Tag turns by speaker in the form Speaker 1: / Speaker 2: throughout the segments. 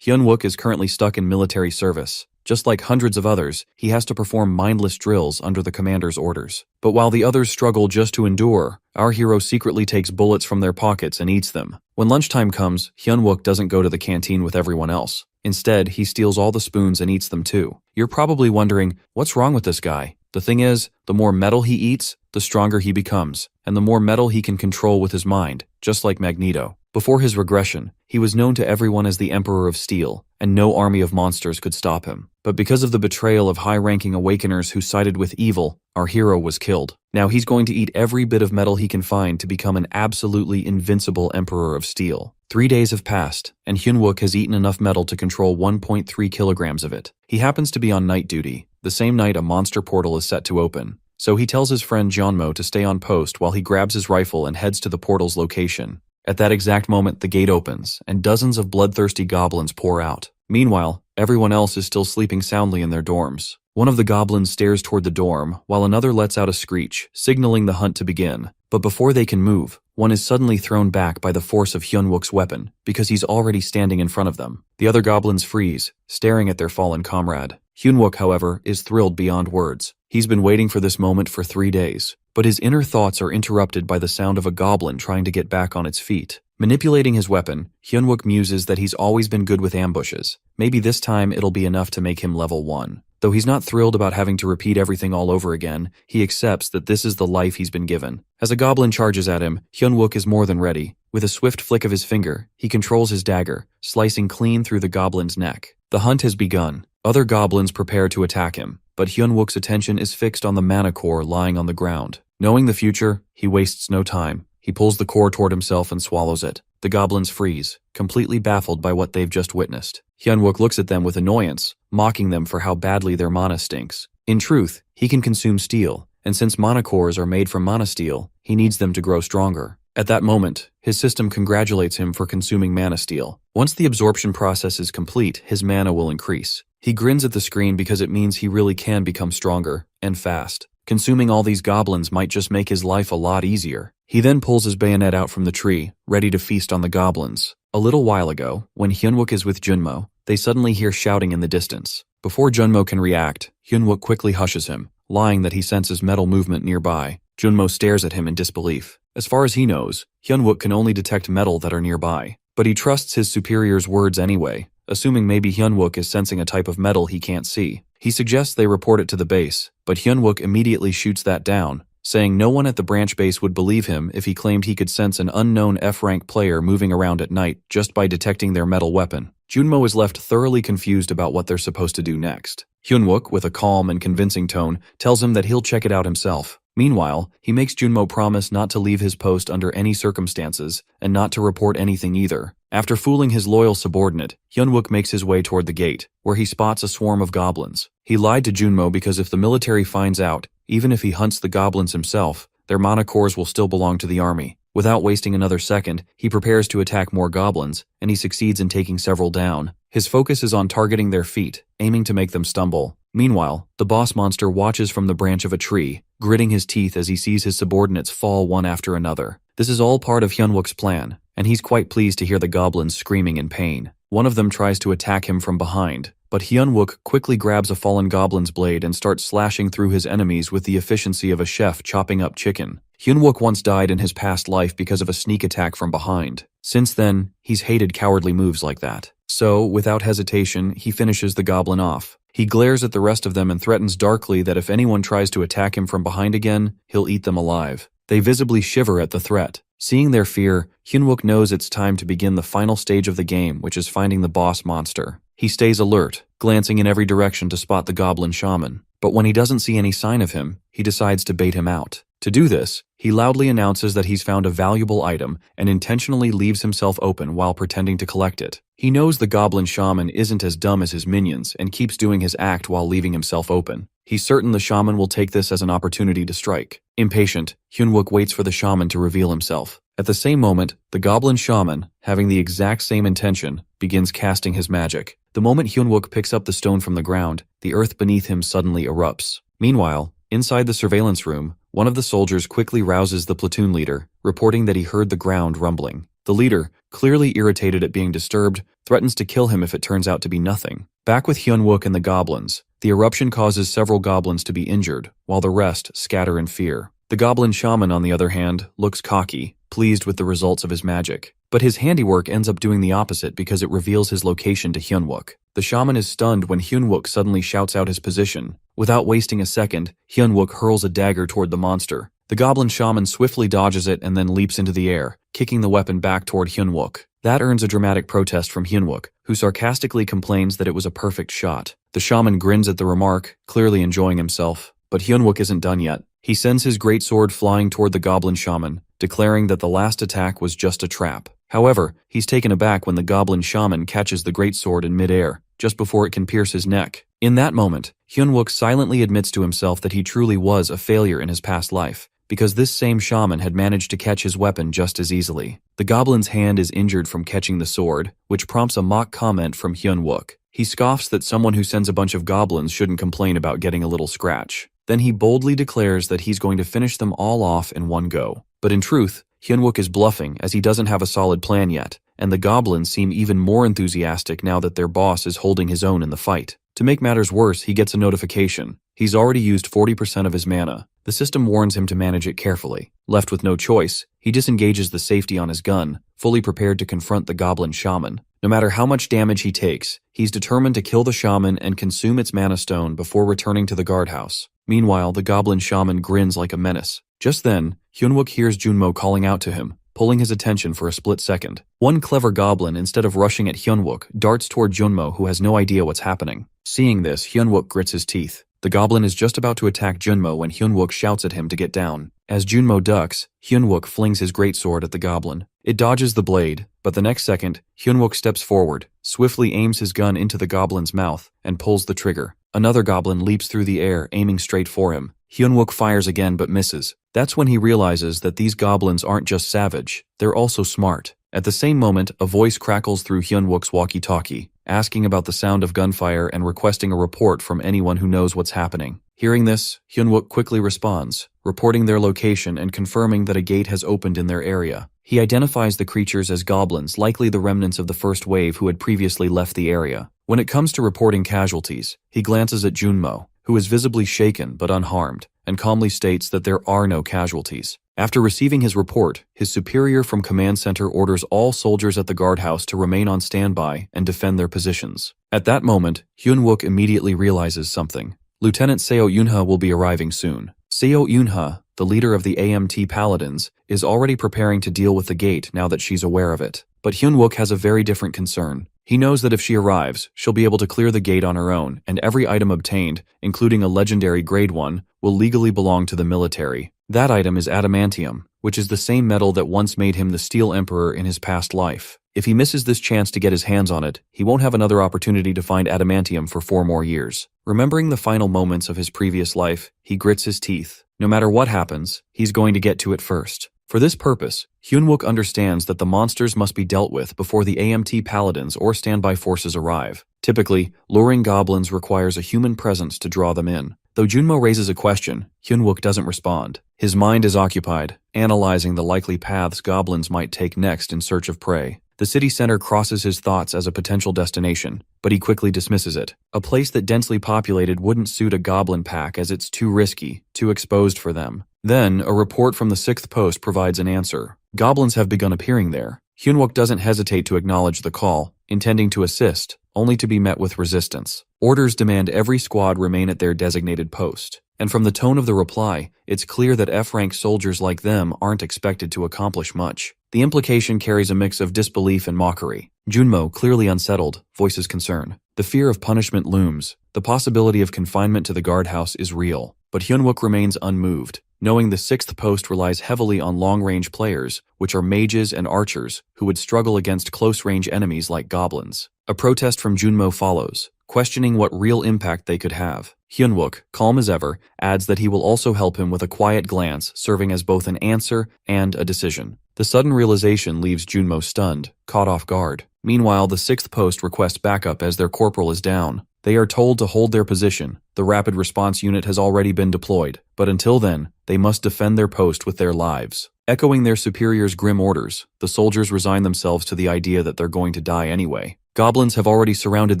Speaker 1: Hyun-wook is currently stuck in military service. Just like hundreds of others, he has to perform mindless drills under the commander's orders. But while the others struggle just to endure, our hero secretly takes bullets from their pockets and eats them. When lunchtime comes, Hyun-wook doesn't go to the canteen with everyone else. Instead, he steals all the spoons and eats them too. You're probably wondering, what's wrong with this guy? The thing is, the more metal he eats, the stronger he becomes, and the more metal he can control with his mind, just like Magneto. Before his regression, he was known to everyone as the Emperor of Steel, and no army of monsters could stop him. But because of the betrayal of high-ranking Awakeners who sided with evil, our hero was killed. Now he's going to eat every bit of metal he can find to become an absolutely invincible Emperor of Steel. 3 days have passed, and Hyun-wook has eaten enough metal to control 1.3 kilograms of it. He happens to be on night duty. The same night a monster portal is set to open. So he tells his friend Jeonmo to stay on post while he grabs his rifle and heads to the portal's location. At that exact moment, the gate opens, and dozens of bloodthirsty goblins pour out. Meanwhile, everyone else is still sleeping soundly in their dorms. One of the goblins stares toward the dorm, while another lets out a screech, signaling the hunt to begin. But before they can move, one is suddenly thrown back by the force of Hyun-wook's weapon, because he's already standing in front of them. The other goblins freeze, staring at their fallen comrade. Hyun-wook, however, is thrilled beyond words. He's been waiting for this moment for 3 days. But his inner thoughts are interrupted by the sound of a goblin trying to get back on its feet. Manipulating his weapon, Hyun-wook muses that he's always been good with ambushes. Maybe this time it'll be enough to make him level 1. Though he's not thrilled about having to repeat everything all over again, he accepts that this is the life he's been given. As a goblin charges at him, Hyun-wook is more than ready. With a swift flick of his finger, he controls his dagger, slicing clean through the goblin's neck. The hunt has begun. Other goblins prepare to attack him, but Hyun-wook's attention is fixed on the mana core lying on the ground. Knowing the future, he wastes no time. He pulls the core toward himself and swallows it. The goblins freeze, completely baffled by what they've just witnessed. Hyun-wook looks at them with annoyance, mocking them for how badly their mana stinks. In truth, he can consume steel, and since mana cores are made from mana steel, he needs them to grow stronger. At that moment, his system congratulates him for consuming mana steel. Once the absorption process is complete, his mana will increase. He grins at the screen because it means he really can become stronger, and fast. Consuming all these goblins might just make his life a lot easier. He then pulls his bayonet out from the tree, ready to feast on the goblins. A little while ago, when Hyun-wook is with Jeonmo, they suddenly hear shouting in the distance. Before Jeonmo can react, Hyun-wook quickly hushes him, lying that he senses metal movement nearby. Jeonmo stares at him in disbelief. As far as he knows, Hyun-wook can only detect metal that are nearby. But he trusts his superior's words anyway, assuming maybe Hyun-wook is sensing a type of metal he can't see. He suggests they report it to the base, but Hyun-wook immediately shoots that down, saying no one at the branch base would believe him if he claimed he could sense an unknown F-rank player moving around at night just by detecting their metal weapon. Jeonmo is left thoroughly confused about what they're supposed to do next. Hyun-wook, with a calm and convincing tone, tells him that he'll check it out himself. Meanwhile, he makes Jeonmo promise not to leave his post under any circumstances, and not to report anything either. After fooling his loyal subordinate, Hyun-wook makes his way toward the gate, where he spots a swarm of goblins. He lied to Jeonmo because if the military finds out, even if he hunts the goblins himself, their mana cores will still belong to the army. Without wasting another second, he prepares to attack more goblins, and he succeeds in taking several down. His focus is on targeting their feet, aiming to make them stumble. Meanwhile, the boss monster watches from the branch of a tree, gritting his teeth as he sees his subordinates fall one after another. This is all part of Hyun-wook's plan, and he's quite pleased to hear the goblins screaming in pain. One of them tries to attack him from behind, but Hyun-wook quickly grabs a fallen goblin's blade and starts slashing through his enemies with the efficiency of a chef chopping up chicken. Hyun-wook once died in his past life because of a sneak attack from behind. Since then, he's hated cowardly moves like that. So, without hesitation, he finishes the goblin off. He glares at the rest of them and threatens darkly that if anyone tries to attack him from behind again, he'll eat them alive. They visibly shiver at the threat. Seeing their fear, Hyun-wook knows it's time to begin the final stage of the game, which is finding the boss monster. He stays alert, glancing in every direction to spot the goblin shaman. But when he doesn't see any sign of him, he decides to bait him out. To do this, he loudly announces that he's found a valuable item and intentionally leaves himself open while pretending to collect it. He knows the goblin shaman isn't as dumb as his minions and keeps doing his act while leaving himself open. He's certain the shaman will take this as an opportunity to strike. Impatient, Hyun-wook waits for the shaman to reveal himself. At the same moment, the goblin shaman, having the exact same intention, begins casting his magic. The moment Hyun-wook picks up the stone from the ground, the earth beneath him suddenly erupts. Meanwhile, inside the surveillance room, one of the soldiers quickly rouses the platoon leader, reporting that he heard the ground rumbling. The leader, clearly irritated at being disturbed, threatens to kill him if it turns out to be nothing. Back with Hyunwook and the goblins, the eruption causes several goblins to be injured, while the rest scatter in fear. The goblin shaman, on the other hand, looks cocky, pleased with the results of his magic. But his handiwork ends up doing the opposite because it reveals his location to Hyunwook. The shaman is stunned when Hyunwook suddenly shouts out his position. Without wasting a second, Hyunwook hurls a dagger toward the monster. The goblin shaman swiftly dodges it and then leaps into the air, kicking the weapon back toward Hyunwook. That earns a dramatic protest from Hyunwook, who sarcastically complains that it was a perfect shot. The shaman grins at the remark, clearly enjoying himself. But Hyunwook isn't done yet. He sends his greatsword flying toward the goblin shaman, declaring that the last attack was just a trap. However, he's taken aback when the goblin shaman catches the greatsword in midair, just before it can pierce his neck. In that moment, Hyunwook silently admits to himself that he truly was a failure in his past life, because this same shaman had managed to catch his weapon just as easily. The goblin's hand is injured from catching the sword, which prompts a mock comment from Hyunwook. He scoffs that someone who sends a bunch of goblins shouldn't complain about getting a little scratch. Then he boldly declares that he's going to finish them all off in one go. But in truth, Hyunwook is bluffing as he doesn't have a solid plan yet, and the goblins seem even more enthusiastic now that their boss is holding his own in the fight. To make matters worse, he gets a notification. He's already used 40% of his mana. The system warns him to manage it carefully. Left with no choice, he disengages the safety on his gun, fully prepared to confront the goblin shaman. No matter how much damage he takes, he's determined to kill the shaman and consume its mana stone before returning to the guardhouse. Meanwhile, the goblin shaman grins like a menace. Just then, Hyunwook hears Junmo calling out to him, pulling his attention for a split second. One clever goblin, instead of rushing at Hyunwook, darts toward Junmo, who has no idea what's happening. Seeing this, Hyunwook grits his teeth. The goblin is just about to attack Junmo when Hyunwook shouts at him to get down. As Junmo ducks, Hyunwook flings his greatsword at the goblin. It dodges the blade, but the next second, Hyunwook steps forward, swiftly aims his gun into the goblin's mouth, and pulls the trigger. Another goblin leaps through the air, aiming straight for him. Hyunwook fires again but misses. That's when he realizes that these goblins aren't just savage, they're also smart. At the same moment, a voice crackles through Hyunwook's walkie-talkie, asking about the sound of gunfire and requesting a report from anyone who knows what's happening. Hearing this, Hyunwook quickly responds, reporting their location and confirming that a gate has opened in their area. He identifies the creatures as goblins, likely the remnants of the first wave who had previously left the area. When it comes to reporting casualties, he glances at Junmo, who is visibly shaken but unharmed, and calmly states that there are no casualties. After receiving his report, his superior from Command Center orders all soldiers at the guardhouse to remain on standby and defend their positions. At that moment, Hyunwook immediately realizes something. Lieutenant Seo Yunha will be arriving soon. Seo Yunha, the leader of the AMT Paladins, is already preparing to deal with the gate now that she's aware of it. But Hyunwook has a very different concern. He knows that if she arrives, she'll be able to clear the gate on her own, and every item obtained, including a legendary Grade 1, will legally belong to the military. That item is adamantium, which is the same metal that once made him the Steel Emperor in his past life. If he misses this chance to get his hands on it, he won't have another opportunity to find adamantium for 4 more years. Remembering the final moments of his previous life, he grits his teeth. No matter what happens, he's going to get to it first. For this purpose, Hyunwook understands that the monsters must be dealt with before the AMT Paladins or standby forces arrive. Typically, luring goblins requires a human presence to draw them in. Though Junmo raises a question, Hyunwook doesn't respond. His mind is occupied, analyzing the likely paths goblins might take next in search of prey. The city center crosses his thoughts as a potential destination, but he quickly dismisses it. A place that densely populated wouldn't suit a goblin pack as it's too risky, too exposed for them. Then, a report from the 6th post provides an answer. Goblins have begun appearing there. Hyunwook doesn't hesitate to acknowledge the call, intending to assist, only to be met with resistance. Orders demand every squad remain at their designated post. And from the tone of the reply, it's clear that F-rank soldiers like them aren't expected to accomplish much. The implication carries a mix of disbelief and mockery. Junmo, clearly unsettled, voices concern. The fear of punishment looms. The possibility of confinement to the guardhouse is real. But Hyunwook remains unmoved, knowing the 6th post relies heavily on long-range players, which are mages and archers, who would struggle against close-range enemies like goblins. A protest from Junmo follows, questioning what real impact they could have. Hyunwook, calm as ever, adds that he will also help him with a quiet glance, serving as both an answer and a decision. The sudden realization leaves Junmo stunned, caught off guard. Meanwhile, the 6th post requests backup as their corporal is down. They are told to hold their position. The rapid response unit has already been deployed, but until then, they must defend their post with their lives. Echoing their superior's grim orders, the soldiers resign themselves to the idea that they're going to die anyway. Goblins have already surrounded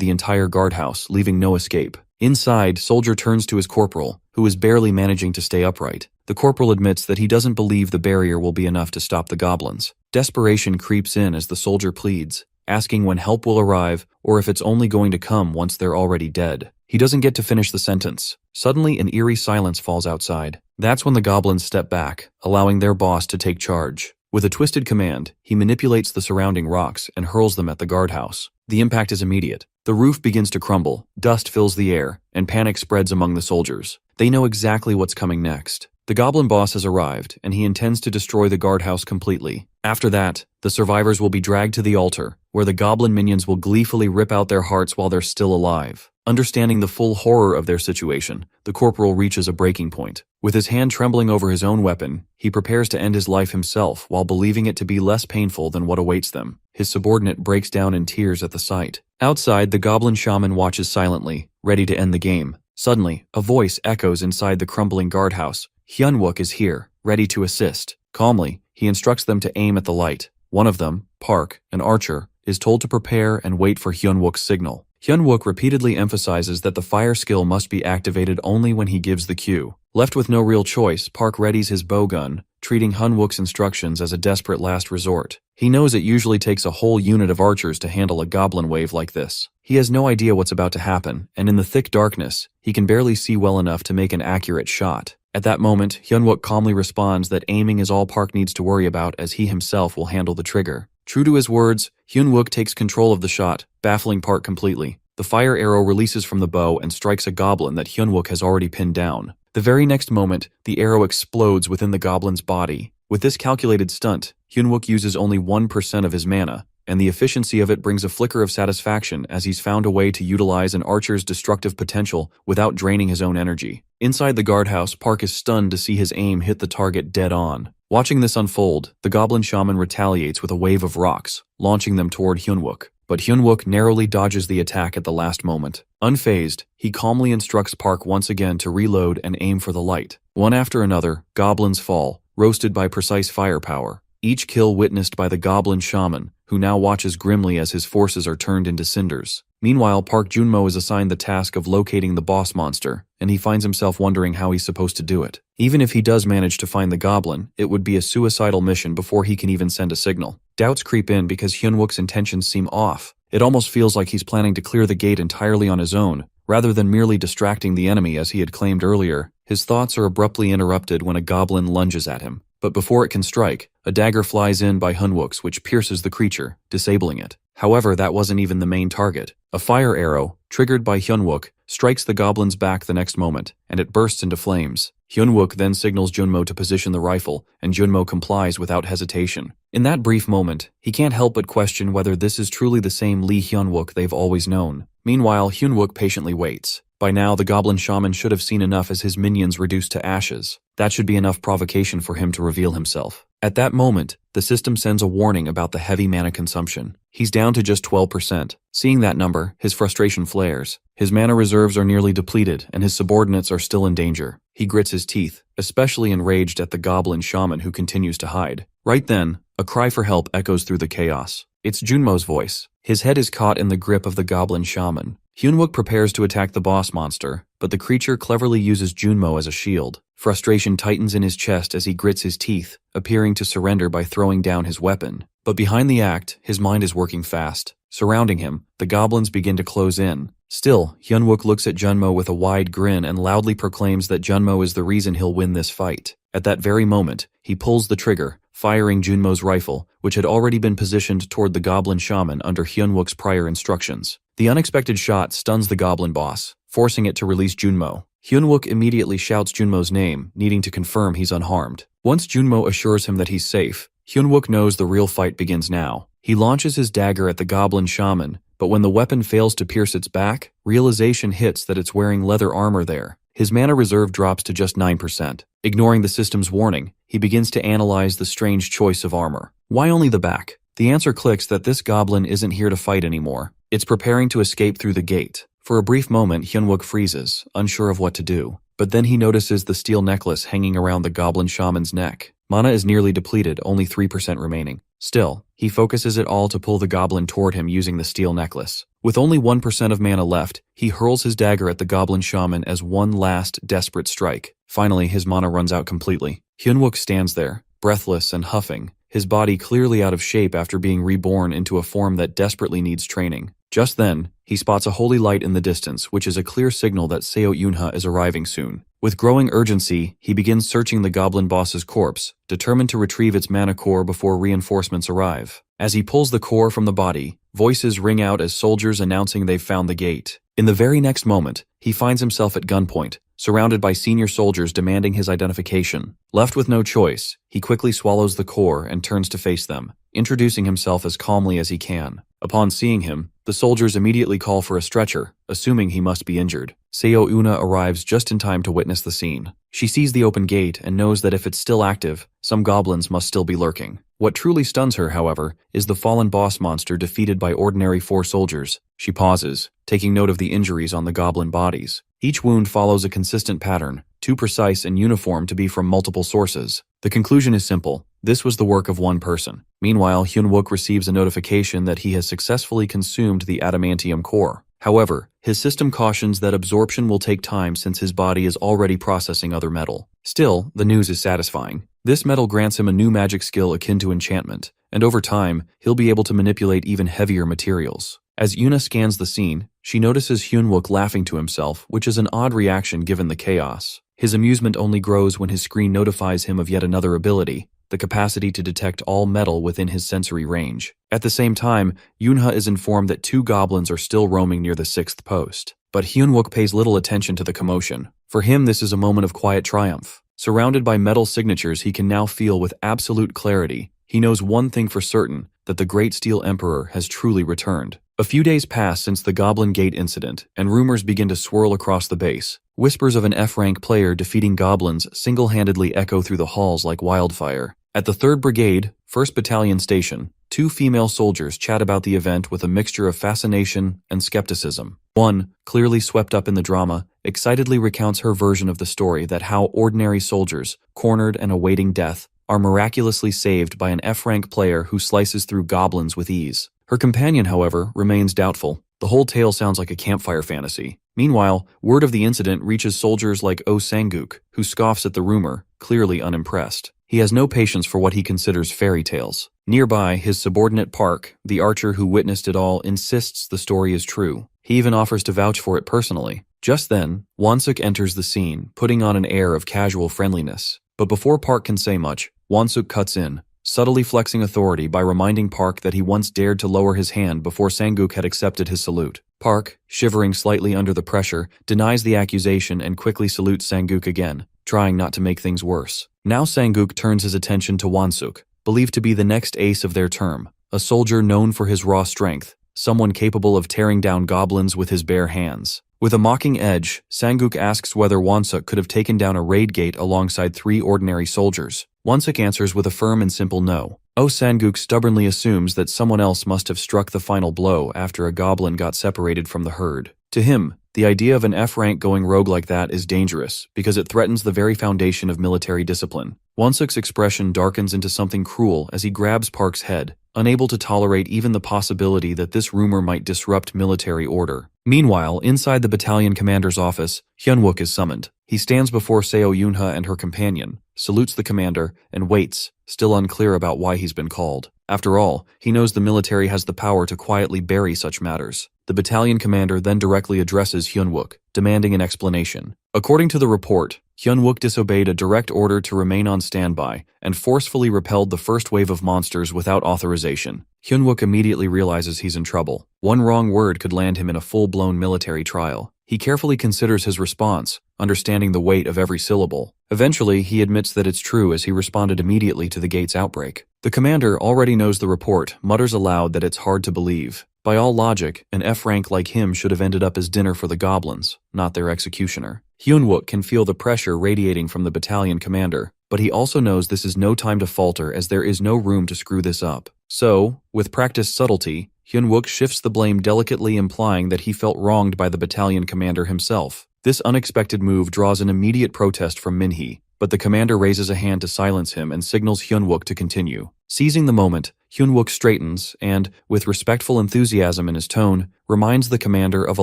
Speaker 1: the entire guardhouse, leaving no escape. Inside, Soldier turns to his corporal, who is barely managing to stay upright. The corporal admits that he doesn't believe the barrier will be enough to stop the goblins. Desperation creeps in as the soldier pleads, asking when help will arrive or if it's only going to come once they're already dead. He doesn't get to finish the sentence. Suddenly, an eerie silence falls outside. That's when the goblins step back, allowing their boss to take charge. With a twisted command, he manipulates the surrounding rocks and hurls them at the guardhouse. The impact is immediate. The roof begins to crumble, dust fills the air, and panic spreads among the soldiers. They know exactly what's coming next. The goblin boss has arrived, and he intends to destroy the guardhouse completely. After that, the survivors will be dragged to the altar, where the goblin minions will gleefully rip out their hearts while they're still alive. Understanding the full horror of their situation, the corporal reaches a breaking point. With his hand trembling over his own weapon, he prepares to end his life himself while believing it to be less painful than what awaits them. His subordinate breaks down in tears at the sight. Outside, the goblin shaman watches silently, ready to end the game. Suddenly, a voice echoes inside the crumbling guardhouse. Hyunwook is here, ready to assist. Calmly, he instructs them to aim at the light. One of them, Park, an archer, is told to prepare and wait for Hyunwook's signal. Hyunwook repeatedly emphasizes that the fire skill must be activated only when he gives the cue. Left with no real choice, Park readies his bowgun, treating Hyunwook's instructions as a desperate last resort. He knows it usually takes a whole unit of archers to handle a goblin wave like this. He has no idea what's about to happen, and in the thick darkness, he can barely see well enough to make an accurate shot. At that moment, Hyunwook calmly responds that aiming is all Park needs to worry about, as he himself will handle the trigger. True to his words, Hyunwook takes control of the shot, baffling Park completely. The fire arrow releases from the bow and strikes a goblin that Hyunwook has already pinned down. The very next moment, the arrow explodes within the goblin's body. With this calculated stunt, Hyunwook uses only 1% of his mana, and the efficiency of it brings a flicker of satisfaction as he's found a way to utilize an archer's destructive potential without draining his own energy. Inside the guardhouse, Park is stunned to see his aim hit the target dead on. Watching this unfold, the goblin shaman retaliates with a wave of rocks, launching them toward Hyunwook. But Hyunwook narrowly dodges the attack at the last moment. Unfazed, he calmly instructs Park once again to reload and aim for the light. One after another, goblins fall, roasted by precise firepower. Each kill witnessed by the goblin shaman, who now watches grimly as his forces are turned into cinders. Meanwhile, Park Junmo is assigned the task of locating the boss monster, and he finds himself wondering how he's supposed to do it. Even if he does manage to find the goblin, it would be a suicidal mission before he can even send a signal. Doubts creep in because Hyunwook's intentions seem off. It almost feels like he's planning to clear the gate entirely on his own, rather than merely distracting the enemy as he had claimed earlier. His thoughts are abruptly interrupted when a goblin lunges at him. But before it can strike, a dagger flies in by Hyunwook's which pierces the creature, disabling it. However, that wasn't even the main target. A fire arrow, triggered by Hyunwook, strikes the goblin's back the next moment, and it bursts into flames. Hyunwook then signals Junmo to position the rifle, and Junmo complies without hesitation. In that brief moment, he can't help but question whether this is truly the same Lee Hyunwook they've always known. Meanwhile, Hyunwook patiently waits. By now, the goblin shaman should have seen enough as his minions reduced to ashes. That should be enough provocation for him to reveal himself. At that moment, the system sends a warning about the heavy mana consumption. He's down to just 12%. Seeing that number, his frustration flares. His mana reserves are nearly depleted, and his subordinates are still in danger. He grits his teeth, especially enraged at the goblin shaman who continues to hide. Right then, a cry for help echoes through the chaos. It's Junmo's voice. His head is caught in the grip of the goblin shaman. Hyunwook prepares to attack the boss monster, but the creature cleverly uses Junmo as a shield. Frustration tightens in his chest as he grits his teeth, appearing to surrender by throwing down his weapon. But behind the act, his mind is working fast. Surrounding him, the goblins begin to close in. Still, Hyunwook looks at Junmo with a wide grin and loudly proclaims that Junmo is the reason he'll win this fight. At that very moment, he pulls the trigger, firing Junmo's rifle, which had already been positioned toward the goblin shaman under Hyunwook's prior instructions. The unexpected shot stuns the goblin boss, forcing it to release Junmo. Hyunwook immediately shouts Junmo's name, needing to confirm he's unharmed. Once Junmo assures him that he's safe, Hyunwook knows the real fight begins now. He launches his dagger at the goblin shaman, but when the weapon fails to pierce its back, realization hits that it's wearing leather armor there. His mana reserve drops to just 9%. Ignoring the system's warning, he begins to analyze the strange choice of armor. Why only the back? The answer clicks that this goblin isn't here to fight anymore. It's preparing to escape through the gate. For a brief moment, Hyunwook freezes, unsure of what to do. but then he notices the steel necklace hanging around the goblin shaman's neck. Mana is nearly depleted, only 3% remaining. Still, he focuses it all to pull the goblin toward him using the steel necklace. With only 1% of mana left, he hurls his dagger at the goblin shaman as one last, desperate strike. Finally, his mana runs out completely. Hyunwook stands there, breathless and huffing, his body clearly out of shape after being reborn into a form that desperately needs training. Just then, he spots a holy light in the distance, which is a clear signal that Seo Yunha is arriving soon. With growing urgency, he begins searching the goblin boss's corpse, determined to retrieve its mana core before reinforcements arrive. As he pulls the core from the body, voices ring out as soldiers announcing they've found the gate. In the very next moment, he finds himself at gunpoint, surrounded by senior soldiers demanding his identification. Left with no choice, he quickly swallows the core and turns to face them, introducing himself as calmly as he can. Upon seeing him, the soldiers immediately call for a stretcher, assuming he must be injured. Seo Una arrives just in time to witness the scene. She sees the open gate and knows that if it's still active, some goblins must still be lurking. What truly stuns her, however, is the fallen boss monster defeated by ordinary 4 soldiers. She pauses, taking note of the injuries on the goblin bodies. Each wound follows a consistent pattern, too precise and uniform to be from multiple sources. The conclusion is simple. This was the work of one person. Meanwhile, Hyunwook receives a notification that he has successfully consumed the adamantium core. However, his system cautions that absorption will take time since his body is already processing other metal. Still, the news is satisfying. This metal grants him a new magic skill akin to enchantment, and over time, he'll be able to manipulate even heavier materials. As Yuna scans the scene, she notices Hyunwook laughing to himself, which is an odd reaction given the chaos. His amusement only grows when his screen notifies him of yet another ability, the capacity to detect all metal within his sensory range. At the same time, Yunha is informed that 2 goblins are still roaming near the 6th post. But Hyunwook pays little attention to the commotion. For him, this is a moment of quiet triumph. Surrounded by metal signatures he can now feel with absolute clarity, he knows one thing for certain, that the Great Steel Emperor has truly returned. A few days pass since the Goblin Gate incident, and rumors begin to swirl across the base. Whispers of an F-rank player defeating goblins single-handedly echo through the halls like wildfire. At the 3rd Brigade, 1st Battalion Station, 2 female soldiers chat about the event with a mixture of fascination and skepticism. One, clearly swept up in the drama, excitedly recounts her version of the story that how ordinary soldiers, cornered and awaiting death, are miraculously saved by an F-rank player who slices through goblins with ease. Her companion, however, remains doubtful. The whole tale sounds like a campfire fantasy. Meanwhile, word of the incident reaches soldiers like Oh Sanguk, who scoffs at the rumor, clearly unimpressed. He has no patience for what he considers fairy tales. Nearby, his subordinate Park, the archer who witnessed it all, insists the story is true. He even offers to vouch for it personally. Just then, Wansuk enters the scene, putting on an air of casual friendliness. But before Park can say much, Wansuk cuts in, subtly flexing authority by reminding Park that he once dared to lower his hand before Sanguk had accepted his salute. Park, shivering slightly under the pressure, denies the accusation and quickly salutes Sanguk again, trying not to make things worse. Now Sanguk turns his attention to Wansuk, believed to be the next ace of their term, a soldier known for his raw strength, someone capable of tearing down goblins with his bare hands. With a mocking edge, Sanguk asks whether Wansuk could have taken down a raid gate alongside 3 ordinary soldiers. Wansuk answers with a firm and simple no. Oh Sanguk stubbornly assumes that someone else must have struck the final blow after a goblin got separated from the herd. To him, the idea of an F-rank going rogue like that is dangerous because it threatens the very foundation of military discipline. Wansuk's expression darkens into something cruel as he grabs Park's head, unable to tolerate even the possibility that this rumor might disrupt military order. Meanwhile, inside the battalion commander's office, Hyunwook is summoned. He stands before Seo Yunha and her companion, salutes the commander, and waits, still unclear about why he's been called. After all, he knows the military has the power to quietly bury such matters. The battalion commander then directly addresses Hyunwook, demanding an explanation. According to the report, Hyunwook disobeyed a direct order to remain on standby and forcefully repelled the first wave of monsters without authorization. Hyunwook immediately realizes he's in trouble. One wrong word could land him in a full-blown military trial. He carefully considers his response, understanding the weight of every syllable. Eventually, he admits that it's true as he responded immediately to the gate's outbreak. The commander already knows the report, mutters aloud that it's hard to believe. By all logic, an F-rank like him should have ended up as dinner for the goblins, not their executioner. Hyunwook can feel the pressure radiating from the battalion commander, but he also knows this is no time to falter as there is no room to screw this up. So, with practiced subtlety, Hyunwook shifts the blame delicately implying that he felt wronged by the battalion commander himself. This unexpected move draws an immediate protest from Minhee, but the commander raises a hand to silence him and signals Hyunwook to continue. Seizing the moment, Hyunwook straightens and, with respectful enthusiasm in his tone, reminds the commander of a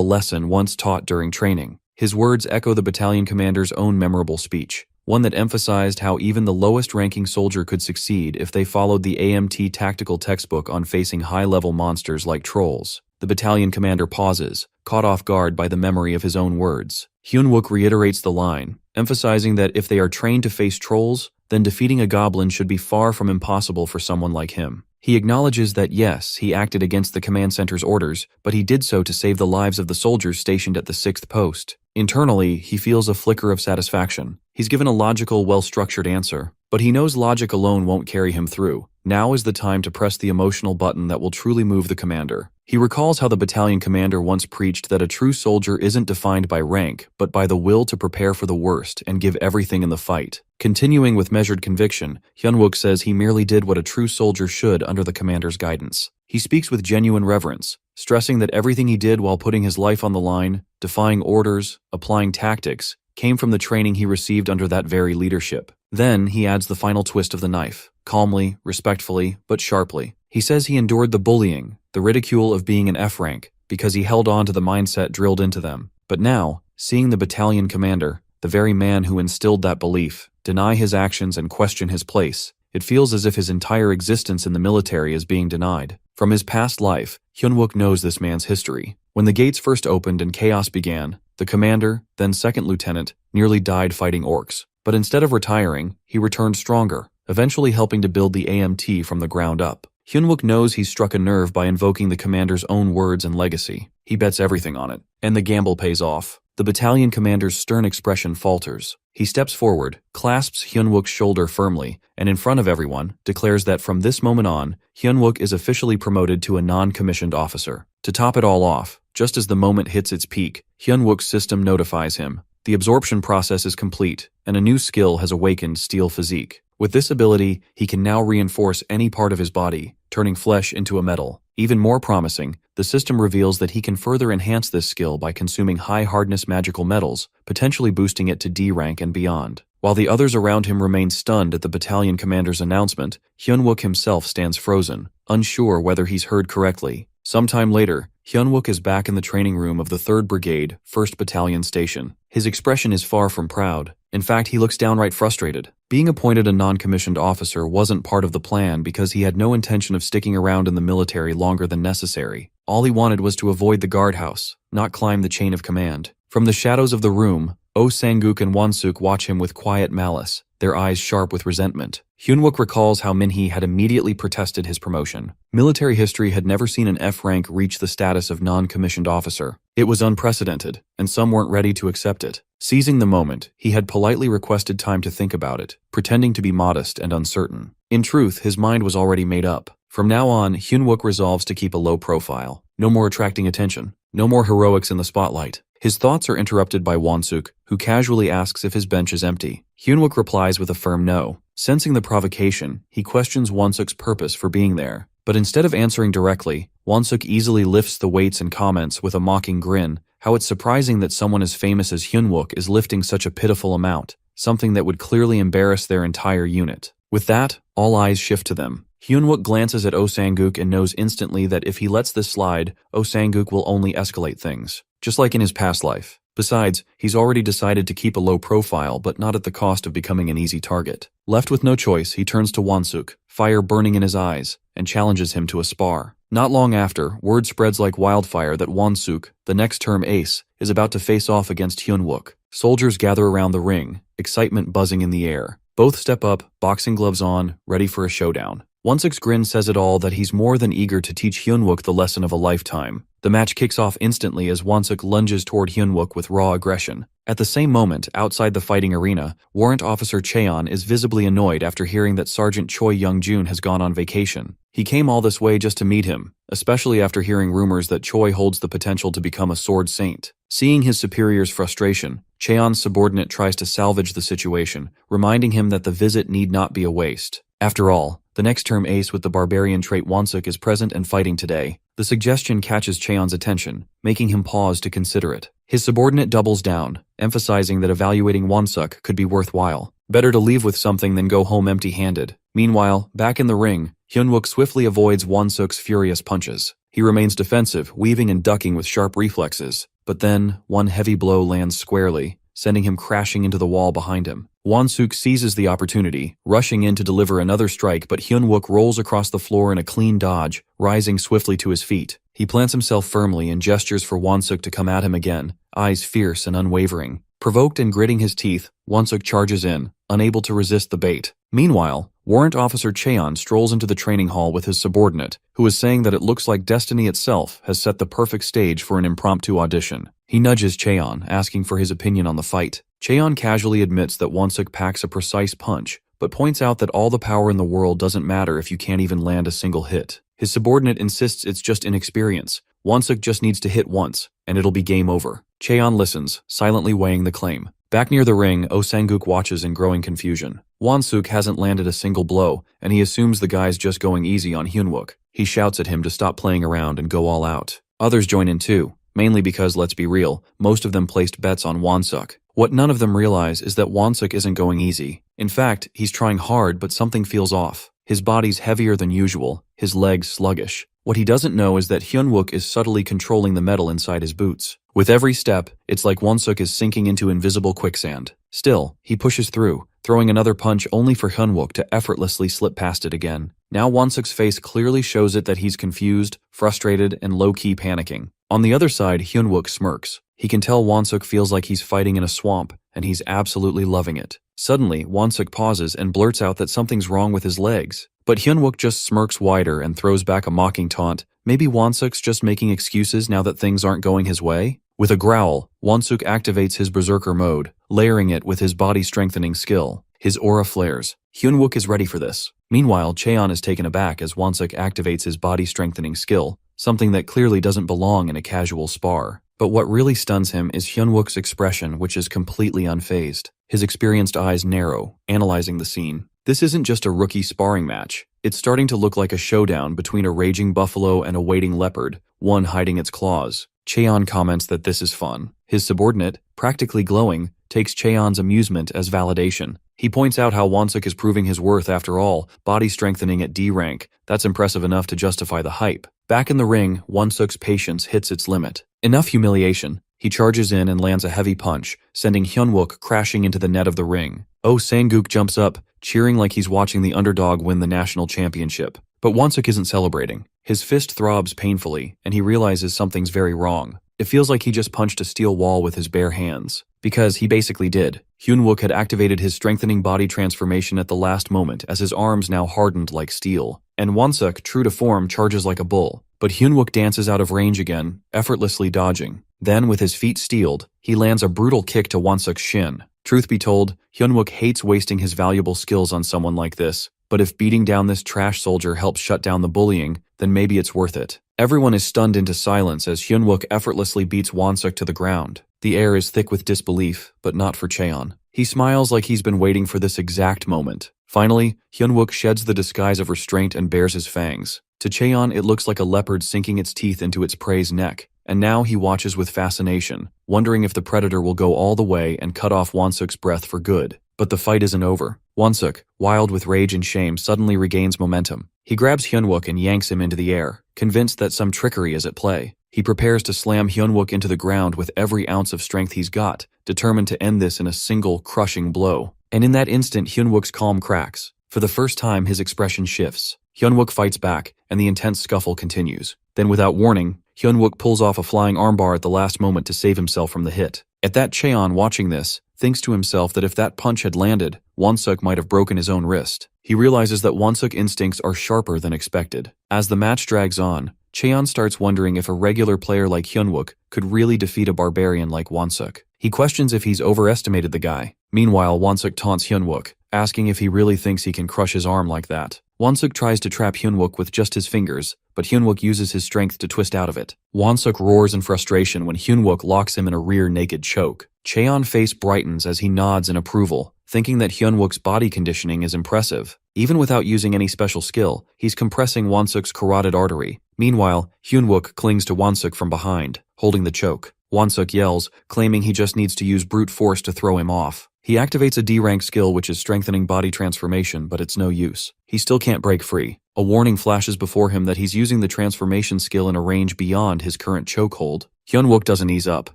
Speaker 1: lesson once taught during training. His words echo the battalion commander's own memorable speech, one that emphasized how even the lowest-ranking soldier could succeed if they followed the AMT tactical textbook on facing high-level monsters like trolls. The battalion commander pauses, caught off guard by the memory of his own words. Hyunwook reiterates the line, emphasizing that if they are trained to face trolls, then defeating a goblin should be far from impossible for someone like him. He acknowledges that yes, he acted against the command center's orders, but he did so to save the lives of the soldiers stationed at the 6th post. Internally, he feels a flicker of satisfaction. He's given a logical, well-structured answer, but he knows logic alone won't carry him through. Now is the time to press the emotional button that will truly move the commander. He recalls how the battalion commander once preached that a true soldier isn't defined by rank, but by the will to prepare for the worst and give everything in the fight. Continuing with measured conviction, Hyunwook says he merely did what a true soldier should under the commander's guidance. He speaks with genuine reverence, stressing that everything he did while putting his life on the line, defying orders, applying tactics, came from the training he received under that very leadership. Then he adds the final twist of the knife, calmly, respectfully, but sharply. He says he endured the bullying, the ridicule of being an F rank, because he held on to the mindset drilled into them. But now, seeing the battalion commander, the very man who instilled that belief, deny his actions and question his place, it feels as if his entire existence in the military is being denied. From his past life, Hyunwook knows this man's history. When the gates first opened and chaos began, the commander, then second lieutenant, nearly died fighting orcs. But instead of retiring, he returned stronger, eventually helping to build the AMT from the ground up. Hyunwook knows he's struck a nerve by invoking the commander's own words and legacy. He bets everything on it, and the gamble pays off. The battalion commander's stern expression falters. He steps forward, clasps Hyunwook's shoulder firmly, and in front of everyone, declares that from this moment on, Hyunwook is officially promoted to a non-commissioned officer. To top it all off, just as the moment hits its peak, Hyunwook's system notifies him. The absorption process is complete, and a new skill has awakened Steel Physique. With this ability, he can now reinforce any part of his body, turning flesh into a metal. Even more promising, the system reveals that he can further enhance this skill by consuming high-hardness magical metals, potentially boosting it to D rank and beyond. While the others around him remain stunned at the battalion commander's announcement, Hyunwook himself stands frozen, unsure whether he's heard correctly. Sometime later, Hyunwook is back in the training room of the 3rd Brigade, 1st Battalion Station. His expression is far from proud. In fact, he looks downright frustrated. Being appointed a non-commissioned officer wasn't part of the plan because he had no intention of sticking around in the military longer than necessary. All he wanted was to avoid the guardhouse, not climb the chain of command. From the shadows of the room, Oh Sang-guk and Won-suk watch him with quiet malice, their eyes sharp with resentment. Hyunwook recalls how Minhee had immediately protested his promotion. Military history had never seen an F rank reach the status of non-commissioned officer. It was unprecedented, and some weren't ready to accept it. Seizing the moment, he had politely requested time to think about it, pretending to be modest and uncertain. In truth, his mind was already made up. From now on, Hyunwook resolves to keep a low profile. No more attracting attention. No more heroics in the spotlight. His thoughts are interrupted by Won-suk, who casually asks if his bench is empty. Hyunwook replies with a firm no. Sensing the provocation, he questions Won-suk's purpose for being there. But instead of answering directly, Won-suk easily lifts the weights and comments with a mocking grin, how it's surprising that someone as famous as Hyunwook is lifting such a pitiful amount, something that would clearly embarrass their entire unit. With that, all eyes shift to them. Hyunwook glances at Oh Sang-guk and knows instantly that if he lets this slide, Oh Sang-guk will only escalate things, just like in his past life. Besides, he's already decided to keep a low profile but not at the cost of becoming an easy target. Left with no choice, he turns to Won-suk, fire burning in his eyes, and challenges him to a spar. Not long after, word spreads like wildfire that Won-suk, the next term ace, is about to face off against Hyunwook. Soldiers gather around the ring, excitement buzzing in the air. Both step up, boxing gloves on, ready for a showdown. Won-suk's grin says it all that he's more than eager to teach Hyunwook the lesson of a lifetime. The match kicks off instantly as Won-suk lunges toward Hyunwook with raw aggression. At the same moment, outside the fighting arena, Warrant Officer Cheon is visibly annoyed after hearing that Sergeant Choi Young-jun has gone on vacation. He came all this way just to meet him, especially after hearing rumors that Choi holds the potential to become a sword saint. Seeing his superior's frustration, Cheon's subordinate tries to salvage the situation, reminding him that the visit need not be a waste. After all, the next term ace with the barbarian trait Won-suk is present and fighting today. The suggestion catches Cheon's attention, making him pause to consider it. His subordinate doubles down, emphasizing that evaluating Won-suk could be worthwhile. Better to leave with something than go home empty-handed. Meanwhile, back in the ring, Hyun-wook swiftly avoids Won-suk's furious punches. He remains defensive, weaving and ducking with sharp reflexes. But then, one heavy blow lands squarely, sending him crashing into the wall behind him. Won-suk seizes the opportunity, rushing in to deliver another strike, but Hyun-wook rolls across the floor in a clean dodge, rising swiftly to his feet. He plants himself firmly and gestures for Won-suk to come at him again, eyes fierce and unwavering. Provoked and gritting his teeth, Won-suk charges in, unable to resist the bait. Meanwhile, Warrant Officer Cheon strolls into the training hall with his subordinate, who is saying that it looks like destiny itself has set the perfect stage for an impromptu audition. He nudges Cheon, asking for his opinion on the fight. Cheon casually admits that Won-suk packs a precise punch, but points out that all the power in the world doesn't matter if you can't even land a single hit. His subordinate insists it's just inexperience. Won-suk just needs to hit once, and it'll be game over. Cheon listens, silently weighing the claim. Back near the ring, Oh Sang-guk watches in growing confusion. Won-suk hasn't landed a single blow, and he assumes the guy's just going easy on Hyun-wook. He shouts at him to stop playing around and go all out. Others join in too, mainly because, let's be real, most of them placed bets on Won-suk. What none of them realize is that Won-suk isn't going easy. In fact, he's trying hard, but something feels off. His body's heavier than usual, his legs sluggish. What he doesn't know is that Hyun-wook is subtly controlling the metal inside his boots. With every step, it's like Won-suk is sinking into invisible quicksand. Still, he pushes through, throwing another punch only for Hyun-wook to effortlessly slip past it again. Now Won-suk's face clearly shows it that he's confused, frustrated, and low-key panicking. On the other side, Hyun-wook smirks. He can tell Won-suk feels like he's fighting in a swamp, and he's absolutely loving it. Suddenly, Won-suk pauses and blurts out that something's wrong with his legs. But Hyun-wook just smirks wider and throws back a mocking taunt. Maybe Won-suk's just making excuses now that things aren't going his way? With a growl, Won-suk activates his berserker mode, layering it with his body-strengthening skill. His aura flares. Hyun-wook is ready for this. Meanwhile, Cheon is taken aback as Won-suk activates his body-strengthening skill, something that clearly doesn't belong in a casual spar. But what really stuns him is Hyun-wook's expression, which is completely unfazed. His experienced eyes narrow, analyzing the scene. This isn't just a rookie sparring match. It's starting to look like a showdown between a raging buffalo and a waiting leopard, one hiding its claws. Cheon comments that this is fun. His subordinate, practically glowing, takes Cheon's amusement as validation. He points out how Won-suk is proving his worth after all, body strengthening at D rank. That's impressive enough to justify the hype. Back in the ring, Won-suk's patience hits its limit. Enough humiliation. He charges in and lands a heavy punch, sending Hyun-wook crashing into the net of the ring. Oh Sang-guk jumps up, cheering like he's watching the underdog win the national championship. But Won-suk isn't celebrating. His fist throbs painfully, and he realizes something's very wrong. It feels like he just punched a steel wall with his bare hands. Because he basically did. Hyun-wook had activated his strengthening body transformation at the last moment as his arms now hardened like steel. And Won-suk, true to form, charges like a bull. But Hyun-wook dances out of range again, effortlessly dodging. Then, with his feet steeled, he lands a brutal kick to Won-suk's shin. Truth be told, Hyun-wook hates wasting his valuable skills on someone like this. But if beating down this trash soldier helps shut down the bullying, then maybe it's worth it. Everyone is stunned into silence as Hyun-wook effortlessly beats Won-suk to the ground. The air is thick with disbelief, but not for Cheon. He smiles like he's been waiting for this exact moment. Finally, Hyun-wook sheds the disguise of restraint and bares his fangs. To Cheon, it looks like a leopard sinking its teeth into its prey's neck. And now he watches with fascination, wondering if the predator will go all the way and cut off Won-suk's breath for good. But the fight isn't over. Won-suk, wild with rage and shame, suddenly regains momentum. He grabs Hyun-wook and yanks him into the air, convinced that some trickery is at play. He prepares to slam Hyun-wook into the ground with every ounce of strength he's got, determined to end this in a single, crushing blow. And in that instant, Hyun-wook's calm cracks. For the first time, his expression shifts. Hyun-wook fights back, and the intense scuffle continues. Then, without warning, Hyun-wook pulls off a flying armbar at the last moment to save himself from the hit. At that, Cheon, watching this, thinks to himself that if that punch had landed, Won-suk might have broken his own wrist. He realizes that Won-suk instincts are sharper than expected. As the match drags on, Cheon starts wondering if a regular player like Hyun-wook could really defeat a barbarian like Won-suk. He questions if he's overestimated the guy. Meanwhile, Won-suk taunts Hyun-wook, asking if he really thinks he can crush his arm like that. Won-suk tries to trap Hyun-wook with just his fingers, but Hyun-wook uses his strength to twist out of it. Won-suk roars in frustration when Hyun-wook locks him in a rear naked choke. Cheon's face brightens as he nods in approval, thinking that Hyun-wook's body conditioning is impressive. Even without using any special skill, he's compressing Won-suk's carotid artery. Meanwhile, Hyun-wook clings to Won-suk from behind, holding the choke. Won-suk yells, claiming he just needs to use brute force to throw him off. He activates a D-rank skill which is strengthening body transformation, but it's no use. He still can't break free. A warning flashes before him that he's using the transformation skill in a range beyond his current chokehold. Hyun-wook doesn't ease up.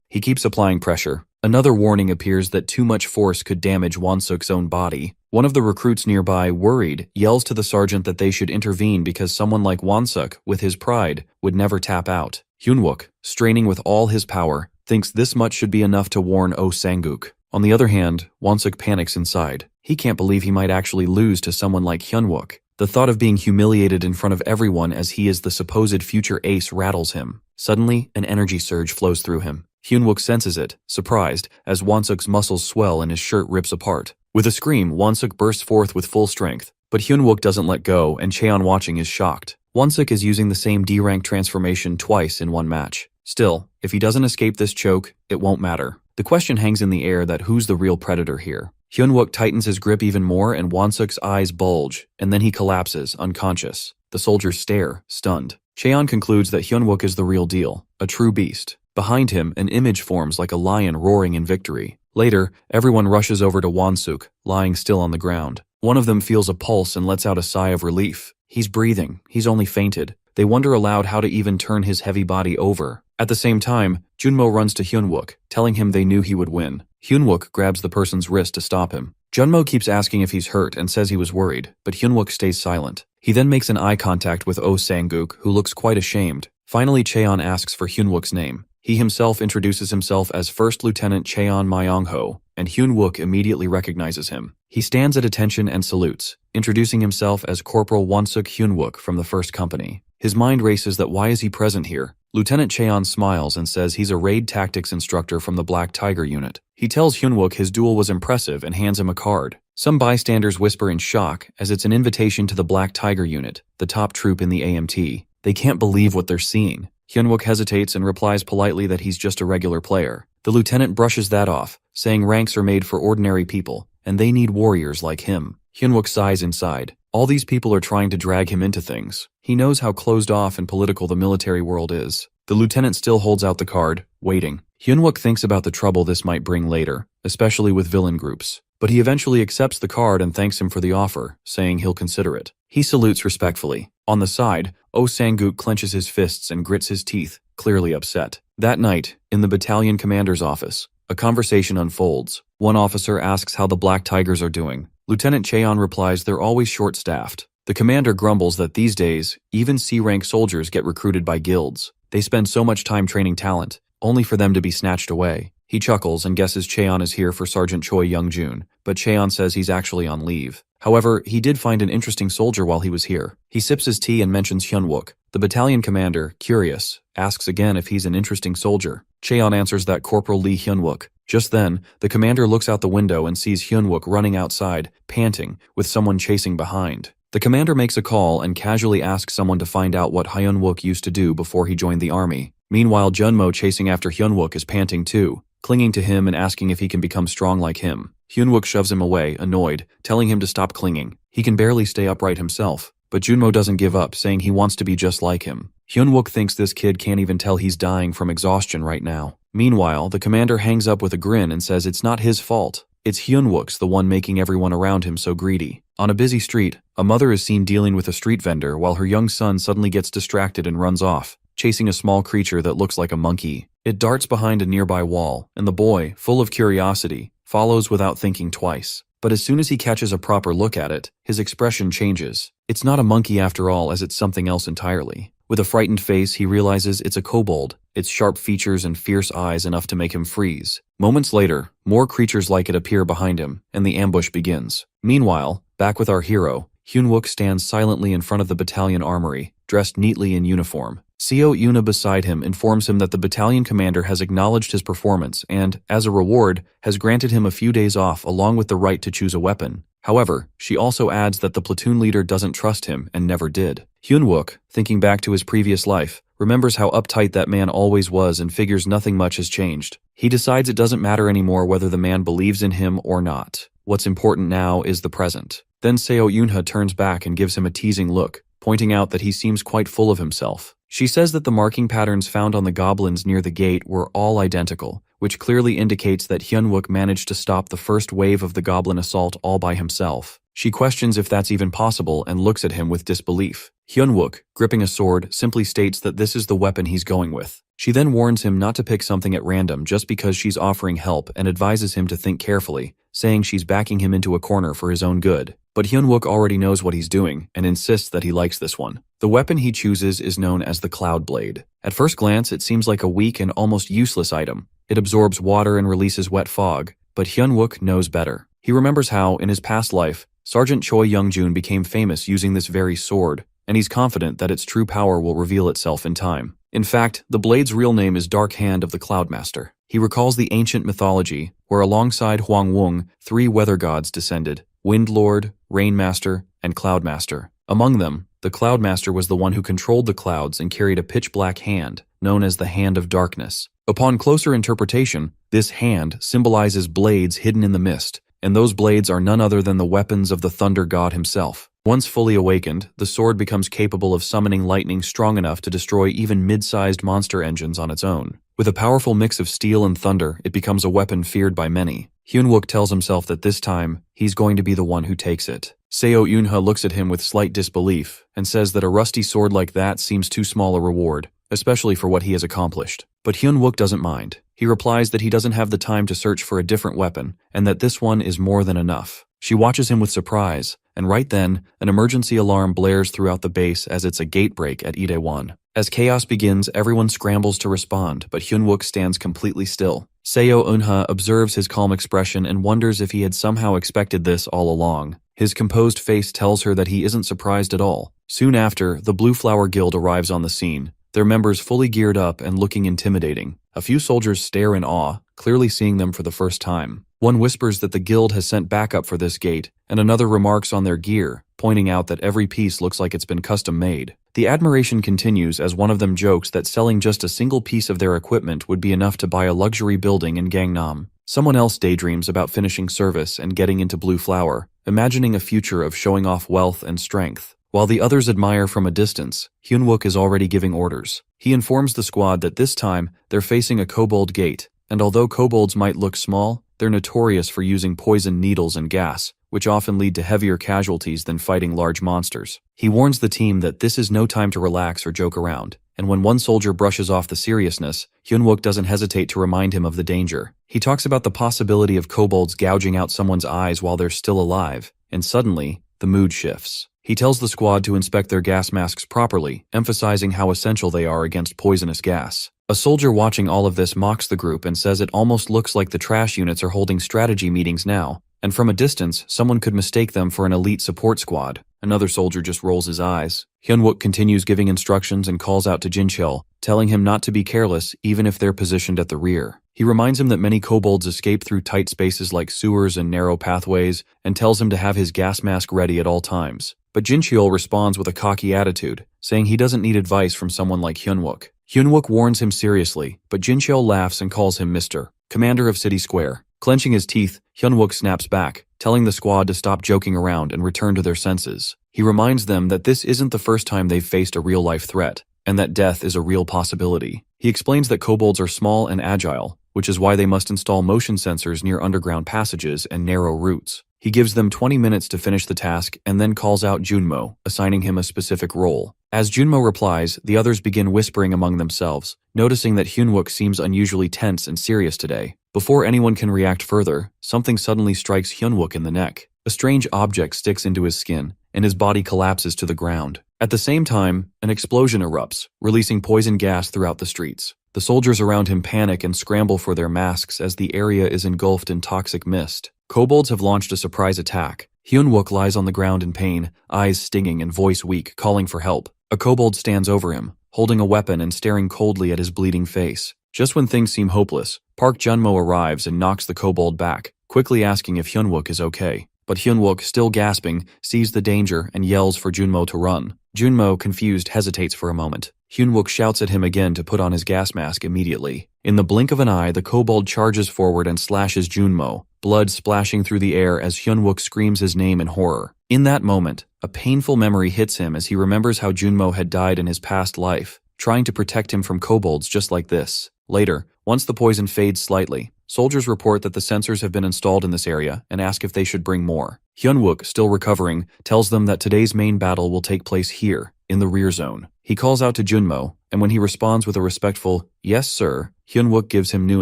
Speaker 1: He keeps applying pressure. Another warning appears that too much force could damage Won-suk's own body. One of the recruits nearby, worried, yells to the sergeant that they should intervene because someone like Won-suk, with his pride, would never tap out. Hyun-wook, straining with all his power, thinks this much should be enough to warn Oh Sang-guk. On the other hand, Won-suk panics inside. He can't believe he might actually lose to someone like Hyun-wook. The thought of being humiliated in front of everyone as he is the supposed future ace rattles him. Suddenly, an energy surge flows through him. Hyun-wook senses it, surprised, as Won-suk's muscles swell and his shirt rips apart. With a scream, Won-suk bursts forth with full strength, but Hyun-wook doesn't let go, and Cheon watching is shocked. Won-suk is using the same D-rank transformation twice in one match. Still, if he doesn't escape this choke, it won't matter. The question hangs in the air that who's the real predator here. Hyun-wook tightens his grip even more and Won-suk's eyes bulge, and then he collapses, unconscious. The soldiers stare, stunned. Cheon concludes that Hyun-wook is the real deal, a true beast. Behind him, an image forms like a lion roaring in victory. Later, everyone rushes over to Won-suk, lying still on the ground. One of them feels a pulse and lets out a sigh of relief. He's breathing, he's only fainted. They wonder aloud how to even turn his heavy body over. At the same time, Junmo runs to Hyun-wook, telling him they knew he would win. Hyun-wook grabs the person's wrist to stop him. Junmo keeps asking if he's hurt and says he was worried, but Hyun-wook stays silent. He then makes an eye contact with Oh Sang-guk, who looks quite ashamed. Finally, Cheon asks for Hyun-wook's name. He himself introduces himself as First Lieutenant Cheon Myong-ho, and Hyun-wook immediately recognizes him. He stands at attention and salutes, introducing himself as Corporal Won-suk Hyun-wook from the 1st Company. His mind races that why is he present here? Lieutenant Cheon smiles and says he's a raid tactics instructor from the Black Tiger unit. He tells Hyun-wook his duel was impressive and hands him a card. Some bystanders whisper in shock as it's an invitation to the Black Tiger unit, the top troop in the AMT. They can't believe what they're seeing. Hyun-wook hesitates and replies politely that he's just a regular player. The lieutenant brushes that off, saying ranks are made for ordinary people, and they need warriors like him. Hyun-wook sighs inside. All these people are trying to drag him into things. He knows how closed off and political the military world is. The lieutenant still holds out the card, waiting. Hyun-wook thinks about the trouble this might bring later, especially with villain groups. But he eventually accepts the card and thanks him for the offer, saying he'll consider it. He salutes respectfully. On the side, Oh Sang-guk clenches his fists and grits his teeth, clearly upset. That night, in the battalion commander's office, a conversation unfolds. One officer asks how the Black Tigers are doing. Lieutenant Cheon replies they're always short-staffed. The commander grumbles that these days, even C-rank soldiers get recruited by guilds. They spend so much time training talent, only for them to be snatched away. He chuckles and guesses Cheon is here for Sergeant Choi Young-jun, but Cheon says he's actually on leave. However, he did find an interesting soldier while he was here. He sips his tea and mentions Hyun-wook. The battalion commander, curious, asks again if he's an interesting soldier. Cheon answers that Corporal Lee Hyun-wook. Just then, the commander looks out the window and sees Hyun-wook running outside, panting, with someone chasing behind. The commander makes a call and casually asks someone to find out what Hyun-wook used to do before he joined the army. Meanwhile, Junmo chasing after Hyun-wook is panting too, clinging to him and asking if he can become strong like him. Hyun-wook shoves him away, annoyed, telling him to stop clinging. He can barely stay upright himself. But Junmo doesn't give up, saying he wants to be just like him. Hyun-wook thinks this kid can't even tell he's dying from exhaustion right now. Meanwhile, the commander hangs up with a grin and says it's not his fault. It's Hyun-wook's the one making everyone around him so greedy. On a busy street, a mother is seen dealing with a street vendor while her young son suddenly gets distracted and runs off, chasing a small creature that looks like a monkey. It darts behind a nearby wall, and the boy, full of curiosity, follows without thinking twice. But as soon as he catches a proper look at it, his expression changes. It's not a monkey after all, as it's something else entirely. With a frightened face, he realizes it's a kobold, its sharp features and fierce eyes enough to make him freeze. Moments later, more creatures like it appear behind him, and the ambush begins. Meanwhile, back with our hero, Hyun-wook stands silently in front of the battalion armory, dressed neatly in uniform. Seo Yuna beside him informs him that the battalion commander has acknowledged his performance and, as a reward, has granted him a few days off along with the right to choose a weapon. However, she also adds that the platoon leader doesn't trust him and never did. Hyun-wook, thinking back to his previous life, remembers how uptight that man always was and figures nothing much has changed. He decides it doesn't matter anymore whether the man believes in him or not. What's important now is the present. Then Seo Yunha turns back and gives him a teasing look, pointing out that he seems quite full of himself. She says that the marking patterns found on the goblins near the gate were all identical, which clearly indicates that Hyunwook managed to stop the first wave of the goblin assault all by himself. She questions if that's even possible and looks at him with disbelief. Hyunwook, gripping a sword, simply states that this is the weapon he's going with. She then warns him not to pick something at random just because she's offering help and advises him to think carefully, saying she's backing him into a corner for his own good. But Hyunwook already knows what he's doing and insists that he likes this one. The weapon he chooses is known as the Cloud Blade. At first glance, it seems like a weak and almost useless item. It absorbs water and releases wet fog, but Hyunwook knows better. He remembers how, in his past life, Sergeant Choi Young-jun became famous using this very sword, and he's confident that its true power will reveal itself in time. In fact, the blade's real name is Dark Hand of the Cloudmaster. He recalls the ancient mythology, where alongside Hwang Wung, 3 weather gods descended: Wind Lord, Rain Master, and Cloud Master. Among them, the Cloud Master was the one who controlled the clouds and carried a pitch-black hand, known as the Hand of Darkness. Upon closer interpretation, this hand symbolizes blades hidden in the mist, and those blades are none other than the weapons of the Thunder God himself. Once fully awakened, the sword becomes capable of summoning lightning strong enough to destroy even mid-sized monster engines on its own. With a powerful mix of steel and thunder, it becomes a weapon feared by many. Hyunwook tells himself that this time, he's going to be the one who takes it. Seo Eunha looks at him with slight disbelief and says that a rusty sword like that seems too small a reward, especially for what he has accomplished. But Hyunwook doesn't mind. He replies that he doesn't have the time to search for a different weapon and that this one is more than enough. She watches him with surprise, and right then, an emergency alarm blares throughout the base as it's a gate break at Itaewon. As chaos begins, everyone scrambles to respond, but Hyunwook stands completely still. Seo Eunha observes his calm expression and wonders if he had somehow expected this all along. His composed face tells her that he isn't surprised at all. Soon after, the Blue Flower Guild arrives on the scene, their members fully geared up and looking intimidating. A few soldiers stare in awe, clearly seeing them for the first time. One whispers that the guild has sent backup for this gate, and another remarks on their gear, pointing out that every piece looks like it's been custom-made. The admiration continues as one of them jokes that selling just a single piece of their equipment would be enough to buy a luxury building in Gangnam. Someone else daydreams about finishing service and getting into Blue Flower, imagining a future of showing off wealth and strength. While the others admire from a distance, Hyunwook is already giving orders. He informs the squad that this time, they're facing a kobold gate, and although kobolds might look small, they're notorious for using poison needles and gas, which often lead to heavier casualties than fighting large monsters. He warns the team that this is no time to relax or joke around, and when one soldier brushes off the seriousness, Hyunwook doesn't hesitate to remind him of the danger. He talks about the possibility of kobolds gouging out someone's eyes while they're still alive, and suddenly, the mood shifts. He tells the squad to inspect their gas masks properly, emphasizing how essential they are against poisonous gas. A soldier watching all of this mocks the group and says it almost looks like the trash units are holding strategy meetings now, and from a distance, someone could mistake them for an elite support squad. Another soldier just rolls his eyes. Hyunwook continues giving instructions and calls out to Jincheol, telling him not to be careless even if they're positioned at the rear. He reminds him that many kobolds escape through tight spaces like sewers and narrow pathways, and tells him to have his gas mask ready at all times. But Jincheol responds with a cocky attitude, saying he doesn't need advice from someone like Hyunwook. Hyunwook warns him seriously, but Jincheol laughs and calls him Mr. Commander of City Square. Clenching his teeth, Hyunwook snaps back, telling the squad to stop joking around and return to their senses. He reminds them that this isn't the first time they've faced a real-life threat, and that death is a real possibility. He explains that kobolds are small and agile, which is why they must install motion sensors near underground passages and narrow routes. He gives them 20 minutes to finish the task and then calls out Junmo, assigning him a specific role. As Junmo replies, the others begin whispering among themselves, noticing that Hyunwook seems unusually tense and serious today. Before anyone can react further, something suddenly strikes Hyunwook in the neck. A strange object sticks into his skin, and his body collapses to the ground. At the same time, an explosion erupts, releasing poison gas throughout the streets. The soldiers around him panic and scramble for their masks as the area is engulfed in toxic mist. Kobolds have launched a surprise attack. Hyunwook lies on the ground in pain, eyes stinging and voice weak, calling for help. A kobold stands over him, holding a weapon and staring coldly at his bleeding face. Just when things seem hopeless, Park Junmo arrives and knocks the kobold back, quickly asking if Hyunwook is okay. But Hyunwook, still gasping, sees the danger and yells for Junmo to run. Junmo, confused, hesitates for a moment. Hyunwook shouts at him again to put on his gas mask immediately. In the blink of an eye, the kobold charges forward and slashes Junmo, blood splashing through the air as Hyunwook screams his name in horror. In that moment, a painful memory hits him as he remembers how Junmo had died in his past life, trying to protect him from kobolds just like this. Later, once the poison fades slightly, soldiers report that the sensors have been installed in this area and ask if they should bring more. Hyunwook, still recovering, tells them that today's main battle will take place here, in the rear zone. He calls out to Junmo, and when he responds with a respectful, "Yes, sir," Hyunwook gives him new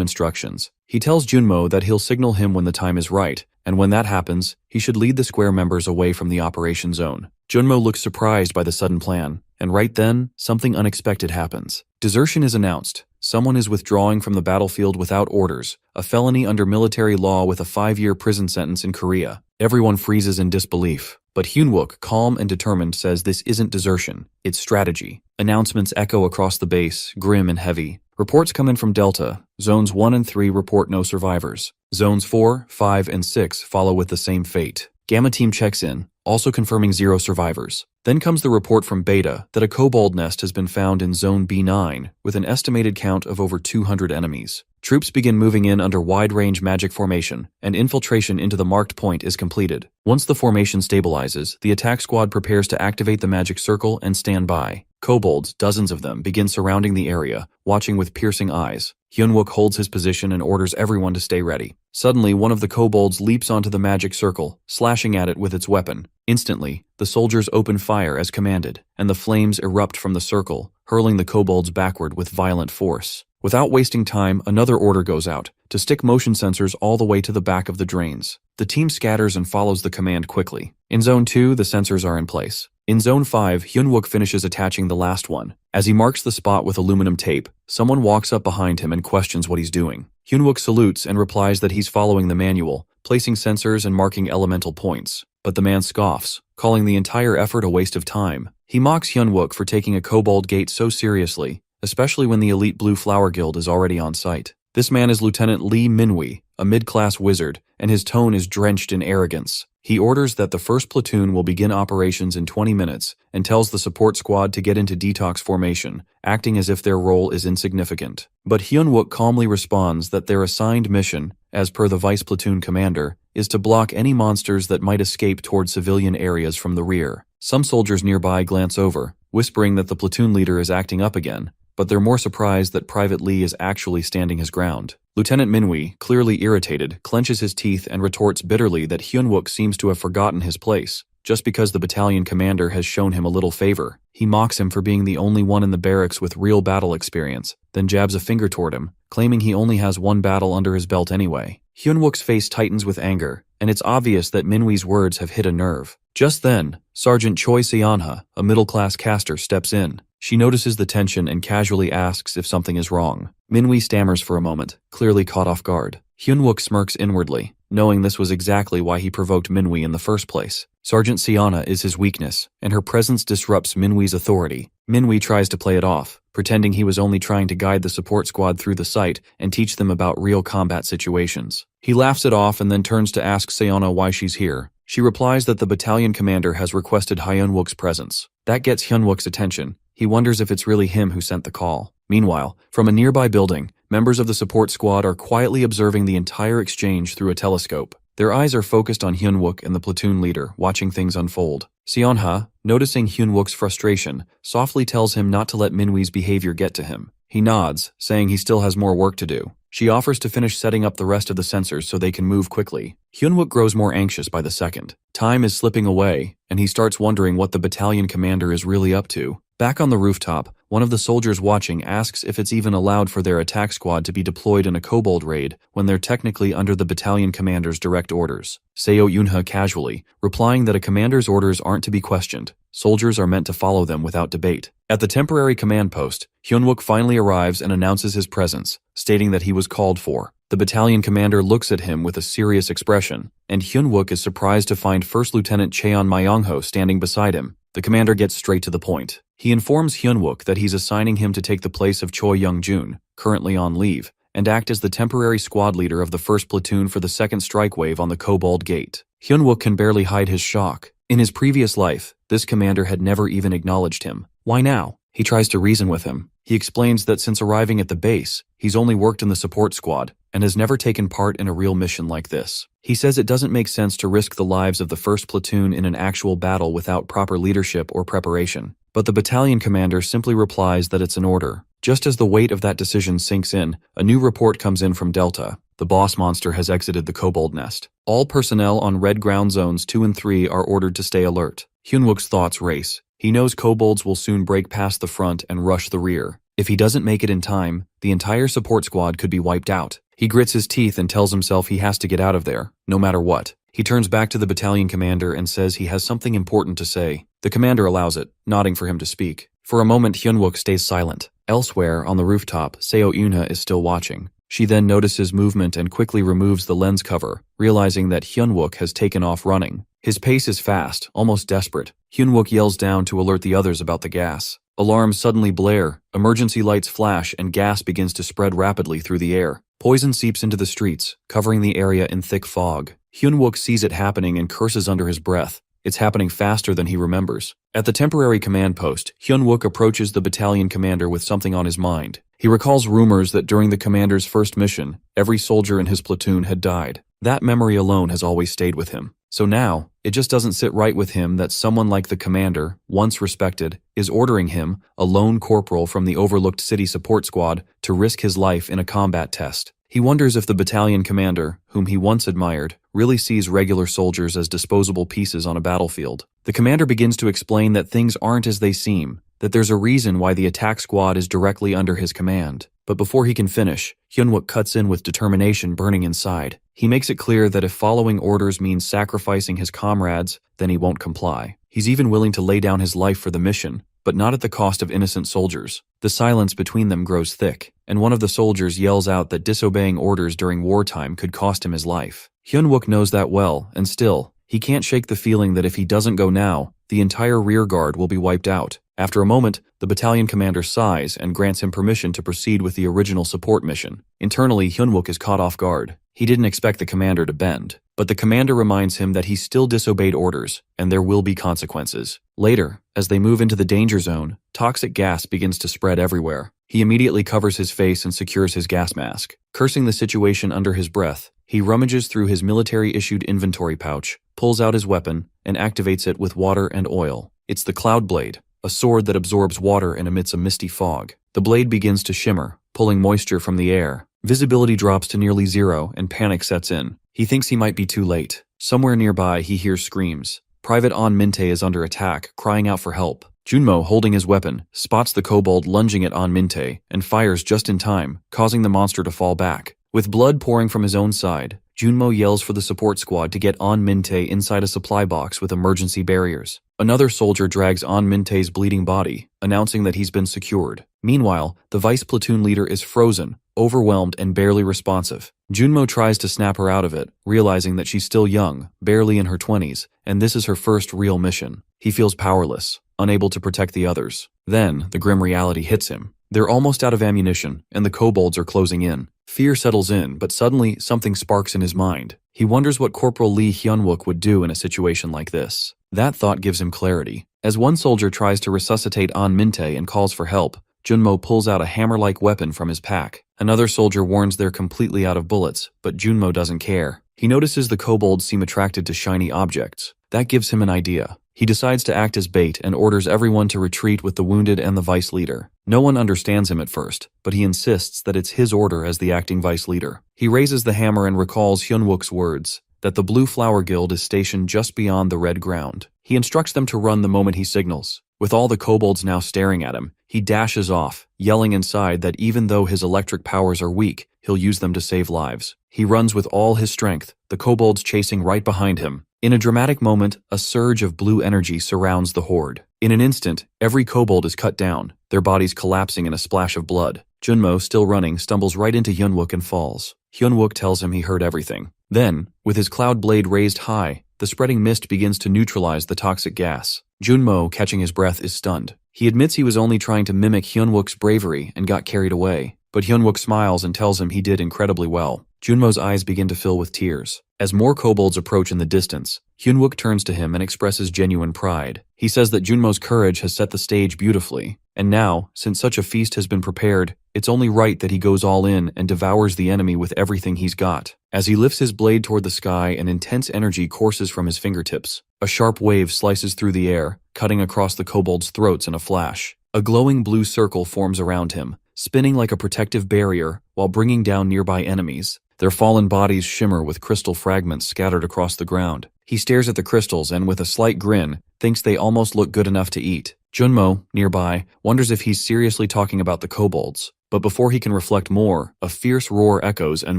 Speaker 1: instructions. He tells Junmo that he'll signal him when the time is right, and when that happens, he should lead the square members away from the operation zone. Junmo looks surprised by the sudden plan, and right then, something unexpected happens. Desertion is announced. Someone is withdrawing from the battlefield without orders, a felony under military law with a 5-year prison sentence in Korea. Everyone freezes in disbelief, but Hyunwook, calm and determined, says this isn't desertion, it's strategy. Announcements echo across the base, grim and heavy. Reports come in from Delta. Zones 1 and 3 report no survivors. Zones 4, 5, and 6 follow with the same fate. Gamma Team checks in, also confirming 0 survivors. Then comes the report from Beta that a kobold nest has been found in Zone B9, with an estimated count of over 200 enemies. Troops begin moving in under wide-range magic formation, and infiltration into the marked point is completed. Once the formation stabilizes, the attack squad prepares to activate the magic circle and stand by. Kobolds, dozens of them, begin surrounding the area, watching with piercing eyes. Hyunwook holds his position and orders everyone to stay ready. Suddenly, one of the kobolds leaps onto the magic circle, slashing at it with its weapon. Instantly, the soldiers open fire as commanded, and the flames erupt from the circle, hurling the kobolds backward with violent force. Without wasting time, another order goes out, to stick motion sensors all the way to the back of the drains. The team scatters and follows the command quickly. In Zone 2, the sensors are in place. In Zone 5, Hyunwook finishes attaching the last one. As he marks the spot with aluminum tape, someone walks up behind him and questions what he's doing. Hyunwook salutes and replies that he's following the manual, placing sensors and marking elemental points. But the man scoffs, calling the entire effort a waste of time. He mocks Hyunwook for taking a kobold gate so seriously, especially when the elite Blue Flower Guild is already on site. This man is Lieutenant Lee Minwi, a mid-class wizard, and his tone is drenched in arrogance. He orders that the first platoon will begin operations in 20 minutes and tells the support squad to get into detox formation, acting as if their role is insignificant. But Hyunwook calmly responds that their assigned mission, as per the vice platoon commander, is to block any monsters that might escape toward civilian areas from the rear. Some soldiers nearby glance over, whispering that the platoon leader is acting up again, but they're more surprised that Private Lee is actually standing his ground. Lieutenant Minwi, clearly irritated, clenches his teeth and retorts bitterly that Hyunwook seems to have forgotten his place, just because the battalion commander has shown him a little favor. He mocks him for being the only one in the barracks with real battle experience, then jabs a finger toward him, claiming he only has one battle under his belt anyway. Hyunwook's face tightens with anger, and it's obvious that Minwi's words have hit a nerve. Just then, Sergeant Choi Seonha, a middle-class caster, steps in. She notices the tension and casually asks if something is wrong. Minwi stammers for a moment, clearly caught off guard. Hyunwook smirks inwardly, knowing this was exactly why he provoked Minwi in the first place. Sergeant Seonha is his weakness, and her presence disrupts Minwi's authority. Minwi tries to play it off, pretending he was only trying to guide the support squad through the site and teach them about real combat situations. He laughs it off and then turns to ask Seonha why she's here. She replies that the battalion commander has requested Hyunwook's presence. That gets Hyunwook's attention. He wonders if it's really him who sent the call. Meanwhile, from a nearby building, members of the support squad are quietly observing the entire exchange through a telescope. Their eyes are focused on Hyunwook and the platoon leader, watching things unfold. Seonha, noticing Hyunwook's frustration, softly tells him not to let Minwi's behavior get to him. He nods, saying he still has more work to do. She offers to finish setting up the rest of the sensors so they can move quickly. Hyunwook grows more anxious by the second. Time is slipping away, and he starts wondering what the battalion commander is really up to. Back on the rooftop, one of the soldiers watching asks if it's even allowed for their attack squad to be deployed in a kobold raid when they're technically under the battalion commander's direct orders. Seo Yunha casually, replying that a commander's orders aren't to be questioned. Soldiers are meant to follow them without debate. At the temporary command post, Hyunwook finally arrives and announces his presence, stating that he was called for. The battalion commander looks at him with a serious expression, and Hyunwook is surprised to find First Lieutenant Cheon Myongho standing beside him. The commander gets straight to the point. He informs Hyunwook that he's assigning him to take the place of Choi Young-jun, currently on leave, and act as the temporary squad leader of the 1st platoon for the 2nd strike wave on the Kobold Gate. Hyunwook can barely hide his shock. In his previous life, this commander had never even acknowledged him. Why now? He tries to reason with him. He explains that since arriving at the base, he's only worked in the support squad and has never taken part in a real mission like this. He says it doesn't make sense to risk the lives of the 1st platoon in an actual battle without proper leadership or preparation. but the battalion commander simply replies that it's an order. Just as the weight of that decision sinks in, a new report comes in from Delta. The boss monster has exited the kobold nest. All personnel on red ground zones 2 and 3 are ordered to stay alert. Hyunwook's thoughts race. He knows kobolds will soon break past the front and rush the rear. If he doesn't make it in time, the entire support squad could be wiped out. He grits his teeth and tells himself he has to get out of there, no matter what. He turns back to the battalion commander and says he has something important to say. The commander allows it, nodding for him to speak. For a moment, Hyunwook stays silent. Elsewhere, on the rooftop, Seo Eunha is still watching. She then notices movement and quickly removes the lens cover, realizing that Hyunwook has taken off running. His pace is fast, almost desperate. Hyunwook yells down to alert the others about the gas. Alarms suddenly blare, emergency lights flash, and gas begins to spread rapidly through the air. Poison seeps into the streets, covering the area in thick fog. Hyunwook sees it happening and curses under his breath. It's happening faster than he remembers. At the temporary command post, Hyunwook approaches the battalion commander with something on his mind. He recalls rumors that during the commander's first mission, every soldier in his platoon had died. That memory alone has always stayed with him. So now, it just doesn't sit right with him that someone like the commander, once respected, is ordering him, a lone corporal from the overlooked city support squad, to risk his life in a combat test. He wonders if the battalion commander, whom he once admired, really sees regular soldiers as disposable pieces on a battlefield. The commander begins to explain that things aren't as they seem, that there's a reason why the attack squad is directly under his command. But before he can finish, Hyunwook cuts in with determination burning inside. He makes it clear that if following orders means sacrificing his comrades, then he won't comply. He's even willing to lay down his life for the mission, but not at the cost of innocent soldiers. The silence between them grows thick, and one of the soldiers yells out that disobeying orders during wartime could cost him his life. Hyunwook knows that well, and still, he can't shake the feeling that if he doesn't go now, the entire rear guard will be wiped out. After a moment, the battalion commander sighs and grants him permission to proceed with the original support mission. Internally, Hyunwook is caught off guard. He didn't expect the commander to bend, but the commander reminds him that he still disobeyed orders, and there will be consequences. Later, as they move into the danger zone, toxic gas begins to spread everywhere. He immediately covers his face and secures his gas mask. Cursing the situation under his breath, he rummages through his military-issued inventory pouch, pulls out his weapon, and activates it with water and oil. It's the Cloud Blade, a sword that absorbs water and emits a misty fog. The blade begins to shimmer, pulling moisture from the air. Visibility drops to nearly zero, and panic sets in. He thinks he might be too late. Somewhere nearby, he hears screams. Private An Minte is under attack, crying out for help. Junmo, holding his weapon, spots the kobold lunging at An Minte and fires just in time, causing the monster to fall back. With blood pouring from his own side, Junmo yells for the support squad to get An Minte inside a supply box with emergency barriers. Another soldier drags An Minte's bleeding body, announcing that he's been secured. Meanwhile, the vice platoon leader is frozen, overwhelmed and barely responsive. Junmo tries to snap her out of it, realizing that she's still young, barely in her 20s, and this is her first real mission. He feels powerless, unable to protect the others. Then, the grim reality hits him. They're almost out of ammunition, and the kobolds are closing in. Fear settles in, but suddenly something sparks in his mind. He wonders what Corporal Lee Hyunwook would do in a situation like this. That thought gives him clarity. As one soldier tries to resuscitate An Minte and calls for help, Junmo pulls out a hammer-like weapon from his pack. Another soldier warns they're completely out of bullets, but Junmo doesn't care. He notices the kobolds seem attracted to shiny objects. That gives him an idea. He decides to act as bait and orders everyone to retreat with the wounded and the vice leader. No one understands him at first, but he insists that it's his order as the acting vice leader. He raises the hammer and recalls Hyunwook's words, that the Blue Flower Guild is stationed just beyond the red ground. He instructs them to run the moment he signals. With all the kobolds now staring at him, he dashes off, yelling inside that even though his electric powers are weak, he'll use them to save lives. He runs with all his strength, the kobolds chasing right behind him. In a dramatic moment, a surge of blue energy surrounds the horde. In an instant, every kobold is cut down, their bodies collapsing in a splash of blood. Junmo, still running, stumbles right into Hyunwook and falls. Hyunwook tells him he heard everything. Then, with his cloud blade raised high, the spreading mist begins to neutralize the toxic gas. Junmo, catching his breath, is stunned. He admits he was only trying to mimic Hyunwook's bravery and got carried away. But Hyunwook smiles and tells him he did incredibly well. Junmo's eyes begin to fill with tears. As more kobolds approach in the distance, Hyunwook turns to him and expresses genuine pride. He says that Junmo's courage has set the stage beautifully. And now, since such a feast has been prepared, it's only right that he goes all in and devours the enemy with everything he's got. As he lifts his blade toward the sky, an intense energy courses from his fingertips. A sharp wave slices through the air, cutting across the kobolds' throats in a flash. A glowing blue circle forms around him, spinning like a protective barrier while bringing down nearby enemies. Their fallen bodies shimmer with crystal fragments scattered across the ground. He stares at the crystals and, with a slight grin, thinks they almost look good enough to eat. Junmo, nearby, wonders if he's seriously talking about the kobolds. But before he can reflect more, a fierce roar echoes and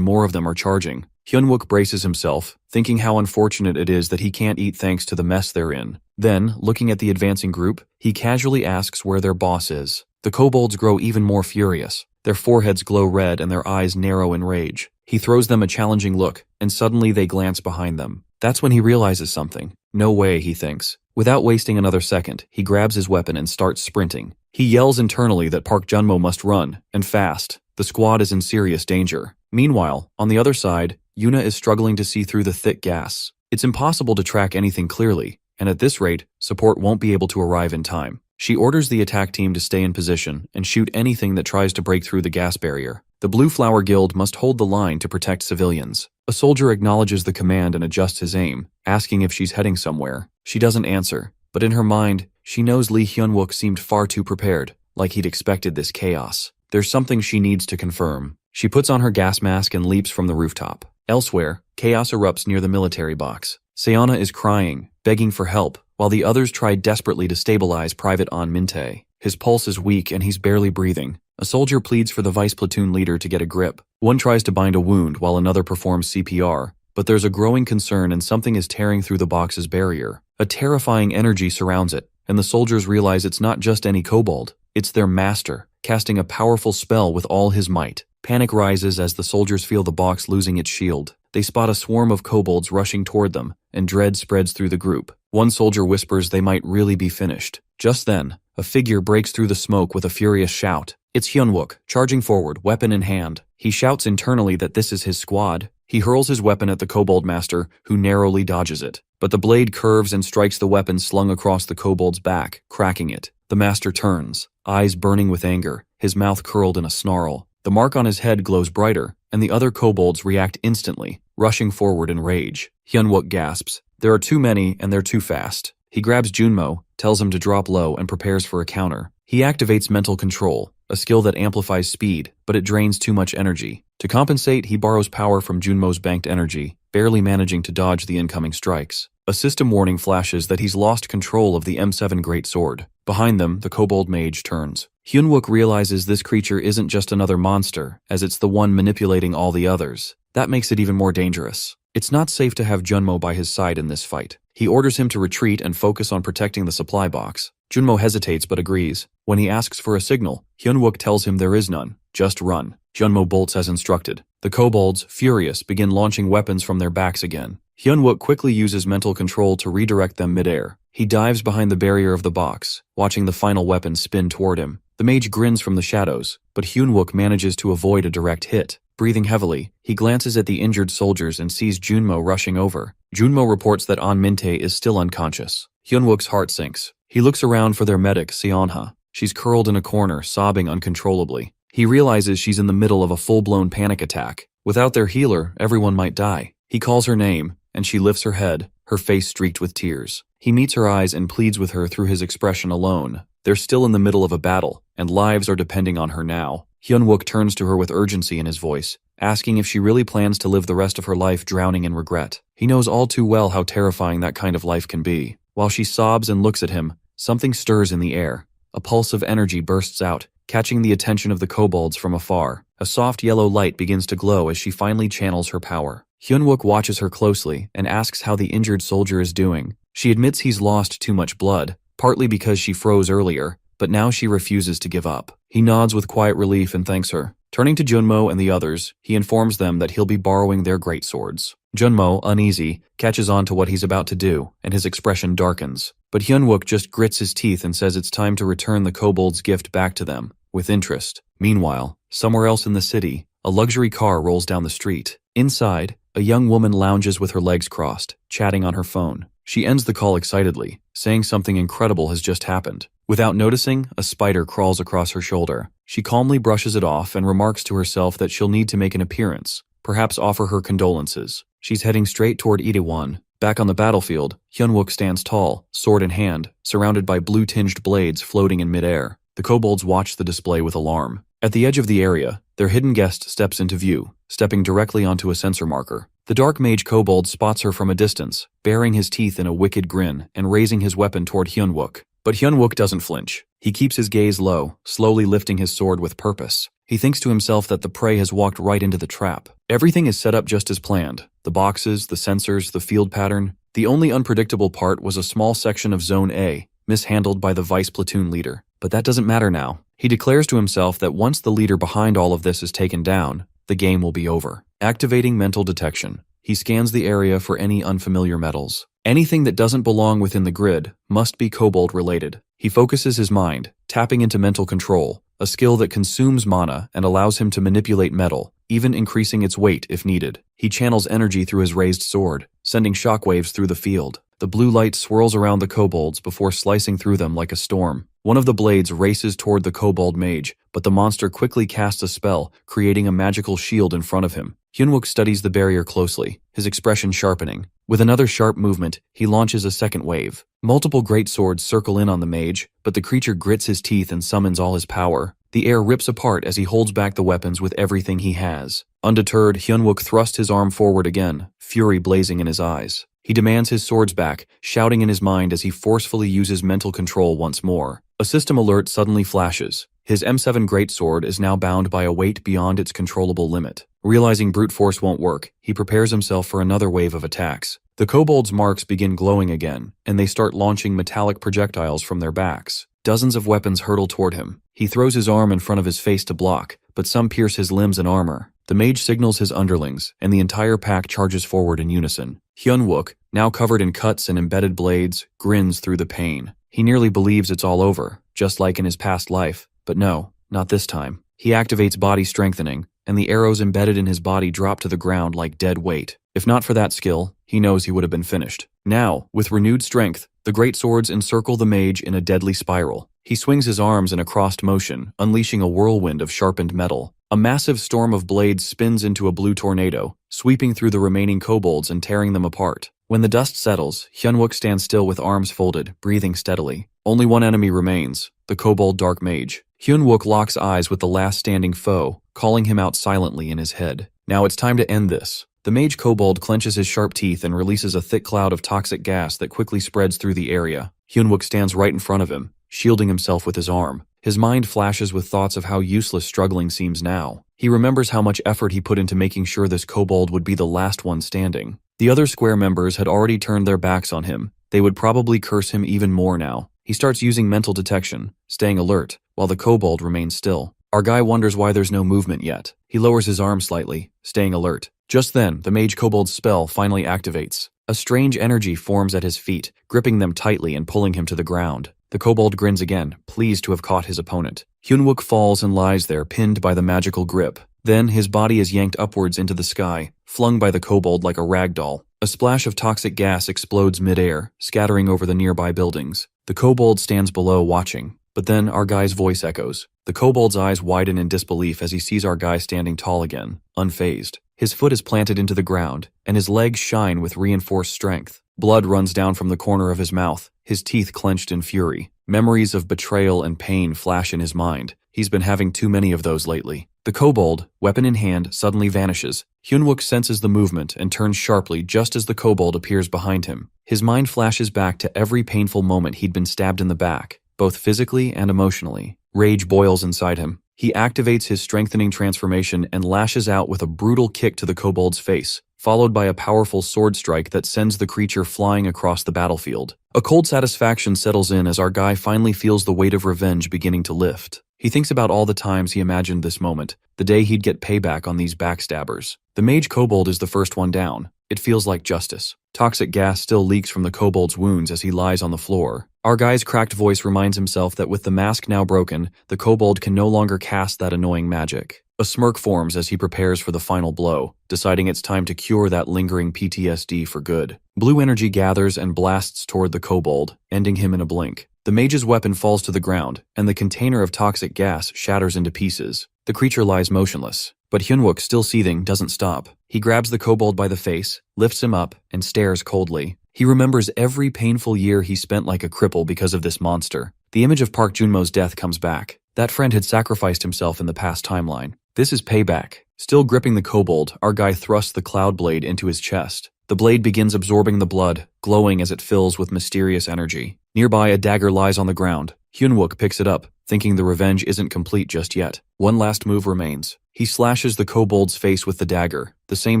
Speaker 1: more of them are charging. Hyunwook braces himself, thinking how unfortunate it is that he can't eat thanks to the mess they're in. Then, looking at the advancing group, he casually asks where their boss is. The kobolds grow even more furious. Their foreheads glow red and their eyes narrow in rage. He throws them a challenging look, and suddenly they glance behind them. That's when he realizes something. No way, he thinks. Without wasting another second, he grabs his weapon and starts sprinting. He yells internally that Park Junmo must run, and fast. The squad is in serious danger. Meanwhile, on the other side, Yuna is struggling to see through the thick gas. It's impossible to track anything clearly, and at this rate, support won't be able to arrive in time. She orders the attack team to stay in position and shoot anything that tries to break through the gas barrier. The Blue Flower Guild must hold the line to protect civilians. A soldier acknowledges the command and adjusts his aim, asking if she's heading somewhere. She doesn't answer, but in her mind, she knows Lee Hyunwook seemed far too prepared, like he'd expected this chaos. There's something she needs to confirm. She puts on her gas mask and leaps from the rooftop. Elsewhere, chaos erupts near the military box. Seona is crying, begging for help, while the others try desperately to stabilize Private An Minte. His pulse is weak and he's barely breathing. A soldier pleads for the vice platoon leader to get a grip. One tries to bind a wound while another performs CPR, but there's a growing concern and something is tearing through the box's barrier. A terrifying energy surrounds it, and the soldiers realize it's not just any kobold, it's their master, casting a powerful spell with all his might. Panic rises as the soldiers feel the box losing its shield. They spot a swarm of kobolds rushing toward them, and dread spreads through the group. One soldier whispers they might really be finished. Just then, a figure breaks through the smoke with a furious shout. It's Hyunwook, charging forward, weapon in hand. He shouts internally that this is his squad. He hurls his weapon at the kobold master, who narrowly dodges it. But the blade curves and strikes the weapon slung across the kobold's back, cracking it. The master turns, eyes burning with anger, his mouth curled in a snarl. The mark on his head glows brighter, and the other kobolds react instantly, rushing forward in rage. Hyunwook gasps. There are too many, and they're too fast. He grabs Junmo, tells him to drop low, and prepares for a counter. He activates mental control, a skill that amplifies speed, but it drains too much energy. To compensate, he borrows power from Junmo's banked energy, barely managing to dodge the incoming strikes. A system warning flashes that he's lost control of the M7 Greatsword. Behind them, the kobold mage turns. Hyunwook realizes this creature isn't just another monster, as it's the one manipulating all the others. That makes it even more dangerous. It's not safe to have Junmo by his side in this fight. He orders him to retreat and focus on protecting the supply box. Junmo hesitates but agrees. When he asks for a signal, Hyunwook tells him there is none. Just run. Junmo bolts as instructed. The kobolds, furious, begin launching weapons from their backs again. Hyunwook quickly uses mental control to redirect them midair. He dives behind the barrier of the box, watching the final weapon spin toward him. The mage grins from the shadows, but Hyunwook manages to avoid a direct hit. Breathing heavily, he glances at the injured soldiers and sees Junmo rushing over. Junmo reports that An Minte is still unconscious. Hyunwook's heart sinks. He looks around for their medic, Seonha. She's curled in a corner, sobbing uncontrollably. He realizes she's in the middle of a full-blown panic attack. Without their healer, everyone might die. He calls her name, and she lifts her head, her face streaked with tears. He meets her eyes and pleads with her through his expression alone. They're still in the middle of a battle, and lives are depending on her now. Hyunwook turns to her with urgency in his voice, asking if she really plans to live the rest of her life drowning in regret. He knows all too well how terrifying that kind of life can be. While she sobs and looks at him, something stirs in the air. A pulse of energy bursts out, catching the attention of the kobolds from afar. A soft yellow light begins to glow as she finally channels her power. Hyunwook watches her closely and asks how the injured soldier is doing. She admits he's lost too much blood, partly because she froze earlier, but now she refuses to give up. He nods with quiet relief and thanks her. Turning to Junmo and the others, he informs them that he'll be borrowing their greatswords. Junmo, uneasy, catches on to what he's about to do, and his expression darkens. But Hyunwook just grits his teeth and says it's time to return the kobold's gift back to them, with interest. Meanwhile, somewhere else in the city, a luxury car rolls down the street. Inside, a young woman lounges with her legs crossed, chatting on her phone. She ends the call excitedly, saying something incredible has just happened. Without noticing, a spider crawls across her shoulder. She calmly brushes it off and remarks to herself that she'll need to make an appearance, perhaps offer her condolences. She's heading straight toward Itaewon. Back on the battlefield, Hyunwook stands tall, sword in hand, surrounded by blue-tinged blades floating in midair. The kobolds watch the display with alarm. At the edge of the area, their hidden guest steps into view, stepping directly onto a sensor marker. The dark mage kobold spots her from a distance, baring his teeth in a wicked grin and raising his weapon toward Hyunwook. But Hyunwook doesn't flinch. He keeps his gaze low, slowly lifting his sword with purpose. He thinks to himself that the prey has walked right into the trap. Everything is set up just as planned. The boxes, the sensors, the field pattern. The only unpredictable part was a small section of Zone A, mishandled by the vice platoon leader. But that doesn't matter now. He declares to himself that once the leader behind all of this is taken down, the game will be over. Activating mental detection, he scans the area for any unfamiliar metals. Anything that doesn't belong within the grid must be kobold-related. He focuses his mind, tapping into mental control, a skill that consumes mana and allows him to manipulate metal, even increasing its weight if needed. He channels energy through his raised sword, sending shockwaves through the field. The blue light swirls around the kobolds before slicing through them like a storm. One of the blades races toward the kobold mage, but the monster quickly casts a spell, creating a magical shield in front of him. Hyunwook studies the barrier closely, his expression sharpening. With another sharp movement, he launches a second wave. Multiple great swords circle in on the mage, but the creature grits his teeth and summons all his power. The air rips apart as he holds back the weapons with everything he has. Undeterred, Hyunwook thrusts his arm forward again, fury blazing in his eyes. He demands his swords back, shouting in his mind as he forcefully uses mental control once more. A system alert suddenly flashes. His M7 greatsword is now bound by a weight beyond its controllable limit. Realizing brute force won't work, he prepares himself for another wave of attacks. The kobolds' marks begin glowing again, and they start launching metallic projectiles from their backs. Dozens of weapons hurtle toward him. He throws his arm in front of his face to block, but some pierce his limbs and armor. The mage signals his underlings, and the entire pack charges forward in unison. Hyunwook, now covered in cuts and embedded blades, grins through the pain. He nearly believes it's all over, just like in his past life. But no, not this time. He activates body strengthening, and the arrows embedded in his body drop to the ground like dead weight. If not for that skill, he knows he would have been finished. Now, with renewed strength, the great swords encircle the mage in a deadly spiral. He swings his arms in a crossed motion, unleashing a whirlwind of sharpened metal. A massive storm of blades spins into a blue tornado, sweeping through the remaining kobolds and tearing them apart. When the dust settles, Hyunwook stands still with arms folded, breathing steadily. Only one enemy remains, the kobold dark mage. Hyunwook locks eyes with the last standing foe, calling him out silently in his head. Now it's time to end this. The mage kobold clenches his sharp teeth and releases a thick cloud of toxic gas that quickly spreads through the area. Hyunwook stands right in front of him, shielding himself with his arm. His mind flashes with thoughts of how useless struggling seems now. He remembers how much effort he put into making sure this kobold would be the last one standing. The other square members had already turned their backs on him. They would probably curse him even more now. He starts using mental detection, staying alert, while the kobold remains still. Our guy wonders why there's no movement yet. He lowers his arm slightly, staying alert. Just then, the mage kobold's spell finally activates. A strange energy forms at his feet, gripping them tightly and pulling him to the ground. The kobold grins again, pleased to have caught his opponent. Hyunwook falls and lies there, pinned by the magical grip. Then, his body is yanked upwards into the sky, flung by the kobold like a rag doll. A splash of toxic gas explodes midair, scattering over the nearby buildings. The kobold stands below watching, but then our guy's voice echoes. The kobold's eyes widen in disbelief as he sees our guy standing tall again, unfazed. His foot is planted into the ground, and his legs shine with reinforced strength. Blood runs down from the corner of his mouth, his teeth clenched in fury. Memories of betrayal and pain flash in his mind. He's been having too many of those lately. The kobold, weapon in hand, suddenly vanishes. Hyunwook senses the movement and turns sharply just as the kobold appears behind him. His mind flashes back to every painful moment he'd been stabbed in the back, both physically and emotionally. Rage boils inside him. He activates his strengthening transformation and lashes out with a brutal kick to the kobold's face, followed by a powerful sword strike that sends the creature flying across the battlefield. A cold satisfaction settles in as our guy finally feels the weight of revenge beginning to lift. He thinks about all the times he imagined this moment, the day he'd get payback on these backstabbers. The mage kobold is the first one down. It feels like justice. Toxic gas still leaks from the kobold's wounds as he lies on the floor. Our guy's cracked voice reminds himself that with the mask now broken, the kobold can no longer cast that annoying magic. A smirk forms as he prepares for the final blow, deciding it's time to cure that lingering PTSD for good. Blue energy gathers and blasts toward the kobold, ending him in a blink. The mage's weapon falls to the ground, and the container of toxic gas shatters into pieces. The creature lies motionless, but Hyunwook, still seething, doesn't stop. He grabs the kobold by the face, lifts him up, and stares coldly. He remembers every painful year he spent like a cripple because of this monster. The image of Park Junmo's death comes back. That friend had sacrificed himself in the past timeline. This is payback. Still gripping the kobold, our guy thrusts the cloud blade into his chest. The blade begins absorbing the blood, glowing as it fills with mysterious energy. Nearby, a dagger lies on the ground. Hyunwook picks it up, thinking the revenge isn't complete just yet. One last move remains. He slashes the kobold's face with the dagger, the same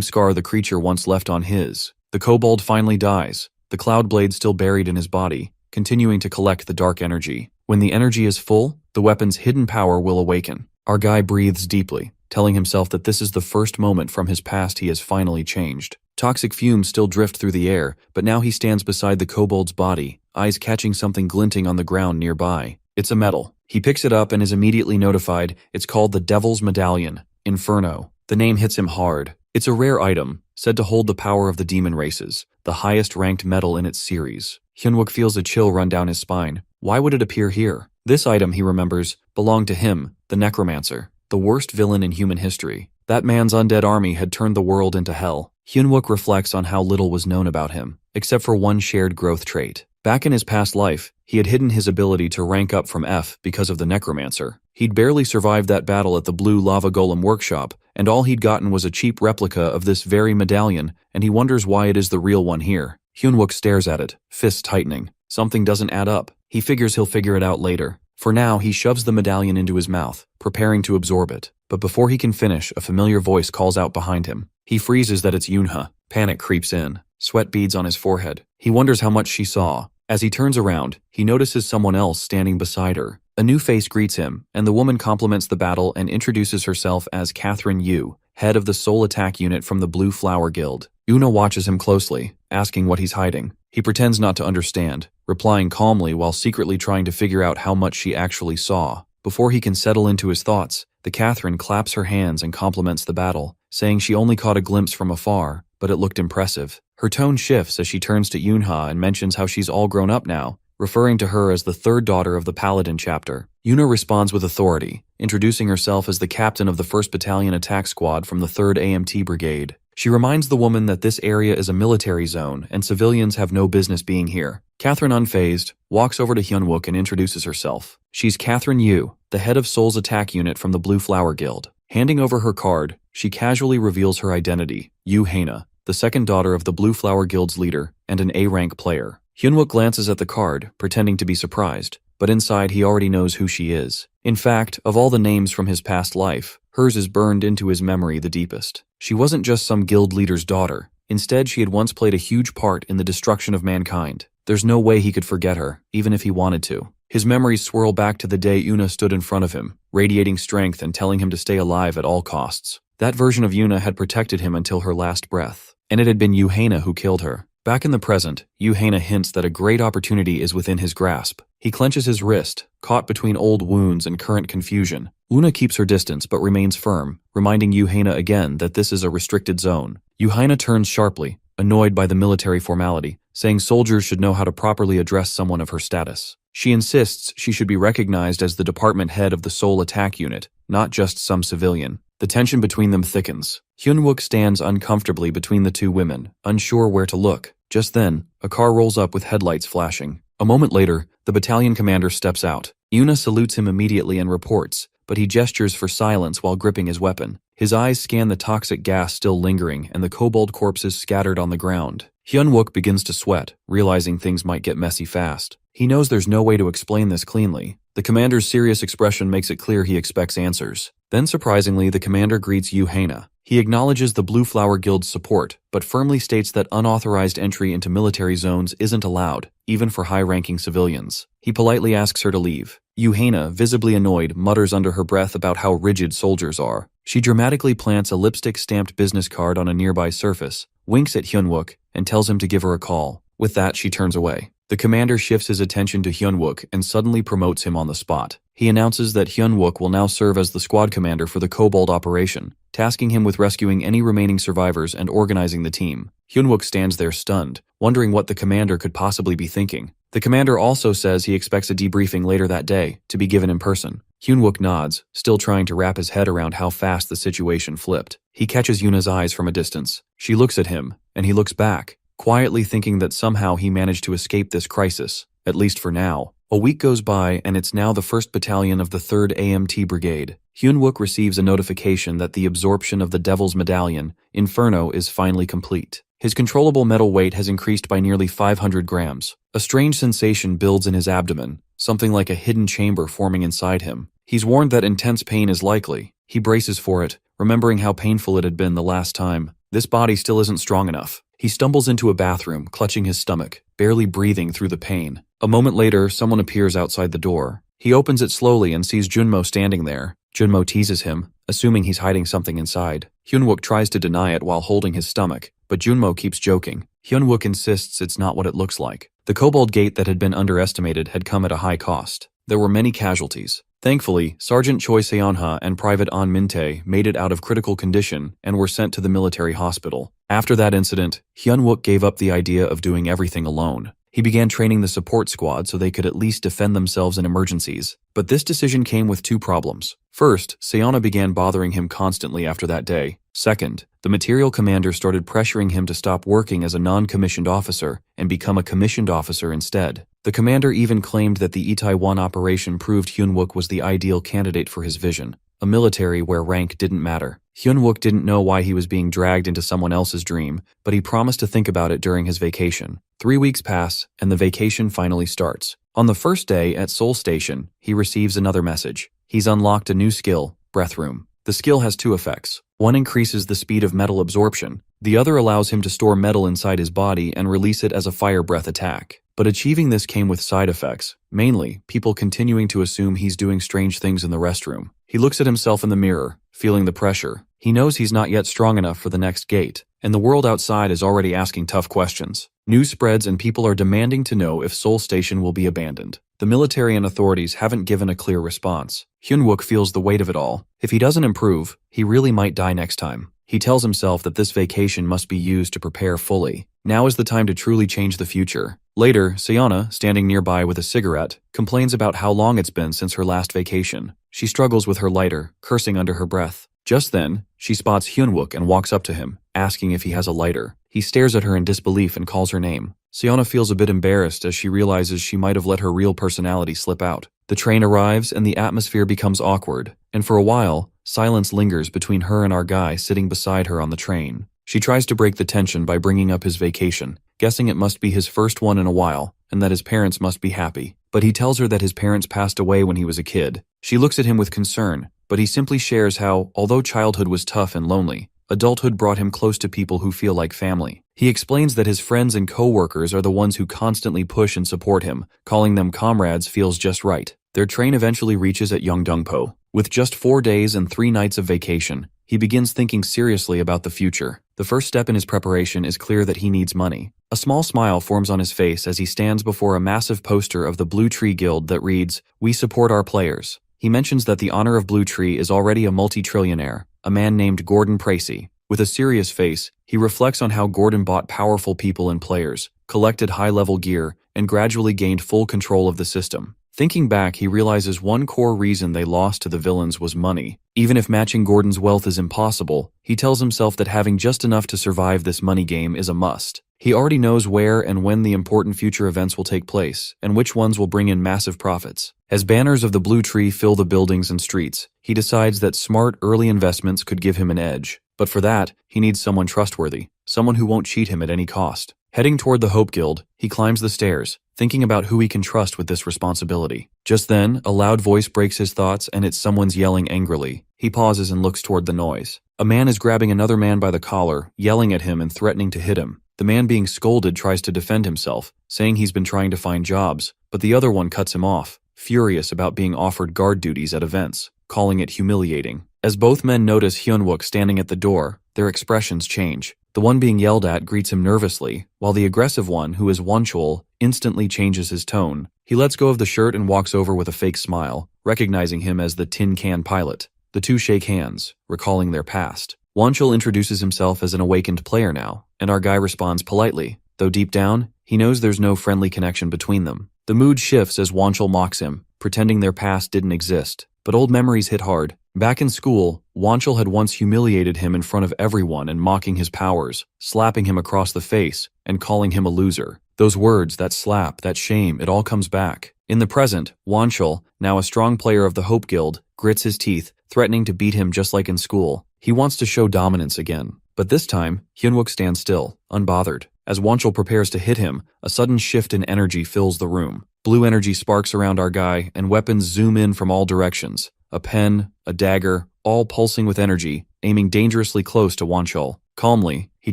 Speaker 1: scar the creature once left on his. The kobold finally dies, the cloud blade still buried in his body, continuing to collect the dark energy. When the energy is full, the weapon's hidden power will awaken. Our guy breathes deeply, telling himself that this is the first moment from his past he has finally changed. Toxic fumes still drift through the air, but now he stands beside the kobold's body, eyes catching something glinting on the ground nearby. It's a medal. He picks it up and is immediately notified. It's called the Devil's Medallion, Inferno. The name hits him hard. It's a rare item, said to hold the power of the demon races, the highest-ranked medal in its series. Hyunwook feels a chill run down his spine. Why would it appear here? This item, he remembers, belonged to him, the Necromancer, the worst villain in human history. That man's undead army had turned the world into hell. Hyunwook reflects on how little was known about him, except for one shared growth trait. Back in his past life, he had hidden his ability to rank up from F because of the Necromancer. He'd barely survived that battle at the Blue Lava Golem workshop, and all he'd gotten was a cheap replica of this very medallion, and he wonders why it is the real one here. Hyunwook stares at it, fists tightening. Something doesn't add up. He figures he'll figure it out later. For now, he shoves the medallion into his mouth, preparing to absorb it. But before he can finish, a familiar voice calls out behind him. He freezes that it's Yunha. Panic creeps in. Sweat beads on his forehead. He wonders how much she saw. As he turns around, he notices someone else standing beside her. A new face greets him, and the woman compliments the battle and introduces herself as Catherine Yu, head of the Soul Attack Unit from the Blue Flower Guild. Yuna watches him closely, asking what he's hiding. He pretends not to understand, replying calmly while secretly trying to figure out how much she actually saw. Before he can settle into his thoughts, the Catherine claps her hands and compliments the battle, saying she only caught a glimpse from afar, but it looked impressive. Her tone shifts as she turns to Yunha and mentions how she's all grown up now, referring to her as the third daughter of the Paladin chapter. Yuna responds with authority, introducing herself as the captain of the 1st Battalion Attack Squad from the 3rd AMT Brigade. She reminds the woman that this area is a military zone and civilians have no business being here. Catherine, unfazed, walks over to Hyunwook and introduces herself. She's Catherine Yu, the head of Soul's Attack Unit from the Blue Flower Guild. Handing over her card, she casually reveals her identity, Yu Haina, the second daughter of the Blue Flower Guild's leader and an A-rank player. Hyunwook glances at the card, pretending to be surprised, but inside he already knows who she is. In fact, of all the names from his past life, hers is burned into his memory the deepest. She wasn't just some guild leader's daughter. Instead, she had once played a huge part in the destruction of mankind. There's no way he could forget her, even if he wanted to. His memories swirl back to the day Yuna stood in front of him, radiating strength and telling him to stay alive at all costs. That version of Yuna had protected him until her last breath, and it had been Yuhaina who killed her. Back in the present, Yuhaina hints that a great opportunity is within his grasp. He clenches his wrist, caught between old wounds and current confusion. Luna keeps her distance but remains firm, reminding Yuhaina again that this is a restricted zone. Yuhaina turns sharply, annoyed by the military formality, saying soldiers should know how to properly address someone of her status. She insists she should be recognized as the department head of the Soul Attack Unit, not just some civilian. The tension between them thickens. Hyunwook stands uncomfortably between the two women, unsure where to look. Just then, a car rolls up with headlights flashing. A moment later, the battalion commander steps out. Yuna salutes him immediately and reports, but he gestures for silence while gripping his weapon. His eyes scan the toxic gas still lingering and the kobold corpses scattered on the ground. Hyunwook begins to sweat, realizing things might get messy fast. He knows there's no way to explain this cleanly. The commander's serious expression makes it clear he expects answers. Then surprisingly, the commander greets Yuhaina. He acknowledges the Blue Flower Guild's support, but firmly states that unauthorized entry into military zones isn't allowed, even for high-ranking civilians. He politely asks her to leave. Yuhaina, visibly annoyed, mutters under her breath about how rigid soldiers are. She dramatically plants a lipstick-stamped business card on a nearby surface, winks at Hyunwook, and tells him to give her a call. With that, she turns away. The commander shifts his attention to Hyunwook and suddenly promotes him on the spot. He announces that Hyunwook will now serve as the squad commander for the Kobold operation, tasking him with rescuing any remaining survivors and organizing the team. Hyunwook stands there stunned, wondering what the commander could possibly be thinking. The commander also says he expects a debriefing later that day, to be given in person. Hyunwook nods, still trying to wrap his head around how fast the situation flipped. He catches Yuna's eyes from a distance. She looks at him, and he looks back, quietly thinking that somehow he managed to escape this crisis, at least for now. A week goes by and it's now the 1st Battalion of the 3rd AMT Brigade. Hyunwook receives a notification that the absorption of the Devil's Medallion, Inferno, is finally complete. His controllable metal weight has increased by nearly 500 grams. A strange sensation builds in his abdomen, something like a hidden chamber forming inside him. He's warned that intense pain is likely. He braces for it, remembering how painful it had been the last time. This body still isn't strong enough. He stumbles into a bathroom, clutching his stomach, barely breathing through the pain. A moment later, someone appears outside the door. He opens it slowly and sees Junmo standing there. Junmo teases him, assuming he's hiding something inside. Hyunwook tries to deny it while holding his stomach, but Junmo keeps joking. Hyunwook insists it's not what it looks like. The Kobold Gate that had been underestimated had come at a high cost. There were many casualties. Thankfully, Sergeant Choi Seonha and Private An Min-tae made it out of critical condition and were sent to the military hospital. After that incident, Hyunwook gave up the idea of doing everything alone. He began training the support squad so they could at least defend themselves in emergencies. But this decision came with two problems. First, Seonha began bothering him constantly after that day. Second, the material commander started pressuring him to stop working as a non-commissioned officer and become a commissioned officer instead. The commander even claimed that the Itaewon operation proved Hyunwook was the ideal candidate for his vision, a military where rank didn't matter. Hyunwook didn't know why he was being dragged into someone else's dream, but he promised to think about it during his vacation. 3 weeks pass, and the vacation finally starts. On the first day at Seoul Station, he receives another message. He's unlocked a new skill, Breath Room. The skill has two effects. One increases the speed of metal absorption. The other allows him to store metal inside his body and release it as a fire breath attack. But achieving this came with side effects, mainly people continuing to assume he's doing strange things in the restroom. He looks at himself in the mirror, feeling the pressure. He knows he's not yet strong enough for the next gate, and the world outside is already asking tough questions. News spreads and people are demanding to know if Seoul Station will be abandoned. The military and authorities haven't given a clear response. Hyunwook feels the weight of it all. If he doesn't improve, he really might die next time. He tells himself that this vacation must be used to prepare fully. Now is the time to truly change the future. Later, Seonha, standing nearby with a cigarette, complains about how long it's been since her last vacation. She struggles with her lighter, cursing under her breath. Just then, she spots Hyunwook and walks up to him, asking if he has a lighter. He stares at her in disbelief and calls her name. Seonha feels a bit embarrassed as she realizes she might have let her real personality slip out. The train arrives and the atmosphere becomes awkward, and for a while, silence lingers between her and our guy sitting beside her on the train. She tries to break the tension by bringing up his vacation, guessing it must be his first one in a while, and that his parents must be happy. But he tells her that his parents passed away when he was a kid. She looks at him with concern, but he simply shares how, although childhood was tough and lonely, adulthood brought him close to people who feel like family. He explains that his friends and co-workers are the ones who constantly push and support him. Calling them comrades feels just right. Their train eventually reaches at Yeongdeungpo. With just 4 days and 3 nights of vacation, he begins thinking seriously about the future. The first step in his preparation is clear that he needs money. A small smile forms on his face as he stands before a massive poster of the Blue Tree Guild that reads, "We support our players." He mentions that the honor of Blue Tree is already a multi-trillionaire, a man named Gordon Precy. With a serious face, he reflects on how Gordon bought powerful people and players, collected high-level gear, and gradually gained full control of the system. Thinking back, he realizes one core reason they lost to the villains was money. Even if matching Gordon's wealth is impossible, he tells himself that having just enough to survive this money game is a must. He already knows where and when the important future events will take place, and which ones will bring in massive profits. As banners of the Blue Tree fill the buildings and streets, he decides that smart early investments could give him an edge. But for that, he needs someone trustworthy, someone who won't cheat him at any cost. Heading toward the Hope Guild, he climbs the stairs, thinking about who he can trust with this responsibility. Just then, a loud voice breaks his thoughts and it's someone's yelling angrily. He pauses and looks toward the noise. A man is grabbing another man by the collar, yelling at him and threatening to hit him. The man being scolded tries to defend himself, saying he's been trying to find jobs, but the other one cuts him off, furious about being offered guard duties at events, calling it humiliating. As both men notice Hyunwook standing at the door, their expressions change. The one being yelled at greets him nervously, while the aggressive one, who is Wonchul, instantly changes his tone. He lets go of the shirt and walks over with a fake smile, recognizing him as the tin can pilot. The two shake hands, recalling their past. Wonchul introduces himself as an awakened player now, and our guy responds politely, though deep down, he knows there's no friendly connection between them. The mood shifts as Wonchul mocks him, pretending their past didn't exist. But old memories hit hard. Back in school, Wonchul had once humiliated him in front of everyone and mocking his powers, slapping him across the face, and calling him a loser. Those words, that slap, that shame, it all comes back. In the present, Wonchul, now a strong player of the Hope Guild, grits his teeth, threatening to beat him just like in school. He wants to show dominance again. But this time, Hyunwook stands still, unbothered. As Wonchul prepares to hit him, a sudden shift in energy fills the room. Blue energy sparks around our guy, and weapons zoom in from all directions. A pen, a dagger, all pulsing with energy, aiming dangerously close to Wonchul. Calmly, he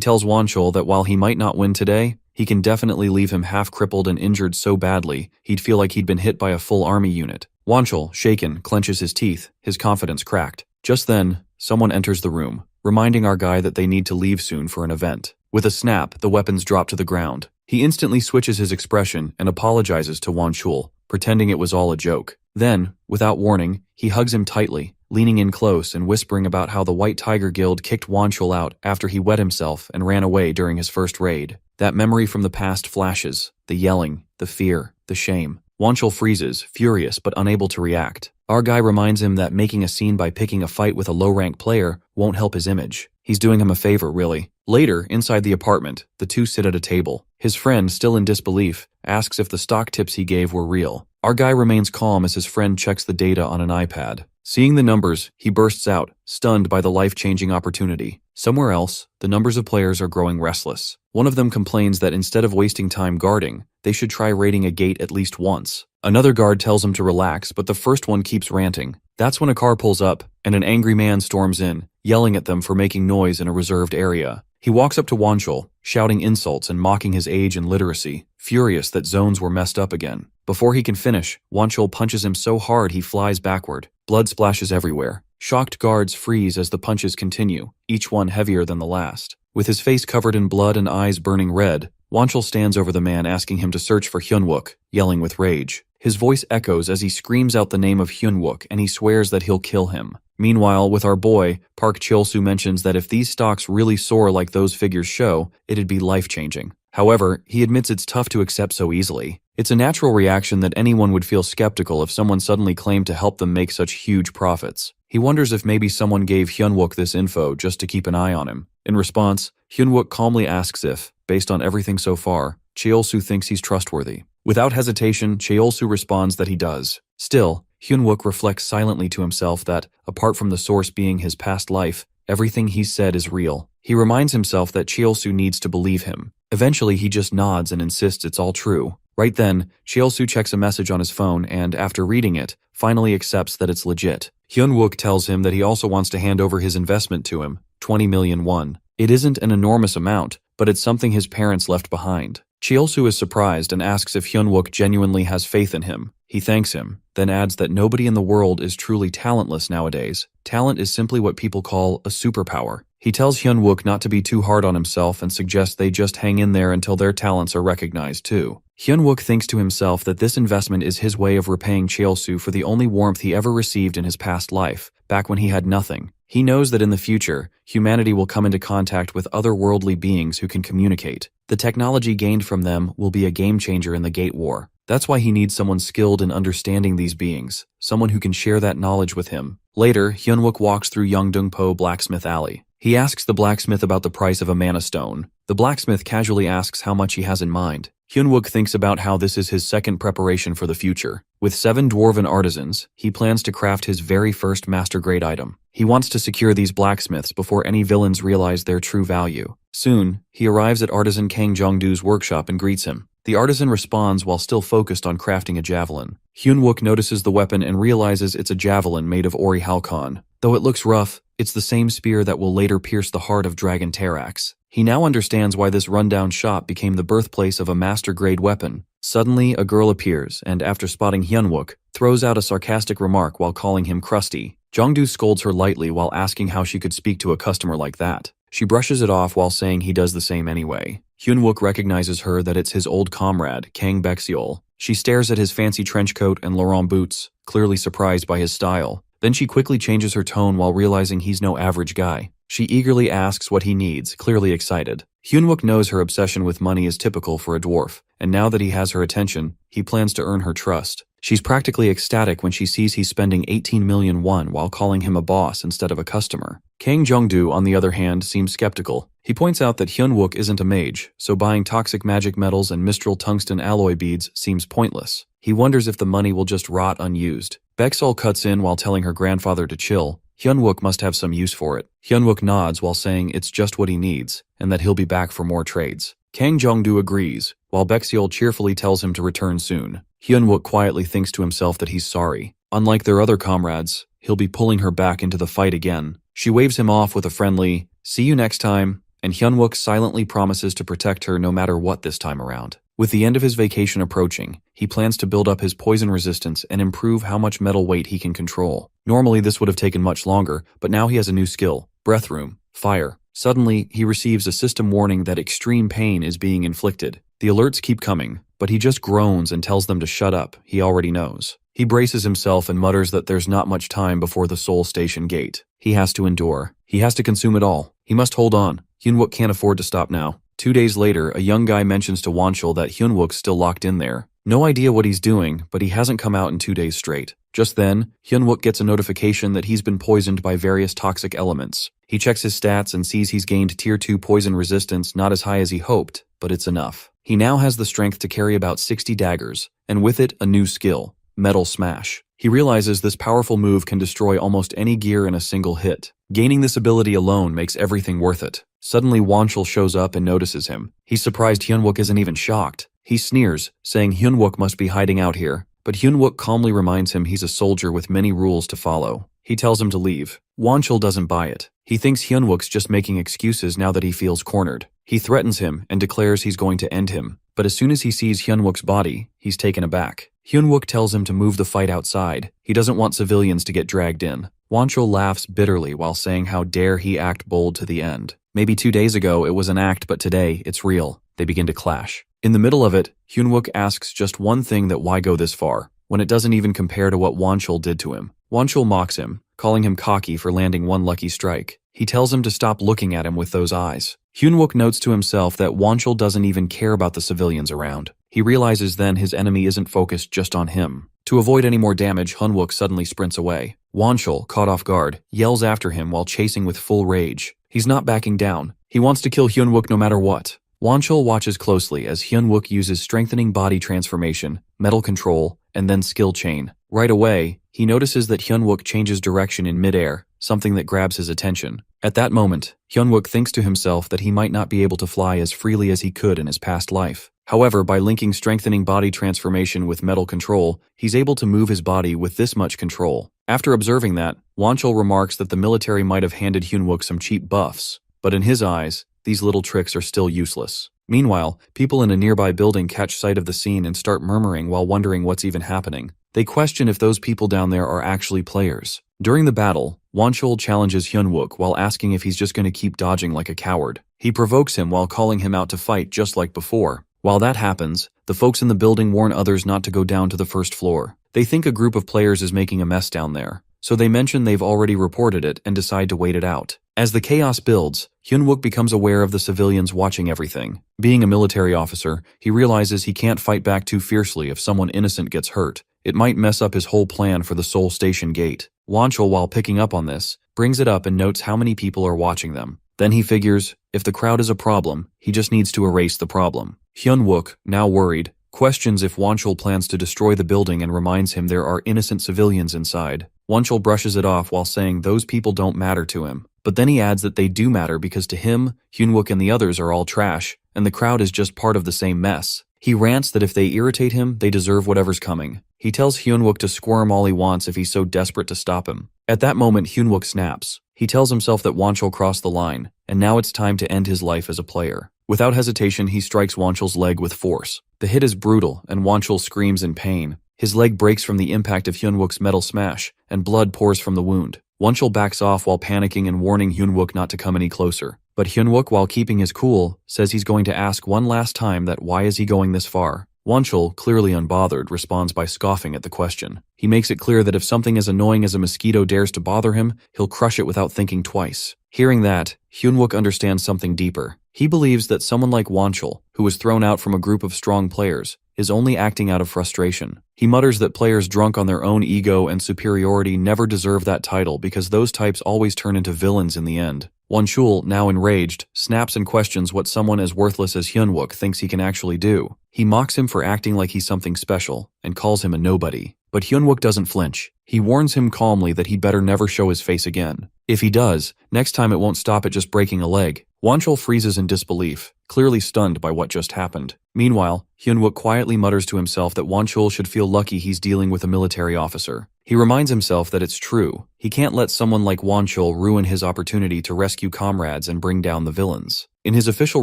Speaker 1: tells Wonchul that while he might not win today, he can definitely leave him half-crippled and injured so badly, he'd feel like he'd been hit by a full army unit. Wonchul, shaken, clenches his teeth, his confidence cracked. Just then, someone enters the room, reminding our guy that they need to leave soon for an event. With a snap, the weapons drop to the ground. He instantly switches his expression and apologizes to Wonchul, pretending it was all a joke. Then, without warning, he hugs him tightly, leaning in close and whispering about how the White Tiger Guild kicked Wonchul out after he wet himself and ran away during his first raid. That memory from the past flashes, the yelling, the fear, the shame. Wonchul freezes, furious but unable to react. Our guy reminds him that making a scene by picking a fight with a low-rank player won't help his image. He's doing him a favor, really. Later, inside the apartment, the two sit at a table. His friend, still in disbelief, asks if the stock tips he gave were real. Our guy remains calm as his friend checks the data on an iPad. Seeing the numbers, he bursts out, stunned by the life-changing opportunity. Somewhere else, the numbers of players are growing restless. One of them complains that instead of wasting time guarding, they should try raiding a gate at least once. Another guard tells him to relax, but the first one keeps ranting. That's when a car pulls up, and an angry man storms in, yelling at them for making noise in a reserved area. He walks up to Wonchul, shouting insults and mocking his age and literacy, furious that zones were messed up again. Before he can finish, Wonchul punches him so hard he flies backward. Blood splashes everywhere. Shocked guards freeze as the punches continue, each one heavier than the last. With his face covered in blood and eyes burning red, Wonchul stands over the man asking him to search for Hyunwook, yelling with rage. His voice echoes as he screams out the name of Hyunwook and he swears that he'll kill him. Meanwhile, with our boy, Park Cheol-soo mentions that if these stocks really soar like those figures show, it'd be life-changing. However, he admits it's tough to accept so easily. It's a natural reaction that anyone would feel skeptical if someone suddenly claimed to help them make such huge profits. He wonders if maybe someone gave Hyunwook this info just to keep an eye on him. In response, Hyunwook calmly asks if, based on everything so far, Cheol-soo thinks he's trustworthy. Without hesitation, Cheol-soo responds that he does. Still, Hyunwook reflects silently to himself that, apart from the source being his past life, everything he's said is real. He reminds himself that Cheol-soo needs to believe him. Eventually, he just nods and insists it's all true. Right then, Cheol-soo checks a message on his phone and, after reading it, finally accepts that it's legit. Hyunwook tells him that he also wants to hand over his investment to him, 20 million won. It isn't an enormous amount, but it's something his parents left behind. Cheol-soo is surprised and asks if Hyunwook genuinely has faith in him. He thanks him, then adds that nobody in the world is truly talentless nowadays. Talent is simply what people call a superpower. He tells Hyunwook not to be too hard on himself and suggests they just hang in there until their talents are recognized too. Hyunwook thinks to himself that this investment is his way of repaying Cheol-soo for the only warmth he ever received in his past life, back when he had nothing. He knows that in the future, humanity will come into contact with otherworldly beings who can communicate. The technology gained from them will be a game changer in the Gate War. That's why he needs someone skilled in understanding these beings, someone who can share that knowledge with him. Later, Hyunwook walks through Yeongdeungpo Blacksmith Alley. He asks the blacksmith about the price of a mana stone. The blacksmith casually asks how much he has in mind. Hyunwook thinks about how this is his second preparation for the future. With 7 dwarven artisans, he plans to craft his very first master-grade item. He wants to secure these blacksmiths before any villains realize their true value. Soon, he arrives at artisan Kang Jong-doo's workshop and greets him. The artisan responds while still focused on crafting a javelin. Hyunwook notices the weapon and realizes it's a javelin made of Ori Halcon. Though it looks rough, it's the same spear that will later pierce the heart of Dragon Terax. He now understands why this rundown shop became the birthplace of a master-grade weapon. Suddenly, a girl appears and, after spotting Hyunwook, throws out a sarcastic remark while calling him crusty. Jongdu scolds her lightly while asking how she could speak to a customer like that. She brushes it off while saying he does the same anyway. Hyun-wook recognizes her that it's his old comrade, Kang Baekseol. She stares at his fancy trench coat and Laurent boots, clearly surprised by his style. Then she quickly changes her tone while realizing he's no average guy. She eagerly asks what he needs, clearly excited. Hyun-wook knows her obsession with money is typical for a dwarf, and now that he has her attention, he plans to earn her trust. She's practically ecstatic when she sees he's spending 18 million won while calling him a boss instead of a customer. Kang Jong-do, on the other hand, seems skeptical. He points out that Hyun-wook isn't a mage, so buying toxic magic metals and Mistral tungsten alloy beads seems pointless. He wonders if the money will just rot unused. Baekseol cuts in while telling her grandfather to chill. Hyun-wook must have some use for it. Hyun-wook nods while saying it's just what he needs, and that he'll be back for more trades. Kang Jong-do agrees, while Baekseol cheerfully tells him to return soon. Hyun-wook quietly thinks to himself that he's sorry. Unlike their other comrades, he'll be pulling her back into the fight again. She waves him off with a friendly, "See you next time," and Hyun-wook silently promises to protect her no matter what this time around. With the end of his vacation approaching, he plans to build up his poison resistance and improve how much metal weight he can control. Normally this would have taken much longer, but now he has a new skill: breath room, fire. Suddenly, he receives a system warning that extreme pain is being inflicted. The alerts keep coming, but he just groans and tells them to shut up. He already knows. He braces himself and mutters that there's not much time before the Seoul Station gate. He has to endure. He has to consume it all. He must hold on. Hyun-wook can't afford to stop now. 2 days later, a young guy mentions to Wonchul that Hyun-wook's still locked in there. No idea what he's doing, but he hasn't come out in 2 days straight. Just then, Hyun-wook gets a notification that he's been poisoned by various toxic elements. He checks his stats and sees he's gained Tier 2 poison resistance, not as high as he hoped, but it's enough. He now has the strength to carry about 60 daggers, and with it, a new skill: Metal Smash. He realizes this powerful move can destroy almost any gear in a single hit. Gaining this ability alone makes everything worth it. Suddenly, Wonchul shows up and notices him. He's surprised Hyun-wook isn't even shocked. He sneers, saying Hyun-wook must be hiding out here, but Hyun-wook calmly reminds him he's a soldier with many rules to follow. He tells him to leave. Wonchul doesn't buy it. He thinks Hyun-wook's just making excuses now that he feels cornered. He threatens him and declares he's going to end him, but as soon as he sees Hyun-wook's body, he's taken aback. Hyun-wook tells him to move the fight outside. He doesn't want civilians to get dragged in. Wonchul laughs bitterly while saying how dare he act bold to the end. Maybe 2 days ago it was an act, but today it's real. They begin to clash. In the middle of it, Hyun-wook asks just one thing: that why go this far, when it doesn't even compare to what Wonchul did to him. Wonchul mocks him, calling him cocky for landing one lucky strike. He tells him to stop looking at him with those eyes. Hyun-wook notes to himself that Wonchul doesn't even care about the civilians around. He realizes then his enemy isn't focused just on him. To avoid any more damage, Hyun-wook suddenly sprints away. Wonchul, caught off guard, yells after him while chasing with full rage. He's not backing down. He wants to kill Hyun-wook no matter what. Wonchul watches closely as Hyun-wook uses strengthening body transformation, metal control, and then skill chain. Right away, he notices that Hyun-wook changes direction in midair, something that grabs his attention. At that moment, Hyun-wook thinks to himself that he might not be able to fly as freely as he could in his past life. However, by linking strengthening body transformation with metal control, he's able to move his body with this much control. After observing that, Wonchul remarks that the military might have handed Hyun-wook some cheap buffs, but in his eyes, these little tricks are still useless. Meanwhile, people in a nearby building catch sight of the scene and start murmuring while wondering what's even happening. They question if those people down there are actually players. During the battle, Wonchul challenges Hyun-wook while asking if he's just going to keep dodging like a coward. He provokes him while calling him out to fight just like before. While that happens, the folks in the building warn others not to go down to the first floor. They think a group of players is making a mess down there, so they mention they've already reported it and decide to wait it out. As the chaos builds, Hyun-wook becomes aware of the civilians watching everything. Being a military officer, he realizes he can't fight back too fiercely if someone innocent gets hurt. It might mess up his whole plan for the Seoul Station gate. Wonchul, while picking up on this, brings it up and notes how many people are watching them. Then he figures, if the crowd is a problem, he just needs to erase the problem. Hyun-wook, now worried, questions if Wonchul plans to destroy the building and reminds him there are innocent civilians inside. Wonchul brushes it off while saying those people don't matter to him. But then he adds that they do matter because to him, Hyun-wook and the others are all trash, and the crowd is just part of the same mess. He rants that if they irritate him, they deserve whatever's coming. He tells Hyun-wook to squirm all he wants if he's so desperate to stop him. At that moment, Hyun-wook snaps. He tells himself that Wonchul crossed the line, and now it's time to end his life as a player. Without hesitation, he strikes Wonchul's leg with force. The hit is brutal, and Wonchul screams in pain. His leg breaks from the impact of Hyun-wook's metal smash, and blood pours from the wound. Wonchul backs off while panicking and warning Hyun-wook not to come any closer. But Hyunwook, while keeping his cool, says he's going to ask one last time that why is he going this far. Wonchul, clearly unbothered, responds by scoffing at the question. He makes it clear that if something as annoying as a mosquito dares to bother him, he'll crush it without thinking twice. Hearing that, Hyunwook understands something deeper. He believes that someone like Wonchul, who was thrown out from a group of strong players, is only acting out of frustration. He mutters that players drunk on their own ego and superiority never deserve that title because those types always turn into villains in the end. Wonchul, now enraged, snaps and questions what someone as worthless as Hyunwook thinks he can actually do. He mocks him for acting like he's something special and calls him a nobody. But Hyunwook doesn't flinch. He warns him calmly that he'd better never show his face again. If he does, next time it won't stop at just breaking a leg. Wonchul freezes in disbelief, clearly stunned by what just happened. Meanwhile, Hyunwook quietly mutters to himself that Wonchul should feel lucky he's dealing with a military officer. He reminds himself that it's true. He can't let someone like Wonchul ruin his opportunity to rescue comrades and bring down the villains. In his official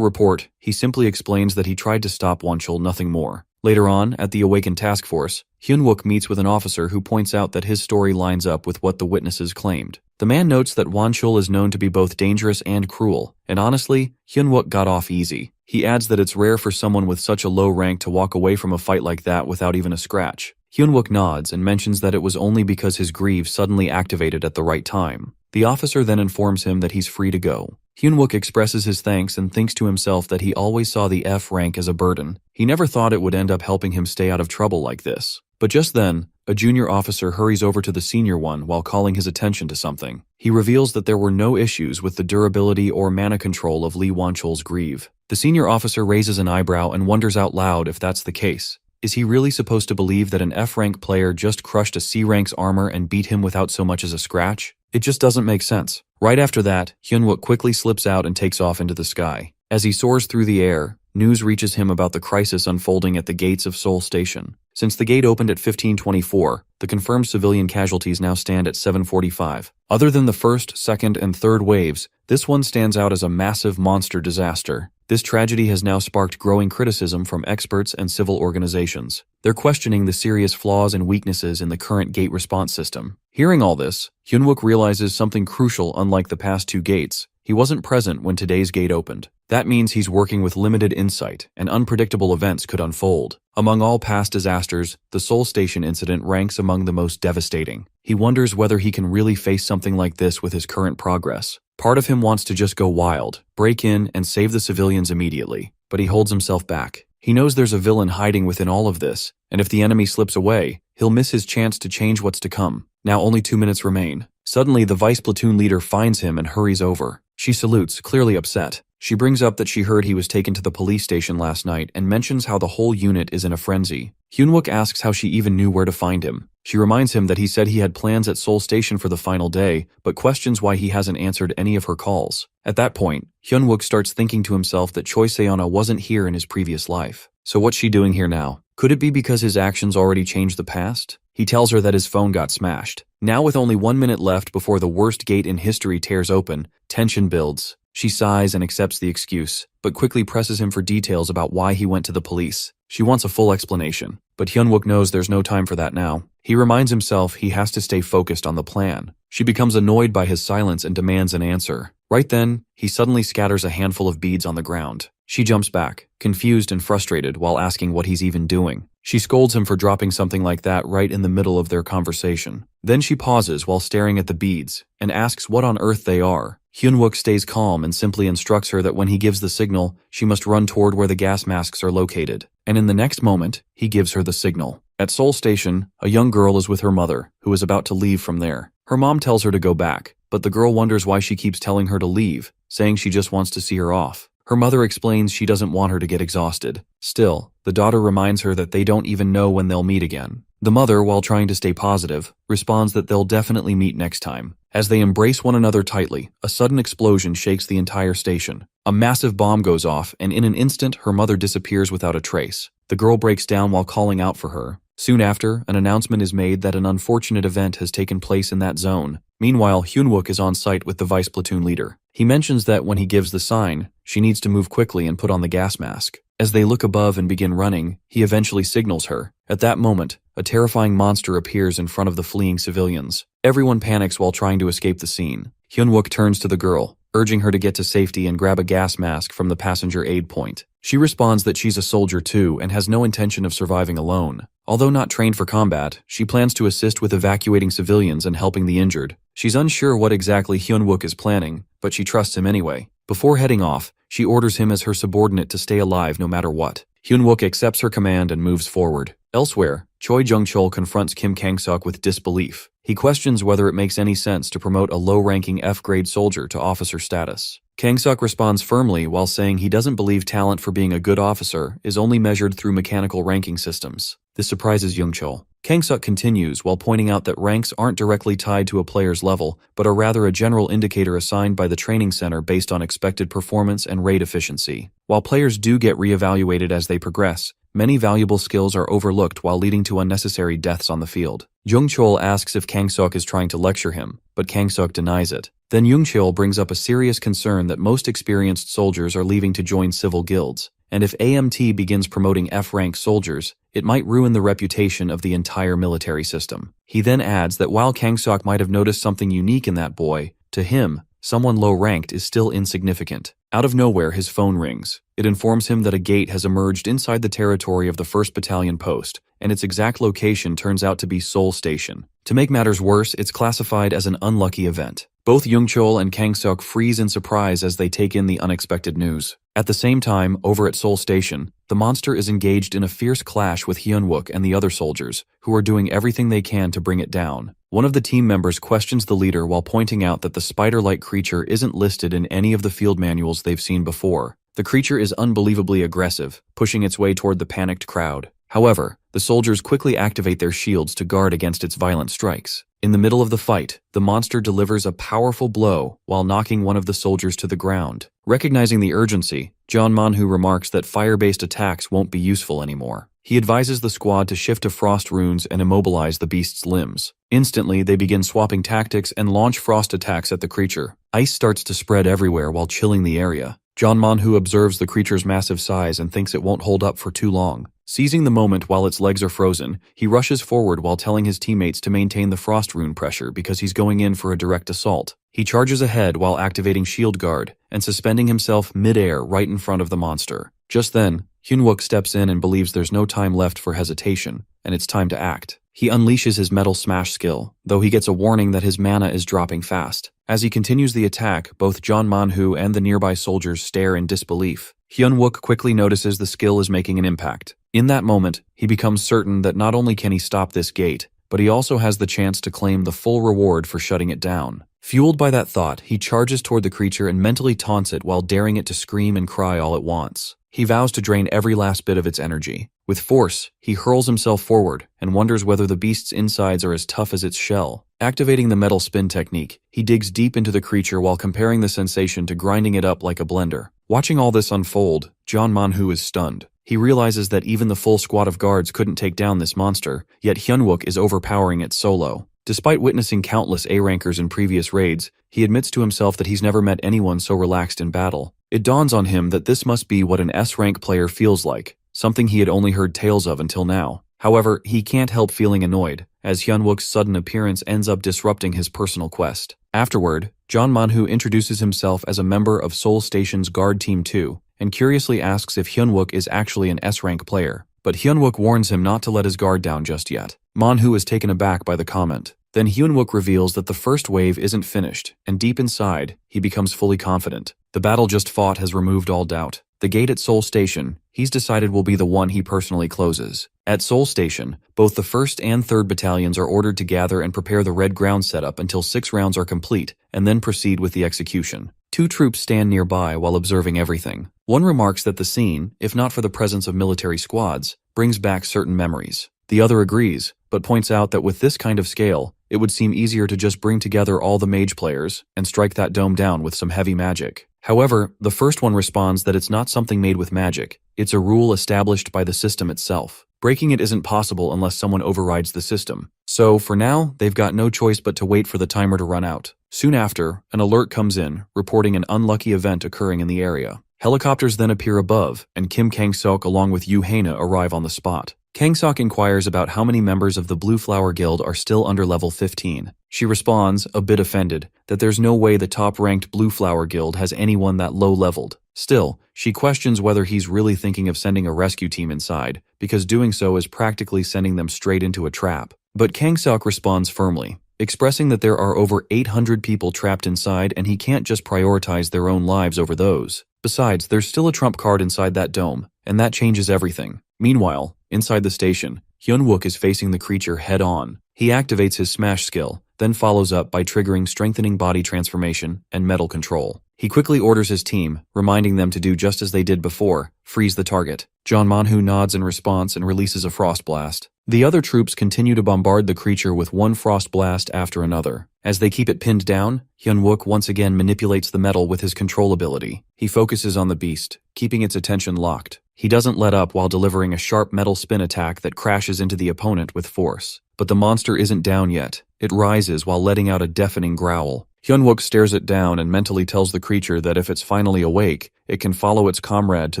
Speaker 1: report, he simply explains that he tried to stop Wonchul, nothing more. Later on, at the Awakened Task Force, Hyunwook meets with an officer who points out that his story lines up with what the witnesses claimed. The man notes that Wonchul is known to be both dangerous and cruel, and honestly, Hyunwook got off easy. He adds that it's rare for someone with such a low rank to walk away from a fight like that without even a scratch. Hyunwook nods and mentions that it was only because his greave suddenly activated at the right time. The officer then informs him that he's free to go. Hyunwook expresses his thanks and thinks to himself that he always saw the F rank as a burden. He never thought it would end up helping him stay out of trouble like this. But just then, a junior officer hurries over to the senior one while calling his attention to something. He reveals that there were no issues with the durability or mana control of Lee Wonchul's greave. The senior officer raises an eyebrow and wonders out loud if that's the case. Is he really supposed to believe that an F-rank player just crushed a C-rank's armor and beat him without so much as a scratch? It just doesn't make sense. Right after that, Hyunwook quickly slips out and takes off into the sky. As he soars through the air, news reaches him about the crisis unfolding at the gates of Seoul Station. Since the gate opened at 1524, the confirmed civilian casualties now stand at 745. Other than the first, second, and third waves, this one stands out as a massive monster disaster. This tragedy has now sparked growing criticism from experts and civil organizations. They're questioning the serious flaws and weaknesses in the current gate response system. Hearing all this, Hyunwook realizes something crucial. Unlike the past two gates, he wasn't present when today's gate opened. That means he's working with limited insight, and unpredictable events could unfold. Among all past disasters, the Seoul Station incident ranks among the most devastating. He wonders whether he can really face something like this with his current progress. Part of him wants to just go wild, break in, and save the civilians immediately, but he holds himself back. He knows there's a villain hiding within all of this, and if the enemy slips away, he'll miss his chance to change what's to come. Now only 2 minutes remain. Suddenly, the vice platoon leader finds him and hurries over. She salutes, clearly upset. She brings up that she heard he was taken to the police station last night and mentions how the whole unit is in a frenzy. Hyunwook asks how she even knew where to find him. She reminds him that he said he had plans at Seoul Station for the final day, but questions why he hasn't answered any of her calls. At that point, Hyunwook starts thinking to himself that Choi Seona wasn't here in his previous life. So what's she doing here now? Could it be because his actions already changed the past? He tells her that his phone got smashed. Now with only 1 minute left before the worst gate in history tears open, tension builds. She sighs and accepts the excuse, but quickly presses him for details about why he went to the police. She wants a full explanation, but Hyunwook knows there's no time for that now. He reminds himself he has to stay focused on the plan. She becomes annoyed by his silence and demands an answer. Right then, he suddenly scatters a handful of beads on the ground. She jumps back, confused and frustrated while asking what he's even doing. She scolds him for dropping something like that right in the middle of their conversation. Then she pauses while staring at the beads and asks what on earth they are. Hyunwook stays calm and simply instructs her that when he gives the signal, she must run toward where the gas masks are located. And in the next moment, he gives her the signal. At Seoul Station, a young girl is with her mother, who is about to leave from there. Her mom tells her to go back, but the girl wonders why she keeps telling her to leave, saying she just wants to see her off. Her mother explains she doesn't want her to get exhausted. Still, the daughter reminds her that they don't even know when they'll meet again. The mother, while trying to stay positive, responds that they'll definitely meet next time. As they embrace one another tightly, a sudden explosion shakes the entire station. A massive bomb goes off, and in an instant, her mother disappears without a trace. The girl breaks down while calling out for her. Soon after, an announcement is made that an unfortunate event has taken place in that zone. Meanwhile, Hyunwook is on site with the vice platoon leader. He mentions that when he gives the sign, she needs to move quickly and put on the gas mask. As they look above and begin running, he eventually signals her. At that moment, a terrifying monster appears in front of the fleeing civilians. Everyone panics while trying to escape the scene. Hyunwook turns to the girl. urging her to get to safety and grab a gas mask from the passenger aid point. She responds that she's a soldier too and has no intention of surviving alone. Although not trained for combat, she plans to assist with evacuating civilians and helping the injured. She's unsure what exactly Hyun-wook is planning, but she trusts him anyway. Before heading off, she orders him as her subordinate to stay alive no matter what. Hyun-wook accepts her command and moves forward. Elsewhere, Choi Jung-chol confronts Kim Kang-seok with disbelief. He questions whether it makes any sense to promote a low-ranking F-grade soldier to officer status. Kang-seok responds firmly while saying he doesn't believe talent for being a good officer is only measured through mechanical ranking systems. This surprises Jung-chol. Kang-seok continues while pointing out that ranks aren't directly tied to a player's level, but are rather a general indicator assigned by the training center based on expected performance and raid efficiency. While players do get re-evaluated as they progress, many valuable skills are overlooked while leading to unnecessary deaths on the field. Jung-chol asks if Kang-seok is trying to lecture him, but Kang-seok denies it. Then Jung-chol brings up a serious concern that most experienced soldiers are leaving to join civil guilds, and if AMT begins promoting F-rank soldiers, it might ruin the reputation of the entire military system. He then adds that while Kang-seok might have noticed something unique in that boy, to him, someone low-ranked is still insignificant. Out of nowhere, his phone rings. It informs him that a gate has emerged inside the territory of the 1st Battalion post, and its exact location turns out to be Seoul Station. To make matters worse, it's classified as an unlucky event. Both Jung-chol and Kang-seok freeze in surprise as they take in the unexpected news. At the same time, over at Seoul Station, the monster is engaged in a fierce clash with Hyun-wook and the other soldiers, who are doing everything they can to bring it down. One of the team members questions the leader while pointing out that the spider-like creature isn't listed in any of the field manuals they've seen before. The creature is unbelievably aggressive, pushing its way toward the panicked crowd. However, the soldiers quickly activate their shields to guard against its violent strikes. In the middle of the fight, the monster delivers a powerful blow while knocking one of the soldiers to the ground. Recognizing the urgency, John Manhwa remarks that fire-based attacks won't be useful anymore. He advises the squad to shift to frost runes and immobilize the beast's limbs. Instantly, they begin swapping tactics and launch frost attacks at the creature. Ice starts to spread everywhere while chilling the area. John Manhwa observes the creature's massive size and thinks it won't hold up for too long. Seizing the moment while its legs are frozen, he rushes forward while telling his teammates to maintain the frost rune pressure because he's going in for a direct assault. He charges ahead while activating Shield Guard and suspending himself mid-air right in front of the monster. Just then, Hyun-wook steps in and believes there's no time left for hesitation, and it's time to act. He unleashes his Metal Smash skill, though he gets a warning that his mana is dropping fast. As he continues the attack, both John Manhwa and the nearby soldiers stare in disbelief. Hyun-wook quickly notices the skill is making an impact. In that moment, he becomes certain that not only can he stop this gate, but he also has the chance to claim the full reward for shutting it down. Fueled by that thought, he charges toward the creature and mentally taunts it while daring it to scream and cry all at once. He vows to drain every last bit of its energy. With force, he hurls himself forward and wonders whether the beast's insides are as tough as its shell. Activating the metal spin technique, he digs deep into the creature while comparing the sensation to grinding it up like a blender. Watching all this unfold, John Manhwa is stunned. He realizes that even the full squad of guards couldn't take down this monster, yet Hyun-wook is overpowering it solo. Despite witnessing countless A-rankers in previous raids, he admits to himself that he's never met anyone so relaxed in battle. It dawns on him that this must be what an S-rank player feels like, something he had only heard tales of until now. However, he can't help feeling annoyed, as Hyun-wook's sudden appearance ends up disrupting his personal quest. Afterward, John Manhwa introduces himself as a member of Seoul Station's Guard Team 2, and curiously asks if Hyun-wook is actually an S-rank player. But Hyun-wook warns him not to let his guard down just yet. Manhwa is taken aback by the comment. Then Hyun-wook reveals that the first wave isn't finished, and deep inside, he becomes fully confident. The battle just fought has removed all doubt. The gate at Seoul Station, he's decided will be the one he personally closes. At Seoul Station, both the 1st and 3rd Battalions are ordered to gather and prepare the red ground setup until 6 rounds are complete, and then proceed with the execution. 2 troops stand nearby while observing everything. One remarks that the scene, if not for the presence of military squads, brings back certain memories. The other agrees, but points out that with this kind of scale, it would seem easier to just bring together all the mage players and strike that dome down with some heavy magic. However, the first one responds that it's not something made with magic, it's a rule established by the system itself. Breaking it isn't possible unless someone overrides the system. So, for now, they've got no choice but to wait for the timer to run out. Soon after, an alert comes in, reporting an unlucky event occurring in the area. Helicopters then appear above, and Kim Kang-seok along with Yoo Hae-na arrive on the spot. Kang Sok inquires about how many members of the Blue Flower Guild are still under level 15. She responds, a bit offended, that there's no way the top-ranked Blue Flower Guild has anyone that low-leveled. Still, she questions whether he's really thinking of sending a rescue team inside, because doing so is practically sending them straight into a trap. But Kang Sok responds firmly, expressing that there are over 800 people trapped inside and he can't just prioritize their own lives over those. Besides, there's still a trump card inside that dome, and that changes everything. Meanwhile, inside the station, Hyun-wook is facing the creature head-on. He activates his smash skill, then follows up by triggering strengthening body transformation and metal control. He quickly orders his team, reminding them to do just as they did before, freeze the target. John Manhwa nods in response and releases a frost blast. The other troops continue to bombard the creature with one frost blast after another. As they keep it pinned down, Hyun-wook once again manipulates the metal with his control ability. He focuses on the beast, keeping its attention locked. He doesn't let up while delivering a sharp metal spin attack that crashes into the opponent with force. But the monster isn't down yet. It rises while letting out a deafening growl. Hyun-wook stares it down and mentally tells the creature that if it's finally awake, it can follow its comrade to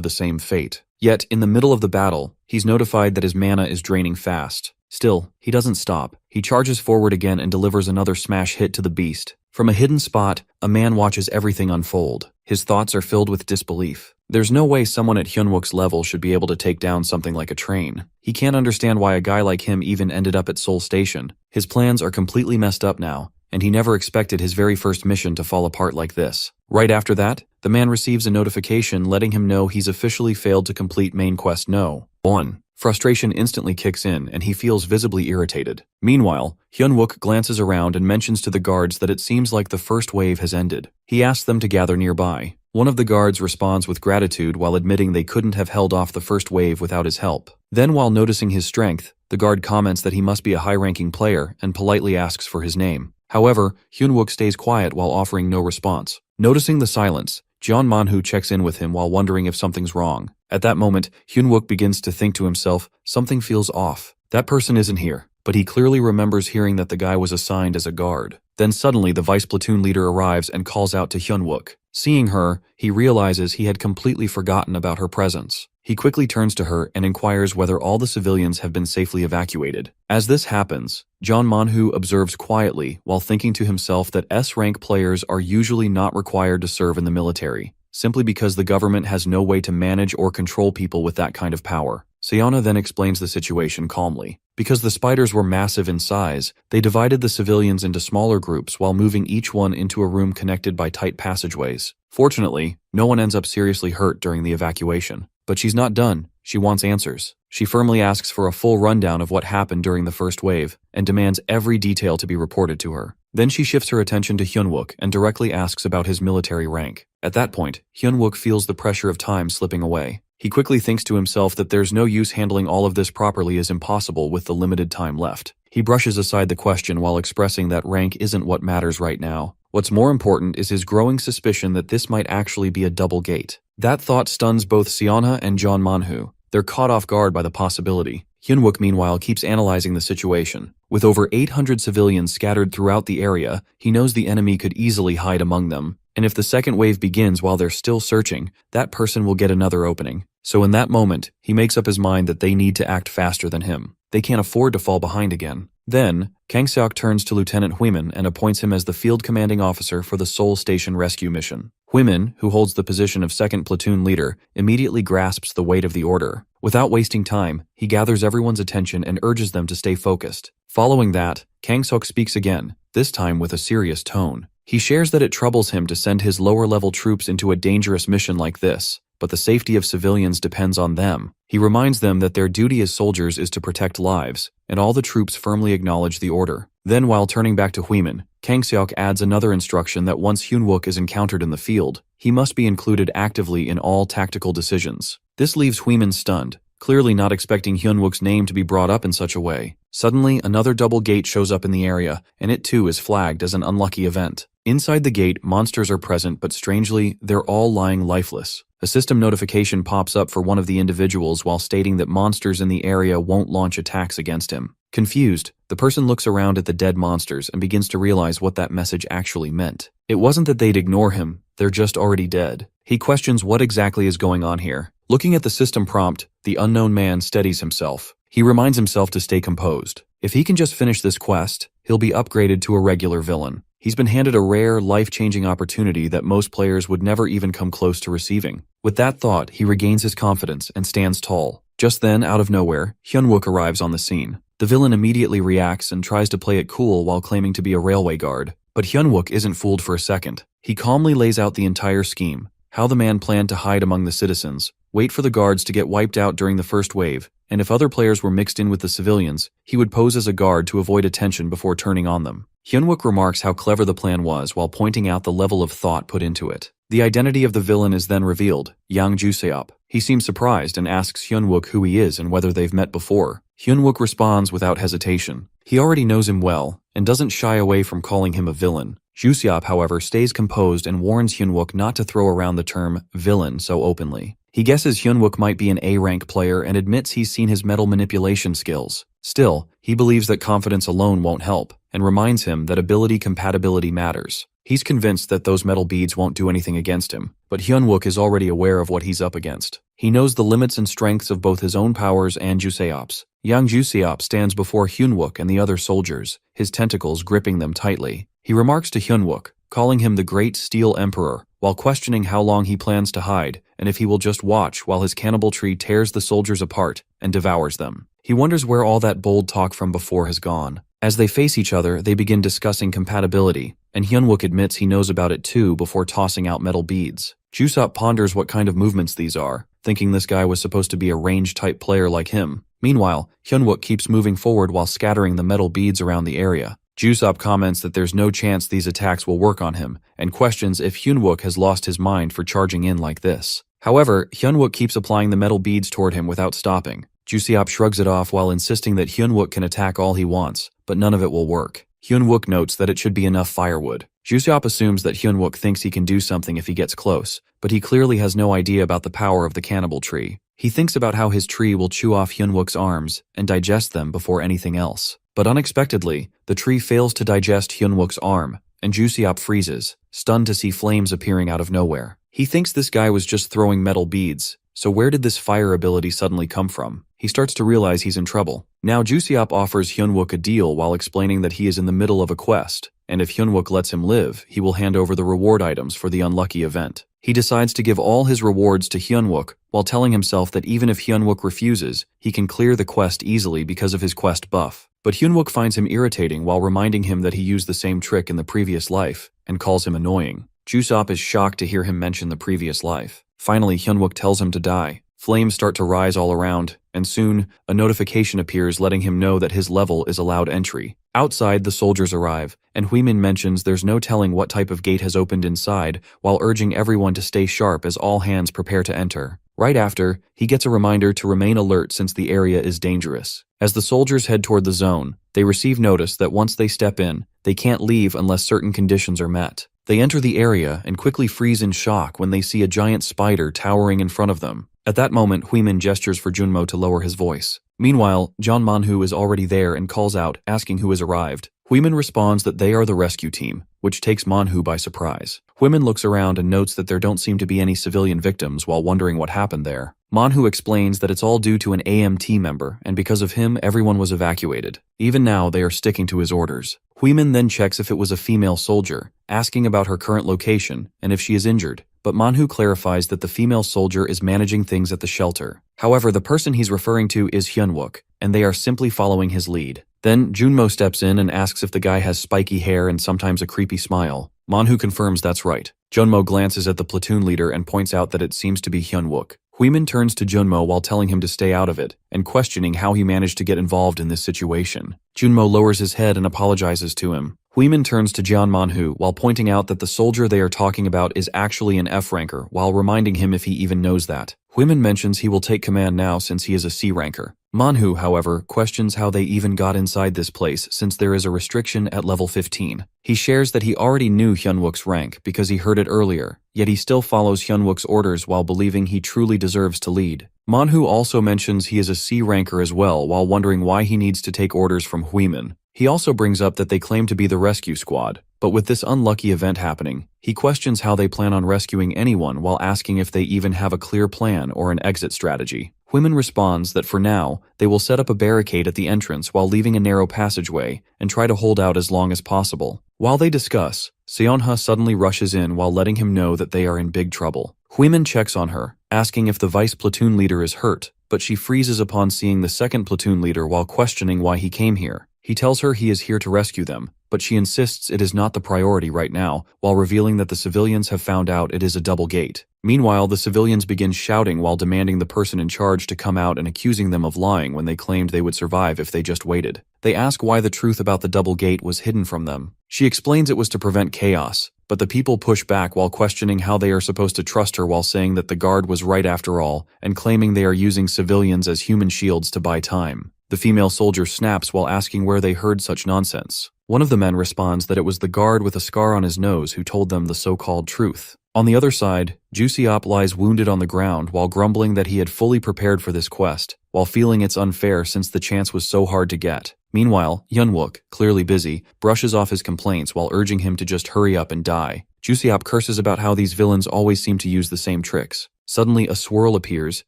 Speaker 1: the same fate. Yet, in the middle of the battle, he's notified that his mana is draining fast. Still, he doesn't stop. He charges forward again and delivers another smash hit to the beast. From a hidden spot, a man watches everything unfold. His thoughts are filled with disbelief. There's no way someone at Hyun-wook's level should be able to take down something like a train. He can't understand why a guy like him even ended up at Seoul Station. His plans are completely messed up now, and he never expected his very first mission to fall apart like this. Right after that, the man receives a notification letting him know he's officially failed to complete main quest No. 1. Frustration instantly kicks in and he feels visibly irritated. Meanwhile, Hyun-wook glances around and mentions to the guards that it seems like the first wave has ended. He asks them to gather nearby. One of the guards responds with gratitude while admitting they couldn't have held off the first wave without his help. Then, while noticing his strength, the guard comments that he must be a high-ranking player and politely asks for his name. However, Hyun-wook stays quiet while offering no response. Noticing the silence, John Manhwa checks in with him while wondering if something's wrong. At that moment, Hyun-wook begins to think to himself, something feels off. That person isn't here, but he clearly remembers hearing that the guy was assigned as a guard. Then suddenly the vice platoon leader arrives and calls out to Hyun-wook. Seeing her, he realizes he had completely forgotten about her presence. He quickly turns to her and inquires whether all the civilians have been safely evacuated. As this happens, John Manhwa observes quietly while thinking to himself that S-rank players are usually not required to serve in the military, simply because the government has no way to manage or control people with that kind of power. Seona then explains the situation calmly. Because the spiders were massive in size, they divided the civilians into smaller groups while moving each one into a room connected by tight passageways. Fortunately, no one ends up seriously hurt during the evacuation. But she's not done. She wants answers. She firmly asks for a full rundown of what happened during the first wave and demands every detail to be reported to her. Then she shifts her attention to Hyun-wook and directly asks about his military rank. At that point, Hyun-wook feels the pressure of time slipping away. He quickly thinks to himself that there's no use handling all of this properly as impossible with the limited time left. He brushes aside the question while expressing that rank isn't what matters right now. What's more important is his growing suspicion that this might actually be a double gate. That thought stuns both Seona and John Manhwa. They're caught off guard by the possibility. Hyun-wook meanwhile keeps analyzing the situation. With over 800 civilians scattered throughout the area, he knows the enemy could easily hide among them. And if the second wave begins while they're still searching, that person will get another opening. So in that moment, he makes up his mind that they need to act faster than him. They can't afford to fall behind again. Then, Kang Seok turns to Lieutenant Huimin and appoints him as the field commanding officer for the Seoul Station rescue mission. Huimin, who holds the position of second platoon leader, immediately grasps the weight of the order. Without wasting time, he gathers everyone's attention and urges them to stay focused. Following that, Kang Seok speaks again, this time with a serious tone. He shares that it troubles him to send his lower-level troops into a dangerous mission like this, but the safety of civilians depends on them. He reminds them that their duty as soldiers is to protect lives, and all the troops firmly acknowledge the order. Then, while turning back to Huimin, Kang Seok adds another instruction that once Hyun-wook is encountered in the field, he must be included actively in all tactical decisions. This leaves Huimin stunned, clearly not expecting Hyun-wook's name to be brought up in such a way. Suddenly, another double gate shows up in the area, and it too is flagged as an unlucky event. Inside the gate, monsters are present, but strangely, they're all lying lifeless. A system notification pops up for one of the individuals while stating that monsters in the area won't launch attacks against him. Confused, the person looks around at the dead monsters and begins to realize what that message actually meant. It wasn't that they'd ignore him, they're just already dead. He questions what exactly is going on here. Looking at the system prompt, the unknown man steadies himself. He reminds himself to stay composed. If he can just finish this quest, he'll be upgraded to a regular villain. He's been handed a rare, life-changing opportunity that most players would never even come close to receiving. With that thought, he regains his confidence and stands tall. Just then, out of nowhere, Hyunwook arrives on the scene. The villain immediately reacts and tries to play it cool while claiming to be a railway guard. But Hyunwook isn't fooled for a second. He calmly lays out the entire scheme, how the man planned to hide among the citizens, wait for the guards to get wiped out during the first wave, and if other players were mixed in with the civilians, he would pose as a guard to avoid attention before turning on them. Hyunwook remarks how clever the plan was while pointing out the level of thought put into it. The identity of the villain is then revealed, Yang Juseop. He seems surprised and asks Hyunwook who he is and whether they've met before. Hyunwook responds without hesitation. He already knows him well, and doesn't shy away from calling him a villain. Juseop, however, stays composed and warns Hyunwook not to throw around the term villain so openly. He guesses Hyunwook might be an A-rank player and admits he's seen his metal manipulation skills. Still, he believes that confidence alone won't help, and reminds him that ability compatibility matters. He's convinced that those metal beads won't do anything against him, but Hyunwook is already aware of what he's up against. He knows the limits and strengths of both his own powers and Juseop's. Yang Juseop stands before Hyunwook and the other soldiers, his tentacles gripping them tightly. He remarks to Hyunwook, calling him the Great Steel Emperor, while questioning how long he plans to hide and if he will just watch while his cannibal tree tears the soldiers apart and devours them. He wonders where all that bold talk from before has gone. As they face each other, they begin discussing compatibility, and Hyunwook admits he knows about it too before tossing out metal beads. Juseop ponders what kind of movements these are, thinking this guy was supposed to be a range-type player like him. Meanwhile, Hyunwook keeps moving forward while scattering the metal beads around the area. Juseop comments that there's no chance these attacks will work on him, and questions if Hyunwook has lost his mind for charging in like this. However, Hyunwook keeps applying the metal beads toward him without stopping. Juseop shrugs it off while insisting that Hyunwook can attack all he wants, but none of it will work. Hyunwook notes that it should be enough firewood. Juseop assumes that Hyunwook thinks he can do something if he gets close, but he clearly has no idea about the power of the cannibal tree. He thinks about how his tree will chew off Hyunwook's arms and digest them before anything else. But unexpectedly, the tree fails to digest Hyunwook's arm, and Juseop freezes, stunned to see flames appearing out of nowhere. He thinks this guy was just throwing metal beads, so where did this fire ability suddenly come from? He starts to realize he's in trouble. Now Juseop offers Hyunwook a deal while explaining that he is in the middle of a quest, and if Hyunwook lets him live, he will hand over the reward items for the unlucky event. He decides to give all his rewards to Hyunwook, while telling himself that even if Hyunwook refuses, he can clear the quest easily because of his quest buff. But Hyunwook finds him irritating while reminding him that he used the same trick in the previous life, and calls him annoying. Juseop is shocked to hear him mention the previous life. Finally, Hyunwook tells him to die. Flames start to rise all around, and soon, a notification appears letting him know that his level is allowed entry. Outside, the soldiers arrive, and Huimin mentions there's no telling what type of gate has opened inside, while urging everyone to stay sharp as all hands prepare to enter. Right after, he gets a reminder to remain alert since the area is dangerous. As the soldiers head toward the zone, they receive notice that once they step in, they can't leave unless certain conditions are met. They enter the area and quickly freeze in shock when they see a giant spider towering in front of them. At that moment, Huimin gestures for Junmo to lower his voice. Meanwhile, John Manhwa is already there and calls out, asking who has arrived. Huimin responds that they are the rescue team, which takes Manhwa by surprise. Huimin looks around and notes that there don't seem to be any civilian victims while wondering what happened there. Manhwa explains that it's all due to an AMT member, and because of him, everyone was evacuated. Even now, they are sticking to his orders. Huimin then checks if it was a female soldier, asking about her current location and if she is injured. But Manhwa clarifies that the female soldier is managing things at the shelter. However, the person he's referring to is Hyunwook, and they are simply following his lead. Then Junmo steps in and asks if the guy has spiky hair and sometimes a creepy smile. Manhwa confirms that's right. Junmo glances at the platoon leader and points out that it seems to be Hyunwook. Huimin turns to Junmo while telling him to stay out of it, and questioning how he managed to get involved in this situation. Junmo lowers his head and apologizes to him. Huimin turns to John Manhwa while pointing out that the soldier they are talking about is actually an F-ranker, while reminding him if he even knows that. Huimin mentions he will take command now since he is a C-ranker. Manhwa, however, questions how they even got inside this place since there is a restriction at level 15. He shares that he already knew Hyunwook's rank because he heard it earlier, yet he still follows Hyunwook's orders while believing he truly deserves to lead. Manhwa also mentions he is a C-ranker as well while wondering why he needs to take orders from Huimin. He also brings up that they claim to be the rescue squad, but with this unlucky event happening, he questions how they plan on rescuing anyone while asking if they even have a clear plan or an exit strategy. Huimin responds that for now, they will set up a barricade at the entrance while leaving a narrow passageway and try to hold out as long as possible. While they discuss, Seonha suddenly rushes in while letting him know that they are in big trouble. Huimin checks on her, asking if the vice platoon leader is hurt, but she freezes upon seeing the second platoon leader while questioning why he came here. He tells her he is here to rescue them, but she insists it is not the priority right now, while revealing that the civilians have found out it is a double gate. Meanwhile, the civilians begin shouting while demanding the person in charge to come out and accusing them of lying when they claimed they would survive if they just waited. They ask why the truth about the double gate was hidden from them. She explains it was to prevent chaos, but the people push back while questioning how they are supposed to trust her while saying that the guard was right after all, and claiming they are using civilians as human shields to buy time. The female soldier snaps while asking where they heard such nonsense. One of the men responds that it was the guard with a scar on his nose who told them the so-called truth. On the other side, Jusiop lies wounded on the ground while grumbling that he had fully prepared for this quest, while feeling it's unfair since the chance was so hard to get. Meanwhile, Hyunwook, clearly busy, brushes off his complaints while urging him to just hurry up and die. Jusiop curses about how these villains always seem to use the same tricks. Suddenly, a swirl appears,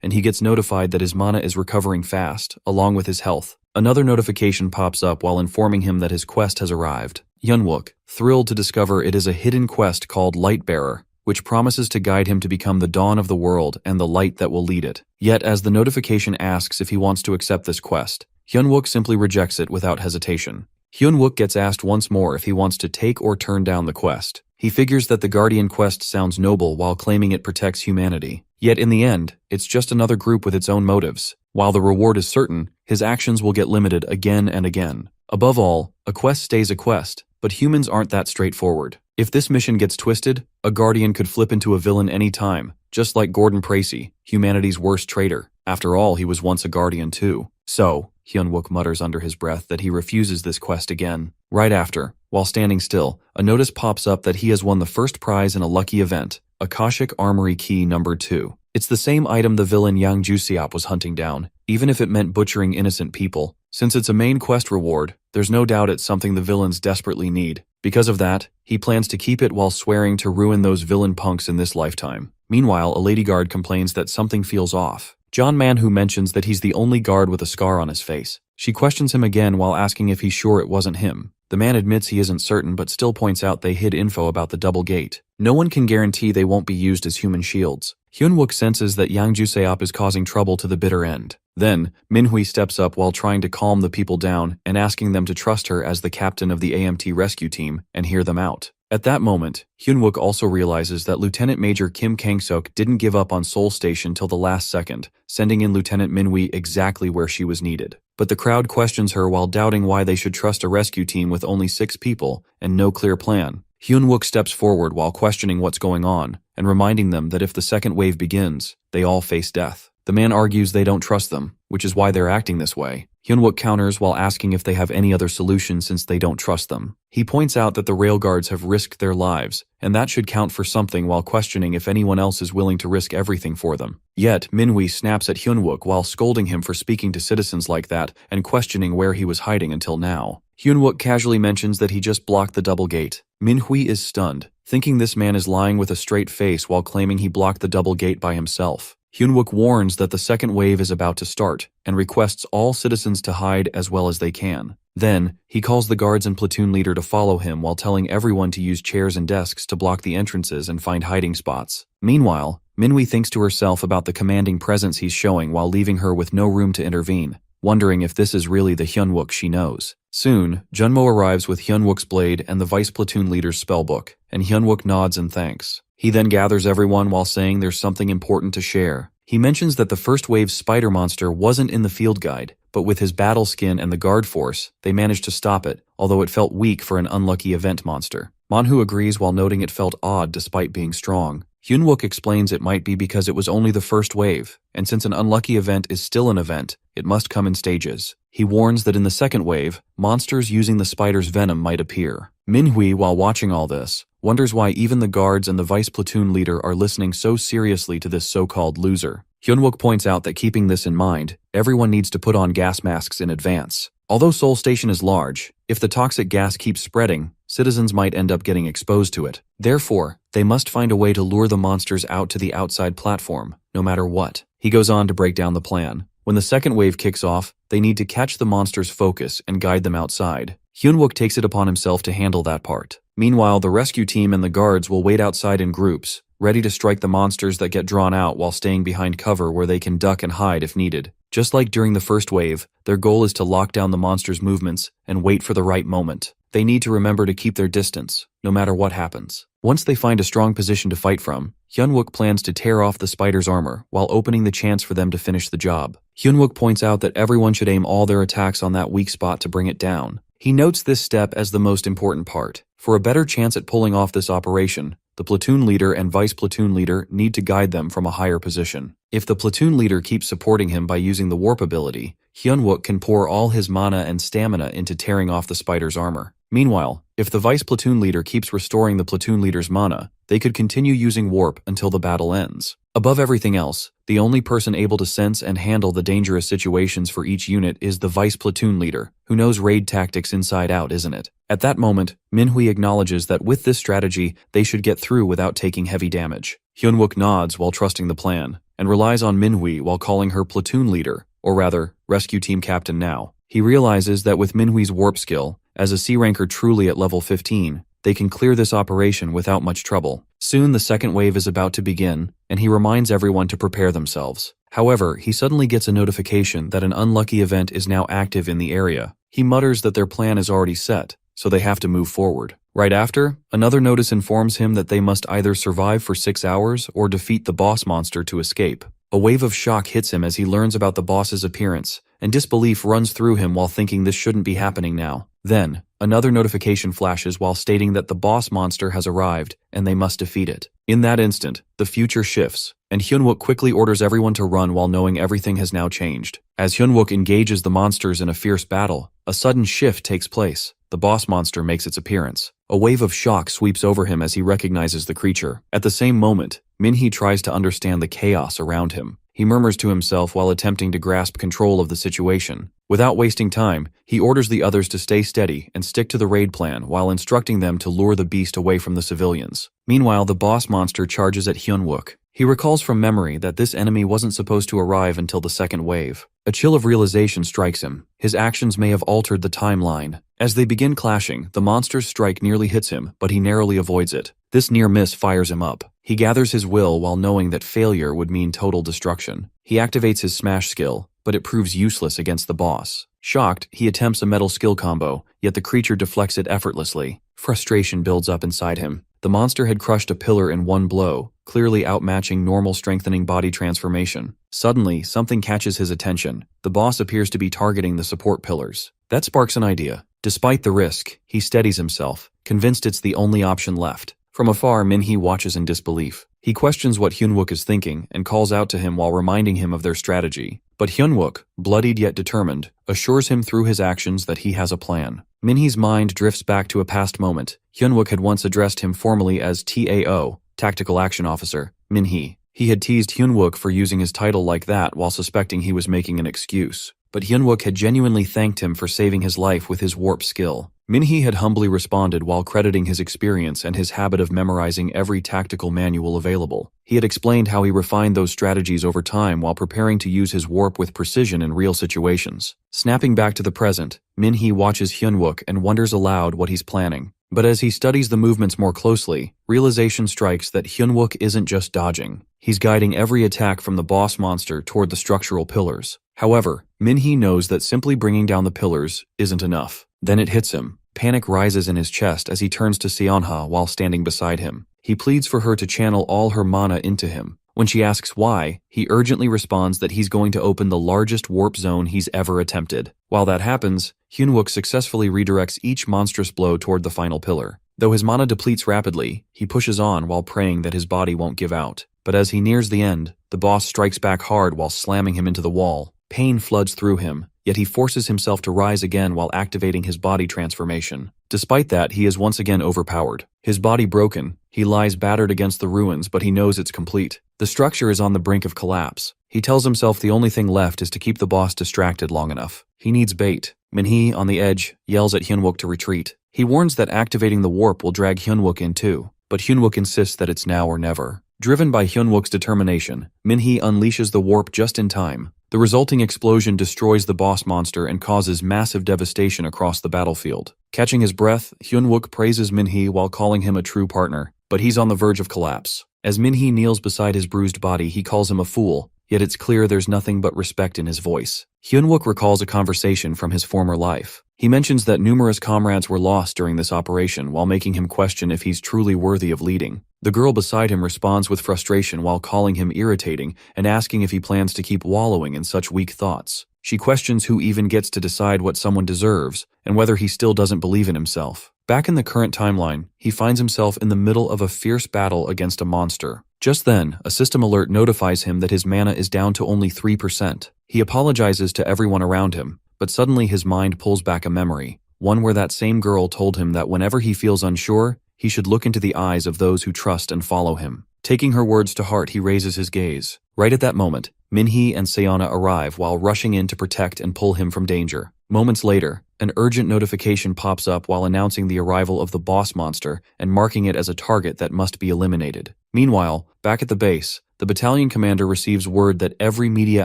Speaker 1: and he gets notified that his mana is recovering fast, along with his health. Another notification pops up while informing him that his quest has arrived. Hyunwook, thrilled to discover it is a hidden quest called Lightbearer, which promises to guide him to become the dawn of the world and the light that will lead it. Yet, as the notification asks if he wants to accept this quest, Hyunwook simply rejects it without hesitation. Hyunwook gets asked once more if he wants to take or turn down the quest. He figures that the Guardian quest sounds noble while claiming it protects humanity. Yet in the end, it's just another group with its own motives. While the reward is certain, his actions will get limited again and again. Above all, a quest stays a quest, but humans aren't that straightforward. If this mission gets twisted, a Guardian could flip into a villain any time, just like Gordon Precy, humanity's worst traitor. After all, he was once a Guardian too. So, Hyunwook mutters under his breath that he refuses this quest again. Right after, while standing still, a notice pops up that he has won the first prize in a lucky event, Akashic Armory Key number 2. It's the same item the villain Yang Jusiop was hunting down, even if it meant butchering innocent people. Since it's a main quest reward, there's no doubt it's something the villains desperately need. Because of that, he plans to keep it while swearing to ruin those villain punks in this lifetime. Meanwhile, a lady guard complains that something feels off. John Manhwa mentions that he's the only guard with a scar on his face. She questions him again while asking if he's sure it wasn't him. The man admits he isn't certain but still points out they hid info about the double gate. No one can guarantee they won't be used as human shields. Hyunwook senses that Yang Juseop is causing trouble to the bitter end. Then, Minhui steps up while trying to calm the people down and asking them to trust her as the captain of the AMT rescue team and hear them out. At that moment, Hyunwook also realizes that Lieutenant Major Kim Kang-seok didn't give up on Seoul Station till the last second, sending in Lieutenant Minhui exactly where she was needed. But the crowd questions her while doubting why they should trust a rescue team with only 6 people and no clear plan. Hyunwook steps forward while questioning what's going on and reminding them that if the second wave begins, they all face death. The man argues they don't trust them, which is why they're acting this way. Hyunwook counters while asking if they have any other solution since they don't trust them. He points out that the railguards have risked their lives, and that should count for something while questioning if anyone else is willing to risk everything for them. Yet, Minhui snaps at Hyunwook while scolding him for speaking to citizens like that and questioning where he was hiding until now. Hyunwook casually mentions that he just blocked the double gate. Minhui is stunned, thinking this man is lying with a straight face while claiming he blocked the double gate by himself. Hyunwook warns that the second wave is about to start and requests all citizens to hide as well as they can. Then, he calls the guards and platoon leader to follow him while telling everyone to use chairs and desks to block the entrances and find hiding spots. Meanwhile, Minhui thinks to herself about the commanding presence he's showing while leaving her with no room to intervene, wondering if this is really the Hyunwook she knows. Soon, Junmo arrives with Hyunwook's blade and the vice platoon leader's spellbook, and Hyunwook nods in thanks. He then gathers everyone while saying there's something important to share. He mentions that the first wave's spider monster wasn't in the field guide, but with his battle skin and the guard force, they managed to stop it, although it felt weak for an unlucky event monster. Manhwa agrees while noting it felt odd despite being strong. Hyunwook explains it might be because it was only the first wave, and since an unlucky event is still an event, it must come in stages. He warns that in the second wave, monsters using the spider's venom might appear. Minhui, while watching all this, wonders why even the guards and the vice platoon leader are listening so seriously to this so-called loser. Hyunwook points out that keeping this in mind, everyone needs to put on gas masks in advance. Although Seoul Station is large, if the toxic gas keeps spreading, citizens might end up getting exposed to it. Therefore, they must find a way to lure the monsters out to the outside platform, no matter what. He goes on to break down the plan. When the second wave kicks off, they need to catch the monsters' focus and guide them outside. Hyunwook takes it upon himself to handle that part. Meanwhile, the rescue team and the guards will wait outside in groups, ready to strike the monsters that get drawn out while staying behind cover where they can duck and hide if needed. Just like during the first wave, their goal is to lock down the monsters' movements and wait for the right moment. They need to remember to keep their distance, no matter what happens. Once they find a strong position to fight from, Hyunwook plans to tear off the spider's armor while opening the chance for them to finish the job. Hyunwook points out that everyone should aim all their attacks on that weak spot to bring it down. He notes this step as the most important part. For a better chance at pulling off this operation, the platoon leader and vice platoon leader need to guide them from a higher position. If the platoon leader keeps supporting him by using the warp ability, Hyunwook can pour all his mana and stamina into tearing off the spider's armor. Meanwhile, if the vice platoon leader keeps restoring the platoon leader's mana, they could continue using warp until the battle ends. Above everything else, the only person able to sense and handle the dangerous situations for each unit is the vice platoon leader, who knows raid tactics inside out, isn't it? At that moment, Manhwa acknowledges that with this strategy, they should get through without taking heavy damage. Hyunwook nods while trusting the plan, and relies on Manhwa while calling her platoon leader, or rather, rescue team captain now. He realizes that with Manhwa's warp skill, as a C ranker truly at level 15, they can clear this operation without much trouble. Soon the second wave is about to begin, and he reminds everyone to prepare themselves. However, he suddenly gets a notification that an unlucky event is now active in the area. He mutters that their plan is already set, so they have to move forward. Right after, another notice informs him that they must either survive for 6 hours or defeat the boss monster to escape. A wave of shock hits him as he learns about the boss's appearance, and disbelief runs through him while thinking this shouldn't be happening now. Then, another notification flashes while stating that the boss monster has arrived and they must defeat it. In that instant, the future shifts, and Hyunwook quickly orders everyone to run while knowing everything has now changed. As Hyunwook engages the monsters in a fierce battle, a sudden shift takes place. The boss monster makes its appearance. A wave of shock sweeps over him as he recognizes the creature. At the same moment, Manhwa tries to understand the chaos around him. He murmurs to himself while attempting to grasp control of the situation. Without wasting time, he orders the others to stay steady and stick to the raid plan while instructing them to lure the beast away from the civilians. Meanwhile, the boss monster charges at Hyunwook. He recalls from memory that this enemy wasn't supposed to arrive until the second wave. A chill of realization strikes him. His actions may have altered the timeline. As they begin clashing, the monster's strike nearly hits him, but he narrowly avoids it. This near miss fires him up. He gathers his will while knowing that failure would mean total destruction. He activates his smash skill, but it proves useless against the boss. Shocked, he attempts a metal skill combo, yet the creature deflects it effortlessly. Frustration builds up inside him. The monster had crushed a pillar in one blow, clearly outmatching normal strengthening body transformation. Suddenly, something catches his attention. The boss appears to be targeting the support pillars. That sparks an idea. Despite the risk, he steadies himself, convinced it's the only option left. From afar, Manhwa watches in disbelief. He questions what Hyunwook is thinking and calls out to him while reminding him of their strategy. But Hyunwook, bloodied yet determined, assures him through his actions that he has a plan. Manhwa's mind drifts back to a past moment. Hyunwook had once addressed him formally as TAO, Tactical Action Officer, Manhwa. He had teased Hyunwook for using his title like that while suspecting he was making an excuse. But Hyunwook had genuinely thanked him for saving his life with his warp skill. Manhwa had humbly responded while crediting his experience and his habit of memorizing every tactical manual available. He had explained how he refined those strategies over time while preparing to use his warp with precision in real situations. Snapping back to the present, Manhwa watches Hyunwook and wonders aloud what he's planning. But as he studies the movements more closely, realization strikes that Hyunwook isn't just dodging. He's guiding every attack from the boss monster toward the structural pillars. However, Manhwa knows that simply bringing down the pillars isn't enough. Then it hits him. Panic rises in his chest as he turns to Seonha while standing beside him. He pleads for her to channel all her mana into him. When she asks why, he urgently responds that he's going to open the largest warp zone he's ever attempted. While that happens, Hyunwook successfully redirects each monstrous blow toward the final pillar. Though his mana depletes rapidly, he pushes on while praying that his body won't give out. But as he nears the end, the boss strikes back hard while slamming him into the wall. Pain floods through him, yet he forces himself to rise again while activating his body transformation. Despite that, he is once again overpowered. His body broken, he lies battered against the ruins, but he knows it's complete. The structure is on the brink of collapse. He tells himself the only thing left is to keep the boss distracted long enough. He needs bait. Min-hee, on the edge, yells at Hyunwook to retreat. He warns that activating the warp will drag Hyunwook in too, but Hyunwook insists that it's now or never. Driven by Hyunwook's determination, Min-hee unleashes the warp just in time. The resulting explosion destroys the boss monster and causes massive devastation across the battlefield. Catching his breath, Hyunwook praises Min-hee while calling him a true partner, but he's on the verge of collapse. As Min-hee kneels beside his bruised body, he calls him a fool, yet it's clear there's nothing but respect in his voice. Hyunwook recalls a conversation from his former life. He mentions that numerous comrades were lost during this operation, while making him question if he's truly worthy of leading. The girl beside him responds with frustration while calling him irritating and asking if he plans to keep wallowing in such weak thoughts. She questions who even gets to decide what someone deserves and whether he still doesn't believe in himself. Back in the current timeline, he finds himself in the middle of a fierce battle against a monster. Just then, a system alert notifies him that his mana is down to only 3%. He apologizes to everyone around him, but suddenly his mind pulls back a memory, one where that same girl told him that whenever he feels unsure, he should look into the eyes of those who trust and follow him. Taking her words to heart, he raises his gaze. Right at that moment, Min-hee and Seona arrive while rushing in to protect and pull him from danger. Moments later, an urgent notification pops up while announcing the arrival of the boss monster and marking it as a target that must be eliminated. Meanwhile, back at the base, the battalion commander receives word that every media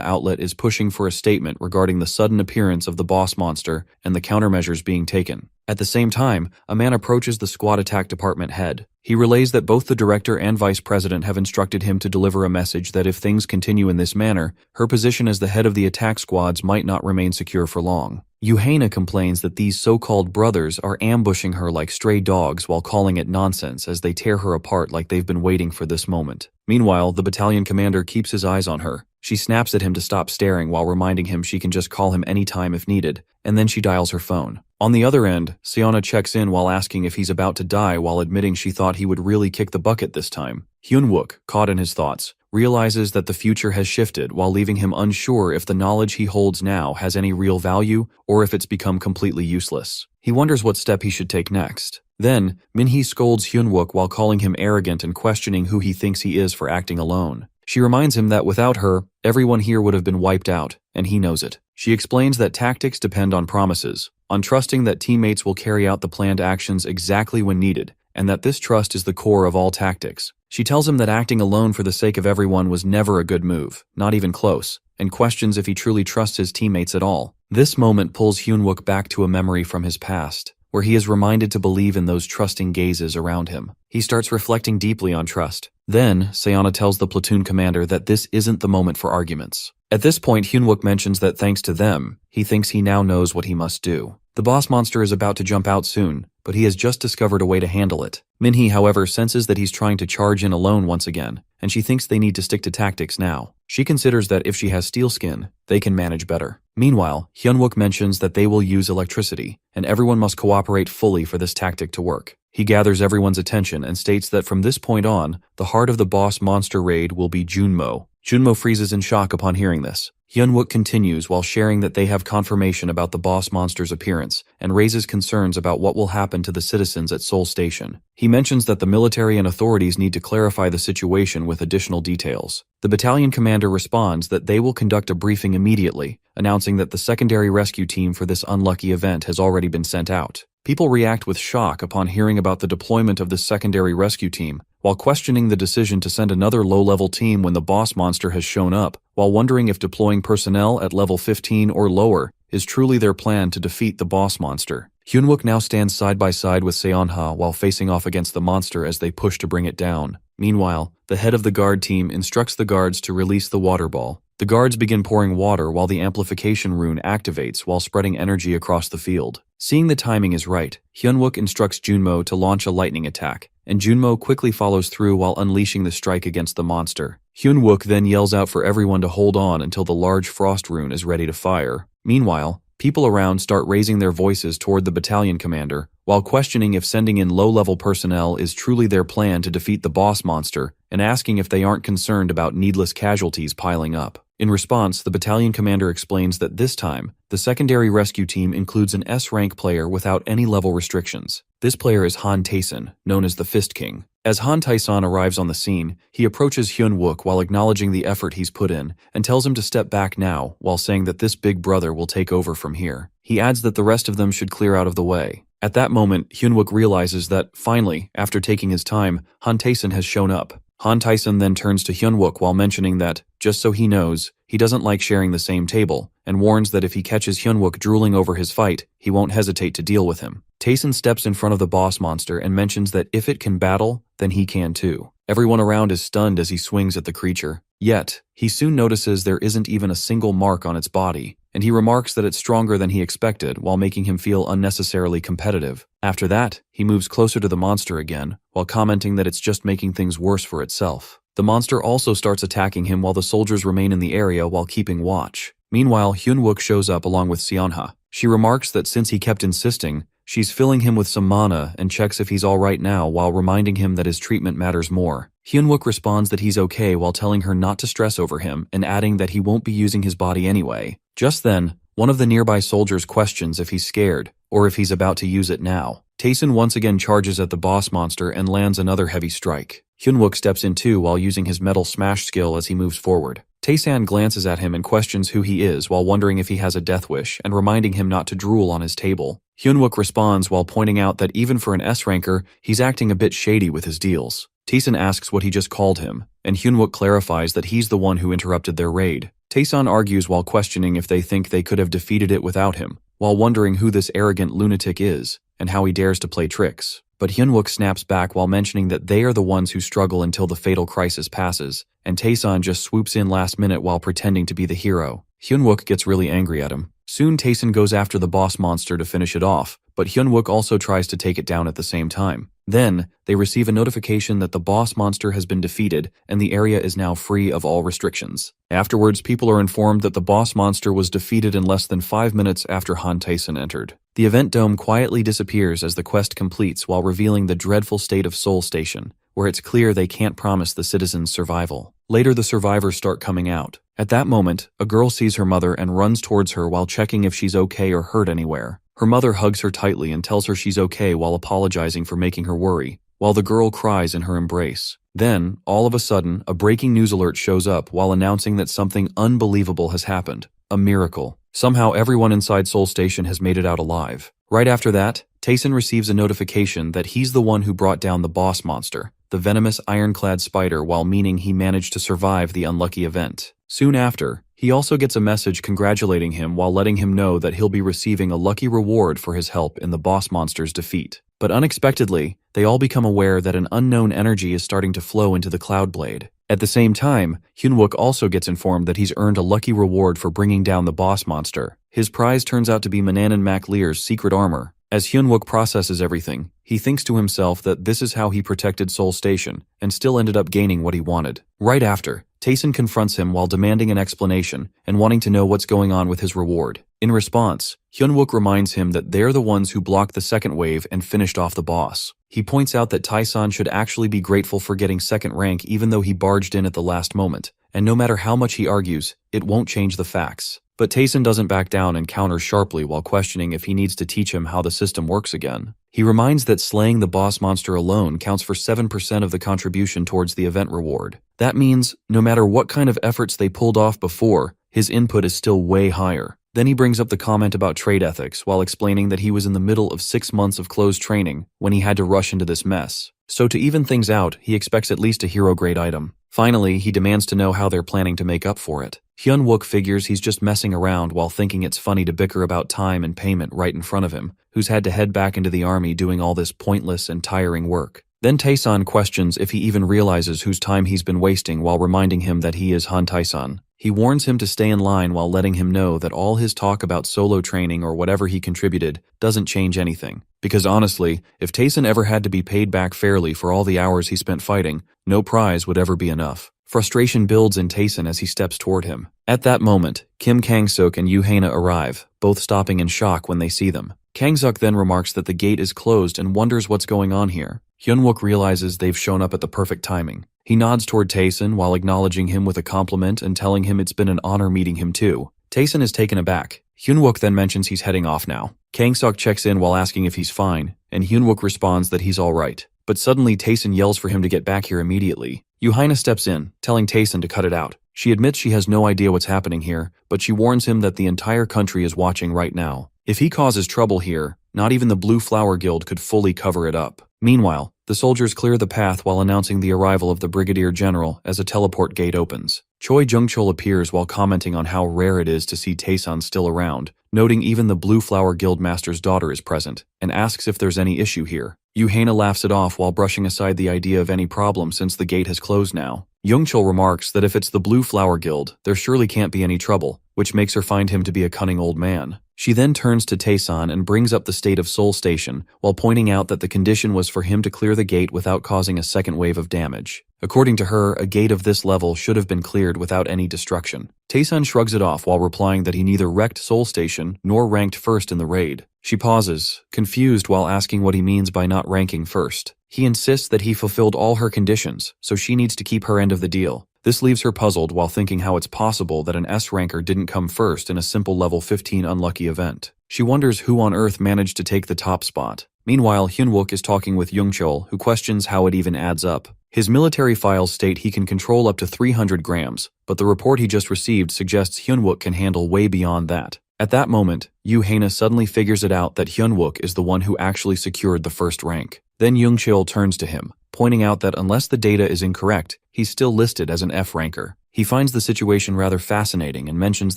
Speaker 1: outlet is pushing for a statement regarding the sudden appearance of the boss monster and the countermeasures being taken. At the same time, a man approaches the squad attack department head. He relays that both the director and vice president have instructed him to deliver a message that if things continue in this manner, her position as the head of the attack squads might not remain secure for long. Yuhaina complains that these so-called brothers are ambushing her like stray dogs while calling it nonsense as they tear her apart like they've been waiting for this moment. Meanwhile, the battalion commander keeps his eyes on her. She snaps at him to stop staring while reminding him she can just call him anytime if needed, and then she dials her phone. On the other end, Seona checks in while asking if he's about to die while admitting she thought he would really kick the bucket this time. Hyunwook, caught in his thoughts, realizes that the future has shifted while leaving him unsure if the knowledge he holds now has any real value or if it's become completely useless. He wonders what step he should take next. Then, Min-hee scolds Hyunwook while calling him arrogant and questioning who he thinks he is for acting alone. She reminds him that without her, everyone here would have been wiped out, and he knows it. She explains that tactics depend on promises, on trusting that teammates will carry out the planned actions exactly when needed, and that this trust is the core of all tactics. She tells him that acting alone for the sake of everyone was never a good move, not even close, and questions if he truly trusts his teammates at all. This moment pulls Hyunwook back to a memory from his past, where he is reminded to believe in those trusting gazes around him. He starts reflecting deeply on trust. Then, Seona tells the platoon commander that this isn't the moment for arguments. At this point, Hyunwook mentions that thanks to them, he thinks he now knows what he must do. The boss monster is about to jump out soon, but he has just discovered a way to handle it. Min-hee, however, senses that he's trying to charge in alone once again, and she thinks they need to stick to tactics now. She considers that if she has steel skin, they can manage better. Meanwhile, Hyunwook mentions that they will use electricity, and everyone must cooperate fully for this tactic to work. He gathers everyone's attention and states that from this point on, the heart of the boss monster raid will be Junmo. Junmo freezes in shock upon hearing this. Hyunwook continues while sharing that they have confirmation about the boss monster's appearance and raises concerns about what will happen to the citizens at Seoul Station. He mentions that the military and authorities need to clarify the situation with additional details. The battalion commander responds that they will conduct a briefing immediately, announcing that the secondary rescue team for this unlucky event has already been sent out. People react with shock upon hearing about the deployment of this secondary rescue team, while questioning the decision to send another low-level team when the boss monster has shown up, while wondering if deploying personnel at level 15 or lower is truly their plan to defeat the boss monster. Hyunwook now stands side by side with Seonha while facing off against the monster as they push to bring it down. Meanwhile, the head of the guard team instructs the guards to release the water ball. The guards begin pouring water while the amplification rune activates while spreading energy across the field. Seeing the timing is right, Hyunwook instructs Junmo to launch a lightning attack, and Junmo quickly follows through while unleashing the strike against the monster. Hyunwook then yells out for everyone to hold on until the large frost rune is ready to fire. Meanwhile, people around start raising their voices toward the battalion commander, while questioning if sending in low-level personnel is truly their plan to defeat the boss monster and asking if they aren't concerned about needless casualties piling up. In response, the battalion commander explains that this time, the secondary rescue team includes an S-rank player without any level restrictions. This player is Han Tae-san, known as the Fist King. As Han Tae-san arrives on the scene, he approaches Hyun-wook while acknowledging the effort he's put in and tells him to step back now while saying that this big brother will take over from here. He adds that the rest of them should clear out of the way. At that moment, Hyun-wook realizes that, finally, after taking his time, Han Tae-san has shown up. Han Tae-san then turns to Hyun-wook while mentioning that, just so he knows, he doesn't like sharing the same table, and warns that if he catches Hyun-wook drooling over his fight, he won't hesitate to deal with him. Tae-san steps in front of the boss monster and mentions that if it can battle, then he can too. Everyone around is stunned as he swings at the creature. Yet, he soon notices there isn't even a single mark on its body, and he remarks that it's stronger than he expected while making him feel unnecessarily competitive. After that, he moves closer to the monster again, while commenting that it's just making things worse for itself. The monster also starts attacking him while the soldiers remain in the area while keeping watch. Meanwhile, Hyun-wook shows up along with Seonha. She remarks that since he kept insisting, she's filling him with some mana and checks if he's alright now while reminding him that his treatment matters more. Hyun-wook responds that he's okay while telling her not to stress over him and adding that he won't be using his body anyway. Just then, one of the nearby soldiers questions if he's scared or if he's about to use it now. Tae-san once again charges at the boss monster and lands another heavy strike. Hyun-wook steps in too while using his metal smash skill as he moves forward. Tae-san glances at him and questions who he is while wondering if he has a death wish and reminding him not to drool on his table. Hyun-wook responds while pointing out that even for an S-ranker, he's acting a bit shady with his deals. Tae-san asks what he just called him, and Hyun-wook clarifies that he's the one who interrupted their raid. Tae-san argues while questioning if they think they could have defeated it without him, while wondering who this arrogant lunatic is and how he dares to play tricks. But Hyun-wook snaps back while mentioning that they are the ones who struggle until the fatal crisis passes, and Tae-san just swoops in last minute while pretending to be the hero. Hyun-wook gets really angry at him. Soon Tae-san goes after the boss monster to finish it off, but Hyun-wook also tries to take it down at the same time. Then, they receive a notification that the boss monster has been defeated and the area is now free of all restrictions. Afterwards, people are informed that the boss monster was defeated in less than 5 minutes after Han Tae-san entered. The event dome quietly disappears as the quest completes while revealing the dreadful state of Seoul Station, where it's clear they can't promise the citizens' survival. Later, the survivors start coming out. At that moment, a girl sees her mother and runs towards her while checking if she's okay or hurt anywhere. Her mother hugs her tightly and tells her she's okay while apologizing for making her worry, while the girl cries in her embrace. Then, all of a sudden, a breaking news alert shows up while announcing that something unbelievable has happened. A miracle. Somehow everyone inside Seoul Station has made it out alive. Right after that, Tae-san receives a notification that he's the one who brought down the boss monster, the venomous ironclad spider, while meaning he managed to survive the unlucky event. Soon after, he also gets a message congratulating him while letting him know that he'll be receiving a lucky reward for his help in the boss monster's defeat. But unexpectedly, they all become aware that an unknown energy is starting to flow into the Cloud Blade. At the same time, Hyun-wook also gets informed that he's earned a lucky reward for bringing down the boss monster. His prize turns out to be Mananan MacLear's secret armor. As Hyun-wook processes everything, he thinks to himself that this is how he protected Seoul Station and still ended up gaining what he wanted. Right after, Tae-san confronts him while demanding an explanation and wanting to know what's going on with his reward. In response, Hyun-wook reminds him that they're the ones who blocked the second wave and finished off the boss. He points out that Tae-san should actually be grateful for getting second rank even though he barged in at the last moment, and no matter how much he argues, it won't change the facts. But Tae-san doesn't back down and counters sharply while questioning if he needs to teach him how the system works again. He reminds that slaying the boss monster alone counts for 7% of the contribution towards the event reward. That means, no matter what kind of efforts they pulled off before, his input is still way higher. Then he brings up the comment about trade ethics while explaining that he was in the middle of 6 months of closed training when he had to rush into this mess. So to even things out, he expects at least a hero-grade item. Finally, he demands to know how they're planning to make up for it. Hyun-wook figures he's just messing around while thinking it's funny to bicker about time and payment right in front of him, who's had to head back into the army doing all this pointless and tiring work. Then Tae-san questions if he even realizes whose time he's been wasting while reminding him that he is Han Tae-san. He warns him to stay in line while letting him know that all his talk about solo training or whatever he contributed doesn't change anything. Because honestly, if Tae-san ever had to be paid back fairly for all the hours he spent fighting, no prize would ever be enough. Frustration builds in Tae-san as he steps toward him. At that moment, Kim Kang-suk and Yoo Hae-na arrive, both stopping in shock when they see them. Kang-suk then remarks that the gate is closed and wonders what's going on here. Hyunwook realizes they've shown up at the perfect timing. He nods toward Taesun while acknowledging him with a compliment and telling him it's been an honor meeting him too. Taesun is taken aback. Hyunwook then mentions he's heading off now. Kang-suk checks in while asking if he's fine, and Hyunwook responds that he's alright. But suddenly Taesun yells for him to get back here immediately. Yuhaina steps in, telling Taesun to cut it out. She admits she has no idea what's happening here, but she warns him that the entire country is watching right now. If he causes trouble here, not even the Blue Flower Guild could fully cover it up. Meanwhile, the soldiers clear the path while announcing the arrival of the Brigadier General as a teleport gate opens. Choi Jung-chul appears while commenting on how rare it is to see Taesun still around, noting even the Blue Flower Guild Master's daughter is present, and asks if there's any issue here. Yuhaina laughs it off while brushing aside the idea of any problem since the gate has closed now. Jung-chul remarks that if it's the Blue Flower Guild, there surely can't be any trouble, which makes her find him to be a cunning old man. She then turns to Taesun and brings up the state of Seoul Station, while pointing out that the condition was for him to clear the gate without causing a second wave of damage. According to her, a gate of this level should have been cleared without any destruction. Taesun shrugs it off while replying that he neither wrecked Seoul Station nor ranked first in the raid. She pauses, confused while asking what he means by not ranking first. He insists that he fulfilled all her conditions, so she needs to keep her end of the deal. This leaves her puzzled while thinking how it's possible that an S-ranker didn't come first in a simple level 15 unlucky event. She wonders who on earth managed to take the top spot. Meanwhile, Hyunwook is talking with Jung-chul, who questions how it even adds up. His military files state he can control up to 300 grams, but the report he just received suggests Hyunwook can handle way beyond that. At that moment, Yuhaina suddenly figures it out that Hyunwook is the one who actually secured the first rank. Then Jung-chul turns to him, pointing out that unless the data is incorrect, he's still listed as an F-ranker. He finds the situation rather fascinating and mentions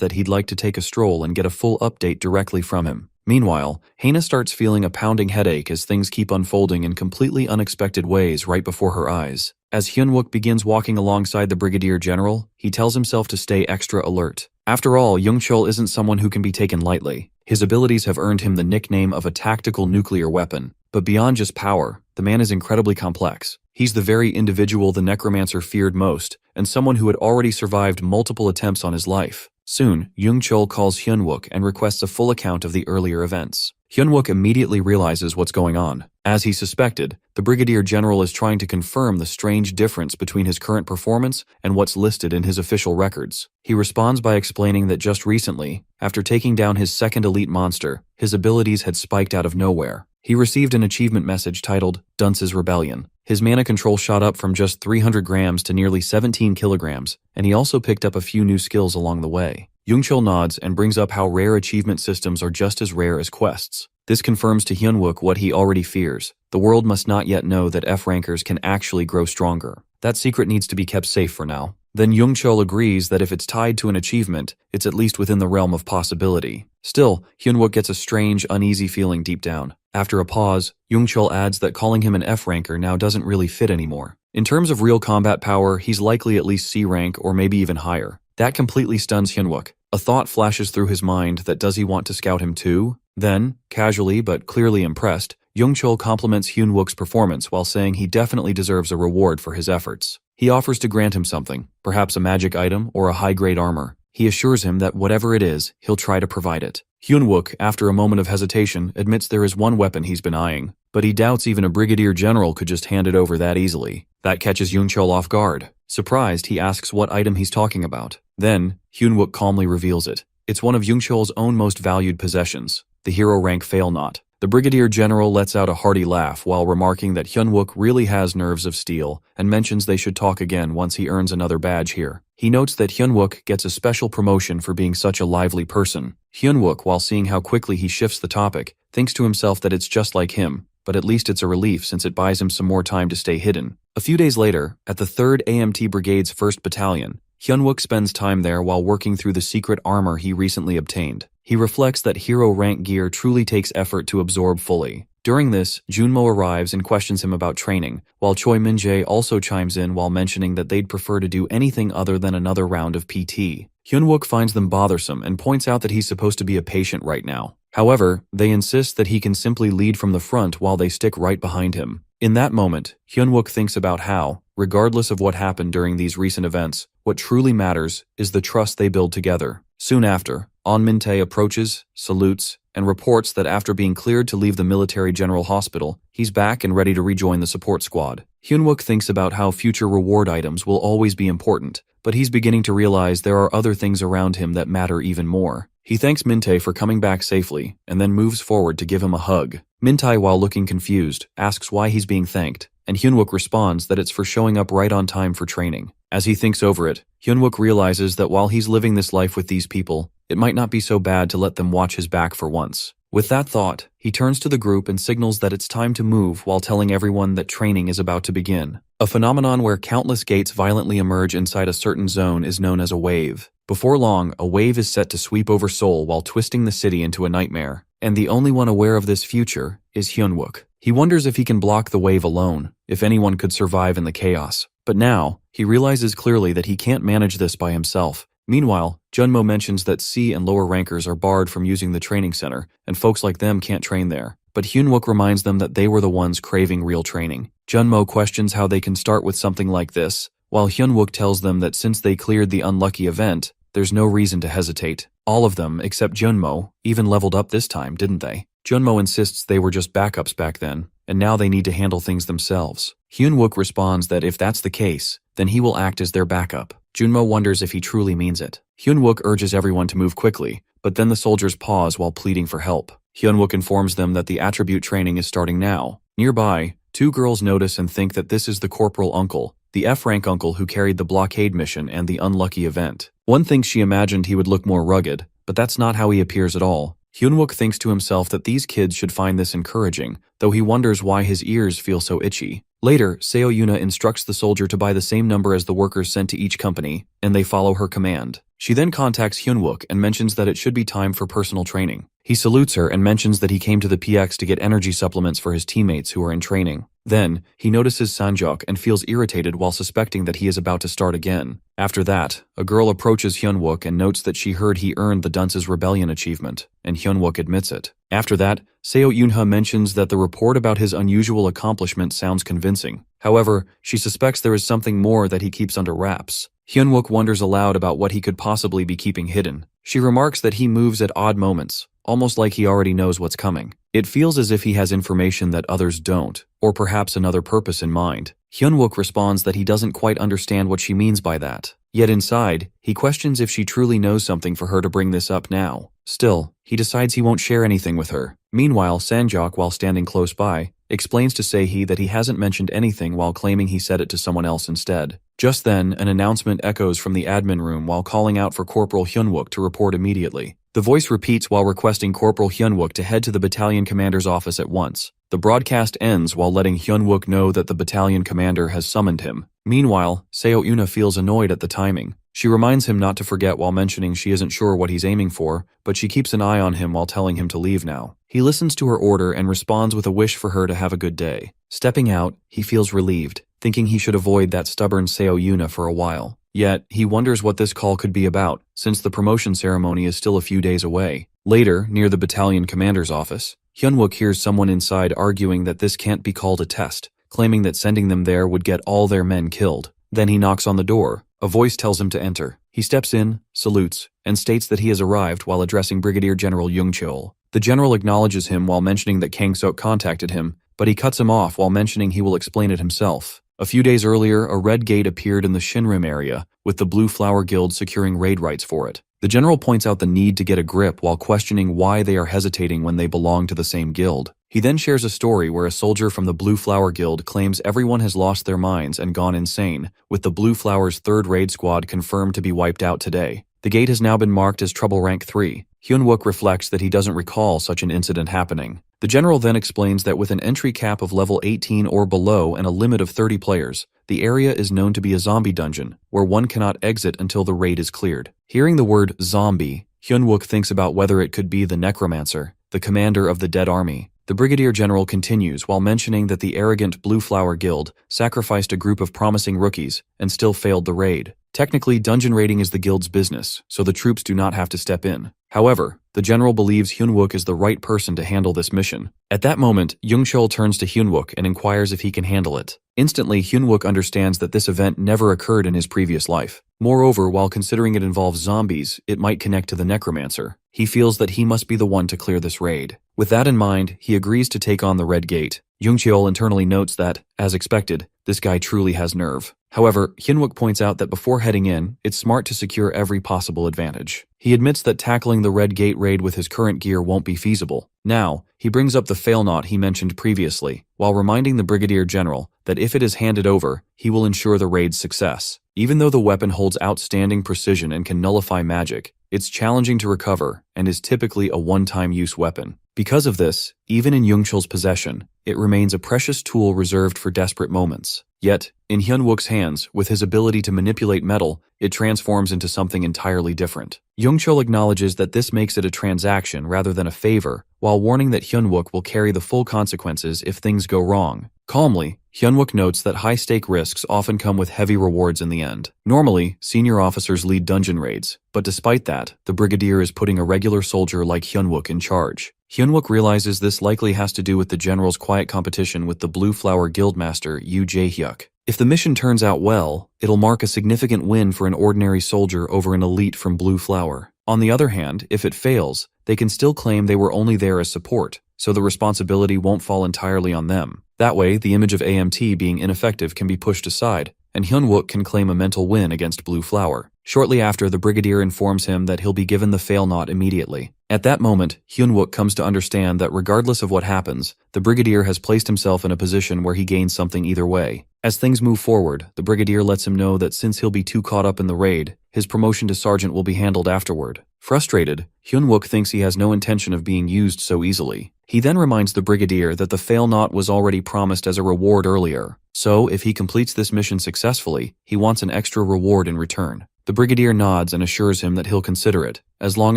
Speaker 1: that he'd like to take a stroll and get a full update directly from him. Meanwhile, Haina starts feeling a pounding headache as things keep unfolding in completely unexpected ways right before her eyes. As Hyunwook begins walking alongside the Brigadier General, he tells himself to stay extra alert. After all, Jung-chul isn't someone who can be taken lightly. His abilities have earned him the nickname of a tactical nuclear weapon. But beyond just power, the man is incredibly complex. He's the very individual the necromancer feared most, and someone who had already survived multiple attempts on his life. Soon, Jung-chul calls Hyunwook and requests a full account of the earlier events. Hyunwook immediately realizes what's going on. As he suspected, the Brigadier General is trying to confirm the strange difference between his current performance and what's listed in his official records. He responds by explaining that just recently, after taking down his second elite monster, his abilities had spiked out of nowhere. He received an achievement message titled Dunce's Rebellion. His mana control shot up from just 300 grams to nearly 17 kilograms, and he also picked up a few new skills along the way. Jung-chul nods and brings up how rare achievement systems are just as rare as quests. This confirms to Hyunwook what he already fears. The world must not yet know that F-rankers can actually grow stronger. That secret needs to be kept safe for now. Then Jung-chul agrees that if it's tied to an achievement, it's at least within the realm of possibility. Still, Hyunwook gets a strange, uneasy feeling deep down. After a pause, Jung-chul adds that calling him an F-ranker now doesn't really fit anymore. In terms of real combat power, he's likely at least C rank or maybe even higher. That completely stuns Hyunwook. A thought flashes through his mind that does he want to scout him too? Then, casually but clearly impressed, Jung-chul compliments Hyunwook's performance while saying he definitely deserves a reward for his efforts. He offers to grant him something, perhaps a magic item or a high-grade armor. He assures him that whatever it is, he'll try to provide it. Hyunwook, after a moment of hesitation, admits there is one weapon he's been eyeing, but he doubts even a Brigadier General could just hand it over that easily. That catches Jung-chul off guard. Surprised, he asks what item he's talking about. Then, Hyunwook calmly reveals it. It's one of Jung-chul's own most valued possessions, the hero rank Fail Not. The Brigadier General lets out a hearty laugh while remarking that Hyunwook really has nerves of steel and mentions they should talk again once he earns another badge here. He notes that Hyunwook gets a special promotion for being such a lively person. Hyunwook, while seeing how quickly he shifts the topic, thinks to himself that it's just like him, but at least it's a relief since it buys him some more time to stay hidden. A few days later, at the 3rd AMT Brigade's 1st Battalion, Hyunwook spends time there while working through the secret armor he recently obtained. He reflects that hero rank gear truly takes effort to absorb fully. During this, Junmo arrives and questions him about training, while Choi Min-jae also chimes in while mentioning that they'd prefer to do anything other than another round of PT. Hyunwook finds them bothersome and points out that he's supposed to be a patient right now. However, they insist that he can simply lead from the front while they stick right behind him. In that moment, Hyunwook thinks about how, regardless of what happened during these recent events, what truly matters is the trust they build together. Soon after, An Min-tae approaches, salutes, and reports that after being cleared to leave the military general hospital, he's back and ready to rejoin the support squad. Hyunwook thinks about how future reward items will always be important, but he's beginning to realize there are other things around him that matter even more. He thanks Min-tae for coming back safely, and then moves forward to give him a hug. Min-tae, while looking confused, asks why he's being thanked, and Hyunwook responds that it's for showing up right on time for training. As he thinks over it, Hyunwook realizes that while he's living this life with these people, it might not be so bad to let them watch his back for once. With that thought, he turns to the group and signals that it's time to move while telling everyone that training is about to begin. A phenomenon where countless gates violently emerge inside a certain zone is known as a wave. Before long, a wave is set to sweep over Seoul while twisting the city into a nightmare, and the only one aware of this future is Hyunwook. He wonders if he can block the wave alone, if anyone could survive in the chaos. But now, he realizes clearly that he can't manage this by himself. Meanwhile, Junmo mentions that C and lower rankers are barred from using the training center, and folks like them can't train there. But Hyunwook reminds them that they were the ones craving real training. Junmo questions how they can start with something like this, while Hyunwook tells them that since they cleared the unlucky event, there's no reason to hesitate. All of them, except Junmo, even leveled up this time, didn't they? Junmo insists they were just backups back then, and now they need to handle things themselves. Hyunwook responds that if that's the case, then he will act as their backup. Junmo wonders if he truly means it. Hyunwook urges everyone to move quickly, but then the soldiers pause while pleading for help. Hyunwook informs them that the attribute training is starting now. Nearby, two girls notice and think that this is the corporal uncle, the F-rank uncle who carried the blockade mission and the unlucky event. One thinks she imagined he would look more rugged, but that's not how he appears at all. Hyunwook thinks to himself that these kids should find this encouraging, though he wonders why his ears feel so itchy. Later, Seo Yuna instructs the soldier to buy the same number as the workers sent to each company, and they follow her command. She then contacts Hyunwook and mentions that it should be time for personal training. He salutes her and mentions that he came to the PX to get energy supplements for his teammates who are in training. Then, he notices Sanjok and feels irritated while suspecting that he is about to start again. After that, a girl approaches Hyunwook and notes that she heard he earned the Dunce's Rebellion achievement, and Hyunwook admits it. After that, Seo Yunha mentions that the report about his unusual accomplishment sounds convincing. However, she suspects there is something more that he keeps under wraps. Hyunwook wonders aloud about what he could possibly be keeping hidden. She remarks that he moves at odd moments, almost like he already knows what's coming. It feels as if he has information that others don't, or perhaps another purpose in mind. Hyunwook responds that he doesn't quite understand what she means by that. Yet inside, he questions if she truly knows something for her to bring this up now. Still, he decides he won't share anything with her. Meanwhile, Sanjok, while standing close by, explains to Sehee that he hasn't mentioned anything while claiming he said it to someone else instead. Just then, an announcement echoes from the admin room while calling out for Corporal Hyunwook to report immediately. The voice repeats while requesting Corporal Hyunwook to head to the battalion commander's office at once. The broadcast ends while letting Hyunwook know that the battalion commander has summoned him. Meanwhile, Seo Yuna feels annoyed at the timing. She reminds him not to forget while mentioning she isn't sure what he's aiming for, but she keeps an eye on him while telling him to leave now. He listens to her order and responds with a wish for her to have a good day. Stepping out, he feels relieved, thinking he should avoid that stubborn Seo Yuna for a while. Yet, he wonders what this call could be about, since the promotion ceremony is still a few days away. Later, near the battalion commander's office, Hyunwook hears someone inside arguing that this can't be called a test, claiming that sending them there would get all their men killed. Then he knocks on the door. A voice tells him to enter. He steps in, salutes, and states that he has arrived while addressing Brigadier General Jung Chol. The general acknowledges him while mentioning that Kang Sok contacted him, but he cuts him off while mentioning he will explain it himself. A few days earlier, a red gate appeared in the Shinrim area, with the Blue Flower Guild securing raid rights for it. The general points out the need to get a grip while questioning why they are hesitating when they belong to the same guild. He then shares a story where a soldier from the Blue Flower Guild claims everyone has lost their minds and gone insane, with the Blue Flower's third raid squad confirmed to be wiped out today. The gate has now been marked as Trouble Rank 3. Hyunwook reflects that he doesn't recall such an incident happening. The general then explains that with an entry cap of level 18 or below and a limit of 30 players, the area is known to be a zombie dungeon, where one cannot exit until the raid is cleared. Hearing the word zombie, Hyunwook thinks about whether it could be the necromancer, the commander of the dead army. The brigadier general continues while mentioning that the arrogant Blue Flower Guild sacrificed a group of promising rookies and still failed the raid. Technically, dungeon raiding is the guild's business, so the troops do not have to step in. However, The general believes Hyunwook is the right person to handle this mission. At that moment, Young-chul turns to Hyunwook and inquires if he can handle it. Instantly, Hyunwook understands that this event never occurred in his previous life. Moreover, while considering it involves zombies, it might connect to the necromancer. He feels that he must be the one to clear this raid. With that in mind, he agrees to take on the Red Gate. Young-chul internally notes that, as expected, this guy truly has nerve. However, Hyunwook points out that before heading in, it's smart to secure every possible advantage. He admits that tackling the Red Gate raid with his current gear won't be feasible. Now, he brings up the fail knot he mentioned previously, while reminding the Brigadier General that if it is handed over, he will ensure the raid's success. Even though the weapon holds outstanding precision and can nullify magic, it's challenging to recover and is typically a one-time use weapon. Because of this, even in Young-chul's possession, it remains a precious tool reserved for desperate moments. Yet, in Hyunwook's hands, with his ability to manipulate metal, it transforms into something entirely different. Young-chul acknowledges that this makes it a transaction rather than a favor, while warning that Hyunwook will carry the full consequences if things go wrong. Calmly, Hyunwook notes that high-stake risks often come with heavy rewards in the end. Normally, senior officers lead dungeon raids, but despite that, the Brigadier is putting a regular soldier like Hyunwook in charge. Hyunwook realizes this likely has to do with the general's quiet competition with the Blue Flower Guildmaster Yoo Jae-hyuk. If the mission turns out well, it'll mark a significant win for an ordinary soldier over an elite from Blue Flower. On the other hand, if it fails, they can still claim they were only there as support, so the responsibility won't fall entirely on them. That way, the image of AMT being ineffective can be pushed aside, and Hyunwook can claim a mental win against Blue Flower. Shortly after, the Brigadier informs him that he'll be given the fail knot immediately. At that moment, Hyunwook comes to understand that regardless of what happens, the Brigadier has placed himself in a position where he gains something either way. As things move forward, the Brigadier lets him know that since he'll be too caught up in the raid, his promotion to Sergeant will be handled afterward. Frustrated, Hyunwook thinks he has no intention of being used so easily. He then reminds the Brigadier that the fail knot was already promised as a reward earlier, so if he completes this mission successfully, he wants an extra reward in return. The Brigadier nods and assures him that he'll consider it, as long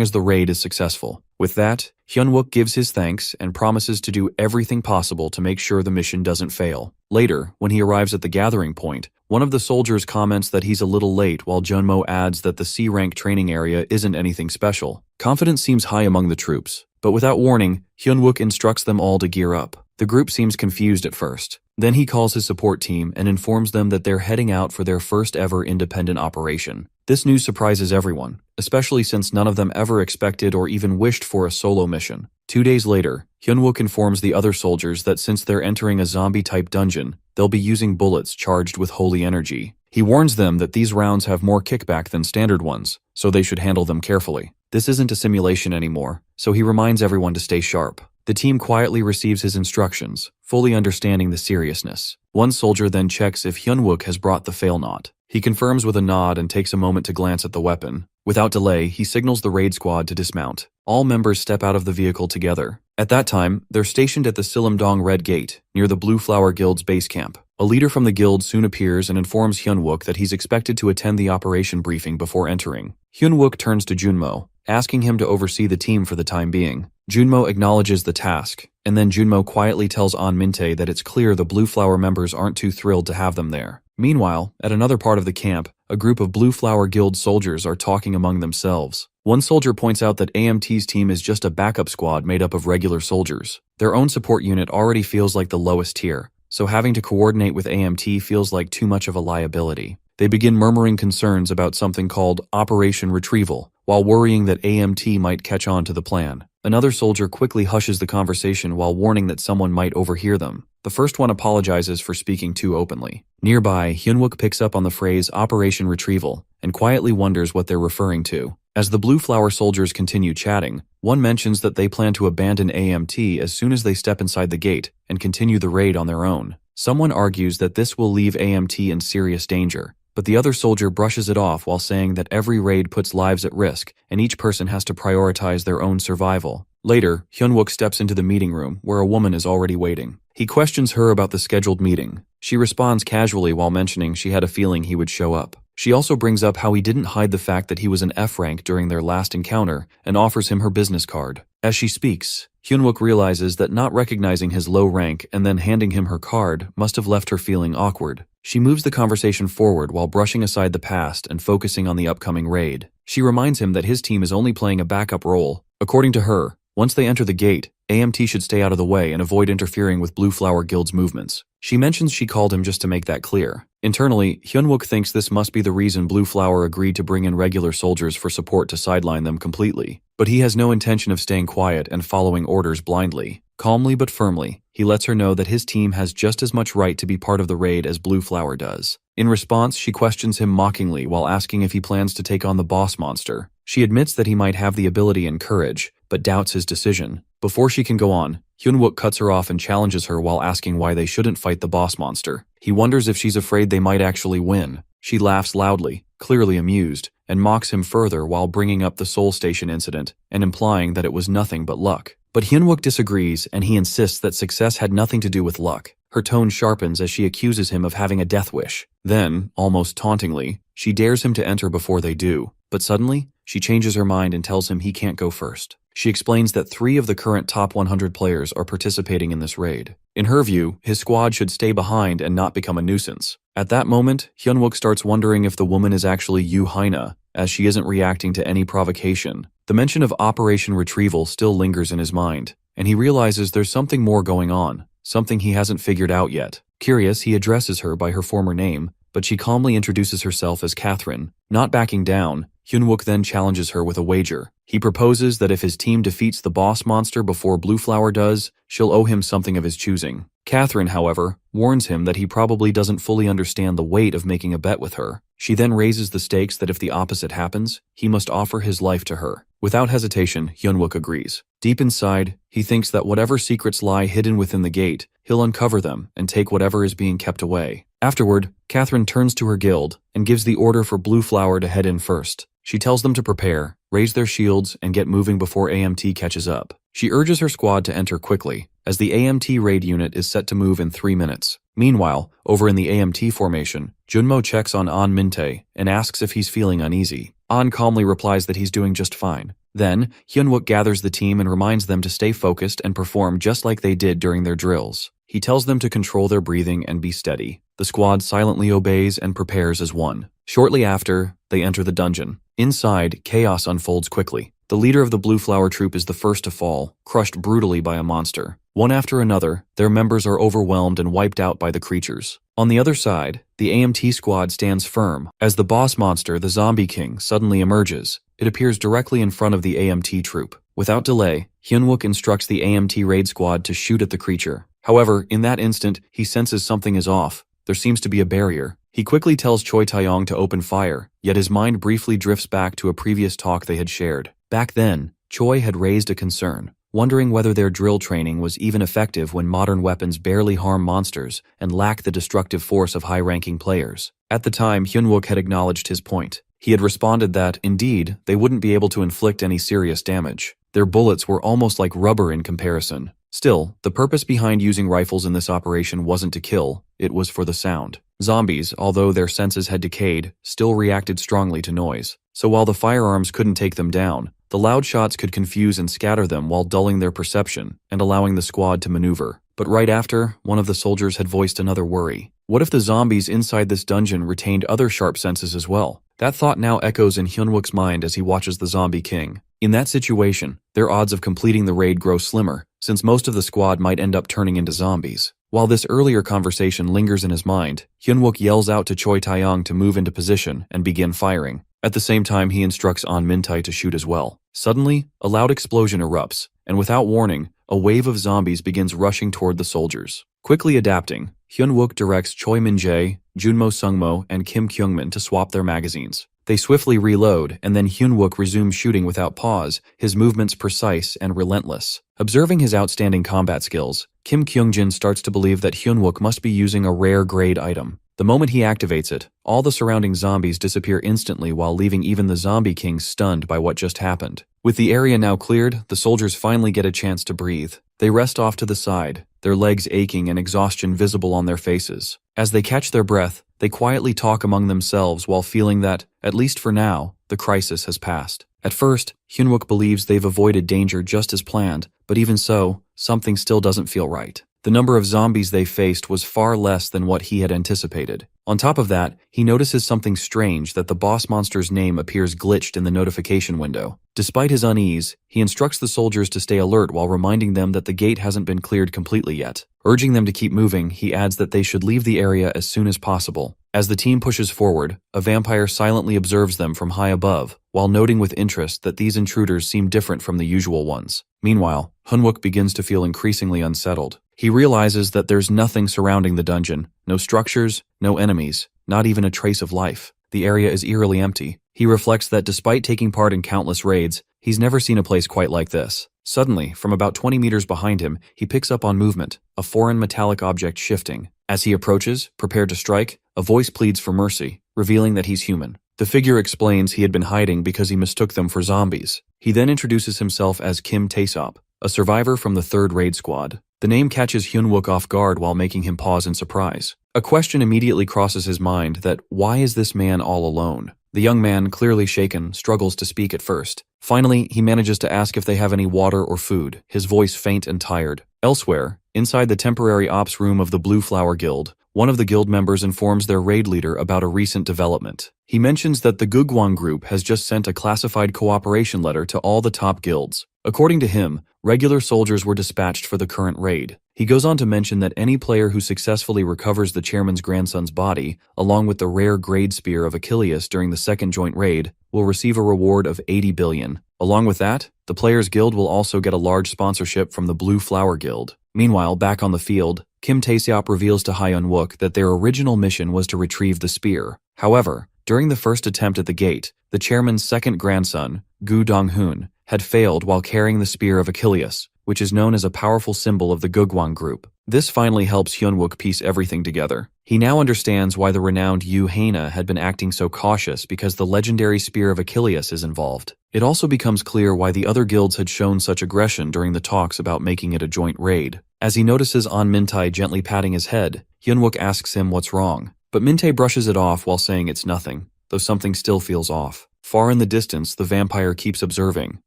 Speaker 1: as the raid is successful. With that, Hyunwook gives his thanks and promises to do everything possible to make sure the mission doesn't fail. Later, when he arrives at the gathering point, one of the soldiers comments that he's a little late while Junmo adds that the C-rank training area isn't anything special. Confidence seems high among the troops, but without warning, Hyunwook instructs them all to gear up. The group seems confused at first. Then he calls his support team and informs them that they're heading out for their first ever independent operation. This news surprises everyone, especially since none of them ever expected or even wished for a solo mission. 2 days later, Hyunwook informs the other soldiers that since they're entering a zombie-type dungeon, they'll be using bullets charged with holy energy. He warns them that these rounds have more kickback than standard ones, so they should handle them carefully. This isn't a simulation anymore, so he reminds everyone to stay sharp. The team quietly receives his instructions, fully understanding the seriousness. One soldier then checks if Hyunwook has brought the fail knot. He confirms with a nod and takes a moment to glance at the weapon. Without delay, he signals the raid squad to dismount. All members step out of the vehicle together. At that time, they're stationed at the Silumdong Red Gate, near the Blue Flower Guild's base camp. A leader from the guild soon appears and informs Hyunwook that he's expected to attend the operation briefing before entering. Hyunwook turns to Junmo, asking him to oversee the team for the time being. Junmo acknowledges the task, and then Junmo quietly tells An Minte that it's clear the Blue Flower members aren't too thrilled to have them there. Meanwhile, at another part of the camp, a group of Blue Flower Guild soldiers are talking among themselves. One soldier points out that AMT's team is just a backup squad made up of regular soldiers. Their own support unit already feels like the lowest tier, so having to coordinate with AMT feels like too much of a liability. They begin murmuring concerns about something called Operation Retrieval, while worrying that AMT might catch on to the plan. Another soldier quickly hushes the conversation while warning that someone might overhear them. The first one apologizes for speaking too openly. Nearby, Hyunwook picks up on the phrase Operation Retrieval and quietly wonders what they're referring to. As the Blue Flower soldiers continue chatting, one mentions that they plan to abandon AMT as soon as they step inside the gate and continue the raid on their own. Someone argues that this will leave AMT in serious danger, but the other soldier brushes it off while saying that every raid puts lives at risk and each person has to prioritize their own survival. Later, Hyunwook steps into the meeting room where a woman is already waiting. He questions her about the scheduled meeting. She responds casually while mentioning she had a feeling he would show up. She also brings up how he didn't hide the fact that he was an F rank during their last encounter and offers him her business card. As she speaks, Hyunwook realizes that not recognizing his low rank and then handing him her card must have left her feeling awkward. She moves the conversation forward while brushing aside the past and focusing on the upcoming raid. She reminds him that his team is only playing a backup role, According to her, once they enter the gate, AMT should stay out of the way and avoid interfering with Blue Flower Guild's movements. She mentions she called him just to make that clear. Internally, Hyunwook thinks this must be the reason Blue Flower agreed to bring in regular soldiers for support to sideline them completely. But he has no intention of staying quiet and following orders blindly. Calmly but firmly, he lets her know that his team has just as much right to be part of the raid as Blue Flower does. In response, she questions him mockingly while asking if he plans to take on the boss monster. She admits that he might have the ability and courage, but doubts his decision. Before she can go on, Hyunwook cuts her off and challenges her while asking why they shouldn't fight the boss monster. He wonders if she's afraid they might actually win. She laughs loudly, clearly amused, and mocks him further while bringing up the Soul Station incident and implying that it was nothing but luck. But Hyunwook disagrees, and he insists that success had nothing to do with luck. Her tone sharpens as she accuses him of having a death wish. Then, almost tauntingly, she dares him to enter before they do. But suddenly, she changes her mind and tells him he can't go first. She explains that 3 of the current top 100 players are participating in this raid. In her view, his squad should stay behind and not become a nuisance. At that moment, Hyunwook starts wondering if the woman is actually Yu Haina, as she isn't reacting to any provocation. The mention of Operation Retrieval still lingers in his mind, and he realizes there's something more going on, something he hasn't figured out yet. Curious, he addresses her by her former name, but she calmly introduces herself as Catherine. Not backing down, Hyunwook then challenges her with a wager. He proposes that if his team defeats the boss monster before Blue Flower does, she'll owe him something of his choosing. Catherine, however, warns him that he probably doesn't fully understand the weight of making a bet with her. She then raises the stakes that if the opposite happens, he must offer his life to her. Without hesitation, Hyunwook agrees. Deep inside, he thinks that whatever secrets lie hidden within the gate, he'll uncover them and take whatever is being kept away. Afterward, Catherine turns to her guild and gives the order for Blue Flower to head in first. She tells them to prepare, raise their shields, and get moving before AMT catches up. She urges her squad to enter quickly, as the AMT raid unit is set to move in 3 minutes. Meanwhile, over in the AMT formation, Junmo checks on An Minte and asks if he's feeling uneasy. An calmly replies that he's doing just fine. Then, Hyunwook gathers the team and reminds them to stay focused and perform just like they did during their drills. He tells them to control their breathing and be steady. The squad silently obeys and prepares as one. Shortly after, they enter the dungeon. Inside, chaos unfolds quickly. The leader of the Blue Flower Troop is the first to fall, crushed brutally by a monster. One after another, their members are overwhelmed and wiped out by the creatures. On the other side, the AMT squad stands firm, as the boss monster, the Zombie King, suddenly emerges. It appears directly in front of the AMT troop. Without delay, Hyunwook instructs the AMT raid squad to shoot at the creature. However, in that instant, he senses something is off. There seems to be a barrier. He quickly tells Choi Taeyong to open fire, yet his mind briefly drifts back to a previous talk they had shared. Back then, Choi had raised a concern, wondering whether their drill training was even effective when modern weapons barely harm monsters and lack the destructive force of high-ranking players. At the time, Hyunwook had acknowledged his point. He had responded that, indeed, they wouldn't be able to inflict any serious damage. Their bullets were almost like rubber in comparison. Still, the purpose behind using rifles in this operation wasn't to kill, it was for the sound. Zombies, although their senses had decayed, still reacted strongly to noise. So while the firearms couldn't take them down, the loud shots could confuse and scatter them while dulling their perception and allowing the squad to maneuver. But right after, one of the soldiers had voiced another worry. What if the zombies inside this dungeon retained other sharp senses as well? That thought now echoes in Hyunwook's mind as he watches the Zombie King. In that situation, their odds of completing the raid grow slimmer, since most of the squad might end up turning into zombies. While this earlier conversation lingers in his mind, Hyunwook yells out to Choi Taeyong to move into position and begin firing. At the same time, he instructs An Mintai to shoot as well. Suddenly, a loud explosion erupts, and without warning, a wave of zombies begins rushing toward the soldiers. Quickly adapting, Hyunwook directs Choi Min-jae, Junmo Sungmo, and Kim Kyungmin to swap their magazines. They swiftly reload, and then Hyunwook resumes shooting without pause, his movements precise and relentless. Observing his outstanding combat skills, Kim Kyungjin starts to believe that Hyunwook must be using a rare grade item. The moment he activates it, all the surrounding zombies disappear instantly while leaving even the Zombie King stunned by what just happened. With the area now cleared, the soldiers finally get a chance to breathe. They rest off to the side, their legs aching and exhaustion visible on their faces. As they catch their breath, they quietly talk among themselves while feeling that, at least for now, the crisis has passed. At first, Hyunwook believes they've avoided danger just as planned, but even so, something still doesn't feel right. The number of zombies they faced was far less than what he had anticipated. On top of that, he notices something strange that the boss monster's name appears glitched in the notification window. Despite his unease, he instructs the soldiers to stay alert while reminding them that the gate hasn't been cleared completely yet. Urging them to keep moving, he adds that they should leave the area as soon as possible. As the team pushes forward, a vampire silently observes them from high above, while noting with interest that these intruders seem different from the usual ones. Meanwhile, Hyunwook begins to feel increasingly unsettled. He realizes that there's nothing surrounding the dungeon, no structures, no enemies, not even a trace of life. The area is eerily empty. He reflects that despite taking part in countless raids, he's never seen a place quite like this. Suddenly, from about 20 meters behind him, he picks up on movement, a foreign metallic object shifting. As he approaches, prepared to strike, a voice pleads for mercy, revealing that he's human. The figure explains he had been hiding because he mistook them for zombies. He then introduces himself as Kim Taesop, a survivor from the 3rd Raid Squad. The name catches Hyunwook off guard while making him pause in surprise. A question immediately crosses his mind that why is this man all alone? The young man, clearly shaken, struggles to speak at first. Finally, he manages to ask if they have any water or food, his voice faint and tired. Elsewhere, inside the temporary ops room of the Blue Flower Guild, one of the guild members informs their raid leader about a recent development. He mentions that the Gugwang group has just sent a classified cooperation letter to all the top guilds. According to him, regular soldiers were dispatched for the current raid. He goes on to mention that any player who successfully recovers the chairman's grandson's body, along with the rare Grade Spear of Achilles during the 2nd joint raid, will receive a reward of 80 billion. Along with that, the Players Guild will also get a large sponsorship from the Blue Flower Guild. Meanwhile, back on the field, Kim Taesop reveals to Hyunwook that their original mission was to retrieve the spear. However, during the first attempt at the gate, the chairman's 2nd grandson, Gu Dong-hoon, had failed while carrying the Spear of Achilles, which is known as a powerful symbol of the Gugwang group. This finally helps Hyunwook piece everything together. He now understands why the renowned Yu Haina had been acting so cautious because the legendary Spear of Achilles is involved. It also becomes clear why the other guilds had shown such aggression during the talks about making it a joint raid. As he notices An Mintae gently patting his head, Hyunwook asks him what's wrong, but Mintae brushes it off while saying it's nothing, though something still feels off. Far in the distance, the vampire keeps observing.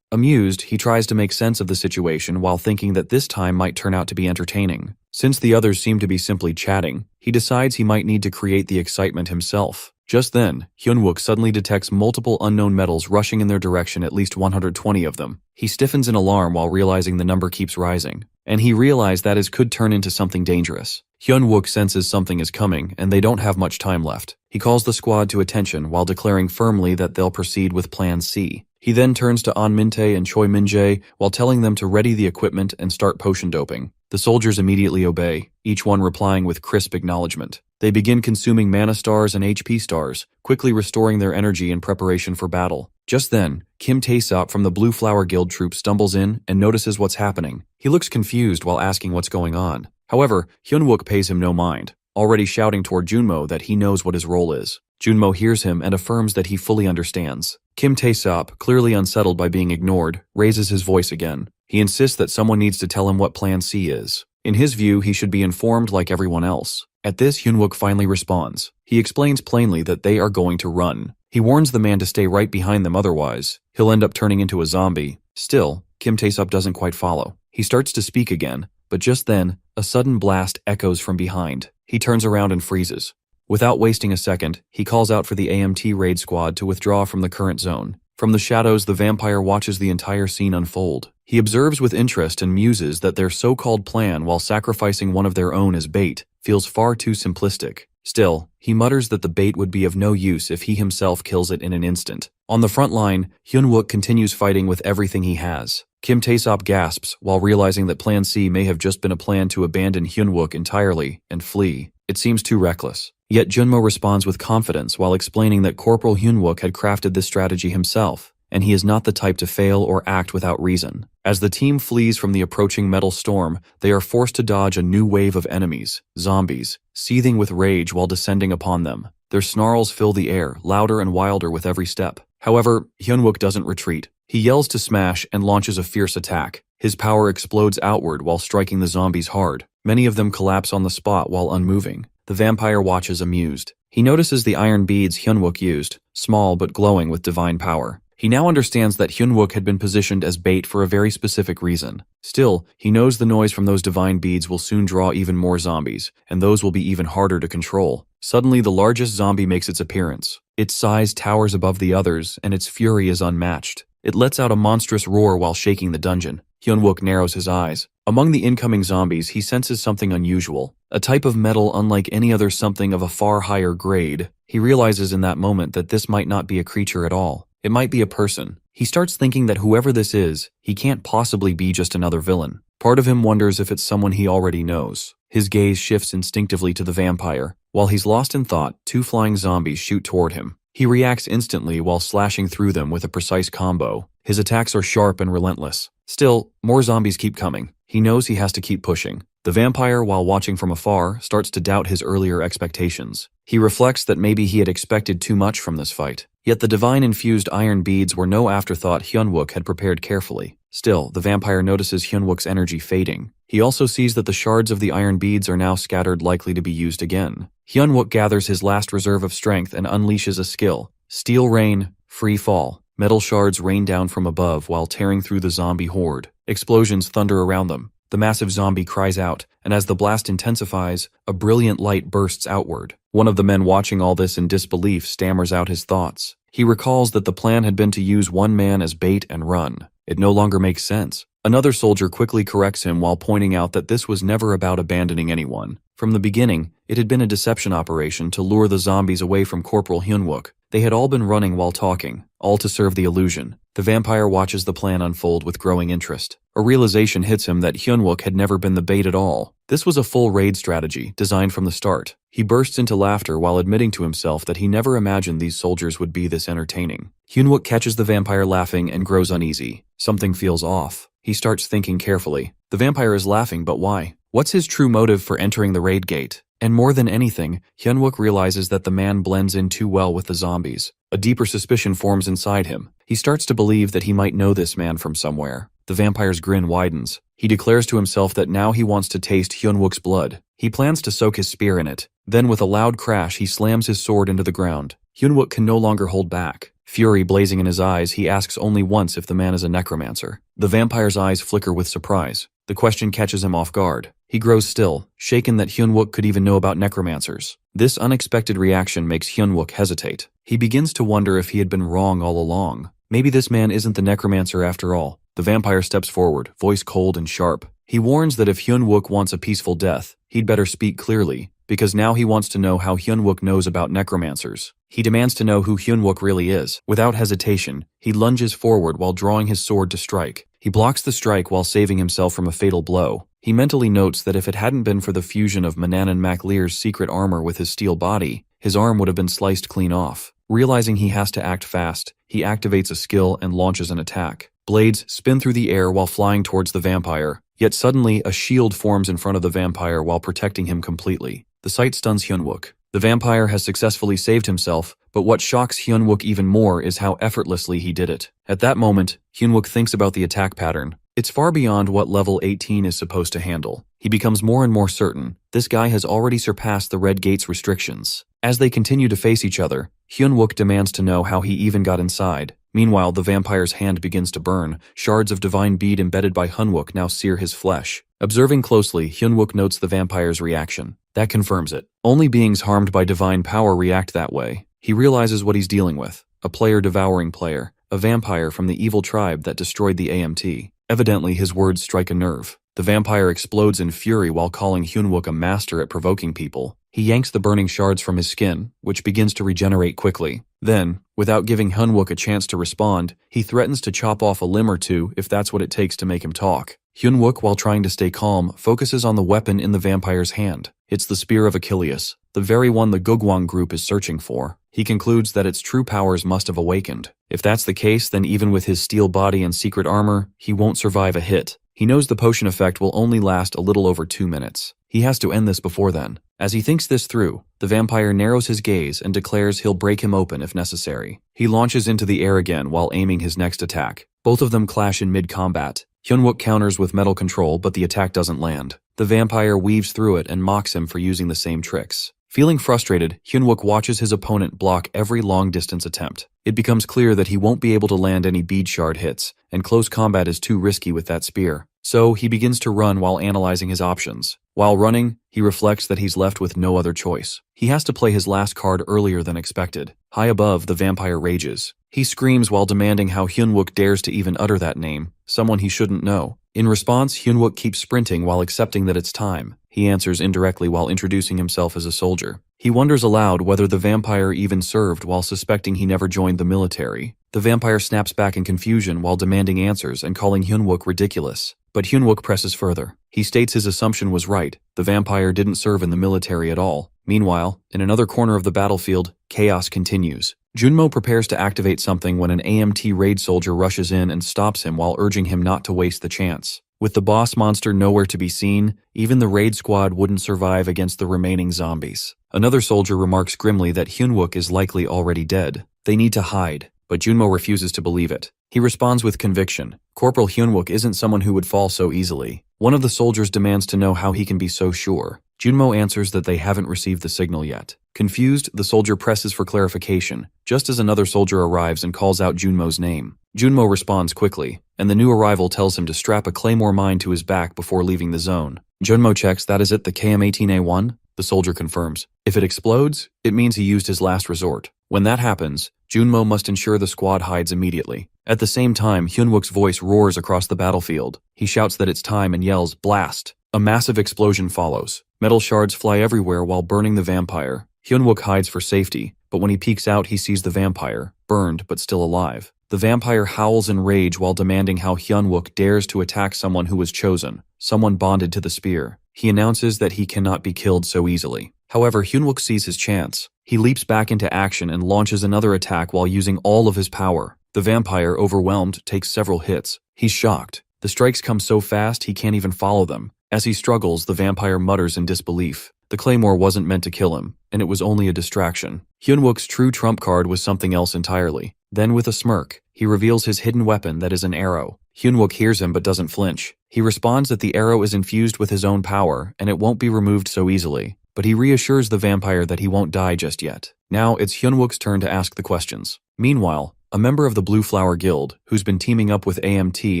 Speaker 1: Amused, he tries to make sense of the situation while thinking that this time might turn out to be entertaining. Since the others seem to be simply chatting, he decides he might need to create the excitement himself. Just then, Hyunwook suddenly detects multiple unknown metals rushing in their direction, at least 120 of them. He stiffens in alarm while realizing the number keeps rising, and he realizes that could turn into something dangerous. Hyunwook senses something is coming, and they don't have much time left. He calls the squad to attention while declaring firmly that they'll proceed with Plan C. He then turns to An Mintae and Choi Min-jae while telling them to ready the equipment and start potion doping. The soldiers immediately obey, each one replying with crisp acknowledgement. They begin consuming mana stars and HP stars, quickly restoring their energy in preparation for battle. Just then, Kim Taesop from the Blue Flower Guild troop stumbles in and notices what's happening. He looks confused while asking what's going on. However, Hyunwook pays him no mind, already shouting toward Junmo that he knows what his role is. Junmo hears him and affirms that he fully understands. Kim Taesop, clearly unsettled by being ignored, raises his voice again. He insists that someone needs to tell him what Plan C is. In his view, he should be informed like everyone else. At this, Hyunwook finally responds. He explains plainly that they are going to run. He warns the man to stay right behind them, otherwise he'll end up turning into a zombie. Still, Kim Taesop doesn't quite follow. He starts to speak again, but just then, a sudden blast echoes from behind. He turns around and freezes. Without wasting a second, he calls out for the AMT raid squad to withdraw from the current zone. From the shadows, the vampire watches the entire scene unfold. He observes with interest and muses that their so-called plan, while sacrificing one of their own as bait, feels far too simplistic. Still, he mutters that the bait would be of no use if he himself kills it in an instant. On the front line, Hyunwook continues fighting with everything he has. Kim Taesop gasps while realizing that Plan C may have just been a plan to abandon Hyunwook entirely and flee. It seems too reckless. Yet Junmo responds with confidence while explaining that Corporal Hyunwook had crafted this strategy himself, and he is not the type to fail or act without reason. As the team flees from the approaching metal storm, they are forced to dodge a new wave of enemies, zombies, seething with rage while descending upon them. Their snarls fill the air, louder and wilder with every step. However, Hyunwook doesn't retreat. He yells to smash and launches a fierce attack. His power explodes outward while striking the zombies hard. Many of them collapse on the spot while unmoving. The vampire watches amused. He notices the iron beads Hyunwook used, small but glowing with divine power. He now understands that Hyunwook had been positioned as bait for a very specific reason. Still, he knows the noise from those divine beads will soon draw even more zombies, and those will be even harder to control. Suddenly, the largest zombie makes its appearance. Its size towers above the others, and its fury is unmatched. It lets out a monstrous roar while shaking the dungeon. Hyunwook narrows his eyes. Among the incoming zombies, he senses something unusual, a type of metal unlike any other, something of a far higher grade. He realizes in that moment that this might not be a creature at all. It might be a person. He starts thinking that whoever this is, he can't possibly be just another villain. Part of him wonders if it's someone he already knows. His gaze shifts instinctively to the vampire. While he's lost in thought, two flying zombies shoot toward him. He reacts instantly while slashing through them with a precise combo. His attacks are sharp and relentless. Still, more zombies keep coming. He knows he has to keep pushing. The vampire, while watching from afar, starts to doubt his earlier expectations. He reflects that maybe he had expected too much from this fight. Yet the divine-infused iron beads were no afterthought Hyunwook had prepared carefully. Still, the vampire notices Hyunwook's energy fading. He also sees that the shards of the iron beads are now scattered, likely to be used again. Hyunwook gathers his last reserve of strength and unleashes a skill. Steel Rain, Free Fall. Metal shards rain down from above while tearing through the zombie horde. Explosions thunder around them. The massive zombie cries out, and as the blast intensifies, a brilliant light bursts outward. One of the men watching all this in disbelief stammers out his thoughts. He recalls that the plan had been to use one man as bait and run. It no longer makes sense. Another soldier quickly corrects him while pointing out that this was never about abandoning anyone. From the beginning, it had been a deception operation to lure the zombies away from Corporal Hyunwook. They had all been running while talking, all to serve the illusion. The vampire watches the plan unfold with growing interest. A realization hits him that Hyunwook had never been the bait at all. This was a full raid strategy, designed from the start. He bursts into laughter while admitting to himself that he never imagined these soldiers would be this entertaining. Hyunwook catches the vampire laughing and grows uneasy. Something feels off. He starts thinking carefully. The vampire is laughing, but why? What's his true motive for entering the raid gate? And more than anything, Hyunwook realizes that the man blends in too well with the zombies. A deeper suspicion forms inside him. He starts to believe that he might know this man from somewhere. The vampire's grin widens. He declares to himself that now he wants to taste Hyunwook's blood. He plans to soak his spear in it. Then with a loud crash, he slams his sword into the ground. Hyunwook can no longer hold back. Fury blazing in his eyes, he asks only once if the man is a necromancer. The vampire's eyes flicker with surprise. The question catches him off guard. He grows still, shaken that Hyunwook could even know about necromancers. This unexpected reaction makes Hyunwook hesitate. He begins to wonder if he had been wrong all along. Maybe this man isn't the necromancer after all. The vampire steps forward, voice cold and sharp. He warns that if Hyunwook wants a peaceful death, he'd better speak clearly, because now he wants to know how Hyunwook knows about necromancers. He demands to know who Hyunwook really is. Without hesitation, he lunges forward while drawing his sword to strike. He blocks the strike while saving himself from a fatal blow. He mentally notes that if it hadn't been for the fusion of Manannan MacLear's secret armor with his steel body, his arm would have been sliced clean off. Realizing he has to act fast, he activates a skill and launches an attack. Blades spin through the air while flying towards the vampire, yet suddenly a shield forms in front of the vampire while protecting him completely. The sight stuns Hyunwook. The vampire has successfully saved himself, but what shocks Hyunwook even more is how effortlessly he did it. At that moment, Hyunwook thinks about the attack pattern. It's far beyond what level 18 is supposed to handle. He becomes more and more certain this guy has already surpassed the Red Gate's restrictions. As they continue to face each other, Hyunwook demands to know how he even got inside. Meanwhile, the vampire's hand begins to burn. Shards of divine bead embedded by Hyunwook now sear his flesh. Observing closely, Hyunwook notes the vampire's reaction. That confirms it. Only beings harmed by divine power react that way. He realizes what he's dealing with. A player devouring player. A vampire from the evil tribe that destroyed the AMT. Evidently, his words strike a nerve. The vampire explodes in fury while calling Hyunwook a master at provoking people. He yanks the burning shards from his skin, which begins to regenerate quickly. Then, without giving Hyunwook a chance to respond, he threatens to chop off a limb or two if that's what it takes to make him talk. Hyunwook, while trying to stay calm, focuses on the weapon in the vampire's hand. It's the Spear of Achilles, the very one the Gugwang group is searching for. He concludes that its true powers must have awakened. If that's the case, then even with his steel body and secret armor, he won't survive a hit. He knows the potion effect will only last a little over 2 minutes. He has to end this before then. As he thinks this through, the vampire narrows his gaze and declares he'll break him open if necessary. He launches into the air again while aiming his next attack. Both of them clash in mid-combat. Hyunwook counters with metal control, but the attack doesn't land. The vampire weaves through it and mocks him for using the same tricks. Feeling frustrated, Hyunwook watches his opponent block every long-distance attempt. It becomes clear that he won't be able to land any bead shard hits, and close combat is too risky with that spear. So, he begins to run while analyzing his options. While running, he reflects that he's left with no other choice. He has to play his last card earlier than expected. High above, the vampire rages. He screams while demanding how Hyunwook dares to even utter that name, someone he shouldn't know. In response, Hyunwook keeps sprinting while accepting that it's time. He answers indirectly while introducing himself as a soldier. He wonders aloud whether the vampire even served while suspecting he never joined the military. The vampire snaps back in confusion while demanding answers and calling Hyunwook ridiculous. But Hyunwook presses further. He states his assumption was right. The vampire didn't serve in the military at all. Meanwhile, in another corner of the battlefield, chaos continues. Junmo prepares to activate something when an AMT raid soldier rushes in and stops him while urging him not to waste the chance. With the boss monster nowhere to be seen, even the raid squad wouldn't survive against the remaining zombies. Another soldier remarks grimly that Hyunwook is likely already dead. They need to hide, but Junmo refuses to believe it. He responds with conviction. Corporal Hyunwook isn't someone who would fall so easily. One of the soldiers demands to know how he can be so sure. Junmo answers that they haven't received the signal yet. Confused, the soldier presses for clarification, just as another soldier arrives and calls out Junmo's name. Junmo responds quickly, and the new arrival tells him to strap a claymore mine to his back before leaving the zone. Junmo checks that is it the KM-18A1? The soldier confirms. If it explodes, it means he used his last resort. When that happens, Junmo must ensure the squad hides immediately. At the same time, Hyunwook's voice roars across the battlefield. He shouts that it's time and yells, "Blast!" A massive explosion follows. Metal shards fly everywhere while burning the vampire. Hyunwook hides for safety, but when he peeks out, he sees the vampire, burned but still alive. The vampire howls in rage while demanding how Hyunwook dares to attack someone who was chosen, someone bonded to the spear. He announces that he cannot be killed so easily. However, Hyunwook sees his chance. He leaps back into action and launches another attack while using all of his power. The vampire, overwhelmed, takes several hits. He's shocked. The strikes come so fast he can't even follow them. As he struggles, the vampire mutters in disbelief. The claymore wasn't meant to kill him, and it was only a distraction. Hyunwook's true trump card was something else entirely. Then with a smirk, he reveals his hidden weapon that is an arrow. Hyunwook hears him but doesn't flinch. He responds that the arrow is infused with his own power, and it won't be removed so easily. But he reassures the vampire that he won't die just yet. Now it's Hyunwook's turn to ask the questions. Meanwhile, a member of the Blue Flower Guild, who's been teaming up with AMT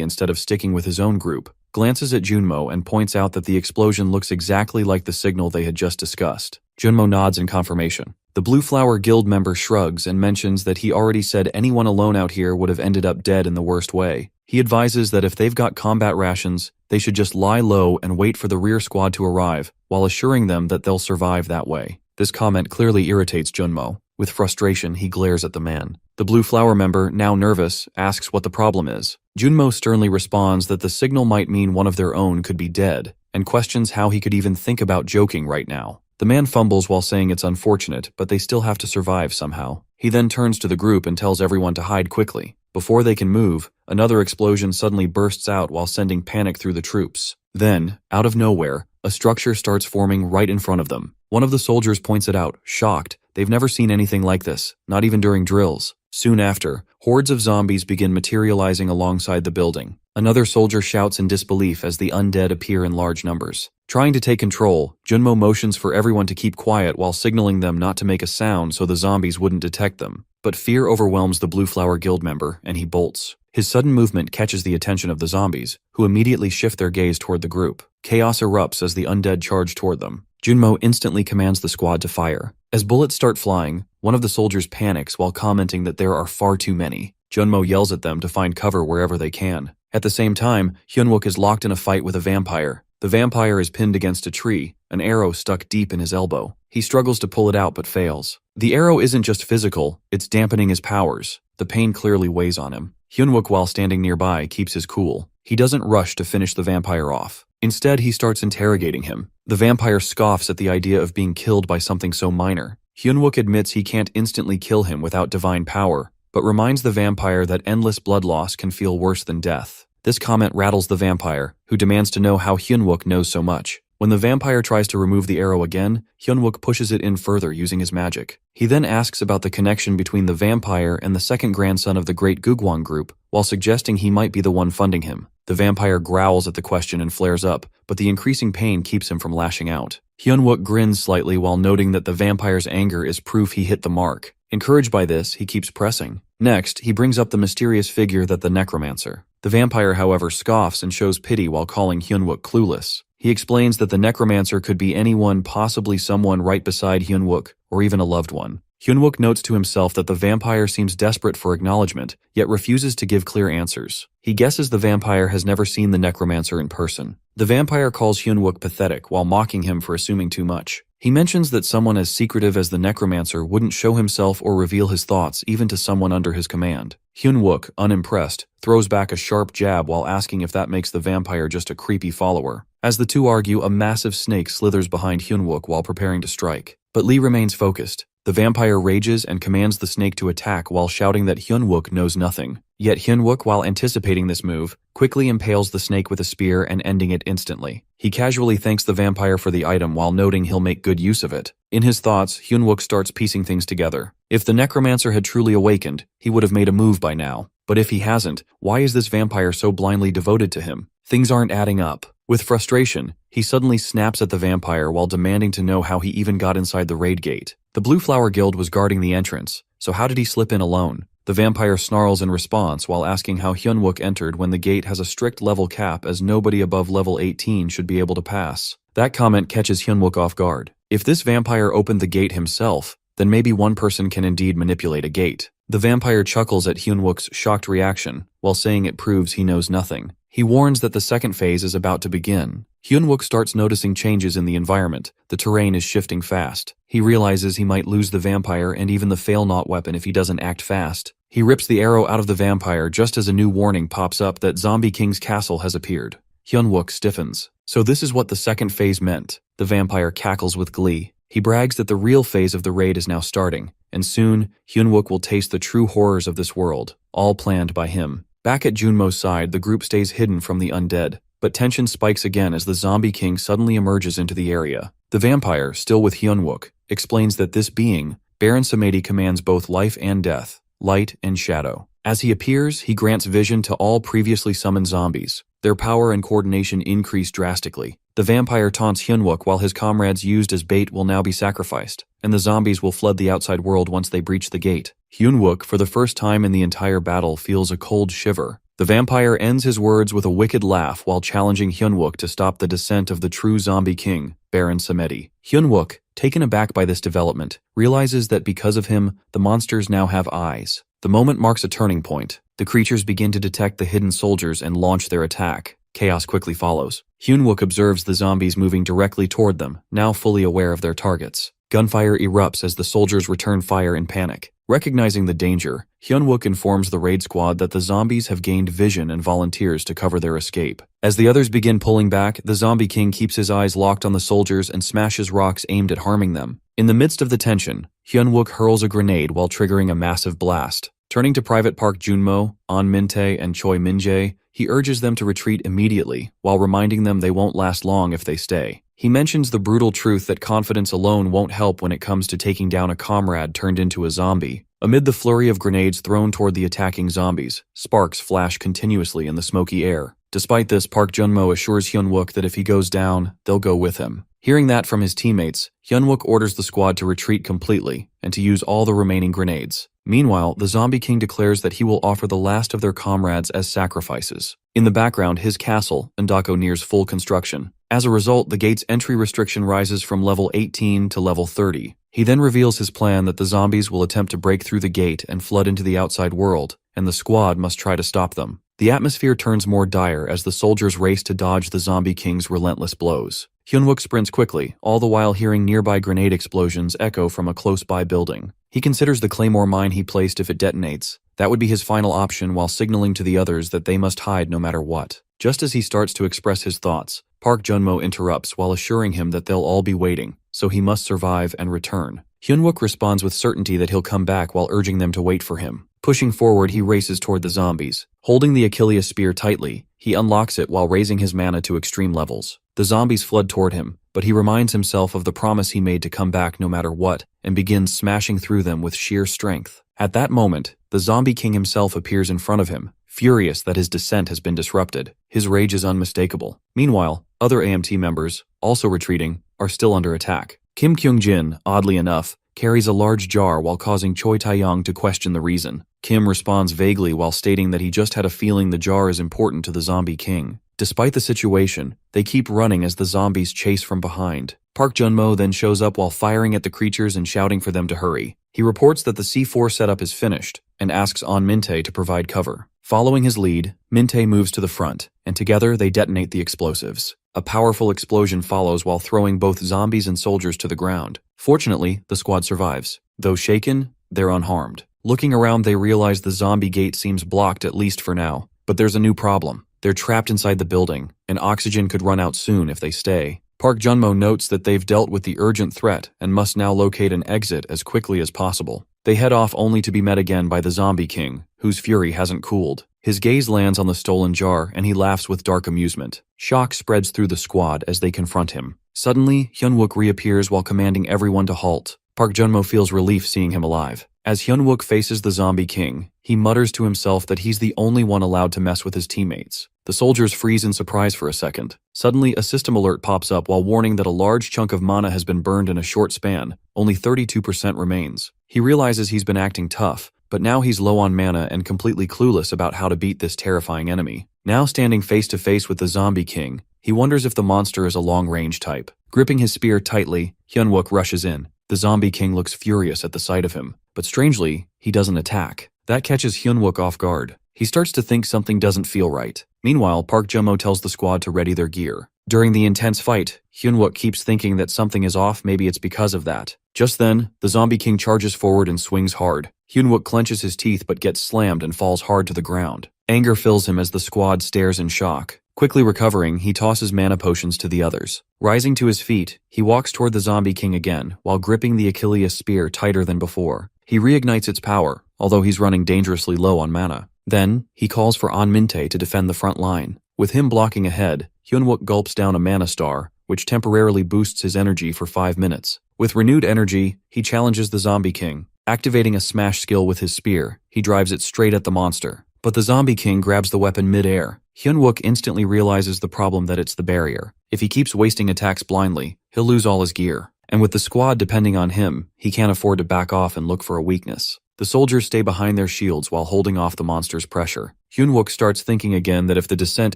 Speaker 1: instead of sticking with his own group, glances at Junmo and points out that the explosion looks exactly like the signal they had just discussed. Junmo nods in confirmation. The Blue Flower Guild member shrugs and mentions that he already said anyone alone out here would have ended up dead in the worst way. He advises that if they've got combat rations, they should just lie low and wait for the rear squad to arrive, while assuring them that they'll survive that way. This comment clearly irritates Junmo. With frustration, he glares at the man. The Blue Flower member, now nervous, asks what the problem is. Junmo sternly responds that the signal might mean one of their own could be dead, and questions how he could even think about joking right now. The man fumbles while saying it's unfortunate, but they still have to survive somehow. He then turns to the group and tells everyone to hide quickly. Before they can move, another explosion suddenly bursts out while sending panic through the troops. Then, out of nowhere, a structure starts forming right in front of them. One of the soldiers points it out, shocked. They've never seen anything like this, not even during drills. Soon after, hordes of zombies begin materializing alongside the building. Another soldier shouts in disbelief as the undead appear in large numbers. Trying to take control, Junmo motions for everyone to keep quiet while signaling them not to make a sound so the zombies wouldn't detect them. But fear overwhelms the Blue Flower Guild member, and he bolts. His sudden movement catches the attention of the zombies, who immediately shift their gaze toward the group. Chaos erupts as the undead charge toward them. Junmo instantly commands the squad to fire. As bullets start flying, one of the soldiers panics while commenting that there are far too many. Junmo yells at them to find cover wherever they can. At the same time, Hyunwook is locked in a fight with a vampire. The vampire is pinned against a tree, an arrow stuck deep in his elbow. He struggles to pull it out but fails. The arrow isn't just physical, it's dampening his powers. The pain clearly weighs on him. Hyunwook, while standing nearby, keeps his cool. He doesn't rush to finish the vampire off. Instead, he starts interrogating him. The vampire scoffs at the idea of being killed by something so minor. Hyunwook admits he can't instantly kill him without divine power, but reminds the vampire that endless blood loss can feel worse than death. This comment rattles the vampire, who demands to know how Hyunwook knows so much. When the vampire tries to remove the arrow again, Hyunwook pushes it in further using his magic. He then asks about the connection between the vampire and the second grandson of the Great Gugwang group, while suggesting he might be the one funding him. The vampire growls at the question and flares up, but the increasing pain keeps him from lashing out. Hyun-wook grins slightly while noting that the vampire's anger is proof he hit the mark. Encouraged by this, he keeps pressing. Next, he brings up the mysterious figure that the necromancer. The vampire, however, scoffs and shows pity while calling Hyun-wook clueless. He explains that the necromancer could be anyone, possibly someone right beside Hyun-wook, or even a loved one. Hyun-wook notes to himself that the vampire seems desperate for acknowledgement, yet refuses to give clear answers. He guesses the vampire has never seen the necromancer in person. The vampire calls Hyun-wook pathetic while mocking him for assuming too much. He mentions that someone as secretive as the necromancer wouldn't show himself or reveal his thoughts even to someone under his command. Hyun-wook, unimpressed, throws back a sharp jab while asking if that makes the vampire just a creepy follower. As the two argue, a massive snake slithers behind Hyun-wook while preparing to strike. But Lee remains focused. The vampire rages and commands the snake to attack while shouting that Hyun-wook knows nothing. Yet Hyun-wook, while anticipating this move, quickly impales the snake with a spear and ending it instantly. He casually thanks the vampire for the item while noting he'll make good use of it. In his thoughts, Hyun-wook starts piecing things together. If the necromancer had truly awakened, he would have made a move by now. But if he hasn't, why is this vampire so blindly devoted to him? Things aren't adding up. With frustration, he suddenly snaps at the vampire while demanding to know how he even got inside the raid gate. The Blue Flower Guild was guarding the entrance, so how did he slip in alone? The vampire snarls in response while asking how Hyun-wook entered when the gate has a strict level cap, as nobody above level 18 should be able to pass. That comment catches Hyun-wook off guard. If this vampire opened the gate himself, then maybe one person can indeed manipulate a gate. The vampire chuckles at Hyun-wook's shocked reaction, while saying it proves he knows nothing. He warns that the second phase is about to begin. Hyun-wook starts noticing changes in the environment. The terrain is shifting fast. He realizes he might lose the vampire and even the fail-not weapon if he doesn't act fast. He rips the arrow out of the vampire just as a new warning pops up that Zombie King's castle has appeared. Hyun-wook stiffens. So this is what the second phase meant. The vampire cackles with glee. He brags that the real phase of the raid is now starting, and soon, Hyun-wook will taste the true horrors of this world, all planned by him. Back at Junmo's side, the group stays hidden from the undead, but tension spikes again as the Zombie King suddenly emerges into the area. The vampire, still with Hyun-wook, explains that this being, Baron Samedi, commands both life and death, light and shadow. As he appears, he grants vision to all previously summoned zombies. Their power and coordination increase drastically. The vampire taunts Hyun-wook while his comrades used as bait will now be sacrificed, and the zombies will flood the outside world once they breach the gate. Hyun-wook, for the first time in the entire battle, feels a cold shiver. The vampire ends his words with a wicked laugh while challenging Hyun-wook to stop the descent of the true Zombie King, Baron Samedi. Hyun-wook, taken aback by this development, realizes that because of him, the monsters now have eyes. The moment marks a turning point. The creatures begin to detect the hidden soldiers and launch their attack. Chaos quickly follows. Hyun-wook observes the zombies moving directly toward them, now fully aware of their targets. Gunfire erupts as the soldiers return fire in panic. Recognizing the danger, Hyun-wook informs the raid squad that the zombies have gained vision and volunteers to cover their escape. As the others begin pulling back, the Zombie King keeps his eyes locked on the soldiers and smashes rocks aimed at harming them. In the midst of the tension, Hyun-wook hurls a grenade while triggering a massive blast. Turning to Private Park Junmo, An Min-tae, and Choi Min-jae, he urges them to retreat immediately, while reminding them they won't last long if they stay. He mentions the brutal truth that confidence alone won't help when it comes to taking down a comrade turned into a zombie. Amid the flurry of grenades thrown toward the attacking zombies, sparks flash continuously in the smoky air. Despite this, Park Junmo assures Hyun-wook that if he goes down, they'll go with him. Hearing that from his teammates, Hyun-wook orders the squad to retreat completely and to use all the remaining grenades. Meanwhile, the Zombie King declares that he will offer the last of their comrades as sacrifices. In the background, his castle, Ndako, nears full construction. As a result, the gate's entry restriction rises from level 18 to level 30. He then reveals his plan that the zombies will attempt to break through the gate and flood into the outside world, and the squad must try to stop them. The atmosphere turns more dire as the soldiers race to dodge the Zombie King's relentless blows. Hyun-wook sprints quickly, all the while hearing nearby grenade explosions echo from a close-by building. He considers the claymore mine he placed if it detonates. That would be his final option while signaling to the others that they must hide no matter what. Just as he starts to express his thoughts, Park Junmo interrupts while assuring him that they'll all be waiting, so he must survive and return. Hyun-wook responds with certainty that he'll come back while urging them to wait for him. Pushing forward, he races toward the zombies. Holding the Achilles spear tightly, he unlocks it while raising his mana to extreme levels. The zombies flood toward him, but he reminds himself of the promise he made to come back no matter what, and begins smashing through them with sheer strength. At that moment, the Zombie King himself appears in front of him, furious that his descent has been disrupted. His rage is unmistakable. Meanwhile, other AMT members, also retreating, are still under attack. Kim Kyung-jin, oddly enough, carries a large jar while causing Choi Tae-young to question the reason. Kim responds vaguely while stating that he just had a feeling the jar is important to the zombie king. Despite the situation, they keep running as the zombies chase from behind. Park Jun-mo then shows up while firing at the creatures and shouting for them to hurry. He reports that the C4 setup is finished and asks An Min-tae to provide cover. Following his lead, Min-tae moves to the front, and together they detonate the explosives. A powerful explosion follows while throwing both zombies and soldiers to the ground. Fortunately, the squad survives. Though shaken, they're unharmed. Looking around, they realize the zombie gate seems blocked, at least for now. But there's a new problem. They're trapped inside the building, and oxygen could run out soon if they stay. Park Jun-mo notes that they've dealt with the urgent threat and must now locate an exit as quickly as possible. They head off only to be met again by the zombie king, whose fury hasn't cooled. His gaze lands on the stolen jar and he laughs with dark amusement. Shock spreads through the squad as they confront him. Suddenly, Hyun-wook reappears while commanding everyone to halt. Park Jun-mo feels relief seeing him alive. As Hyun-wook faces the zombie king, he mutters to himself that he's the only one allowed to mess with his teammates. The soldiers freeze in surprise for a second. Suddenly, a system alert pops up while warning that a large chunk of mana has been burned in a short span. Only 32% remains. He realizes he's been acting tough, but now he's low on mana and completely clueless about how to beat this terrifying enemy. Now standing face to face with the zombie king, he wonders if the monster is a long-range type. Gripping his spear tightly, Hyun-wook rushes in. The zombie king looks furious at the sight of him, but strangely, he doesn't attack. That catches Hyun-wook off guard. He starts to think something doesn't feel right. Meanwhile, Park Jun-mo tells the squad to ready their gear. During the intense fight, Hyun-wook keeps thinking that something is off, maybe it's because of that. Just then, the zombie king charges forward and swings hard. Hyun-wook clenches his teeth but gets slammed and falls hard to the ground. Anger fills him as the squad stares in shock. Quickly recovering, he tosses mana potions to the others. Rising to his feet, he walks toward the zombie king again, while gripping the Achilles spear tighter than before. He reignites its power, although he's running dangerously low on mana. Then, he calls for An Min-tae to defend the front line. With him blocking ahead, Hyun-wook gulps down a mana star, which temporarily boosts his energy for 5 minutes. With renewed energy, he challenges the zombie king. Activating a smash skill with his spear, he drives it straight at the monster. But the zombie king grabs the weapon mid-air. Hyun-wook instantly realizes the problem, that it's the barrier. If he keeps wasting attacks blindly, he'll lose all his gear. And with the squad depending on him, he can't afford to back off and look for a weakness. The soldiers stay behind their shields while holding off the monster's pressure. Hyun-wook starts thinking again that if the descent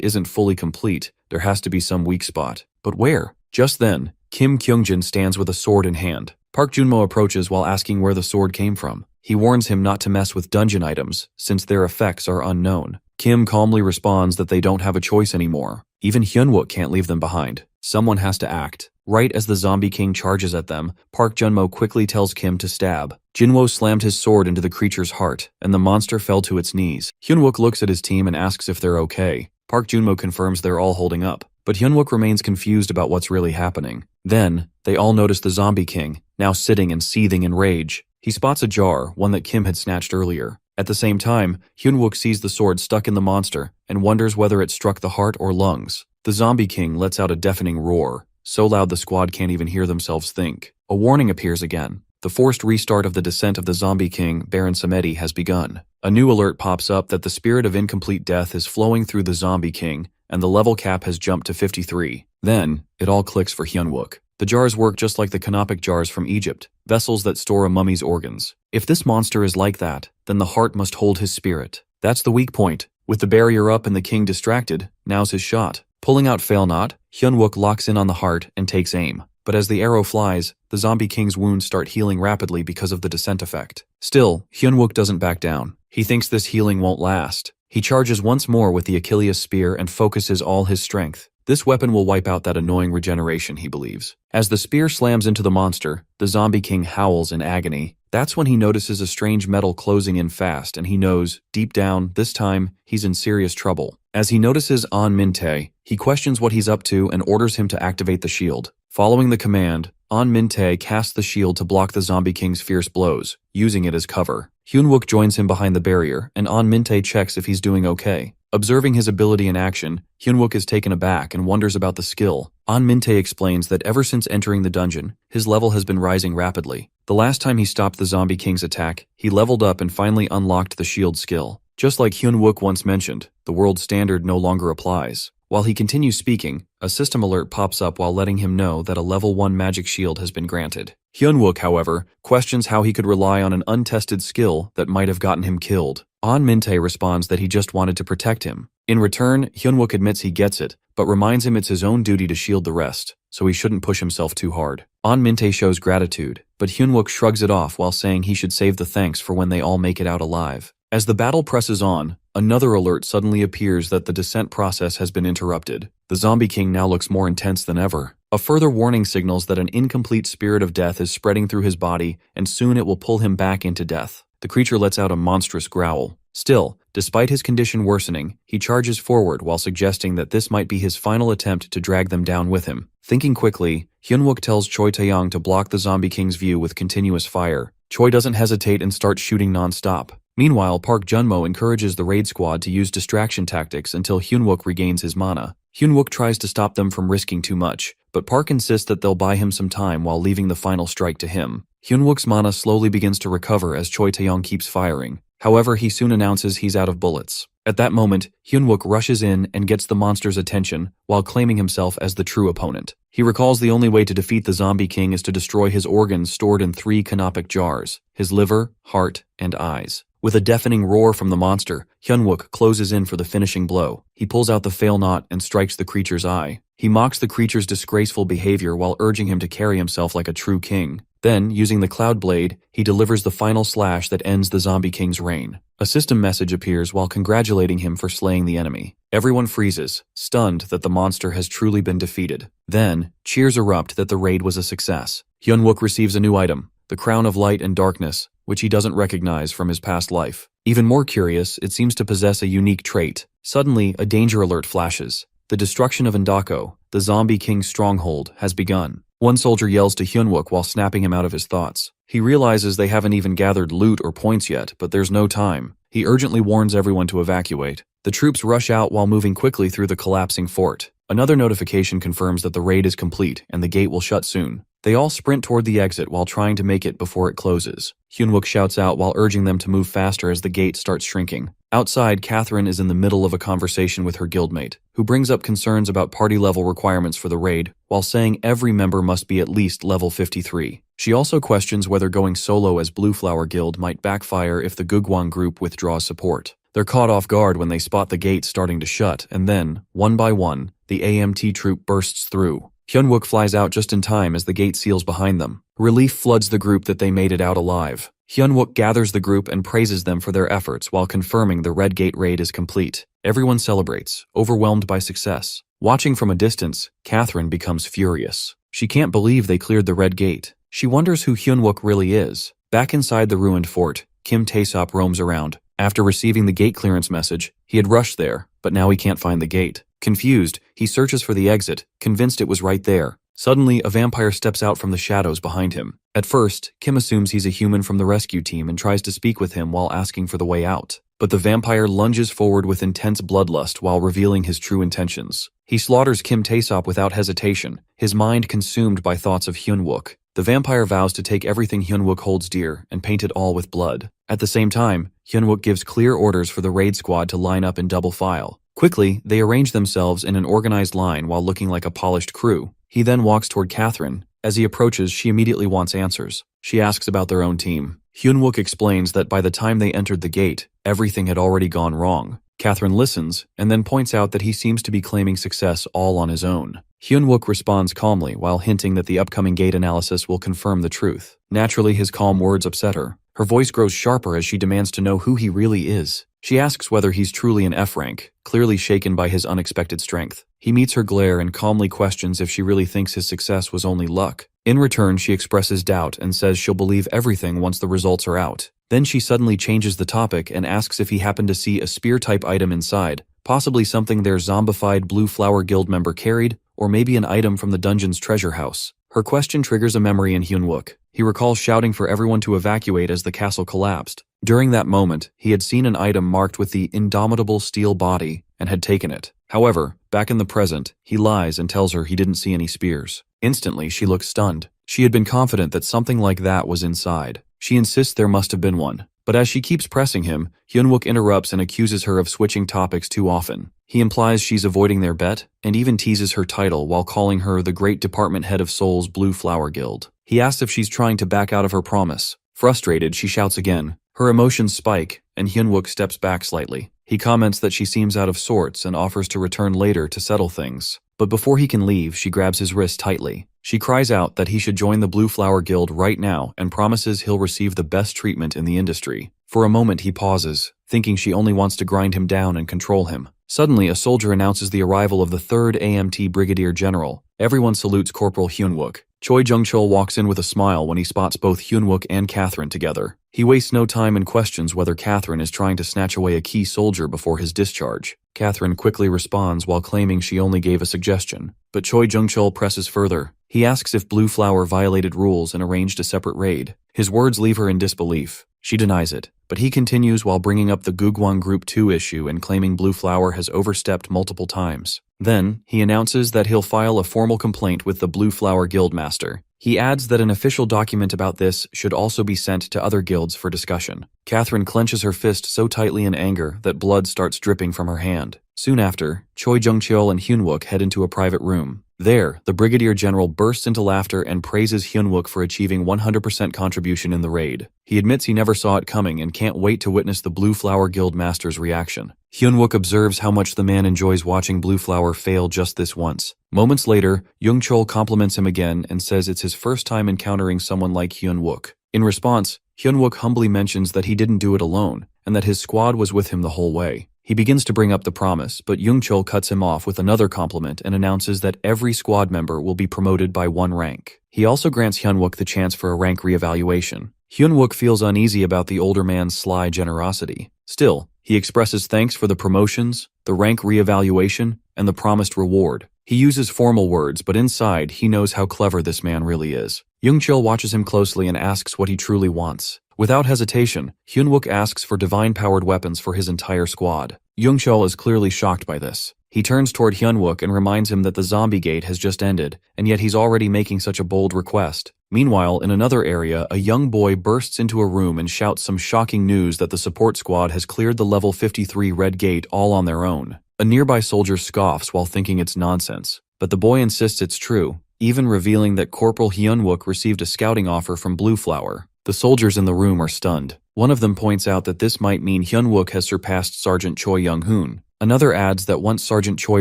Speaker 1: isn't fully complete, there has to be some weak spot. But where? Just then, Kim Kyung-jin stands with a sword in hand. Park Jun-mo approaches while asking where the sword came from. He warns him not to mess with dungeon items, since their effects are unknown. Kim calmly responds that they don't have a choice anymore. Even Hyun-wook can't leave them behind. Someone has to act. Right as the zombie king charges at them, Park Jun-mo quickly tells Kim to stab. Jinwo slammed his sword into the creature's heart, and the monster fell to its knees. Hyun-wook looks at his team and asks if they're okay. Park Jun-mo confirms they're all holding up, but Hyun-wook remains confused about what's really happening. Then, they all notice the zombie king, now sitting and seething in rage. He spots a jar, one that Kim had snatched earlier. At the same time, Hyun-wook sees the sword stuck in the monster and wonders whether it struck the heart or lungs. The zombie king lets out a deafening roar, so loud the squad can't even hear themselves think. A warning appears again. The forced restart of the descent of the zombie king, Baron Samedi, has begun. A new alert pops up that the spirit of incomplete death is flowing through the zombie king, and the level cap has jumped to 53. Then, it all clicks for Hyun-wook. The jars work just like the canopic jars from Egypt, vessels that store a mummy's organs. If this monster is like that, then the heart must hold his spirit. That's the weak point. With the barrier up and the king distracted, now's his shot. Pulling out Fail Not, Hyun-wook locks in on the heart and takes aim. But as the arrow flies, the zombie king's wounds start healing rapidly because of the descent effect. Still, Hyun-wook doesn't back down. He thinks this healing won't last. He charges once more with the Achilles spear and focuses all his strength. This weapon will wipe out that annoying regeneration, he believes. As the spear slams into the monster, the zombie king howls in agony. That's when he notices a strange metal closing in fast, and he knows, deep down, this time, he's in serious trouble. As he notices An Min-tae, he questions what he's up to and orders him to activate the shield. Following the command, An Min-tae casts the shield to block the zombie king's fierce blows, using it as cover. Hyun-wook joins him behind the barrier, and An Min-tae checks if he's doing okay. Observing his ability in action, Hyun-wook is taken aback and wonders about the skill. An Min-tae explains that ever since entering the dungeon, his level has been rising rapidly. The last time he stopped the zombie king's attack, he leveled up and finally unlocked the shield skill. Just like Hyun-wook once mentioned, the world standard no longer applies. While he continues speaking, a system alert pops up while letting him know that a level 1 magic shield has been granted. Hyunwook, however, questions how he could rely on an untested skill that might have gotten him killed. An Min-tae responds that he just wanted to protect him. In return, Hyunwook admits he gets it, but reminds him it's his own duty to shield the rest, so he shouldn't push himself too hard. An Min-tae shows gratitude, but Hyunwook shrugs it off while saying he should save the thanks for when they all make it out alive. As the battle presses on, another alert suddenly appears that the descent process has been interrupted. The Zombie King now looks more intense than ever. A further warning signals that an incomplete spirit of death is spreading through his body, and soon it will pull him back into death. The creature lets out a monstrous growl. Still, despite his condition worsening, he charges forward while suggesting that this might be his final attempt to drag them down with him. Thinking quickly, Hyunwook tells Choi Taeyang to block the Zombie King's view with continuous fire. Choi doesn't hesitate and starts shooting non-stop. Meanwhile, Park Junmo encourages the raid squad to use distraction tactics until Hyunwook regains his mana. Hyunwook tries to stop them from risking too much, but Park insists that they'll buy him some time while leaving the final strike to him. Hyunwook's mana slowly begins to recover as Choi Taeyang keeps firing. However, he soon announces he's out of bullets. At that moment, Hyunwook rushes in and gets the monster's attention while claiming himself as the true opponent. He recalls the only way to defeat the Zombie King is to destroy his organs stored in 3 canopic jars: his liver, heart, and eyes. With a deafening roar from the monster, Hyunwook closes in for the finishing blow. He pulls out the fail knot and strikes the creature's eye. He mocks the creature's disgraceful behavior while urging him to carry himself like a true king. Then, using the Cloud Blade, he delivers the final slash that ends the Zombie King's reign. A system message appears while congratulating him for slaying the enemy. Everyone freezes, stunned that the monster has truly been defeated. Then, cheers erupt that the raid was a success. Hyunwook receives a new item, the Crown of Light and Darkness, which he doesn't recognize from his past life. Even more curious, it seems to possess a unique trait. Suddenly, a danger alert flashes. The destruction of Indako, the Zombie King's stronghold, has begun. One soldier yells to Hyunwook while snapping him out of his thoughts. He realizes they haven't even gathered loot or points yet, but there's no time. He urgently warns everyone to evacuate. The troops rush out while moving quickly through the collapsing fort. Another notification confirms that the raid is complete and the gate will shut soon. They all sprint toward the exit while trying to make it before it closes. Hyunwook shouts out while urging them to move faster as the gate starts shrinking. Outside, Catherine is in the middle of a conversation with her guildmate, who brings up concerns about party-level requirements for the raid, while saying every member must be at least level 53. She also questions whether going solo as Blue Flower Guild might backfire if the Gugwang group withdraws support. They're caught off guard when they spot the gate starting to shut, and then, one by one, the AMT troop bursts through. Hyunwook flies out just in time as the gate seals behind them. Relief floods the group that they made it out alive. Hyunwook gathers the group and praises them for their efforts while confirming the Red Gate raid is complete. Everyone celebrates, overwhelmed by success. Watching from a distance, Catherine becomes furious. She can't believe they cleared the Red Gate. She wonders who Hyunwook really is. Back inside the ruined fort, Kim Taesop roams around. After receiving the gate clearance message, he had rushed there, but now he can't find the gate. Confused, he searches for the exit, convinced it was right there. Suddenly, a vampire steps out from the shadows behind him. At first, Kim assumes he's a human from the rescue team and tries to speak with him while asking for the way out. But the vampire lunges forward with intense bloodlust while revealing his true intentions. He slaughters Kim Taesop without hesitation, his mind consumed by thoughts of Hyunwook. The vampire vows to take everything Hyunwook holds dear and paint it all with blood. At the same time, Hyunwook gives clear orders for the raid squad to line up in double file. Quickly, they arrange themselves in an organized line while looking like a polished crew. He then walks toward Catherine. As he approaches, she immediately wants answers. She asks about their own team. Hyunwook explains that by the time they entered the gate, everything had already gone wrong. Catherine listens, and then points out that he seems to be claiming success all on his own. Hyunwook responds calmly while hinting that the upcoming gate analysis will confirm the truth. Naturally, his calm words upset her. Her voice grows sharper as she demands to know who he really is. She asks whether he's truly an F rank, clearly shaken by his unexpected strength. He meets her glare and calmly questions if she really thinks his success was only luck. In return, she expresses doubt and says she'll believe everything once the results are out. Then she suddenly changes the topic and asks if he happened to see a spear-type item inside, possibly something their zombified Blue Flower Guild member carried, or maybe an item from the dungeon's treasure house. Her question triggers a memory in Hyunwook. He recalls shouting for everyone to evacuate as the castle collapsed. During that moment, he had seen an item marked with the indomitable steel body and had taken it. However, back in the present, he lies and tells her he didn't see any spears. Instantly, she looks stunned. She had been confident that something like that was inside. She insists there must have been one. But as she keeps pressing him, Hyunwook interrupts and accuses her of switching topics too often. He implies she's avoiding their bet, and even teases her title while calling her the great department head of Seoul's Blue Flower Guild. He asks if she's trying to back out of her promise. Frustrated, she shouts again. Her emotions spike, and Hyunwook steps back slightly. He comments that she seems out of sorts and offers to return later to settle things. But before he can leave, she grabs his wrist tightly. She cries out that he should join the Blue Flower Guild right now and promises he'll receive the best treatment in the industry. For a moment he pauses, thinking she only wants to grind him down and control him. Suddenly, a soldier announces the arrival of the 3rd AMT Brigadier General. Everyone salutes Corporal Hyunwook. Choi Jung-chul walks in with a smile when he spots both Hyunwook and Catherine together. He wastes no time and questions whether Catherine is trying to snatch away a key soldier before his discharge. Catherine quickly responds while claiming she only gave a suggestion. But Choi Jung-chul presses further. He asks if Blue Flower violated rules and arranged a separate raid. His words leave her in disbelief. She denies it, but he continues while bringing up the Gugwang Group 2 issue and claiming Blue Flower has overstepped multiple times. Then, he announces that he'll file a formal complaint with the Blue Flower Guildmaster. He adds that an official document about this should also be sent to other guilds for discussion. Catherine clenches her fist so tightly in anger that blood starts dripping from her hand. Soon after, Choi Jung-chul and Hyunwook head into a private room. There, the Brigadier General bursts into laughter and praises Hyunwook for achieving 100% contribution in the raid. He admits he never saw it coming and can't wait to witness the Blue Flower Guild Master's reaction. Hyunwook observes how much the man enjoys watching Blue Flower fail just this once. Moments later, Jung-chul compliments him again and says it's his first time encountering someone like Hyunwook. In response, Hyunwook humbly mentions that he didn't do it alone, and that his squad was with him the whole way. He begins to bring up the promise, but Jung-chul cuts him off with another compliment and announces that every squad member will be promoted by 1 rank. He also grants Hyunwook the chance for a rank reevaluation. Hyunwook feels uneasy about the older man's sly generosity. Still, he expresses thanks for the promotions, the rank reevaluation, and the promised reward. He uses formal words, but inside, he knows how clever this man really is. Jung-chul watches him closely and asks what he truly wants. Without hesitation, Hyunwook asks for divine-powered weapons for his entire squad. Jung-chul is clearly shocked by this. He turns toward Hyunwook and reminds him that the zombie gate has just ended, and yet he's already making such a bold request. Meanwhile, in another area, a young boy bursts into a room and shouts some shocking news that the support squad has cleared the level 53 red gate all on their own. A nearby soldier scoffs while thinking it's nonsense, but the boy insists it's true, even revealing that Corporal Hyunwook received a scouting offer from Blue Flower. The soldiers in the room are stunned. One of them points out that this might mean Hyunwook has surpassed Sergeant Choi Young-hoon. Another adds that once Sergeant Choi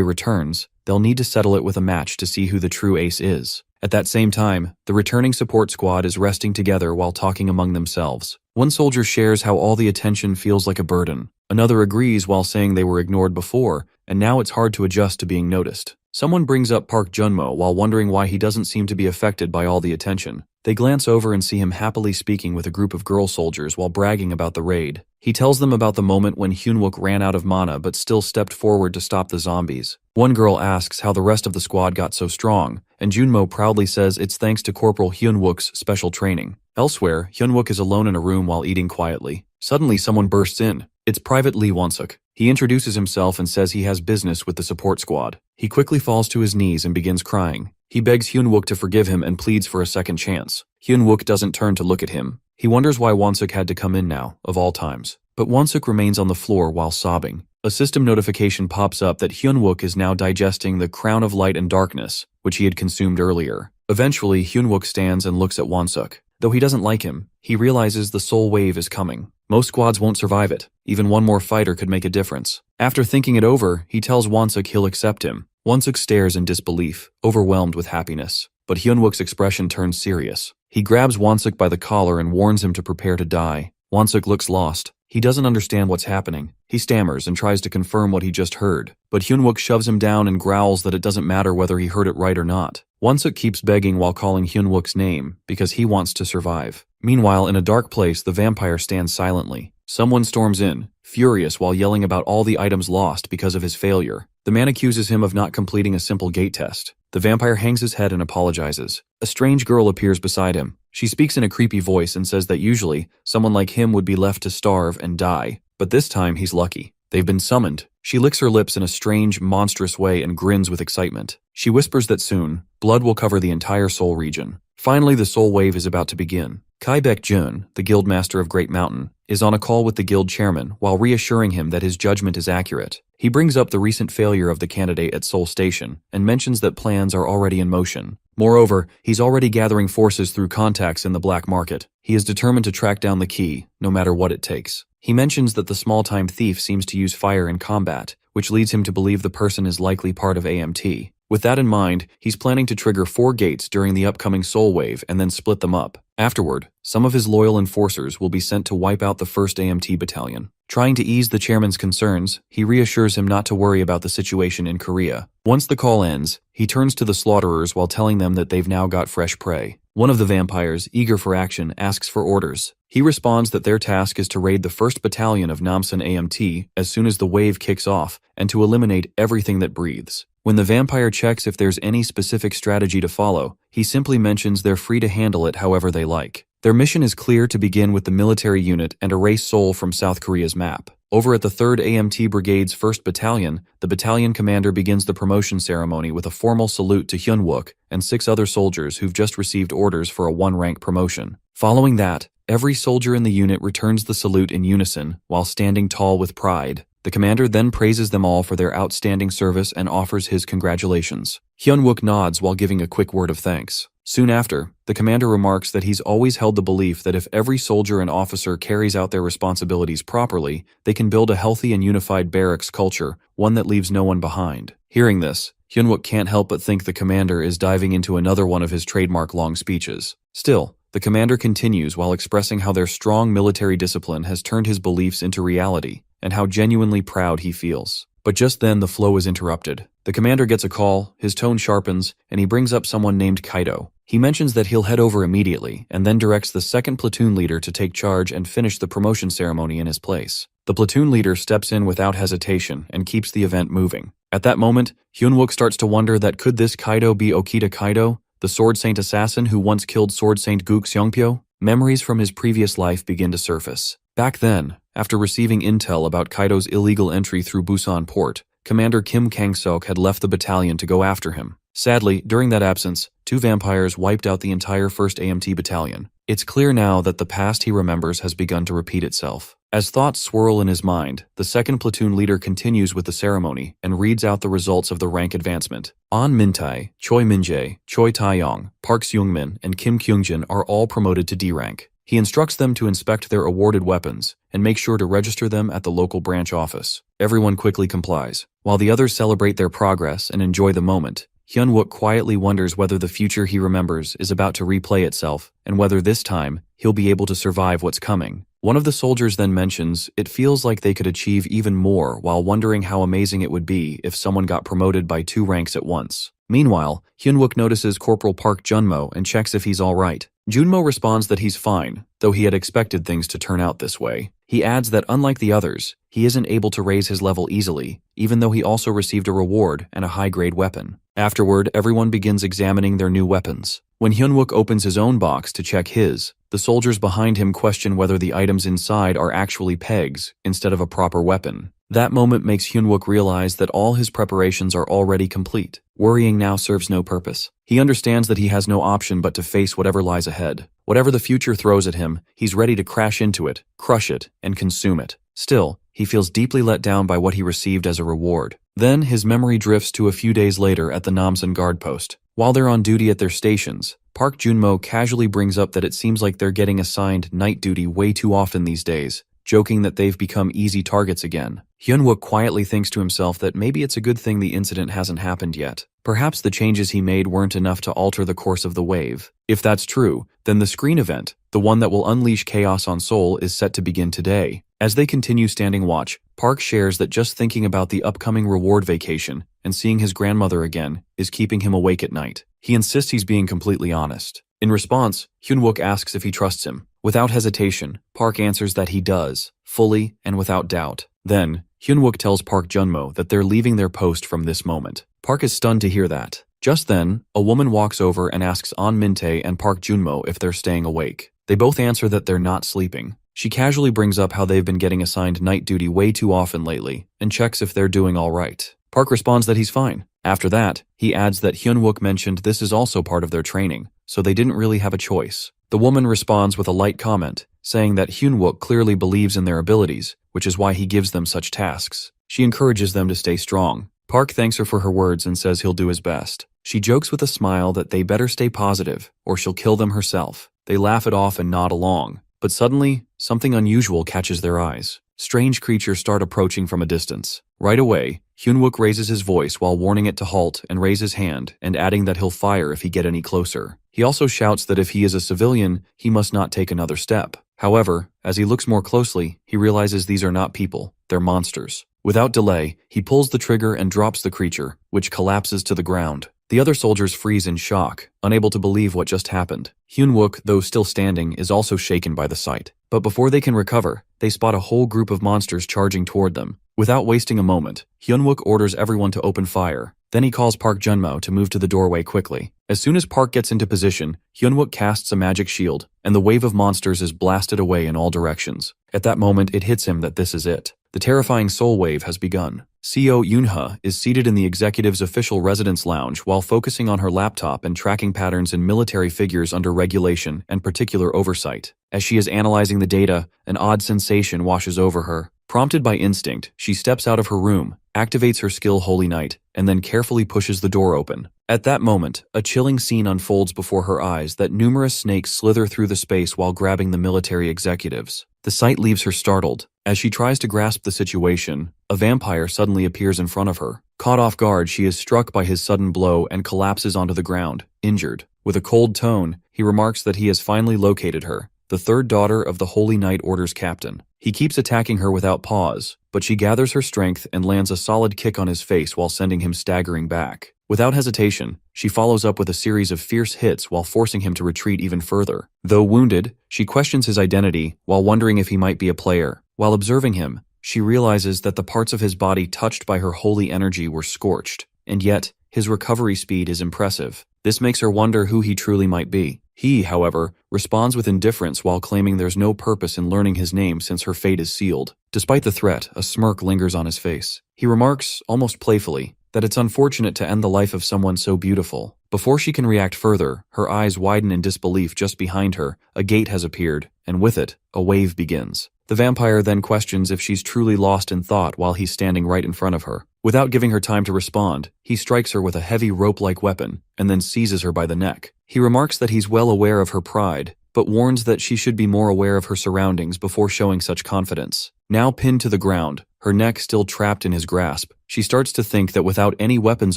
Speaker 1: returns, they'll need to settle it with a match to see who the true ace is. At that same time, the returning support squad is resting together while talking among themselves. One soldier shares how all the attention feels like a burden. Another agrees while saying they were ignored before, and now it's hard to adjust to being noticed. Someone brings up Park Junmo while wondering why he doesn't seem to be affected by all the attention. They glance over and see him happily speaking with a group of girl soldiers while bragging about the raid. He tells them about the moment when Hyunwook ran out of mana but still stepped forward to stop the zombies. One girl asks how the rest of the squad got so strong, and Junmo proudly says it's thanks to Corporal Hyunwook's special training. Elsewhere, Hyunwook is alone in a room while eating quietly. Suddenly, someone bursts in. It's Private Lee Won-suk. He introduces himself and says he has business with the support squad. He quickly falls to his knees and begins crying. He begs Hyunwook to forgive him and pleads for a second chance. Hyunwook doesn't turn to look at him. He wonders why Won-suk had to come in now, of all times. But Won-suk remains on the floor while sobbing. A system notification pops up that Hyunwook is now digesting the Crown of Light and Darkness, which he had consumed earlier. Eventually, Hyunwook stands and looks at Won-suk. Though he doesn't like him, he realizes the soul wave is coming. Most squads won't survive it. Even one more fighter could make a difference. After thinking it over, he tells Won-suk he'll accept him. Won-suk stares in disbelief, overwhelmed with happiness. But Hyunwook's expression turns serious. He grabs Won-suk by the collar and warns him to prepare to die. Won-suk looks lost. He doesn't understand what's happening. He stammers and tries to confirm what he just heard. But Hyunwook shoves him down and growls that it doesn't matter whether he heard it right or not. Won-suk keeps begging while calling Hyunwook's name, because he wants to survive. Meanwhile, in a dark place, the vampire stands silently. Someone storms in, furious while yelling about all the items lost because of his failure. The man accuses him of not completing a simple gate test. The vampire hangs his head and apologizes. A strange girl appears beside him. She speaks in a creepy voice and says that usually, someone like him would be left to starve and die. But this time, he's lucky. They've been summoned. She licks her lips in a strange, monstrous way and grins with excitement. She whispers that soon, blood will cover the entire soul region. Finally, the soul wave is about to begin. Kai Baek-jun, the guildmaster of Great Mountain, is on a call with the guild chairman while reassuring him that his judgment is accurate. He brings up the recent failure of the candidate at Seoul Station and mentions that plans are already in motion. Moreover, he's already gathering forces through contacts in the black market. He is determined to track down the key, no matter what it takes. He mentions that the small-time thief seems to use fire in combat, which leads him to believe the person is likely part of AMT. With that in mind, he's planning to trigger 4 gates during the upcoming Soul Wave and then split them up. Afterward, some of his loyal enforcers will be sent to wipe out the 1st AMT battalion. Trying to ease the chairman's concerns, he reassures him not to worry about the situation in Korea. Once the call ends, he turns to the slaughterers while telling them that they've now got fresh prey. One of the vampires, eager for action, asks for orders. He responds that their task is to raid the 1st Battalion of Namsan AMT as soon as the wave kicks off and to eliminate everything that breathes. When the vampire checks if there's any specific strategy to follow, he simply mentions they're free to handle it however they like. Their mission is clear: to begin with the military unit and erase Seoul from South Korea's map. Over at the 3rd AMT Brigade's 1st Battalion, the battalion commander begins the promotion ceremony with a formal salute to Hyun-wook and 6 other soldiers who've just received orders for a 1-rank promotion. Following that, every soldier in the unit returns the salute in unison while standing tall with pride. The commander then praises them all for their outstanding service and offers his congratulations. Hyun-wook nods while giving a quick word of thanks. Soon after, the commander remarks that he's always held the belief that if every soldier and officer carries out their responsibilities properly, they can build a healthy and unified barracks culture, one that leaves no one behind. Hearing this, Hyun-wook can't help but think the commander is diving into another one of his trademark long speeches. Still, the commander continues while expressing how their strong military discipline has turned his beliefs into reality, and how genuinely proud he feels. But just then the flow is interrupted. The commander gets a call, his tone sharpens, and he brings up someone named Kaido. He mentions that he'll head over immediately, and then directs the 2nd platoon leader to take charge and finish the promotion ceremony in his place. The platoon leader steps in without hesitation and keeps the event moving. At that moment, Hyun-wook starts to wonder that could this Kaido be Okita Kaido, the Sword Saint assassin who once killed Sword Saint Guk Seongpyo? Memories from his previous life begin to surface. Back then, after receiving intel about Kaido's illegal entry through Busan port, Commander Kim Kang-sok had left the battalion to go after him. Sadly, during that absence, 2 vampires wiped out the entire 1st AMT battalion. It's clear now that the past he remembers has begun to repeat itself. As thoughts swirl in his mind, the 2nd platoon leader continues with the ceremony and reads out the results of the rank advancement. An Min-tae, Choi Min-jae, Choi Tae-yong, Park Seung-min, and Kim Kyung-jin are all promoted to D rank. He instructs them to inspect their awarded weapons and make sure to register them at the local branch office. Everyone quickly complies. While the others celebrate their progress and enjoy the moment, Hyun-wook quietly wonders whether the future he remembers is about to replay itself and whether this time he'll be able to survive what's coming. One of the soldiers then mentions it feels like they could achieve even more while wondering how amazing it would be if someone got promoted by 2 ranks at once. Meanwhile, Hyun-wook notices Corporal Park Junmo and checks if he's all right. Junmo responds that he's fine, though he had expected things to turn out this way. He adds that unlike the others, he isn't able to raise his level easily, even though he also received a reward and a high-grade weapon. Afterward, everyone begins examining their new weapons. When Hyun-wook opens his own box to check his, the soldiers behind him question whether the items inside are actually pegs instead of a proper weapon. That moment makes Hyun-wook realize that all his preparations are already complete. Worrying now serves no purpose. He understands that he has no option but to face whatever lies ahead. Whatever the future throws at him, he's ready to crash into it, crush it, and consume it. Still, he feels deeply let down by what he received as a reward. Then his memory drifts to a few days later at the Namsan guard post. While they're on duty at their stations, Park Junmo casually brings up that it seems like they're getting assigned night duty way too often these days, joking that they've become easy targets again. Hyun-wook quietly thinks to himself that maybe it's a good thing the incident hasn't happened yet. Perhaps the changes he made weren't enough to alter the course of the wave. If that's true, then the screen event, the one that will unleash chaos on Seoul, is set to begin today. As they continue standing watch, Park shares that just thinking about the upcoming reward vacation and seeing his grandmother again is keeping him awake at night. He insists he's being completely honest. In response, Hyun-wook asks if he trusts him. Without hesitation, Park answers that he does, fully and without doubt. Then, Hyun-wook tells Park Junmo that they're leaving their post from this moment. Park is stunned to hear that. Just then, a woman walks over and asks An Min-tae and Park Junmo if they're staying awake. They both answer that they're not sleeping. She casually brings up how they've been getting assigned night duty way too often lately and checks if they're doing all right. Park responds that he's fine. After that, he adds that Hyun-wook mentioned this is also part of their training, so they didn't really have a choice. The woman responds with a light comment, saying that Hyunwook clearly believes in their abilities, which is why he gives them such tasks. She encourages them to stay strong. Park thanks her for her words and says he'll do his best. She jokes with a smile that they better stay positive, or she'll kill them herself. They laugh it off and nod along. But suddenly, something unusual catches their eyes. Strange creatures start approaching from a distance. Right away, Hyunwook raises his voice while warning it to halt and raise his hand, and adding that he'll fire if he get any closer. He also shouts that if he is a civilian, he must not take another step. However, as he looks more closely, he realizes these are not people, they're monsters. Without delay, he pulls the trigger and drops the creature, which collapses to the ground. The other soldiers freeze in shock, unable to believe what just happened. Hyunwook, though still standing, is also shaken by the sight. But before they can recover, they spot a whole group of monsters charging toward them. Without wasting a moment, Hyunwook orders everyone to open fire. Then he calls Park Junmo to move to the doorway quickly. As soon as Park gets into position, Hyunwook casts a magic shield, and the wave of monsters is blasted away in all directions. At that moment, it hits him that this is it. The terrifying soul wave has begun. CEO Yoonha is seated in the executive's official residence lounge while focusing on her laptop and tracking patterns in military figures under regulation and particular oversight. As she is analyzing the data, an odd sensation washes over her. Prompted by instinct, she steps out of her room, activates her skill Holy Night, and then carefully pushes the door open. At that moment, a chilling scene unfolds before her eyes that numerous snakes slither through the space while grabbing the military executives. The sight leaves her startled. As she tries to grasp the situation, a vampire suddenly appears in front of her. Caught off guard, she is struck by his sudden blow and collapses onto the ground, injured. With a cold tone, he remarks that he has finally located her, the third daughter of the Holy Knight Order's captain. He keeps attacking her without pause, but she gathers her strength and lands a solid kick on his face while sending him staggering back. Without hesitation, she follows up with a series of fierce hits while forcing him to retreat even further. Though wounded, she questions his identity while wondering if he might be a player. While observing him, she realizes that the parts of his body touched by her holy energy were scorched, and yet, his recovery speed is impressive. This makes her wonder who he truly might be. He, however, responds with indifference while claiming there's no purpose in learning his name since her fate is sealed. Despite the threat, a smirk lingers on his face. He remarks, almost playfully, that it's unfortunate to end the life of someone so beautiful. Before she can react further, her eyes widen in disbelief. Just behind her, a gate has appeared, and with it, a wave begins. The vampire then questions if she's truly lost in thought while he's standing right in front of her. Without giving her time to respond, he strikes her with a heavy rope-like weapon, and then seizes her by the neck. He remarks that he's well aware of her pride, but warns that she should be more aware of her surroundings before showing such confidence. Now pinned to the ground, her neck still trapped in his grasp, she starts to think that without any weapons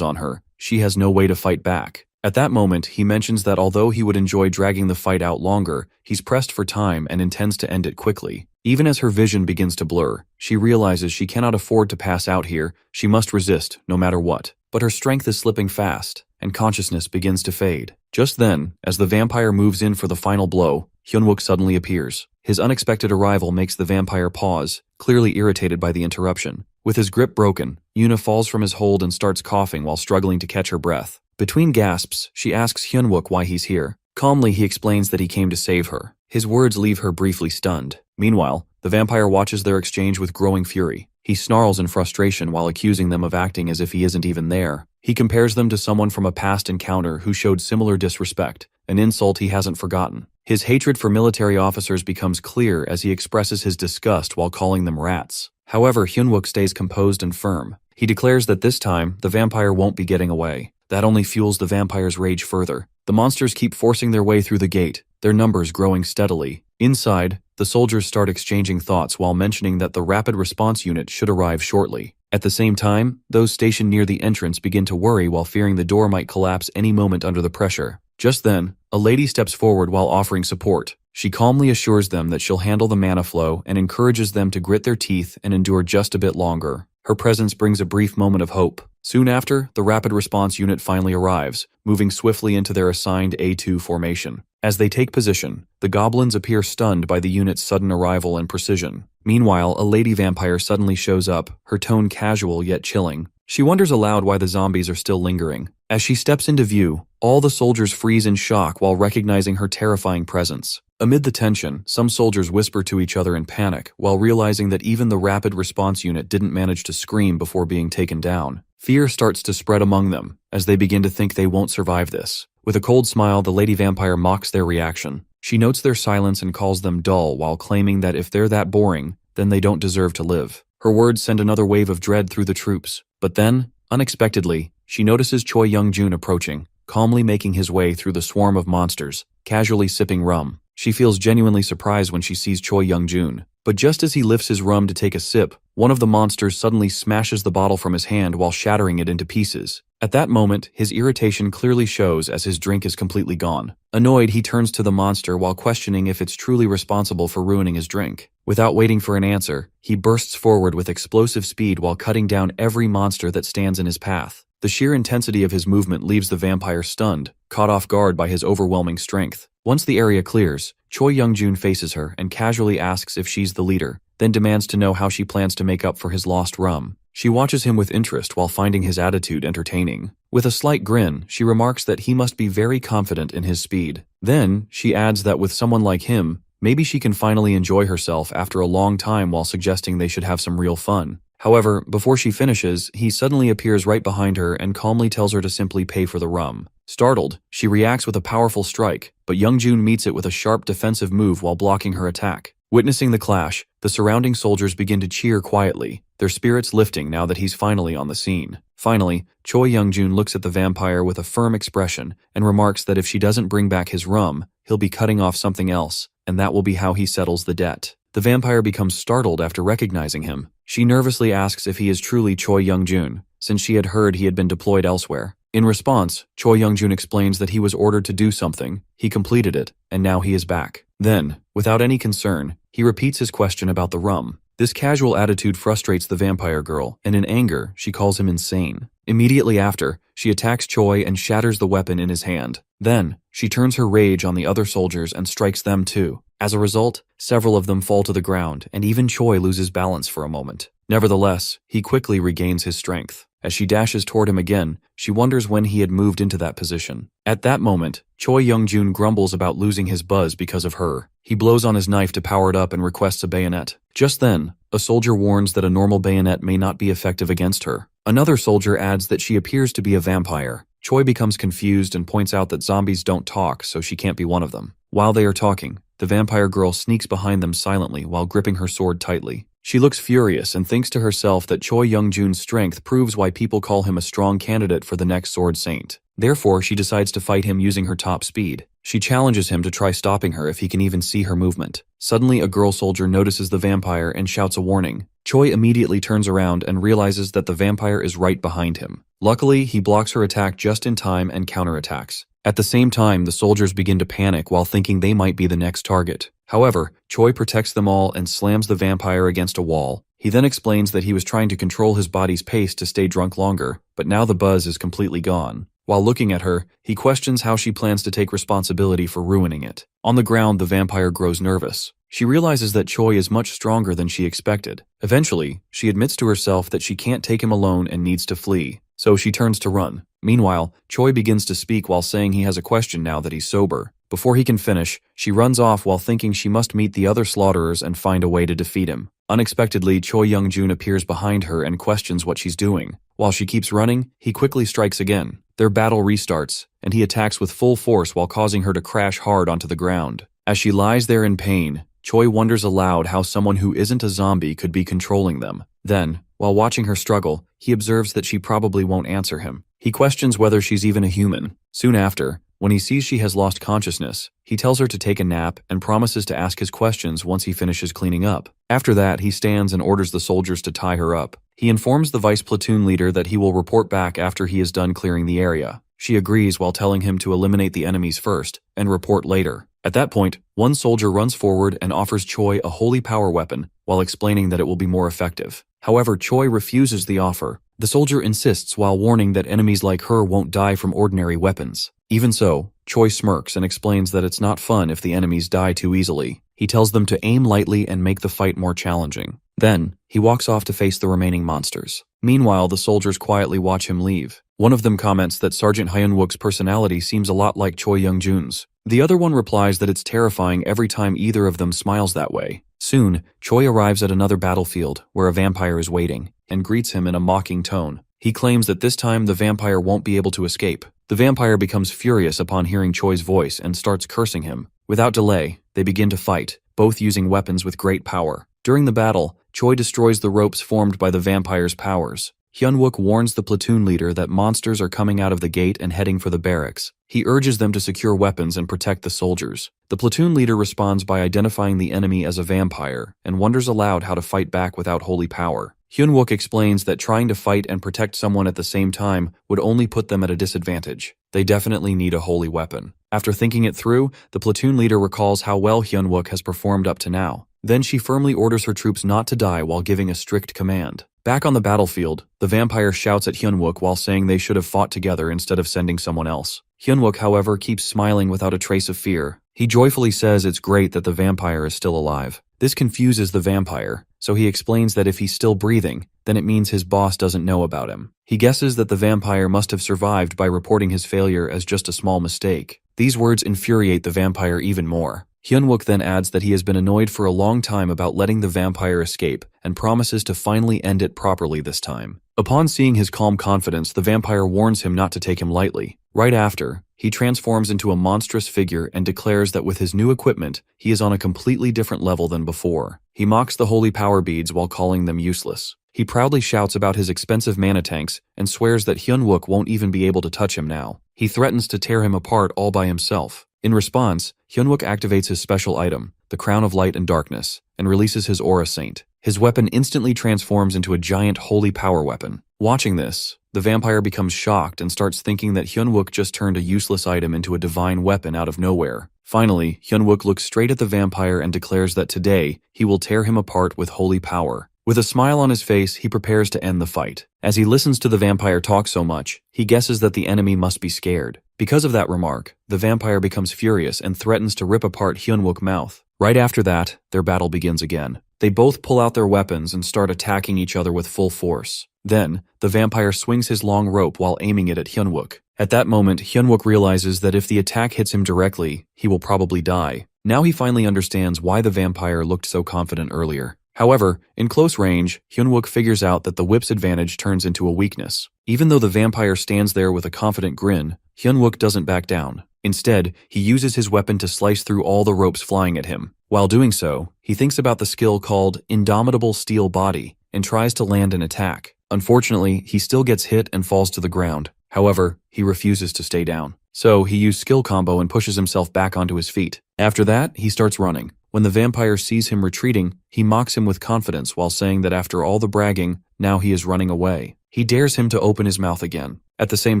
Speaker 1: on her, she has no way to fight back. At that moment, he mentions that although he would enjoy dragging the fight out longer, he's pressed for time and intends to end it quickly. Even as her vision begins to blur, she realizes she cannot afford to pass out here. She must resist, no matter what. But her strength is slipping fast, and consciousness begins to fade. Just then, as the vampire moves in for the final blow, Hyunwook suddenly appears. His unexpected arrival makes the vampire pause, clearly irritated by the interruption. With his grip broken, Yuna falls from his hold and starts coughing while struggling to catch her breath. Between gasps, she asks Hyunwook why he's here. Calmly, he explains that he came to save her. His words leave her briefly stunned. Meanwhile, the vampire watches their exchange with growing fury. He snarls in frustration while accusing them of acting as if he isn't even there. He compares them to someone from a past encounter who showed similar disrespect, an insult he hasn't forgotten. His hatred for military officers becomes clear as he expresses his disgust while calling them rats. However, Hyunwook stays composed and firm. He declares that this time, the vampire won't be getting away. That only fuels the vampire's rage further. The monsters keep forcing their way through the gate, their numbers growing steadily. Inside, the soldiers start exchanging thoughts while mentioning that the rapid response unit should arrive shortly. At the same time, those stationed near the entrance begin to worry while fearing the door might collapse any moment under the pressure. Just then, a lady steps forward while offering support. She calmly assures them that she'll handle the mana flow and encourages them to grit their teeth and endure just a bit longer. Her presence brings a brief moment of hope. Soon after, the rapid response unit finally arrives, moving swiftly into their assigned A2 formation. As they take position, the goblins appear stunned by the unit's sudden arrival and precision. Meanwhile, a lady vampire suddenly shows up, her tone casual yet chilling. She wonders aloud why the zombies are still lingering. As she steps into view, all the soldiers freeze in shock while recognizing her terrifying presence. Amid the tension, some soldiers whisper to each other in panic while realizing that even the rapid response unit didn't manage to scream before being taken down. Fear starts to spread among them as they begin to think they won't survive this. With a cold smile, the lady vampire mocks their reaction. She notes their silence and calls them dull while claiming that if they're that boring, then they don't deserve to live. Her words send another wave of dread through the troops. But then, unexpectedly, she notices Choi Young-jun approaching, calmly making his way through the swarm of monsters, casually sipping rum. She feels genuinely surprised when she sees Choi Young-jun. But just as he lifts his rum to take a sip, one of the monsters suddenly smashes the bottle from his hand while shattering it into pieces. At that moment, his irritation clearly shows as his drink is completely gone. Annoyed, he turns to the monster while questioning if it's truly responsible for ruining his drink. Without waiting for an answer, he bursts forward with explosive speed while cutting down every monster that stands in his path. The sheer intensity of his movement leaves the vampire stunned, caught off guard by his overwhelming strength. Once the area clears, Choi Young-jun faces her and casually asks if she's the leader, then demands to know how she plans to make up for his lost rum. She watches him with interest while finding his attitude entertaining. With a slight grin, she remarks that he must be very confident in his speed. Then, she adds that with someone like him, maybe she can finally enjoy herself after a long time while suggesting they should have some real fun. However, before she finishes, he suddenly appears right behind her and calmly tells her to simply pay for the rum. Startled, she reacts with a powerful strike, but Young-jun meets it with a sharp defensive move while blocking her attack. Witnessing the clash, the surrounding soldiers begin to cheer quietly, their spirits lifting now that he's finally on the scene. Finally, Choi Young-jun looks at the vampire with a firm expression and remarks that if she doesn't bring back his rum, he'll be cutting off something else, and that will be how he settles the debt. The vampire becomes startled after recognizing him. She nervously asks if he is truly Choi Young-jun, since she had heard he had been deployed elsewhere. In response, Choi Young-jun explains that he was ordered to do something, he completed it, and now he is back. Then, without any concern, he repeats his question about the rum. This casual attitude frustrates the vampire girl, and in anger, she calls him insane. Immediately after, she attacks Choi and shatters the weapon in his hand. Then, she turns her rage on the other soldiers and strikes them too. As a result, several of them fall to the ground, and even Choi loses balance for a moment. Nevertheless, he quickly regains his strength. As she dashes toward him again, she wonders when he had moved into that position. At that moment, Choi Young-jun grumbles about losing his buzz because of her. He blows on his knife to power it up and requests a bayonet. Just then, a soldier warns that a normal bayonet may not be effective against her. Another soldier adds that she appears to be a vampire. Choi becomes confused and points out that zombies don't talk, so she can't be one of them. While they are talking, the vampire girl sneaks behind them silently while gripping her sword tightly. She looks furious and thinks to herself that Choi Young-jun's strength proves why people call him a strong candidate for the next Sword Saint. Therefore, she decides to fight him using her top speed. She challenges him to try stopping her if he can even see her movement. Suddenly, a girl soldier notices the vampire and shouts a warning. Choi immediately turns around and realizes that the vampire is right behind him. Luckily, he blocks her attack just in time and counterattacks. At the same time, the soldiers begin to panic while thinking they might be the next target. However, Choi protects them all and slams the vampire against a wall. He then explains that he was trying to control his body's pace to stay drunk longer, but now the buzz is completely gone. While looking at her, he questions how she plans to take responsibility for ruining it. On the ground, the vampire grows nervous. She realizes that Choi is much stronger than she expected. Eventually, she admits to herself that she can't take him alone and needs to flee, so she turns to run. Meanwhile, Choi begins to speak while saying he has a question now that he's sober. Before he can finish, she runs off while thinking she must meet the other slaughterers and find a way to defeat him. Unexpectedly, Choi Young-jun appears behind her and questions what she's doing. While she keeps running, he quickly strikes again. Their battle restarts, and he attacks with full force while causing her to crash hard onto the ground. As she lies there in pain, Choi wonders aloud how someone who isn't a zombie could be controlling them. Then, while watching her struggle, he observes that she probably won't answer him. He questions whether she's even a human. Soon after, when he sees she has lost consciousness, he tells her to take a nap and promises to ask his questions once he finishes cleaning up. After that, he stands and orders the soldiers to tie her up. He informs the vice platoon leader that he will report back after he is done clearing the area. She agrees while telling him to eliminate the enemies first and report later. At that point, one soldier runs forward and offers Choi a holy power weapon while explaining that it will be more effective. However, Choi refuses the offer. The soldier insists while warning that enemies like her won't die from ordinary weapons. Even so, Choi smirks and explains that it's not fun if the enemies die too easily. He tells them to aim lightly and make the fight more challenging. Then, he walks off to face the remaining monsters. Meanwhile, the soldiers quietly watch him leave. One of them comments that Sergeant Hyun-wook's personality seems a lot like Choi Young-jun's. The other one replies that it's terrifying every time either of them smiles that way. Soon, Choi arrives at another battlefield where a vampire is waiting and greets him in a mocking tone. He claims that this time the vampire won't be able to escape. The vampire becomes furious upon hearing Choi's voice and starts cursing him. Without delay, they begin to fight, both using weapons with great power. During the battle, Choi destroys the ropes formed by the vampire's powers. Hyunwook warns the platoon leader that monsters are coming out of the gate and heading for the barracks. He urges them to secure weapons and protect the soldiers. The platoon leader responds by identifying the enemy as a vampire and wonders aloud how to fight back without holy power. Hyunwook explains that trying to fight and protect someone at the same time would only put them at a disadvantage. They definitely need a holy weapon. After thinking it through, the platoon leader recalls how well Hyunwook has performed up to now. Then she firmly orders her troops not to die while giving a strict command. Back on the battlefield, the vampire shouts at Hyunwook while saying they should have fought together instead of sending someone else. Hyunwook, however, keeps smiling without a trace of fear. He joyfully says it's great that the vampire is still alive. This confuses the vampire, so he explains that if he's still breathing, then it means his boss doesn't know about him. He guesses that the vampire must have survived by reporting his failure as just a small mistake. These words infuriate the vampire even more. Hyunwook then adds that he has been annoyed for a long time about letting the vampire escape and promises to finally end it properly this time. Upon seeing his calm confidence, the vampire warns him not to take him lightly. Right after, he transforms into a monstrous figure and declares that with his new equipment, he is on a completely different level than before. He mocks the holy power beads while calling them useless. He proudly shouts about his expensive mana tanks and swears that Hyunwook won't even be able to touch him now. He threatens to tear him apart all by himself. In response, Hyunwook activates his special item, the Crown of Light and Darkness, and releases his Aura Saint. His weapon instantly transforms into a giant holy power weapon. Watching this, the vampire becomes shocked and starts thinking that Hyunwook just turned a useless item into a divine weapon out of nowhere. Finally, Hyunwook looks straight at the vampire and declares that today, he will tear him apart with holy power. With a smile on his face, he prepares to end the fight. As he listens to the vampire talk so much, he guesses that the enemy must be scared. Because of that remark, the vampire becomes furious and threatens to rip apart Hyunwook's mouth. Right after that, their battle begins again. They both pull out their weapons and start attacking each other with full force. Then, the vampire swings his long rope while aiming it at Hyunwook. At that moment, Hyunwook realizes that if the attack hits him directly, he will probably die. Now he finally understands why the vampire looked so confident earlier. However, in close range, Hyunwook figures out that the whip's advantage turns into a weakness. Even though the vampire stands there with a confident grin, Hyunwook doesn't back down. Instead, he uses his weapon to slice through all the ropes flying at him. While doing so, he thinks about the skill called Indomitable Steel Body and tries to land an attack. Unfortunately, he still gets hit and falls to the ground. However, he refuses to stay down. So he used skill combo and pushes himself back onto his feet. After that, he starts running. When the vampire sees him retreating, he mocks him with confidence while saying that after all the bragging, now he is running away. He dares him to open his mouth again. At the same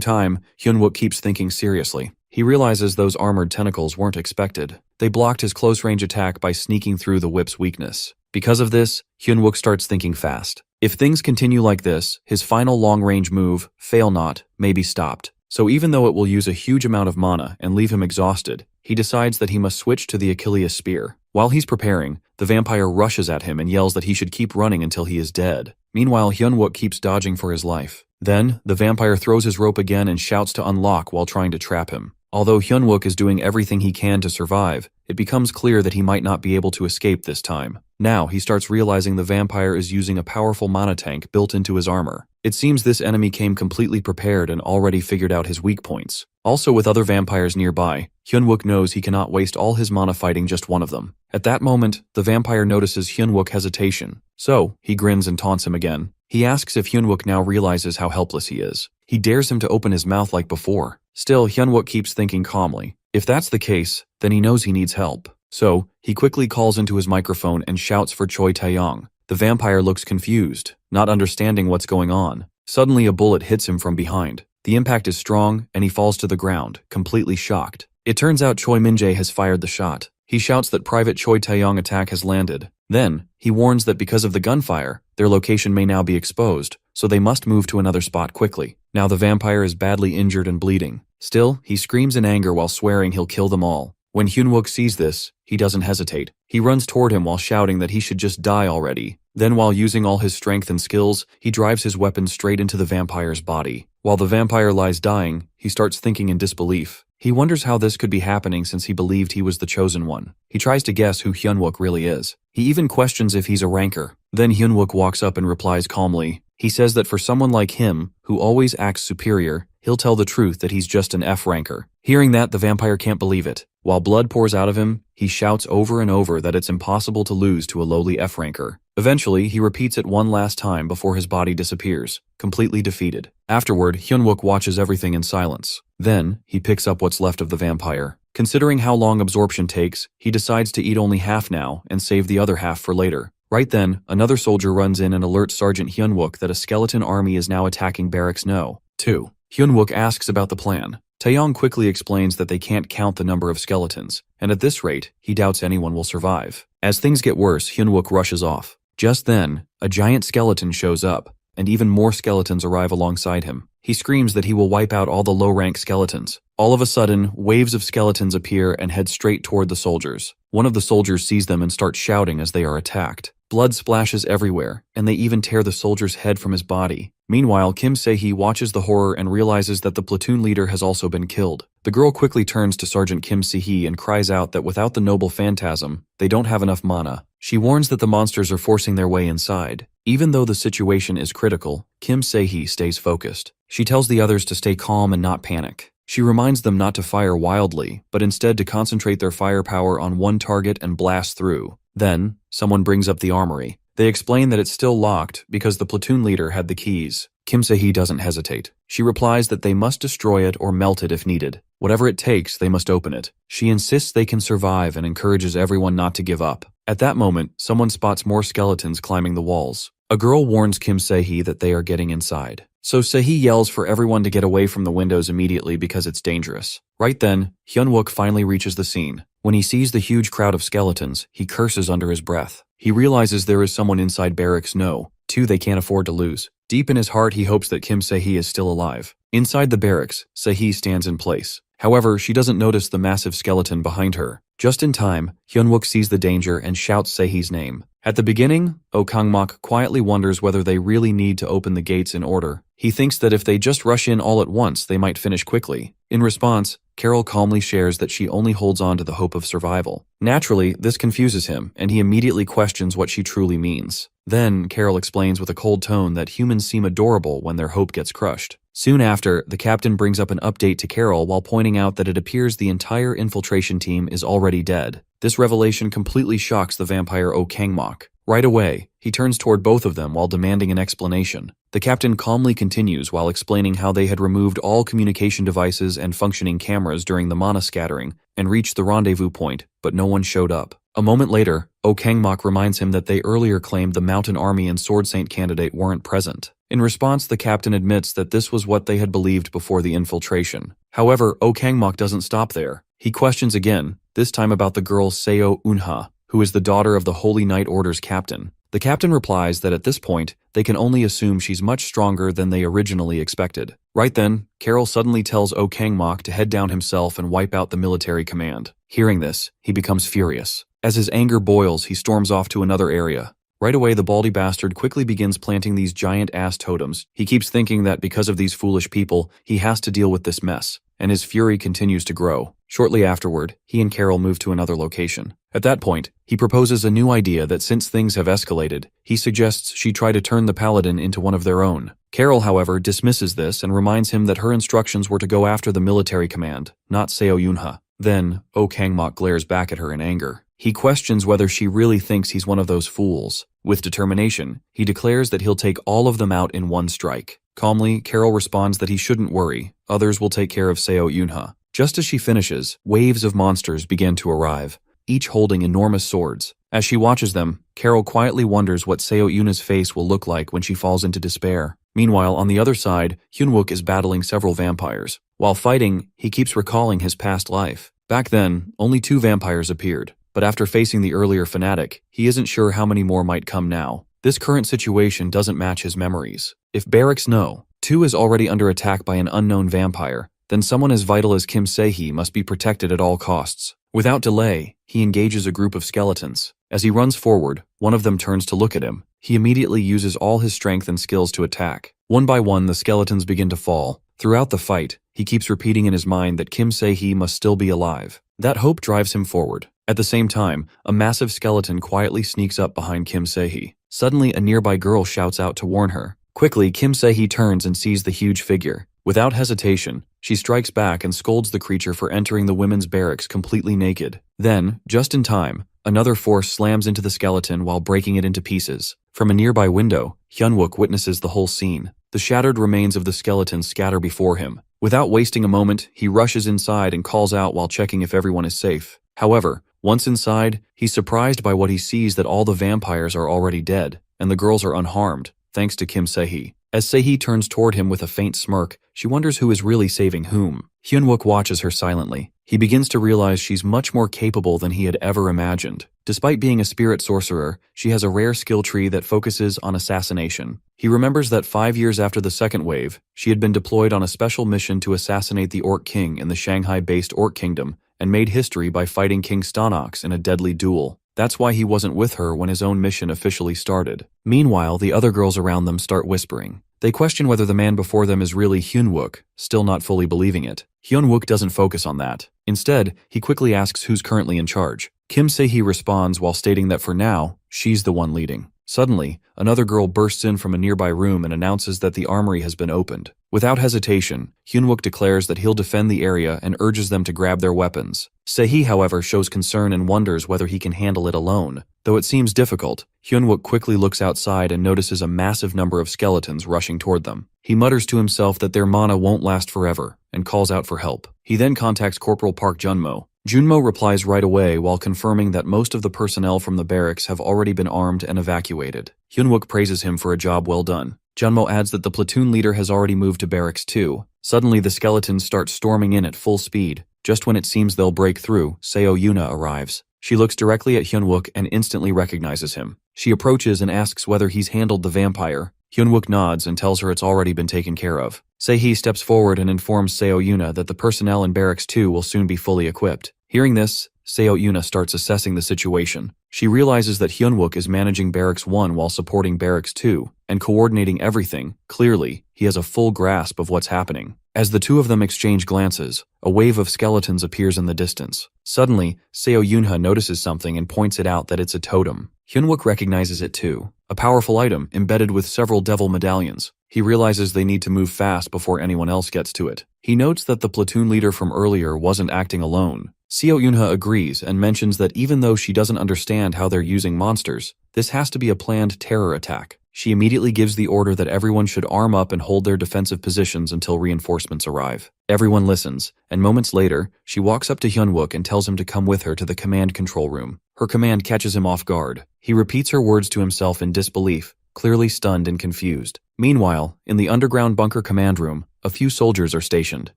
Speaker 1: time, Hyunwook keeps thinking seriously. He realizes those armored tentacles weren't expected. They blocked his close-range attack by sneaking through the whip's weakness. Because of this, Hyunwook starts thinking fast. If things continue like this, his final long-range move, Fail Not, may be stopped. So even though it will use a huge amount of mana and leave him exhausted, he decides that he must switch to the Achilles Spear. While he's preparing, the vampire rushes at him and yells that he should keep running until he is dead. Meanwhile, Hyunwook keeps dodging for his life. Then, the vampire throws his rope again and shouts to unlock while trying to trap him. Although Hyunwook is doing everything he can to survive, it becomes clear that he might not be able to escape this time. Now, he starts realizing the vampire is using a powerful mana tank built into his armor. It seems this enemy came completely prepared and already figured out his weak points. Also, with other vampires nearby, Hyunwook knows he cannot waste all his mana fighting just one of them. At that moment, the vampire notices Hyunwook's hesitation. So, he grins and taunts him again. He asks if Hyunwook now realizes how helpless he is. He dares him to open his mouth like before. Still, Hyunwook keeps thinking calmly. If that's the case, then he knows he needs help. So, he quickly calls into his microphone and shouts for Choi Taeyong. The vampire looks confused, not understanding what's going on. Suddenly, a bullet hits him from behind. The impact is strong, and he falls to the ground, completely shocked. It turns out Choi Min-jae has fired the shot. He shouts that Private Choi Taeyong attack has landed. Then, he warns that because of the gunfire, their location may now be exposed, so they must move to another spot quickly. Now the vampire is badly injured and bleeding. Still, he screams in anger while swearing he'll kill them all. When Hyunwook sees this, he doesn't hesitate. He runs toward him while shouting that he should just die already. Then while using all his strength and skills, he drives his weapon straight into the vampire's body. While the vampire lies dying, he starts thinking in disbelief. He wonders how this could be happening since he believed he was the chosen one. He tries to guess who Hyunwook really is. He even questions if he's a ranker. Then Hyunwook walks up and replies calmly. He says that for someone like him, who always acts superior, he'll tell the truth that he's just an F-ranker. Hearing that, the vampire can't believe it. While blood pours out of him, he shouts over and over that it's impossible to lose to a lowly F-ranker. Eventually, he repeats it one last time before his body disappears, completely defeated. Afterward, Hyunwook watches everything in silence. Then, he picks up what's left of the vampire. Considering how long absorption takes, he decides to eat only half now and save the other half for later. Right then, another soldier runs in and alerts Sergeant Hyunwook that a skeleton army is now attacking Barracks No. 2. Hyunwook asks about the plan. Taeyong quickly explains that they can't count the number of skeletons, and at this rate, he doubts anyone will survive. As things get worse, Hyunwook rushes off. Just then, a giant skeleton shows up, and even more skeletons arrive alongside him. He screams that he will wipe out all the low-rank skeletons. All of a sudden, waves of skeletons appear and head straight toward the soldiers. One of the soldiers sees them and starts shouting as they are attacked. Blood splashes everywhere, and they even tear the soldier's head from his body. Meanwhile, Kim Se-hee watches the horror and realizes that the platoon leader has also been killed. The girl quickly turns to Sergeant Kim Se-hee and cries out that without the noble phantasm, they don't have enough mana. She warns that the monsters are forcing their way inside. Even though the situation is critical, Kim Se-hee stays focused. She tells the others to stay calm and not panic. She reminds them not to fire wildly, but instead to concentrate their firepower on one target and blast through. Then, someone brings up the armory. They explain that it's still locked because the platoon leader had the keys. Kim Se-hee doesn't hesitate. She replies that they must destroy it or melt it if needed. Whatever it takes, they must open it. She insists they can survive and encourages everyone not to give up. At that moment, someone spots more skeletons climbing the walls. A girl warns Kim Se-hee that they are getting inside. So Se-hee yells for everyone to get away from the windows immediately because it's dangerous. Right then, Hyunwook finally reaches the scene. When he sees the huge crowd of skeletons, he curses under his breath. He realizes there is someone inside Barracks No. 2 they can't afford to lose. Deep in his heart, he hopes that Kim Se-hee is still alive. Inside the barracks, Se-hee stands in place. However, she doesn't notice the massive skeleton behind her. Just in time, Hyunwook sees the danger and shouts Se-hee's name. At the beginning, Oh Kangmok quietly wonders whether they really need to open the gates in order. He thinks that if they just rush in all at once, they might finish quickly. In response, Carol calmly shares that she only holds on to the hope of survival. Naturally, this confuses him, and he immediately questions what she truly means. Then, Carol explains with a cold tone that humans seem adorable when their hope gets crushed. Soon after, the captain brings up an update to Carol while pointing out that it appears the entire infiltration team is already dead. This revelation completely shocks the vampire Oh Kangmok. Right away, he turns toward both of them while demanding an explanation. The captain calmly continues while explaining how they had removed all communication devices and functioning cameras during the mana scattering and reached the rendezvous point, but no one showed up. A moment later, Oh Kangmok reminds him that they earlier claimed the Mountain Army and Sword Saint candidate weren't present. In response, the captain admits that this was what they had believed before the infiltration. However, Oh Kangmok doesn't stop there. He questions again, this time about the girl Seo Eunha, who is the daughter of the Holy Knight Order's captain. The captain replies that at this point, they can only assume she's much stronger than they originally expected. Right then, Carol suddenly tells Oh Kangmok to head down himself and wipe out the military command. Hearing this, he becomes furious. As his anger boils, he storms off to another area. Right away, the baldy bastard quickly begins planting these giant-ass totems. He keeps thinking that because of these foolish people, he has to deal with this mess, and his fury continues to grow. Shortly afterward, he and Carol move to another location. At that point, he proposes a new idea that since things have escalated, he suggests she try to turn the paladin into one of their own. Carol, however, dismisses this and reminds him that her instructions were to go after the military command, not Seo Eunha. Then, Oh Kangmok glares back at her in anger. He questions whether she really thinks he's one of those fools. With determination, he declares that he'll take all of them out in one strike. Calmly, Carol responds that he shouldn't worry. Others will take care of Seo Eunha. Just as she finishes, waves of monsters begin to arrive, each holding enormous swords. As she watches them, Carol quietly wonders what Seo Eunha's face will look like when she falls into despair. Meanwhile, on the other side, Hyunwook is battling several vampires. While fighting, he keeps recalling his past life. Back then, only 2 vampires appeared. But after facing the earlier fanatic, he isn't sure how many more might come now. This current situation doesn't match his memories. If Barracks No. 2 is already under attack by an unknown vampire, then someone as vital as Kim Se-hee must be protected at all costs. Without delay, he engages a group of skeletons. As he runs forward, one of them turns to look at him. He immediately uses all his strength and skills to attack. One by one, the skeletons begin to fall. Throughout the fight, he keeps repeating in his mind that Kim Se-hee must still be alive. That hope drives him forward. At the same time, a massive skeleton quietly sneaks up behind Kim Se-hee. Suddenly, a nearby girl shouts out to warn her. Quickly, Kim Se-hee turns and sees the huge figure. Without hesitation, she strikes back and scolds the creature for entering the women's barracks completely naked. Then, just in time, another force slams into the skeleton while breaking it into pieces. From a nearby window, Hyunwook witnesses the whole scene. The shattered remains of the skeleton scatter before him. Without wasting a moment, he rushes inside and calls out while checking if everyone is safe. However, once inside, he's surprised by what he sees that all the vampires are already dead, and the girls are unharmed, thanks to Kim Se-hee. As Se-hee turns toward him with a faint smirk, she wonders who is really saving whom. Hyunwook watches her silently. He begins to realize she's much more capable than he had ever imagined. Despite being a spirit sorcerer, she has a rare skill tree that focuses on assassination. He remembers that 5 years after the second wave, she had been deployed on a special mission to assassinate the Orc King in the Shanghai-based Orc Kingdom, and made history by fighting King Stonox in a deadly duel. That's why he wasn't with her when his own mission officially started. Meanwhile, the other girls around them start whispering. They question whether the man before them is really Hyunwook, still not fully believing it. Hyunwook doesn't focus on that. Instead, he quickly asks who's currently in charge. Kim Se-hee responds while stating that for now, she's the one leading. Suddenly, another girl bursts in from a nearby room and announces that the armory has been opened. Without hesitation, Hyunwook declares that he'll defend the area and urges them to grab their weapons. Se-hee, however, shows concern and wonders whether he can handle it alone. Though it seems difficult, Hyunwook quickly looks outside and notices a massive number of skeletons rushing toward them. He mutters to himself that their mana won't last forever, and calls out for help. He then contacts Corporal Park Junmo. Junmo replies right away while confirming that most of the personnel from the barracks have already been armed and evacuated. Hyunwook praises him for a job well done. Junmo adds that the platoon leader has already moved to barracks too. Suddenly the skeletons start storming in at full speed. Just when it seems they'll break through, Seo Yuna arrives. She looks directly at Hyunwook and instantly recognizes him. She approaches and asks whether he's handled the vampire. Hyunwook nods and tells her it's already been taken care of. Se-hee steps forward and informs Seo Yuna that the personnel in Barracks 2 will soon be fully equipped. Hearing this, Seo Yuna starts assessing the situation. She realizes that Hyunwook is managing Barracks 1 while supporting Barracks 2, and coordinating everything. Clearly, he has a full grasp of what's happening. As the two of them exchange glances, a wave of skeletons appears in the distance. Suddenly, Seo Yunha notices something and points it out that it's a totem. Hyunwook recognizes it too, a powerful item embedded with several devil medallions. He realizes they need to move fast before anyone else gets to it. He notes that the platoon leader from earlier wasn't acting alone. Seo Yunha agrees and mentions that even though she doesn't understand how they're using monsters, this has to be a planned terror attack. She immediately gives the order that everyone should arm up and hold their defensive positions until reinforcements arrive. Everyone listens, and moments later, she walks up to Hyunwook and tells him to come with her to the command control room. Her command catches him off guard. He repeats her words to himself in disbelief, clearly stunned and confused. Meanwhile, in the underground bunker command room, a few soldiers are stationed.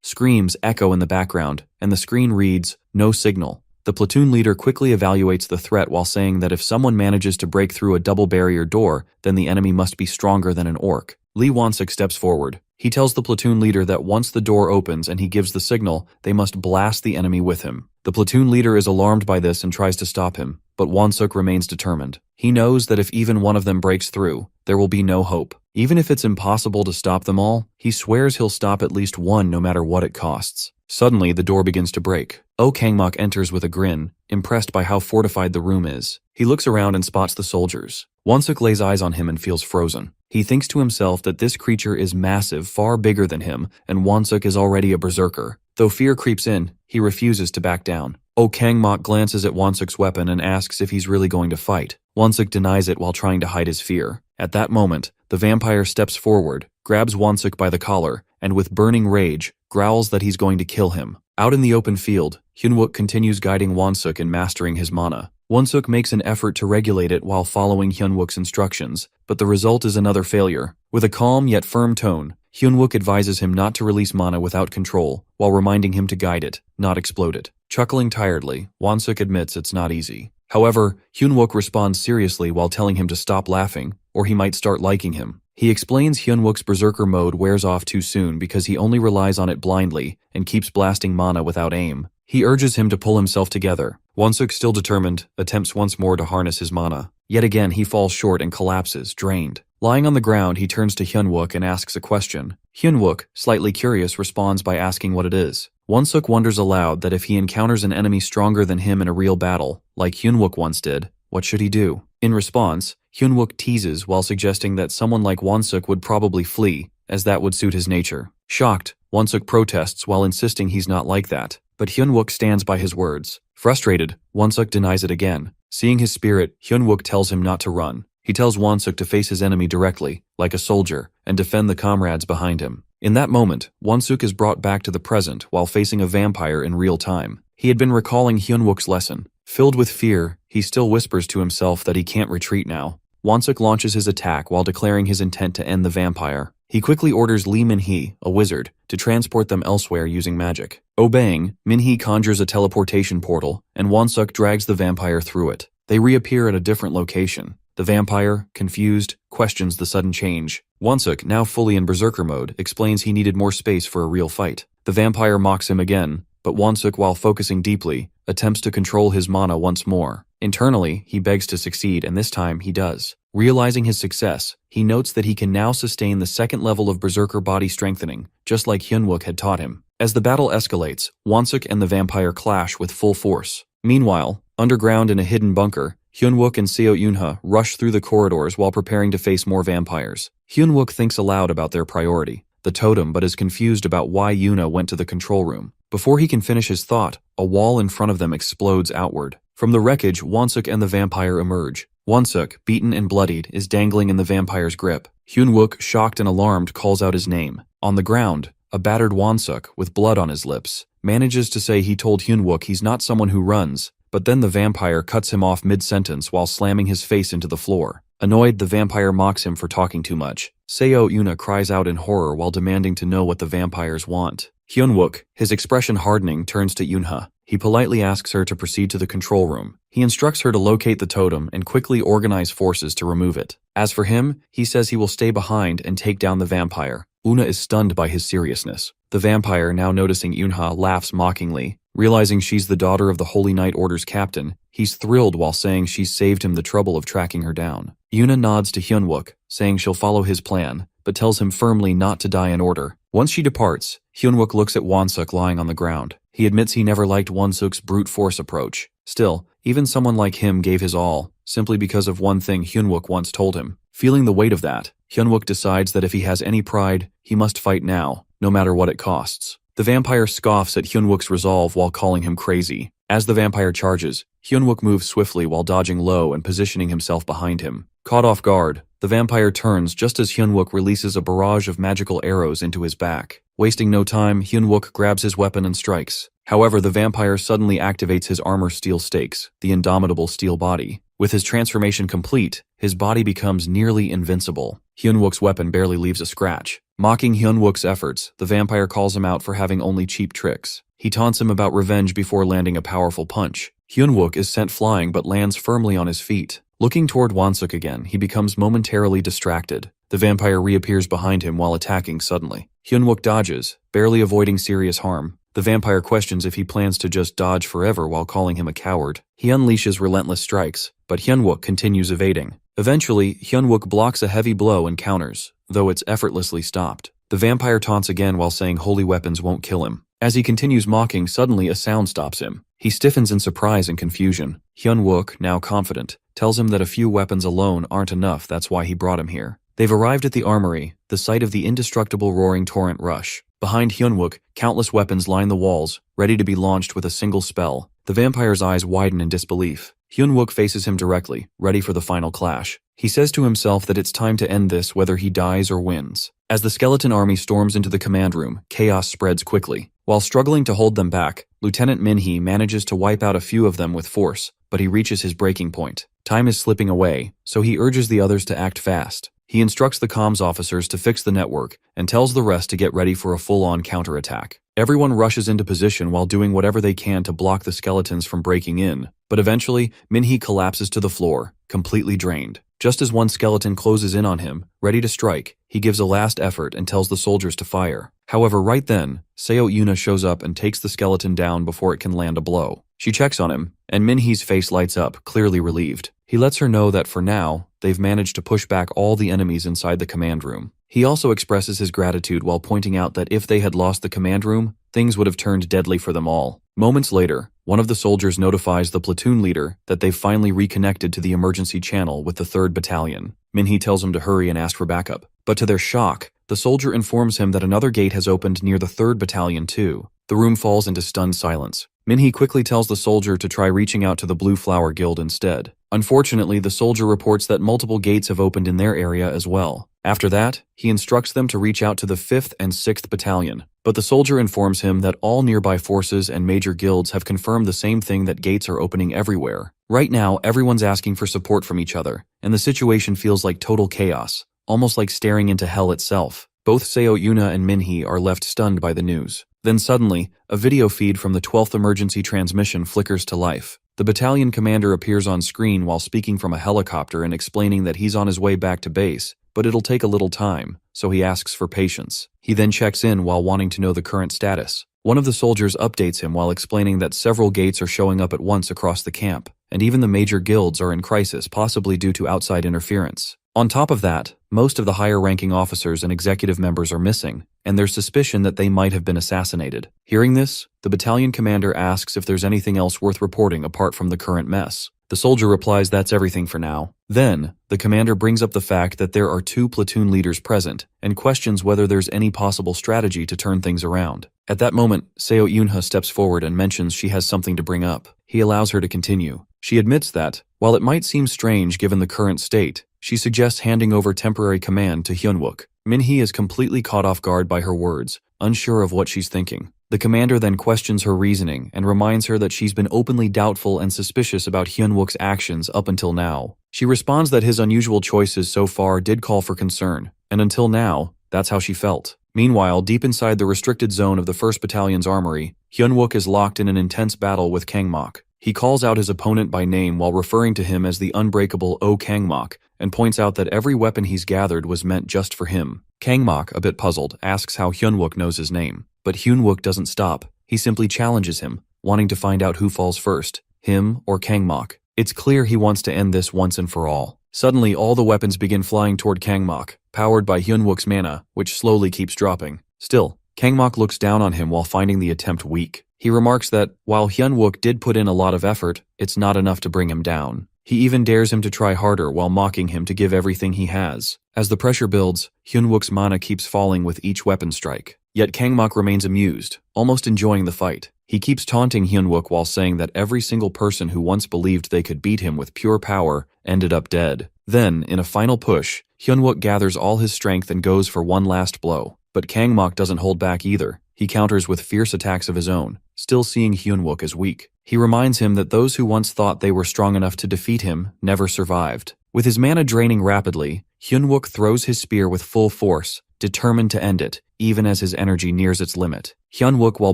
Speaker 1: Screams echo in the background, and the screen reads, "No signal." The platoon leader quickly evaluates the threat while saying that if someone manages to break through a double barrier door, then the enemy must be stronger than an orc. Lee Wansik steps forward. He tells the platoon leader that once the door opens and he gives the signal, they must blast the enemy with him. The platoon leader is alarmed by this and tries to stop him, but Wansuk remains determined. He knows that if even one of them breaks through, there will be no hope. Even if it's impossible to stop them all, he swears he'll stop at least one no matter what it costs. Suddenly, the door begins to break. Oh Kangmok enters with a grin, impressed by how fortified the room is. He looks around and spots the soldiers. Wansuk lays eyes on him and feels frozen. He thinks to himself that this creature is massive, far bigger than him, and Wansuk is already a berserker. Though fear creeps in, he refuses to back down. Oh Kangmok glances at Wansuk's weapon and asks if he's really going to fight. Wansuk denies it while trying to hide his fear. At that moment, the vampire steps forward, grabs Wansuk by the collar, and with burning rage, growls that he's going to kill him. Out in the open field, Hyunwook continues guiding Wansuk in mastering his mana. Wansuk makes an effort to regulate it while following Hyunwook's instructions, but the result is another failure. With a calm yet firm tone, Hyunwook advises him not to release mana without control, while reminding him to guide it, not explode it. Chuckling tiredly, Wansuk admits it's not easy. However, Hyunwook responds seriously while telling him to stop laughing, or he might start liking him. He explains Hyunwook's berserker mode wears off too soon because he only relies on it blindly and keeps blasting mana without aim. He urges him to pull himself together. Wansuk, still determined, attempts once more to harness his mana. Yet again he falls short and collapses, drained. Lying on the ground, he turns to Hyunwook and asks a question. Hyunwook, slightly curious, responds by asking what it is. Wansuk wonders aloud that if he encounters an enemy stronger than him in a real battle, like Hyunwook once did, what should he do? In response, Hyunwook teases while suggesting that someone like Wansuk would probably flee, as that would suit his nature. Shocked, Won-suk protests while insisting he's not like that, but Hyun-wook stands by his words. Frustrated, Won-suk denies it again. Seeing his spirit, Hyun-wook tells him not to run. He tells Won-suk to face his enemy directly, like a soldier, and defend the comrades behind him. In that moment, Won-suk is brought back to the present while facing a vampire in real time. He had been recalling Hyun-wook's lesson. Filled with fear, he still whispers to himself that he can't retreat now. Won-suk launches his attack while declaring his intent to end the vampire. He quickly orders Lee Min-hee, a wizard, to transport them elsewhere using magic. Obeying, Min-hee conjures a teleportation portal, and Won-suk drags the vampire through it. They reappear at a different location. The vampire, confused, questions the sudden change. Won-suk, now fully in berserker mode, explains he needed more space for a real fight. The vampire mocks him again, but Won-suk, while focusing deeply, attempts to control his mana once more. Internally, he begs to succeed, and this time he does. Realizing his success, he notes that he can now sustain the second level of berserker body strengthening, just like Hyun-wook had taught him. As the battle escalates, Won-suk and the vampire clash with full force. Meanwhile, underground in a hidden bunker, Hyun-wook and Seo Yoon-ha rush through the corridors while preparing to face more vampires. Hyun-wook thinks aloud about their priority, the totem, but is confused about why Yoon-ha went to the control room. Before he can finish his thought, a wall in front of them explodes outward. From the wreckage, Won-suk and the vampire emerge. Won-suk, beaten and bloodied, is dangling in the vampire's grip. Hyun-wook, shocked and alarmed, calls out his name. On the ground, a battered Won-suk, with blood on his lips, manages to say he told Hyun-wook he's not someone who runs, but then the vampire cuts him off mid-sentence while slamming his face into the floor. Annoyed, the vampire mocks him for talking too much. Seo Yoon-ha cries out in horror while demanding to know what the vampires want. Hyun-wook, his expression hardening, turns to Yoon-ha. He politely asks her to proceed to the control room. He instructs her to locate the totem and quickly organize forces to remove it. As for him, he says he will stay behind and take down the vampire. Una is stunned by his seriousness. The vampire, now noticing Yoon-ha, laughs mockingly. Realizing she's the daughter of the Holy Knight Order's captain, he's thrilled while saying she's saved him the trouble of tracking her down. Yoon-ha nods to Hyun-wook, saying she'll follow his plan, but tells him firmly not to die in order. Once she departs, Hyun-wook looks at Won-suk lying on the ground. He admits he never liked Won-suk's brute force approach. Still, even someone like him gave his all, simply because of one thing Hyun-wook once told him. Feeling the weight of that, Hyun-wook decides that if he has any pride, he must fight now, no matter what it costs. The vampire scoffs at Hyun-wook's resolve while calling him crazy. As the vampire charges, Hyun-wook moves swiftly while dodging low and positioning himself behind him. Caught off guard, the vampire turns just as Hyun-wook releases a barrage of magical arrows into his back. Wasting no time, Hyun-wook grabs his weapon and strikes. However, the vampire suddenly activates his armor steel stakes, the indomitable steel body. With his transformation complete, his body becomes nearly invincible. Hyun-wook's weapon barely leaves a scratch. Mocking Hyun-wook's efforts, the vampire calls him out for having only cheap tricks. He taunts him about revenge before landing a powerful punch. Hyun-wook is sent flying but lands firmly on his feet. Looking toward Won-suk again, he becomes momentarily distracted. The vampire reappears behind him while attacking suddenly. Hyun-wook dodges, barely avoiding serious harm. The vampire questions if he plans to just dodge forever while calling him a coward. He unleashes relentless strikes, but Hyun-wook continues evading. Eventually, Hyun-wook blocks a heavy blow and counters, though it's effortlessly stopped. The vampire taunts again while saying holy weapons won't kill him. As he continues mocking, suddenly a sound stops him. He stiffens in surprise and confusion. Hyun-wook, now confident, tells him that a few weapons alone aren't enough, that's why he brought him here. They've arrived at the armory, the site of the indestructible roaring torrent rush. Behind Hyun-wook, countless weapons line the walls, ready to be launched with a single spell. The vampire's eyes widen in disbelief. Hyun-wook faces him directly, ready for the final clash. He says to himself that it's time to end this whether he dies or wins. As the skeleton army storms into the command room, chaos spreads quickly. While struggling to hold them back, Lieutenant Min-hee manages to wipe out a few of them with force, but he reaches his breaking point. Time is slipping away, so he urges the others to act fast. He instructs the comms officers to fix the network and tells the rest to get ready for a full-on counterattack. Everyone rushes into position while doing whatever they can to block the skeletons from breaking in, but eventually, Min-hee collapses to the floor, completely drained. Just as one skeleton closes in on him, ready to strike, he gives a last effort and tells the soldiers to fire. However, right then, Seo Yoon-ha shows up and takes the skeleton down before it can land a blow. She checks on him, and Min-hee's face lights up, clearly relieved. He lets her know that for now, they've managed to push back all the enemies inside the command room. He also expresses his gratitude while pointing out that if they had lost the command room, things would have turned deadly for them all. Moments later, one of the soldiers notifies the platoon leader that they've finally reconnected to the emergency channel with the 3rd Battalion. Min-hee tells him to hurry and ask for backup. But to their shock, the soldier informs him that another gate has opened near the 3rd Battalion too. The room falls into stunned silence. Minhee quickly tells the soldier to try reaching out to the Blue Flower Guild instead. Unfortunately, the soldier reports that multiple gates have opened in their area as well. After that, he instructs them to reach out to the 5th and 6th Battalion. But the soldier informs him that all nearby forces and major guilds have confirmed the same thing, that gates are opening everywhere. Right now, everyone's asking for support from each other, and the situation feels like total chaos, almost like staring into hell itself. Both Seo Yuna and Minhee are left stunned by the news. Then suddenly, a video feed from the 12th emergency transmission flickers to life. The battalion commander appears on screen while speaking from a helicopter and explaining that he's on his way back to base, but it'll take a little time, so he asks for patience. He then checks in while wanting to know the current status. One of the soldiers updates him while explaining that several gates are showing up at once across the camp, and even the major guilds are in crisis, possibly due to outside interference. On top of that, most of the higher-ranking officers and executive members are missing, and there's suspicion that they might have been assassinated. Hearing this, the battalion commander asks if there's anything else worth reporting apart from the current mess. The soldier replies that's everything for now. Then, the commander brings up the fact that there are 2 platoon leaders present, and questions whether there's any possible strategy to turn things around. At that moment, Seo Yunha steps forward and mentions she has something to bring up. He allows her to continue. She admits that, while it might seem strange given the current state, she suggests handing over temporary command to Hyunwook. Minhee is completely caught off guard by her words, unsure of what she's thinking. The commander then questions her reasoning and reminds her that she's been openly doubtful and suspicious about Hyunwook's actions up until now. She responds that his unusual choices so far did call for concern, and until now, that's how she felt. Meanwhile, deep inside the restricted zone of the 1st Battalion's armory, Hyunwook is locked in an intense battle with Kangmok. He calls out his opponent by name while referring to him as the unbreakable O Kangmok, and points out that every weapon he's gathered was meant just for him. Kangmok, a bit puzzled, asks how Hyunwook knows his name. But Hyunwook doesn't stop. He simply challenges him, wanting to find out who falls first, him or Kangmok. It's clear he wants to end this once and for all. Suddenly, all the weapons begin flying toward Kangmok, powered by Hyunwook's mana, which slowly keeps dropping. Still, Kangmok looks down on him while finding the attempt weak. He remarks that, while Hyunwook did put in a lot of effort, it's not enough to bring him down. He even dares him to try harder while mocking him to give everything he has. As the pressure builds, Hyunwook's mana keeps falling with each weapon strike. Yet Kangmok remains amused, almost enjoying the fight. He keeps taunting Hyunwook while saying that every single person who once believed they could beat him with pure power ended up dead. Then, in a final push, Hyunwook gathers all his strength and goes for one last blow. But Kangmok doesn't hold back either. He counters with fierce attacks of his own, still seeing Hyunwook as weak. He reminds him that those who once thought they were strong enough to defeat him never survived. With his mana draining rapidly, Hyunwook throws his spear with full force, determined to end it, even as his energy nears its limit. Hyunwook, while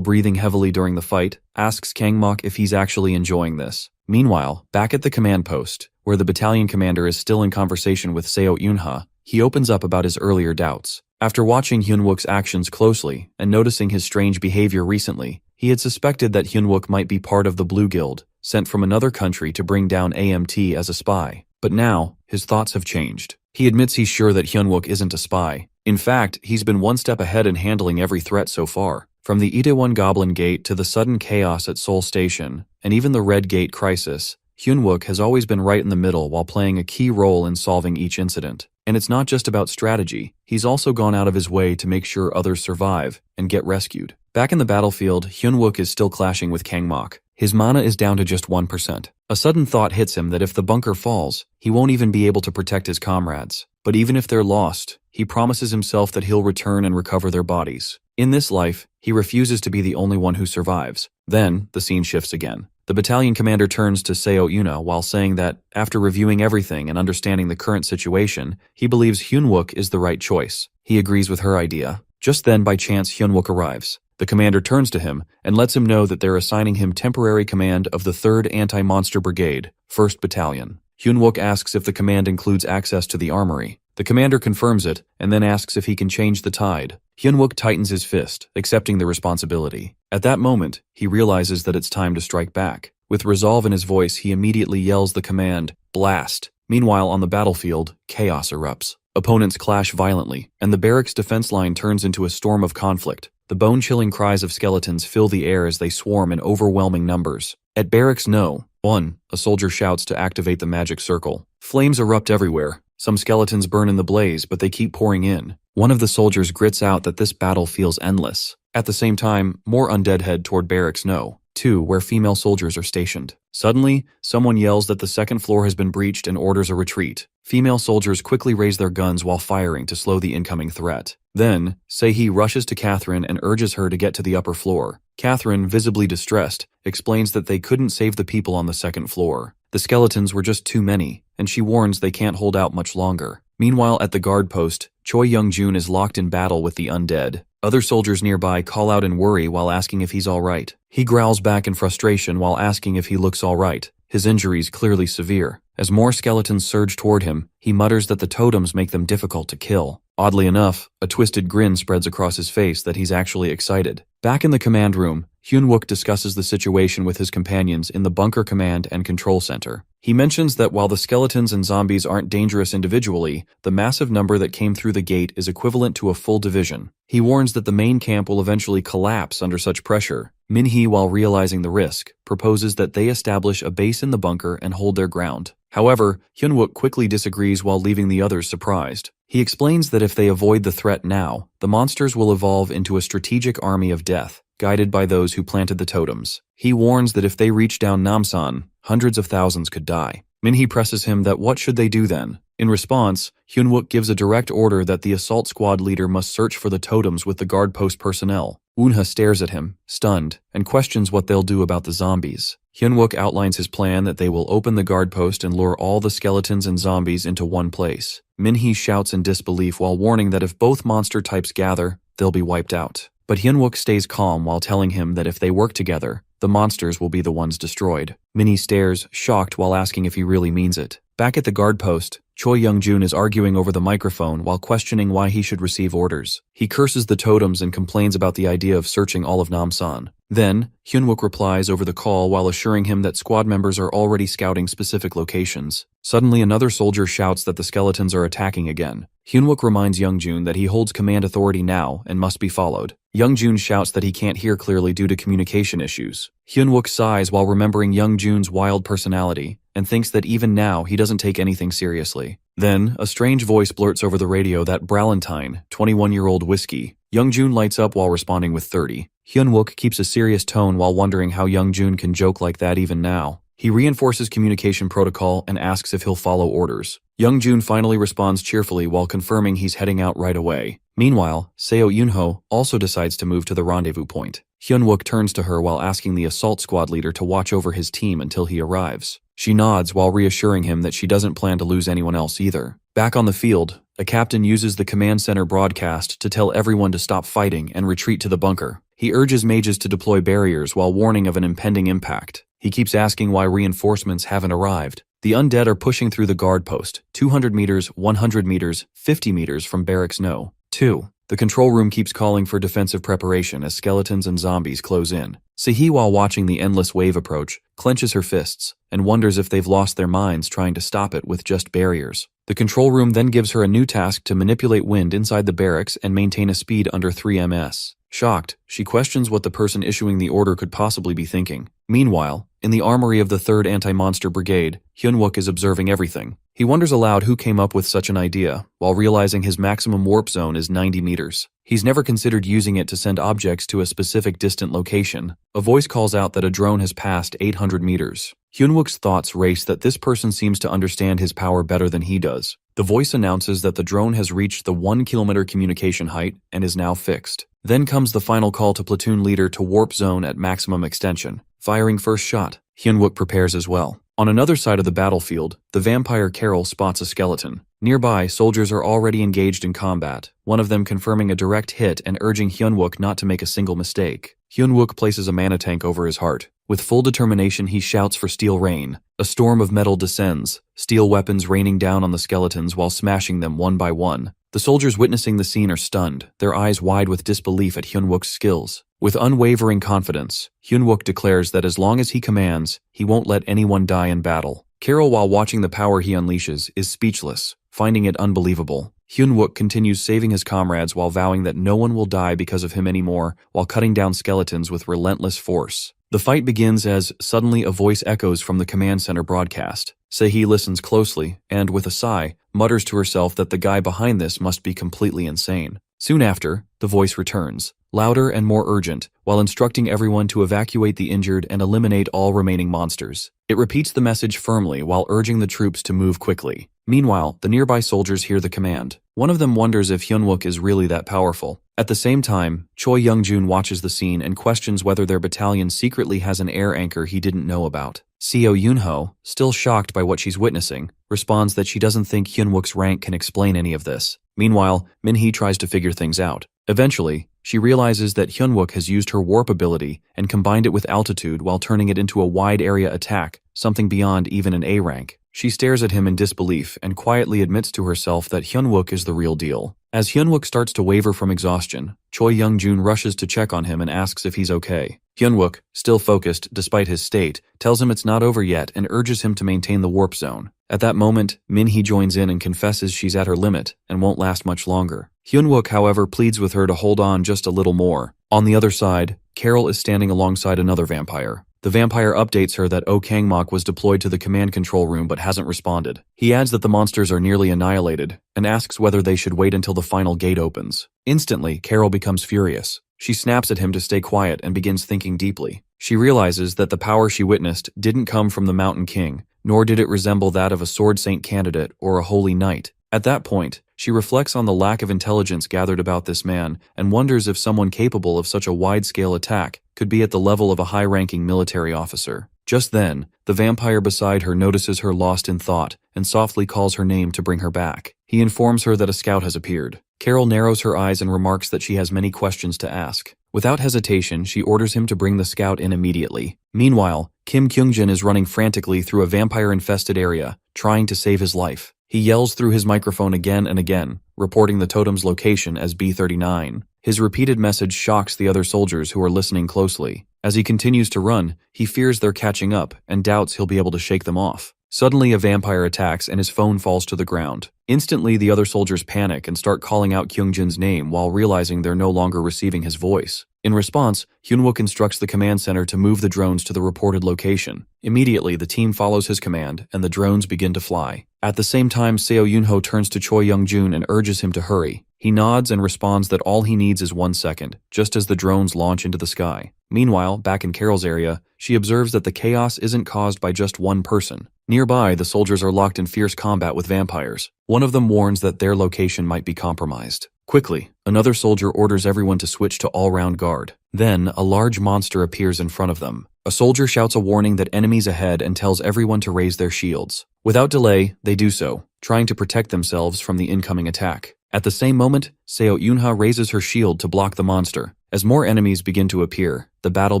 Speaker 1: breathing heavily during the fight, asks Kangmok if he's actually enjoying this. Meanwhile, back at the command post, where the battalion commander is still in conversation with Seo Yunha, he opens up about his earlier doubts. After watching Hyunwook's actions closely and noticing his strange behavior recently, he had suspected that Hyunwook might be part of the Blue Guild, sent from another country to bring down AMT as a spy. But now, his thoughts have changed. He admits he's sure that Hyunwook isn't a spy. In fact, he's been one step ahead in handling every threat so far. From the Itaewon Goblin Gate to the sudden chaos at Seoul Station, and even the Red Gate crisis, Hyunwook has always been right in the middle while playing a key role in solving each incident. And it's not just about strategy, he's also gone out of his way to make sure others survive and get rescued. Back in the battlefield, Hyunwook is still clashing with Kangmok. His mana is down to just 1%. A sudden thought hits him that if the bunker falls, he won't even be able to protect his comrades. But even if they're lost, he promises himself that he'll return and recover their bodies. In this life, he refuses to be the only one who survives. Then, the scene shifts again. The battalion commander turns to Seo Yuna while saying that, after reviewing everything and understanding the current situation, he believes Hyunwook is the right choice. He agrees with her idea. Just then, by chance, Hyunwook arrives. The commander turns to him and lets him know that they're assigning him temporary command of the 3rd Anti-Monster Brigade, 1st Battalion. Hyunwook asks if the command includes access to the armory. The commander confirms it and then asks if he can change the tide. Hyunwook tightens his fist, accepting the responsibility. At that moment, he realizes that it's time to strike back. With resolve in his voice, he immediately yells the command, "Blast!" Meanwhile, on the battlefield, chaos erupts. Opponents clash violently, and the barracks defense line turns into a storm of conflict. The bone-chilling cries of skeletons fill the air as they swarm in overwhelming numbers. At Barracks No. 1, a soldier shouts to activate the magic circle. Flames erupt everywhere. Some skeletons burn in the blaze, but they keep pouring in. One of the soldiers grits out that this battle feels endless. At the same time, more undead head toward Barracks No. 2, where female soldiers are stationed. Suddenly, someone yells that the second floor has been breached and orders a retreat. Female soldiers quickly raise their guns while firing to slow the incoming threat. Then, Sehi rushes to Catherine and urges her to get to the upper floor. Catherine, visibly distressed, explains that they couldn't save the people on the second floor. The skeletons were just too many, and she warns they can't hold out much longer. Meanwhile, at the guard post, Choi Young-jun is locked in battle with the undead. Other soldiers nearby call out in worry while asking if he's alright. He growls back in frustration while asking if he looks alright, his injuries clearly severe. As more skeletons surge toward him, he mutters that the totems make them difficult to kill. Oddly enough, a twisted grin spreads across his face that he's actually excited. Back in the command room, Hyun-wook discusses the situation with his companions in the bunker command and control center. He mentions that while the skeletons and zombies aren't dangerous individually, the massive number that came through the gate is equivalent to a full division. He warns that the main camp will eventually collapse under such pressure. Min-hee, while realizing the risk, proposes that they establish a base in the bunker and hold their ground. However, Hyun-wook quickly disagrees while leaving the others surprised. He explains that if they avoid the threat now, the monsters will evolve into a strategic army of death, guided by those who planted the totems. He warns that if they reach down Namsan, hundreds of thousands could die. Min-hee presses him that what should they do then? In response, Hyun-wook gives a direct order that the assault squad leader must search for the totems with the guard post personnel. Eun-ha stares at him, stunned, and questions what they'll do about the zombies. Hyun-wook outlines his plan that they will open the guard post and lure all the skeletons and zombies into one place. Min-hee shouts in disbelief while warning that if both monster types gather, they'll be wiped out. But Hyun-wook stays calm while telling him that if they work together, the monsters will be the ones destroyed. Min-hee stares, shocked while asking if he really means it. Back at the guard post, Choi Young-jun is arguing over the microphone while questioning why he should receive orders. He curses the totems and complains about the idea of searching all of Namsan. Then, Hyun-wook replies over the call while assuring him that squad members are already scouting specific locations. Suddenly, another soldier shouts that the skeletons are attacking again. Hyun-wook reminds Young-jun that he holds command authority now and must be followed. Young-jun shouts that he can't hear clearly due to communication issues. Hyun-wook sighs while remembering Young-jun's wild personality and thinks that even now he doesn't take anything seriously. Then, a strange voice blurts over the radio that Bralantine, 21-year-old whiskey. Young-jun lights up while responding with 30. Hyun-wook keeps a serious tone while wondering how Young-jun can joke like that even now. He reinforces communication protocol and asks if he'll follow orders. Young-jun finally responds cheerfully while confirming he's heading out right away. Meanwhile, Seo Yoon-ho also decides to move to the rendezvous point. Hyun-wook turns to her while asking the assault squad leader to watch over his team until he arrives. She nods while reassuring him that she doesn't plan to lose anyone else either. Back on the field, a captain uses the command center broadcast to tell everyone to stop fighting and retreat to the bunker. He urges mages to deploy barriers while warning of an impending impact. He keeps asking why reinforcements haven't arrived. The undead are pushing through the guard post, 200 meters, 100 meters, 50 meters from Barracks No. 2. The control room keeps calling for defensive preparation as skeletons and zombies close in. Sehi, while watching the endless wave approach, clenches her fists and wonders if they've lost their minds trying to stop it with just barriers. The control room then gives her a new task to manipulate wind inside the barracks and maintain a speed under 3 ms. Shocked, she questions what the person issuing the order could possibly be thinking. Meanwhile, in the armory of the 3rd Anti-Monster Brigade, Hyun-wook is observing everything. He wonders aloud who came up with such an idea, while realizing his maximum warp zone is 90 meters. He's never considered using it to send objects to a specific distant location. A voice calls out that a drone has passed 800 meters. Hyun-wook's thoughts race that this person seems to understand his power better than he does. The voice announces that the drone has reached the 1-kilometer communication height and is now fixed. Then comes the final call to platoon leader to warp zone at maximum extension. Firing first shot, Hyun-wook prepares as well. On another side of the battlefield, the vampire Carol spots a skeleton. Nearby, soldiers are already engaged in combat, one of them confirming a direct hit and urging Hyun-wook not to make a single mistake. Hyun-wook places a mana tank over his heart. With full determination, he shouts for steel rain. A storm of metal descends, steel weapons raining down on the skeletons while smashing them one by one. The soldiers witnessing the scene are stunned, their eyes wide with disbelief at Hyun-wook's skills. With unwavering confidence, Hyun-wook declares that as long as he commands, he won't let anyone die in battle. Carol, while watching the power he unleashes, is speechless, finding it unbelievable. Hyun-wook continues saving his comrades while vowing that no one will die because of him anymore, while cutting down skeletons with relentless force. The fight begins as suddenly a voice echoes from the command center broadcast. Sehi listens closely and, with a sigh, mutters to herself that the guy behind this must be completely insane. Soon after, the voice returns, louder and more urgent, while instructing everyone to evacuate the injured and eliminate all remaining monsters. It repeats the message firmly while urging the troops to move quickly. Meanwhile, the nearby soldiers hear the command. One of them wonders if Hyunwook is really that powerful. At the same time, Choi Young-jun watches the scene and questions whether their battalion secretly has an air anchor he didn't know about. Seo Yoonho, still shocked by what she's witnessing, responds that she doesn't think Hyunwook's rank can explain any of this. Meanwhile, Minhee tries to figure things out. Eventually, she realizes that Hyunwook has used her warp ability and combined it with altitude while turning it into a wide-area attack, something beyond even an A rank. She stares at him in disbelief and quietly admits to herself that Hyunwook is the real deal. As Hyunwook starts to waver from exhaustion, Choi Young-jun rushes to check on him and asks if he's okay. Hyunwook, still focused despite his state, tells him it's not over yet and urges him to maintain the warp zone. At that moment, Minhee joins in and confesses she's at her limit and won't last much longer. Hyunwook, however, pleads with her to hold on just a little more. On the other side, Carol is standing alongside another vampire. The vampire updates her that Oh Kangmok was deployed to the command control room but hasn't responded. He adds that the monsters are nearly annihilated and asks whether they should wait until the final gate opens. Instantly, Carol becomes furious. She snaps at him to stay quiet and begins thinking deeply. She realizes that the power she witnessed didn't come from the Mountain King, nor did it resemble that of a Sword Saint candidate or a holy knight. At that point, she reflects on the lack of intelligence gathered about this man and wonders if someone capable of such a wide-scale attack could be at the level of a high-ranking military officer. Just then, the vampire beside her notices her lost in thought and softly calls her name to bring her back. He informs her that a scout has appeared. Carol narrows her eyes and remarks that she has many questions to ask. Without hesitation, she orders him to bring the scout in immediately. Meanwhile, Kim Kyung-jin is running frantically through a vampire-infested area, trying to save his life. He yells through his microphone again and again, reporting the totem's location as B39. His repeated message shocks the other soldiers who are listening closely. As he continues to run, he fears they're catching up and doubts he'll be able to shake them off. Suddenly, a vampire attacks and his phone falls to the ground. Instantly, the other soldiers panic and start calling out Kyung-jin's name while realizing they're no longer receiving his voice. In response, Hyunwook instructs the command center to move the drones to the reported location. Immediately, the team follows his command and the drones begin to fly. At the same time, Seo Yoonho turns to Choi Young-jun and urges him to hurry. He nods and responds that all he needs is 1 second, just as the drones launch into the sky. Meanwhile, back in Carol's area, she observes that the chaos isn't caused by just one person. Nearby, the soldiers are locked in fierce combat with vampires. One of them warns that their location might be compromised. Quickly, another soldier orders everyone to switch to all-round guard. Then, a large monster appears in front of them. A soldier shouts a warning that enemies ahead and tells everyone to raise their shields. Without delay, they do so, trying to protect themselves from the incoming attack. At the same moment, Seo Yoonha raises her shield to block the monster. As more enemies begin to appear, the battle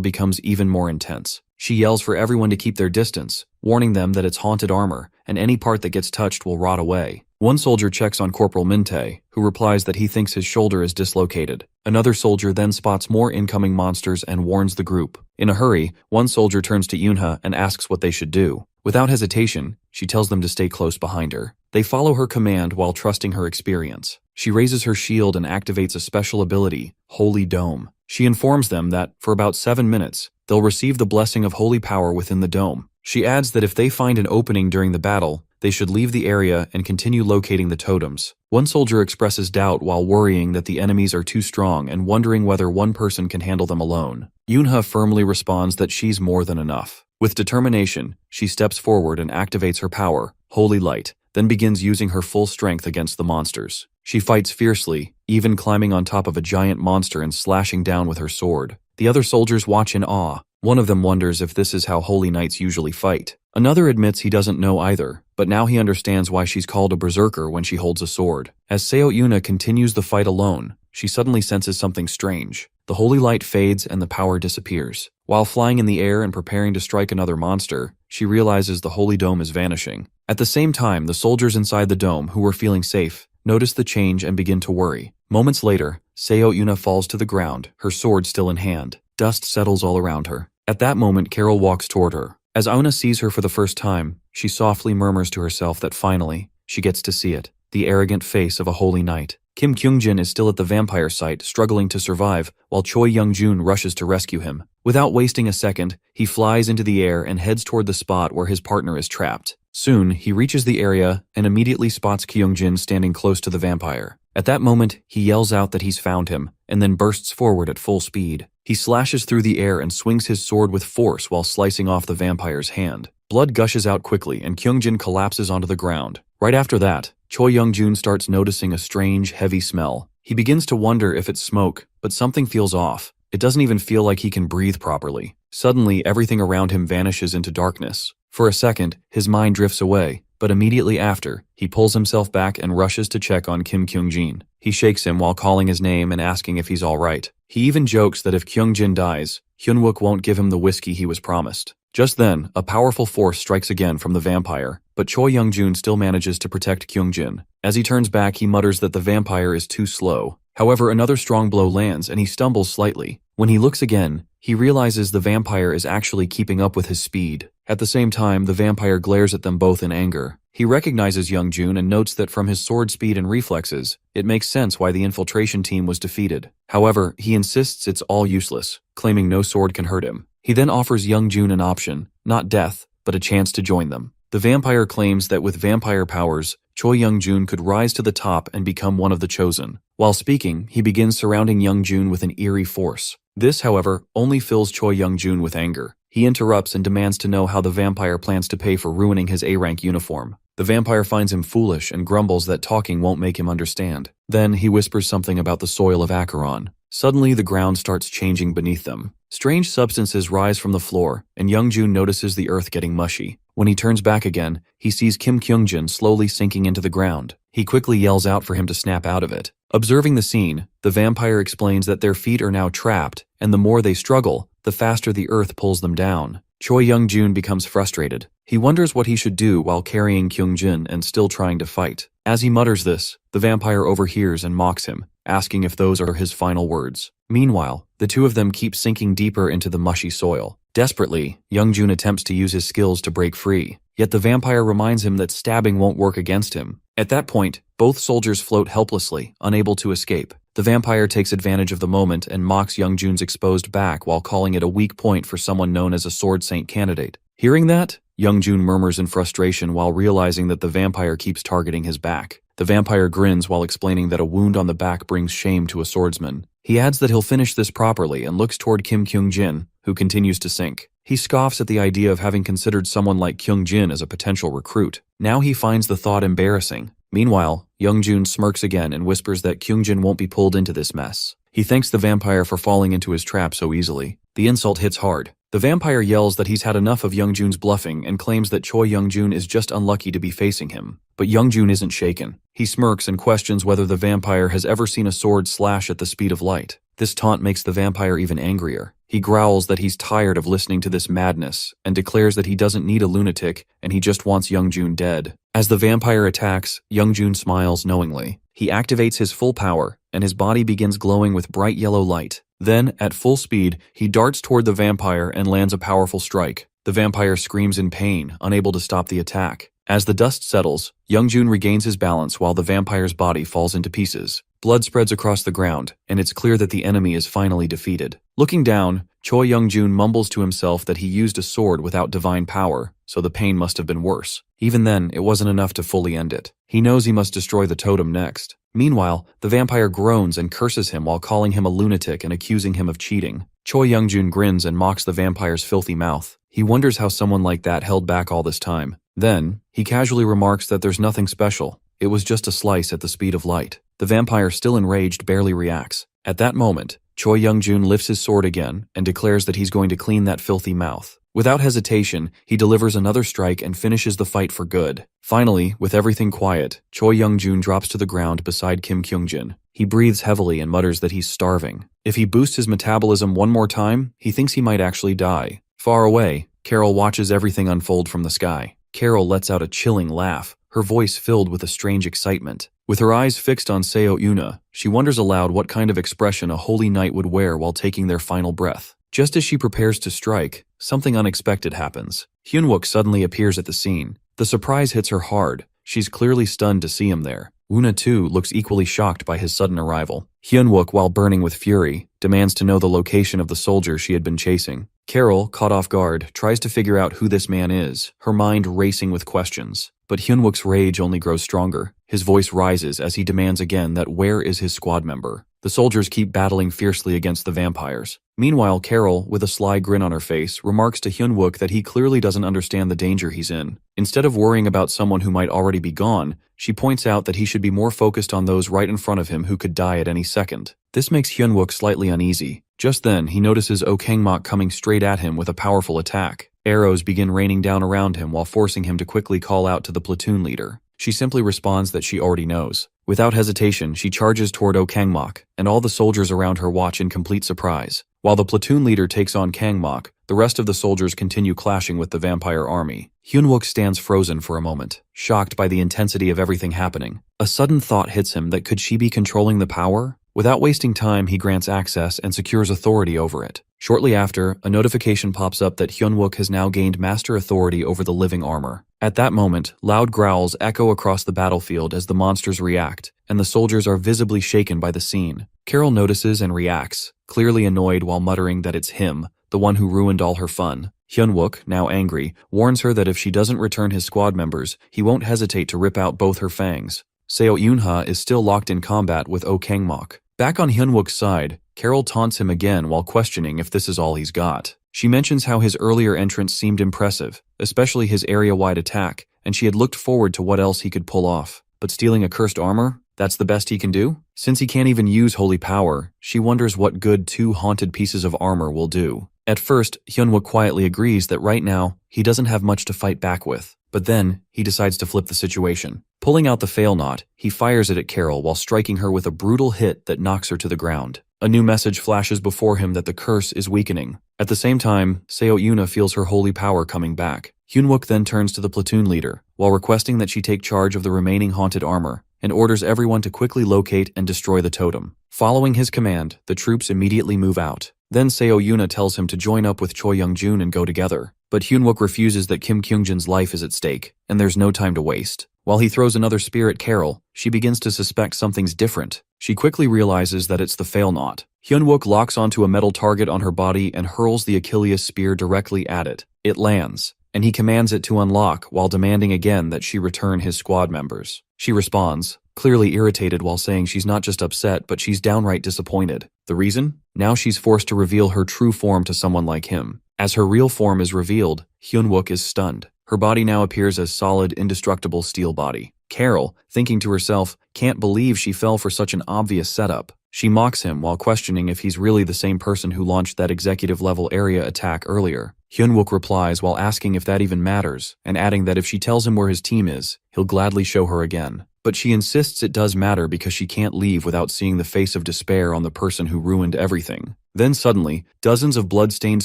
Speaker 1: becomes even more intense. She yells for everyone to keep their distance, warning them that it's haunted armor, and any part that gets touched will rot away. One soldier checks on Corporal Min-tae, who replies that he thinks his shoulder is dislocated. Another soldier then spots more incoming monsters and warns the group. In a hurry, one soldier turns to Yoonha and asks what they should do. Without hesitation, she tells them to stay close behind her. They follow her command while trusting her experience. She raises her shield and activates a special ability, Holy Dome. She informs them that, for about 7 minutes, they'll receive the blessing of holy power within the dome. She adds that if they find an opening during the battle, they should leave the area and continue locating the totems. One soldier expresses doubt while worrying that the enemies are too strong and wondering whether one person can handle them alone. Yoonha firmly responds that she's more than enough. With determination, she steps forward and activates her power, Holy Light, then begins using her full strength against the monsters. She fights fiercely, even climbing on top of a giant monster and slashing down with her sword. The other soldiers watch in awe. One of them wonders if this is how holy knights usually fight. Another admits he doesn't know either, but now he understands why she's called a berserker when she holds a sword. As Seo Yoonha continues the fight alone, she suddenly senses something strange. The holy light fades and the power disappears. While flying in the air and preparing to strike another monster, she realizes the holy dome is vanishing. At the same time, the soldiers inside the dome, who were feeling safe, notice the change and begin to worry. Moments later, Seo Yoonha falls to the ground, her sword still in hand. Dust settles all around her. At that moment, Carol walks toward her. As Auna sees her for the first time, she softly murmurs to herself that finally, she gets to see it, the arrogant face of a holy knight. Kim Kyung-jin is still at the vampire site, struggling to survive, while Choi Young-jun rushes to rescue him. Without wasting a second, he flies into the air and heads toward the spot where his partner is trapped. Soon, he reaches the area and immediately spots Kyungjin standing close to the vampire. At that moment, he yells out that he's found him, and then bursts forward at full speed. He slashes through the air and swings his sword with force while slicing off the vampire's hand. Blood gushes out quickly and Kyungjin collapses onto the ground. Right after that, Choi Young-jun starts noticing a strange, heavy smell. He begins to wonder if it's smoke, but something feels off. It doesn't even feel like he can breathe properly. Suddenly, everything around him vanishes into darkness. For a second, his mind drifts away, but immediately after, he pulls himself back and rushes to check on Kim Kyung-jin. He shakes him while calling his name and asking if he's alright. He even jokes that if Kyung-jin dies, Hyunwook won't give him the whiskey he was promised. Just then, a powerful force strikes again from the vampire, but Choi Young-jun still manages to protect Kyung-jin. As he turns back, he mutters that the vampire is too slow. However, another strong blow lands and he stumbles slightly. When he looks again, he realizes the vampire is actually keeping up with his speed. At the same time, the vampire glares at them both in anger. He recognizes Young-jun and notes that from his sword speed and reflexes, it makes sense why the infiltration team was defeated. However, he insists it's all useless, claiming no sword can hurt him. He then offers Young-jun an option, not death, but a chance to join them. The vampire claims that with vampire powers, Choi Young-jun could rise to the top and become one of the chosen. While speaking, he begins surrounding Young-jun with an eerie force. This, however, only fills Choi Young-jun with anger. He interrupts and demands to know how the vampire plans to pay for ruining his A-rank uniform. The vampire finds him foolish and grumbles that talking won't make him understand. Then he whispers something about the soil of Acheron. Suddenly, the ground starts changing beneath them. Strange substances rise from the floor, and Young-jun notices the earth getting mushy. When he turns back again, he sees Kim Kyung-jin slowly sinking into the ground. He quickly yells out for him to snap out of it. Observing the scene, the vampire explains that their feet are now trapped, and the more they struggle, the faster the earth pulls them down. Choi Young-jun becomes frustrated. He wonders what he should do while carrying Kyung-jin and still trying to fight. As he mutters this, the vampire overhears and mocks him, asking if those are his final words. Meanwhile, the two of them keep sinking deeper into the mushy soil. Desperately, Young-jun attempts to use his skills to break free, yet the vampire reminds him that stabbing won't work against him. At that point, both soldiers float helplessly, unable to escape. The vampire takes advantage of the moment and mocks Young-jun's exposed back while calling it a weak point for someone known as a Sword Saint candidate. Hearing that, Young-jun murmurs in frustration while realizing that the vampire keeps targeting his back. The vampire grins while explaining that a wound on the back brings shame to a swordsman. He adds that he'll finish this properly and looks toward Kim Kyung-jin, who continues to sink. He scoffs at the idea of having considered someone like Kyung-jin as a potential recruit. Now he finds the thought embarrassing. Meanwhile, Young-jun smirks again and whispers that Kyung-jin won't be pulled into this mess. He thanks the vampire for falling into his trap so easily. The insult hits hard. The vampire yells that he's had enough of Young-jun's bluffing and claims that Choi Young-jun is just unlucky to be facing him. But Young-jun isn't shaken. He smirks and questions whether the vampire has ever seen a sword slash at the speed of light. This taunt makes the vampire even angrier. He growls that he's tired of listening to this madness and declares that he doesn't need a lunatic and he just wants Young-jun dead. As the vampire attacks, Young-jun smiles knowingly. He activates his full power and his body begins glowing with bright yellow light. Then, at full speed, he darts toward the vampire and lands a powerful strike. The vampire screams in pain, unable to stop the attack. As the dust settles, Young-jun regains his balance while the vampire's body falls into pieces. Blood spreads across the ground, and it's clear that the enemy is finally defeated. Looking down, Choi Young-jun mumbles to himself that he used a sword without divine power, so the pain must have been worse. Even then, it wasn't enough to fully end it. He knows he must destroy the totem next. Meanwhile, the vampire groans and curses him while calling him a lunatic and accusing him of cheating. Choi Young-jun grins and mocks the vampire's filthy mouth. He wonders how someone like that held back all this time. Then, he casually remarks that there's nothing special. It was just a slice at the speed of light. The vampire, still enraged, barely reacts. At that moment, Choi Young-jun lifts his sword again and declares that he's going to clean that filthy mouth. Without hesitation, he delivers another strike and finishes the fight for good. Finally, with everything quiet, Choi Young-jun drops to the ground beside Kim Kyung-jin. He breathes heavily and mutters that he's starving. If he boosts his metabolism one more time, he thinks he might actually die. Far away, Carol watches everything unfold from the sky. Carol lets out a chilling laugh, her voice filled with a strange excitement. With her eyes fixed on Seo Yuna, she wonders aloud what kind of expression a holy knight would wear while taking their final breath. Just as she prepares to strike, something unexpected happens. Hyunwook suddenly appears at the scene. The surprise hits her hard. She's clearly stunned to see him there. Woona too looks equally shocked by his sudden arrival. Hyunwook, while burning with fury, demands to know the location of the soldier she had been chasing. Carol, caught off guard, tries to figure out who this man is, her mind racing with questions. But Hyunwook's rage only grows stronger. His voice rises as he demands again that where is his squad member. The soldiers keep battling fiercely against the vampires. Meanwhile, Carol, with a sly grin on her face, remarks to Hyunwook that he clearly doesn't understand the danger he's in. Instead of worrying about someone who might already be gone, she points out that he should be more focused on those right in front of him who could die at any second. This makes Hyunwook slightly uneasy. Just then, he notices Oh Kangmok coming straight at him with a powerful attack. Arrows begin raining down around him while forcing him to quickly call out to the platoon leader. She simply responds that she already knows. Without hesitation, she charges toward Oh Kangmok, and all the soldiers around her watch in complete surprise. While the platoon leader takes on Kangmok, the rest of the soldiers continue clashing with the vampire army. Hyunwook stands frozen for a moment, shocked by the intensity of everything happening. A sudden thought hits him that could she be controlling the power? Without wasting time, he grants access and secures authority over it. Shortly after, a notification pops up that Hyunwook has now gained master authority over the living armor. At that moment, loud growls echo across the battlefield as the monsters react, and the soldiers are visibly shaken by the scene. Carol notices and reacts, clearly annoyed while muttering that it's him, the one who ruined all her fun. Hyunwook, now angry, warns her that if she doesn't return his squad members, he won't hesitate to rip out both her fangs. Seo Yoonha is still locked in combat with Oh Kangmok. Back on Hyunwook's side, Carol taunts him again while questioning if this is all he's got. She mentions how his earlier entrance seemed impressive, especially his area-wide attack, and she had looked forward to what else he could pull off. But stealing a cursed armor? That's the best he can do? Since he can't even use holy power, she wonders what good 2 haunted pieces of armor will do. At first, Hyunwook quietly agrees that right now, he doesn't have much to fight back with. But then, he decides to flip the situation. Pulling out the fail knot, he fires it at Carol while striking her with a brutal hit that knocks her to the ground. A new message flashes before him that the curse is weakening. At the same time, Seo Yoonha feels her holy power coming back. Hyunwook then turns to the platoon leader, while requesting that she take charge of the remaining haunted armor, and orders everyone to quickly locate and destroy the totem. Following his command, the troops immediately move out. Then Seo Yoonha tells him to join up with Choi Young-jun and go together. But Hyunwook refuses that Kim Kyung-jin's life is at stake, and there's no time to waste. While he throws another spear at Carol, she begins to suspect something's different. She quickly realizes that it's the fail knot. Hyunwook locks onto a metal target on her body and hurls the Achilles spear directly at it. It lands, and he commands it to unlock while demanding again that she return his squad members. She responds, clearly irritated while saying she's not just upset but she's downright disappointed. The reason? Now she's forced to reveal her true form to someone like him. As her real form is revealed, Hyunwook is stunned. Her body now appears as solid, indestructible steel body. Carol, thinking to herself, can't believe she fell for such an obvious setup. She mocks him while questioning if he's really the same person who launched that executive-level area attack earlier. Hyunwook replies while asking if that even matters, and adding that if she tells him where his team is, he'll gladly show her again. But she insists it does matter because she can't leave without seeing the face of despair on the person who ruined everything. Then suddenly, dozens of blood-stained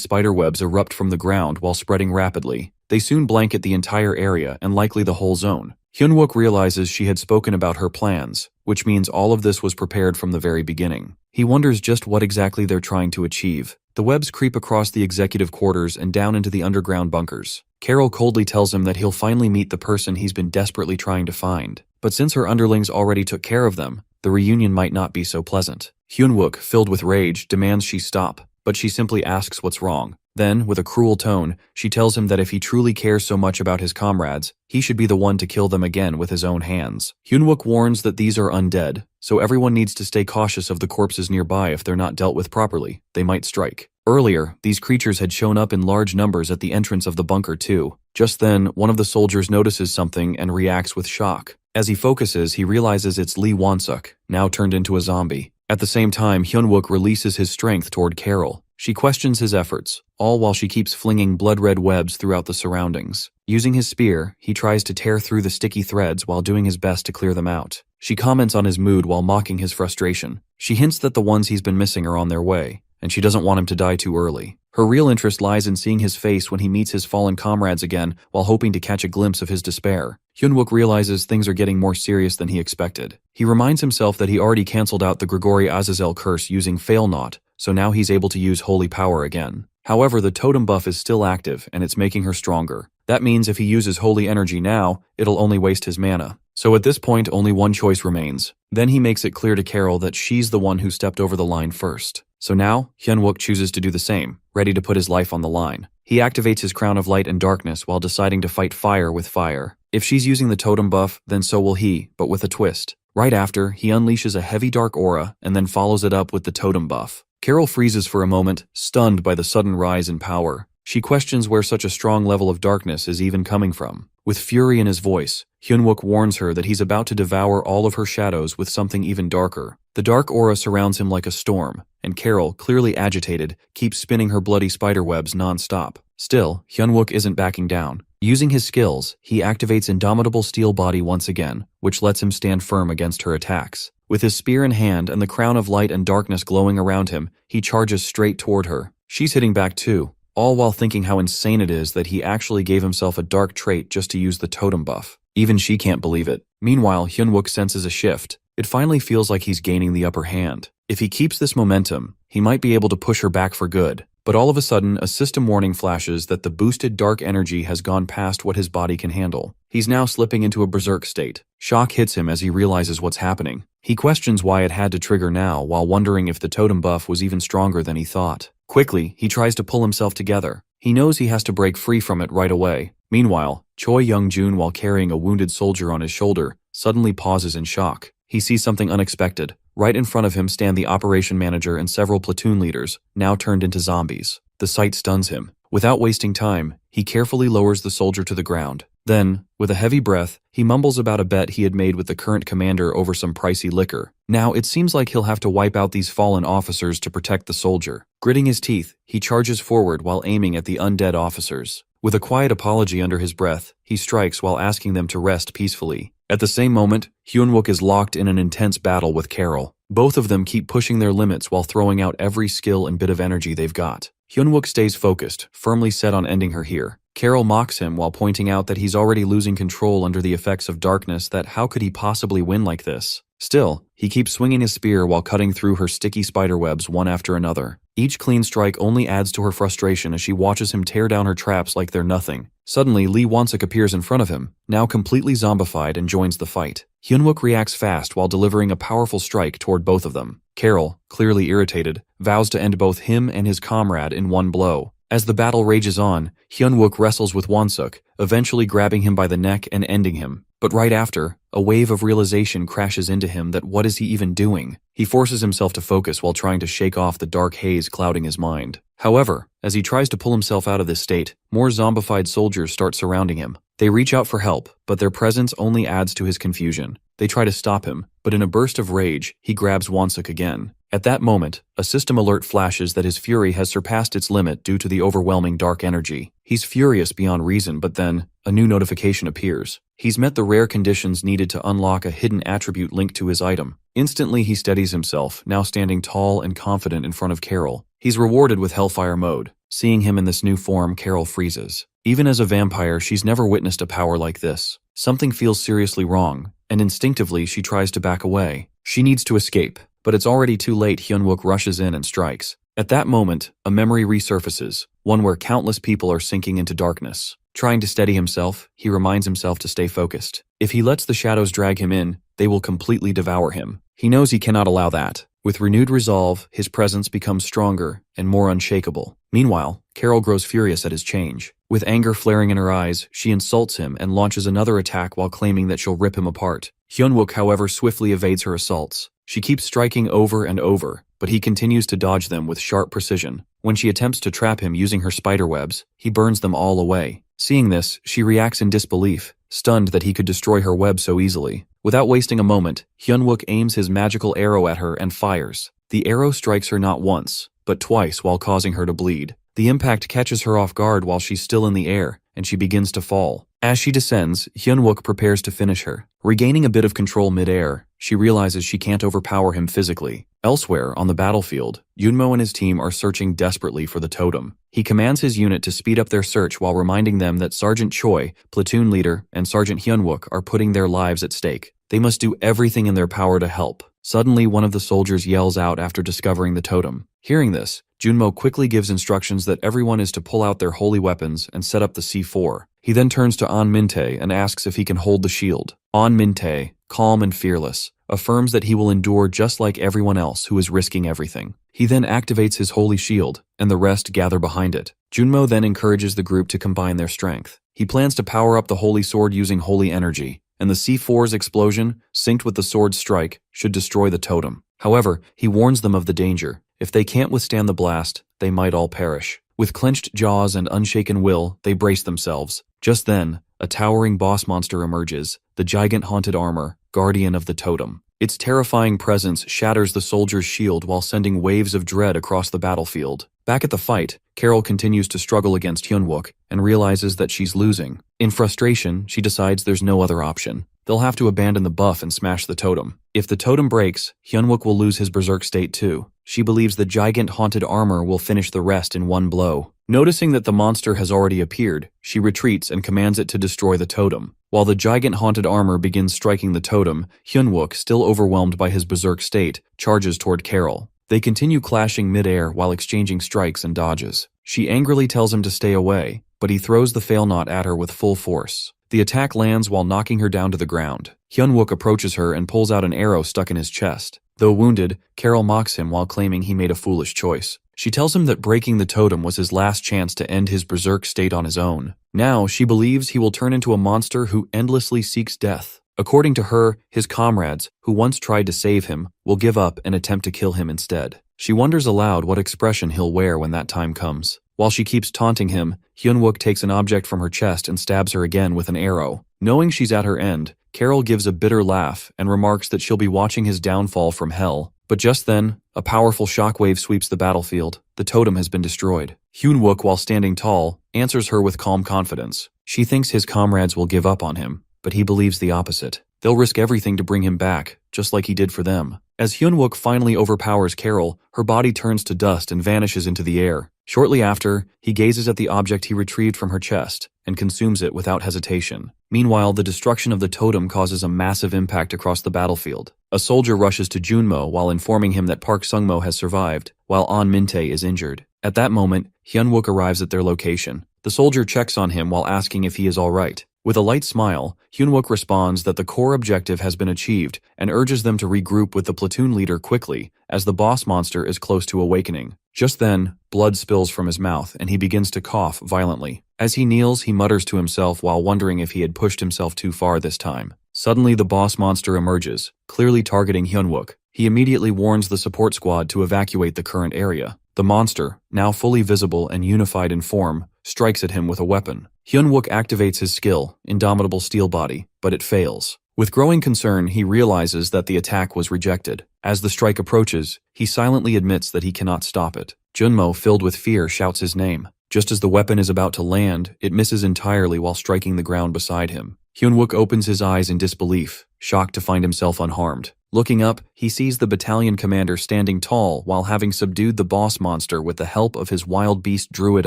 Speaker 1: spiderwebs erupt from the ground while spreading rapidly. They soon blanket the entire area and likely the whole zone. Hyunwook realizes she had spoken about her plans, which means all of this was prepared from the very beginning. He wonders just what exactly they're trying to achieve. The webs creep across the executive quarters and down into the underground bunkers. Carol coldly tells him that he'll finally meet the person he's been desperately trying to find. But since her underlings already took care of them, the reunion might not be so pleasant. Hyunwook, filled with rage, demands she stop, but she simply asks what's wrong. Then, with a cruel tone, she tells him that if he truly cares so much about his comrades, he should be the one to kill them again with his own hands. Hyunwook warns that these are undead, so everyone needs to stay cautious of the corpses nearby if they're not dealt with properly. They might strike. Earlier, these creatures had shown up in large numbers at the entrance of the bunker too. Just then, one of the soldiers notices something and reacts with shock. As he focuses, he realizes it's Lee Won-suk, now turned into a zombie. At the same time, Hyunwook releases his strength toward Carol. She questions his efforts, all while she keeps flinging blood-red webs throughout the surroundings. Using his spear, he tries to tear through the sticky threads while doing his best to clear them out. She comments on his mood while mocking his frustration. She hints that the ones he's been missing are on their way, and she doesn't want him to die too early. Her real interest lies in seeing his face when he meets his fallen comrades again while hoping to catch a glimpse of his despair. Hyunwook realizes things are getting more serious than he expected. He reminds himself that he already cancelled out the Grigori Azazel curse using Fail Not, so now he's able to use holy power again. However, the totem buff is still active and it's making her stronger. That means if he uses holy energy now, it'll only waste his mana. So at this point, only one choice remains. Then he makes it clear to Carol that she's the one who stepped over the line first. So now, Hyun-wook chooses to do the same, ready to put his life on the line. He activates his crown of light and darkness while deciding to fight fire with fire. If she's using the totem buff, then so will he, but with a twist. Right after, he unleashes a heavy dark aura and then follows it up with the totem buff. Carol freezes for a moment, stunned by the sudden rise in power. She questions where such a strong level of darkness is even coming from. With fury in his voice, Hyun-wook warns her that he's about to devour all of her shadows with something even darker. The dark aura surrounds him like a storm, and Carol, clearly agitated, keeps spinning her bloody spiderwebs non-stop. Still, Hyun-wook isn't backing down. Using his skills, he activates Indomitable Steel Body once again, which lets him stand firm against her attacks. With his spear in hand and the crown of light and darkness glowing around him, he charges straight toward her. She's hitting back too, all while thinking how insane it is that he actually gave himself a dark trait just to use the totem buff. Even she can't believe it. Meanwhile, Hyun-wook senses a shift. It finally feels like he's gaining the upper hand. If he keeps this momentum, he might be able to push her back for good. But all of a sudden, a system warning flashes that the boosted dark energy has gone past what his body can handle. He's now slipping into a berserk state. Shock hits him as he realizes what's happening. He questions why it had to trigger now, while wondering if the totem buff was even stronger than he thought. Quickly, he tries to pull himself together. He knows he has to break free from it right away. Meanwhile, Choi Young-jun, while carrying a wounded soldier on his shoulder, suddenly pauses in shock. He sees something unexpected. Right in front of him stand the operation manager and several platoon leaders, now turned into zombies. The sight stuns him. Without wasting time, he carefully lowers the soldier to the ground. Then, with a heavy breath, he mumbles about a bet he had made with the current commander over some pricey liquor. Now, it seems like he'll have to wipe out these fallen officers to protect the soldier. Gritting his teeth, he charges forward while aiming at the undead officers. With a quiet apology under his breath, he strikes while asking them to rest peacefully. At the same moment, Hyun-wook is locked in an intense battle with Carol. Both of them keep pushing their limits while throwing out every skill and bit of energy they've got. Hyun-wook stays focused, firmly set on ending her here. Carol mocks him while pointing out that he's already losing control under the effects of darkness, that how could he possibly win like this? Still, he keeps swinging his spear while cutting through her sticky spiderwebs one after another. Each clean strike only adds to her frustration as she watches him tear down her traps like they're nothing. Suddenly, Lee Won-suk appears in front of him, now completely zombified, and joins the fight. Hyun-wook reacts fast while delivering a powerful strike toward both of them. Carol, clearly irritated, vows to end both him and his comrade in one blow. As the battle rages on, Hyun-wook wrestles with Won-suk, eventually grabbing him by the neck and ending him. But right after, a wave of realization crashes into him that what is he even doing? He forces himself to focus while trying to shake off the dark haze clouding his mind. However, as he tries to pull himself out of this state, more zombified soldiers start surrounding him. They reach out for help, but their presence only adds to his confusion. They try to stop him, but in a burst of rage, he grabs Won-suk again. At that moment, a system alert flashes that his fury has surpassed its limit due to the overwhelming dark energy. He's furious beyond reason, but then, a new notification appears. He's met the rare conditions needed to unlock a hidden attribute linked to his item. Instantly, he steadies himself, now standing tall and confident in front of Carol. He's rewarded with Hellfire mode. Seeing him in this new form, Carol freezes. Even as a vampire, she's never witnessed a power like this. Something feels seriously wrong, and instinctively she tries to back away. She needs to escape, but it's already too late. Hyun-wook rushes in and strikes. At that moment, a memory resurfaces, one where countless people are sinking into darkness. Trying to steady himself, he reminds himself to stay focused. If he lets the shadows drag him in, they will completely devour him. He knows he cannot allow that. With renewed resolve, his presence becomes stronger and more unshakable. Meanwhile, Carol grows furious at his change. With anger flaring in her eyes, she insults him and launches another attack while claiming that she'll rip him apart. Hyun-wook, however, swiftly evades her assaults. She keeps striking over and over, but he continues to dodge them with sharp precision. When she attempts to trap him using her spiderwebs, he burns them all away. Seeing this, she reacts in disbelief, stunned that he could destroy her web so easily. Without wasting a moment, Hyun-wook aims his magical arrow at her and fires. The arrow strikes her not once, but twice while causing her to bleed. The impact catches her off guard while she's still in the air, and she begins to fall. As she descends, Hyun-wook prepares to finish her. Regaining a bit of control mid-air, she realizes she can't overpower him physically. Elsewhere, on the battlefield, Yunmo and his team are searching desperately for the totem. He commands his unit to speed up their search while reminding them that Sergeant Choi, platoon leader, and Sergeant Hyun-wook are putting their lives at stake. They must do everything in their power to help. Suddenly, one of the soldiers yells out after discovering the totem. Hearing this, Junmo quickly gives instructions that everyone is to pull out their holy weapons and set up the C4. He then turns to An Min-tae and asks if he can hold the shield. An Min-tae, calm and fearless, affirms that he will endure just like everyone else who is risking everything. He then activates his holy shield, and the rest gather behind it. Junmo then encourages the group to combine their strength. He plans to power up the holy sword using holy energy, and the C4's explosion, synced with the sword's strike, should destroy the totem. However, he warns them of the danger. If they can't withstand the blast, they might all perish. With clenched jaws and unshaken will, they brace themselves. Just then, a towering boss monster emerges, the Gigant Haunted Armor, guardian of the totem. Its terrifying presence shatters the soldier's shield while sending waves of dread across the battlefield. Back at the fight, Carol continues to struggle against Hyunwook and realizes that she's losing. In frustration, she decides there's no other option. They'll have to abandon the buff and smash the totem. If the totem breaks, Hyunwook will lose his berserk state too. She believes the Gigant Haunted Armor will finish the rest in one blow. Noticing that the monster has already appeared, she retreats and commands it to destroy the totem. While the Gigant Haunted Armor begins striking the totem, Hyunwook, still overwhelmed by his berserk state, charges toward Carol. They continue clashing mid-air while exchanging strikes and dodges. She angrily tells him to stay away, but he throws the failnaught at her with full force. The attack lands while knocking her down to the ground. Hyunwook approaches her and pulls out an arrow stuck in his chest. Though wounded, Carol mocks him while claiming he made a foolish choice. She tells him that breaking the totem was his last chance to end his berserk state on his own. Now, she believes he will turn into a monster who endlessly seeks death. According to her, his comrades, who once tried to save him, will give up and attempt to kill him instead. She wonders aloud what expression he'll wear when that time comes. While she keeps taunting him, Hyunwook takes an object from her chest and stabs her again with an arrow. Knowing she's at her end, Carol gives a bitter laugh and remarks that she'll be watching his downfall from hell. But just then, a powerful shockwave sweeps the battlefield. The totem has been destroyed. Hyunwook, while standing tall, answers her with calm confidence. She thinks his comrades will give up on him, but he believes the opposite. They'll risk everything to bring him back, just like he did for them. As Hyunwook finally overpowers Carol, her body turns to dust and vanishes into the air. Shortly after, he gazes at the object he retrieved from her chest and consumes it without hesitation. Meanwhile, the destruction of the totem causes a massive impact across the battlefield. A soldier rushes to Junmo while informing him that Park Sungmo has survived, while An Min-tae is injured. At that moment, Hyunwook arrives at their location. The soldier checks on him while asking if he is all right. With a light smile, Hyunwook responds that the core objective has been achieved and urges them to regroup with the platoon leader quickly, as the boss monster is close to awakening. Just then, blood spills from his mouth and he begins to cough violently. As he kneels, he mutters to himself while wondering if he had pushed himself too far this time. Suddenly, the boss monster emerges, clearly targeting Hyunwook. He immediately warns the support squad to evacuate the current area. The monster, now fully visible and unified in form, strikes at him with a weapon. Hyunwook activates his skill, Indomitable Steel Body, but it fails. With growing concern, he realizes that the attack was rejected. As the strike approaches, he silently admits that he cannot stop it. Junmo, filled with fear, shouts his name. Just as the weapon is about to land, it misses entirely while striking the ground beside him. Hyunwook opens his eyes in disbelief, shocked to find himself unharmed. Looking up, he sees the battalion commander standing tall while having subdued the boss monster with the help of his wild beast druid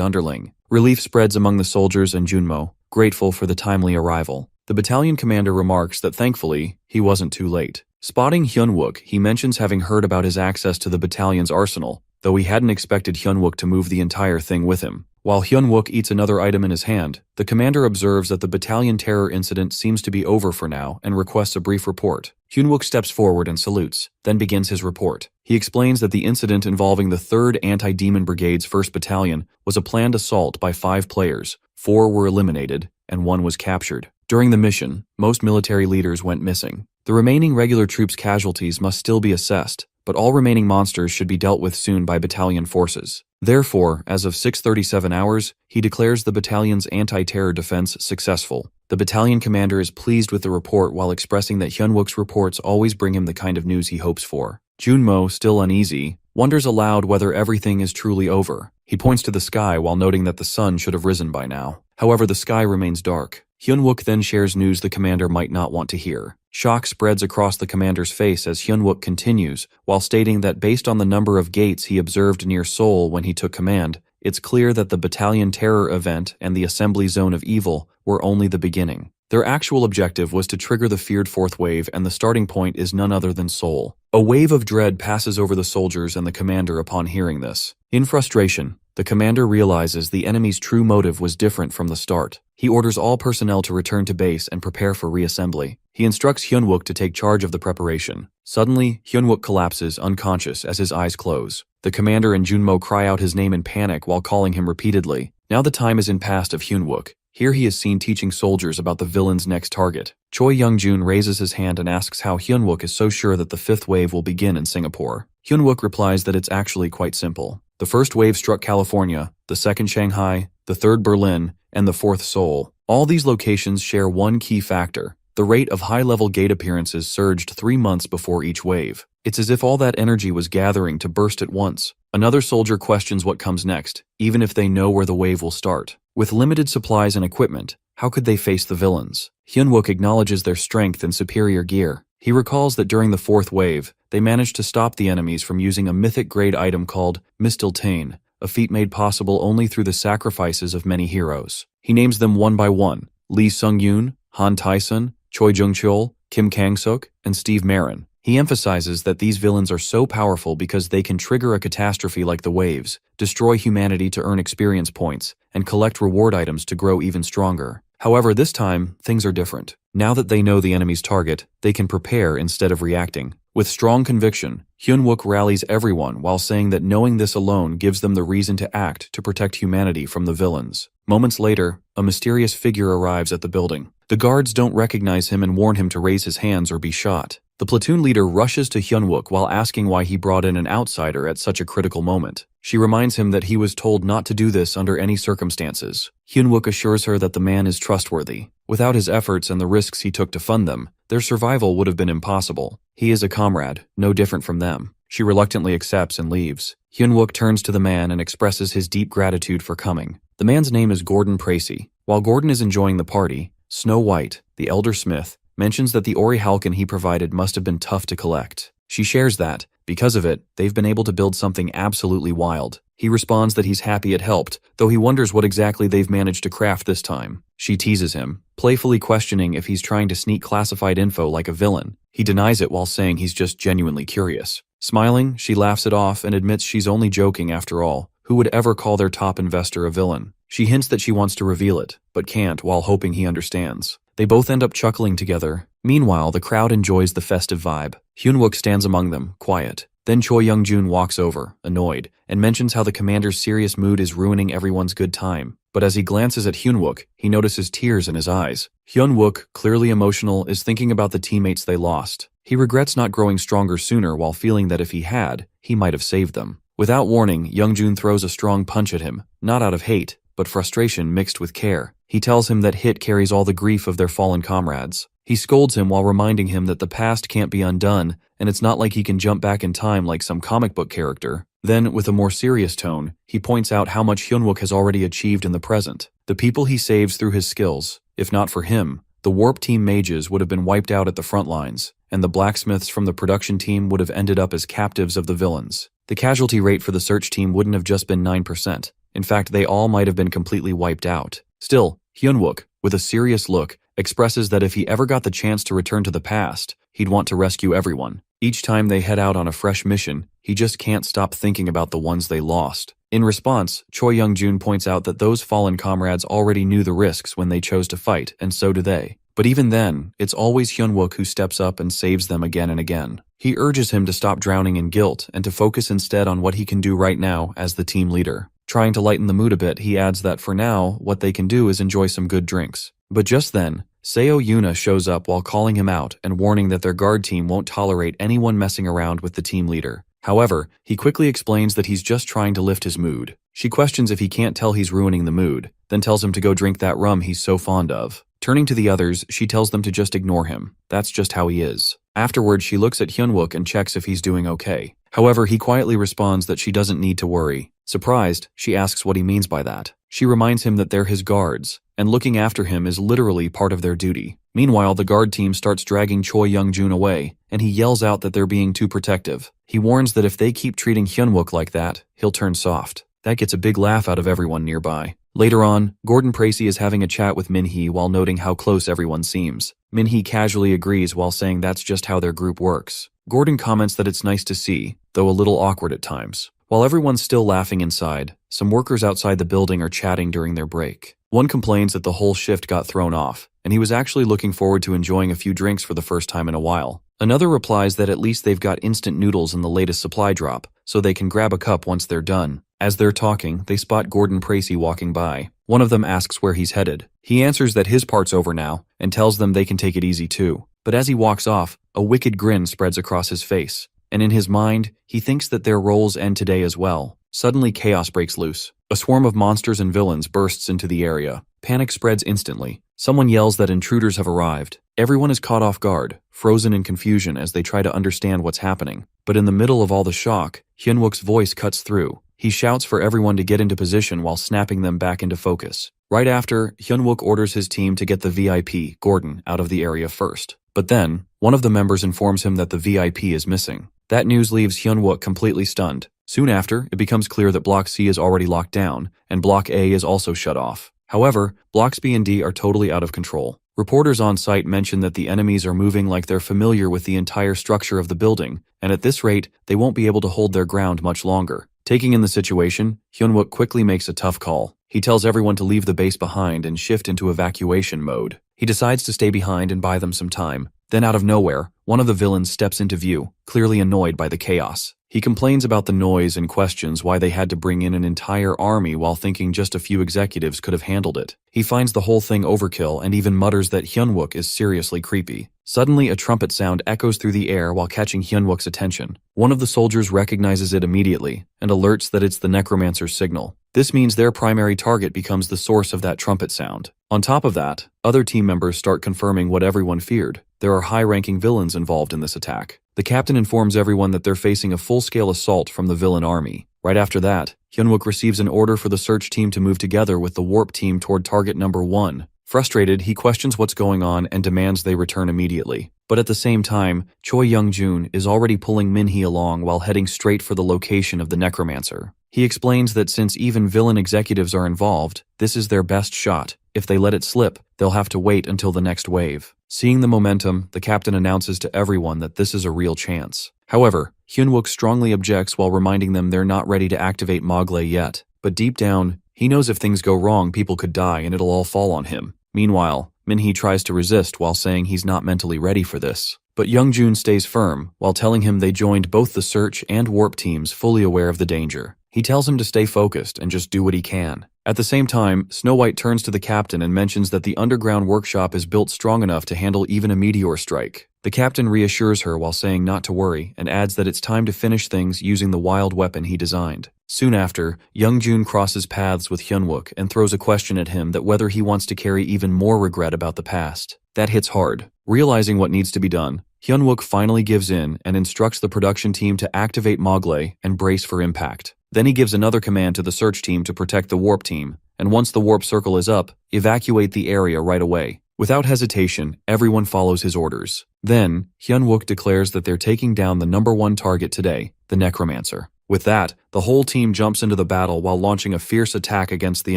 Speaker 1: underling. Relief spreads among the soldiers and Junmo, grateful for the timely arrival. The battalion commander remarks that thankfully, he wasn't too late. Spotting Hyunwook, he mentions having heard about his access to the battalion's arsenal, though he hadn't expected Hyunwook to move the entire thing with him. While Hyunwook eats another item in his hand, the commander observes that the battalion terror incident seems to be over for now and requests a brief report. Hyunwook steps forward and salutes, then begins his report. He explains that the incident involving the 3rd Anti-Demon Brigade's 1st Battalion was a planned assault by 5 players. 4 were eliminated, and 1 was captured. During the mission, most military leaders went missing. The remaining regular troops' casualties must still be assessed, but all remaining monsters should be dealt with soon by battalion forces. Therefore, as of 6:37 hours, he declares the battalion's anti-terror defense successful. The battalion commander is pleased with the report while expressing that Hyunwook's reports always bring him the kind of news he hopes for. Junmo, still uneasy, wonders aloud whether everything is truly over. He points to the sky while noting that the sun should have risen by now. However, the sky remains dark. Hyunwook then shares news the commander might not want to hear. Shock spreads across the commander's face as Hyunwook continues, while stating that based on the number of gates he observed near Seoul when he took command, it's clear that the battalion terror event and the assembly zone of evil were only the beginning. Their actual objective was to trigger the feared 4th wave, and the starting point is none other than Seoul. A wave of dread passes over the soldiers and the commander upon hearing this. In frustration, the commander realizes the enemy's true motive was different from the start. He orders all personnel to return to base and prepare for reassembly. He instructs Hyunwook to take charge of the preparation. Suddenly, Hyunwook collapses unconscious as his eyes close. The commander and Junmo cry out his name in panic while calling him repeatedly. Now the time is in past of Hyunwook. Here he is seen teaching soldiers about the villain's next target. Choi Young-jun raises his hand and asks how Hyunwook is so sure that the fifth wave will begin in Singapore. Hyunwook replies that it's actually quite simple. The first wave struck California, the second Shanghai, the third Berlin, and the fourth Seoul. All these locations share one key factor. The rate of high-level gate appearances surged 3 months before each wave. It's as if all that energy was gathering to burst at once. Another soldier questions what comes next, even if they know where the wave will start. With limited supplies and equipment, how could they face the villains? Hyunwook acknowledges their strength and superior gear. He recalls that during the fourth wave, they managed to stop the enemies from using a mythic-grade item called Mistiltane, a feat made possible only through the sacrifices of many heroes. He names them one by one: Lee Sung-yoon, Han Tae-sun, Choi Jung-chul, Kim Kang-suk, and Steve Marin. He emphasizes that these villains are so powerful because they can trigger a catastrophe like the waves, destroy humanity to earn experience points, and collect reward items to grow even stronger. However, this time, things are different. Now that they know the enemy's target, they can prepare instead of reacting. With strong conviction, Hyunwook rallies everyone while saying that knowing this alone gives them the reason to act to protect humanity from the villains. Moments later, a mysterious figure arrives at the building. The guards don't recognize him and warn him to raise his hands or be shot. The platoon leader rushes to Hyunwook while asking why he brought in an outsider at such a critical moment. She reminds him that he was told not to do this under any circumstances. Hyunwook assures her that the man is trustworthy. Without his efforts and the risks he took to fund them, their survival would have been impossible. He is a comrade, no different from them. She reluctantly accepts and leaves. Hyunwook turns to the man and expresses his deep gratitude for coming. The man's name is Gordon Tracy. While Gordon is enjoying the party, Snow White, the elder smith, mentions that the orichalcum he provided must have been tough to collect. She shares that, because of it, they've been able to build something absolutely wild. He responds that he's happy it helped, though he wonders what exactly they've managed to craft this time. She teases him, playfully questioning if he's trying to sneak classified info like a villain. He denies it while saying he's just genuinely curious. Smiling, she laughs it off and admits she's only joking after all. Who would ever call their top investor a villain? She hints that she wants to reveal it, but can't while hoping he understands. They both end up chuckling together. Meanwhile, the crowd enjoys the festive vibe. Hyunwook stands among them, quiet. Then Choi Young-jun walks over, annoyed, and mentions how the commander's serious mood is ruining everyone's good time. But as he glances at Hyunwook, he notices tears in his eyes. Hyunwook, clearly emotional, is thinking about the teammates they lost. He regrets not growing stronger sooner while feeling that if he had, he might have saved them. Without warning, Young-jun throws a strong punch at him, not out of hate, but frustration mixed with care. He tells him that Hit carries all the grief of their fallen comrades. He scolds him while reminding him that the past can't be undone, and it's not like he can jump back in time like some comic book character. Then, with a more serious tone, he points out how much Hyunwook has already achieved in the present. The people he saves through his skills. If not for him, the Warp Team mages would have been wiped out at the front lines, and the blacksmiths from the production team would have ended up as captives of the villains. The casualty rate for the search team wouldn't have just been 9%. In fact, they all might have been completely wiped out. Still, Hyunwook, with a serious look, expresses that if he ever got the chance to return to the past, he'd want to rescue everyone. Each time they head out on a fresh mission, he just can't stop thinking about the ones they lost. In response, Choi Young-jun points out that those fallen comrades already knew the risks when they chose to fight, and so do they. But even then, it's always Hyunwook who steps up and saves them again and again. He urges him to stop drowning in guilt and to focus instead on what he can do right now as the team leader. Trying to lighten the mood a bit, he adds that for now, what they can do is enjoy some good drinks. But just then, Seo Yuna shows up while calling him out and warning that their guard team won't tolerate anyone messing around with the team leader. However, he quickly explains that he's just trying to lift his mood. She questions if he can't tell he's ruining the mood, then tells him to go drink that rum he's so fond of. Turning to the others, she tells them to just ignore him. That's just how he is. Afterwards, she looks at Hyunwook and checks if he's doing okay. However, he quietly responds that she doesn't need to worry. Surprised, she asks what he means by that. She reminds him that they're his guards, and looking after him is literally part of their duty. Meanwhile, the guard team starts dragging Choi Young-jun away, and he yells out that they're being too protective. He warns that if they keep treating Hyunwook like that, he'll turn soft. That gets a big laugh out of everyone nearby. Later on, Gordon Tracy is having a chat with Min-hee while noting how close everyone seems. Min-hee casually agrees while saying that's just how their group works. Gordon comments that it's nice to see, though a little awkward at times. While everyone's still laughing inside, some workers outside the building are chatting during their break. One complains that the whole shift got thrown off, and he was actually looking forward to enjoying a few drinks for the first time in a while. Another replies that at least they've got instant noodles in the latest supply drop, so they can grab a cup once they're done. As they're talking, they spot Gordon Tracy walking by. One of them asks where he's headed. He answers that his part's over now, and tells them they can take it easy too. But as he walks off, a wicked grin spreads across his face, and in his mind, he thinks that their roles end today as well. Suddenly chaos breaks loose. A swarm of monsters and villains bursts into the area. Panic spreads instantly. Someone yells that intruders have arrived. Everyone is caught off guard, frozen in confusion as they try to understand what's happening. But in the middle of all the shock, Hyunwook's voice cuts through. He shouts for everyone to get into position while snapping them back into focus. Right after, Hyunwook orders his team to get the VIP, Gordon, out of the area first. But then, one of the members informs him that the VIP is missing. That news leaves Hyunwook completely stunned. Soon after, it becomes clear that Block C is already locked down, and Block A is also shut off. However, Blocks B and D are totally out of control. Reporters on site mention that the enemies are moving like they're familiar with the entire structure of the building, and at this rate, they won't be able to hold their ground much longer. Taking in the situation, Hyunwook quickly makes a tough call. He tells everyone to leave the base behind and shift into evacuation mode. He decides to stay behind and buy them some time. Then out of nowhere, one of the villains steps into view, clearly annoyed by the chaos. He complains about the noise and questions why they had to bring in an entire army while thinking just a few executives could have handled it. He finds the whole thing overkill and even mutters that Hyunwook is seriously creepy. Suddenly, a trumpet sound echoes through the air while catching Hyunwook's attention. One of the soldiers recognizes it immediately and alerts that it's the necromancer's signal. This means their primary target becomes the source of that trumpet sound. On top of that, other team members start confirming what everyone feared. There are high-ranking villains involved in this attack. The captain informs everyone that they're facing a full-scale assault from the villain army. Right after that, Hyunwook receives an order for the search team to move together with the warp team toward target number 1. Frustrated, he questions what's going on and demands they return immediately. But at the same time, Choi Young-jun is already pulling Min-hee along while heading straight for the location of the necromancer. He explains that since even villain executives are involved, this is their best shot. If they let it slip, they'll have to wait until the next wave. Seeing the momentum, the captain announces to everyone that this is a real chance. However, Hyunwook strongly objects while reminding them they're not ready to activate Mogley yet. But deep down, he knows if things go wrong, people could die and it'll all fall on him. Meanwhile, Min-hee tries to resist while saying he's not mentally ready for this. But Young-jun stays firm while telling him they joined both the search and warp teams fully aware of the danger. He tells him to stay focused and just do what he can. At the same time, Snow White turns to the captain and mentions that the underground workshop is built strong enough to handle even a meteor strike. The captain reassures her while saying not to worry and adds that it's time to finish things using the wild weapon he designed. Soon after, Young-jun crosses paths with Hyunwook and throws a question at him that whether he wants to carry even more regret about the past. That hits hard. Realizing what needs to be done, Hyunwook finally gives in and instructs the production team to activate Mogley and brace for impact. Then he gives another command to the search team to protect the warp team, and once the warp circle is up, evacuate the area right away. Without hesitation, everyone follows his orders. Then, Hyunwook declares that they're taking down the number 1 target today, the necromancer. With that, the whole team jumps into the battle while launching a fierce attack against the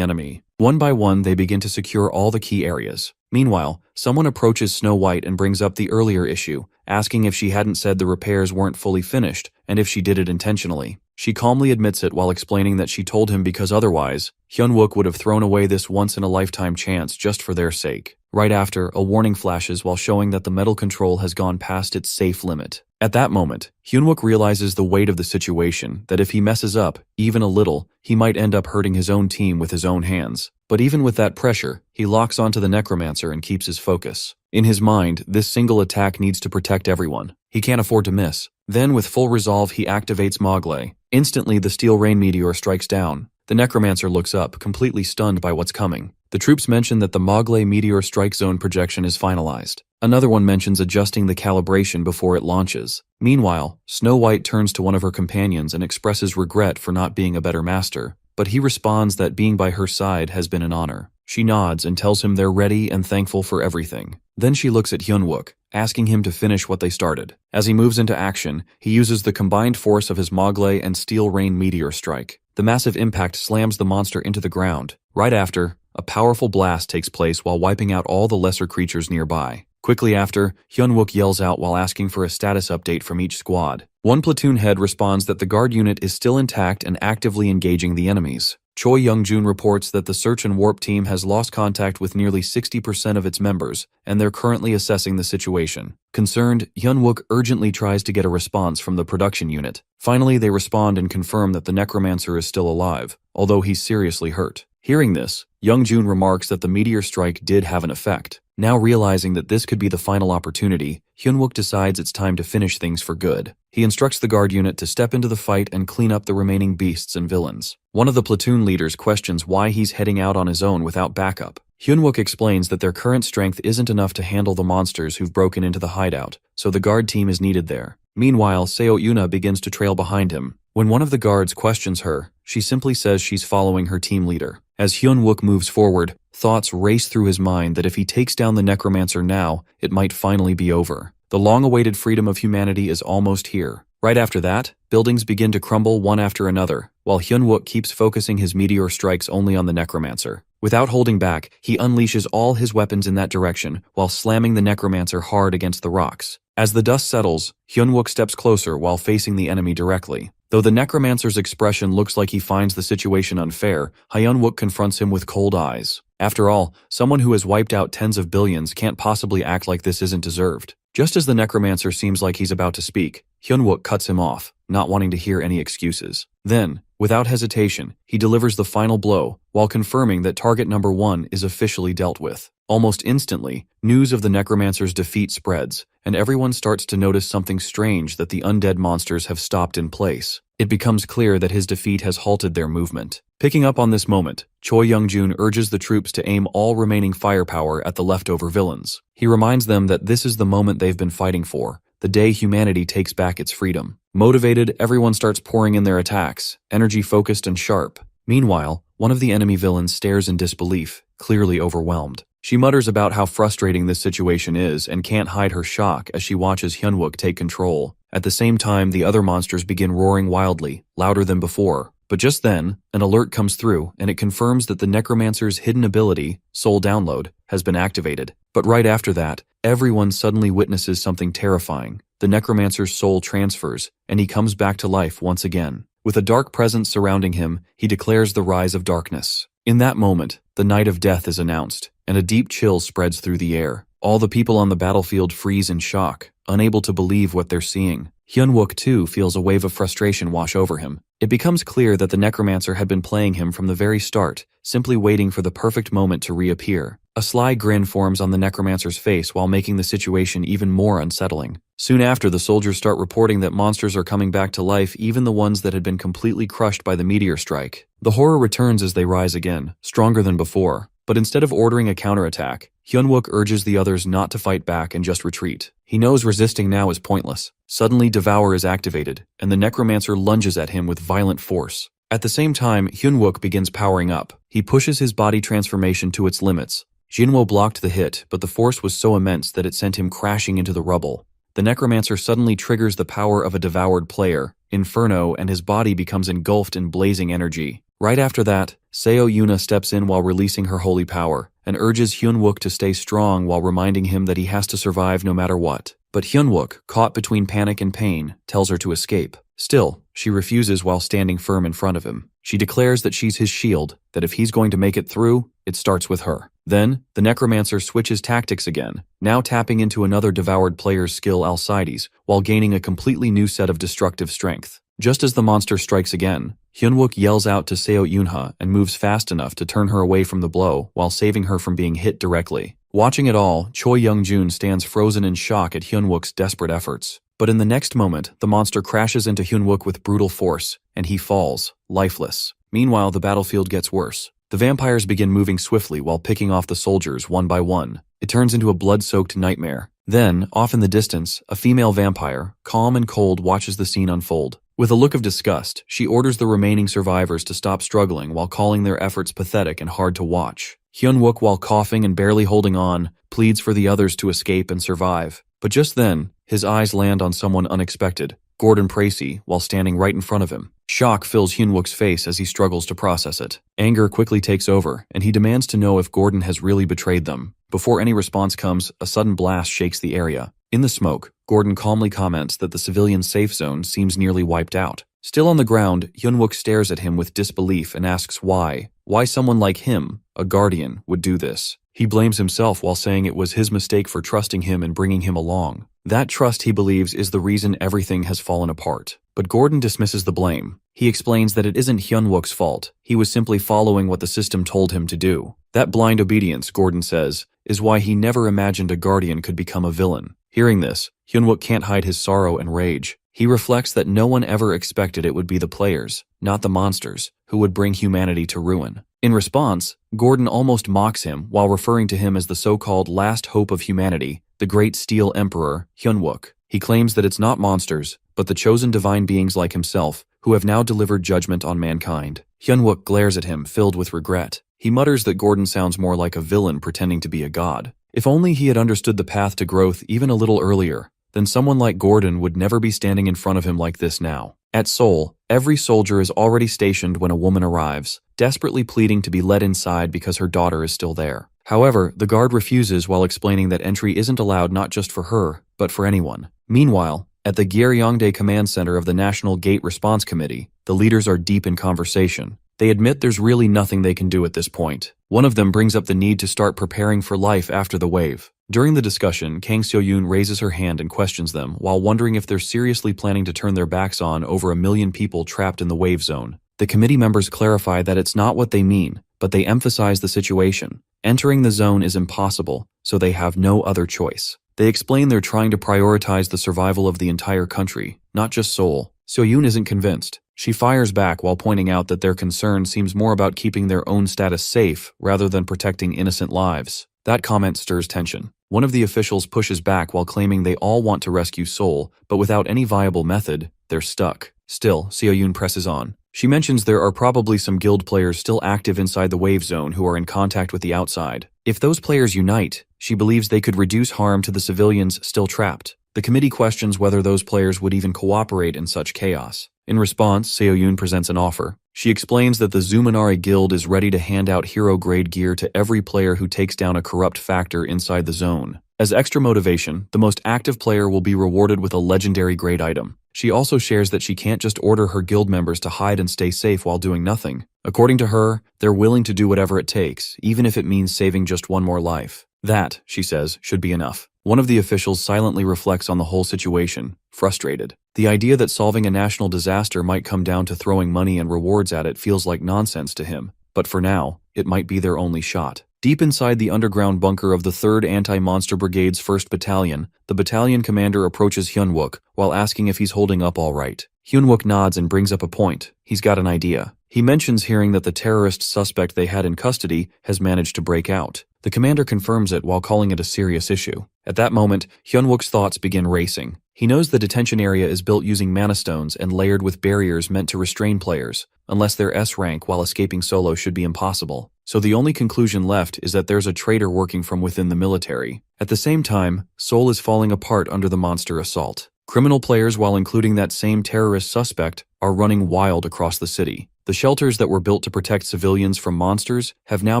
Speaker 1: enemy. One by one, they begin to secure all the key areas. Meanwhile, someone approaches Snow White and brings up the earlier issue, asking if she hadn't said the repairs weren't fully finished and if she did it intentionally. She calmly admits it while explaining that she told him because otherwise, Hyunwook would have thrown away this once-in-a-lifetime chance just for their sake. Right after, a warning flashes while showing that the metal control has gone past its safe limit. At that moment, Hyunwook realizes the weight of the situation, that if he messes up, even a little, he might end up hurting his own team with his own hands. But even with that pressure, he locks onto the necromancer and keeps his focus. In his mind, this single attack needs to protect everyone. He can't afford to miss. Then, with full resolve, he activates Mogley. Instantly, the steel rain meteor strikes down. The necromancer looks up, completely stunned by what's coming. The troops mention that the Mogley meteor strike zone projection is finalized. Another one mentions adjusting the calibration before it launches. Meanwhile, Snow White turns to one of her companions and expresses regret for not being a better master, but he responds that being by her side has been an honor. She nods and tells him they're ready and thankful for everything. Then she looks at Hyunwook, asking him to finish what they started. As he moves into action, he uses the combined force of his Mogley and Steel Rain meteor strike. The massive impact slams the monster into the ground. Right after, a powerful blast takes place while wiping out all the lesser creatures nearby. Quickly after, Hyunwook yells out while asking for a status update from each squad. One platoon head responds that the guard unit is still intact and actively engaging the enemies. Choi Young-jun reports that the search and warp team has lost contact with nearly 60% of its members, and they're currently assessing the situation. Concerned, Hyun-wook urgently tries to get a response from the production unit. Finally, they respond and confirm that the necromancer is still alive, although he's seriously hurt. Hearing this, Young-jun remarks that the meteor strike did have an effect. Now realizing that this could be the final opportunity, Hyun-wook decides it's time to finish things for good. He instructs the guard unit to step into the fight and clean up the remaining beasts and villains. One of the platoon leaders questions why he's heading out on his own without backup. Hyun-wook explains that their current strength isn't enough to handle the monsters who've broken into the hideout, so the guard team is needed there. Meanwhile, Seo Yuna begins to trail behind him. When one of the guards questions her, she simply says she's following her team leader. As Hyun-wook moves forward, thoughts race through his mind that if he takes down the necromancer now, it might finally be over. The long-awaited freedom of humanity is almost here. Right after that, buildings begin to crumble one after another, while Hyun-wook keeps focusing his meteor strikes only on the necromancer. Without holding back, he unleashes all his weapons in that direction, while slamming the necromancer hard against the rocks. As the dust settles, Hyun-wook steps closer while facing the enemy directly. Though the necromancer's expression looks like he finds the situation unfair, Hyun-wook confronts him with cold eyes. After all, someone who has wiped out tens of billions can't possibly act like this isn't deserved. Just as the necromancer seems like he's about to speak, Hyun-wook cuts him off, not wanting to hear any excuses. Then, without hesitation, he delivers the final blow, while confirming that target number 1 is officially dealt with. Almost instantly, news of the necromancer's defeat spreads, and everyone starts to notice something strange that the undead monsters have stopped in place. It becomes clear that his defeat has halted their movement. Picking up on this moment, Choi Young-jun urges the troops to aim all remaining firepower at the leftover villains. He reminds them that this is the moment they've been fighting for, the day humanity takes back its freedom. Motivated, everyone starts pouring in their attacks, energy-focused and sharp. Meanwhile, one of the enemy villains stares in disbelief, clearly overwhelmed. She mutters about how frustrating this situation is and can't hide her shock as she watches Hyun-wook take control. At the same time, the other monsters begin roaring wildly, louder than before. But just then, an alert comes through and it confirms that the necromancer's hidden ability, Soul Download, has been activated. But right after that, everyone suddenly witnesses something terrifying. The necromancer's soul transfers, and he comes back to life once again. With a dark presence surrounding him, he declares the rise of darkness. In that moment, the night of death is announced, and a deep chill spreads through the air. All the people on the battlefield freeze in shock, unable to believe what they're seeing. Hyun-wook too feels a wave of frustration wash over him. It becomes clear that the necromancer had been playing him from the very start, simply waiting for the perfect moment to reappear. A sly grin forms on the necromancer's face while making the situation even more unsettling. Soon after, the soldiers start reporting that monsters are coming back to life, even the ones that had been completely crushed by the meteor strike. The horror returns as they rise again, stronger than before. But instead of ordering a counterattack, Hyun-wook urges the others not to fight back and just retreat. He knows resisting now is pointless. Suddenly, Devour is activated, and the necromancer lunges at him with violent force. At the same time, Hyun-wook begins powering up. He pushes his body transformation to its limits. Jinwo blocked the hit, but the force was so immense that it sent him crashing into the rubble. The necromancer suddenly triggers the power of a devoured player, Inferno, and his body becomes engulfed in blazing energy. Right after that, Seo Yuna steps in while releasing her holy power, and urges Hyun-wook to stay strong while reminding him that he has to survive no matter what. But Hyun-wook, caught between panic and pain, tells her to escape. Still, she refuses while standing firm in front of him. She declares that she's his shield, that if he's going to make it through, it starts with her. Then, the necromancer switches tactics again, now tapping into another devoured player's skill Alcides, while gaining a completely new set of destructive strength. Just as the monster strikes again, Hyun-wook yells out to Seo Yunha and moves fast enough to turn her away from the blow while saving her from being hit directly. Watching it all, Choi Young-jun stands frozen in shock at Hyun-wook's desperate efforts. But in the next moment, the monster crashes into Hyun-wook with brutal force, and he falls, lifeless. Meanwhile, the battlefield gets worse. The vampires begin moving swiftly while picking off the soldiers one by one. It turns into a blood-soaked nightmare. Then, off in the distance, a female vampire, calm and cold, watches the scene unfold. With a look of disgust, she orders the remaining survivors to stop struggling while calling their efforts pathetic and hard to watch. Hyun-wook, while coughing and barely holding on, pleads for the others to escape and survive. But just then, his eyes land on someone unexpected, Gordon Precy, while standing right in front of him. Shock fills Hyun-wook's face as he struggles to process it. Anger quickly takes over, and he demands to know if Gordon has really betrayed them. Before any response comes, a sudden blast shakes the area. In the smoke, Gordon calmly comments that the civilian safe zone seems nearly wiped out. Still on the ground, Hyunwook stares at him with disbelief and asks why someone like him, a guardian, would do this. He blames himself while saying it was his mistake for trusting him and bringing him along. That trust, he believes, is the reason everything has fallen apart. But Gordon dismisses the blame. He explains that it isn't Hyunwook's fault. He was simply following what the system told him to do. That blind obedience, Gordon says, is why he never imagined a guardian could become a villain. Hearing this, Hyunwook can't hide his sorrow and rage. He reflects that no one ever expected it would be the players, not the monsters, who would bring humanity to ruin. In response, Gordon almost mocks him while referring to him as the so-called last hope of humanity, the Great Steel Emperor, Hyunwook. He claims that it's not monsters, but the chosen divine beings like himself, who have now delivered judgment on mankind. Hyunwook glares at him, filled with regret. He mutters that Gordon sounds more like a villain pretending to be a god. If only he had understood the path to growth even a little earlier, then someone like Gordon would never be standing in front of him like this now. At Seoul, every soldier is already stationed when a woman arrives, desperately pleading to be let inside because her daughter is still there. However, the guard refuses while explaining that entry isn't allowed not just for her, but for anyone. Meanwhile, at the Gyeongbokgung Command Center of the National Gate Response Committee, the leaders are deep in conversation. They admit there's really nothing they can do at this point. One of them brings up the need to start preparing for life after the wave. During the discussion, Kang Seo-yoon raises her hand and questions them while wondering if they're seriously planning to turn their backs on over 1 million people trapped in the wave zone. The committee members clarify that it's not what they mean, but they emphasize the situation. Entering the zone is impossible, so they have no other choice. They explain they're trying to prioritize the survival of the entire country, not just Seoul. Seo-yoon isn't convinced. She fires back while pointing out that their concern seems more about keeping their own status safe rather than protecting innocent lives. That comment stirs tension. One of the officials pushes back while claiming they all want to rescue Seoul, but without any viable method, they're stuck. Still, Seo-yoon presses on. She mentions there are probably some guild players still active inside the wave zone who are in contact with the outside. If those players unite, she believes they could reduce harm to the civilians still trapped. The committee questions whether those players would even cooperate in such chaos. In response, Seo-yoon presents an offer. She explains that the Zumanari Guild is ready to hand out hero-grade gear to every player who takes down a corrupt factor inside the zone. As extra motivation, the most active player will be rewarded with a legendary grade item. She also shares that she can't just order her guild members to hide and stay safe while doing nothing. According to her, they're willing to do whatever it takes, even if it means saving just one more life. That, she says, should be enough. One of the officials silently reflects on the whole situation, frustrated. The idea that solving a national disaster might come down to throwing money and rewards at it feels like nonsense to him. But for now, it might be their only shot. Deep inside the underground bunker of the 3rd Anti-Monster Brigade's 1st Battalion, the battalion commander approaches Hyunwook while asking if he's holding up all right. Hyunwook nods and brings up a point. He's got an idea. He mentions hearing that the terrorist suspect they had in custody has managed to break out. The commander confirms it while calling it a serious issue. At that moment, Hyunwook's thoughts begin racing. He knows the detention area is built using mana stones and layered with barriers meant to restrain players, unless they're S rank while escaping solo should be impossible. So the only conclusion left is that there's a traitor working from within the military. At the same time, Seoul is falling apart under the monster assault. Criminal players, while including that same terrorist suspect, are running wild across the city. The shelters that were built to protect civilians from monsters have now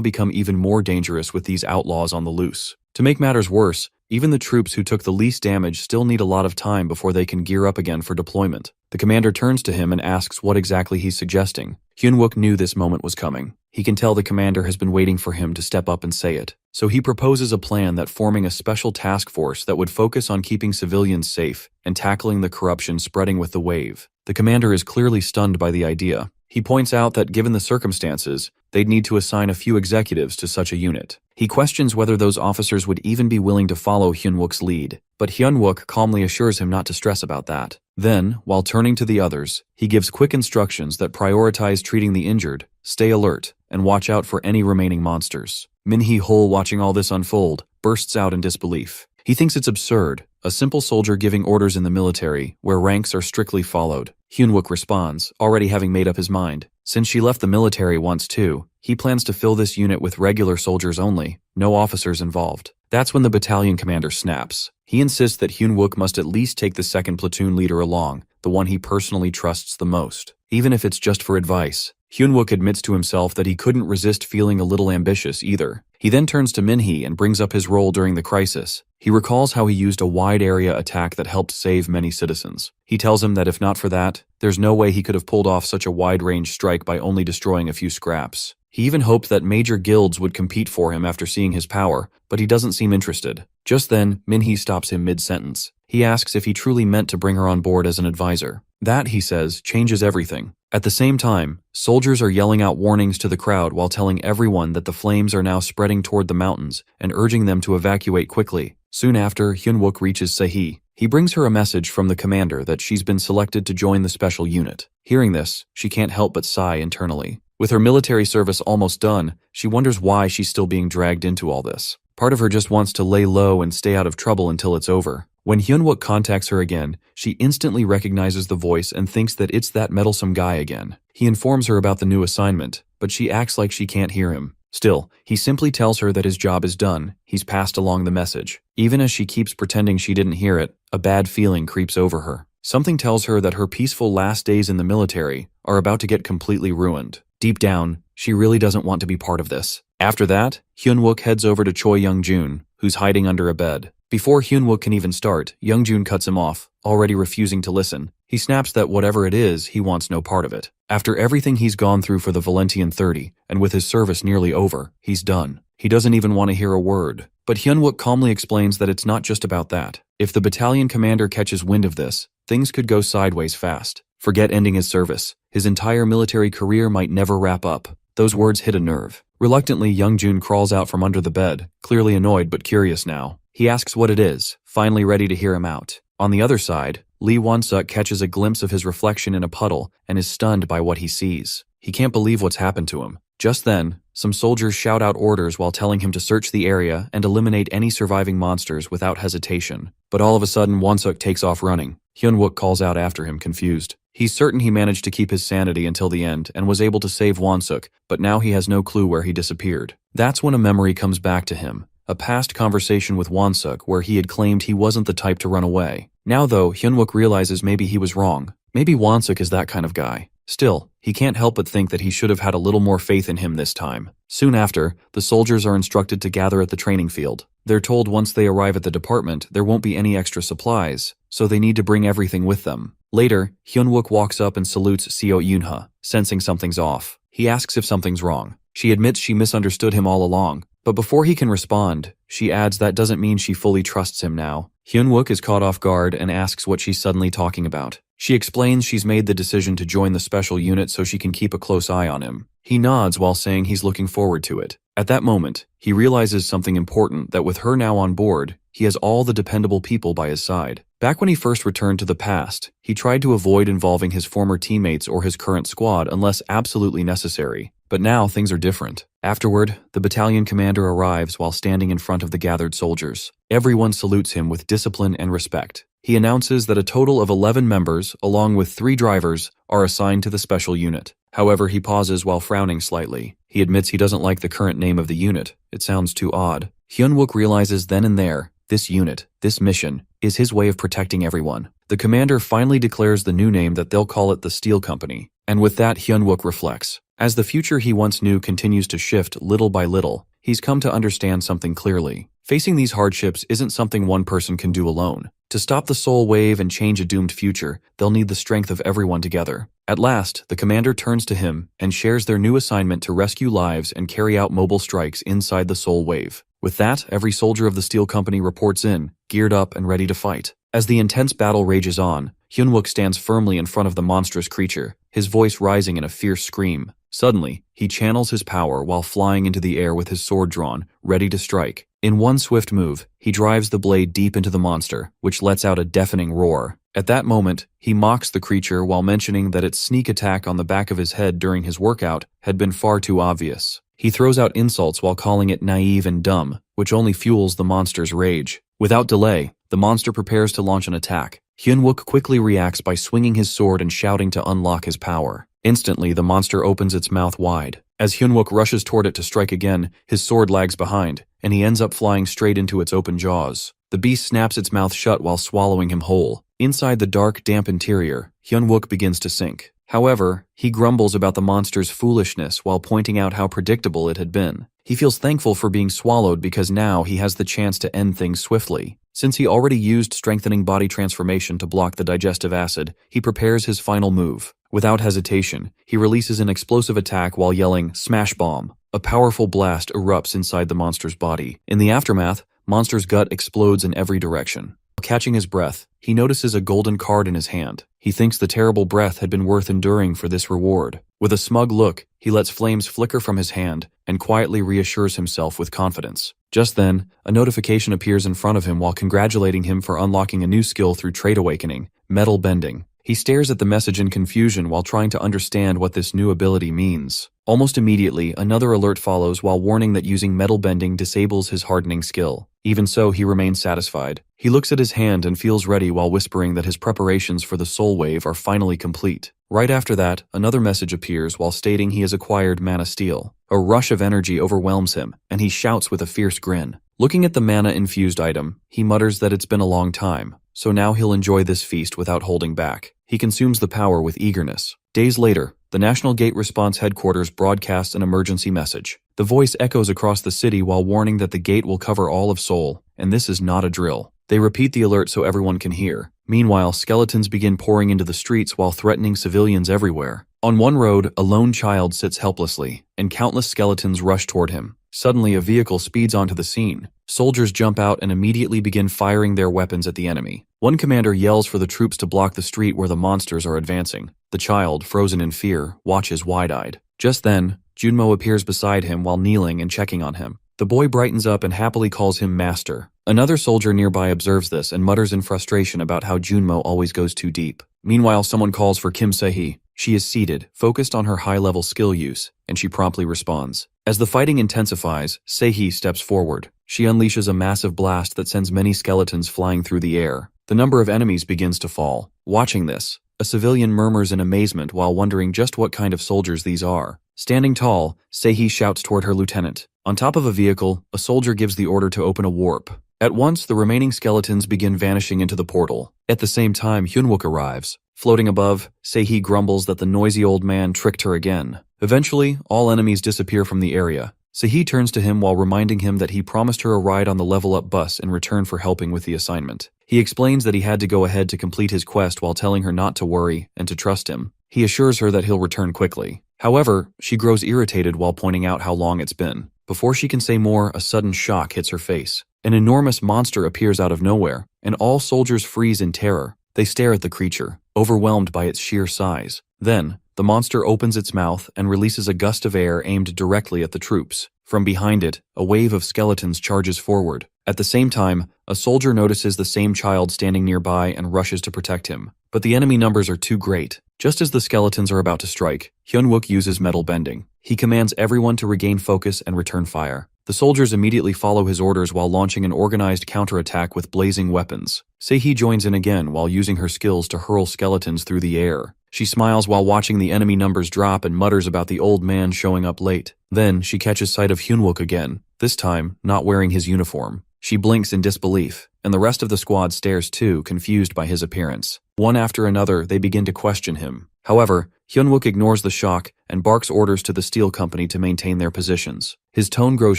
Speaker 1: become even more dangerous with these outlaws on the loose. To make matters worse, even the troops who took the least damage still need a lot of time before they can gear up again for deployment. The commander turns to him and asks what exactly he's suggesting. Hyunwook knew this moment was coming. He can tell the commander has been waiting for him to step up and say it. So he proposes a plan that forming a special task force that would focus on keeping civilians safe and tackling the corruption spreading with the wave. The commander is clearly stunned by the idea. He points out that given the circumstances, they'd need to assign a few executives to such a unit. He questions whether those officers would even be willing to follow Hyunwook's lead, but Hyunwook calmly assures him not to stress about that. Then, while turning to the others, he gives quick instructions that prioritize treating the injured, stay alert, and watch out for any remaining monsters. Min-hee-hol, watching all this unfold, bursts out in disbelief. He thinks it's absurd, a simple soldier giving orders in the military, where ranks are strictly followed. Hyunwook responds, already having made up his mind. Since she left the military once too, he plans to fill this unit with regular soldiers only, no officers involved. That's when the battalion commander snaps. He insists that Hyunwook must at least take the 2nd platoon leader along, the one he personally trusts the most. Even if it's just for advice, Hyunwook admits to himself that he couldn't resist feeling a little ambitious either. He then turns to Minhee and brings up his role during the crisis. He recalls how he used a wide-area attack that helped save many citizens. He tells him that if not for that, there's no way he could have pulled off such a wide-range strike by only destroying a few scraps. He even hoped that major guilds would compete for him after seeing his power, but he doesn't seem interested. Just then, Minhee stops him mid-sentence. He asks if he truly meant to bring her on board as an advisor. That, he says, changes everything. At the same time, soldiers are yelling out warnings to the crowd while telling everyone that the flames are now spreading toward the mountains and urging them to evacuate quickly. Soon after, Hyunwook reaches Sehee. He brings her a message from the commander that she's been selected to join the special unit. Hearing this, she can't help but sigh internally. With her military service almost done, she wonders why she's still being dragged into all this. Part of her just wants to lay low and stay out of trouble until it's over. When Hyunwook contacts her again, she instantly recognizes the voice and thinks that it's that meddlesome guy again. He informs her about the new assignment, but she acts like she can't hear him. Still, he simply tells her that his job is done. He's passed along the message. Even as she keeps pretending she didn't hear it, a bad feeling creeps over her. Something tells her that her peaceful last days in the military are about to get completely ruined. Deep down, she really doesn't want to be part of this. After that, Hyunwook heads over to Choi Young-jun, who's hiding under a bed. Before Hyunwook can even start, Young-jun cuts him off, already refusing to listen. He snaps that whatever it is, he wants no part of it. After everything he's gone through for the Valentian 30, and with his service nearly over, he's done. He doesn't even want to hear a word. But Hyunwook calmly explains that it's not just about that. If the battalion commander catches wind of this, things could go sideways fast. Forget ending his service. His entire military career might never wrap up. Those words hit a nerve. Reluctantly, Young-jun crawls out from under the bed, clearly annoyed but curious now. He asks what it is, finally ready to hear him out. On the other side, Lee Won-suk catches a glimpse of his reflection in a puddle and is stunned by what he sees. He can't believe what's happened to him. Just then, some soldiers shout out orders while telling him to search the area and eliminate any surviving monsters without hesitation. But all of a sudden, Won-suk takes off running. Hyunwook calls out after him, confused. He's certain he managed to keep his sanity until the end and was able to save Won-suk, but now he has no clue where he disappeared. That's when a memory comes back to him. A past conversation with Won-suk where he had claimed he wasn't the type to run away. Now though, Hyunwook realizes maybe he was wrong. Maybe Won-suk is that kind of guy. Still, he can't help but think that he should have had a little more faith in him this time. Soon after, the soldiers are instructed to gather at the training field. They're told once they arrive at the department, there won't be any extra supplies, so they need to bring everything with them. Later, Hyunwook walks up and salutes Seo Yoonha, sensing something's off. He asks if something's wrong. She admits she misunderstood him all along, but before he can respond, she adds that doesn't mean she fully trusts him now. Hyunwook is caught off guard and asks what she's suddenly talking about. She explains she's made the decision to join the special unit so she can keep a close eye on him. He nods while saying he's looking forward to it. At that moment, he realizes something important, that with her now on board, he has all the dependable people by his side. Back when he first returned to the past, he tried to avoid involving his former teammates or his current squad unless absolutely necessary. But now things are different. Afterward, the battalion commander arrives while standing in front of the gathered soldiers. Everyone salutes him with discipline and respect. He announces that a total of 11 members, along with 3 drivers, are assigned to the special unit. However, he pauses while frowning slightly. He admits he doesn't like the current name of the unit. It sounds too odd. Hyunwook realizes then and there, this unit, this mission, is his way of protecting everyone. The commander finally declares the new name that they'll call it the Steel Company. And with that, Hyunwook reflects. As the future he once knew continues to shift little by little, he's come to understand something clearly. Facing these hardships isn't something one person can do alone. To stop the soul wave and change a doomed future, they'll need the strength of everyone together. At last, the commander turns to him and shares their new assignment to rescue lives and carry out mobile strikes inside the soul wave. With that, every soldier of the Steel Company reports in, geared up and ready to fight. As the intense battle rages on, Hyunwook stands firmly in front of the monstrous creature, his voice rising in a fierce scream. Suddenly, he channels his power while flying into the air with his sword drawn, ready to strike. In one swift move, he drives the blade deep into the monster, which lets out a deafening roar. At that moment, he mocks the creature while mentioning that its sneak attack on the back of his head during his workout had been far too obvious. He throws out insults while calling it naive and dumb, which only fuels the monster's rage. Without delay, the monster prepares to launch an attack. Hyunwook quickly reacts by swinging his sword and shouting to unlock his power. Instantly, the monster opens its mouth wide. As Hyunwook rushes toward it to strike again, his sword lags behind, and he ends up flying straight into its open jaws. The beast snaps its mouth shut while swallowing him whole. Inside the dark, damp interior, Hyunwook begins to sink. However, he grumbles about the monster's foolishness while pointing out how predictable it had been. He feels thankful for being swallowed because now he has the chance to end things swiftly. Since he already used strengthening body transformation to block the digestive acid, he prepares his final move. Without hesitation, he releases an explosive attack while yelling, "Smash Bomb!" A powerful blast erupts inside the monster's body. In the aftermath, Monster's gut explodes in every direction. Catching his breath, he notices a golden card in his hand. He thinks the terrible breath had been worth enduring for this reward. With a smug look, he lets flames flicker from his hand and quietly reassures himself with confidence. Just then, a notification appears in front of him while congratulating him for unlocking a new skill through Trait Awakening, Metal Bending. He stares at the message in confusion while trying to understand what this new ability means. Almost immediately, another alert follows while warning that using metal bending disables his hardening skill. Even so, he remains satisfied. He looks at his hand and feels ready while whispering that his preparations for the soul wave are finally complete. Right after that, another message appears while stating he has acquired Mana Steel. A rush of energy overwhelms him, and he shouts with a fierce grin. Looking at the mana-infused item, he mutters that it's been a long time, so now he'll enjoy this feast without holding back. He consumes the power with eagerness. Days later, the National Gate Response Headquarters broadcasts an emergency message. The voice echoes across the city while warning that the gate will cover all of Seoul, and this is not a drill. They repeat the alert so everyone can hear. Meanwhile, skeletons begin pouring into the streets while threatening civilians everywhere. On one road, a lone child sits helplessly, and countless skeletons rush toward him. Suddenly, a vehicle speeds onto the scene. Soldiers jump out and immediately begin firing their weapons at the enemy. One commander yells for the troops to block the street where the monsters are advancing. The child, frozen in fear, watches wide-eyed. Just then, Junmo appears beside him while kneeling and checking on him. The boy brightens up and happily calls him master. Another soldier nearby observes this and mutters in frustration about how Junmo always goes too deep. Meanwhile, someone calls for Kim Se-hee. She is seated, focused on her high-level skill use, and she promptly responds. As the fighting intensifies, Se-hee steps forward. She unleashes a massive blast that sends many skeletons flying through the air. The number of enemies begins to fall. Watching this, a civilian murmurs in amazement while wondering just what kind of soldiers these are. Standing tall, Se-hee shouts toward her lieutenant. On top of a vehicle, a soldier gives the order to open a warp. At once, the remaining skeletons begin vanishing into the portal. At the same time, Hyunwook arrives. Floating above, Se-hee grumbles that the noisy old man tricked her again. Eventually, all enemies disappear from the area. Se-hee turns to him while reminding him that he promised her a ride on the level-up bus in return for helping with the assignment. He explains that he had to go ahead to complete his quest while telling her not to worry and to trust him. He assures her that he'll return quickly. However, she grows irritated while pointing out how long it's been. Before she can say more, a sudden shock hits her face. An enormous monster appears out of nowhere, and all soldiers freeze in terror. They stare at the creature, overwhelmed by its sheer size. Then, the monster opens its mouth and releases a gust of air aimed directly at the troops. From behind it, a wave of skeletons charges forward. At the same time, a soldier notices the same child standing nearby and rushes to protect him. But the enemy numbers are too great. Just as the skeletons are about to strike, Hyunwook uses metal bending. He commands everyone to regain focus and return fire. The soldiers immediately follow his orders while launching an organized counterattack with blazing weapons. Se-hee joins in again while using her skills to hurl skeletons through the air. She smiles while watching the enemy numbers drop and mutters about the old man showing up late. Then, she catches sight of Hyunwook again, this time not wearing his uniform. She blinks in disbelief, and the rest of the squad stares too, confused by his appearance. One after another, they begin to question him. However, Hyunwook ignores the shock and barks orders to the steel company to maintain their positions. His tone grows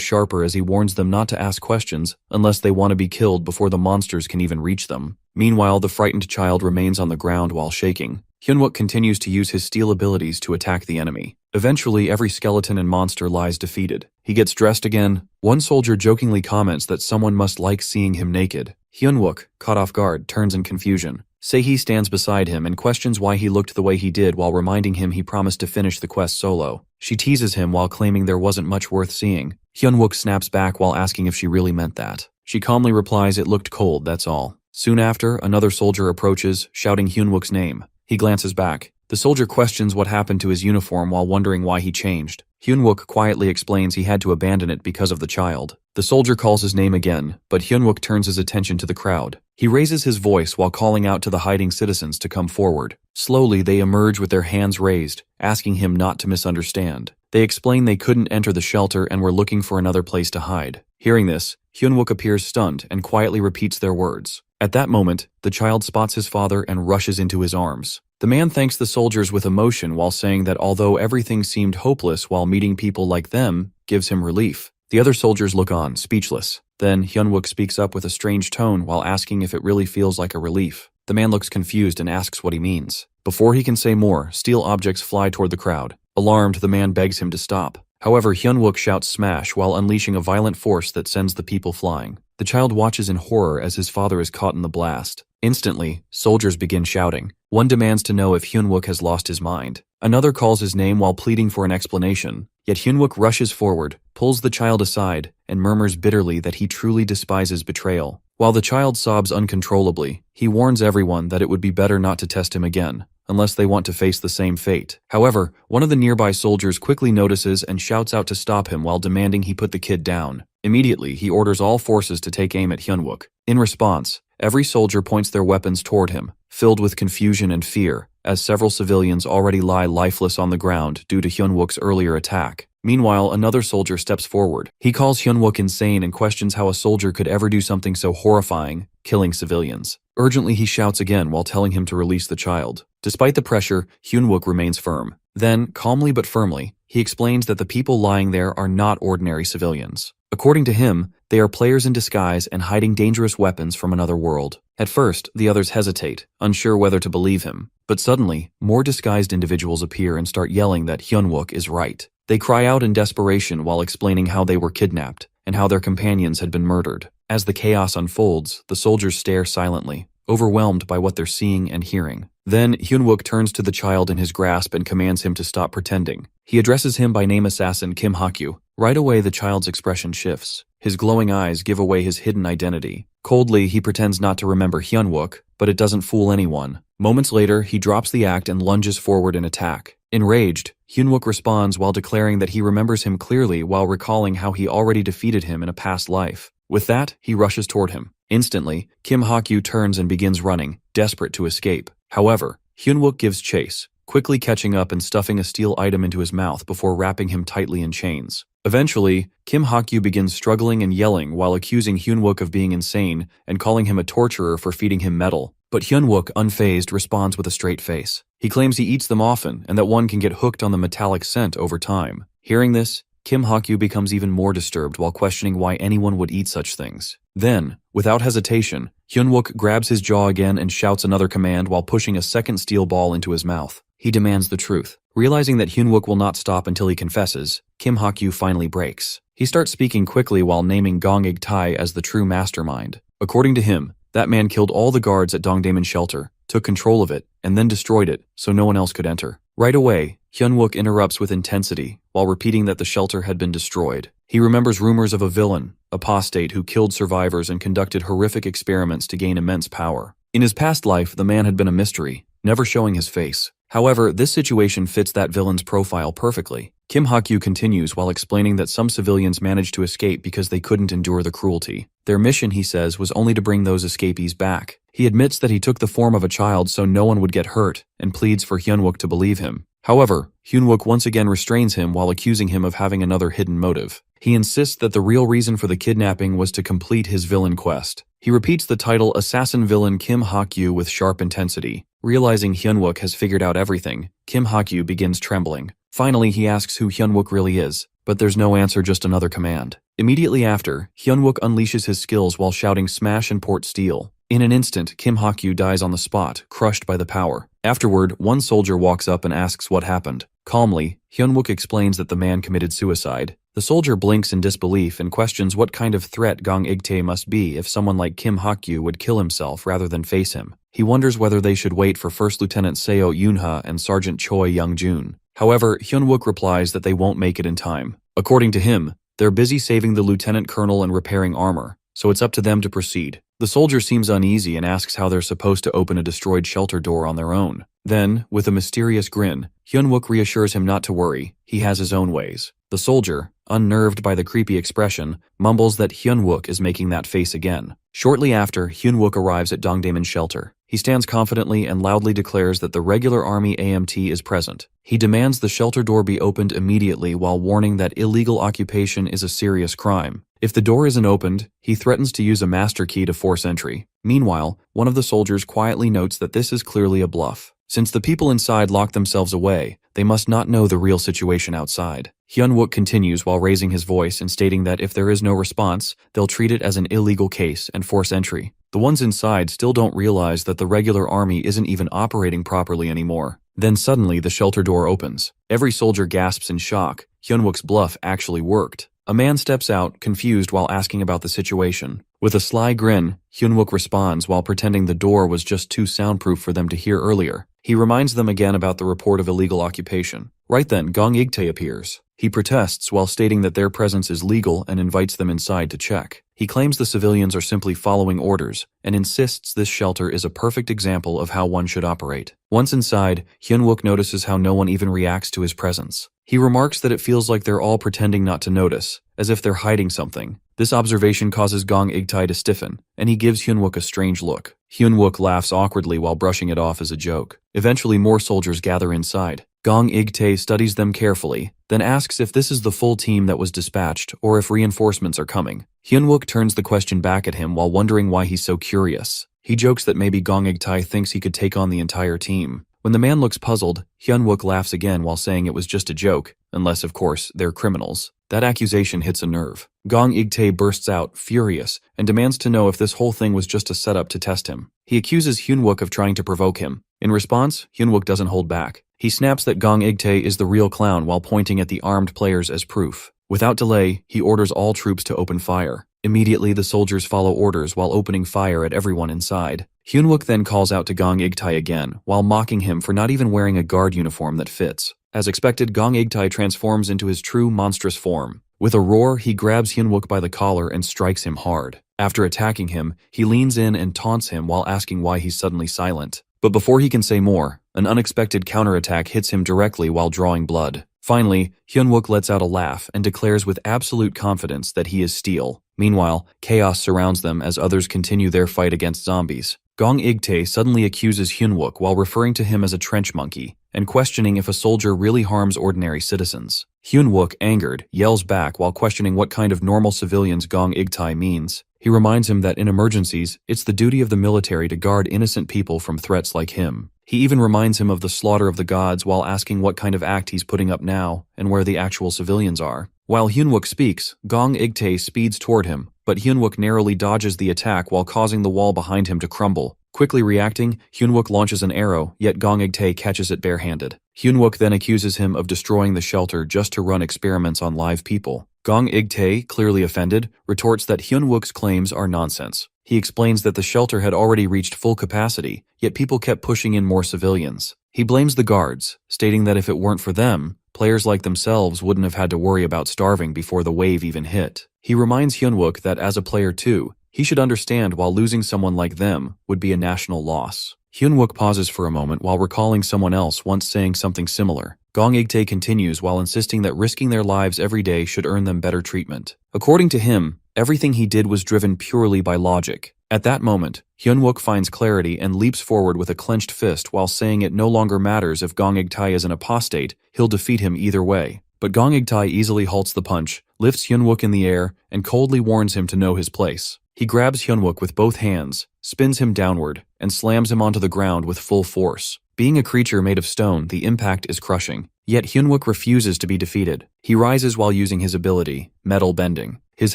Speaker 1: sharper as he warns them not to ask questions unless they want to be killed before the monsters can even reach them. Meanwhile, the frightened child remains on the ground while shaking. Hyunwook continues to use his steel abilities to attack the enemy. Eventually, every skeleton and monster lies defeated. He gets dressed again. One soldier jokingly comments that someone must like seeing him naked. Hyunwook, caught off guard, turns in confusion. Se-hee stands beside him and questions why he looked the way he did while reminding him he promised to finish the quest solo. She teases him while claiming there wasn't much worth seeing. Hyunwook snaps back while asking if she really meant that. She calmly replies it looked cold, that's all. Soon after, another soldier approaches, shouting Hyunwook's name. He glances back. The soldier questions what happened to his uniform while wondering why he changed. Hyunwook quietly explains he had to abandon it because of the child. The soldier calls his name again, but Hyunwook turns his attention to the crowd. He raises his voice while calling out to the hiding citizens to come forward. Slowly, they emerge with their hands raised, asking him not to misunderstand. They explain they couldn't enter the shelter and were looking for another place to hide. Hearing this, Hyunwook appears stunned and quietly repeats their words. At that moment, the child spots his father and rushes into his arms. The man thanks the soldiers with emotion while saying that although everything seemed hopeless while meeting people like them, gives him relief. The other soldiers look on, speechless. Then Hyunwook speaks up with a strange tone while asking if it really feels like a relief. The man looks confused and asks what he means. Before he can say more, steel objects fly toward the crowd. Alarmed, the man begs him to stop. However, Hyunwook shouts smash while unleashing a violent force that sends the people flying. The child watches in horror as his father is caught in the blast. Instantly, soldiers begin shouting. One demands to know if Hyunwook has lost his mind. Another calls his name while pleading for an explanation. Yet Hyunwook rushes forward, pulls the child aside, and murmurs bitterly that he truly despises betrayal. While the child sobs uncontrollably, he warns everyone that it would be better not to test him again, unless they want to face the same fate. However, one of the nearby soldiers quickly notices and shouts out to stop him while demanding he put the kid down. Immediately, he orders all forces to take aim at Hyunwook. In response, every soldier points their weapons toward him, filled with confusion and fear, as several civilians already lie lifeless on the ground due to Hyunwook's earlier attack. Meanwhile, another soldier steps forward. He calls Hyunwook insane and questions how a soldier could ever do something so horrifying, killing civilians. Urgently, he shouts again while telling him to release the child. Despite the pressure, Hyunwook remains firm. Then, calmly but firmly, he explains that the people lying there are not ordinary civilians. According to him, they are players in disguise and hiding dangerous weapons from another world. At first, the others hesitate, unsure whether to believe him. But suddenly, more disguised individuals appear and start yelling that Hyunwook is right. They cry out in desperation while explaining how they were kidnapped and how their companions had been murdered. As the chaos unfolds, the soldiers stare silently, overwhelmed by what they're seeing and hearing. Then, Hyunwook turns to the child in his grasp and commands him to stop pretending. He addresses him by name assassin Kim Hakyu. Right away, the child's expression shifts. His glowing eyes give away his hidden identity. Coldly, he pretends not to remember Hyunwook, but it doesn't fool anyone. Moments later, he drops the act and lunges forward in attack. Enraged, Hyunwook responds while declaring that he remembers him clearly while recalling how he already defeated him in a past life. With that, he rushes toward him. Instantly, Kim Hakyu turns and begins running, desperate to escape. However, Hyunwook gives chase, quickly catching up and stuffing a steel item into his mouth before wrapping him tightly in chains. Eventually, Kim Hakyu begins struggling and yelling while accusing Hyunwook of being insane and calling him a torturer for feeding him metal. But Hyunwook, unfazed, responds with a straight face. He claims he eats them often and that one can get hooked on the metallic scent over time. Hearing this, Kim Hakyu becomes even more disturbed while questioning why anyone would eat such things. Then, without hesitation, Hyunwook grabs his jaw again and shouts another command while pushing a second steel ball into his mouth. He demands the truth. Realizing that Hyunwook will not stop until he confesses, Kim Hakyu finally breaks. He starts speaking quickly while naming Gong Tae as the true mastermind. According to him, that man killed all the guards at Dongdaemun shelter, took control of it, and then destroyed it so no one else could enter. Right away, Hyunwook interrupts with intensity while repeating that the shelter had been destroyed. He remembers rumors of a villain, apostate who killed survivors and conducted horrific experiments to gain immense power. In his past life, the man had been a mystery, never showing his face. However, this situation fits that villain's profile perfectly. Kim Hakyu continues while explaining that some civilians managed to escape because they couldn't endure the cruelty. Their mission, he says, was only to bring those escapees back. He admits that he took the form of a child so no one would get hurt and pleads for Hyunwook to believe him. However, Hyunwook once again restrains him while accusing him of having another hidden motive. He insists that the real reason for the kidnapping was to complete his villain quest. He repeats the title Assassin Villain Kim Hakyu with sharp intensity. Realizing Hyunwook has figured out everything, Kim Hakyu begins trembling. Finally, he asks who Hyunwook really is, but there's no answer, just another command. Immediately after, Hyunwook unleashes his skills while shouting smash and port steel. In an instant, Kim Hakyu dies on the spot, crushed by the power. Afterward, one soldier walks up and asks what happened. Calmly, Hyunwook explains that the man committed suicide. The soldier blinks in disbelief and questions what kind of threat Gong Tae must be if someone like Kim Hakyu would kill himself rather than face him. He wonders whether they should wait for First Lieutenant Seo Yoonha and Sergeant Choi Young-jun. However, Hyunwook replies that they won't make it in time. According to him, they're busy saving the lieutenant colonel and repairing armor, so it's up to them to proceed. The soldier seems uneasy and asks how they're supposed to open a destroyed shelter door on their own. Then, with a mysterious grin, Hyunwook reassures him not to worry, he has his own ways. The soldier, unnerved by the creepy expression, mumbles that Hyunwook is making that face again. Shortly after, Hyunwook arrives at Dongdaemun shelter. He stands confidently and loudly declares that the regular army AMT is present. He demands the shelter door be opened immediately while warning that illegal occupation is a serious crime. If the door isn't opened, he threatens to use a master key to force entry. Meanwhile, one of the soldiers quietly notes that this is clearly a bluff. Since the people inside locked themselves away, they must not know the real situation outside. Hyun-wook continues while raising his voice and stating that if there is no response, they'll treat it as an illegal case and force entry. The ones inside still don't realize that the regular army isn't even operating properly anymore. Then suddenly the shelter door opens. Every soldier gasps in shock. Hyun-wook's bluff actually worked. A man steps out, confused while asking about the situation. With a sly grin, Hyun-wook responds while pretending the door was just too soundproof for them to hear earlier. He reminds them again about the report of illegal occupation. Right then, Gong Igtae appears. He protests while stating that their presence is legal and invites them inside to check. He claims the civilians are simply following orders and insists this shelter is a perfect example of how one should operate. Once inside, Hyun-wook notices how no one even reacts to his presence. He remarks that it feels like they're all pretending not to notice, as if they're hiding something. This observation causes Gong Igtae to stiffen, and he gives Hyun-wook a strange look. Hyun-wook laughs awkwardly while brushing it off as a joke. Eventually, more soldiers gather inside. Gong Igtae studies them carefully, then asks if this is the full team that was dispatched or if reinforcements are coming. Hyun-wook turns the question back at him while wondering why he's so curious. He jokes that maybe Gong Igtae thinks he could take on the entire team. When the man looks puzzled, Hyun-wook laughs again while saying it was just a joke, unless, of course, they're criminals. That accusation hits a nerve. Gong Igtae bursts out, furious, and demands to know if this whole thing was just a setup to test him. He accuses Hyun-wook of trying to provoke him. In response, Hyun-wook doesn't hold back. He snaps that Gong Igtae is the real clown while pointing at the armed players as proof. Without delay, he orders all troops to open fire. Immediately, the soldiers follow orders while opening fire at everyone inside. Hyun-wook then calls out to Gong Igtae again, while mocking him for not even wearing a guard uniform that fits. As expected, Gong Igtae transforms into his true monstrous form. With a roar, he grabs Hyun-wook by the collar and strikes him hard. After attacking him, he leans in and taunts him while asking why he's suddenly silent. But before he can say more, an unexpected counterattack hits him directly while drawing blood. Finally, Hyun-wook lets out a laugh and declares with absolute confidence that he is steel. Meanwhile, chaos surrounds them as others continue their fight against zombies. Gong Igtae suddenly accuses Hyun-wook while referring to him as a trench monkey and questioning if a soldier really harms ordinary citizens. Hyun-wook, angered, yells back while questioning what kind of normal civilians Gong Igtae means. He reminds him that in emergencies, it's the duty of the military to guard innocent people from threats like him. He even reminds him of the slaughter of the gods while asking what kind of act he's putting up now and where the actual civilians are. While Hyun-wook speaks, Gong Igtae speeds toward him, but Hyun-wook narrowly dodges the attack while causing the wall behind him to crumble. Quickly reacting, Hyun-wook launches an arrow, yet Gong Igtae catches it barehanded. Hyun-wook then accuses him of destroying the shelter just to run experiments on live people. Gong Igtae, clearly offended, retorts that Hyun-wook's claims are nonsense. He explains that the shelter had already reached full capacity, yet people kept pushing in more civilians. He blames the guards, stating that if it weren't for them, players like themselves wouldn't have had to worry about starving before the wave even hit. He reminds Hyun-wook that as a player too, he should understand while losing someone like them would be a national loss. Hyun-wook pauses for a moment while recalling someone else once saying something similar. Gong Igtae continues while insisting that risking their lives every day should earn them better treatment. According to him, everything he did was driven purely by logic. At that moment, Hyun-wook finds clarity and leaps forward with a clenched fist while saying it no longer matters if Gong Igtae is an apostate, he'll defeat him either way. But Gong Igtae easily halts the punch, lifts Hyun-wook in the air, and coldly warns him to know his place. He grabs Hyun-wook with both hands, spins him downward, and slams him onto the ground with full force. Being a creature made of stone, the impact is crushing. Yet Hyun-wook refuses to be defeated. He rises while using his ability, metal bending. His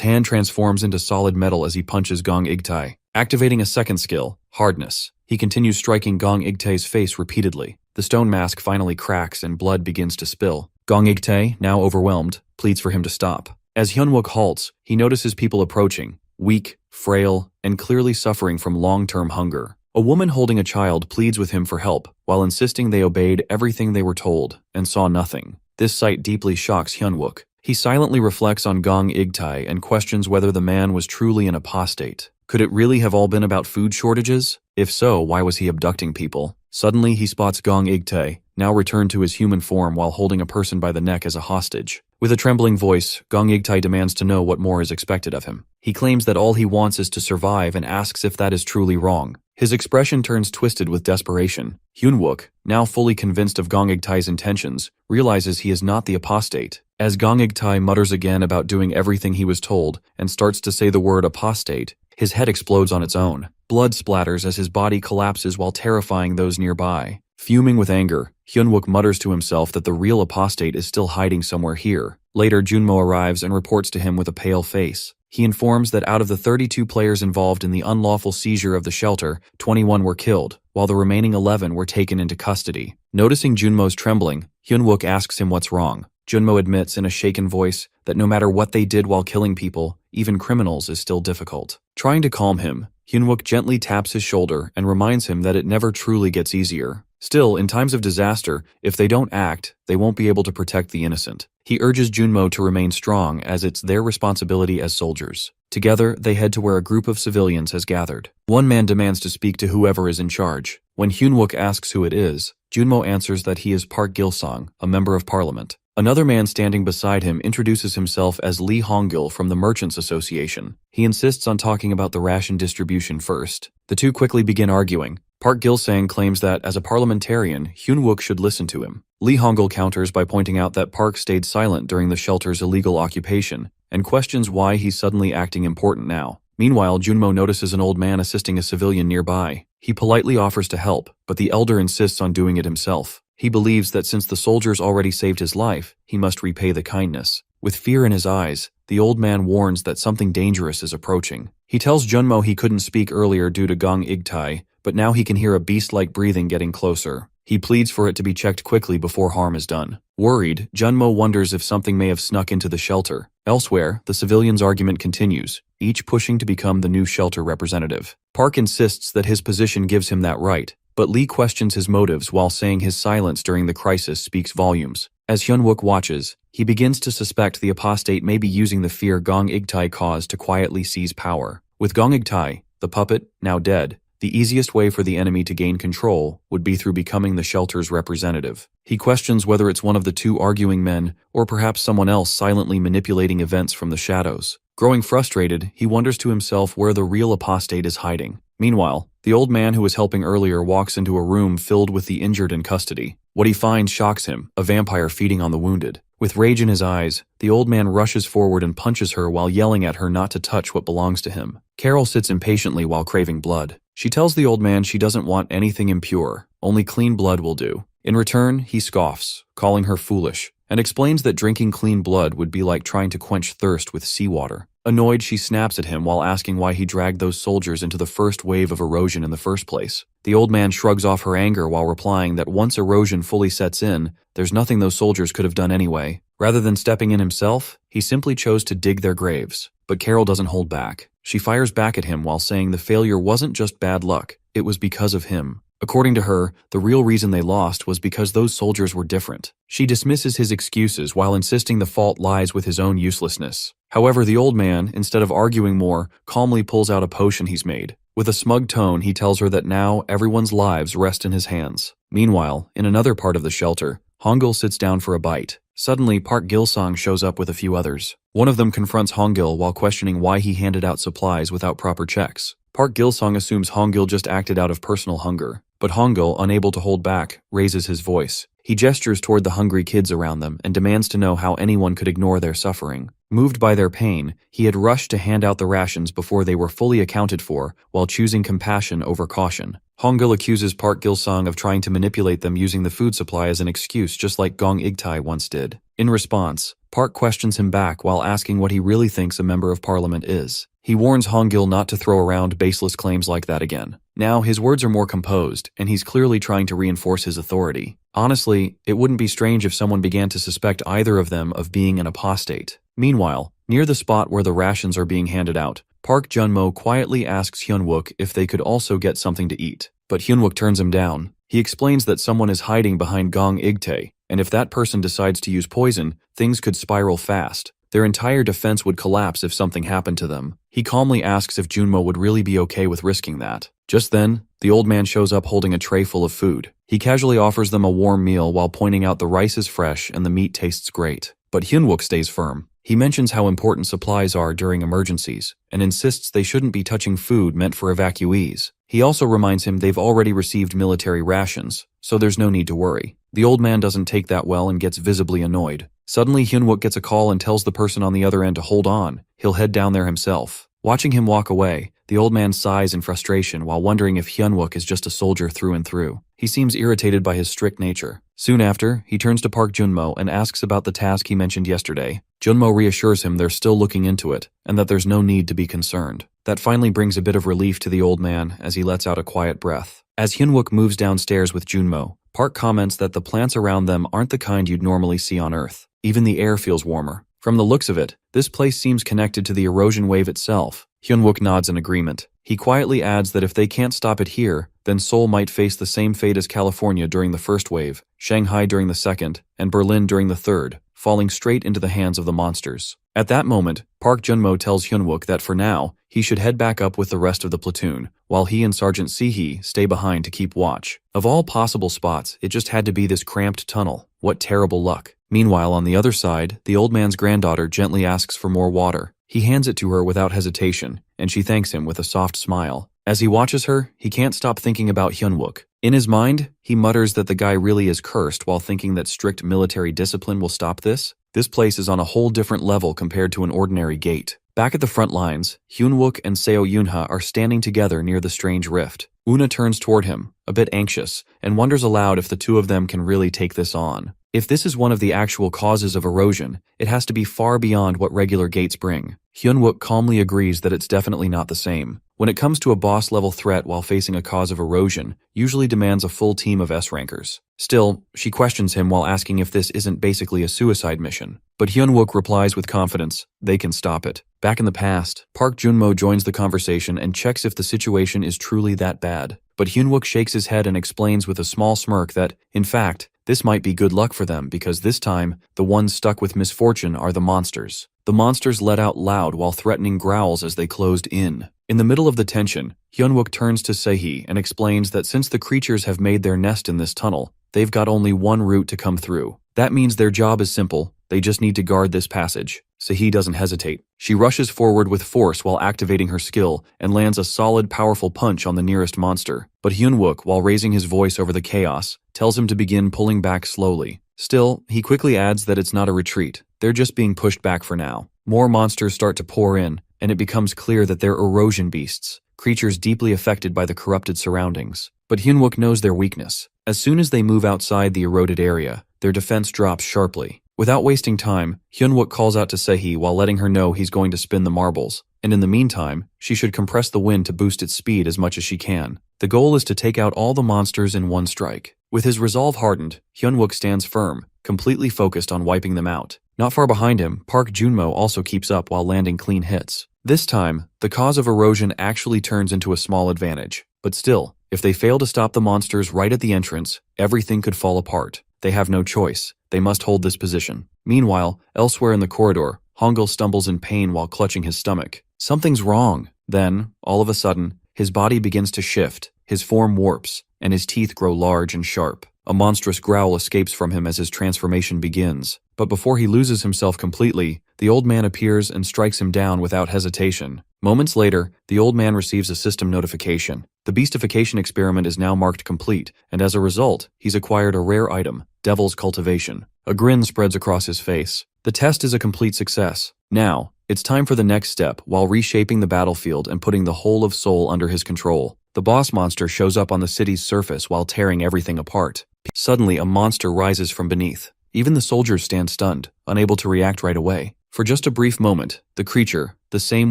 Speaker 1: hand transforms into solid metal as he punches Gong Igtae. Activating a second skill, hardness, he continues striking Gong Igtae's face repeatedly. The stone mask finally cracks and blood begins to spill. Gong Igtae, now overwhelmed, pleads for him to stop. As Hyun-wook halts, he notices people approaching, weak, frail, and clearly suffering from long-term hunger. A woman holding a child pleads with him for help, while insisting they obeyed everything they were told and saw nothing. This sight deeply shocks Hyun-wook. He silently reflects on Gong Igtae and questions whether the man was truly an apostate. Could it really have all been about food shortages? If so, why was he abducting people? Suddenly, he spots Gong Igtae, now returned to his human form while holding a person by the neck as a hostage. With a trembling voice, Gong Igtae demands to know what more is expected of him. He claims that all he wants is to survive and asks if that is truly wrong. His expression turns twisted with desperation. Hyun-wook, now fully convinced of Gong Igtae's intentions, realizes he is not the apostate. As Gong Igtae mutters again about doing everything he was told and starts to say the word apostate, his head explodes on its own. Blood splatters as his body collapses while terrifying those nearby. Fuming with anger, Hyunwook mutters to himself that the real apostate is still hiding somewhere here. Later, Junmo arrives and reports to him with a pale face. He informs that out of the 32 players involved in the unlawful seizure of the shelter, 21 were killed, while the remaining 11 were taken into custody. Noticing Junmo's trembling, Hyunwook asks him what's wrong. Junmo admits in a shaken voice that no matter what they did while killing people, even criminals is still difficult. Trying to calm him, Hyunwook gently taps his shoulder and reminds him that it never truly gets easier. Still, in times of disaster, if they don't act, they won't be able to protect the innocent. He urges Junmo to remain strong as it's their responsibility as soldiers. Together, they head to where a group of civilians has gathered. One man demands to speak to whoever is in charge. When Hyunwook asks who it is, Junmo answers that he is Park Gil-sung, a member of parliament. Another man standing beside him introduces himself as Lee Hong-gil from the Merchants Association. He insists on talking about the ration distribution first. The two quickly begin arguing. Park Gil-sang claims that, as a parliamentarian, Hyunwook should listen to him. Lee Hong-gil counters by pointing out that Park stayed silent during the shelter's illegal occupation, and questions why he's suddenly acting important now. Meanwhile, Junmo notices an old man assisting a civilian nearby. He politely offers to help, but the elder insists on doing it himself. He believes that since the soldiers already saved his life, he must repay the kindness. With fear in his eyes, the old man warns that something dangerous is approaching. He tells Junmo he couldn't speak earlier due to Gong Igtai, but now he can hear a beast-like breathing getting closer. He pleads for it to be checked quickly before harm is done. Worried, Junmo wonders if something may have snuck into the shelter. Elsewhere, the civilians' argument continues, each pushing to become the new shelter representative. Park insists that his position gives him that right, but Lee questions his motives while saying his silence during the crisis speaks volumes. As Hyunwook watches, he begins to suspect the apostate may be using the fear Gong Igtai caused to quietly seize power. With Gong Igtai, the puppet, now dead, the easiest way for the enemy to gain control would be through becoming the shelter's representative. He questions whether it's one of the two arguing men, or perhaps someone else silently manipulating events from the shadows. Growing frustrated, he wonders to himself where the real apostate is hiding. Meanwhile, the old man who was helping earlier walks into a room filled with the injured in custody. What he finds shocks him, a vampire feeding on the wounded. With rage in his eyes, the old man rushes forward and punches her while yelling at her not to touch what belongs to him. Carol sits impatiently while craving blood. She tells the old man she doesn't want anything impure, only clean blood will do. In return, he scoffs, calling her foolish, and explains that drinking clean blood would be like trying to quench thirst with seawater. Annoyed, she snaps at him while asking why he dragged those soldiers into the first wave of erosion in the first place. The old man shrugs off her anger while replying that once erosion fully sets in, there's nothing those soldiers could have done anyway. Rather than stepping in himself, he simply chose to dig their graves. But Carol doesn't hold back. She fires back at him while saying the failure wasn't just bad luck, it was because of him. According to her, the real reason they lost was because those soldiers were different. She dismisses his excuses while insisting the fault lies with his own uselessness. However, the old man, instead of arguing more, calmly pulls out a potion he's made. With a smug tone, he tells her that now everyone's lives rest in his hands. Meanwhile, in another part of the shelter, Hongil sits down for a bite. Suddenly, Park Gil-sung shows up with a few others. One of them confronts Hongil while questioning why he handed out supplies without proper checks. Park Gil-sung assumes Hongil just acted out of personal hunger, but Hongil, unable to hold back, raises his voice. He gestures toward the hungry kids around them and demands to know how anyone could ignore their suffering. Moved by their pain, he had rushed to hand out the rations before they were fully accounted for, while choosing compassion over caution. Hongil accuses Park Gil-sung of trying to manipulate them using the food supply as an excuse, just like Gong Igtai once did. In response, Park questions him back while asking what he really thinks a member of parliament is. He warns Hongil not to throw around baseless claims like that again. Now, his words are more composed, and he's clearly trying to reinforce his authority. Honestly, it wouldn't be strange if someone began to suspect either of them of being an apostate. Meanwhile, near the spot where the rations are being handed out, Park Junmo quietly asks Hyunwook if they could also get something to eat. But Hyunwook turns him down. He explains that someone is hiding behind Gong Igtae, and if that person decides to use poison, things could spiral fast. Their entire defense would collapse if something happened to them. He calmly asks if Junmo would really be okay with risking that. Just then, the old man shows up holding a tray full of food. He casually offers them a warm meal while pointing out the rice is fresh and the meat tastes great. But Hyunwook stays firm. He mentions how important supplies are during emergencies, and insists they shouldn't be touching food meant for evacuees. He also reminds him they've already received military rations, so there's no need to worry. The old man doesn't take that well and gets visibly annoyed. Suddenly, Hyunwook gets a call and tells the person on the other end to hold on. He'll head down there himself. Watching him walk away, the old man sighs in frustration while wondering if Hyunwook is just a soldier through and through. He seems irritated by his strict nature. Soon after, he turns to Park Junmo and asks about the task he mentioned yesterday. Junmo reassures him they're still looking into it, and that there's no need to be concerned. That finally brings a bit of relief to the old man as he lets out a quiet breath. As Hyunwook moves downstairs with Junmo, Park comments that the plants around them aren't the kind you'd normally see on Earth. Even the air feels warmer. From the looks of it, this place seems connected to the erosion wave itself. Hyunwook nods in agreement. He quietly adds that if they can't stop it here, then Seoul might face the same fate as California during the first wave, Shanghai during the second, and Berlin during the third, falling straight into the hands of the monsters. At that moment, Park Junmo tells Hyunwook that for now, he should head back up with the rest of the platoon, while he and Sergeant Sehee stay behind to keep watch. Of all possible spots, it just had to be this cramped tunnel. What terrible luck. Meanwhile, on the other side, the old man's granddaughter gently asks for more water. He hands it to her without hesitation, and she thanks him with a soft smile. As he watches her, he can't stop thinking about Hyunwook. In his mind, he mutters that the guy really is cursed while thinking that strict military discipline will stop this. This place is on a whole different level compared to an ordinary gate. Back at the front lines, Hyunwook and Seo Yunha are standing together near the strange rift. Una turns toward him, a bit anxious, and wonders aloud if the two of them can really take this on. If this is one of the actual causes of erosion, it has to be far beyond what regular gates bring. Hyunwook calmly agrees that it's definitely not the same. When it comes to a boss-level threat while facing a cause of erosion, usually demands a full team of S-rankers. Still, she questions him while asking if this isn't basically a suicide mission. But Hyunwook replies with confidence, they can stop it. Back in the past, Park Junmo joins the conversation and checks if the situation is truly that bad. But Hyunwook shakes his head and explains with a small smirk that, in fact, this might be good luck for them because this time, the ones stuck with misfortune are the monsters. The monsters let out loud while threatening growls as they closed in. In the middle of the tension, Hyunwook turns to Sehee and explains that since the creatures have made their nest in this tunnel, they've got only one route to come through. That means their job is simple, they just need to guard this passage. Sehee doesn't hesitate. She rushes forward with force while activating her skill and lands a solid, powerful punch on the nearest monster. But Hyunwook, while raising his voice over the chaos, tells him to begin pulling back slowly. Still, he quickly adds that it's not a retreat. They're just being pushed back for now. More monsters start to pour in, and it becomes clear that they're erosion beasts, creatures deeply affected by the corrupted surroundings. But Hyunwook knows their weakness. As soon as they move outside the eroded area, their defense drops sharply. Without wasting time, Hyunwook calls out to Sehee while letting her know he's going to spin the marbles, and in the meantime, she should compress the wind to boost its speed as much as she can. The goal is to take out all the monsters in one strike. With his resolve hardened, Hyunwook stands firm, completely focused on wiping them out. Not far behind him, Park Junmo also keeps up while landing clean hits. This time, the cause of erosion actually turns into a small advantage. But still, if they fail to stop the monsters right at the entrance, everything could fall apart. They have no choice. They must hold this position. Meanwhile, elsewhere in the corridor, Hongul stumbles in pain while clutching his stomach. Something's wrong. Then, all of a sudden, his body begins to shift, his form warps, and his teeth grow large and sharp. A monstrous growl escapes from him as his transformation begins. But before he loses himself completely, the old man appears and strikes him down without hesitation. Moments later, the old man receives a system notification. The beastification experiment is now marked complete, and as a result, he's acquired a rare item, Devil's Cultivation. A grin spreads across his face. The test is a complete success. Now, it's time for the next step while reshaping the battlefield and putting the whole of Seoul under his control. The boss monster shows up on the city's surface while tearing everything apart. Suddenly, a monster rises from beneath. Even the soldiers stand stunned, unable to react right away. For just a brief moment, the creature, the same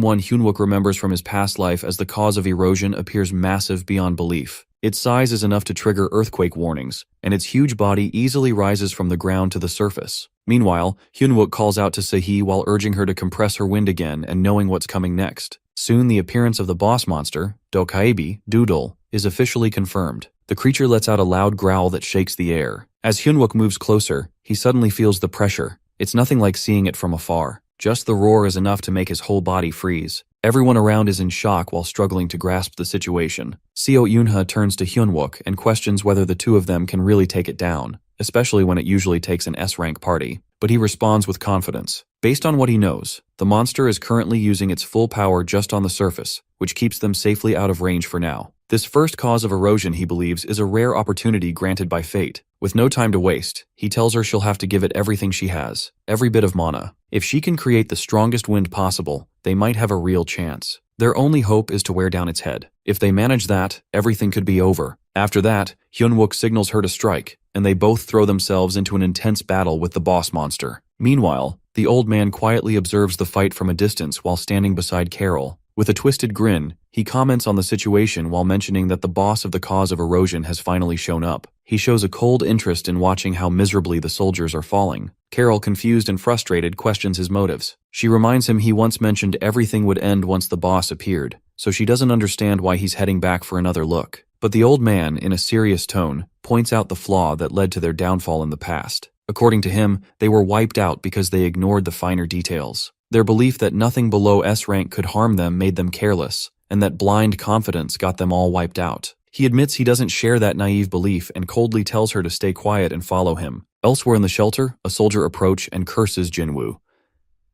Speaker 1: one Hyunwook remembers from his past life as the cause of erosion, appears massive beyond belief. Its size is enough to trigger earthquake warnings, and its huge body easily rises from the ground to the surface. Meanwhile, Hyunwook calls out to Sehee while urging her to compress her wind again and knowing what's coming next. Soon the appearance of the boss monster, Dokaebi, Doodle, is officially confirmed. The creature lets out a loud growl that shakes the air. As Hyunwook moves closer, he suddenly feels the pressure. It's nothing like seeing it from afar. Just the roar is enough to make his whole body freeze. Everyone around is in shock while struggling to grasp the situation. Seo Yunha turns to Hyunwook and questions whether the two of them can really take it down, especially when it usually takes an S-rank party. But he responds with confidence. Based on what he knows, the monster is currently using its full power just on the surface, which keeps them safely out of range for now. This first cause of erosion, he believes, is a rare opportunity granted by fate. With no time to waste, he tells her she'll have to give it everything she has, every bit of mana. If she can create the strongest wind possible, they might have a real chance. Their only hope is to wear down its head. If they manage that, everything could be over. After that, Hyunwook signals her to strike, and they both throw themselves into an intense battle with the boss monster. Meanwhile, the old man quietly observes the fight from a distance while standing beside Carol. With a twisted grin, he comments on the situation while mentioning that the boss of the cause of erosion has finally shown up. He shows a cold interest in watching how miserably the soldiers are falling. Carol, confused and frustrated, questions his motives. She reminds him he once mentioned everything would end once the boss appeared, so she doesn't understand why he's heading back for another look. But the old man, in a serious tone, points out the flaw that led to their downfall in the past. According to him, they were wiped out because they ignored the finer details. Their belief that nothing below S rank could harm them made them careless, and that blind confidence got them all wiped out. He admits he doesn't share that naive belief and coldly tells her to stay quiet and follow him. Elsewhere in the shelter, a soldier approaches and curses Jinwoo.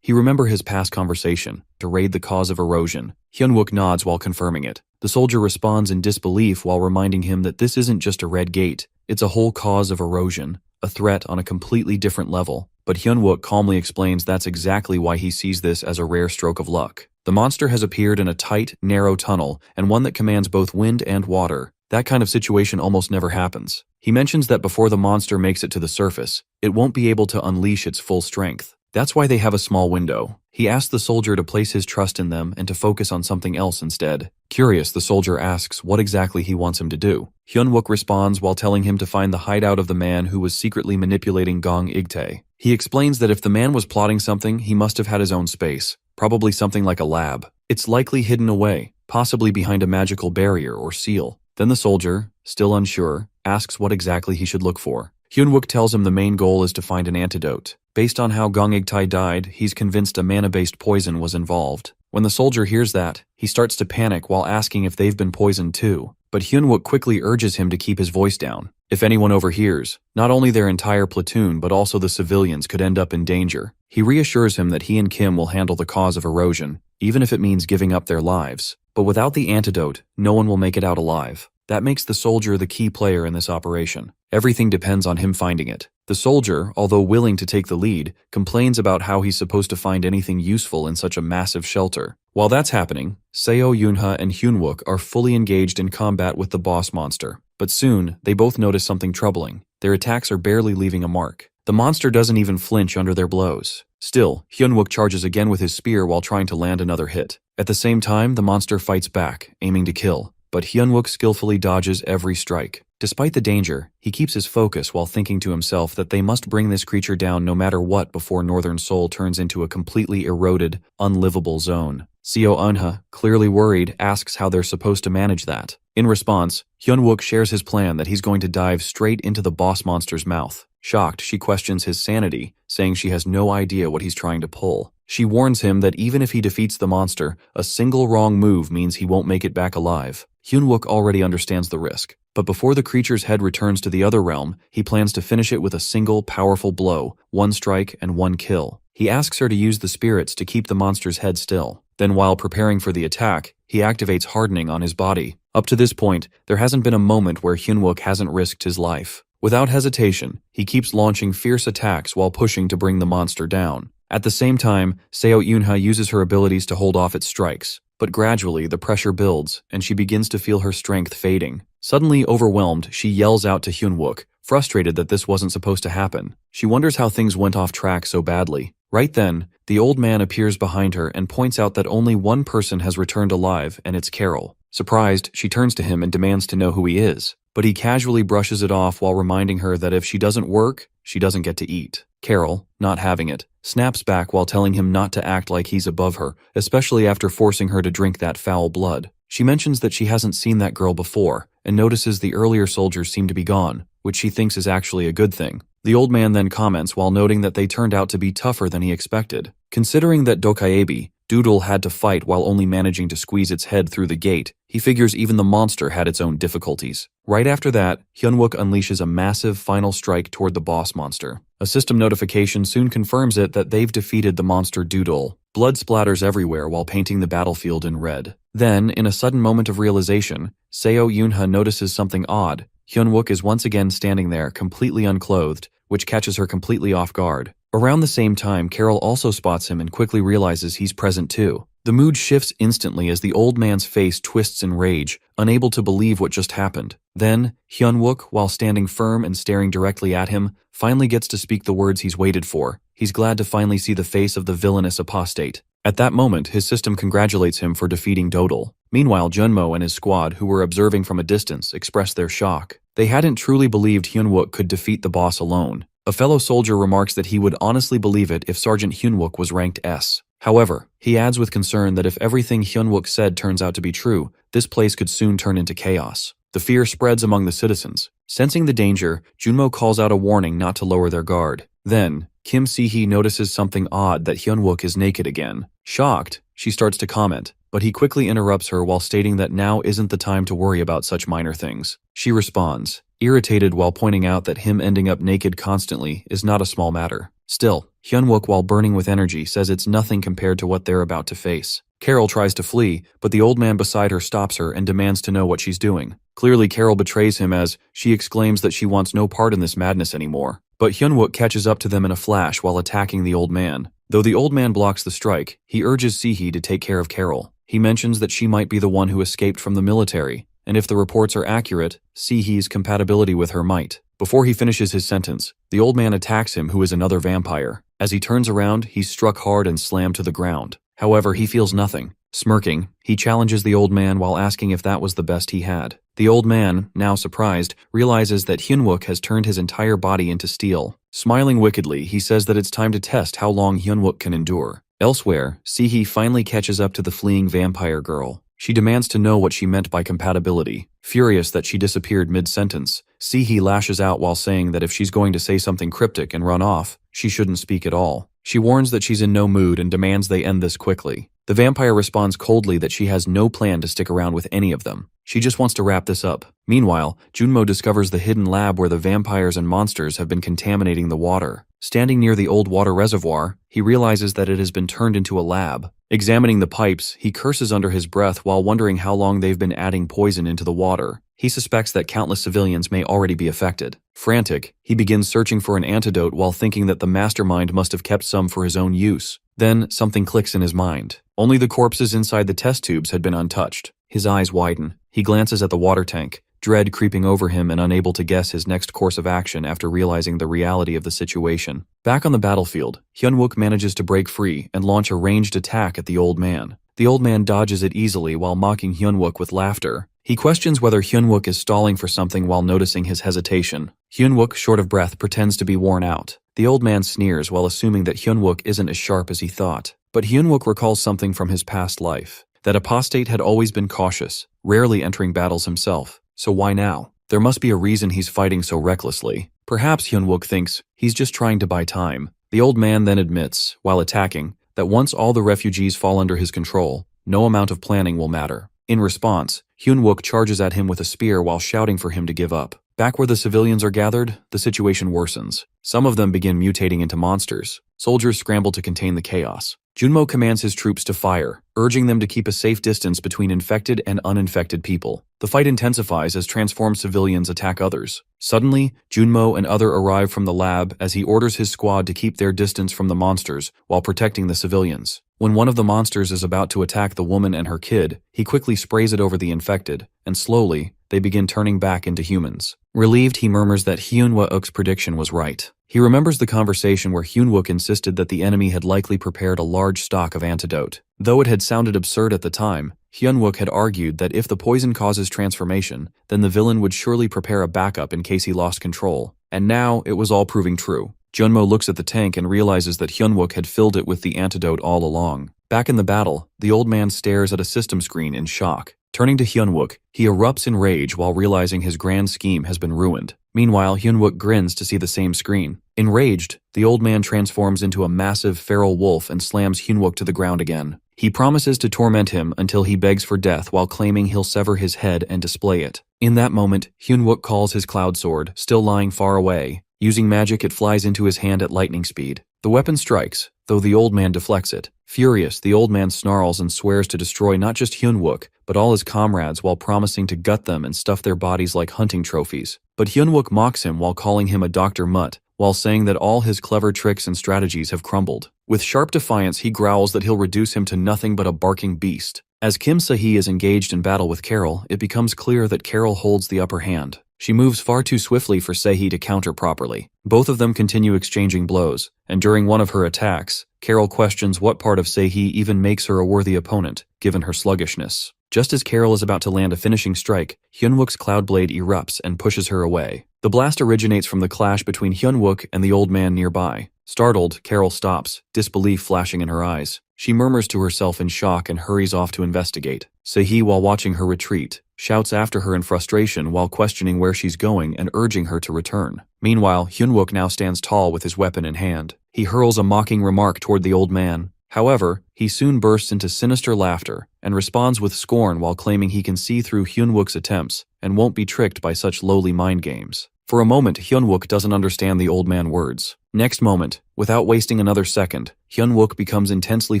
Speaker 1: He remembers his past conversation to raid the cause of erosion. Hyunwook nods while confirming it. The soldier responds in disbelief while reminding him that this isn't just a red gate, it's a whole cause of erosion, a threat on a completely different level. But Hyunwook calmly explains that's exactly why he sees this as a rare stroke of luck. The monster has appeared in a tight, narrow tunnel, and one that commands both wind and water. That kind of situation almost never happens. He mentions that before the monster makes it to the surface, it won't be able to unleash its full strength. That's why they have a small window. He asks the soldier to place his trust in them and to focus on something else instead. Curious, the soldier asks what exactly he wants him to do. Hyunwook responds while telling him to find the hideout of the man who was secretly manipulating Gong Igtae. He explains that if the man was plotting something, he must have had his own space, probably something like a lab. It's likely hidden away, possibly behind a magical barrier or seal. Then the soldier, still unsure, asks what exactly he should look for. Hyunwook tells him the main goal is to find an antidote. Based on how Gong Igtae died, he's convinced a mana-based poison was involved. When the soldier hears that, he starts to panic while asking if they've been poisoned too. But Hyunwook quickly urges him to keep his voice down. If anyone overhears, not only their entire platoon but also the civilians could end up in danger. He reassures him that he and Kim will handle the cause of erosion, even if it means giving up their lives. But without the antidote, no one will make it out alive. That makes the soldier the key player in this operation. Everything depends on him finding it. The soldier, although willing to take the lead, complains about how he's supposed to find anything useful in such a massive shelter. While that's happening, Seo Yoonha and Hyunwook are fully engaged in combat with the boss monster. But soon, they both notice something troubling. Their attacks are barely leaving a mark. The monster doesn't even flinch under their blows. Still, Hyunwook charges again with his spear while trying to land another hit. At the same time, the monster fights back, aiming to kill. But Hyunwook skillfully dodges every strike. Despite the danger, he keeps his focus while thinking to himself that they must bring this creature down no matter what before Northern Seoul turns into a completely eroded, unlivable zone. Seo Eunha, clearly worried, asks how they're supposed to manage that. In response, Hyunwook shares his plan that he's going to dive straight into the boss monster's mouth. Shocked, she questions his sanity, saying she has no idea what he's trying to pull. She warns him that even if he defeats the monster, a single wrong move means he won't make it back alive. Hyunwook already understands the risk, but before the creature's head returns to the other realm, he plans to finish it with a single, powerful blow, one strike and one kill. He asks her to use the spirits to keep the monster's head still. Then while preparing for the attack, he activates hardening on his body. Up to this point, there hasn't been a moment where Hyunwook hasn't risked his life. Without hesitation, he keeps launching fierce attacks while pushing to bring the monster down. At the same time, Seo Yoonha uses her abilities to hold off its strikes. But gradually, the pressure builds, and she begins to feel her strength fading. Suddenly overwhelmed, she yells out to Hyunwook, frustrated that this wasn't supposed to happen. She wonders how things went off track so badly. Right then, the old man appears behind her and points out that only one person has returned alive, and it's Carol. Surprised, she turns to him and demands to know who he is. But he casually brushes it off while reminding her that if she doesn't work, she doesn't get to eat. Carol, not having it, snaps back while telling him not to act like he's above her, especially after forcing her to drink that foul blood. She mentions that she hasn't seen that girl before, and notices the earlier soldiers seem to be gone, which she thinks is actually a good thing. The old man then comments while noting that they turned out to be tougher than he expected. Considering that Dokaebi, Doodle had to fight while only managing to squeeze its head through the gate. He figures even the monster had its own difficulties. Right after that, Hyunwook unleashes a massive final strike toward the boss monster. A system notification soon confirms it that they've defeated the monster Doodle. Blood splatters everywhere while painting the battlefield in red. Then, in a sudden moment of realization, Seo Yoonha notices something odd. Hyunwook is once again standing there, completely unclothed, which catches her completely off guard. Around the same time, Carol also spots him and quickly realizes he's present too. The mood shifts instantly as the old man's face twists in rage, unable to believe what just happened. Then, Hyunwook, while standing firm and staring directly at him, finally gets to speak the words he's waited for. He's glad to finally see the face of the villainous apostate. At that moment, his system congratulates him for defeating Doodle. Meanwhile, Junmo and his squad, who were observing from a distance, express their shock. They hadn't truly believed Hyunwook could defeat the boss alone. A fellow soldier remarks that he would honestly believe it if Sergeant Hyunwook was ranked S. However, he adds with concern that if everything Hyunwook said turns out to be true, this place could soon turn into chaos. The fear spreads among the citizens. Sensing the danger, Junmo calls out a warning not to lower their guard. Then, Kim Si-hee notices something odd that Hyunwook is naked again. Shocked, she starts to comment, but he quickly interrupts her while stating that now isn't the time to worry about such minor things. She responds, irritated while pointing out that him ending up naked constantly is not a small matter. Still, Hyunwook, while burning with energy, says it's nothing compared to what they're about to face. Carol tries to flee, but the old man beside her stops her and demands to know what she's doing. Clearly, Carol betrays him as she exclaims that she wants no part in this madness anymore. But Hyunwook catches up to them in a flash while attacking the old man. Though the old man blocks the strike, he urges Si-hee to take care of Carol. He mentions that she might be the one who escaped from the military, and if the reports are accurate, Si-hee's compatibility with her might. Before he finishes his sentence, the old man attacks him, who is another vampire. As he turns around, he's struck hard and slammed to the ground. However, he feels nothing. Smirking, he challenges the old man while asking if that was the best he had. The old man, now surprised, realizes that Hyunwook has turned his entire body into steel. Smiling wickedly, he says that it's time to test how long Hyunwook can endure. Elsewhere, Si-hee finally catches up to the fleeing vampire girl. She demands to know what she meant by compatibility. Furious that she disappeared mid-sentence, Si-hee lashes out while saying that if she's going to say something cryptic and run off, she shouldn't speak at all. She warns that she's in no mood and demands they end this quickly. The vampire responds coldly that she has no plan to stick around with any of them. She just wants to wrap this up. Meanwhile, Junmo discovers the hidden lab where the vampires and monsters have been contaminating the water. Standing near the old water reservoir, he realizes that it has been turned into a lab. Examining the pipes, he curses under his breath while wondering how long they've been adding poison into the water. He suspects that countless civilians may already be affected. Frantic, he begins searching for an antidote while thinking that the mastermind must have kept some for his own use. Then, something clicks in his mind. Only the corpses inside the test tubes had been untouched. His eyes widen. He glances at the water tank, dread creeping over him and unable to guess his next course of action after realizing the reality of the situation. Back on the battlefield, Hyunwook manages to break free and launch a ranged attack at the old man. The old man dodges it easily while mocking Hyunwook with laughter. He questions whether Hyunwook is stalling for something while noticing his hesitation. Hyunwook, short of breath, pretends to be worn out. The old man sneers while assuming that Hyunwook isn't as sharp as he thought. But Hyunwook recalls something from his past life. That apostate had always been cautious, rarely entering battles himself. So why now? There must be a reason he's fighting so recklessly. Perhaps Hyunwook thinks he's just trying to buy time. The old man then admits, while attacking, that once all the refugees fall under his control, no amount of planning will matter. In response, Hyunwook charges at him with a spear while shouting for him to give up. Back where the civilians are gathered, the situation worsens. Some of them begin mutating into monsters. Soldiers scramble to contain the chaos. Junmo commands his troops to fire, urging them to keep a safe distance between infected and uninfected people. The fight intensifies as transformed civilians attack others. Suddenly, Junmo and other arrive from the lab as he orders his squad to keep their distance from the monsters while protecting the civilians. When one of the monsters is about to attack the woman and her kid, he quickly sprays it over the infected, and slowly, they begin turning back into humans. Relieved, he murmurs that Hyunwook's prediction was right. He remembers the conversation where Hyunwook insisted that the enemy had likely prepared a large stock of antidote. Though it had sounded absurd at the time, Hyunwook had argued that if the poison causes transformation, then the villain would surely prepare a backup in case he lost control. And now, it was all proving true. Junmo looks at the tank and realizes that Hyunwook had filled it with the antidote all along. Back in the battle, the old man stares at a system screen in shock. Turning to Hyunwook, he erupts in rage while realizing his grand scheme has been ruined. Meanwhile, Hyunwook grins to see the same screen. Enraged, the old man transforms into a massive feral wolf and slams Hyunwook to the ground again. He promises to torment him until he begs for death while claiming he'll sever his head and display it. In that moment, Hyunwook calls his cloud sword, still lying far away. Using magic, it flies into his hand at lightning speed. The weapon strikes, though the old man deflects it. Furious, the old man snarls and swears to destroy not just Hyunwook, but all his comrades while promising to gut them and stuff their bodies like hunting trophies. But Hyunwook mocks him while calling him a Dr. Mutt, while saying that all his clever tricks and strategies have crumbled. With sharp defiance, he growls that he'll reduce him to nothing but a barking beast. As Kim Se-hee is engaged in battle with Carol, it becomes clear that Carol holds the upper hand. She moves far too swiftly for Se-hee to counter properly. Both of them continue exchanging blows, and during one of her attacks, Carol questions what part of Se-hee even makes her a worthy opponent, given her sluggishness. Just as Carol is about to land a finishing strike, Hyunwook's cloud blade erupts and pushes her away. The blast originates from the clash between Hyunwook and the old man nearby. Startled, Carol stops, disbelief flashing in her eyes. She murmurs to herself in shock and hurries off to investigate. Se-hee, while watching her retreat, shouts after her in frustration while questioning where she's going and urging her to return. Meanwhile, Hyunwook now stands tall with his weapon in hand. He hurls a mocking remark toward the old man. However, he soon bursts into sinister laughter and responds with scorn while claiming he can see through Hyunwook's attempts and won't be tricked by such lowly mind games. For a moment, Hyunwook doesn't understand the old man's words. Next moment, without wasting another second, Hyunwook becomes intensely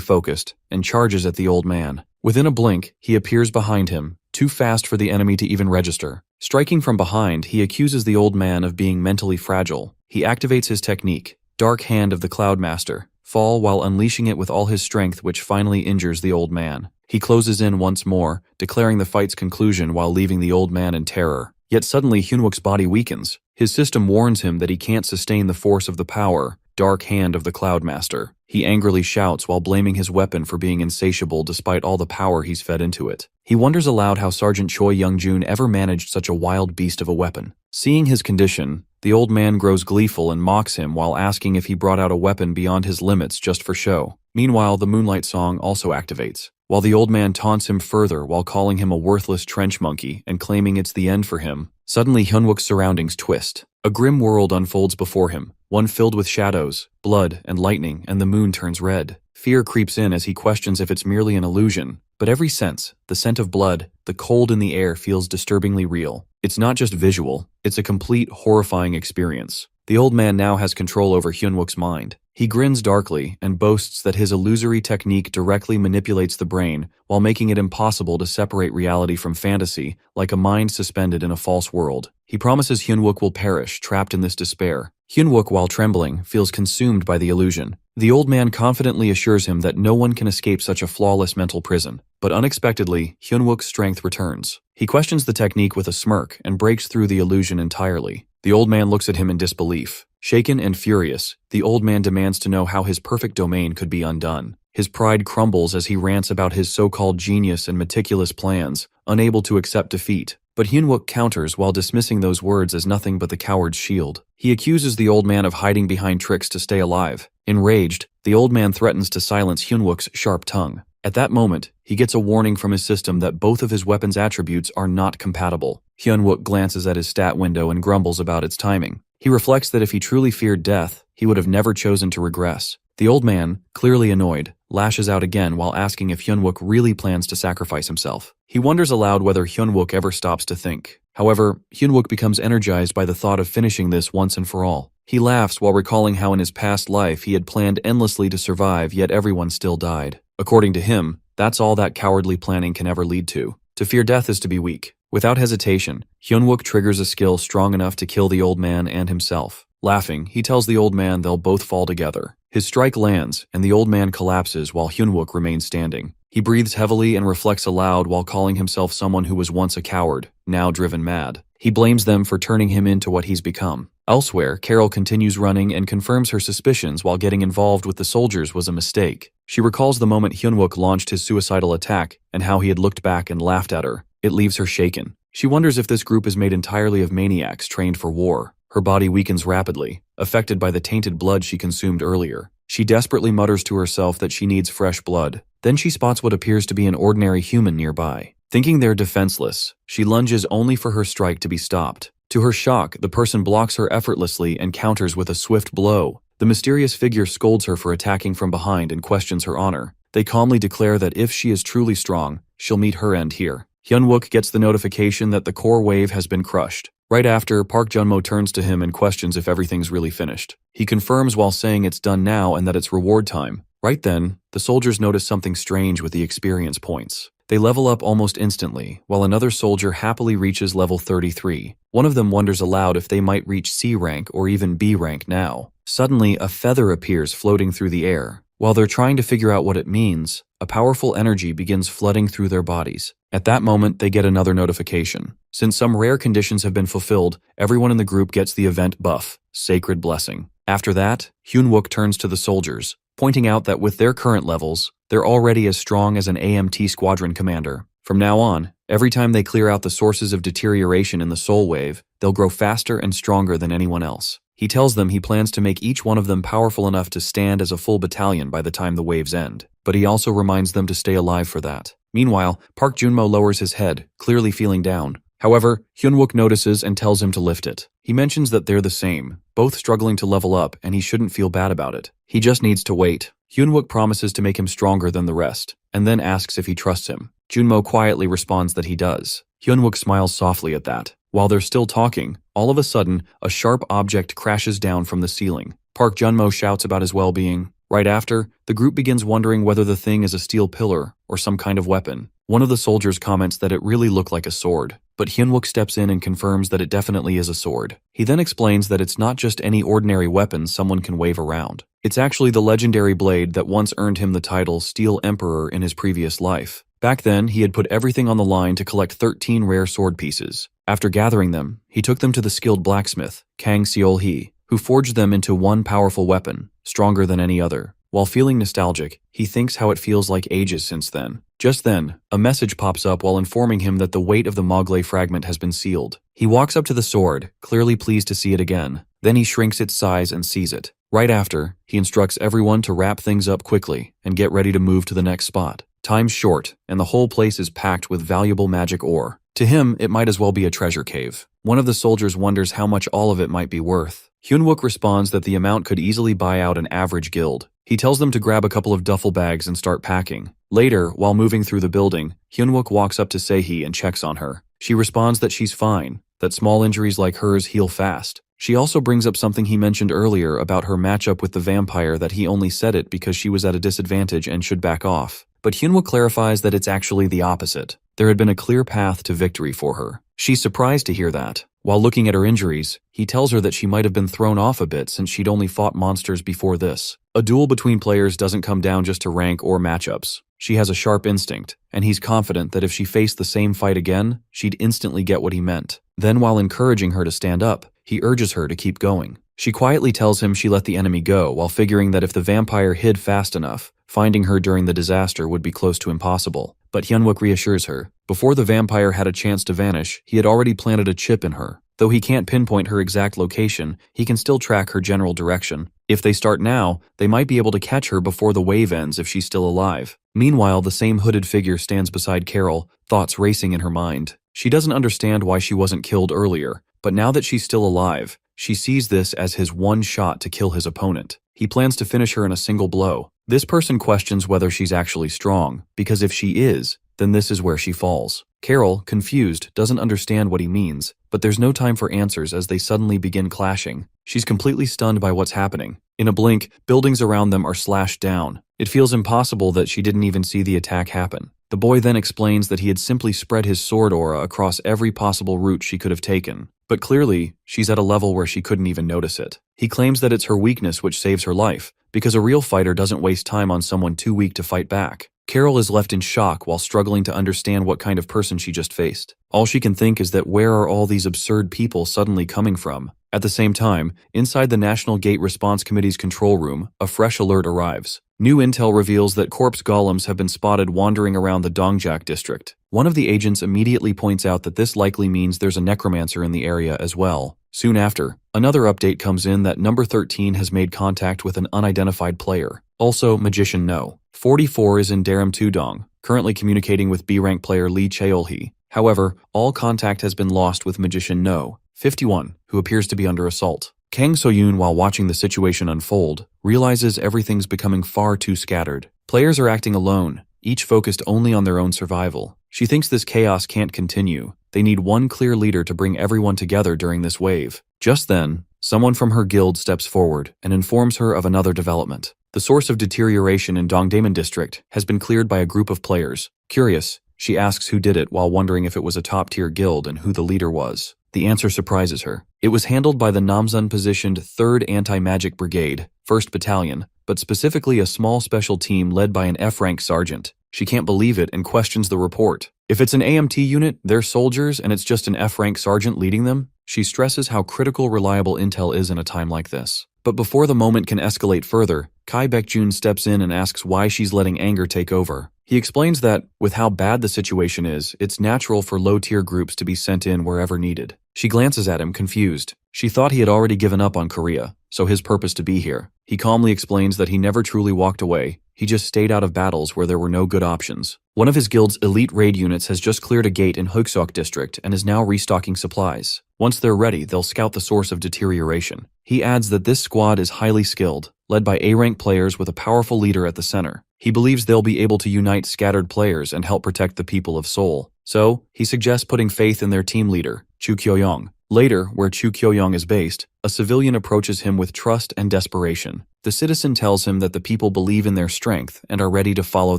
Speaker 1: focused and charges at the old man. Within a blink, he appears behind him, too fast for the enemy to even register. Striking from behind, he accuses the old man of being mentally fragile. He activates his technique, Dark Hand of the Cloud Master, fall while unleashing it with all his strength, which finally injures the old man. He closes in once more, declaring the fight's conclusion while leaving the old man in terror. Yet suddenly Hyunwook's body weakens. His system warns him that he can't sustain the force of the power, Dark Hand of the Cloud Master. He angrily shouts while blaming his weapon for being insatiable despite all the power he's fed into it. He wonders aloud how Sergeant Choi Young-jun ever managed such a wild beast of a weapon. Seeing his condition, the old man grows gleeful and mocks him while asking if he brought out a weapon beyond his limits just for show. Meanwhile, the Moonlight Song also activates. While the old man taunts him further while calling him a worthless trench monkey and claiming it's the end for him, suddenly Hyunwook's surroundings twist. A grim world unfolds before him, one filled with shadows, blood, and lightning, and the moon turns red. Fear creeps in as he questions if it's merely an illusion, but every sense, the scent of blood, the cold in the air feels disturbingly real. It's not just visual, it's a complete, horrifying experience. The old man now has control over Hyunwook's mind. He grins darkly and boasts that his illusory technique directly manipulates the brain while making it impossible to separate reality from fantasy, like a mind suspended in a false world. He promises Hyunwook will perish, trapped in this despair. Hyunwook, while trembling, feels consumed by the illusion. The old man confidently assures him that no one can escape such a flawless mental prison. But unexpectedly, Hyunwook's strength returns. He questions the technique with a smirk and breaks through the illusion entirely. The old man looks at him in disbelief. Shaken and furious, the old man demands to know how his perfect domain could be undone. His pride crumbles as he rants about his so-called genius and meticulous plans, unable to accept defeat. But Hyunwook counters while dismissing those words as nothing but the coward's shield. He accuses the old man of hiding behind tricks to stay alive. Enraged, the old man threatens to silence Hyunwook's sharp tongue. At that moment, he gets a warning from his system that both of his weapon's attributes are not compatible. Hyunwook glances at his stat window and grumbles about its timing. He reflects that if he truly feared death, he would have never chosen to regress. The old man, clearly annoyed, lashes out again while asking if Hyunwook really plans to sacrifice himself. He wonders aloud whether Hyunwook ever stops to think. However, Hyunwook becomes energized by the thought of finishing this once and for all. He laughs while recalling how in his past life he had planned endlessly to survive, yet everyone still died. According to him, that's all that cowardly planning can ever lead to. To fear death is to be weak. Without hesitation, Hyunwook triggers a skill strong enough to kill the old man and himself. Laughing, he tells the old man they'll both fall together. His strike lands, and the old man collapses while Hyunwook remains standing. He breathes heavily and reflects aloud while calling himself someone who was once a coward, now driven mad. He blames them for turning him into what he's become. Elsewhere, Carol continues running and confirms her suspicions while getting involved with the soldiers was a mistake. She recalls the moment Hyunwook launched his suicidal attack and how he had looked back and laughed at her. It leaves her shaken. She wonders if this group is made entirely of maniacs trained for war. Her body weakens rapidly, affected by the tainted blood she consumed earlier. She desperately mutters to herself that she needs fresh blood. Then she spots what appears to be an ordinary human nearby. Thinking they're defenseless, she lunges only for her strike to be stopped. To her shock, the person blocks her effortlessly and counters with a swift blow. The mysterious figure scolds her for attacking from behind and questions her honor. They calmly declare that if she is truly strong, she'll meet her end here. Hyunwook gets the notification that the core wave has been crushed. Right after, Park Junmo turns to him and questions if everything's really finished. He confirms while saying it's done now and that it's reward time. Right then, the soldiers notice something strange with the experience points. They level up almost instantly, while another soldier happily reaches level 33. One of them wonders aloud if they might reach C rank or even B rank now. Suddenly, a feather appears floating through the air. While they're trying to figure out what it means, a powerful energy begins flooding through their bodies. At that moment, they get another notification. Since some rare conditions have been fulfilled, everyone in the group gets the event buff, Sacred Blessing. After that, Hyunwook turns to the soldiers, pointing out that with their current levels, they're already as strong as an AMT squadron commander. From now on, every time they clear out the sources of deterioration in the soul wave, they'll grow faster and stronger than anyone else. He tells them he plans to make each one of them powerful enough to stand as a full battalion by the time the waves end, but he also reminds them to stay alive for that. Meanwhile, Park Junmo lowers his head, clearly feeling down. However, Hyunwook notices and tells him to lift it. He mentions that they're the same, both struggling to level up, and he shouldn't feel bad about it. He just needs to wait. Hyunwook promises to make him stronger than the rest, and then asks if he trusts him. Junmo quietly responds that he does. Hyunwook smiles softly at that. While they're still talking, all of a sudden, a sharp object crashes down from the ceiling. Park Junmo shouts about his well-being. Right after, the group begins wondering whether the thing is a steel pillar or some kind of weapon. One of the soldiers comments that it really looked like a sword, but Hyunwook steps in and confirms that it definitely is a sword. He then explains that it's not just any ordinary weapon someone can wave around. It's actually the legendary blade that once earned him the title Steel Emperor in his previous life. Back then, he had put everything on the line to collect 13 rare sword pieces. After gathering them, he took them to the skilled blacksmith, Kang Seol-hee, who forged them into one powerful weapon, stronger than any other. While feeling nostalgic, he thinks how it feels like ages since then. Just then, a message pops up while informing him that the weight of the Mogley fragment has been sealed. He walks up to the sword, clearly pleased to see it again. Then he shrinks its size and sees it. Right after, he instructs everyone to wrap things up quickly and get ready to move to the next spot. Time's short, and the whole place is packed with valuable magic ore. To him, it might as well be a treasure cave. One of the soldiers wonders how much all of it might be worth. Hyunwook responds that the amount could easily buy out an average guild. He tells them to grab a couple of duffel bags and start packing. Later, while moving through the building, Hyunwook walks up to Sehee and checks on her. She responds that she's fine, that small injuries like hers heal fast. She also brings up something he mentioned earlier about her matchup with the vampire, that he only said it because she was at a disadvantage and should back off. But Hyunwook clarifies that it's actually the opposite. There had been a clear path to victory for her. She's surprised to hear that. While looking at her injuries, he tells her that she might have been thrown off a bit since she'd only fought monsters before this. A duel between players doesn't come down just to rank or matchups. She has a sharp instinct, and he's confident that if she faced the same fight again, she'd instantly get what he meant. Then, while encouraging her to stand up, he urges her to keep going. She quietly tells him she let the enemy go, while figuring that if the vampire hid fast enough, finding her during the disaster would be close to impossible. But Hyunwook reassures her. Before the vampire had a chance to vanish, he had already planted a chip in her. Though he can't pinpoint her exact location, he can still track her general direction. If they start now, they might be able to catch her before the wave ends if she's still alive. Meanwhile, the same hooded figure stands beside Carol, thoughts racing in her mind. She doesn't understand why she wasn't killed earlier, but now that she's still alive, she sees this as his one shot to kill his opponent. He plans to finish her in a single blow. This person questions whether she's actually strong, because if she is, then this is where she falls. Carol, confused, doesn't understand what he means, but there's no time for answers as they suddenly begin clashing. She's completely stunned by what's happening. In a blink, buildings around them are slashed down. It feels impossible that she didn't even see the attack happen. The boy then explains that he had simply spread his sword aura across every possible route she could have taken. But clearly, she's at a level where she couldn't even notice it. He claims that it's her weakness which saves her life, because a real fighter doesn't waste time on someone too weak to fight back. Carol is left in shock while struggling to understand what kind of person she just faced. All she can think is that where are all these absurd people suddenly coming from? At the same time, inside the National Gate Response Committee's control room, a fresh alert arrives. New intel reveals that corpse golems have been spotted wandering around the Dongjak district. One of the agents immediately points out that this likely means there's a necromancer in the area as well. Soon after, another update comes in that number 13 has made contact with an unidentified player. Also, Magician No. 44 is in Daram Tudong, currently communicating with B-rank player Lee Cheol-hee. However, all contact has been lost with Magician No. 51, who appears to be under assault. Kang Soyoon, while watching the situation unfold, realizes everything's becoming far too scattered. Players are acting alone, each focused only on their own survival. She thinks this chaos can't continue. They need one clear leader to bring everyone together during this wave. Just then, someone from her guild steps forward and informs her of another development. The source of deterioration in Dongdaemun district has been cleared by a group of players. Curious, she asks who did it while wondering if it was a top-tier guild and who the leader was. The answer surprises her. It was handled by the Namsun-positioned 3rd Anti-Magic Brigade, 1st Battalion, but specifically a small special team led by an F-rank sergeant. She can't believe it and questions the report. If it's an AMT unit, they're soldiers, and it's just an F-rank sergeant leading them? She stresses how critical reliable intel is in a time like this. But before the moment can escalate further, Kai Baekjun steps in and asks why she's letting anger take over. He explains that, with how bad the situation is, it's natural for low-tier groups to be sent in wherever needed. She glances at him, confused. She thought he had already given up on Korea, so his purpose to be here. He calmly explains that he never truly walked away. He just stayed out of battles where there were no good options. One of his guild's elite raid units has just cleared a gate in Hoeksok district and is now restocking supplies. Once they're ready, they'll scout the source of deterioration. He adds that this squad is highly skilled, led by A-rank players with a powerful leader at the center. He believes they'll be able to unite scattered players and help protect the people of Seoul. So, he suggests putting faith in their team leader, Chu Kyo-young. Later, where Chu Kyo-young is based, a civilian approaches him with trust and desperation. The citizen tells him that the people believe in their strength and are ready to follow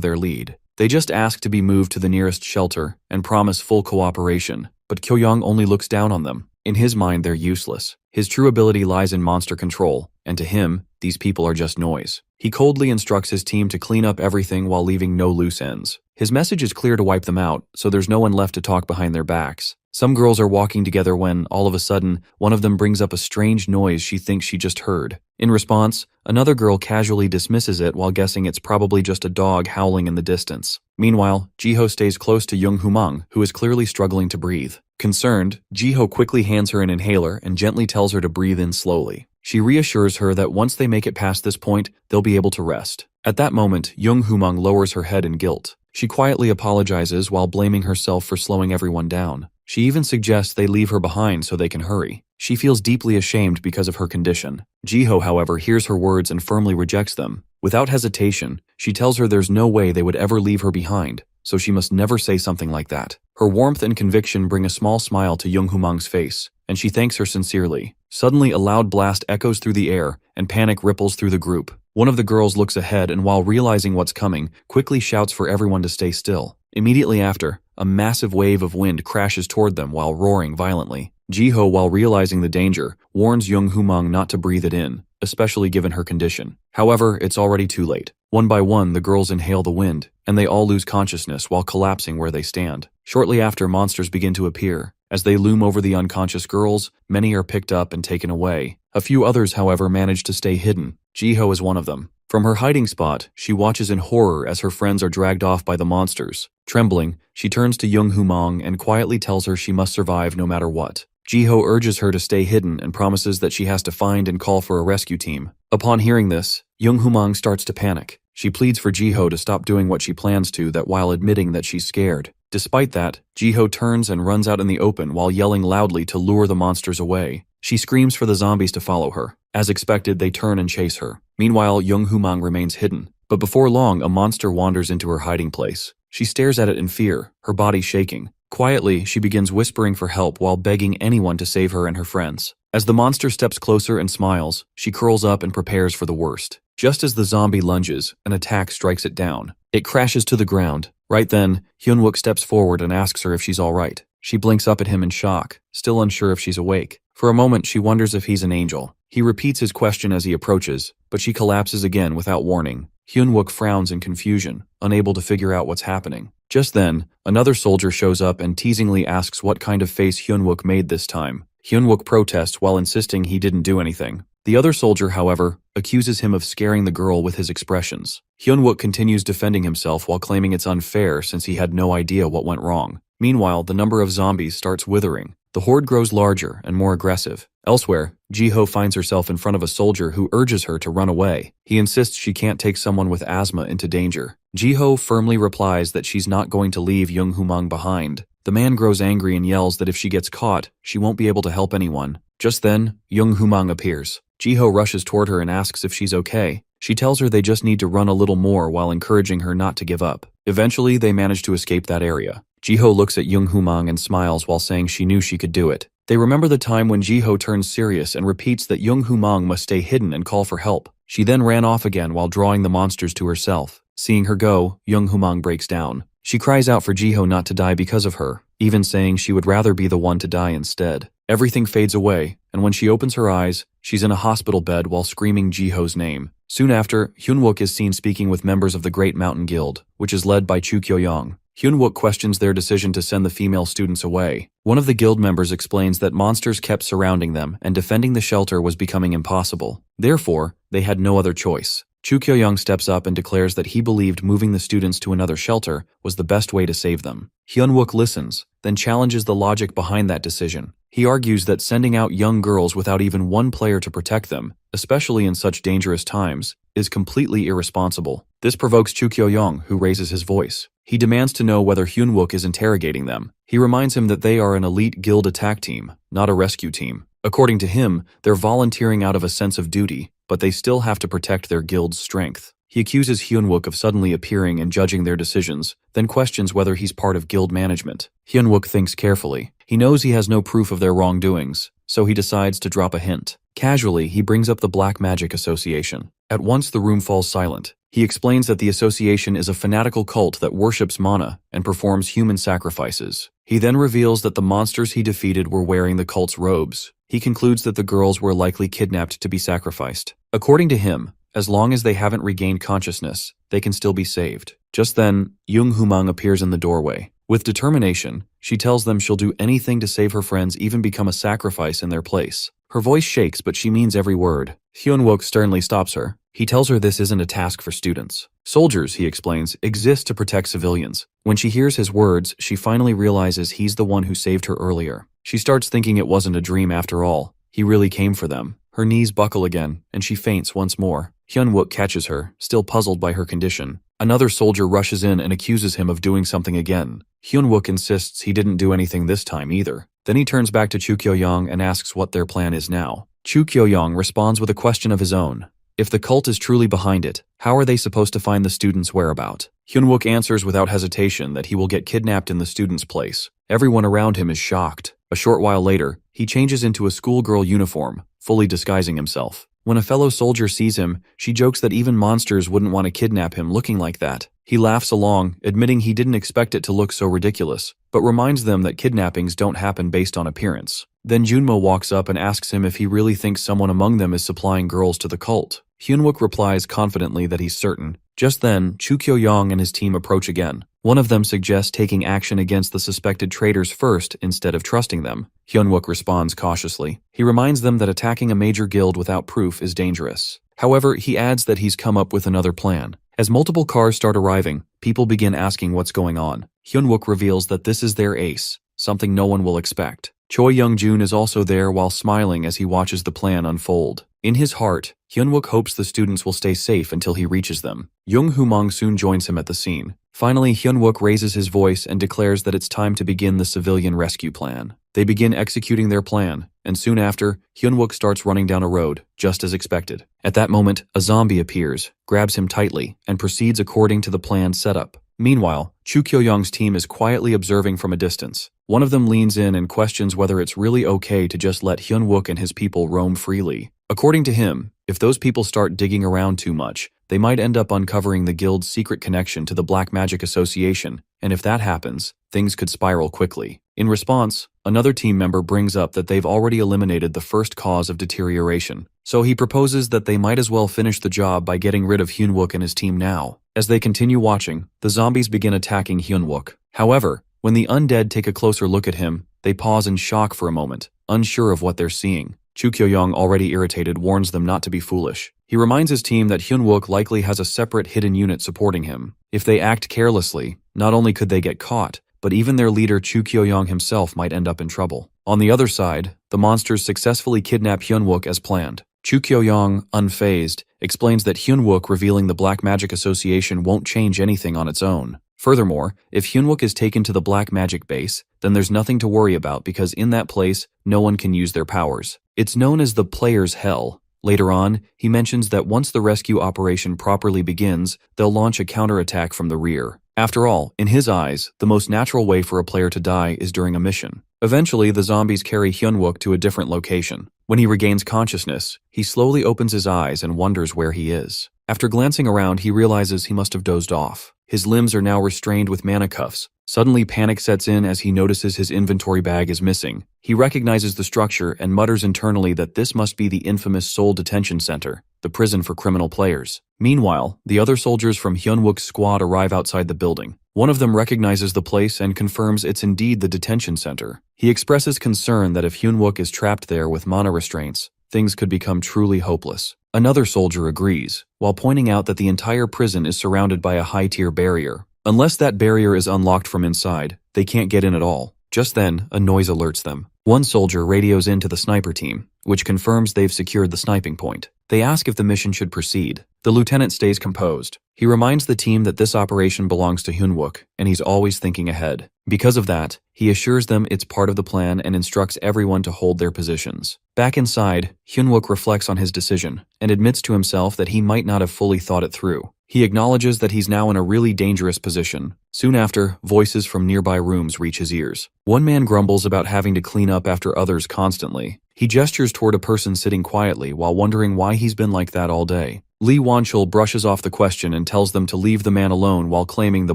Speaker 1: their lead. They just ask to be moved to the nearest shelter and promise full cooperation, but Kyo-young only looks down on them. In his mind, they're useless. His true ability lies in monster control, and to him, these people are just noise. He coldly instructs his team to clean up everything while leaving no loose ends. His message is clear to wipe them out, so there's no one left to talk behind their backs. Some girls are walking together when, all of a sudden, one of them brings up a strange noise she thinks she just heard. In response, another girl casually dismisses it while guessing it's probably just a dog howling in the distance. Meanwhile, Jiho stays close to Young Humang, who is clearly struggling to breathe. Concerned, Jiho quickly hands her an inhaler and gently tells her to breathe in slowly. She reassures her that once they make it past this point, they'll be able to rest. At that moment, Young Humang lowers her head in guilt. She quietly apologizes while blaming herself for slowing everyone down. She even suggests they leave her behind so they can hurry. She feels deeply ashamed because of her condition. Jiho, however, hears her words and firmly rejects them. Without hesitation, she tells her there's no way they would ever leave her behind, so she must never say something like that. Her warmth and conviction bring a small smile to Young Humang's face, and she thanks her sincerely. Suddenly, a loud blast echoes through the air, and panic ripples through the group. One of the girls looks ahead and, while realizing what's coming, quickly shouts for everyone to stay still. Immediately after, a massive wave of wind crashes toward them while roaring violently. Jiho, while realizing the danger, warns Young Humang not to breathe it in, especially given her condition. However, it's already too late. One by one, the girls inhale the wind, and they all lose consciousness while collapsing where they stand. Shortly after, monsters begin to appear. As they loom over the unconscious girls, many are picked up and taken away. A few others, however, manage to stay hidden. Jiho is one of them. From her hiding spot, she watches in horror as her friends are dragged off by the monsters. Trembling, she turns to Young Humang and quietly tells her she must survive no matter what. Jiho urges her to stay hidden and promises that she has to find and call for a rescue team. Upon hearing this, Young Humang starts to panic. She pleads for Jiho to stop doing what she plans to, that while admitting that she's scared. Despite that, Jiho turns and runs out in the open while yelling loudly to lure the monsters away. She screams for the zombies to follow her. As expected, they turn and chase her. Meanwhile, Young Humang remains hidden. But before long, a monster wanders into her hiding place. She stares at it in fear, her body shaking. Quietly, she begins whispering for help while begging anyone to save her and her friends. As the monster steps closer and smiles, she curls up and prepares for the worst. Just as the zombie lunges, an attack strikes it down. It crashes to the ground. Right then, Hyunwook steps forward and asks her if she's all right. She blinks up at him in shock, still unsure if she's awake. For a moment, she wonders if he's an angel. He repeats his question as he approaches, but she collapses again without warning. Hyunwook frowns in confusion, unable to figure out what's happening. Just then, another soldier shows up and teasingly asks what kind of face Hyunwook made this time. Hyunwook protests while insisting he didn't do anything. The other soldier, however, accuses him of scaring the girl with his expressions. Hyunwook continues defending himself while claiming it's unfair since he had no idea what went wrong. Meanwhile, the number of zombies starts withering. The horde grows larger and more aggressive. Elsewhere, Jiho finds herself in front of a soldier who urges her to run away. He insists she can't take someone with asthma into danger. Jiho firmly replies that she's not going to leave Young Humang behind. The man grows angry and yells that if she gets caught, she won't be able to help anyone. Just then, Jung Humang appears. Jiho rushes toward her and asks if she's okay. She tells her they just need to run a little more while encouraging her not to give up. Eventually, they manage to escape that area. Jiho looks at Jung Humang and smiles while saying she knew she could do it. They remember the time when Jiho turns serious and repeats that Jung Humang must stay hidden and call for help. She then ran off again while drawing the monsters to herself. Seeing her go, Jung Humang breaks down. She cries out for Jiho not to die because of her, even saying she would rather be the one to die instead. Everything fades away, and when she opens her eyes, she's in a hospital bed while screaming Jiho's name. Soon after, Hyunwook is seen speaking with members of the Great Mountain Guild, which is led by Chu Kyo-young. Hyunwook questions their decision to send the female students away. One of the guild members explains that monsters kept surrounding them and defending the shelter was becoming impossible. Therefore, they had no other choice. Chu Kyo-young steps up and declares that he believed moving the students to another shelter was the best way to save them. Hyunwook listens, then challenges the logic behind that decision. He argues that sending out young girls without even one player to protect them, especially in such dangerous times, is completely irresponsible. This provokes Chu Kyo-young, who raises his voice. He demands to know whether Hyunwook is interrogating them. He reminds him that they are an elite guild attack team, not a rescue team. According to him, they're volunteering out of a sense of duty, but they still have to protect their guild's strength. He accuses Hyunwook of suddenly appearing and judging their decisions, then questions whether he's part of guild management. Hyunwook thinks carefully. He knows he has no proof of their wrongdoings, so he decides to drop a hint. Casually, he brings up the Black Magic Association. At once, the room falls silent. He explains that the association is a fanatical cult that worships mana and performs human sacrifices. He then reveals that the monsters he defeated were wearing the cult's robes. He concludes that the girls were likely kidnapped to be sacrificed. According to him, as long as they haven't regained consciousness, they can still be saved. Just then, Jung Humang appears in the doorway. With determination, she tells them she'll do anything to save her friends, even become a sacrifice in their place. Her voice shakes, but she means every word. Hyunwook sternly stops her. He tells her this isn't a task for students. Soldiers, he explains, exist to protect civilians. When she hears his words, she finally realizes he's the one who saved her earlier. She starts thinking it wasn't a dream after all. He really came for them. Her knees buckle again, and she faints once more. Hyunwook catches her, still puzzled by her condition. Another soldier rushes in and accuses him of doing something again. Hyunwook insists he didn't do anything this time either. Then he turns back to Chu Kyo-young and asks what their plan is now. Chu Kyo-young responds with a question of his own. If the cult is truly behind it, how are they supposed to find the students' whereabout? Hyunwook answers without hesitation that he will get kidnapped in the students' place. Everyone around him is shocked. A short while later, he changes into a schoolgirl uniform, fully disguising himself. When a fellow soldier sees him, she jokes that even monsters wouldn't want to kidnap him looking like that. He laughs along, admitting he didn't expect it to look so ridiculous, but reminds them that kidnappings don't happen based on appearance. Then Junmo walks up and asks him if he really thinks someone among them is supplying girls to the cult. Hyunwook replies confidently that he's certain. Just then, Chu Kyo-young and his team approach again. One of them suggests taking action against the suspected traitors first instead of trusting them. Hyunwook responds cautiously. He reminds them that attacking a major guild without proof is dangerous. However, he adds that he's come up with another plan. As multiple cars start arriving, people begin asking what's going on. Hyunwook reveals that this is their ace, something no one will expect. Choi Young-jun is also there while smiling as he watches the plan unfold. In his heart, Hyunwook hopes the students will stay safe until he reaches them. Jung Humang soon joins him at the scene. Finally, Hyunwook raises his voice and declares that it's time to begin the civilian rescue plan. They begin executing their plan, and soon after, Hyunwook starts running down a road, just as expected. At that moment, a zombie appears, grabs him tightly, and proceeds according to the plan set up. Meanwhile, Chu Kyo-young's team is quietly observing from a distance. One of them leans in and questions whether it's really okay to just let Hyunwook and his people roam freely. According to him, if those people start digging around too much, they might end up uncovering the guild's secret connection to the Black Magic Association, and if that happens, things could spiral quickly. In response, another team member brings up that they've already eliminated the first cause of deterioration, so he proposes that they might as well finish the job by getting rid of Hyunwook and his team now. As they continue watching, the zombies begin attacking Hyunwook. However, when the undead take a closer look at him, they pause in shock for a moment, unsure of what they're seeing. Chu Kyo-young, already irritated, warns them not to be foolish. He reminds his team that Hyunwook likely has a separate hidden unit supporting him. If they act carelessly, not only could they get caught, but even their leader Chu Kyo-young himself might end up in trouble. On the other side, the monsters successfully kidnap Hyunwook as planned. Chu Kyo-young, unfazed, explains that Hyunwook revealing the Black Magic Association won't change anything on its own. Furthermore, if Hyunwook is taken to the black magic base, then there's nothing to worry about because in that place, no one can use their powers. It's known as the player's hell. Later on, he mentions that once the rescue operation properly begins, they'll launch a counterattack from the rear. After all, in his eyes, the most natural way for a player to die is during a mission. Eventually, the zombies carry Hyunwook to a different location. When he regains consciousness, he slowly opens his eyes and wonders where he is. After glancing around, he realizes he must have dozed off. His limbs are now restrained with mana cuffs. Suddenly, panic sets in as he notices his inventory bag is missing. He recognizes the structure and mutters internally that this must be the infamous Seoul Detention Center, the prison for criminal players. Meanwhile, the other soldiers from Hyunwook's squad arrive outside the building. One of them recognizes the place and confirms it's indeed the detention center. He expresses concern that if Hyunwook is trapped there with mana restraints, things could become truly hopeless. Another soldier agrees, while pointing out that the entire prison is surrounded by a high-tier barrier. Unless that barrier is unlocked from inside, they can't get in at all. Just then, a noise alerts them. One soldier radios in to the sniper team, which confirms they've secured the sniping point. They ask if the mission should proceed. The lieutenant stays composed. He reminds the team that this operation belongs to Hyunwook, and he's always thinking ahead. Because of that, he assures them it's part of the plan and instructs everyone to hold their positions. Back inside, Hyunwook reflects on his decision and admits to himself that he might not have fully thought it through. He acknowledges that he's now in a really dangerous position. Soon after, voices from nearby rooms reach his ears. One man grumbles about having to clean up after others constantly. He gestures toward a person sitting quietly while wondering why he's been like that all day. Lee Wonchul brushes off the question and tells them to leave the man alone while claiming the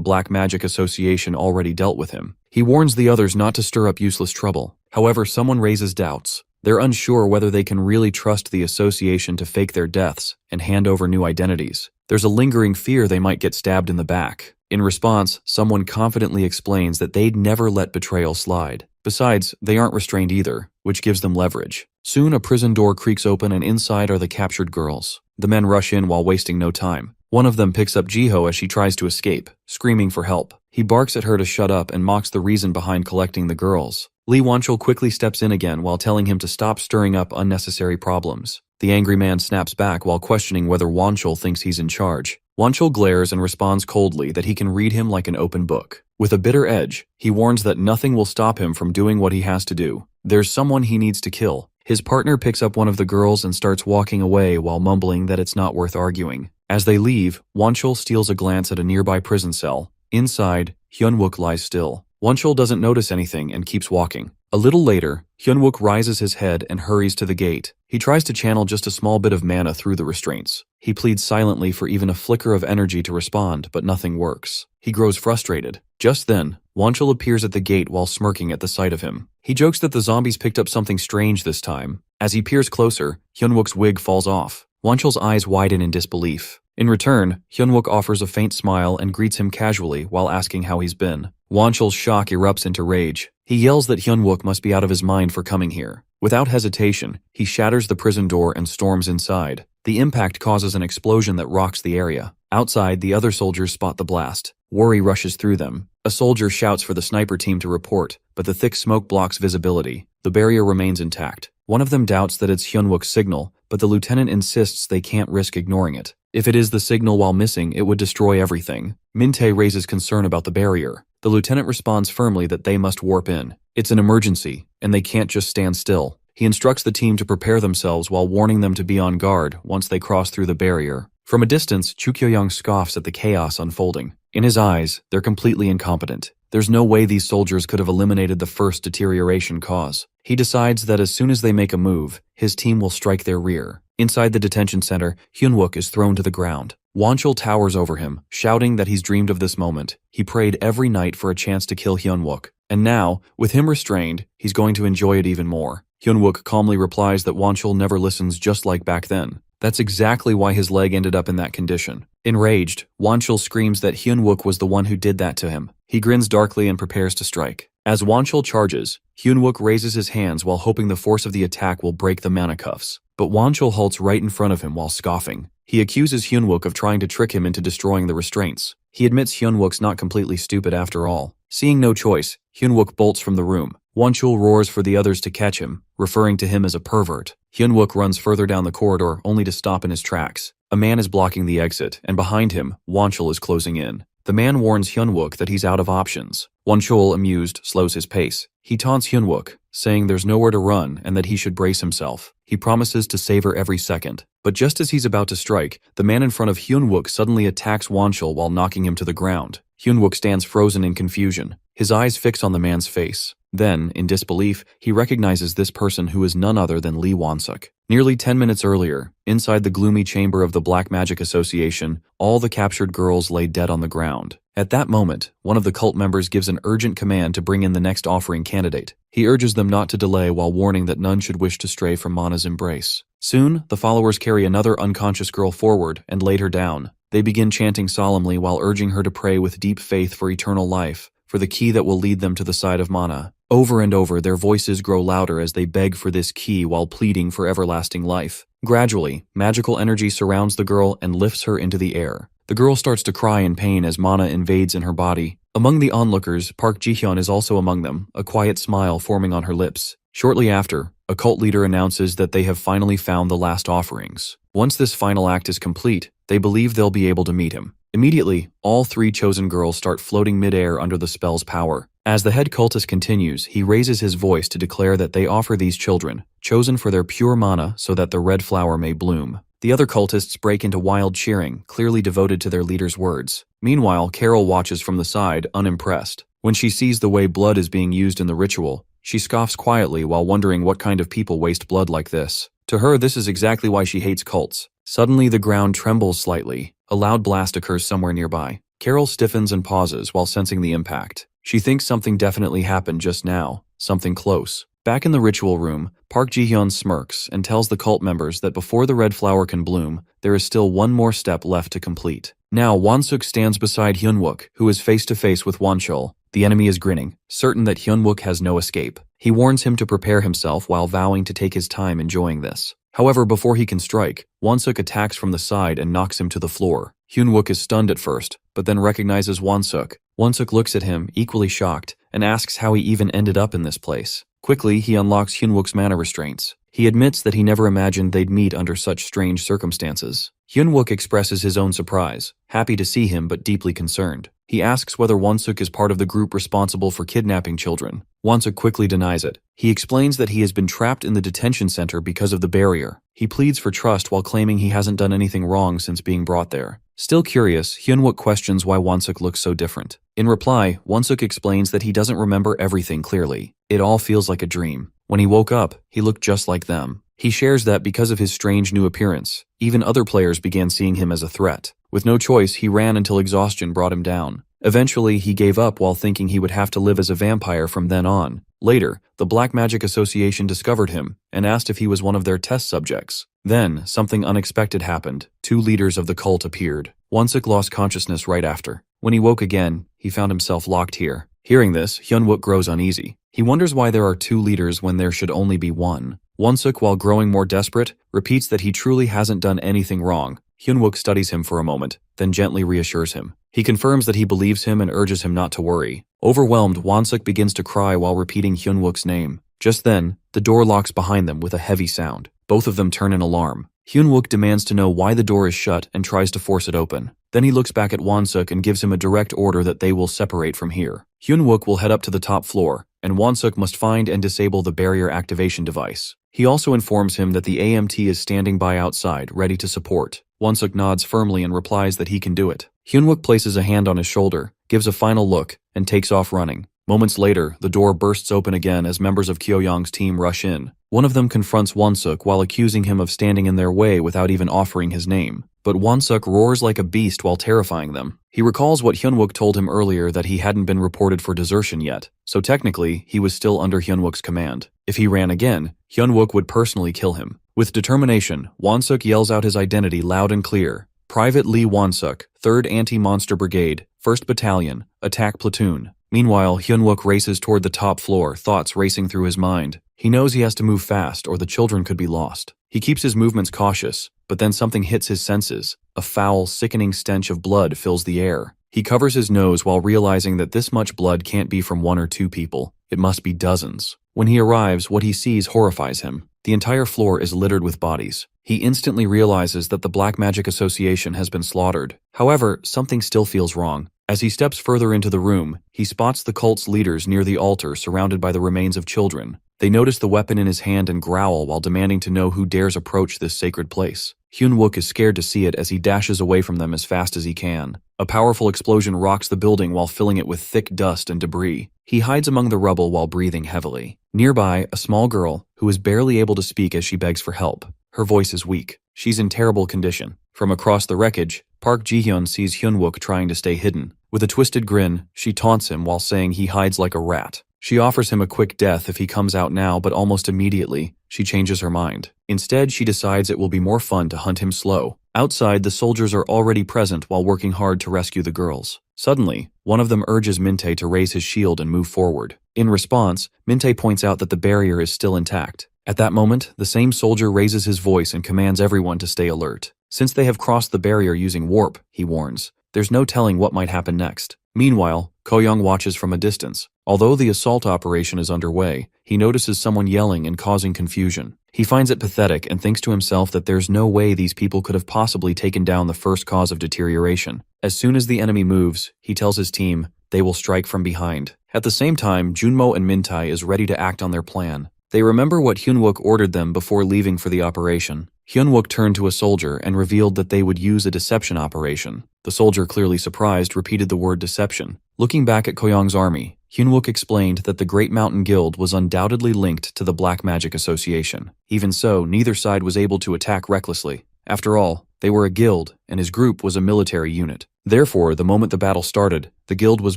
Speaker 1: Black Magic Association already dealt with him. He warns the others not to stir up useless trouble. However, someone raises doubts. They're unsure whether they can really trust the association to fake their deaths and hand over new identities. There's a lingering fear they might get stabbed in the back. In response, someone confidently explains that they'd never let betrayal slide. Besides, they aren't restrained either, which gives them leverage. Soon a prison door creaks open and inside are the captured girls. The men rush in while wasting no time. One of them picks up Jiho as she tries to escape, screaming for help. He barks at her to shut up and mocks the reason behind collecting the girls. Lee Wonchul quickly steps in again while telling him to stop stirring up unnecessary problems. The angry man snaps back while questioning whether Wonchul thinks he's in charge. Wonchul glares and responds coldly that he can read him like an open book. With a bitter edge, he warns that nothing will stop him from doing what he has to do. There's someone he needs to kill. His partner picks up one of the girls and starts walking away while mumbling that it's not worth arguing. As they leave, Wonchul steals a glance at a nearby prison cell. Inside, Hyunwook lies still. Wonchul doesn't notice anything and keeps walking. A little later, Hyunwook rises his head and hurries to the gate. He tries to channel just a small bit of mana through the restraints. He pleads silently for even a flicker of energy to respond, but nothing works. He grows frustrated. Just then, Wonchul appears at the gate while smirking at the sight of him. He jokes that the zombies picked up something strange this time. As he peers closer, Hyunwook's wig falls off. Wonchul's eyes widen in disbelief. In return, Hyunwook offers a faint smile and greets him casually while asking how he's been. Wonchul's shock erupts into rage. He yells that Hyunwook must be out of his mind for coming here. Without hesitation, he shatters the prison door and storms inside. The impact causes an explosion that rocks the area. Outside, the other soldiers spot the blast. Worry rushes through them. A soldier shouts for the sniper team to report, but the thick smoke blocks visibility. The barrier remains intact. One of them doubts that it's Hyunwook's signal, but the lieutenant insists they can't risk ignoring it. If it is the signal while missing, it would destroy everything. Min-tae raises concern about the barrier. The lieutenant responds firmly that they must warp in. It's an emergency, and they can't just stand still. He instructs the team to prepare themselves while warning them to be on guard once they cross through the barrier. From a distance, Chu Kyo-young scoffs at the chaos unfolding. In his eyes, they're completely incompetent. There's no way these soldiers could have eliminated the first deterioration cause. He decides that as soon as they make a move, his team will strike their rear. Inside the detention center, Hyunwook is thrown to the ground. Wonchul towers over him, shouting that he's dreamed of this moment. He prayed every night for a chance to kill Hyunwook. And now, with him restrained, he's going to enjoy it even more. Hyunwook calmly replies that Wonchul never listens, just like back then. That's exactly why his leg ended up in that condition. Enraged, Wonchul screams that Hyunwook was the one who did that to him. He grins darkly and prepares to strike. As Wonchul charges, Hyunwook raises his hands while hoping the force of the attack will break the mana cuffs. But Wonchul halts right in front of him while scoffing. He accuses Hyunwook of trying to trick him into destroying the restraints. He admits Hyunwook's not completely stupid after all. Seeing no choice, Hyunwook bolts from the room. Wonchul roars for the others to catch him, referring to him as a pervert. Hyunwook runs further down the corridor only to stop in his tracks. A man is blocking the exit, and behind him, Wonchul is closing in. The man warns Hyunwook that he's out of options. Wonchul, amused, slows his pace. He taunts Hyunwook, saying there's nowhere to run and that he should brace himself. He promises to savor every second. But just as he's about to strike, the man in front of Hyunwook suddenly attacks Wonchul while knocking him to the ground. Hyunwook stands frozen in confusion, his eyes fixed on the man's face. Then, in disbelief, he recognizes this person who is none other than Lee Won-suk. Nearly 10 minutes earlier, inside the gloomy chamber of the Black Magic Association, all the captured girls lay dead on the ground. At that moment, one of the cult members gives an urgent command to bring in the next offering candidate. He urges them not to delay while warning that none should wish to stray from Mana's embrace. Soon, the followers carry another unconscious girl forward and laid her down. They begin chanting solemnly while urging her to pray with deep faith for eternal life, for the key that will lead them to the side of Mana. Over and over, their voices grow louder as they beg for this key while pleading for everlasting life. Gradually, magical energy surrounds the girl and lifts her into the air. The girl starts to cry in pain as Mana invades in her body. Among the onlookers, Park Ji-hyun is also among them, a quiet smile forming on her lips. Shortly after, a cult leader announces that they have finally found the last offerings. Once this final act is complete, they believe they'll be able to meet him. Immediately, all 3 chosen girls start floating mid-air under the spell's power. As the head cultist continues, he raises his voice to declare that they offer these children, chosen for their pure mana so that the red flower may bloom. The other cultists break into wild cheering, clearly devoted to their leader's words. Meanwhile, Carol watches from the side, unimpressed. When she sees the way blood is being used in the ritual, she scoffs quietly while wondering what kind of people waste blood like this. To her, this is exactly why she hates cults. Suddenly, the ground trembles slightly. A loud blast occurs somewhere nearby. Carol stiffens and pauses while sensing the impact. She thinks something definitely happened just now, something close. Back in the ritual room, Park Ji-hyun smirks and tells the cult members that before the red flower can bloom, there is still one more step left to complete. Now, Won-suk stands beside Hyunwook, who is face to face with Wonchul. The enemy is grinning, certain that Hyunwook has no escape. He warns him to prepare himself while vowing to take his time enjoying this. However, before he can strike, Won-suk attacks from the side and knocks him to the floor. Hyunwook is stunned at first, but then recognizes Won-suk. Won-suk looks at him, equally shocked, and asks how he even ended up in this place. Quickly, he unlocks Hyunwook's mana restraints. He admits that he never imagined they'd meet under such strange circumstances. Hyunwook expresses his own surprise, happy to see him but deeply concerned. He asks whether Won-suk is part of the group responsible for kidnapping children. Won-suk quickly denies it. He explains that he has been trapped in the detention center because of the barrier. He pleads for trust while claiming he hasn't done anything wrong since being brought there. Still curious, Hyunwook questions why Won-suk looks so different. In reply, Won-suk explains that he doesn't remember everything clearly. It all feels like a dream. When he woke up, he looked just like them. He shares that because of his strange new appearance, even other players began seeing him as a threat. With no choice, he ran until exhaustion brought him down. Eventually, he gave up while thinking he would have to live as a vampire from then on. Later, the Black Magic Association discovered him and asked if he was one of their test subjects. Then, something unexpected happened. 2 leaders of the cult appeared. Won-suk lost consciousness right after. When he woke again, he found himself locked here. Hearing this, Hyunwook grows uneasy. He wonders why there are 2 leaders when there should only be 1. Won-suk, while growing more desperate, repeats that he truly hasn't done anything wrong. Hyunwook studies him for a moment, then gently reassures him. He confirms that he believes him and urges him not to worry. Overwhelmed, Won-suk begins to cry while repeating Hyunwook's name. Just then, the door locks behind them with a heavy sound. Both of them turn in alarm. Hyunwook demands to know why the door is shut and tries to force it open. Then he looks back at Won-suk and gives him a direct order that they will separate from here. Hyunwook will head up to the top floor, and Won-suk must find and disable the barrier activation device. He also informs him that the AMT is standing by outside, ready to support. Won-suk nods firmly and replies that he can do it. Hyunwook places a hand on his shoulder, gives a final look, and takes off running. Moments later, the door bursts open again as members of Kyo-young's team rush in. One of them confronts Won-suk while accusing him of standing in their way without even offering his name. But Won-suk roars like a beast while terrifying them. He recalls what Hyunwook told him earlier, that he hadn't been reported for desertion yet, so technically, he was still under Hyunwook's command. If he ran again, Hyunwook would personally kill him. With determination, Won-suk yells out his identity loud and clear. Private Lee Won-suk, 3rd Anti-Monster Brigade, 1st Battalion, Attack Platoon. Meanwhile, Hyunwook races toward the top floor, thoughts racing through his mind. He knows he has to move fast or the children could be lost. He keeps his movements cautious, but then something hits his senses. A foul, sickening stench of blood fills the air. He covers his nose while realizing that this much blood can't be from 1 or 2 people. It must be dozens. When he arrives, what he sees horrifies him. The entire floor is littered with bodies. He instantly realizes that the Black Magic Association has been slaughtered. However, something still feels wrong. As he steps further into the room, he spots the cult's leaders near the altar surrounded by the remains of children. They notice the weapon in his hand and growl while demanding to know who dares approach this sacred place. Hyun-wook is scared to see it as he dashes away from them as fast as he can. A powerful explosion rocks the building while filling it with thick dust and debris. He hides among the rubble while breathing heavily. Nearby, a small girl, who is barely able to speak as she begs for help. Her voice is weak. She's in terrible condition. From across the wreckage, Park Ji-hyun sees Hyun-wook trying to stay hidden. With a twisted grin, she taunts him while saying he hides like a rat. She offers him a quick death if he comes out now, but almost immediately, she changes her mind. Instead, she decides it will be more fun to hunt him slow. Outside, the soldiers are already present while working hard to rescue the girls. Suddenly, one of them urges Min-tae to raise his shield and move forward. In response, Min-tae points out that the barrier is still intact. At that moment, the same soldier raises his voice and commands everyone to stay alert. Since they have crossed the barrier using warp, he warns, there's no telling what might happen next. Meanwhile, Ko-young watches from a distance. Although the assault operation is underway, he notices someone yelling and causing confusion. He finds it pathetic and thinks to himself that there's no way these people could have possibly taken down the first cause of deterioration. As soon as the enemy moves, he tells his team they will strike from behind. At the same time, Junmo and Min-tae is ready to act on their plan. They remember what Hyun-wook ordered them before leaving for the operation. Hyun-wook turned to a soldier and revealed that they would use a deception operation. The soldier, clearly surprised, repeated the word deception. Looking back at Ko-young's army, Hyun-wook explained that the Great Mountain Guild was undoubtedly linked to the Black Magic Association. Even so, neither side was able to attack recklessly. After all, they were a guild, and his group was a military unit. Therefore, the moment the battle started, the guild was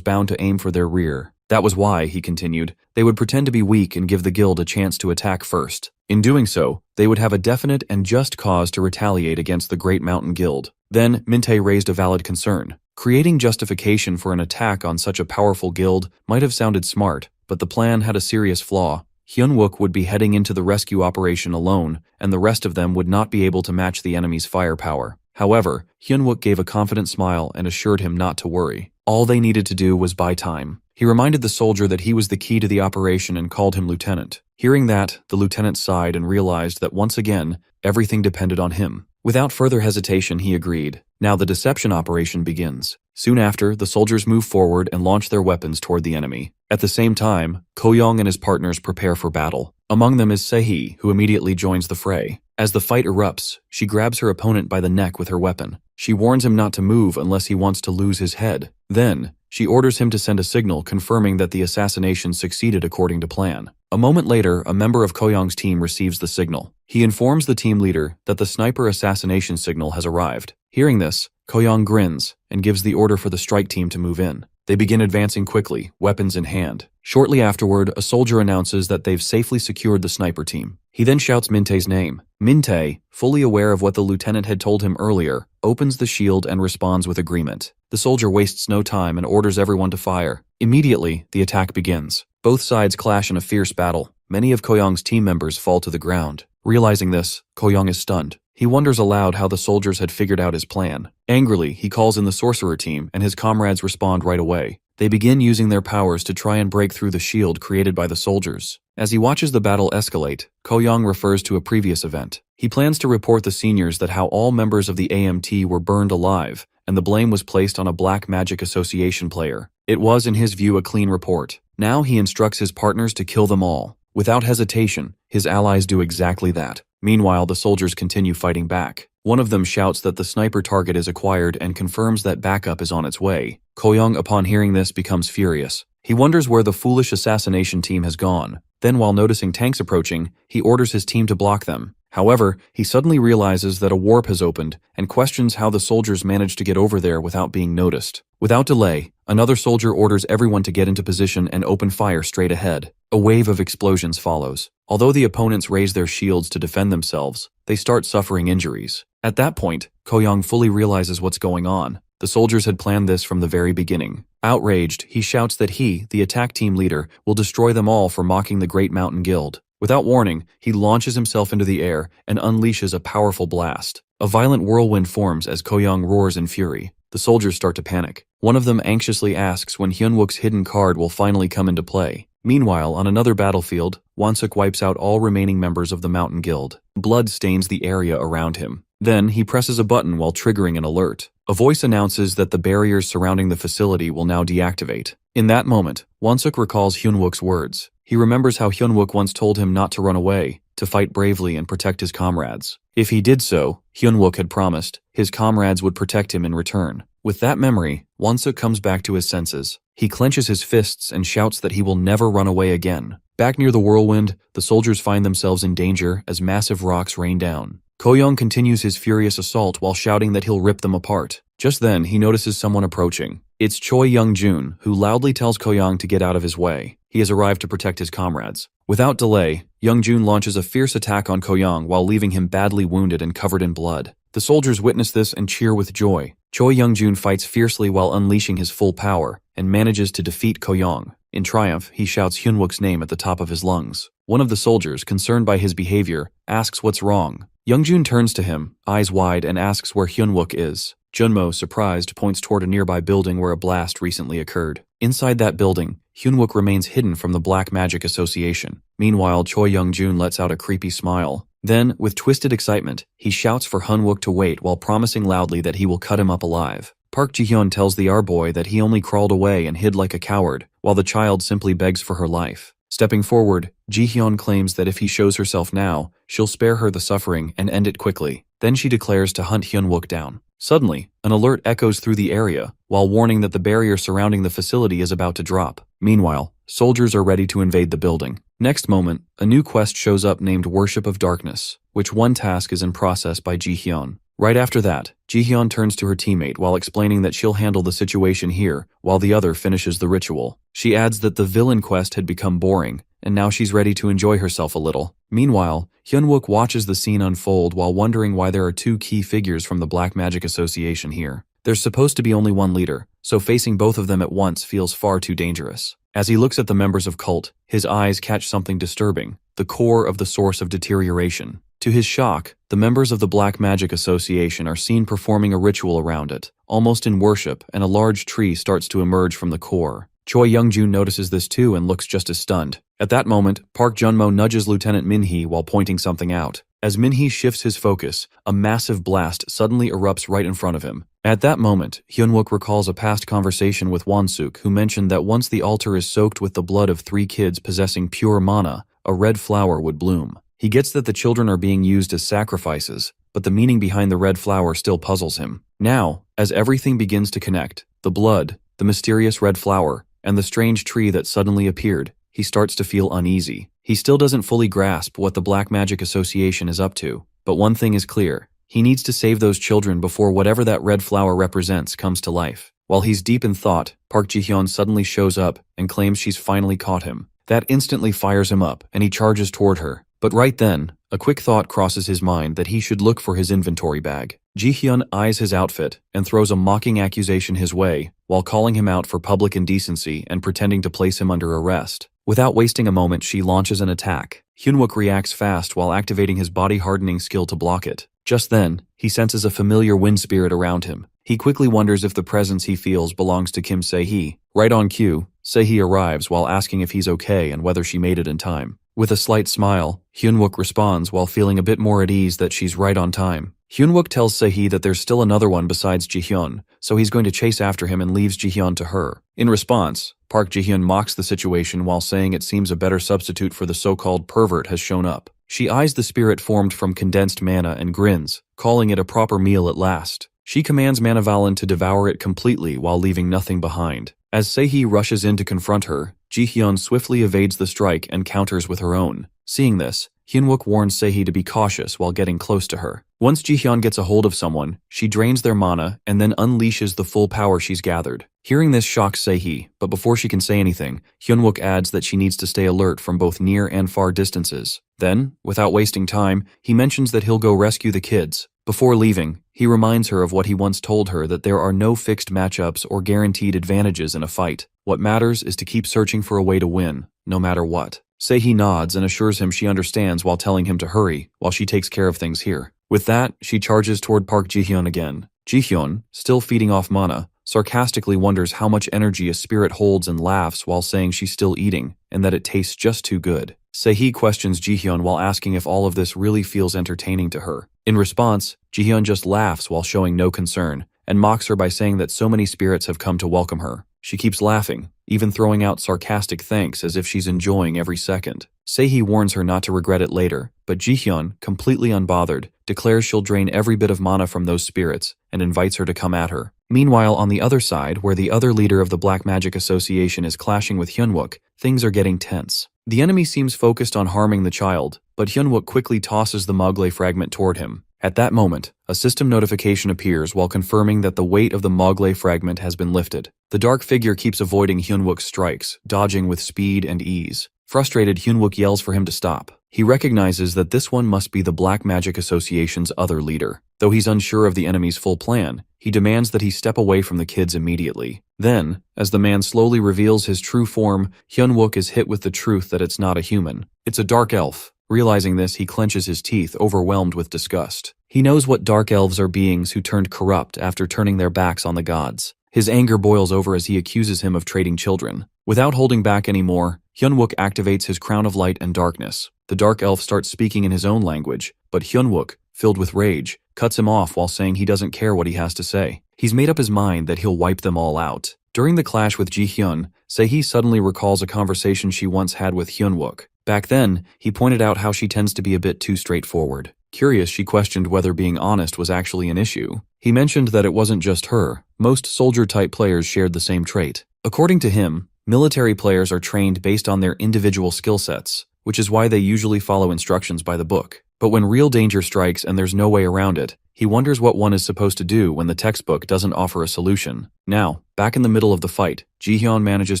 Speaker 1: bound to aim for their rear. That was why, he continued, they would pretend to be weak and give the guild a chance to attack first. In doing so, they would have a definite and just cause to retaliate against the Great Mountain Guild. Then, Min-tae raised a valid concern. Creating justification for an attack on such a powerful guild might have sounded smart, but the plan had a serious flaw. Hyun-wook would be heading into the rescue operation alone, and the rest of them would not be able to match the enemy's firepower. However, Hyun-wook gave a confident smile and assured him not to worry. All they needed to do was buy time. He reminded the soldier that he was the key to the operation and called him lieutenant. Hearing that, the lieutenant sighed and realized that once again, everything depended on him. Without further hesitation, he agreed. Now the deception operation begins. Soon after, the soldiers move forward and launch their weapons toward the enemy. At the same time, Ko-young and his partners prepare for battle. Among them is Sehee, who immediately joins the fray. As the fight erupts, she grabs her opponent by the neck with her weapon. She warns him not to move unless he wants to lose his head. Then, she orders him to send a signal confirming that the assassination succeeded according to plan. A moment later, a member of Ko-young's team receives the signal. He informs the team leader that the sniper assassination signal has arrived. Hearing this, Ko-young grins and gives the order for the strike team to move in. They begin advancing quickly, weapons in hand. Shortly afterward, a soldier announces that they've safely secured the sniper team. He then shouts Min-tae's name. Min-tae, fully aware of what the lieutenant had told him earlier, opens the shield and responds with agreement. The soldier wastes no time and orders everyone to fire. Immediately, the attack begins. Both sides clash in a fierce battle. Many of Ko-young's team members fall to the ground. Realizing this, Ko-young is stunned. He wonders aloud how the soldiers had figured out his plan. Angrily, he calls in the sorcerer team, and his comrades respond right away. They begin using their powers to try and break through the shield created by the soldiers. As he watches the battle escalate, Ko-young refers to a previous event. He plans to report the seniors that how all members of the AMT were burned alive, and the blame was placed on a Black Magic Association player. It was, in his view, a clean report. Now he instructs his partners to kill them all. Without hesitation, his allies do exactly that. Meanwhile, the soldiers continue fighting back. One of them shouts that the sniper target is acquired and confirms that backup is on its way. Ko-young, upon hearing this, becomes furious. He wonders where the foolish assassination team has gone. Then, while noticing tanks approaching, he orders his team to block them. However, he suddenly realizes that a warp has opened and questions how the soldiers managed to get over there without being noticed. Without delay, another soldier orders everyone to get into position and open fire straight ahead. A wave of explosions follows. Although the opponents raise their shields to defend themselves, they start suffering injuries. At that point, Ko-young fully realizes what's going on. The soldiers had planned this from the very beginning. Outraged, he shouts that he, the attack team leader, will destroy them all for mocking the Great Mountain Guild. Without warning, he launches himself into the air and unleashes a powerful blast. A violent whirlwind forms as Ko-young roars in fury. The soldiers start to panic. One of them anxiously asks when Hyun-wook's hidden card will finally come into play. Meanwhile, on another battlefield, Won-suk wipes out all remaining members of the Mountain Guild. Blood stains the area around him. Then, he presses a button while triggering an alert. A voice announces that the barriers surrounding the facility will now deactivate. In that moment, Won-suk recalls Hyun-wook's words. He remembers how Hyun-wook once told him not to run away, to fight bravely and protect his comrades. If he did so, Hyun-wook had promised, his comrades would protect him in return. With that memory, Won-suk comes back to his senses. He clenches his fists and shouts that he will never run away again. Back near the whirlwind, the soldiers find themselves in danger as massive rocks rain down. Ko-young continues his furious assault while shouting that he'll rip them apart. Just then, he notices someone approaching. It's Choi Young-jun, who loudly tells Ko-young to get out of his way. He has arrived to protect his comrades. Without delay, Young-jun launches a fierce attack on Ko-young while leaving him badly wounded and covered in blood. The soldiers witness this and cheer with joy. Choi Young-jun fights fiercely while unleashing his full power and manages to defeat Ko-young. In triumph, he shouts Hyun-wook's name at the top of his lungs. One of the soldiers, concerned by his behavior, asks what's wrong. Young-jun turns to him, eyes wide, and asks where Hyun-wook is. Junmo, surprised, points toward a nearby building where a blast recently occurred. Inside that building, Hyun-wook remains hidden from the Black Magic Association. Meanwhile, Choi Young-jun lets out a creepy smile. Then, with twisted excitement, he shouts for Hyun-wook to wait while promising loudly that he will cut him up alive. Park Ji-hyun tells the R-boy that he only crawled away and hid like a coward, while the child simply begs for her life. Stepping forward, Ji-hyun claims that if he shows herself now, she'll spare her the suffering and end it quickly. Then she declares to hunt Hyun-wook down. Suddenly, an alert echoes through the area, while warning that the barrier surrounding the facility is about to drop. Meanwhile, soldiers are ready to invade the building. Next moment, a new quest shows up named Worship of Darkness, which one task is in process by Ji-hyun. Right after that, Ji-hyun turns to her teammate while explaining that she'll handle the situation here, while the other finishes the ritual. She adds that the villain quest had become boring, and now she's ready to enjoy herself a little. Meanwhile, Hyun-wook watches the scene unfold while wondering why there are two key figures from the Black Magic Association here. There's supposed to be only one leader, so facing both of them at once feels far too dangerous. As he looks at the members of cult, his eyes catch something disturbing, the core of the source of deterioration. To his shock, the members of the Black Magic Association are seen performing a ritual around it, almost in worship, and a large tree starts to emerge from the core. Choi Young-jun notices this too and looks just as stunned. At that moment, Park Junmo nudges Lieutenant Min-hee while pointing something out. As Min-hee shifts his focus, a massive blast suddenly erupts right in front of him. At that moment, Hyun-wook recalls a past conversation with Won-suk, who mentioned that once the altar is soaked with the blood of 3 kids possessing pure mana, a red flower would bloom. He gets that the children are being used as sacrifices, but the meaning behind the red flower still puzzles him. Now, as everything begins to connect, the blood, the mysterious red flower, and the strange tree that suddenly appeared, he starts to feel uneasy. He still doesn't fully grasp what the Black Magic Association is up to, but one thing is clear. He needs to save those children before whatever that red flower represents comes to life. While he's deep in thought, Park Ji-hyun suddenly shows up and claims she's finally caught him. That instantly fires him up, and he charges toward her. But right then, a quick thought crosses his mind that he should look for his inventory bag. Ji-hyun eyes his outfit and throws a mocking accusation his way, while calling him out for public indecency and pretending to place him under arrest. Without wasting a moment, she launches an attack. Hyun-wook reacts fast while activating his body-hardening skill to block it. Just then, he senses a familiar wind spirit around him. He quickly wonders if the presence he feels belongs to Kim Se-hee. Right on cue, Se-hee arrives while asking if he's okay and whether she made it in time. With a slight smile, Hyun-wook responds while feeling a bit more at ease that she's right on time. Hyun-wook tells Se-hee that there's still another one besides Ji-hyun, so he's going to chase after him and leaves Ji-hyun to her. In response, Park Ji-hyun mocks the situation while saying it seems a better substitute for the so-called pervert has shown up. She eyes the spirit formed from condensed mana and grins, calling it a proper meal at last. She commands Manavalin to devour it completely while leaving nothing behind. As Se-hee rushes in to confront her, Ji-hyun swiftly evades the strike and counters with her own. Seeing this, Hyun-wook warns Se-hee to be cautious while getting close to her. Once Ji-hyun gets a hold of someone, she drains their mana and then unleashes the full power she's gathered. Hearing this shocks Se-hee, but before she can say anything, Hyun-wook adds that she needs to stay alert from both near and far distances. Then, without wasting time, he mentions that he'll go rescue the kids. Before leaving, he reminds her of what he once told her, that there are no fixed matchups or guaranteed advantages in a fight. What matters is to keep searching for a way to win, no matter what. Se-hee nods and assures him she understands while telling him to hurry, while she takes care of things here. With that, she charges toward Park Ji-hyun again. Ji-hyun, still feeding off mana, sarcastically wonders how much energy a spirit holds and laughs while saying she's still eating, and that it tastes just too good. Se-hee questions Ji-hyun while asking if all of this really feels entertaining to her. In response, Ji-hyun just laughs while showing no concern, and mocks her by saying that so many spirits have come to welcome her. She keeps laughing, even throwing out sarcastic thanks as if she's enjoying every second. Se-hee warns her not to regret it later, but Ji-hyun, completely unbothered, declares she'll drain every bit of mana from those spirits and invites her to come at her. Meanwhile, on the other side, where the other leader of the Black Magic Association is clashing with Hyunwook, things are getting tense. The enemy seems focused on harming the child, but Hyunwook quickly tosses the Mogley fragment toward him. At that moment, a system notification appears while confirming that the weight of the Mogley fragment has been lifted. The dark figure keeps avoiding Hyunwook's strikes, dodging with speed and ease. Frustrated, Hyunwook yells for him to stop. He recognizes that this one must be the Black Magic Association's other leader. Though he's unsure of the enemy's full plan, he demands that he step away from the kids immediately. Then, as the man slowly reveals his true form, Hyunwook is hit with the truth that it's not a human. It's a dark elf. Realizing this, he clenches his teeth, overwhelmed with disgust. He knows what dark elves are, beings who turned corrupt after turning their backs on the gods. His anger boils over as he accuses him of trading children. Without holding back anymore, Hyunwook activates his crown of light and darkness. The dark elf starts speaking in his own language, but Hyunwook, filled with rage, cuts him off while saying he doesn't care what he has to say. He's made up his mind that he'll wipe them all out. During the clash with Ji-hyun, Se-hee suddenly recalls a conversation she once had with Hyunwook. Back then, he pointed out how she tends to be a bit too straightforward. Curious, she questioned whether being honest was actually an issue. He mentioned that it wasn't just her. Most soldier-type players shared the same trait. According to him, military players are trained based on their individual skill sets, which is why they usually follow instructions by the book. But when real danger strikes and there's no way around it, he wonders what one is supposed to do when the textbook doesn't offer a solution. Now, back in the middle of the fight, Ji-hyun manages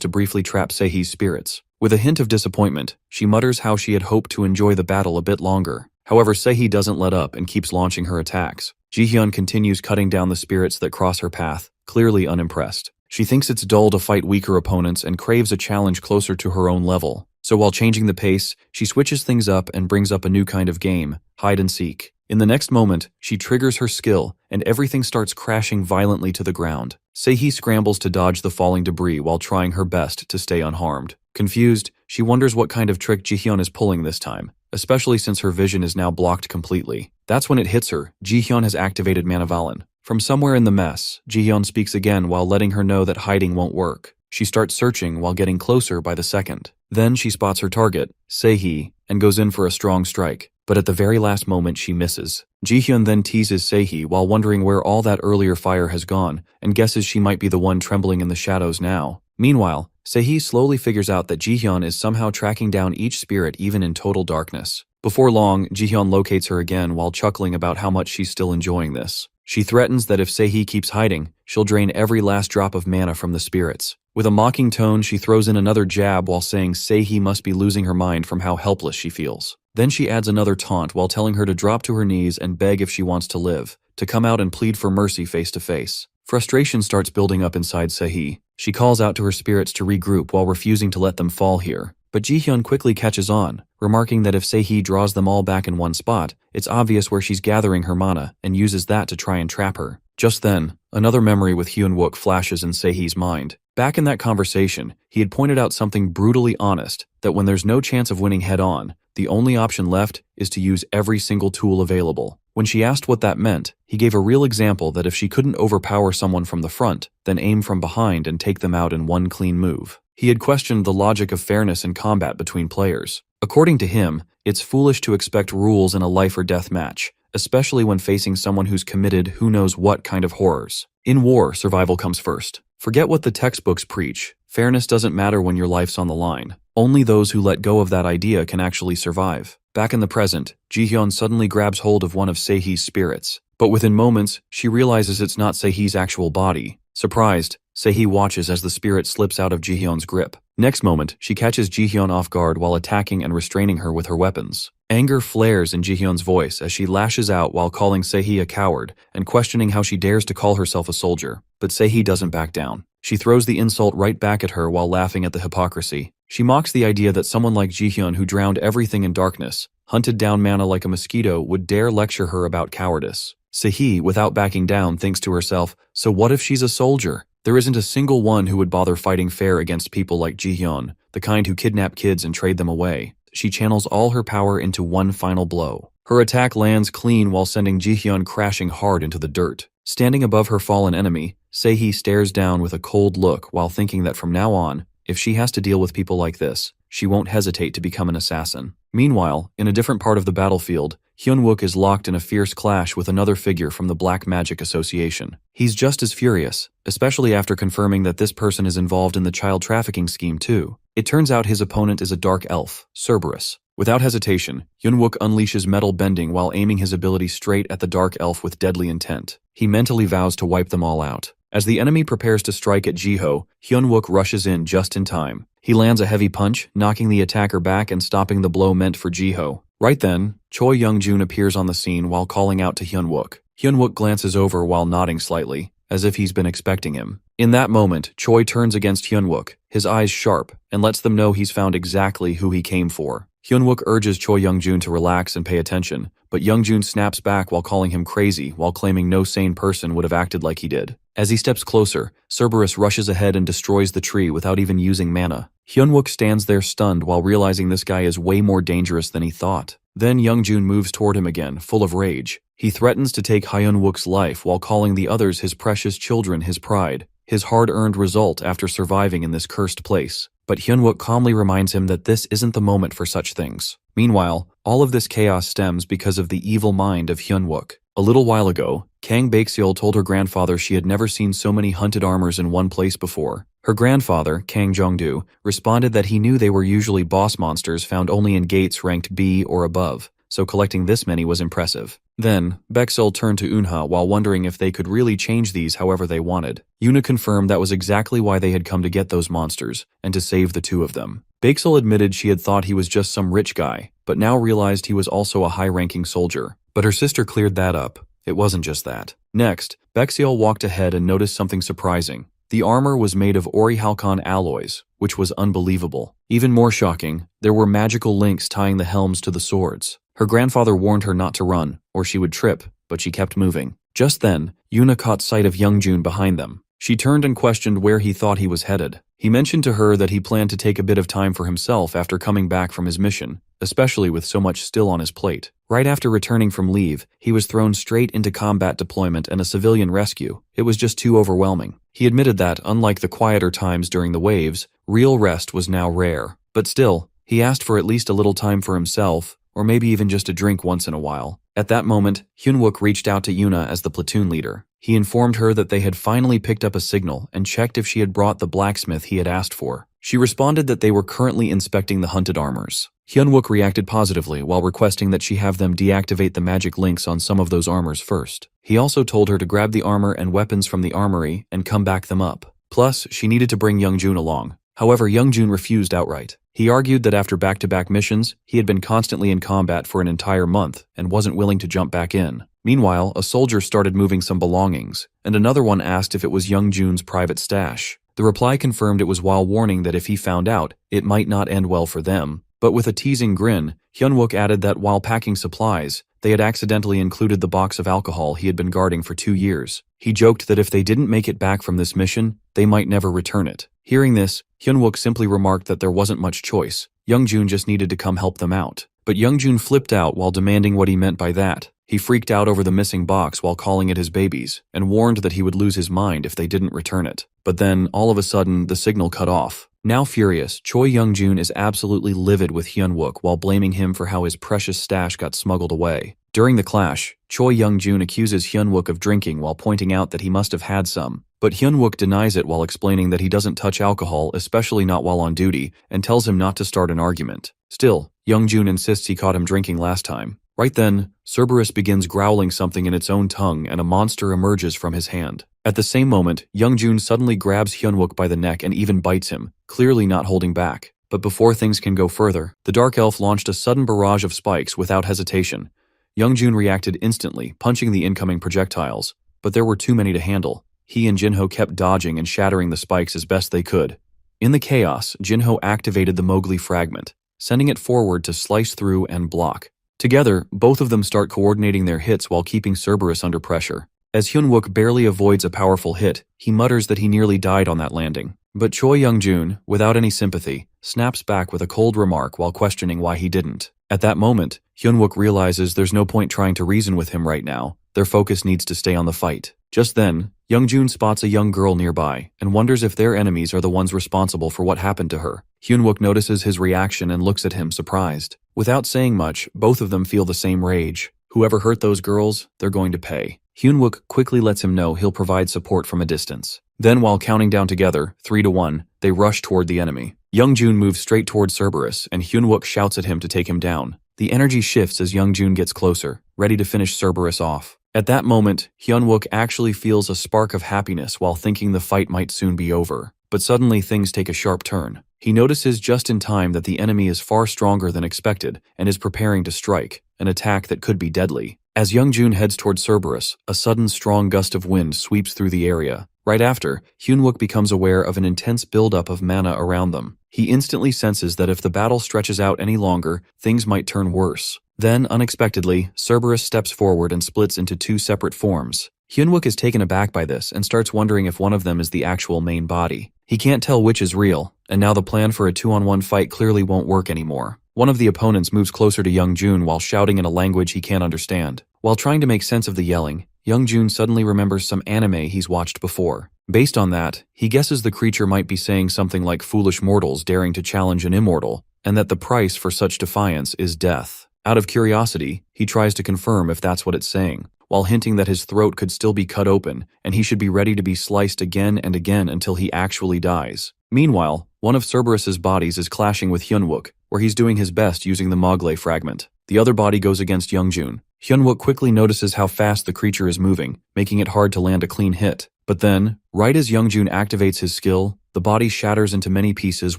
Speaker 1: to briefly trap Se-hee's spirits. With a hint of disappointment, she mutters how she had hoped to enjoy the battle a bit longer. However, Se-hee doesn't let up and keeps launching her attacks. Ji-hyun continues cutting down the spirits that cross her path, clearly unimpressed. She thinks it's dull to fight weaker opponents and craves a challenge closer to her own level. So while changing the pace, she switches things up and brings up a new kind of game, hide and seek. In the next moment, she triggers her skill, and everything starts crashing violently to the ground. Se-hee scrambles to dodge the falling debris while trying her best to stay unharmed. Confused, she wonders what kind of trick Ji-hyun is pulling this time, especially since her vision is now blocked completely. That's when it hits her. Ji-hyun has activated Manhwa. From somewhere in the mess, Ji-hyun speaks again while letting her know that hiding won't work. She starts searching while getting closer by the second. Then she spots her target, Se-hee, and goes in for a strong strike. But at the very last moment she misses. Ji-hyun then teases Se-hee while wondering where all that earlier fire has gone, and guesses she might be the one trembling in the shadows now. Meanwhile, Se-hee slowly figures out that Ji-hyun is somehow tracking down each spirit even in total darkness. Before long, Ji-hyun locates her again while chuckling about how much she's still enjoying this. She threatens that if Se-hee keeps hiding, she'll drain every last drop of mana from the spirits. With a mocking tone, she throws in another jab while saying Se-hee must be losing her mind from how helpless she feels. Then she adds another taunt while telling her to drop to her knees and beg if she wants to live, to come out and plead for mercy face to face. Frustration starts building up inside Se-hee. She calls out to her spirits to regroup while refusing to let them fall here. But Ji-hyun quickly catches on, remarking that if Se-hee draws them all back in one spot, it's obvious where she's gathering her mana and uses that to try and trap her. Just then, another memory with Hyunwook flashes in Se-hee's mind. Back in that conversation, he had pointed out something brutally honest, that when there's no chance of winning head-on, the only option left is to use every single tool available. When she asked what that meant, he gave a real example that if she couldn't overpower someone from the front, then aim from behind and take them out in one clean move. He had questioned the logic of fairness in combat between players. According to him, it's foolish to expect rules in a life or death match, especially when facing someone who's committed who knows what kind of horrors. In war, survival comes first. Forget what the textbooks preach. Fairness doesn't matter when your life's on the line. Only those who let go of that idea can actually survive. Back in the present, Ji-hyun suddenly grabs hold of one of Se-hee's spirits. But within moments, she realizes it's not Se-hee's actual body. Surprised, Se-hee watches as the spirit slips out of Ji-hyun's grip. Next moment, she catches Ji-hyun off guard while attacking and restraining her with her weapons. Anger flares in Ji-hyun's voice as she lashes out while calling Se-hee a coward and questioning how she dares to call herself a soldier. But Se-hee doesn't back down. She throws the insult right back at her while laughing at the hypocrisy. She mocks the idea that someone like Ji-hyun, who drowned everything in darkness, hunted down mana like a mosquito, would dare lecture her about cowardice. Se-hee, without backing down, thinks to herself, so what if she's a soldier? There isn't a single one who would bother fighting fair against people like Ji-hyun, the kind who kidnap kids and trade them away. She channels all her power into one final blow. Her attack lands clean while sending Ji-hyun crashing hard into the dirt. Standing above her fallen enemy, Se-hee stares down with a cold look while thinking that from now on, if she has to deal with people like this, she won't hesitate to become an assassin. Meanwhile, in a different part of the battlefield, Hyun-wook is locked in a fierce clash with another figure from the Black Magic Association. He's just as furious, especially after confirming that this person is involved in the child trafficking scheme too. It turns out his opponent is a dark elf, Cerberus. Without hesitation, Hyun-wook unleashes metal bending while aiming his ability straight at the dark elf with deadly intent. He mentally vows to wipe them all out. As the enemy prepares to strike at Jiho, Hyun-wook rushes in just in time. He lands a heavy punch, knocking the attacker back and stopping the blow meant for Jiho. Right then, Choi Young-joon appears on the scene while calling out to Hyun-wook. Hyun-wook glances over while nodding slightly, as if he's been expecting him. In that moment, Choi turns against Hyun-wook, his eyes sharp, and lets them know he's found exactly who he came for. Hyun-wook urges Choi Young-joon to relax and pay attention, but Young-joon snaps back while calling him crazy while claiming no sane person would have acted like he did. As he steps closer, Cerberus rushes ahead and destroys the tree without even using mana. Hyun-wook stands there stunned while realizing this guy is way more dangerous than he thought. Then Young-joon moves toward him again, full of rage. He threatens to take Hyun-wook's life while calling the others his precious children his pride, his hard-earned result after surviving in this cursed place. But Hyun-wook calmly reminds him that this isn't the moment for such things. Meanwhile, all of this chaos stems because of the evil mind of Hyun-wook. A little while ago, Kang Baekseol told her grandfather she had never seen so many hunted armors in one place before. Her grandfather, Kang Jong-do, responded that he knew they were usually boss monsters found only in gates ranked B or above, so collecting this many was impressive. Then, Baekseol turned to Eunha while wondering if they could really change these however they wanted. Eunha confirmed that was exactly why they had come to get those monsters, and to save the two of them. Baekseol admitted she had thought he was just some rich guy, but now realized he was also a high-ranking soldier. But her sister cleared that up. It wasn't just that. Next, Baekseol walked ahead and noticed something surprising. The armor was made of Ori-Halcon alloys, which was unbelievable. Even more shocking, there were magical links tying the helms to the swords. Her grandfather warned her not to run, or she would trip, but she kept moving. Just then, Eunha caught sight of Young-joon behind them. She turned and questioned where he thought he was headed. He mentioned to her that he planned to take a bit of time for himself after coming back from his mission, especially with so much still on his plate. Right after returning from leave, he was thrown straight into combat deployment and a civilian rescue. It was just too overwhelming. He admitted that, unlike the quieter times during the waves, real rest was now rare. But still, he asked for at least a little time for himself, or maybe even just a drink once in a while. At that moment, Hyun-wook reached out to Eunha as the platoon leader. He informed her that they had finally picked up a signal and checked if she had brought the blacksmith he had asked for. She responded that they were currently inspecting the hunted armors. Hyun-wook reacted positively while requesting that she have them deactivate the magic links on some of those armors first. He also told her to grab the armor and weapons from the armory and come back them up. Plus, she needed to bring Young-joon along. However, Young-joon refused outright. He argued that after back-to-back missions, he had been constantly in combat for an entire month and wasn't willing to jump back in. Meanwhile, a soldier started moving some belongings, and another one asked if it was Young-joon's private stash. The reply confirmed it was while warning that if he found out, it might not end well for them. But with a teasing grin, Hyun-wook added that while packing supplies, they had accidentally included the box of alcohol he had been guarding for 2 years. He joked that if they didn't make it back from this mission, they might never return it. Hearing this, Hyun-wook simply remarked that there wasn't much choice. Young-joon just needed to come help them out. But Young-joon flipped out while demanding what he meant by that. He freaked out over the missing box while calling it his baby's, and warned that he would lose his mind if they didn't return it. But then, all of a sudden, the signal cut off. Now furious, Choi Young-joon is absolutely livid with Hyun-wook while blaming him for how his precious stash got smuggled away. During the clash, Choi Young-joon accuses Hyun-wook of drinking while pointing out that he must have had some. But Hyun-wook denies it while explaining that he doesn't touch alcohol, especially not while on duty, and tells him not to start an argument. Still, Young-joon insists he caught him drinking last time. Right then, Cerberus begins growling something in its own tongue and a monster emerges from his hand. At the same moment, Young-joon suddenly grabs Hyun-wook by the neck and even bites him, clearly not holding back. But before things can go further, the Dark Elf launched a sudden barrage of spikes without hesitation. Young-joon reacted instantly, punching the incoming projectiles, but there were too many to handle. He and Jinho kept dodging and shattering the spikes as best they could. In the chaos, Jinho activated the Mowgli fragment, sending it forward to slice through and block. Together, both of them start coordinating their hits while keeping Cerberus under pressure. As Hyun-wook barely avoids a powerful hit, he mutters that he nearly died on that landing. But Choi Young-joon, without any sympathy, snaps back with a cold remark while questioning why he didn't. At that moment, Hyun-wook realizes there's no point trying to reason with him right now. Their focus needs to stay on the fight. Just then, Youngjun spots a young girl nearby and wonders if their enemies are the ones responsible for what happened to her. Hyunwook notices his reaction and looks at him surprised. Without saying much, both of them feel the same rage. Whoever hurt those girls, they're going to pay. Hyunwook quickly lets him know he'll provide support from a distance. Then while counting down together, 3 to 1, they rush toward the enemy. Youngjun moves straight toward Cerberus and Hyunwook shouts at him to take him down. The energy shifts as Youngjun gets closer, ready to finish Cerberus off. At that moment, Hyunwook actually feels a spark of happiness while thinking the fight might soon be over. But suddenly things take a sharp turn. He notices just in time that the enemy is far stronger than expected and is preparing to strike, an attack that could be deadly. As Youngjun heads toward Cerberus, a sudden strong gust of wind sweeps through the area. Right after, Hyunwook becomes aware of an intense buildup of mana around them. He instantly senses that if the battle stretches out any longer, things might turn worse. Then, unexpectedly, Cerberus steps forward and splits into 2 separate forms. Hyunwook is taken aback by this and starts wondering if one of them is the actual main body. He can't tell which is real, and now the plan for a 2-on-1 fight clearly won't work anymore. One of the opponents moves closer to Youngjun while shouting in a language he can't understand. While trying to make sense of the yelling, Youngjun suddenly remembers some anime he's watched before. Based on that, he guesses the creature might be saying something like foolish mortals daring to challenge an immortal, and that the price for such defiance is death. Out of curiosity, he tries to confirm if that's what it's saying, while hinting that his throat could still be cut open and he should be ready to be sliced again and again until he actually dies. Meanwhile, one of Cerberus's bodies is clashing with Hyunwook, where he's doing his best using the Mogle fragment. The other body goes against Youngjun. Hyunwook quickly notices how fast the creature is moving, making it hard to land a clean hit. But then, right as Youngjun activates his skill, the body shatters into many pieces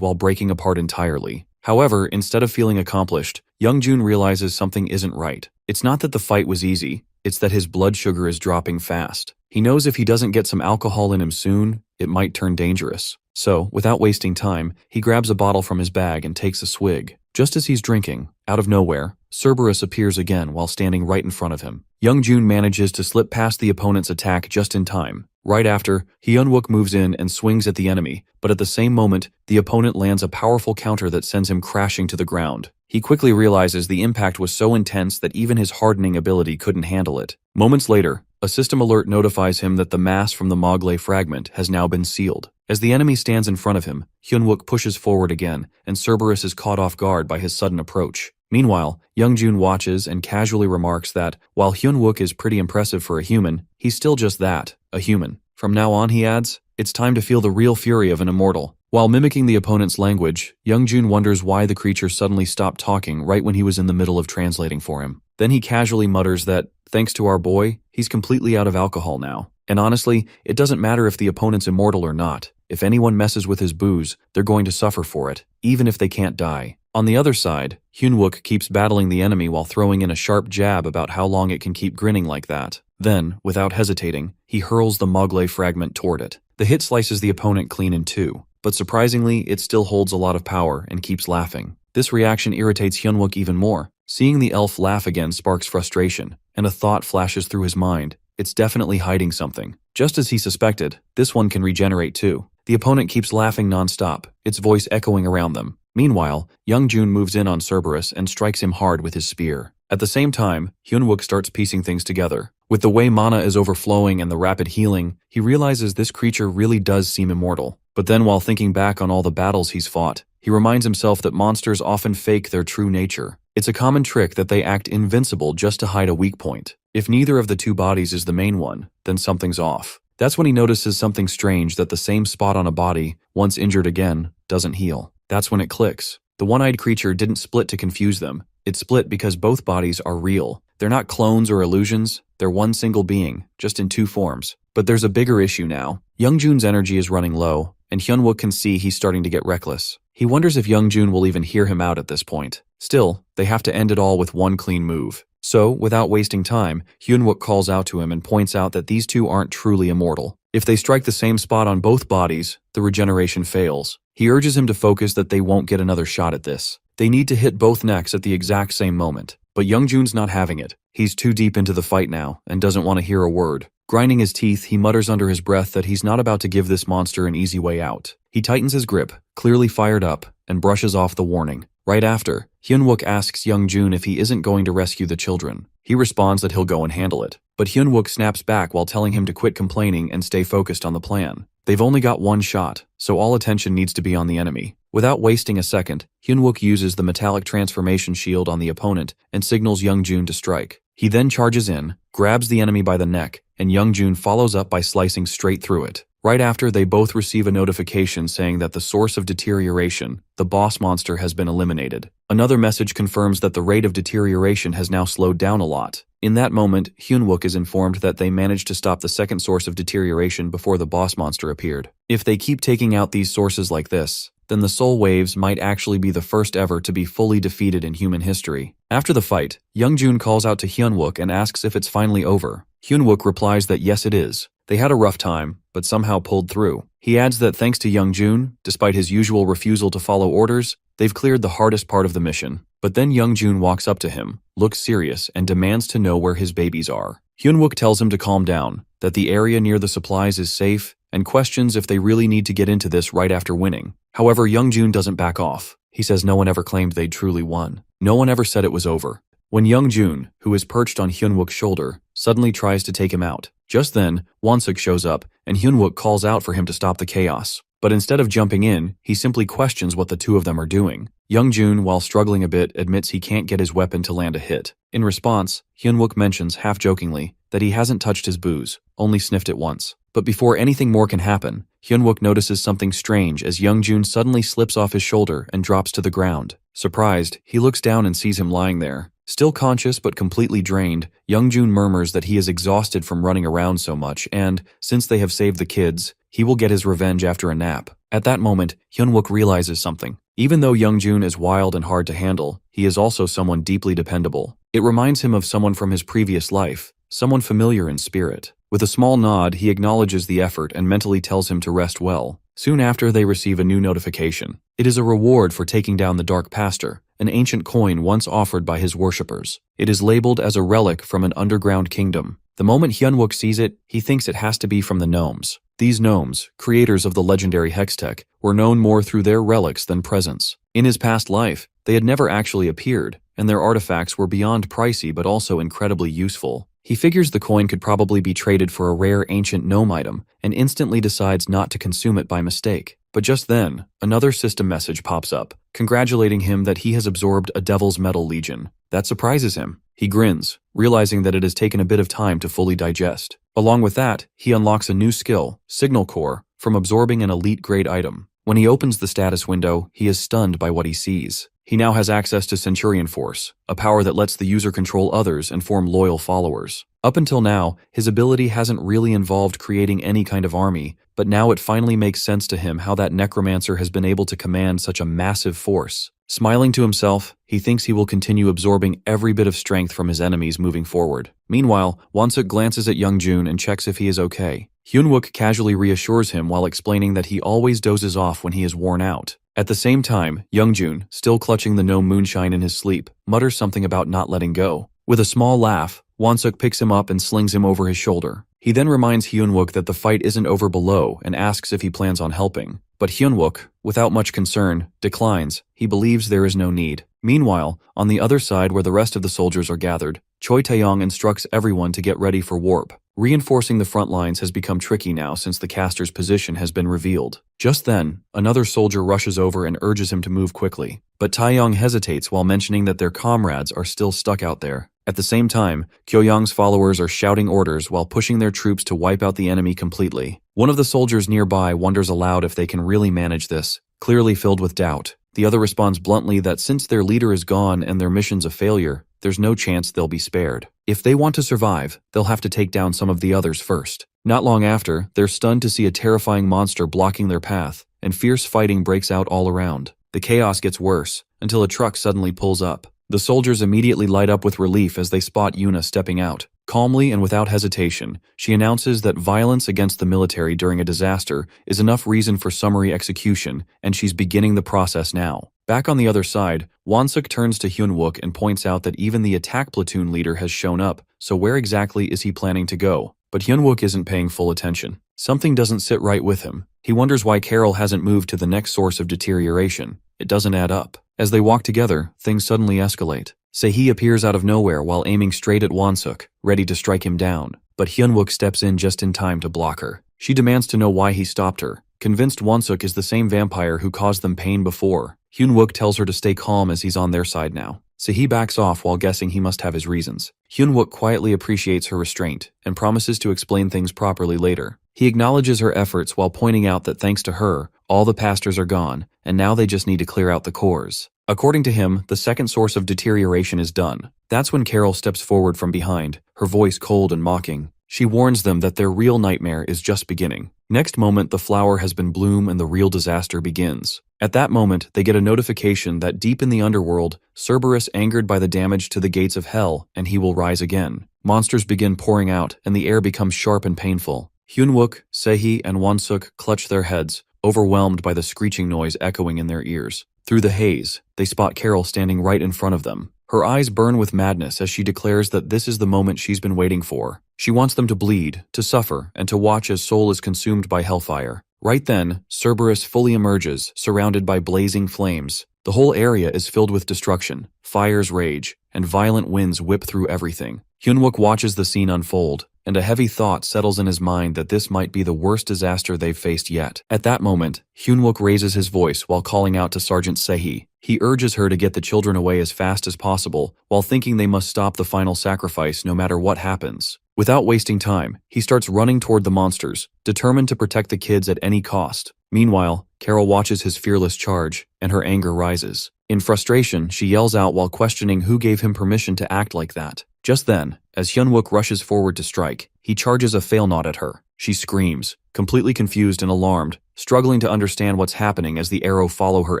Speaker 1: while breaking apart entirely. However, instead of feeling accomplished, Youngjun realizes something isn't right. It's not that the fight was easy, it's that his blood sugar is dropping fast. He knows if he doesn't get some alcohol in him soon, it might turn dangerous. So, without wasting time, he grabs a bottle from his bag and takes a swig. Just as he's drinking, out of nowhere, Cerberus appears again while standing right in front of him. Youngjun manages to slip past the opponent's attack just in time. Right after, Hyunwook moves in and swings at the enemy, but at the same moment, the opponent lands a powerful counter that sends him crashing to the ground. He quickly realizes the impact was so intense that even his hardening ability couldn't handle it. Moments later, a system alert notifies him that the mass from the Mogle fragment has now been sealed. As the enemy stands in front of him, Hyunwook pushes forward again, and Cerberus is caught off guard by his sudden approach. Meanwhile, Youngjun watches and casually remarks that, while Hyunwook is pretty impressive for a human, he's still just that, a human. From now on, he adds, it's time to feel the real fury of an immortal. While mimicking the opponent's language, Youngjun wonders why the creature suddenly stopped talking right when he was in the middle of translating for him. Then he casually mutters that, thanks to our boy, he's completely out of alcohol now. And honestly, it doesn't matter if the opponent's immortal or not. If anyone messes with his booze, they're going to suffer for it, even if they can't die. On the other side, Hyunwook keeps battling the enemy while throwing in a sharp jab about how long it can keep grinning like that. Then, without hesitating, he hurls the Mogle fragment toward it. The hit slices the opponent clean in 2, but surprisingly, it still holds a lot of power and keeps laughing. This reaction irritates Hyunwook even more. Seeing the elf laugh again sparks frustration, and a thought flashes through his mind. It's definitely hiding something. Just as he suspected, this one can regenerate too. The opponent keeps laughing non-stop, its voice echoing around them. Meanwhile, Youngjun moves in on Cerberus and strikes him hard with his spear. At the same time, Hyunwook starts piecing things together. With the way mana is overflowing and the rapid healing, he realizes this creature really does seem immortal. But then while thinking back on all the battles he's fought, he reminds himself that monsters often fake their true nature. It's a common trick that they act invincible just to hide a weak point. If neither of the 2 bodies is the main one, then something's off. That's when he notices something strange, that the same spot on a body, once injured again, doesn't heal. That's when it clicks. The one-eyed creature didn't split to confuse them. It split because both bodies are real. They're not clones or illusions, they're one single being, just in 2 forms. But there's a bigger issue now. Youngjun's energy is running low, and Hyunwook can see he's starting to get reckless. He wonders if Youngjun will even hear him out at this point. Still, they have to end it all with one clean move. So, without wasting time, Hyunwook calls out to him and points out that these 2 aren't truly immortal. If they strike the same spot on both bodies, the regeneration fails. He urges him to focus that they won't get another shot at this. They need to hit both necks at the exact same moment. But Youngjun's not having it. He's too deep into the fight now and doesn't want to hear a word. Grinding his teeth, he mutters under his breath that he's not about to give this monster an easy way out. He tightens his grip, clearly fired up, and brushes off the warning. Right after, Hyunwook asks Youngjun if he isn't going to rescue the children. He responds that he'll go and handle it. But Hyunwook snaps back while telling him to quit complaining and stay focused on the plan. They've only got one shot, so all attention needs to be on the enemy. Without wasting a second, Hyunwook uses the metallic transformation shield on the opponent and signals Youngjun to strike. He then charges in, grabs the enemy by the neck, and Youngjun follows up by slicing straight through it. Right after, they both receive a notification saying that the source of deterioration, the boss monster, has been eliminated. Another message confirms that the rate of deterioration has now slowed down a lot. In that moment, Hyunwook is informed that they managed to stop the second source of deterioration before the boss monster appeared. If they keep taking out these sources like this, then the soul waves might actually be the first ever to be fully defeated in human history. After the fight, Youngjun calls out to Hyunwook and asks if it's finally over. Hyunwook replies that yes it is. They had a rough time, but somehow pulled through. He adds that thanks to Youngjun, despite his usual refusal to follow orders, they've cleared the hardest part of the mission. But then Youngjun walks up to him, looks serious, and demands to know where his babies are. Hyunwook tells him to calm down, that the area near the supplies is safe, and questions if they really need to get into this right after winning. However, Youngjun doesn't back off. He says no one ever claimed they'd truly won. No one ever said it was over. When Youngjun, who is perched on Hyunwook's shoulder, suddenly tries to take him out. Just then, Wonsuk shows up, and Hyunwook calls out for him to stop the chaos. But instead of jumping in, he simply questions what the two of them are doing. Youngjun, while struggling a bit, admits he can't get his weapon to land a hit. In response, Hyunwook mentions, half-jokingly, that he hasn't touched his booze, only sniffed it once. But before anything more can happen, Hyunwook notices something strange as Youngjun suddenly slips off his shoulder and drops to the ground. Surprised, he looks down and sees him lying there. Still conscious but completely drained, Youngjun murmurs that he is exhausted from running around so much and, since they have saved the kids, he will get his revenge after a nap. At that moment, Hyunwook realizes something. Even though Youngjun is wild and hard to handle, he is also someone deeply dependable. It reminds him of someone from his previous life, someone familiar in spirit. With a small nod, he acknowledges the effort and mentally tells him to rest well. Soon after, they receive a new notification. It is a reward for taking down the Dark Pastor, an ancient coin once offered by his worshippers. It is labeled as a relic from an underground kingdom. The moment Hyunwook sees it, he thinks it has to be from the gnomes. These gnomes, creators of the legendary Hextech, were known more through their relics than presents. In his past life, they had never actually appeared, and their artifacts were beyond pricey but also incredibly useful. He figures the coin could probably be traded for a rare ancient gnome item, and instantly decides not to consume it by mistake. But just then, another system message pops up, congratulating him that he has absorbed a Devil's Metal Legion. That surprises him. He grins, realizing that it has taken a bit of time to fully digest. Along with that, he unlocks a new skill, Signal Core, from absorbing an elite-grade item. When he opens the status window, he is stunned by what he sees. He now has access to Centurion Force, a power that lets the user control others and form loyal followers. Up until now, his ability hasn't really involved creating any kind of army, but now it finally makes sense to him how that necromancer has been able to command such a massive force. Smiling to himself, he thinks he will continue absorbing every bit of strength from his enemies moving forward. Meanwhile, Wonsuk glances at Youngjun and checks if he is okay. Hyunwook casually reassures him while explaining that he always dozes off when he is worn out. At the same time, Youngjun, still clutching the gnome moonshine in his sleep, mutters something about not letting go. With a small laugh, Wonsuk picks him up and slings him over his shoulder. He then reminds Hyunwook that the fight isn't over below and asks if he plans on helping. But Hyunwook, without much concern, declines. He believes there is no need. Meanwhile, on the other side where the rest of the soldiers are gathered, Choi Taeyong instructs everyone to get ready for warp. Reinforcing the front lines has become tricky now since the caster's position has been revealed. Just then, another soldier rushes over and urges him to move quickly. But Taeyong hesitates while mentioning that their comrades are still stuck out there. At the same time, Kyoyang's followers are shouting orders while pushing their troops to wipe out the enemy completely. One of the soldiers nearby wonders aloud if they can really manage this, clearly filled with doubt. The other responds bluntly that since their leader is gone and their mission's a failure, there's no chance they'll be spared. If they want to survive, they'll have to take down some of the others first. Not long after, they're stunned to see a terrifying monster blocking their path, and fierce fighting breaks out all around. The chaos gets worse, until a truck suddenly pulls up. The soldiers immediately light up with relief as they spot Yuna stepping out. Calmly and without hesitation, she announces that violence against the military during a disaster is enough reason for summary execution, and she's beginning the process now. Back on the other side, Wonsuk turns to Hyunwook and points out that even the attack platoon leader has shown up, so where exactly is he planning to go? But Hyunwook isn't paying full attention. Something doesn't sit right with him. He wonders why Carol hasn't moved to the next source of deterioration. It doesn't add up. As they walk together, things suddenly escalate. Se-hee appears out of nowhere while aiming straight at Won-suk, ready to strike him down, but Hyun-wook steps in just in time to block her. She demands to know why he stopped her, convinced Won-suk is the same vampire who caused them pain before. Hyun-wook tells her to stay calm as he's on their side now. Se-hee backs off while guessing he must have his reasons. Hyun-wook quietly appreciates her restraint and promises to explain things properly later. He acknowledges her efforts while pointing out that thanks to her, all the pastors are gone, and now they just need to clear out the cores. According to him, the second source of deterioration is done. That's when Carol steps forward from behind, her voice cold and mocking. She warns them that their real nightmare is just beginning. Next moment, the flower has been bloomed and the real disaster begins. At that moment, they get a notification that deep in the underworld, Cerberus angered by the damage to the gates of hell, and he will rise again. Monsters begin pouring out, and the air becomes sharp and painful. Hyun-wook, Se-hee, and Won-suk clutch their heads, overwhelmed by the screeching noise echoing in their ears. Through the haze, they spot Carol standing right in front of them. Her eyes burn with madness as she declares that this is the moment she's been waiting for. She wants them to bleed, to suffer, and to watch as Seoul is consumed by hellfire. Right then, Cerberus fully emerges, surrounded by blazing flames. The whole area is filled with destruction, fires rage, and violent winds whip through everything. Hyun-wook watches the scene unfold, and a heavy thought settles in his mind that this might be the worst disaster they've faced yet. At that moment, Hyun-wook raises his voice while calling out to Sergeant Se-hee. He urges her to get the children away as fast as possible, while thinking they must stop the final sacrifice no matter what happens. Without wasting time, he starts running toward the monsters, determined to protect the kids at any cost. Meanwhile, Carol watches his fearless charge, and her anger rises. In frustration, she yells out while questioning who gave him permission to act like that. Just then, as Hyun-wook rushes forward to strike, he charges a fail knot at her. She screams, completely confused and alarmed, struggling to understand what's happening as the arrow follows her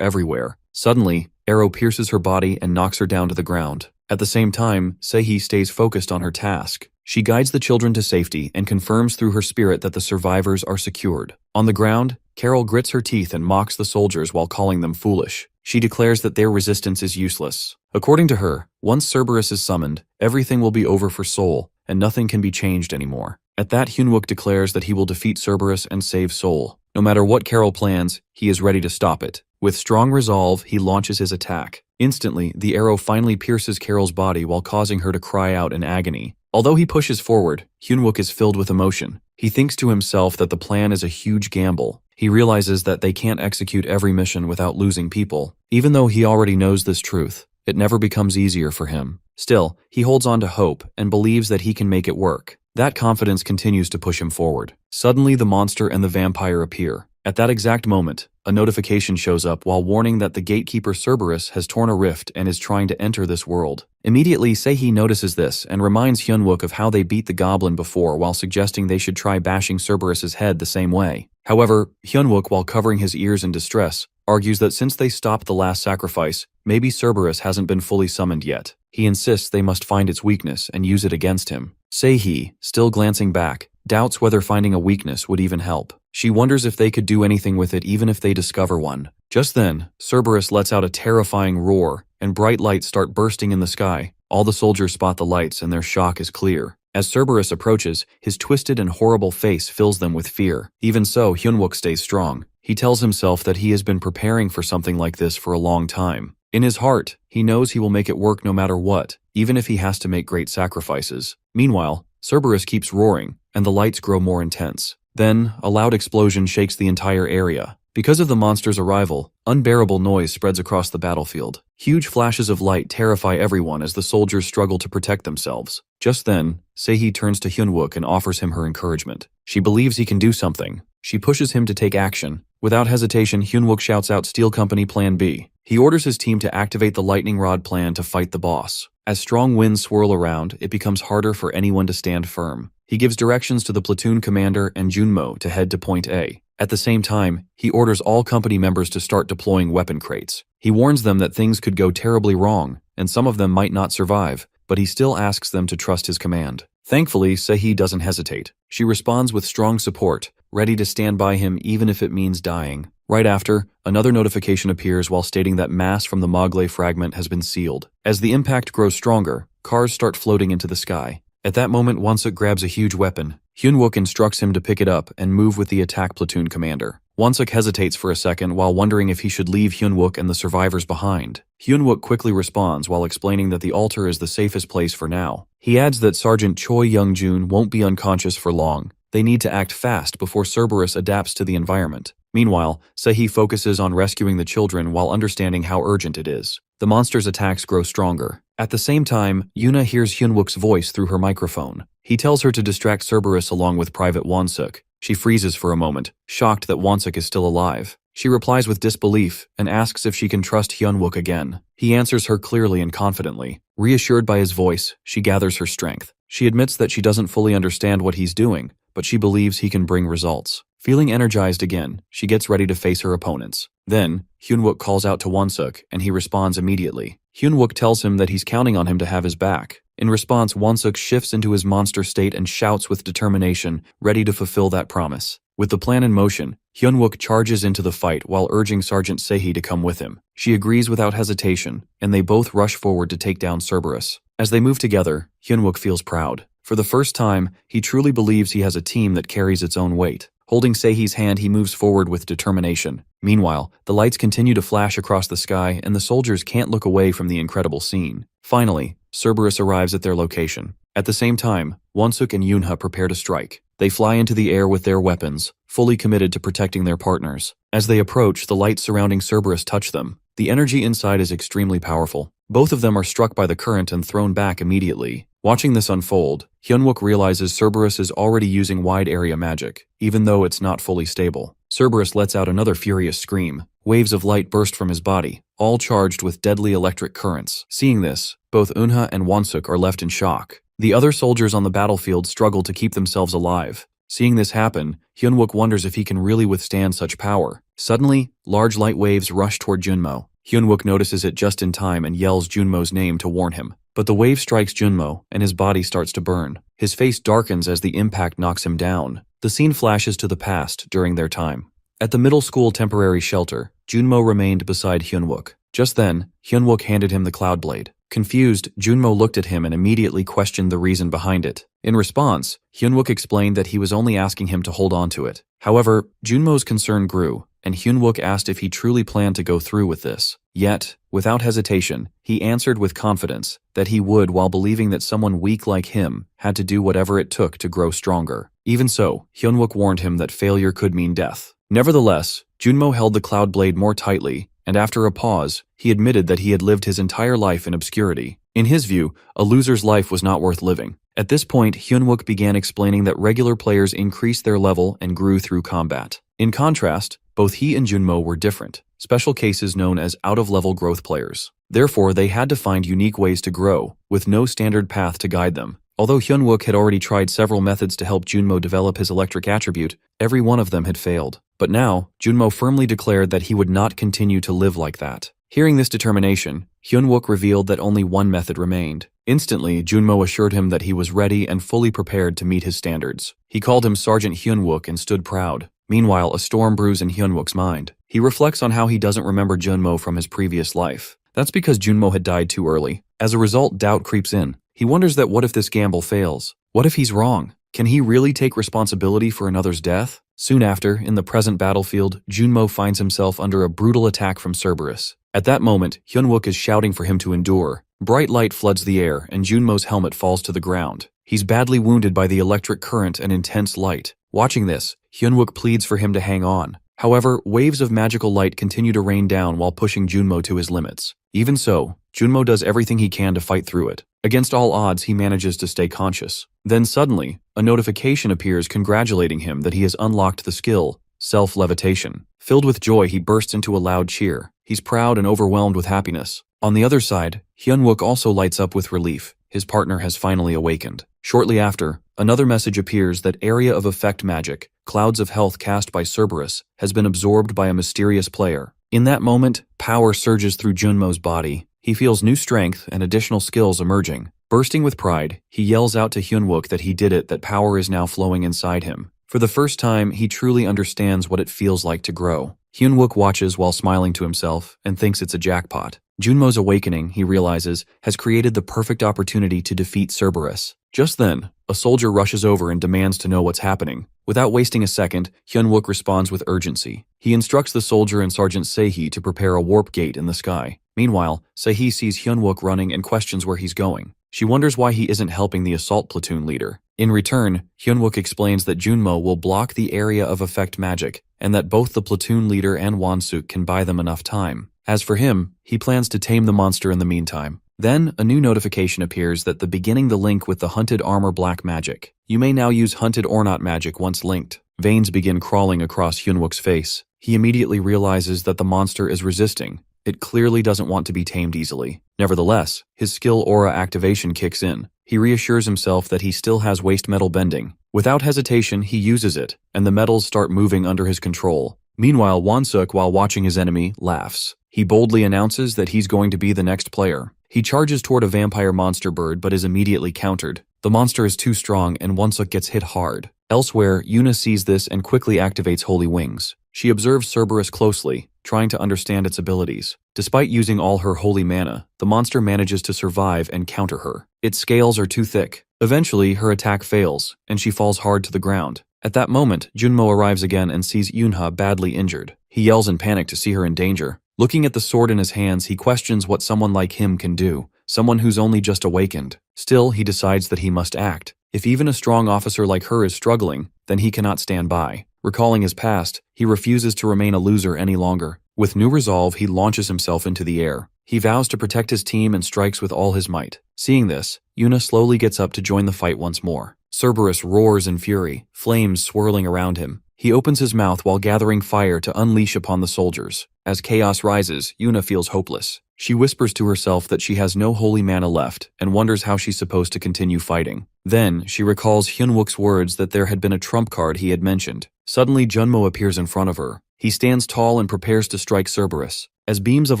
Speaker 1: everywhere. Suddenly, arrow pierces her body and knocks her down to the ground. At the same time, Se-hee stays focused on her task. She guides the children to safety and confirms through her spirit that the survivors are secured. On the ground, Carol grits her teeth and mocks the soldiers while calling them foolish. She declares that their resistance is useless. According to her, once Cerberus is summoned, everything will be over for Seoul, and nothing can be changed anymore. At that, Hyun-wook declares that he will defeat Cerberus and save Seoul. No matter what Carol plans, he is ready to stop it. With strong resolve, he launches his attack. Instantly, the arrow finally pierces Carol's body while causing her to cry out in agony. Although he pushes forward, Hyun-wook is filled with emotion. He thinks to himself that the plan is a huge gamble. He realizes that they can't execute every mission without losing people. Even though he already knows this truth, it never becomes easier for him. Still, he holds on to hope and believes that he can make it work. That confidence continues to push him forward. Suddenly, the monster and the vampire appear. At that exact moment, a notification shows up while warning that the gatekeeper Cerberus has torn a rift and is trying to enter this world. Immediately, Se-hee notices this and reminds Hyun-wook of how they beat the goblin before while suggesting they should try bashing Cerberus's head the same way. However, Hyun-wook, while covering his ears in distress, argues that since they stopped the last sacrifice, maybe Cerberus hasn't been fully summoned yet. He insists they must find its weakness and use it against him. Se-hee, still glancing back, doubts whether finding a weakness would even help. She wonders if they could do anything with it even if they discover one. Just then, Cerberus lets out a terrifying roar, and bright lights start bursting in the sky. All the soldiers spot the lights and their shock is clear. As Cerberus approaches, his twisted and horrible face fills them with fear. Even so, Hyun-wook stays strong. He tells himself that he has been preparing for something like this for a long time. In his heart, he knows he will make it work no matter what, even if he has to make great sacrifices. Meanwhile, Cerberus keeps roaring, and the lights grow more intense. Then, a loud explosion shakes the entire area. Because of the monster's arrival, unbearable noise spreads across the battlefield. Huge flashes of light terrify everyone as the soldiers struggle to protect themselves. Just then, Se-hee turns to Hyun-wook and offers him her encouragement. She believes he can do something. She pushes him to take action. Without hesitation, Hyun-wook shouts out Steel Company Plan B. He orders his team to activate the lightning rod plan to fight the boss. As strong winds swirl around, it becomes harder for anyone to stand firm. He gives directions to the platoon commander and Junmo to head to Point A. At the same time, he orders all company members to start deploying weapon crates. He warns them that things could go terribly wrong, and some of them might not survive, but he still asks them to trust his command. Thankfully, Se-hee doesn't hesitate. She responds with strong support, ready to stand by him even if it means dying. Right after, another notification appears while stating that mass from the Mogley fragment has been sealed. As the impact grows stronger, cars start floating into the sky. At that moment, Won-suk grabs a huge weapon. Hyun-wook instructs him to pick it up and move with the attack platoon commander. Wonsuk hesitates for a second while wondering if he should leave Hyunwook and the survivors behind. Hyunwook quickly responds while explaining that the altar is the safest place for now. He adds that Sergeant Choi Young-jun won't be unconscious for long. They need to act fast before Cerberus adapts to the environment. Meanwhile, Sehi focuses on rescuing the children while understanding how urgent it is. The monster's attacks grow stronger. At the same time, Yuna hears Hyunwook's voice through her microphone. He tells her to distract Cerberus along with Private Wonsuk. She freezes for a moment, shocked that Wonsuk is still alive. She replies with disbelief and asks if she can trust Hyunwook again. He answers her clearly and confidently. Reassured by his voice, she gathers her strength. She admits that she doesn't fully understand what he's doing, but she believes he can bring results. Feeling energized again, she gets ready to face her opponents. Then, Hyunwook calls out to Wonsuk, and he responds immediately. Hyunwook tells him that he's counting on him to have his back. In response, Wonsuk shifts into his monster state and shouts with determination, ready to fulfill that promise. With the plan in motion, Hyunwook charges into the fight while urging Sergeant Sehi to come with him. She agrees without hesitation, and they both rush forward to take down Cerberus. As they move together, Hyunwook feels proud. For the first time, he truly believes he has a team that carries its own weight. Holding Sehi's hand, he moves forward with determination. Meanwhile, the lights continue to flash across the sky, and the soldiers can't look away from the incredible scene. Finally, Cerberus arrives at their location. At the same time, Wonsuk and Yunha prepare to strike. They fly into the air with their weapons, fully committed to protecting their partners. As they approach, the lights surrounding Cerberus touch them. The energy inside is extremely powerful. Both of them are struck by the current and thrown back immediately. Watching this unfold, Hyunwook realizes Cerberus is already using wide-area magic, even though it's not fully stable. Cerberus lets out another furious scream. Waves of light burst from his body, all charged with deadly electric currents. Seeing this, both Eunha and Wonsuk are left in shock. The other soldiers on the battlefield struggle to keep themselves alive. Seeing this happen, Hyunwook wonders if he can really withstand such power. Suddenly, large light waves rush toward Junmo. Hyunwook notices it just in time and yells Junmo's name to warn him. But the wave strikes Junmo, and his body starts to burn. His face darkens as the impact knocks him down. The scene flashes to the past during their time. At the middle school temporary shelter, Junmo remained beside Hyunwook. Just then, Hyunwook handed him the Cloud Blade. Confused, Junmo looked at him and immediately questioned the reason behind it. In response, Hyunwook explained that he was only asking him to hold on to it. However, Junmo's concern grew, and Hyunwook asked if he truly planned to go through with this. Yet, without hesitation, he answered with confidence that he would, while believing that someone weak like him had to do whatever it took to grow stronger. Even so, Hyunwook warned him that failure could mean death. Nevertheless, Junmo held the Cloud Blade more tightly, and after a pause, he admitted that he had lived his entire life in obscurity. In his view, a loser's life was not worth living. At this point, Hyunwook began explaining that regular players increased their level and grew through combat. In contrast, both he and Junmo were different, special cases known as out-of-level growth players. Therefore, they had to find unique ways to grow, with no standard path to guide them. Although Hyunwook had already tried several methods to help Junmo develop his electric attribute, every one of them had failed. But now, Junmo firmly declared that he would not continue to live like that. Hearing this determination, Hyunwook revealed that only one method remained. Instantly, Junmo assured him that he was ready and fully prepared to meet his standards. He called him Sergeant Hyunwook and stood proud. Meanwhile, a storm brews in Hyunwook's mind. He reflects on how he doesn't remember Junmo from his previous life. That's because Junmo had died too early. As a result, doubt creeps in. He wonders that what if this gamble fails? What if he's wrong? Can he really take responsibility for another's death? Soon after, in the present battlefield, Junmo finds himself under a brutal attack from Cerberus. At that moment, Hyunwook is shouting for him to endure. Bright light floods the air, and Junmo's helmet falls to the ground. He's badly wounded by the electric current and intense light. Watching this, Hyunwook pleads for him to hang on. However, waves of magical light continue to rain down while pushing Junmo to his limits. Even so, Junmo does everything he can to fight through it. Against all odds, he manages to stay conscious. Then suddenly, a notification appears congratulating him that he has unlocked the skill, self-levitation. Filled with joy, he bursts into a loud cheer. He's proud and overwhelmed with happiness. On the other side, Hyunwook also lights up with relief. His partner has finally awakened. Shortly after, another message appears that area of effect magic, clouds of health cast by Cerberus, has been absorbed by a mysterious player. In that moment, power surges through Junmo's body. He feels new strength and additional skills emerging. Bursting with pride, he yells out to Hyunwook that he did it, that power is now flowing inside him. For the first time, he truly understands what it feels like to grow. Hyunwook watches while smiling to himself and thinks it's a jackpot. Junmo's awakening, he realizes, has created the perfect opportunity to defeat Cerberus. Just then, A soldier rushes over and demands to know what's happening. Without wasting a second, Hyunwook responds with urgency. He instructs the soldier and Sergeant Sehee to prepare a warp gate in the sky. Meanwhile, Sehee sees Hyunwook running and questions where he's going. She wonders why he isn't helping the assault platoon leader. In return, Hyunwook explains that Junmo will block the area of effect magic, and that both the platoon leader and Wonsuk can buy them enough time. As for him, he plans to tame the monster in the meantime. Then, a new notification appears that beginning the link with the Hunted Armor Black magic. You may now use Hunted Ornat magic once linked. Veins begin crawling across Hyunwook's face. He immediately realizes that the monster is resisting. It clearly doesn't want to be tamed easily. Nevertheless, his skill aura activation kicks in. He reassures himself that he still has waste metal bending. Without hesitation, he uses it, and the metals start moving under his control. Meanwhile, Wonsuk, while watching his enemy, laughs. He boldly announces that he's going to be the next player. He charges toward a vampire monster bird but is immediately countered. The monster is too strong and Wonsuk gets hit hard. Elsewhere, Yuna sees this and quickly activates Holy Wings. She observes Cerberus closely, trying to understand its abilities. Despite using all her holy mana, the monster manages to survive and counter her. Its scales are too thick. Eventually, her attack fails, and she falls hard to the ground. At that moment, Junmo arrives again and sees Yunha badly injured. He yells in panic to see her in danger. Looking at the sword in his hands, he questions what someone like him can do, someone who's only just awakened. Still, he decides that he must act. If even a strong officer like her is struggling, then he cannot stand by. Recalling his past, he refuses to remain a loser any longer. With new resolve, he launches himself into the air. He vows to protect his team and strikes with all his might. Seeing this, Yuna slowly gets up to join the fight once more. Cerberus roars in fury, flames swirling around him. He opens his mouth while gathering fire to unleash upon the soldiers. As chaos rises, Yuna feels hopeless. She whispers to herself that she has no holy mana left and wonders how she's supposed to continue fighting. Then, she recalls Hyunwook's words that there had been a trump card he had mentioned. Suddenly, Junmo appears in front of her. He stands tall and prepares to strike Cerberus. As beams of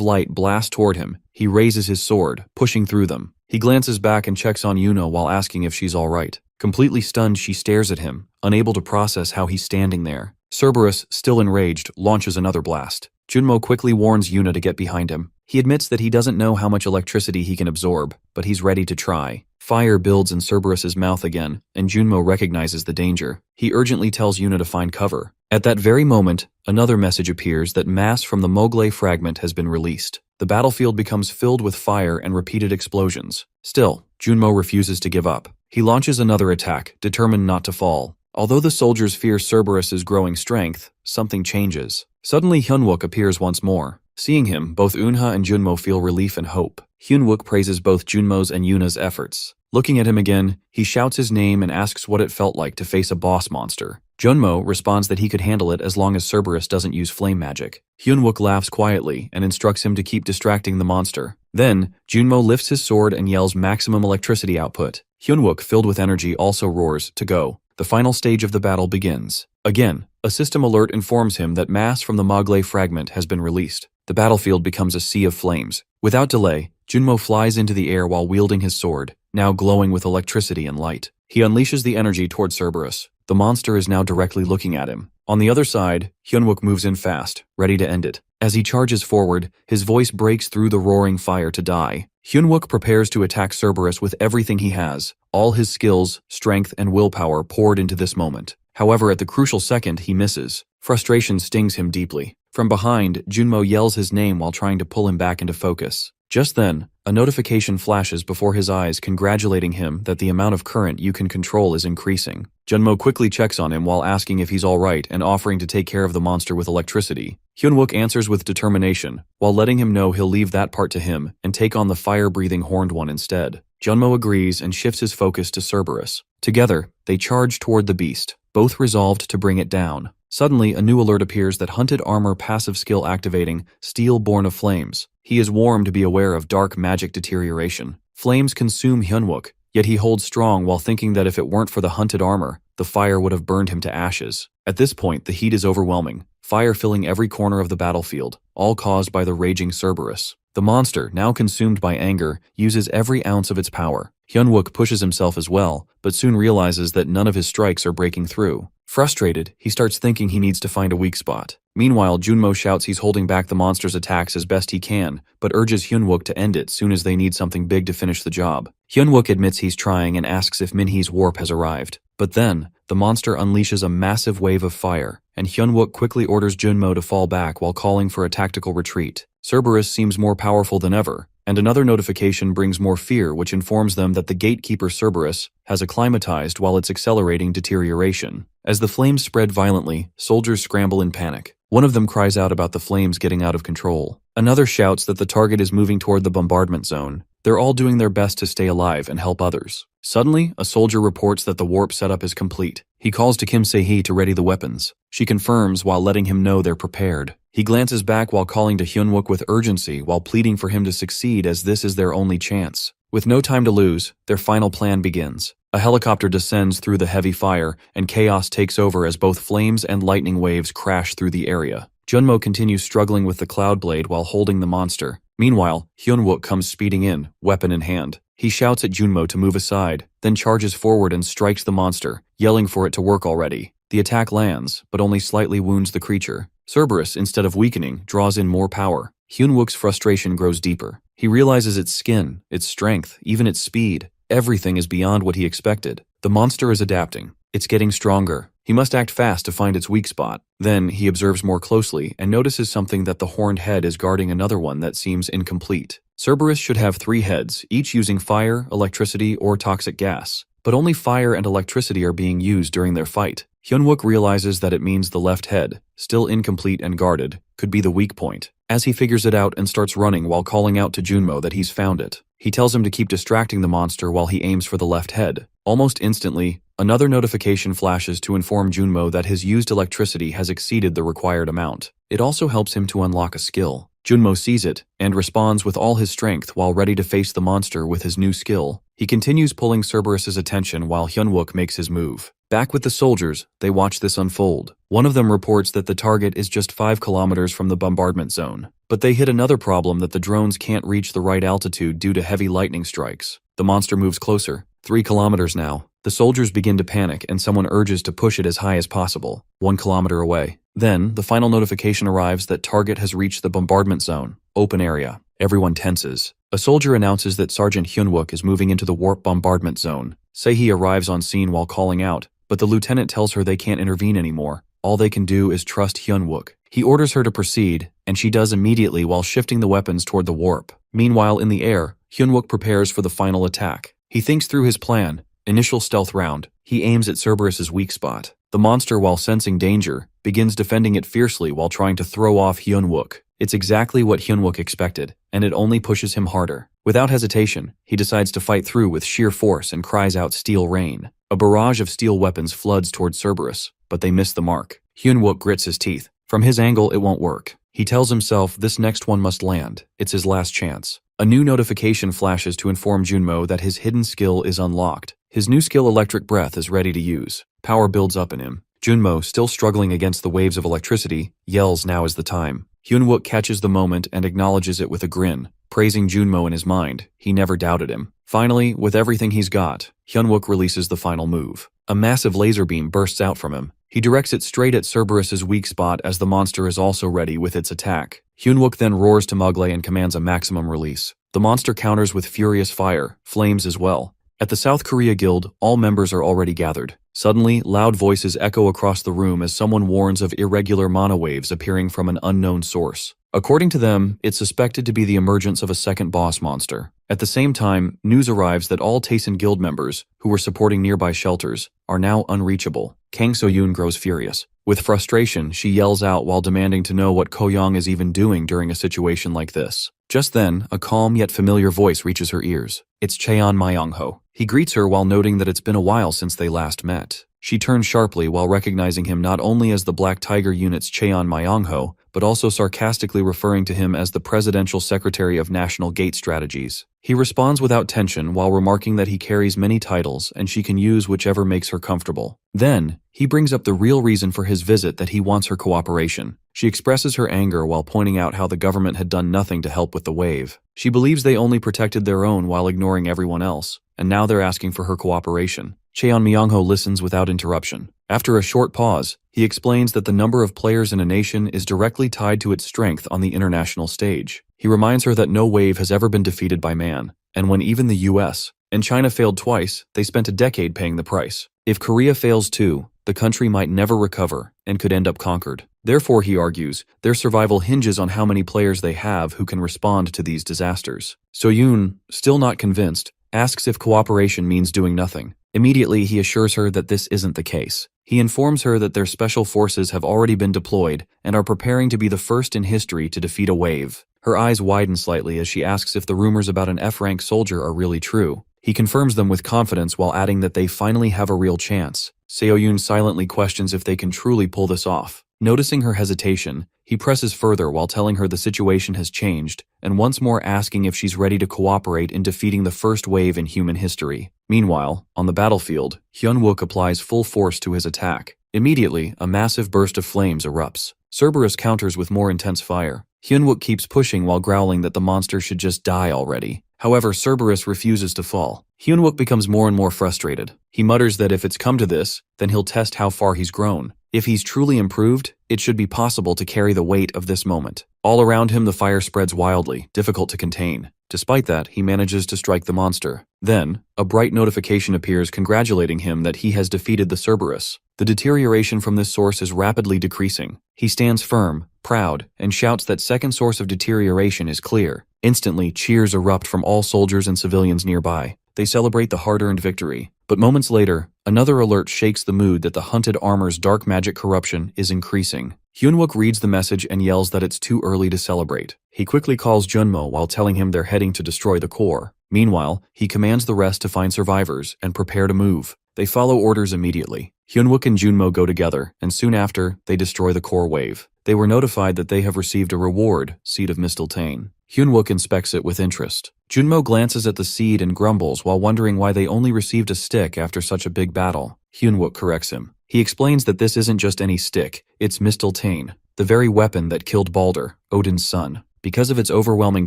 Speaker 1: light blast toward him, he raises his sword, pushing through them. He glances back and checks on Yuna while asking if she's all right. Completely stunned, she stares at him, unable to process how he's standing there. Cerberus, still enraged, launches another blast. Junmo quickly warns Yuna to get behind him. He admits that he doesn't know how much electricity he can absorb, but he's ready to try. Fire builds in Cerberus's mouth again, and Junmo recognizes the danger. He urgently tells Yuna to find cover. At that very moment, another message appears that mass from the Mogley fragment has been released. The battlefield becomes filled with fire and repeated explosions. Still, Junmo refuses to give up. He launches another attack, determined not to fall. Although the soldiers fear Cerberus's growing strength, something changes. Suddenly Hyunwook appears once more. Seeing him, both Eunha and Junmo feel relief and hope. Hyunwook praises both Junmo's and Yuna's efforts. Looking at him again, he shouts his name and asks what it felt like to face a boss monster. Junmo responds that he could handle it as long as Cerberus doesn't use flame magic. Hyunwook laughs quietly and instructs him to keep distracting the monster. Then, Junmo lifts his sword and yells maximum electricity output. Hyunwook, filled with energy, also roars, to go. The final stage of the battle begins. Again, a system alert informs him that mass from the Mogley fragment has been released. The battlefield becomes a sea of flames. Without delay, Junmo flies into the air while wielding his sword, now glowing with electricity and light. He unleashes the energy toward Cerberus. The monster is now directly looking at him. On the other side, Hyunwook moves in fast, ready to end it. As he charges forward, his voice breaks through the roaring fire to die. Hyunwook prepares to attack Cerberus with everything he has, all his skills, strength, and willpower poured into this moment. However, at the crucial second, he misses. Frustration stings him deeply. From behind, Junmo yells his name while trying to pull him back into focus. Just then, a notification flashes before his eyes congratulating him that the amount of current you can control is increasing. Junmo quickly checks on him while asking if he's alright and offering to take care of the monster with electricity. Hyunwook answers with determination, while letting him know he'll leave that part to him and take on the fire-breathing horned one instead. Junmo agrees and shifts his focus to Cerberus. Together, they charge toward the beast, both resolved to bring it down. Suddenly, a new alert appears that Hunted Armor passive skill activating, Steel Born of Flames. He is warned to be aware of dark magic deterioration. Flames consume Hyunwook, yet he holds strong while thinking that if it weren't for the Hunted Armor, the fire would have burned him to ashes. At this point, the heat is overwhelming, fire filling every corner of the battlefield, all caused by the raging Cerberus. The monster, now consumed by anger, uses every ounce of its power. Hyunwook pushes himself as well, but soon realizes that none of his strikes are breaking through. Frustrated, he starts thinking he needs to find a weak spot. Meanwhile, Junmo shouts he's holding back the monster's attacks as best he can, but urges Hyunwook to end it soon as they need something big to finish the job. Hyunwook admits he's trying and asks if Minhee's warp has arrived. But then, the monster unleashes a massive wave of fire, and Hyunwook quickly orders Junmo to fall back while calling for a tactical retreat. Cerberus seems more powerful than ever, and another notification brings more fear, which informs them that the gatekeeper Cerberus has acclimatized while it's accelerating deterioration. As the flames spread violently, soldiers scramble in panic. One of them cries out about the flames getting out of control. Another shouts that the target is moving toward the bombardment zone. They're all doing their best to stay alive and help others. Suddenly, a soldier reports that the warp setup is complete. He calls to Kim Se-hee to ready the weapons. She confirms while letting him know they're prepared. He glances back while calling to Hyunwook with urgency while pleading for him to succeed as this is their only chance. With no time to lose, their final plan begins. A helicopter descends through the heavy fire, and chaos takes over as both flames and lightning waves crash through the area. Junmo continues struggling with the Cloud Blade while holding the monster. Meanwhile, Hyunwook comes speeding in, weapon in hand. He shouts at Junmo to move aside, then charges forward and strikes the monster, yelling for it to work already. The attack lands, but only slightly wounds the creature. Cerberus, instead of weakening, draws in more power. Hyunwook's frustration grows deeper. He realizes its skin, its strength, even its speed. Everything is beyond what he expected. The monster is adapting. It's getting stronger. He must act fast to find its weak spot. Then, he observes more closely and notices something that the horned head is guarding another one that seems incomplete. Cerberus should have 3 heads, each using fire, electricity, or toxic gas. But only fire and electricity are being used during their fight. Hyunwook realizes that it means the left head, still incomplete and guarded, could be the weak point. As he figures it out and starts running while calling out to Junmo that he's found it, he tells him to keep distracting the monster while he aims for the left head. Almost instantly, another notification flashes to inform Junmo that his used electricity has exceeded the required amount. It also helps him to unlock a skill. Junmo sees it and responds with all his strength while ready to face the monster with his new skill. He continues pulling Cerberus's attention while Hyunwook makes his move. Back with the soldiers, they watch this unfold. One of them reports that the target is just 5 kilometers from the bombardment zone. But they hit another problem that the drones can't reach the right altitude due to heavy lightning strikes. The monster moves closer, 3 kilometers now. The soldiers begin to panic and someone urges to push it as high as possible, 1 kilometer away. Then, the final notification arrives that target has reached the bombardment zone, open area. Everyone tenses. A soldier announces that Sergeant Hyunwook is moving into the warp bombardment zone. Se-hee arrives on scene while calling out, but the lieutenant tells her they can't intervene anymore. All they can do is trust Hyunwook. He orders her to proceed, and she does immediately while shifting the weapons toward the warp. Meanwhile, in the air, Hyunwook prepares for the final attack. He thinks through his plan. Initial stealth round. He aims at Cerberus's weak spot. The monster, while sensing danger, begins defending it fiercely while trying to throw off Hyunwook. It's exactly what Hyunwook expected, and it only pushes him harder. Without hesitation, he decides to fight through with sheer force and cries out "Steel Rain." A barrage of steel weapons floods towards Cerberus, but they miss the mark. Hyunwook grits his teeth. From his angle, it won't work. He tells himself this next one must land. It's his last chance. A new notification flashes to inform Junmo that his hidden skill is unlocked. His new skill, Electric Breath, is ready to use. Power builds up in him. Junmo, still struggling against the waves of electricity, yells now is the time. Hyunwook catches the moment and acknowledges it with a grin, praising Junmo in his mind. He never doubted him. Finally, with everything he's got, Hyunwook releases the final move. A massive laser beam bursts out from him. He directs it straight at Cerberus's weak spot as the monster is also ready with its attack. Hyunwook then roars to Muggle and commands a maximum release. The monster counters with furious fire, flames as well. At the South Korea Guild, all members are already gathered. Suddenly, loud voices echo across the room as someone warns of irregular monowaves appearing from an unknown source. According to them, it's suspected to be the emergence of a second boss monster. At the same time, news arrives that all Taesin Guild members, who were supporting nearby shelters, are now unreachable. Kang So-yoon grows furious. With frustration, she yells out while demanding to know what Ko-young is even doing during a situation like this. Just then, a calm yet familiar voice reaches her ears. It's Cheon Myung-ho. He greets her while noting that it's been a while since they last met. She turns sharply while recognizing him not only as the Black Tiger Unit's Cheon Myung-ho, but also sarcastically referring to him as the Presidential Secretary of National Gate Strategies. He responds without tension while remarking that he carries many titles and she can use whichever makes her comfortable. Then, he brings up the real reason for his visit, that he wants her cooperation. She expresses her anger while pointing out how the government had done nothing to help with the wave. She believes they only protected their own while ignoring everyone else, and now they're asking for her cooperation. Cheon Myongho listens without interruption. After a short pause, he explains that the number of players in a nation is directly tied to its strength on the international stage. He reminds her that no wave has ever been defeated by man, and when even the US and China failed twice, they spent a decade paying the price. If Korea fails too, the country might never recover and could end up conquered. Therefore, he argues, their survival hinges on how many players they have who can respond to these disasters. So-yoon, still not convinced, asks if cooperation means doing nothing. Immediately, he assures her that this isn't the case. He informs her that their special forces have already been deployed and are preparing to be the first in history to defeat a wave. Her eyes widen slightly as she asks if the rumors about an F-rank soldier are really true. He confirms them with confidence while adding that they finally have a real chance. Seo-yoon silently questions if they can truly pull this off. Noticing her hesitation, he presses further while telling her the situation has changed, and once more asking if she's ready to cooperate in defeating the first wave in human history. Meanwhile, on the battlefield, Hyun-wook applies full force to his attack. Immediately, a massive burst of flames erupts. Cerberus counters with more intense fire. Hyun-wook keeps pushing while growling that the monster should just die already. However, Cerberus refuses to fall. Hyun-wook becomes more and more frustrated. He mutters that if it's come to this, then he'll test how far he's grown. If he's truly improved, it should be possible to carry the weight of this moment. All around him, the fire spreads wildly, difficult to contain. Despite that, he manages to strike the monster. Then, a bright notification appears congratulating him that he has defeated the Cerberus. The deterioration from this source is rapidly decreasing. He stands firm, proud, and shouts that second source of deterioration is clear. Instantly, cheers erupt from all soldiers and civilians nearby. They celebrate the hard-earned victory. But moments later, another alert shakes the mood that the hunted armor's dark magic corruption is increasing. Hyun-wook reads the message and yells that it's too early to celebrate. He quickly calls Junmo while telling him they're heading to destroy the core. Meanwhile, he commands the rest to find survivors and prepare to move. They follow orders immediately. Hyun-wook and Junmo go together, and soon after, they destroy the core wave. They were notified that they have received a reward, Seed of Mistletoe. Hyun-wook inspects it with interest. Junmo glances at the seed and grumbles while wondering why they only received a stick after such a big battle. Hyun-wook corrects him. He explains that this isn't just any stick, it's Mistletoe, the very weapon that killed Balder, Odin's son. Because of its overwhelming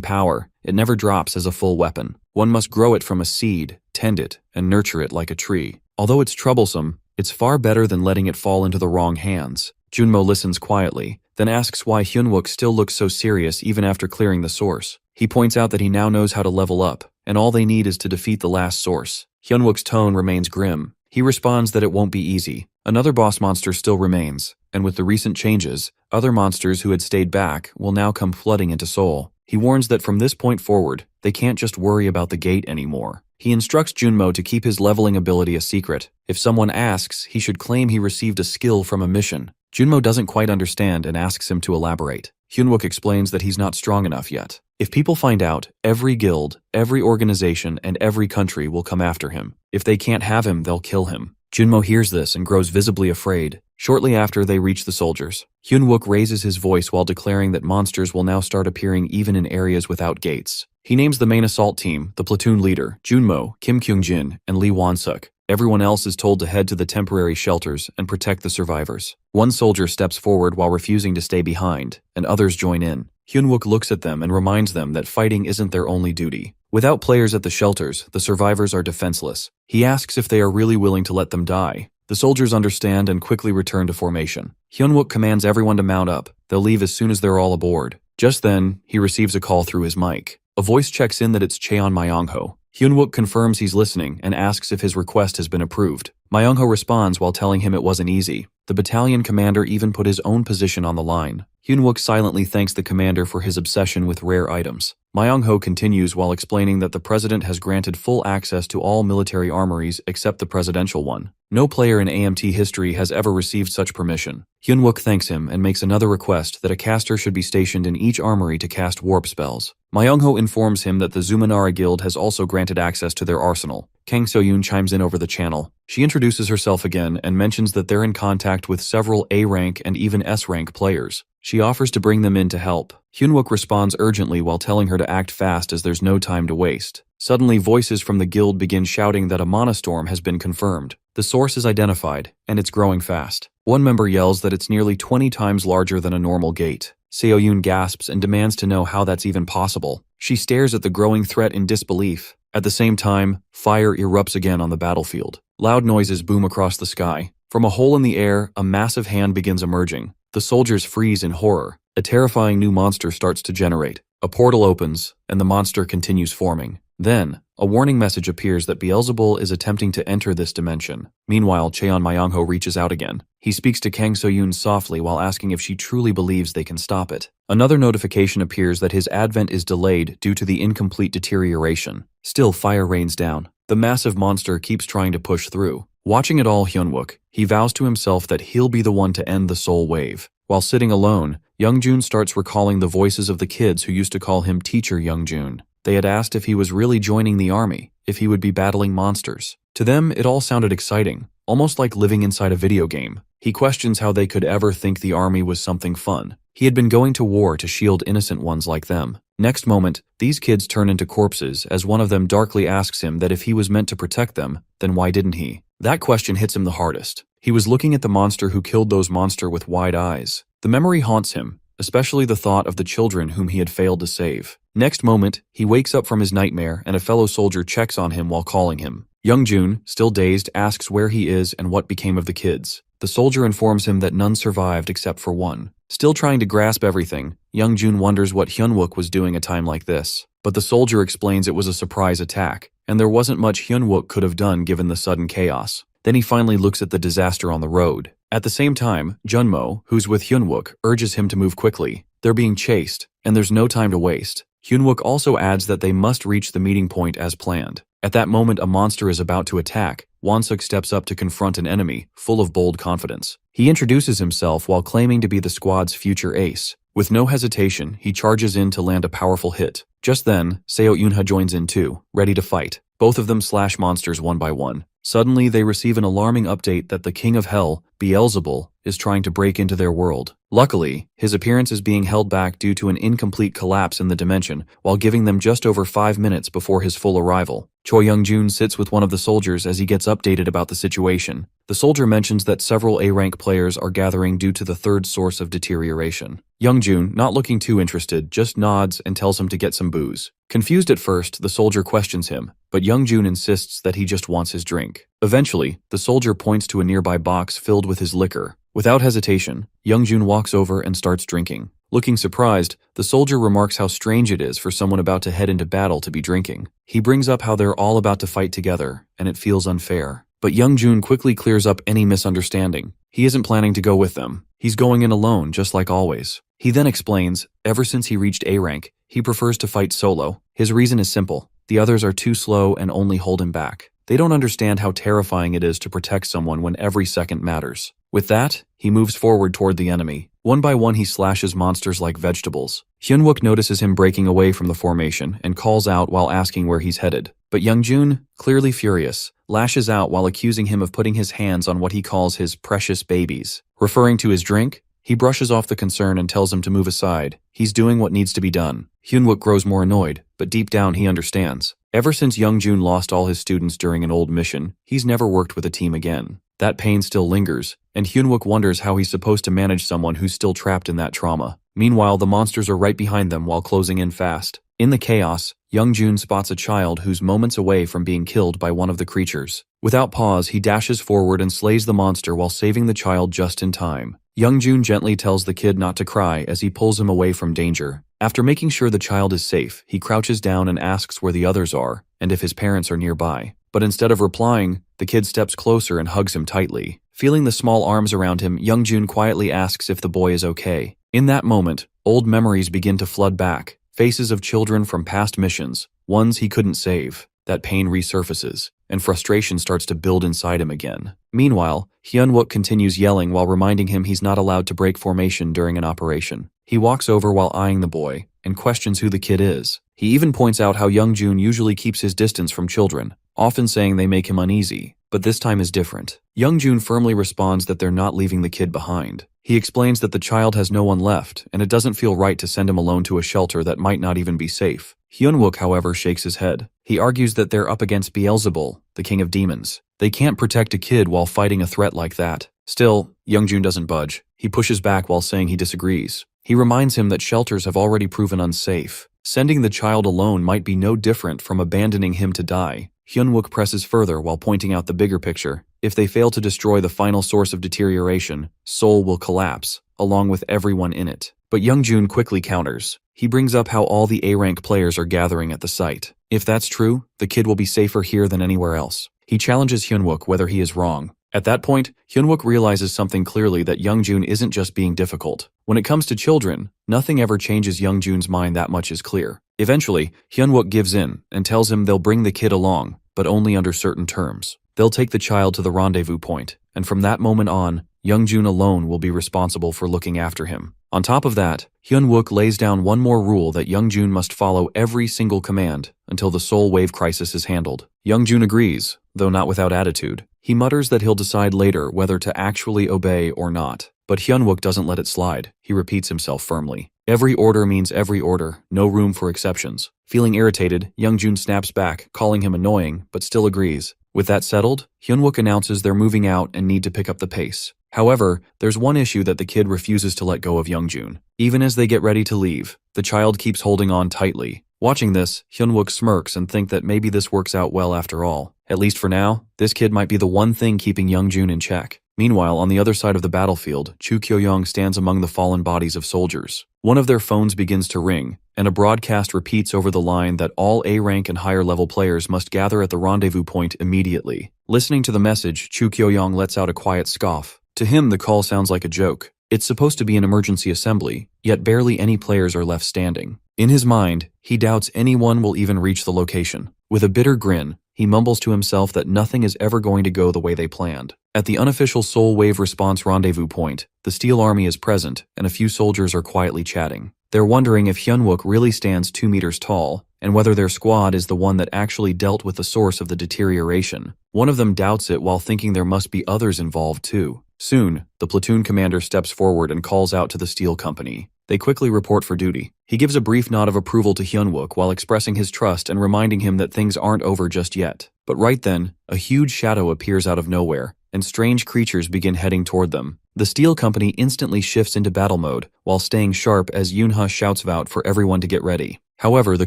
Speaker 1: power, it never drops as a full weapon. One must grow it from a seed, tend it, and nurture it like a tree. Although it's troublesome, it's far better than letting it fall into the wrong hands. Junmo listens quietly, then asks why Hyun-wook still looks so serious even after clearing the source. He points out that he now knows how to level up, and all they need is to defeat the last source. Hyun-wook's tone remains grim. He responds that it won't be easy. Another boss monster still remains, and with the recent changes, other monsters who had stayed back will now come flooding into Seoul. He warns that from this point forward, they can't just worry about the gate anymore. He instructs Junmo to keep his leveling ability a secret. If someone asks, he should claim he received a skill from a mission. Junmo doesn't quite understand and asks him to elaborate. Hyun-wook explains that he's not strong enough yet. If people find out, every guild, every organization, and every country will come after him. If they can't have him, they'll kill him. Junmo hears this and grows visibly afraid. Shortly after, they reach the soldiers. Hyun-wook raises his voice while declaring that monsters will now start appearing even in areas without gates. He names the main assault team, the platoon leader, Junmo, Kim Kyung-jin, and Lee Won-suk. Everyone else is told to head to the temporary shelters and protect the survivors. One soldier steps forward while refusing to stay behind, and others join in. Hyun-wook looks at them and reminds them that fighting isn't their only duty. Without players at the shelters, the survivors are defenseless. He asks if they are really willing to let them die. The soldiers understand and quickly return to formation. Hyun-wook commands everyone to mount up. They'll leave as soon as they're all aboard. Just then, he receives a call through his mic. A voice checks in that it's Cheon Myongho. Hyun-wook confirms he's listening and asks if his request has been approved. Myongho responds while telling him it wasn't easy. The battalion commander even put his own position on the line. Hyun-wook silently thanks the commander for his obsession with rare items. Myongho continues while explaining that the president has granted full access to all military armories except the presidential one. No player in AMT history has ever received such permission. Hyun-wook thanks him and makes another request that a caster should be stationed in each armory to cast warp spells. Myongho informs him that the Zumanara Guild has also granted access to their arsenal. Kang So-yoon chimes in over the channel. She introduces herself again and mentions that they're in contact with several A-rank and even S-rank players. She offers to bring them in to help. Hyun-wook responds urgently while telling her to act fast as there's no time to waste. Suddenly, voices from the guild begin shouting that a monostorm has been confirmed. The source is identified, and it's growing fast. One member yells that it's nearly 20 times larger than a normal gate. Seo-yoon gasps and demands to know how that's even possible. She stares at the growing threat in disbelief. At the same time, fire erupts again on the battlefield. Loud noises boom across the sky. From a hole in the air, a massive hand begins emerging. The soldiers freeze in horror. A terrifying new monster starts to generate. A portal opens, and the monster continues forming. Then, a warning message appears that Beelzebul is attempting to enter this dimension. Meanwhile, Cheon Myongho reaches out again. He speaks to Kang So-yoon softly while asking if she truly believes they can stop it. Another notification appears that his advent is delayed due to the incomplete deterioration. Still, fire rains down. The massive monster keeps trying to push through. Watching it all, Hyunwook, he vows to himself that he'll be the one to end the soul wave. While sitting alone, Youngjun starts recalling the voices of the kids who used to call him Teacher Youngjun. They had asked if he was really joining the army, if he would be battling monsters. To them, it all sounded exciting, almost like living inside a video game. He questions how they could ever think the army was something fun. He had been going to war to shield innocent ones like them. Next moment, these kids turn into corpses as one of them darkly asks him that if he was meant to protect them, then why didn't he? That question hits him the hardest. He was looking at the monster who killed those monsters with wide eyes. The memory haunts him, especially the thought of the children whom he had failed to save. Next moment, he wakes up from his nightmare and a fellow soldier checks on him while calling him. Youngjun, still dazed, asks where he is and what became of the kids. The soldier informs him that none survived except for one. Still trying to grasp everything, Youngjun wonders what Hyunwook was doing a time like this. But the soldier explains it was a surprise attack, and there wasn't much Hyunwook could have done given the sudden chaos. Then he finally looks at the disaster on the road. At the same time, Junmo, who's with Hyunwook, urges him to move quickly. They're being chased, and there's no time to waste. Hyunwook also adds that they must reach the meeting point as planned. At that moment, a monster is about to attack. Wonsuk steps up to confront an enemy, full of bold confidence. He introduces himself while claiming to be the squad's future ace. With no hesitation, he charges in to land a powerful hit. Just then, Seo Yunha joins in too, ready to fight. Both of them slash monsters one by one. Suddenly, they receive an alarming update that the King of Hell, Beelzebul, is trying to break into their world. Luckily, his appearance is being held back due to an incomplete collapse in the dimension, while giving them just over 5 minutes before his full arrival. Choi Young-jun sits with one of the soldiers as he gets updated about the situation. The soldier mentions that several A-rank players are gathering due to the third source of deterioration. Young-jun, not looking too interested, just nods and tells him to get some booze. Confused at first, the soldier questions him, but Young-jun insists that he just wants his drink. Eventually, the soldier points to a nearby box filled with his liquor. Without hesitation, Young-jun walks over and starts drinking. Looking surprised, the soldier remarks how strange it is for someone about to head into battle to be drinking. He brings up how they're all about to fight together, and it feels unfair. But Young-jun quickly clears up any misunderstanding. He isn't planning to go with them. He's going in alone, just like always. He then explains, ever since he reached A rank, he prefers to fight solo. His reason is simple. The others are too slow and only hold him back. They don't understand how terrifying it is to protect someone when every second matters. With that, he moves forward toward the enemy. One by one, he slashes monsters like vegetables. Hyunwook notices him breaking away from the formation and calls out while asking where he's headed. But Young-jun, clearly furious, lashes out while accusing him of putting his hands on what he calls his precious babies. Referring to his drink, he brushes off the concern and tells him to move aside. He's doing what needs to be done. Hyunwook grows more annoyed, but deep down he understands. Ever since Young-jun lost all his students during an old mission, he's never worked with a team again. That pain still lingers, and Hyunwook wonders how he's supposed to manage someone who's still trapped in that trauma. Meanwhile, the monsters are right behind them while closing in fast. In the chaos, Young-jun spots a child who's moments away from being killed by one of the creatures. Without pause, he dashes forward and slays the monster while saving the child just in time. Young-jun gently tells the kid not to cry as he pulls him away from danger. After making sure the child is safe, he crouches down and asks where the others are and if his parents are nearby. But instead of replying, the kid steps closer and hugs him tightly. Feeling the small arms around him, Young-jun quietly asks if the boy is okay. In that moment, old memories begin to flood back. Faces of children from past missions, ones he couldn't save. That pain resurfaces, and frustration starts to build inside him again. Meanwhile, Hyunwook continues yelling while reminding him he's not allowed to break formation during an operation. He walks over while eyeing the boy, and questions who the kid is. He even points out how Young-jun usually keeps his distance from children, often saying they make him uneasy, but this time is different. Young-jun firmly responds that they're not leaving the kid behind. He explains that the child has no one left, and it doesn't feel right to send him alone to a shelter that might not even be safe. Hyunwook, however, shakes his head. He argues that they're up against Beelzebul, the king of demons. They can't protect a kid while fighting a threat like that. Still, Young-jun doesn't budge. He pushes back while saying he disagrees. He reminds him that shelters have already proven unsafe. Sending the child alone might be no different from abandoning him to die. Hyunwook presses further while pointing out the bigger picture. If they fail to destroy the final source of deterioration, Seoul will collapse, along with everyone in it. But Youngjun quickly counters. He brings up how all the A-rank players are gathering at the site. If that's true, the kid will be safer here than anywhere else. He challenges Hyunwook whether he is wrong. At that point, Hyunwook realizes something clearly, that Youngjun isn't just being difficult. When it comes to children, nothing ever changes Youngjun's mind, that much is clear. Eventually, Hyunwook gives in and tells him they'll bring the kid along, but only under certain terms. They'll take the child to the rendezvous point, and from that moment on, Youngjun alone will be responsible for looking after him. On top of that, Hyunwook lays down one more rule, that Youngjun must follow every single command until the Soul Wave crisis is handled. Youngjun agrees, though not without attitude. He mutters that he'll decide later whether to actually obey or not. But Hyunwook doesn't let it slide. He repeats himself firmly. Every order means every order, no room for exceptions. Feeling irritated, Youngjun snaps back, calling him annoying, but still agrees. With that settled, Hyunwook announces they're moving out and need to pick up the pace. However, there's one issue, that the kid refuses to let go of Youngjun. Even as they get ready to leave, the child keeps holding on tightly. Watching this, Hyunwook smirks and thinks that maybe this works out well after all. At least for now, this kid might be the one thing keeping Youngjun in check. Meanwhile, on the other side of the battlefield, Chu Kyo-young stands among the fallen bodies of soldiers. One of their phones begins to ring, and a broadcast repeats over the line that all A-rank and higher-level players must gather at the rendezvous point immediately. Listening to the message, Chu Kyo-young lets out a quiet scoff. To him, the call sounds like a joke. It's supposed to be an emergency assembly, yet barely any players are left standing. In his mind, he doubts anyone will even reach the location. With a bitter grin, he mumbles to himself that nothing is ever going to go the way they planned. At the unofficial Soul Wave response rendezvous point, the Steel Army is present, and a few soldiers are quietly chatting. They're wondering if Hyunwook really stands 2 meters tall, and whether their squad is the one that actually dealt with the source of the deterioration. One of them doubts it while thinking there must be others involved too. Soon, the platoon commander steps forward and calls out to the steel company. They quickly report for duty. He gives a brief nod of approval to Hyunwook while expressing his trust and reminding him that things aren't over just yet. But right then, a huge shadow appears out of nowhere, and strange creatures begin heading toward them. The steel company instantly shifts into battle mode, while staying sharp as Yoonha shouts out for everyone to get ready. However, the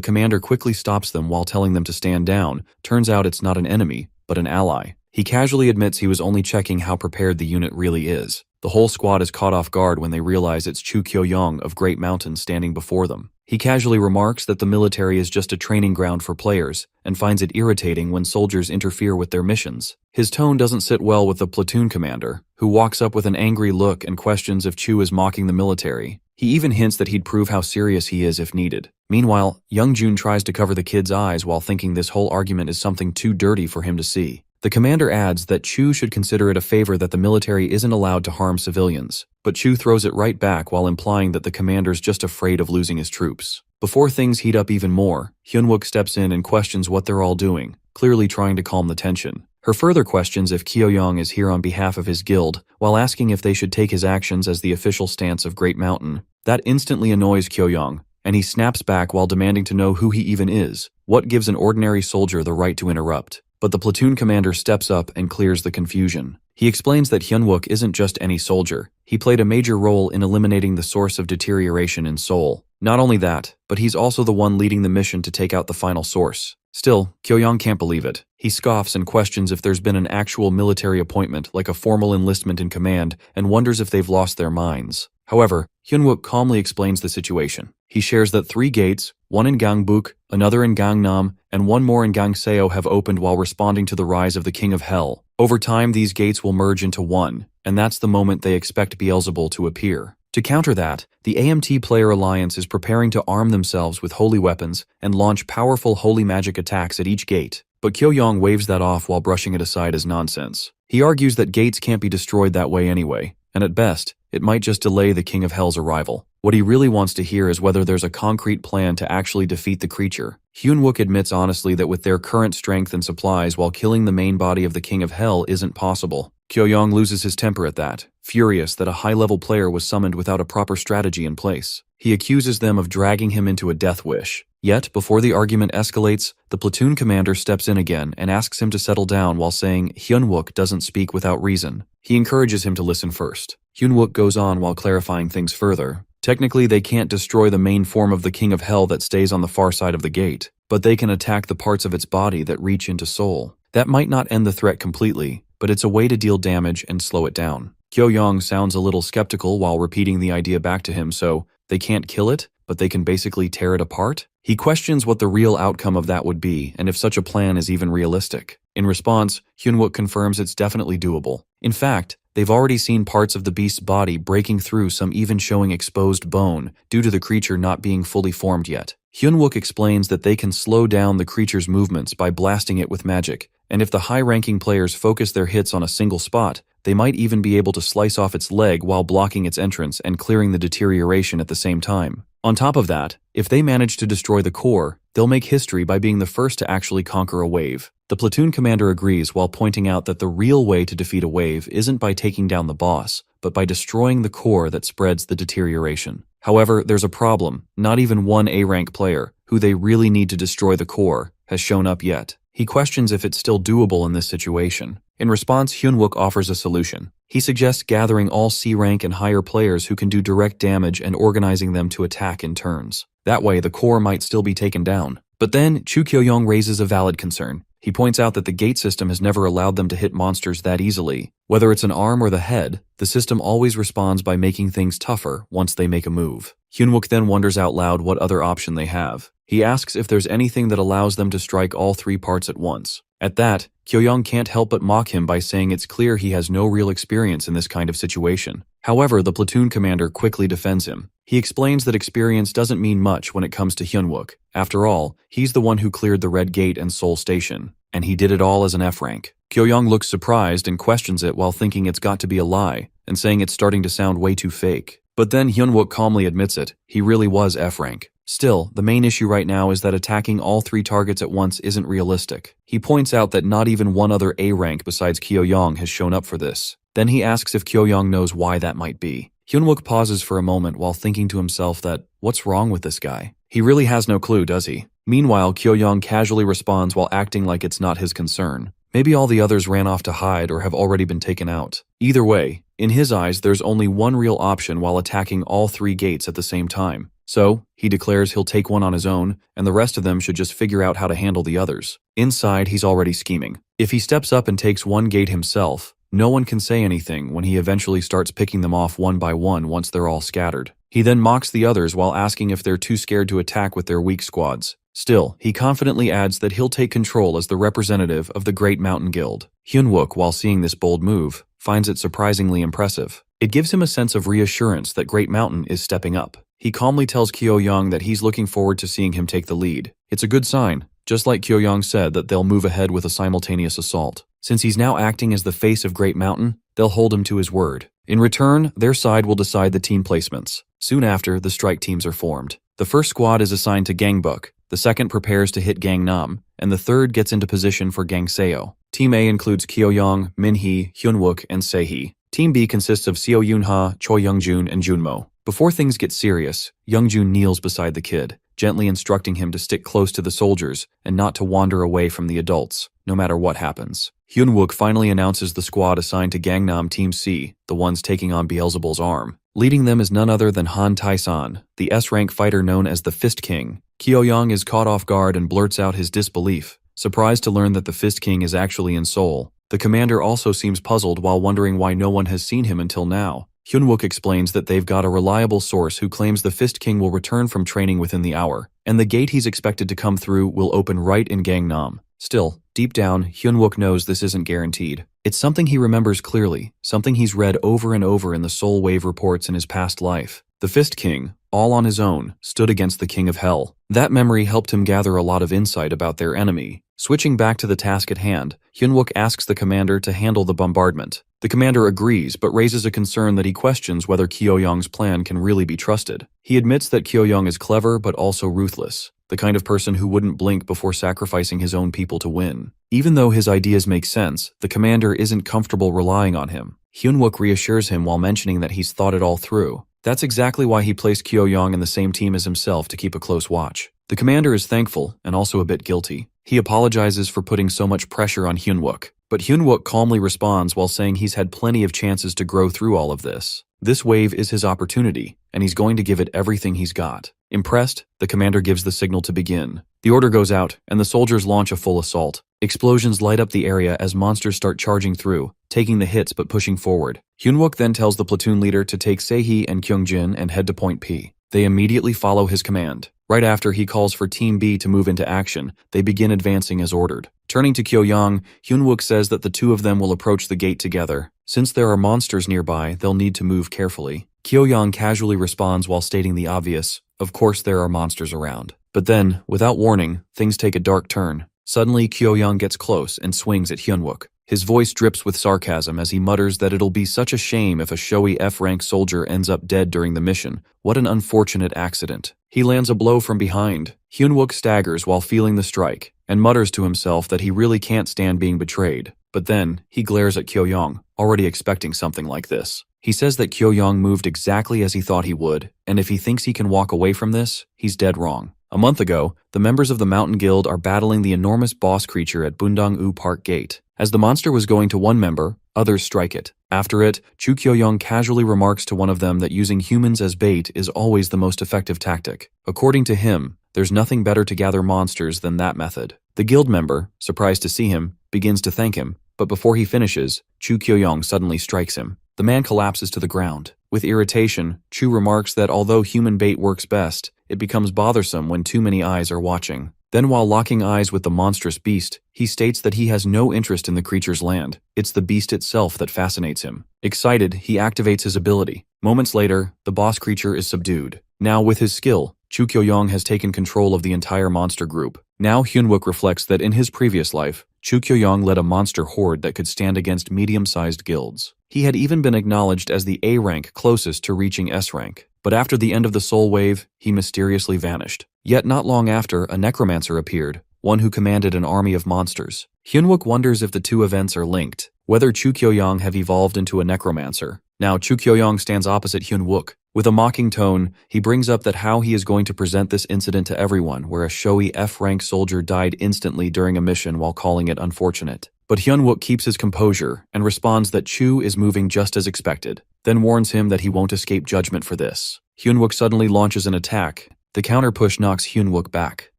Speaker 1: commander quickly stops them while telling them to stand down. Turns out it's not an enemy, but an ally. He casually admits he was only checking how prepared the unit really is. The whole squad is caught off guard when they realize it's Chu Kyo-young of Great Mountain standing before them. He casually remarks that the military is just a training ground for players, and finds it irritating when soldiers interfere with their missions. His tone doesn't sit well with the platoon commander, who walks up with an angry look and questions if Chu is mocking the military. He even hints that he'd prove how serious he is if needed. Meanwhile, Youngjun tries to cover the kid's eyes while thinking this whole argument is something too dirty for him to see. The commander adds that Chu should consider it a favor that the military isn't allowed to harm civilians, but Chu throws it right back while implying that the commander's just afraid of losing his troops. Before things heat up even more, Hyunwook steps in and questions what they're all doing, clearly trying to calm the tension. Her further questions if Kyo-young is here on behalf of his guild, while asking if they should take his actions as the official stance of Great Mountain. That instantly annoys Kyo-young, and he snaps back while demanding to know who he even is. What gives an ordinary soldier the right to interrupt? But the platoon commander steps up and clears the confusion. He explains that Hyunwook isn't just any soldier. He played a major role in eliminating the source of deterioration in Seoul. Not only that, but he's also the one leading the mission to take out the final source. Still, Kyo-young can't believe it. He scoffs and questions if there's been an actual military appointment, like a formal enlistment in command, and wonders if they've lost their minds. However, Hyunwook calmly explains the situation. He shares that 3 gates, one in Gangbuk, another in Gangnam, and one more in Gangseo have opened while responding to the rise of the King of Hell. Over time, these gates will merge into one, and that's the moment they expect Beelzebul to appear. To counter that, the AMT Player Alliance is preparing to arm themselves with holy weapons and launch powerful holy magic attacks at each gate. But Kyo-young waves that off while brushing it aside as nonsense. He argues that gates can't be destroyed that way anyway, and at best, it might just delay the King of Hell's arrival. What he really wants to hear is whether there's a concrete plan to actually defeat the creature. Hyunwook admits honestly that with their current strength and supplies while killing the main body of the King of Hell isn't possible. Kyo-young loses his temper at that, furious that a high-level player was summoned without a proper strategy in place. He accuses them of dragging him into a death wish. Yet, before the argument escalates, the platoon commander steps in again and asks him to settle down while saying Hyunwook doesn't speak without reason. He encourages him to listen first. Hyunwook goes on while clarifying things further. Technically, they can't destroy the main form of the King of Hell that stays on the far side of the gate. but they can attack the parts of its body that reach into soul. That might not end the threat completely, but it's a way to deal damage and slow it down. Kyo-young sounds a little skeptical while repeating the idea back to him, so they can't kill it, but they can basically tear it apart? He questions what the real outcome of that would be and if such a plan is even realistic. In response, Hyunwook confirms it's definitely doable. In fact, they've already seen parts of the beast's body breaking through, some even showing exposed bone, due to the creature not being fully formed yet. Hyunwook explains that they can slow down the creature's movements by blasting it with magic, and if the high-ranking players focus their hits on a single spot, they might even be able to slice off its leg while blocking its entrance and clearing the deterioration at the same time. On top of that, if they manage to destroy the core, they'll make history by being the first to actually conquer a wave. The platoon commander agrees while pointing out that the real way to defeat a wave isn't by taking down the boss, but by destroying the core that spreads the deterioration. However, there's a problem. Not even one A-rank player, who they really need to destroy the core, has shown up yet. He questions if it's still doable in this situation. In response, Hyunwook offers a solution. He suggests gathering all C-rank and higher players who can do direct damage and organizing them to attack in turns. That way, the core might still be taken down. But then, Chu Kyo-young raises a valid concern. He points out that the gate system has never allowed them to hit monsters that easily. Whether it's an arm or the head, the system always responds by making things tougher once they make a move. Hyunwook then wonders out loud what other option they have. He asks if there's anything that allows them to strike all three parts at once. At that, Kyo-young can't help but mock him by saying it's clear he has no real experience in this kind of situation. However, the platoon commander quickly defends him. He explains that experience doesn't mean much when it comes to Hyunwook. After all, he's the one who cleared the Red Gate and Seoul Station, and he did it all as an F-rank. Kyo-young looks surprised and questions it while thinking it's got to be a lie, and saying it's starting to sound way too fake. But then Hyunwook calmly admits it, he really was F-rank. Still, the main issue right now is that attacking all three targets at once isn't realistic. He points out that not even one other A-rank besides Kyo-young has shown up for this. Then he asks if Kyo-young knows why that might be. Hyunwook pauses for a moment while thinking to himself that, what's wrong with this guy? He really has no clue, does he? Meanwhile, Kyo-young casually responds while acting like it's not his concern. Maybe all the others ran off to hide or have already been taken out. Either way, in his eyes, there's only one real option while attacking all three gates at the same time. So, he declares he'll take one on his own, and the rest of them should just figure out how to handle the others. Inside, he's already scheming. If he steps up and takes one gate himself, no one can say anything when he eventually starts picking them off one by one once they're all scattered. He then mocks the others while asking if they're too scared to attack with their weak squads. Still, he confidently adds that he'll take control as the representative of the Great Mountain Guild. Hyunwook, while seeing this bold move, finds it surprisingly impressive. It gives him a sense of reassurance that Great Mountain is stepping up. He calmly tells Kyo-young that he's looking forward to seeing him take the lead. It's a good sign, just like Kyo-young said that they'll move ahead with a simultaneous assault. Since he's now acting as the face of Great Mountain, they'll hold him to his word. In return, their side will decide the team placements. Soon after, the strike teams are formed. The first squad is assigned to Gangbuk, the second prepares to hit Gangnam, and the third gets into position for Gangseo. Team A includes Kyo-young, Min-hee, Hyunwook, and Se-hee. Team B consists of Seo Yoon-ha, Choi Young-jun, and Junmo. Before things get serious, Young-jun kneels beside the kid, gently instructing him to stick close to the soldiers and not to wander away from the adults, no matter what happens. Hyunwook finally announces the squad assigned to Gangnam Team C, the ones taking on Beelzebul's arm. Leading them is none other than Han Tae-san, the S-rank fighter known as the Fist King. Kyo-young is caught off guard and blurts out his disbelief, surprised to learn that the Fist King is actually in Seoul. The commander also seems puzzled while wondering why no one has seen him until now. Hyunwook explains that they've got a reliable source who claims the Fist King will return from training within the hour, and the gate he's expected to come through will open right in Gangnam. Still, deep down, Hyunwook knows this isn't guaranteed. It's something he remembers clearly, something he's read over and over in the Soul Wave reports in his past life. The Fist King, all on his own, stood against the King of Hell. That memory helped him gather a lot of insight about their enemy. Switching back to the task at hand, Hyunwook asks the commander to handle the bombardment. The commander agrees, but raises a concern that he questions whether Kyo-young's plan can really be trusted. He admits that Kyo-young is clever but also ruthless, the kind of person who wouldn't blink before sacrificing his own people to win. Even though his ideas make sense, the commander isn't comfortable relying on him. Hyunwook reassures him while mentioning that he's thought it all through. That's exactly why he placed Kyo-young in the same team as himself to keep a close watch. The commander is thankful and also a bit guilty. He apologizes for putting so much pressure on Hyunwook, but Hyunwook calmly responds while saying he's had plenty of chances to grow through all of this. This wave is his opportunity, and he's going to give it everything he's got. Impressed, the commander gives the signal to begin. The order goes out, and the soldiers launch a full assault. Explosions light up the area as monsters start charging through, taking the hits but pushing forward. Hyunwook then tells the platoon leader to take Sehee and Kyungjin and head to Point P. They immediately follow his command. Right after he calls for Team B to move into action, they begin advancing as ordered. Turning to Kyo-young, Hyunwook says that the two of them will approach the gate together. Since there are monsters nearby, they'll need to move carefully. Kyo-young casually responds while stating the obvious, of course there are monsters around. But then, without warning, things take a dark turn. Suddenly, Kyo-young gets close and swings at Hyunwook. His voice drips with sarcasm as he mutters that it'll be such a shame if a showy F-rank soldier ends up dead during the mission. What an unfortunate accident. He lands a blow from behind. Hyunwook staggers while feeling the strike, and mutters to himself that he really can't stand being betrayed. But then, he glares at Kyo-young, already expecting something like this. He says that Kyo-young moved exactly as he thought he would, and if he thinks he can walk away from this, he's dead wrong. A month ago, the members of the Mountain Guild are battling the enormous boss creature at Bundong-u Park Gate. As the monster was going to one member, others strike it. After it, Chu Kyo-young casually remarks to one of them that using humans as bait is always the most effective tactic. According to him, there's nothing better to gather monsters than that method. The guild member, surprised to see him, begins to thank him, but before he finishes, Chu Kyo-young suddenly strikes him. The man collapses to the ground. With irritation, Chu remarks that although human bait works best, it becomes bothersome when too many eyes are watching. Then while locking eyes with the monstrous beast, he states that he has no interest in the creature's land. It's the beast itself that fascinates him. Excited, he activates his ability. Moments later, the boss creature is subdued. Now with his skill, Chu Kyo-young has taken control of the entire monster group. Now Hyunwook reflects that in his previous life, Chu Kyo-young led a monster horde that could stand against medium-sized guilds. He had even been acknowledged as the A rank closest to reaching S rank. But after the end of the Soul Wave, he mysteriously vanished. Yet not long after, a necromancer appeared, one who commanded an army of monsters. Hyunwook wonders if the two events are linked, whether Chu Kyo-young have evolved into a necromancer. Now Chu Kyo-young stands opposite Hyunwook. With a mocking tone, he brings up that how he is going to present this incident to everyone where a showy F-rank soldier died instantly during a mission while calling it unfortunate. But Hyunwook keeps his composure and responds that Chu is moving just as expected, then warns him that he won't escape judgment for this. Hyunwook suddenly launches an attack. The counter-push knocks Hyunwook back.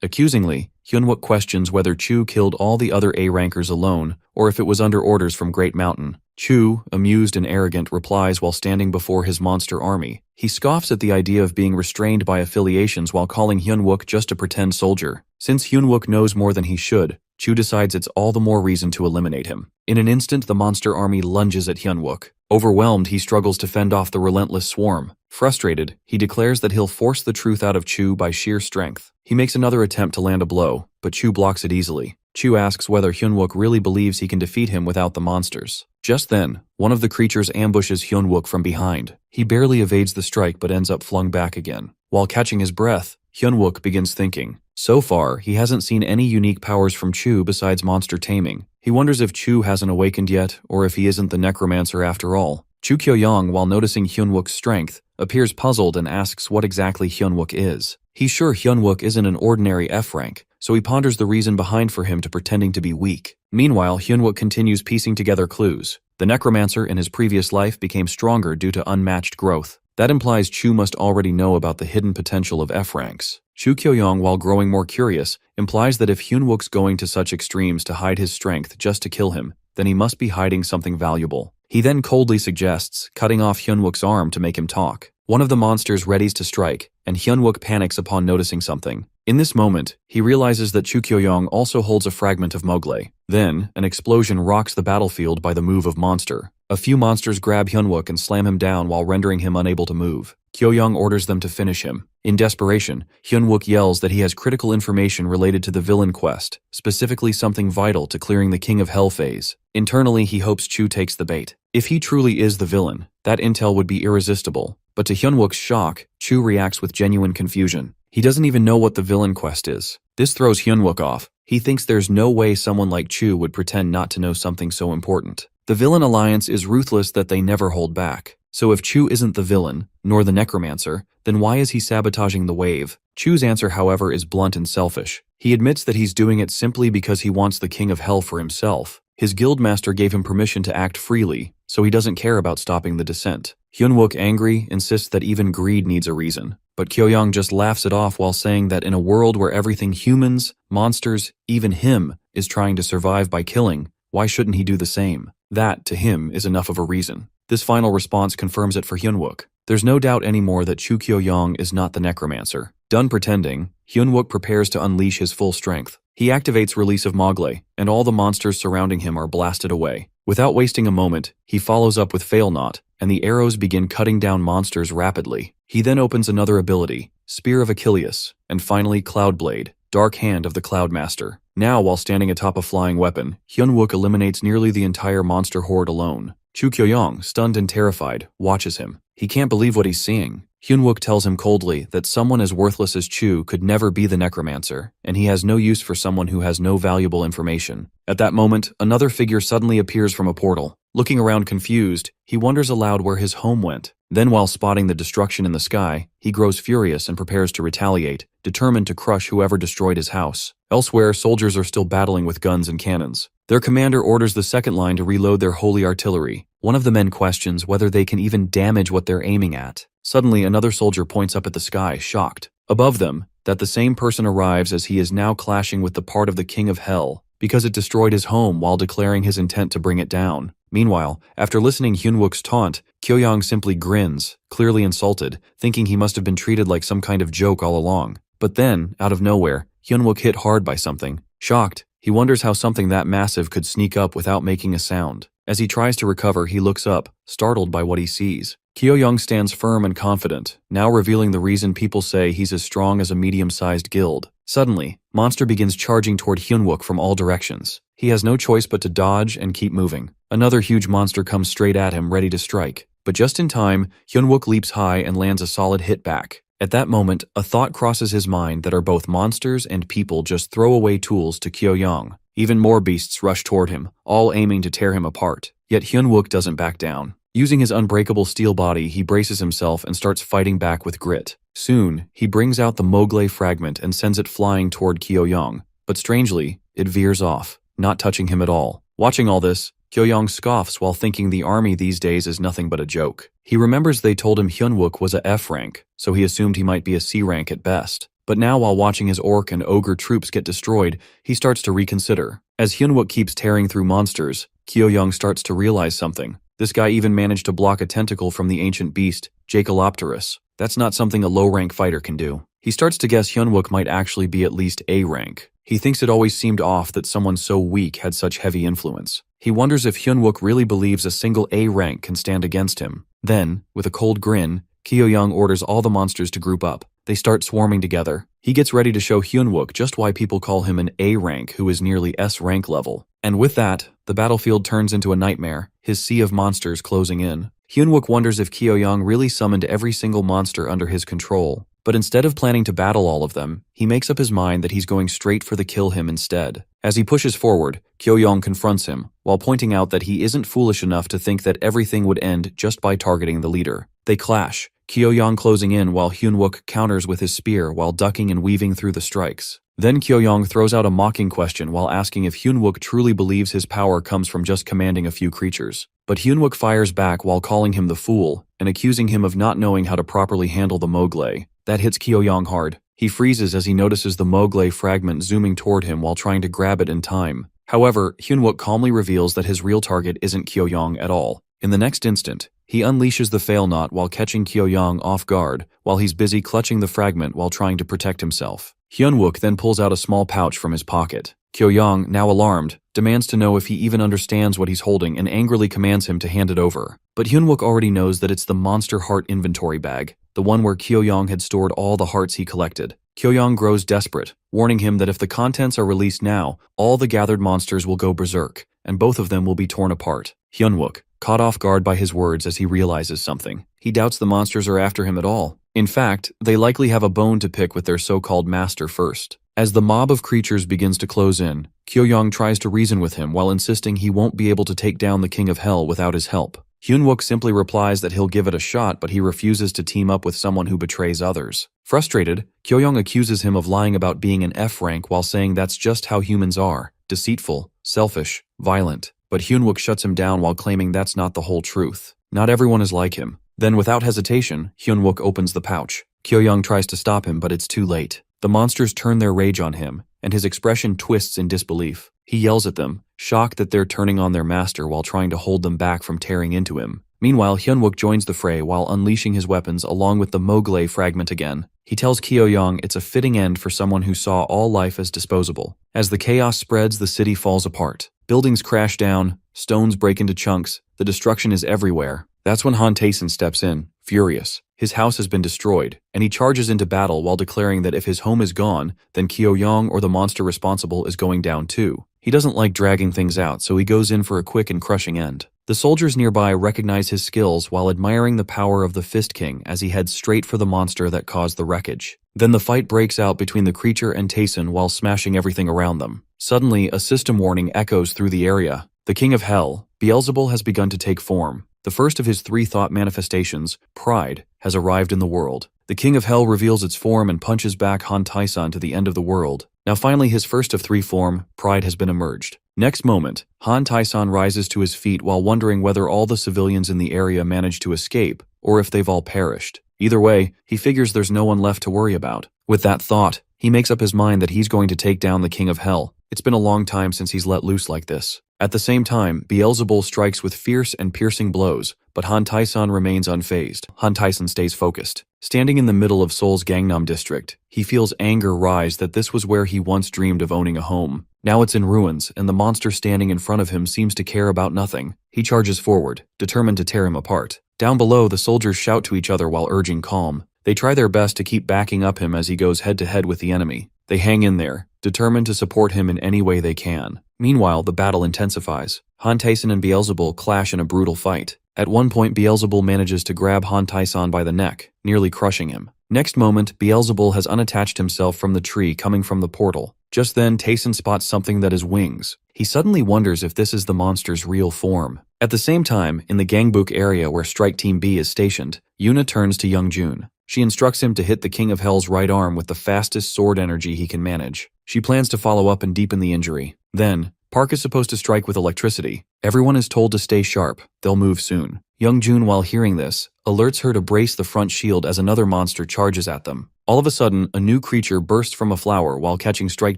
Speaker 1: Accusingly, Hyunwook questions whether Chu killed all the other A-rankers alone or if it was under orders from Great Mountain. Chu, amused and arrogant, replies while standing before his monster army. He scoffs at the idea of being restrained by affiliations while calling Hyunwook just a pretend soldier. Since Hyunwook knows more than he should, Chu decides it's all the more reason to eliminate him. In an instant, the monster army lunges at Hyunwook. Overwhelmed, he struggles to fend off the relentless swarm. Frustrated, he declares that he'll force the truth out of Chu by sheer strength. He makes another attempt to land a blow, but Chu blocks it easily. Chu asks whether Hyunwook really believes he can defeat him without the monsters. Just then, one of the creatures ambushes Hyunwook from behind. He barely evades the strike but ends up flung back again. While catching his breath, Hyunwook begins thinking. So far, he hasn't seen any unique powers from Chu besides monster taming. He wonders if Chu hasn't awakened yet, or if he isn't the necromancer after all. Chu Kyo-young, while noticing Hyunwook's strength, appears puzzled and asks what exactly Hyunwook is. He's sure Hyunwook isn't an ordinary F-rank, so he ponders the reason behind for him to pretending to be weak. Meanwhile, Hyunwook continues piecing together clues. The necromancer in his previous life became stronger due to unmatched growth. That implies Chu must already know about the hidden potential of F-ranks. Chu Kyo-young, while growing more curious, implies that if Hyunwook's going to such extremes to hide his strength just to kill him, then he must be hiding something valuable. He then coldly suggests cutting off Hyunwook's arm to make him talk. One of the monsters readies to strike, and Hyunwook panics upon noticing something. In this moment, he realizes that Chu Kyo-young also holds a fragment of Mogle. Then, an explosion rocks the battlefield by the move of monster. A few monsters grab Hyunwook and slam him down while rendering him unable to move. Kyo-young orders them to finish him. In desperation, Hyunwook yells that he has critical information related to the villain quest, specifically something vital to clearing the King of Hell phase. Internally, he hopes Chu takes the bait. If he truly is the villain, that intel would be irresistible. But to Hyunwook's shock, Chu reacts with genuine confusion. He doesn't even know what the villain quest is. This throws Hyunwook off. He thinks there's no way someone like Chu would pretend not to know something so important. The villain alliance is ruthless that they never hold back. So if Chu isn't the villain, nor the necromancer, then why is he sabotaging the wave? Chu's answer, however, is blunt and selfish. He admits that he's doing it simply because he wants the King of Hell for himself. His guildmaster gave him permission to act freely, so he doesn't care about stopping the descent. Hyunwook, angry, insists that even greed needs a reason. but Kyo-young just laughs it off while saying that in a world where everything humans, monsters, even him, is trying to survive by killing, why shouldn't he do the same? That, to him, is enough of a reason. This final response confirms it for Hyunwook. There's no doubt anymore that Chu Kyo-young is not the necromancer. Done pretending, Hyunwook prepares to unleash his full strength. He activates Release of Mogley, and all the monsters surrounding him are blasted away. Without wasting a moment, he follows up with Fail Not, and the arrows begin cutting down monsters rapidly. He then opens another ability, Spear of Achilles, and finally Cloudblade, Dark Hand of the Cloudmaster. Now, while standing atop a flying weapon, Hyunwook eliminates nearly the entire monster horde alone. Chu Kyo-young, stunned and terrified, watches him. He can't believe what he's seeing. Hyunwook tells him coldly that someone as worthless as Chu could never be the necromancer, and he has no use for someone who has no valuable information. At that moment, another figure suddenly appears from a portal. Looking around confused, he wonders aloud where his home went. Then, while spotting the destruction in the sky, he grows furious and prepares to retaliate, determined to crush whoever destroyed his house. Elsewhere, soldiers are still battling with guns and cannons. Their commander orders the second line to reload their holy artillery. One of the men questions whether they can even damage what they're aiming at. Suddenly, another soldier points up at the sky, shocked. Above them, that the same person arrives as he is now clashing with the part of the King of Hell, because it destroyed his home while declaring his intent to bring it down. Meanwhile, after listening Hyunwook's taunt, Kyo-young simply grins, clearly insulted, thinking he must have been treated like some kind of joke all along. But then, out of nowhere, Hyunwook hit hard by something. Shocked, he wonders how something that massive could sneak up without making a sound. As he tries to recover, he looks up, startled by what he sees. Kyo-young stands firm and confident, now revealing the reason people say he's as strong as a medium-sized guild. Suddenly, Monster begins charging toward Hyunwook from all directions. He has no choice but to dodge and keep moving. Another huge monster comes straight at him, ready to strike. But just in time, Hyunwook leaps high and lands a solid hit back. At that moment, a thought crosses his mind that are both monsters and people just throw away tools to Kyo-young. Even more beasts rush toward him, all aiming to tear him apart. Yet Hyunwook doesn't back down. Using his unbreakable steel body, he braces himself and starts fighting back with grit. Soon, he brings out the Mogley fragment and sends it flying toward Kyo-young. But strangely, it veers off, not touching him at all. Watching all this, Kyo-young scoffs while thinking the army these days is nothing but a joke. He remembers they told him Hyunwook was a F rank, so he assumed he might be a C rank at best. But now, while watching his orc and ogre troops get destroyed, he starts to reconsider. As Hyunwook keeps tearing through monsters, Kyo-young starts to realize something. This guy even managed to block a tentacle from the ancient beast, Jacalopterus. That's not something a low-rank fighter can do. He starts to guess Hyunwook might actually be at least A rank. He thinks it always seemed off that someone so weak had such heavy influence. He wonders if Hyunwook really believes a single A rank can stand against him. Then, with a cold grin, Kyo-young orders all the monsters to group up. They start swarming together. He gets ready to show Hyunwook just why people call him an A rank who is nearly S rank level. And with that, the battlefield turns into a nightmare, his sea of monsters closing in. Hyunwook wonders if Kyo-young really summoned every single monster under his control. But instead of planning to battle all of them, he makes up his mind that he's going straight for the kill him instead. As he pushes forward, Kyo-young confronts him, while pointing out that he isn't foolish enough to think that everything would end just by targeting the leader. They clash, Kyo-young closing in while Hyunwook counters with his spear while ducking and weaving through the strikes. Then Kyo-young throws out a mocking question while asking if Hyunwook truly believes his power comes from just commanding a few creatures. But Hyunwook fires back while calling him the fool and accusing him of not knowing how to properly handle the Mogley. That hits Kyo-young hard. He freezes as he notices the Mogley fragment zooming toward him while trying to grab it in time. However, Hyunwook calmly reveals that his real target isn't Kyo-young at all. In the next instant, he unleashes the Fail Not while catching Kyo-young off guard while he's busy clutching the fragment while trying to protect himself. Hyunwook then pulls out a small pouch from his pocket. Kyo-young, now alarmed, demands to know if he even understands what he's holding and angrily commands him to hand it over. But Hyunwook already knows that it's the Monster Heart inventory bag, the one where Kyo-young had stored all the hearts he collected. Kyo-young grows desperate, warning him that if the contents are released now, all the gathered monsters will go berserk, and both of them will be torn apart. Hyunwook, caught off guard by his words as he realizes something. He doubts the monsters are after him at all. In fact, they likely have a bone to pick with their so-called master first. As the mob of creatures begins to close in, Kyo-young tries to reason with him while insisting he won't be able to take down the King of Hell without his help. Hyunwook simply replies that he'll give it a shot, but he refuses to team up with someone who betrays others. Frustrated, Kyo-young accuses him of lying about being an F rank while saying that's just how humans are, deceitful, selfish, violent. But Hyunwook shuts him down while claiming that's not the whole truth. Not everyone is like him. Then, without hesitation, Hyunwook opens the pouch. Kyo-young tries to stop him, but it's too late. The monsters turn their rage on him, and his expression twists in disbelief. He yells at them, shocked that they're turning on their master while trying to hold them back from tearing into him. Meanwhile, Hyunwook joins the fray while unleashing his weapons along with the Mogle fragment again. He tells Kyo-young it's a fitting end for someone who saw all life as disposable. As the chaos spreads, the city falls apart. Buildings crash down, stones break into chunks, the destruction is everywhere. That's when Han Tae-san steps in, furious. His house has been destroyed, and he charges into battle while declaring that if his home is gone, then Kyo-young or the monster responsible is going down too. He doesn't like dragging things out, so he goes in for a quick and crushing end. The soldiers nearby recognize his skills while admiring the power of the Fist King as he heads straight for the monster that caused the wreckage. Then the fight breaks out between the creature and Tae-san while smashing everything around them. Suddenly, a system warning echoes through the area. The King of Hell, Beelzebul, has begun to take form. The first of his 3 thought manifestations, Pride, has arrived in the world. The King of Hell reveals its form and punches back Han Tae-san to the end of the world. Now finally his first of 3 form, Pride, has been emerged. Next moment, Han Tae-san rises to his feet while wondering whether all the civilians in the area managed to escape, or if they've all perished. Either way, he figures there's no one left to worry about. With that thought, he makes up his mind that he's going to take down the King of Hell. It's been a long time since he's let loose like this. At the same time, Beelzebul strikes with fierce and piercing blows, but Han Tae-san remains unfazed. Han Tae-san stays focused. Standing in the middle of Seoul's Gangnam district, he feels anger rise that this was where he once dreamed of owning a home. Now it's in ruins, and the monster standing in front of him seems to care about nothing. He charges forward, determined to tear him apart. Down below, the soldiers shout to each other while urging calm. They try their best to keep backing up him as he goes head-to-head with the enemy. They hang in there, determined to support him in any way they can. Meanwhile, the battle intensifies. Han Tae-san and Beelzebul clash in a brutal fight. At one point, Beelzebul manages to grab Han Tae-san by the neck, nearly crushing him. Next moment, Beelzebul has unattached himself from the tree coming from the portal. Just then, Tae-san spots something that is wings. He suddenly wonders if this is the monster's real form. At the same time, in the Gangbuk area where Strike Team B is stationed, Yuna turns to Young-jun. She instructs him to hit the King of Hell's right arm with the fastest sword energy he can manage. She plans to follow up and deepen the injury. Then, Park is supposed to strike with electricity. Everyone is told to stay sharp. They'll move soon. Young-jun, while hearing this, alerts her to brace the front shield as another monster charges at them. All of a sudden, a new creature bursts from a flower while catching Strike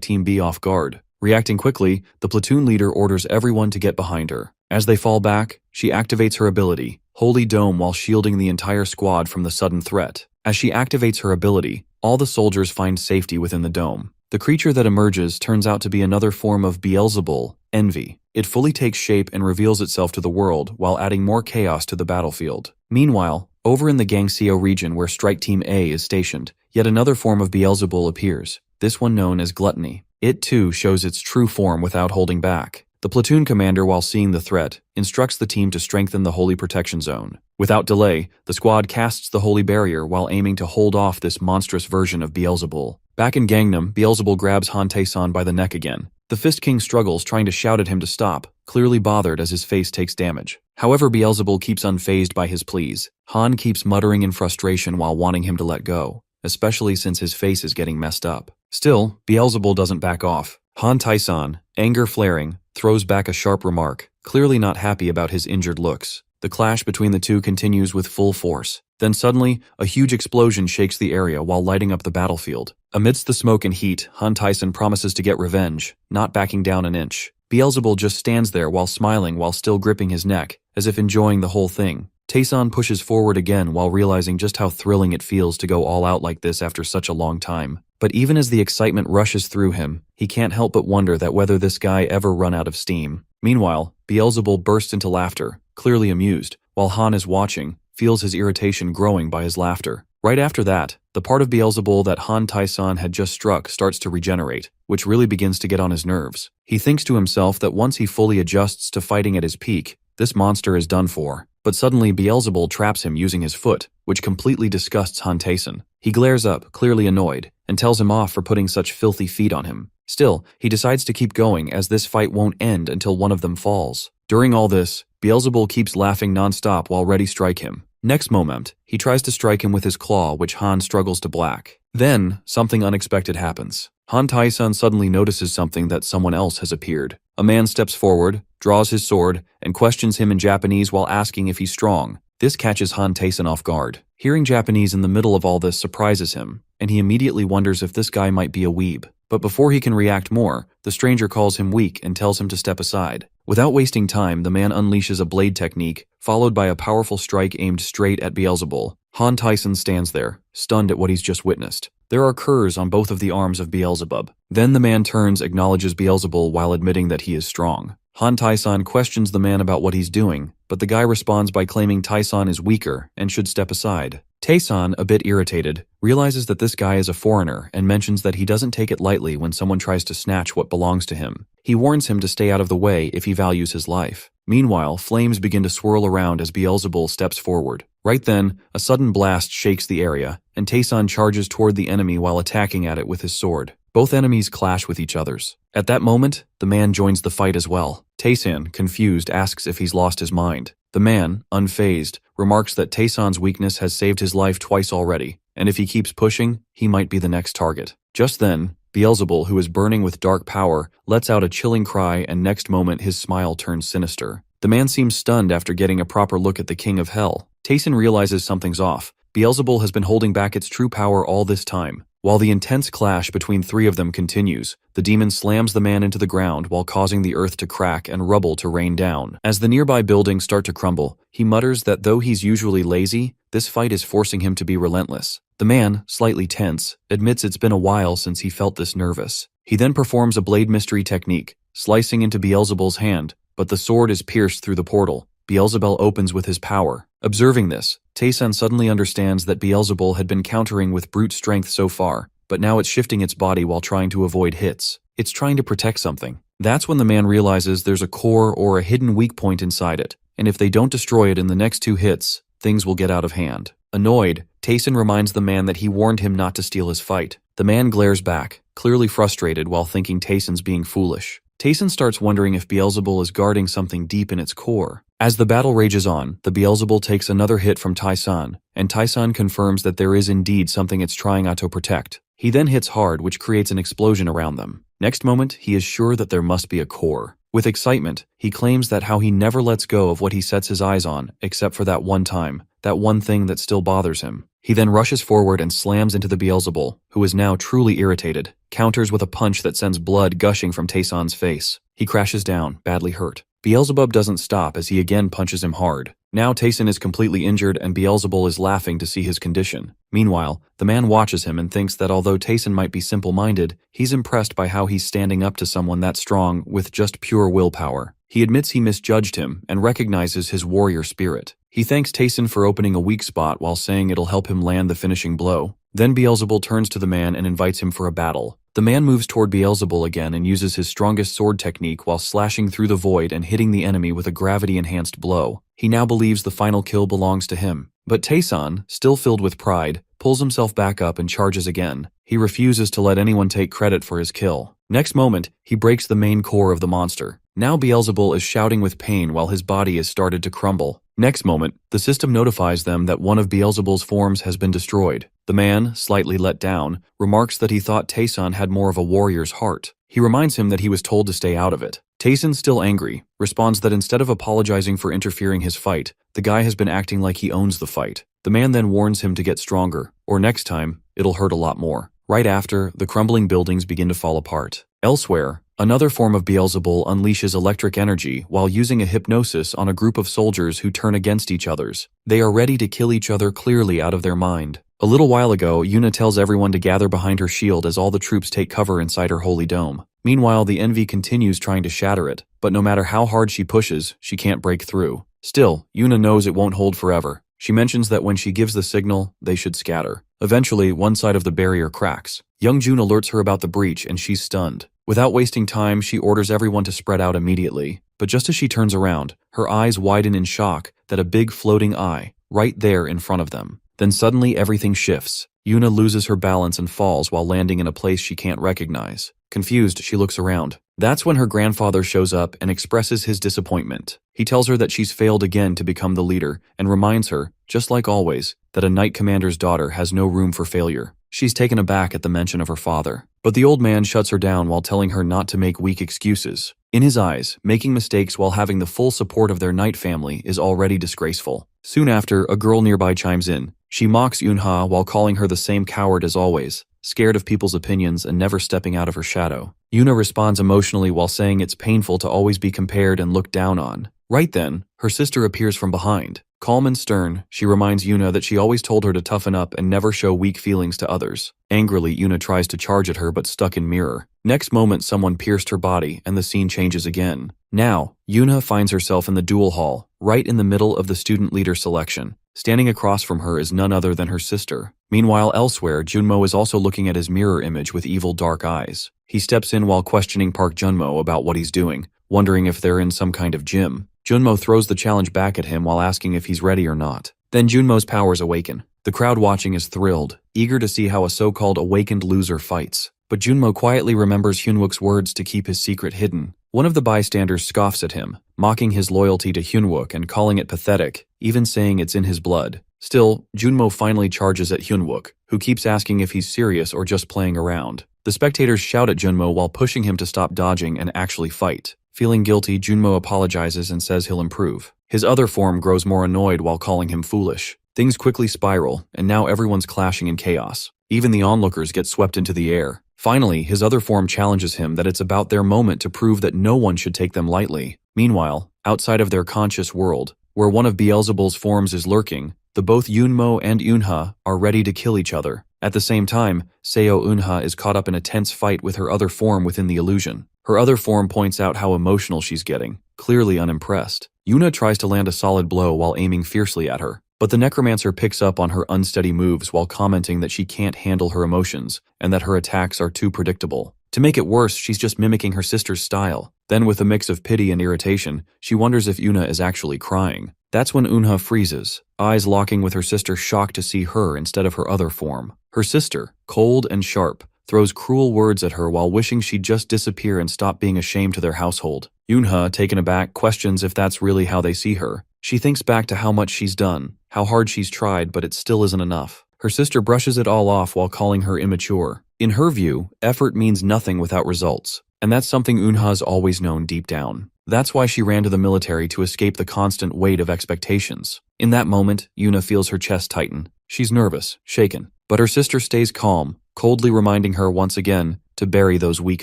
Speaker 1: Team B off guard. Reacting quickly, the platoon leader orders everyone to get behind her. As they fall back, she activates her ability, Holy Dome, while shielding the entire squad from the sudden threat. As she activates her ability, all the soldiers find safety within the dome. The creature that emerges turns out to be another form of Beelzebul, Envy. It fully takes shape and reveals itself to the world while adding more chaos to the battlefield. Meanwhile, over in the Gangseo region where Strike Team A is stationed, yet another form of Beelzebul appears, this one known as Gluttony. It too shows its true form without holding back. The platoon commander, while seeing the threat, instructs the team to strengthen the Holy Protection Zone. Without delay, the squad casts the Holy Barrier while aiming to hold off this monstrous version of Beelzebul. Back in Gangnam, Beelzebul grabs Han Tae-san by the neck again. The Fist King struggles, trying to shout at him to stop, clearly bothered as his face takes damage. However, Beelzebul keeps unfazed by his pleas. Han keeps muttering in frustration while wanting him to let go, especially since his face is getting messed up. Still, Beelzebul doesn't back off. Han Tae-san, anger flaring, throws back a sharp remark, clearly not happy about his injured looks. The clash between the two continues with full force. Then suddenly, a huge explosion shakes the area while lighting up the battlefield. Amidst the smoke and heat, Han Tae-san promises to get revenge, not backing down an inch. Beelzebul just stands there while smiling while still gripping his neck, as if enjoying the whole thing. Tae-san pushes forward again while realizing just how thrilling it feels to go all out like this after such a long time. But even as the excitement rushes through him, he can't help but wonder that whether this guy ever run out of steam. Meanwhile, Beelzebul bursts into laughter, clearly amused, while Han is watching, feels his irritation growing by his laughter. Right after that, the part of Beelzebul that Han Tae-san had just struck starts to regenerate, which really begins to get on his nerves. He thinks to himself that once he fully adjusts to fighting at his peak, this monster is done for. But suddenly Beelzebul traps him using his foot, which completely disgusts Han Tae-san. He glares up, clearly annoyed, and tells him off for putting such filthy feet on him. Still, he decides to keep going as this fight won't end until one of them falls. During all this, Beelzebul keeps laughing non-stop while ready to strike him. Next moment, he tries to strike him with his claw, which Han struggles to block. Then, something unexpected happens. Han Tae-san suddenly notices something that someone else has appeared. A man steps forward, draws his sword, and questions him in Japanese while asking if he's strong. This catches Han Tae-san off guard. Hearing Japanese in the middle of all this surprises him, and he immediately wonders if this guy might be a weeb. But before he can react more, the stranger calls him weak and tells him to step aside. Without wasting time, the man unleashes a blade technique, followed by a powerful strike aimed straight at Beelzebul. Han Tyson stands there, stunned at what he's just witnessed. There are curs on both of the arms of Beelzebub. Then the man turns, acknowledges Beelzebul while admitting that he is strong. Han Tyson questions the man about what he's doing, but the guy responds by claiming Tyson is weaker and should step aside. Tyson, a bit irritated, realizes that this guy is a foreigner and mentions that he doesn't take it lightly when someone tries to snatch what belongs to him. He warns him to stay out of the way if he values his life. Meanwhile, flames begin to swirl around as Beelzebul steps forward. Right then, a sudden blast shakes the area, and Tyson charges toward the enemy while attacking at it with his sword. Both enemies clash with each other's. At that moment, the man joins the fight as well. Tyson, confused, asks if he's lost his mind. The man, unfazed, remarks that Tyson's weakness has saved his life twice already, and if he keeps pushing, he might be the next target. Just then, Beelzebul, who is burning with dark power, lets out a chilling cry, and next moment his smile turns sinister. The man seems stunned after getting a proper look at the King of Hell. Tyson realizes something's off. Beelzebul has been holding back its true power all this time. While the intense clash between three of them continues, the demon slams the man into the ground while causing the earth to crack and rubble to rain down. As the nearby buildings start to crumble, he mutters that though he's usually lazy, this fight is forcing him to be relentless. The man, slightly tense, admits it's been a while since he felt this nervous. He then performs a blade mystery technique, slicing into Beelzebul's hand, but the sword is pierced through the portal. Beelzebul opens with his power. Observing this, Tyson suddenly understands that Beelzebul had been countering with brute strength so far, but now it's shifting its body while trying to avoid hits. It's trying to protect something. That's when the man realizes there's a core or a hidden weak point inside it, and if they don't destroy it in the next 2 hits, things will get out of hand. Annoyed, Tyson reminds the man that he warned him not to steal his fight. The man glares back, clearly frustrated while thinking Tyson's being foolish. Tyson starts wondering if Beelzebul is guarding something deep in its core. As the battle rages on, the Beelzebul takes another hit from Tyson, and Tyson confirms that there is indeed something it's trying to protect. He then hits hard, which creates an explosion around them. Next moment, he is sure that there must be a core. With excitement, he claims that how he never lets go of what he sets his eyes on, except for that one time, that one thing that still bothers him. He then rushes forward and slams into the Beelzebul, who is now truly irritated, counters with a punch that sends blood gushing from Tyson's face. He crashes down, badly hurt. Beelzebub doesn't stop as he again punches him hard. Now Tyson is completely injured and Beelzebul is laughing to see his condition. Meanwhile, the man watches him and thinks that although Tyson might be simple-minded, he's impressed by how he's standing up to someone that strong with just pure willpower. He admits he misjudged him and recognizes his warrior spirit. He thanks Tyson for opening a weak spot while saying it'll help him land the finishing blow. Then Beelzebul turns to the man and invites him for a battle. The man moves toward Beelzebul again and uses his strongest sword technique while slashing through the void and hitting the enemy with a gravity-enhanced blow. He now believes the final kill belongs to him. But Tyson, still filled with pride, pulls himself back up and charges again. He refuses to let anyone take credit for his kill. Next moment, he breaks the main core of the monster. Now Beelzebul is shouting with pain while his body has started to crumble. Next moment, the system notifies them that one of Beelzebul's forms has been destroyed. The man, slightly let down, remarks that he thought Tyson had more of a warrior's heart. He reminds him that he was told to stay out of it. Tyson, still angry, responds that instead of apologizing for interfering his fight, the guy has been acting like he owns the fight. The man then warns him to get stronger, or next time, it'll hurt a lot more. Right after, the crumbling buildings begin to fall apart. Elsewhere, another form of Beelzebul unleashes electric energy while using a hypnosis on a group of soldiers who turn against each others. They are ready to kill each other clearly out of their mind. A little while ago, Yuna tells everyone to gather behind her shield as all the troops take cover inside her holy dome. Meanwhile, the Envy continues trying to shatter it, but no matter how hard she pushes, she can't break through. Still, Yuna knows it won't hold forever. She mentions that when she gives the signal, they should scatter. Eventually, one side of the barrier cracks. Youngjun alerts her about the breach and she's stunned. Without wasting time, she orders everyone to spread out immediately. But just as she turns around, her eyes widen in shock at a big floating eye, right there in front of them. Then suddenly everything shifts. Yuna loses her balance and falls while landing in a place she can't recognize. Confused, she looks around. That's when her grandfather shows up and expresses his disappointment. He tells her that she's failed again to become the leader and reminds her, just like always, that a knight commander's daughter has no room for failure. She's taken aback at the mention of her father. But the old man shuts her down while telling her not to make weak excuses. In his eyes, making mistakes while having the full support of their Knight family is already disgraceful. Soon after, a girl nearby chimes in. She mocks Yunha while calling her the same coward as always, scared of people's opinions and never stepping out of her shadow. Yuna responds emotionally while saying it's painful to always be compared and looked down on. Right then, her sister appears from behind. Calm and stern, she reminds Yuna that she always told her to toughen up and never show weak feelings to others. Angrily, Yuna tries to charge at her but stuck in mirror. Next moment, someone pierced her body and the scene changes again. Now, Yuna finds herself in the duel hall, right in the middle of the student leader selection. Standing across from her is none other than her sister. Meanwhile, elsewhere, Junmo is also looking at his mirror image with evil dark eyes. He steps in while questioning Park Junmo about what he's doing, wondering if they're in some kind of gym. Junmo throws the challenge back at him while asking if he's ready or not. Then Junmo's powers awaken. The crowd watching is thrilled, eager to see how a so-called awakened loser fights. But Junmo quietly remembers Hyunwook's words to keep his secret hidden. One of the bystanders scoffs at him, mocking his loyalty to Hyunwook and calling it pathetic, even saying it's in his blood. Still, Junmo finally charges at Hyunwook, who keeps asking if he's serious or just playing around. The spectators shout at Junmo while pushing him to stop dodging and actually fight. Feeling guilty, Junmo apologizes and says he'll improve. His other form grows more annoyed while calling him foolish. Things quickly spiral, and now everyone's clashing in chaos. Even the onlookers get swept into the air. Finally, his other form challenges him that it's about their moment to prove that no one should take them lightly. Meanwhile, outside of their conscious world, where one of Beelzebul's forms is lurking, the both Yunmo and Yunha are ready to kill each other. At the same time, Seo Eunha is caught up in a tense fight with her other form within the illusion. Her other form points out how emotional she's getting, clearly unimpressed. Yuna tries to land a solid blow while aiming fiercely at her, but the necromancer picks up on her unsteady moves while commenting that she can't handle her emotions and that her attacks are too predictable. To make it worse, she's just mimicking her sister's style. Then with a mix of pity and irritation, she wonders if Yuna is actually crying. That's when Eunha freezes, eyes locking with her sister, shocked to see her instead of her other form. Her sister, cold and sharp, throws cruel words at her while wishing she'd just disappear and stop being a shame to their household. Eunha, taken aback, questions if that's really how they see her. She thinks back to how much she's done, how hard she's tried, but it still isn't enough. Her sister brushes it all off while calling her immature. In her view, effort means nothing without results, and that's something Eunha's always known deep down. That's why she ran to the military to escape the constant weight of expectations. In that moment, Yuna feels her chest tighten. She's nervous, shaken, but her sister stays calm, coldly reminding her once again to bury those weak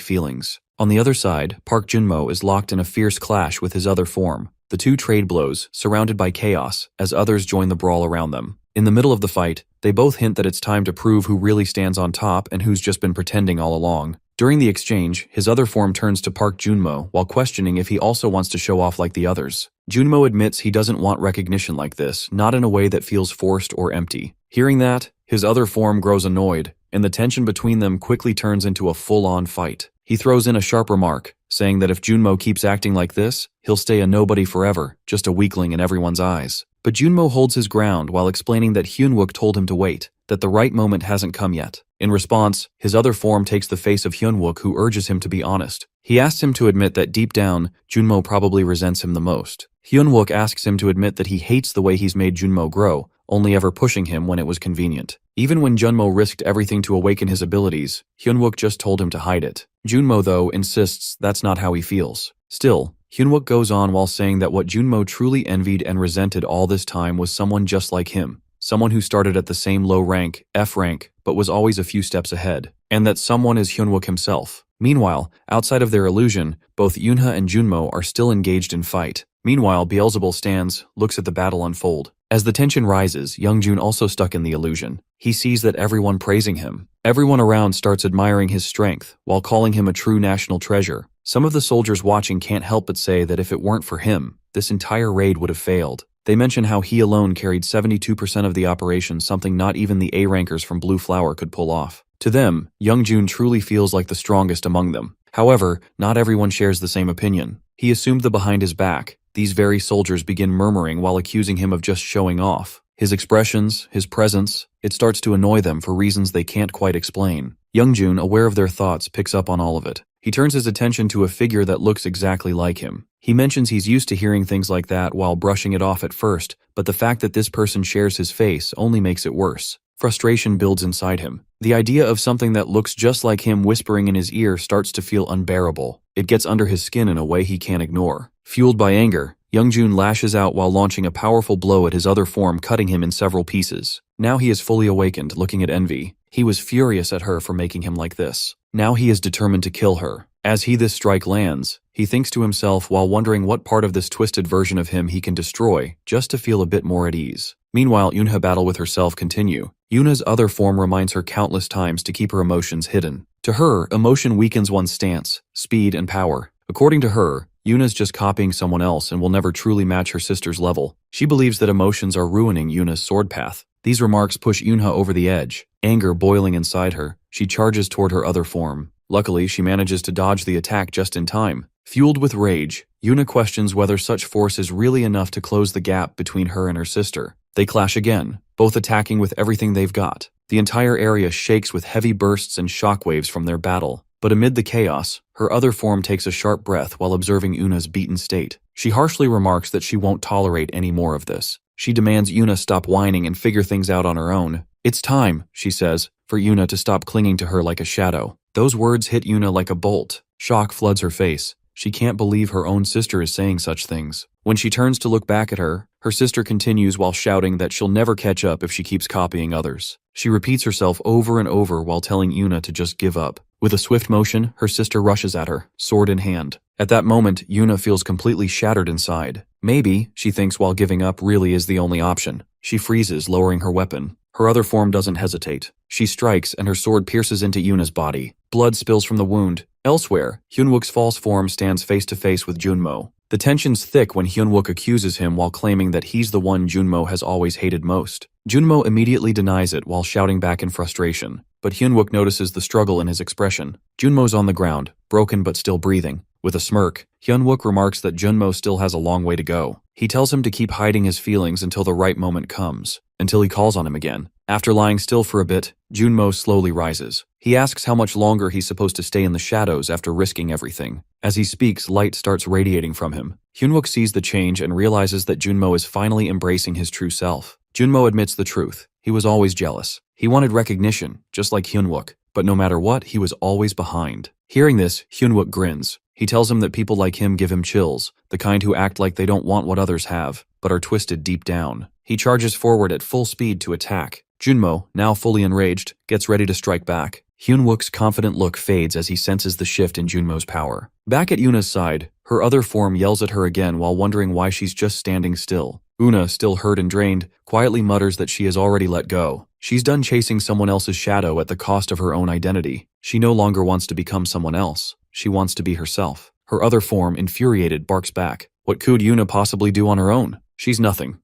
Speaker 1: feelings. On the other side, Park Junmo is locked in a fierce clash with his other form. The two trade blows, surrounded by chaos, as others join the brawl around them. In the middle of the fight, they both hint that it's time to prove who really stands on top and who's just been pretending all along. During the exchange, his other form turns to Park Junmo while questioning if he also wants to show off like the others. Junmo admits he doesn't want recognition like this, not in a way that feels forced or empty. Hearing that, his other form grows annoyed, and the tension between them quickly turns into a full-on fight. He throws in a sharp remark, saying that if Junmo keeps acting like this, he'll stay a nobody forever, just a weakling in everyone's eyes. But Junmo holds his ground while explaining that Hyunwook told him to wait, that the right moment hasn't come yet. In response, his other form takes the face of Hyunwook, who urges him to be honest. He asks him to admit that deep down, Junmo probably resents him the most. Hyunwook asks him to admit that he hates the way he's made Junmo grow, only ever pushing him when it was convenient. Even when Junmo risked everything to awaken his abilities, Hyunwook just told him to hide it. Junmo, though, insists that's not how he feels. Still, Hyunwook goes on while saying that what Junmo truly envied and resented all this time was someone just like him. Someone who started at the same low rank, F rank, but was always a few steps ahead. And that someone is Hyunwook himself. Meanwhile, outside of their illusion, both Yunha and Junmo are still engaged in fight. Meanwhile, Beelzebul stands, looks at the battle unfold. As the tension rises, Youngjun also stuck in the illusion. He sees that everyone praising him. Everyone around starts admiring his strength, while calling him a true national treasure. Some of the soldiers watching can't help but say that if it weren't for him, this entire raid would have failed. They mention how he alone carried 72% of the operation, something not even the A-rankers from Blue Flower could pull off. To them, Youngjun truly feels like the strongest among them. However, not everyone shares the same opinion. He assumed that behind his back, these very soldiers begin murmuring while accusing him of just showing off. His expressions, his presence, it starts to annoy them for reasons they can't quite explain. Youngjun, aware of their thoughts, picks up on all of it. He turns his attention to a figure that looks exactly like him. He mentions he's used to hearing things like that while brushing it off at first, but the fact that this person shares his face only makes it worse. Frustration builds inside him. The idea of something that looks just like him whispering in his ear starts to feel unbearable. It gets under his skin in a way he can't ignore. Fueled by anger, Youngjun lashes out while launching a powerful blow at his other form, cutting him in several pieces. Now he is fully awakened, looking at Envy. He was furious at her for making him like this. Now he is determined to kill her. As this strike lands, he thinks to himself while wondering what part of this twisted version of him he can destroy, just to feel a bit more at ease. Meanwhile, Yunha battle with herself continue. Yuna's other form reminds her countless times to keep her emotions hidden. To her, emotion weakens one's stance, speed, and power. According to her, Yuna's just copying someone else and will never truly match her sister's level. She believes that emotions are ruining Yuna's sword path. These remarks push Yunha over the edge. Anger boiling inside her, she charges toward her other form. Luckily, she manages to dodge the attack just in time. Fueled with rage, Yuna questions whether such force is really enough to close the gap between her and her sister. They clash again, both attacking with everything they've got. The entire area shakes with heavy bursts and shockwaves from their battle. But amid the chaos, her other form takes a sharp breath while observing Yuna's beaten state. She harshly remarks that she won't tolerate any more of this. She demands Yuna stop whining and figure things out on her own. It's time, she says, for Yuna to stop clinging to her like a shadow. Those words hit Yuna like a bolt. Shock floods her face. She can't believe her own sister is saying such things. When she turns to look back at her, her sister continues while shouting that she'll never catch up if she keeps copying others. She repeats herself over and over while telling Yuna to just give up. With a swift motion, her sister rushes at her, sword in hand. At that moment, Yuna feels completely shattered inside. Maybe, she thinks, while giving up really is the only option. She freezes, lowering her weapon. Her other form doesn't hesitate. She strikes, and her sword pierces into Yuna's body. Blood spills from the wound. Elsewhere, Hyunwook's false form stands face to face with Junmo. The tension's thick when Hyunwook accuses him while claiming that he's the one Junmo has always hated most. Junmo immediately denies it while shouting back in frustration, but Hyunwook notices the struggle in his expression. Junmo's on the ground, broken but still breathing. With a smirk, Hyunwook remarks that Junmo still has a long way to go. He tells him to keep hiding his feelings until the right moment comes, until he calls on him again. After lying still for a bit, Junmo slowly rises. He asks how much longer he's supposed to stay in the shadows after risking everything. As he speaks, light starts radiating from him. Hyunwook sees the change and realizes that Junmo is finally embracing his true self. Junmo admits the truth. He was always jealous. He wanted recognition, just like Hyunwook, but no matter what, he was always behind. Hearing this, Hyunwook grins. He tells him that people like him give him chills, the kind who act like they don't want what others have, but are twisted deep down. He charges forward at full speed to attack. Junmo, now fully enraged, gets ready to strike back. Hyunwook's confident look fades as he senses the shift in Junmo's power. Back at Yuna's side, her other form yells at her again while wondering why she's just standing still. Una, still hurt and drained, quietly mutters that she has already let go. She's done chasing someone else's shadow at the cost of her own identity. She no longer wants to become someone else. She wants to be herself. Her other form, infuriated, barks back. What could Yuna possibly do on her own? She's nothing,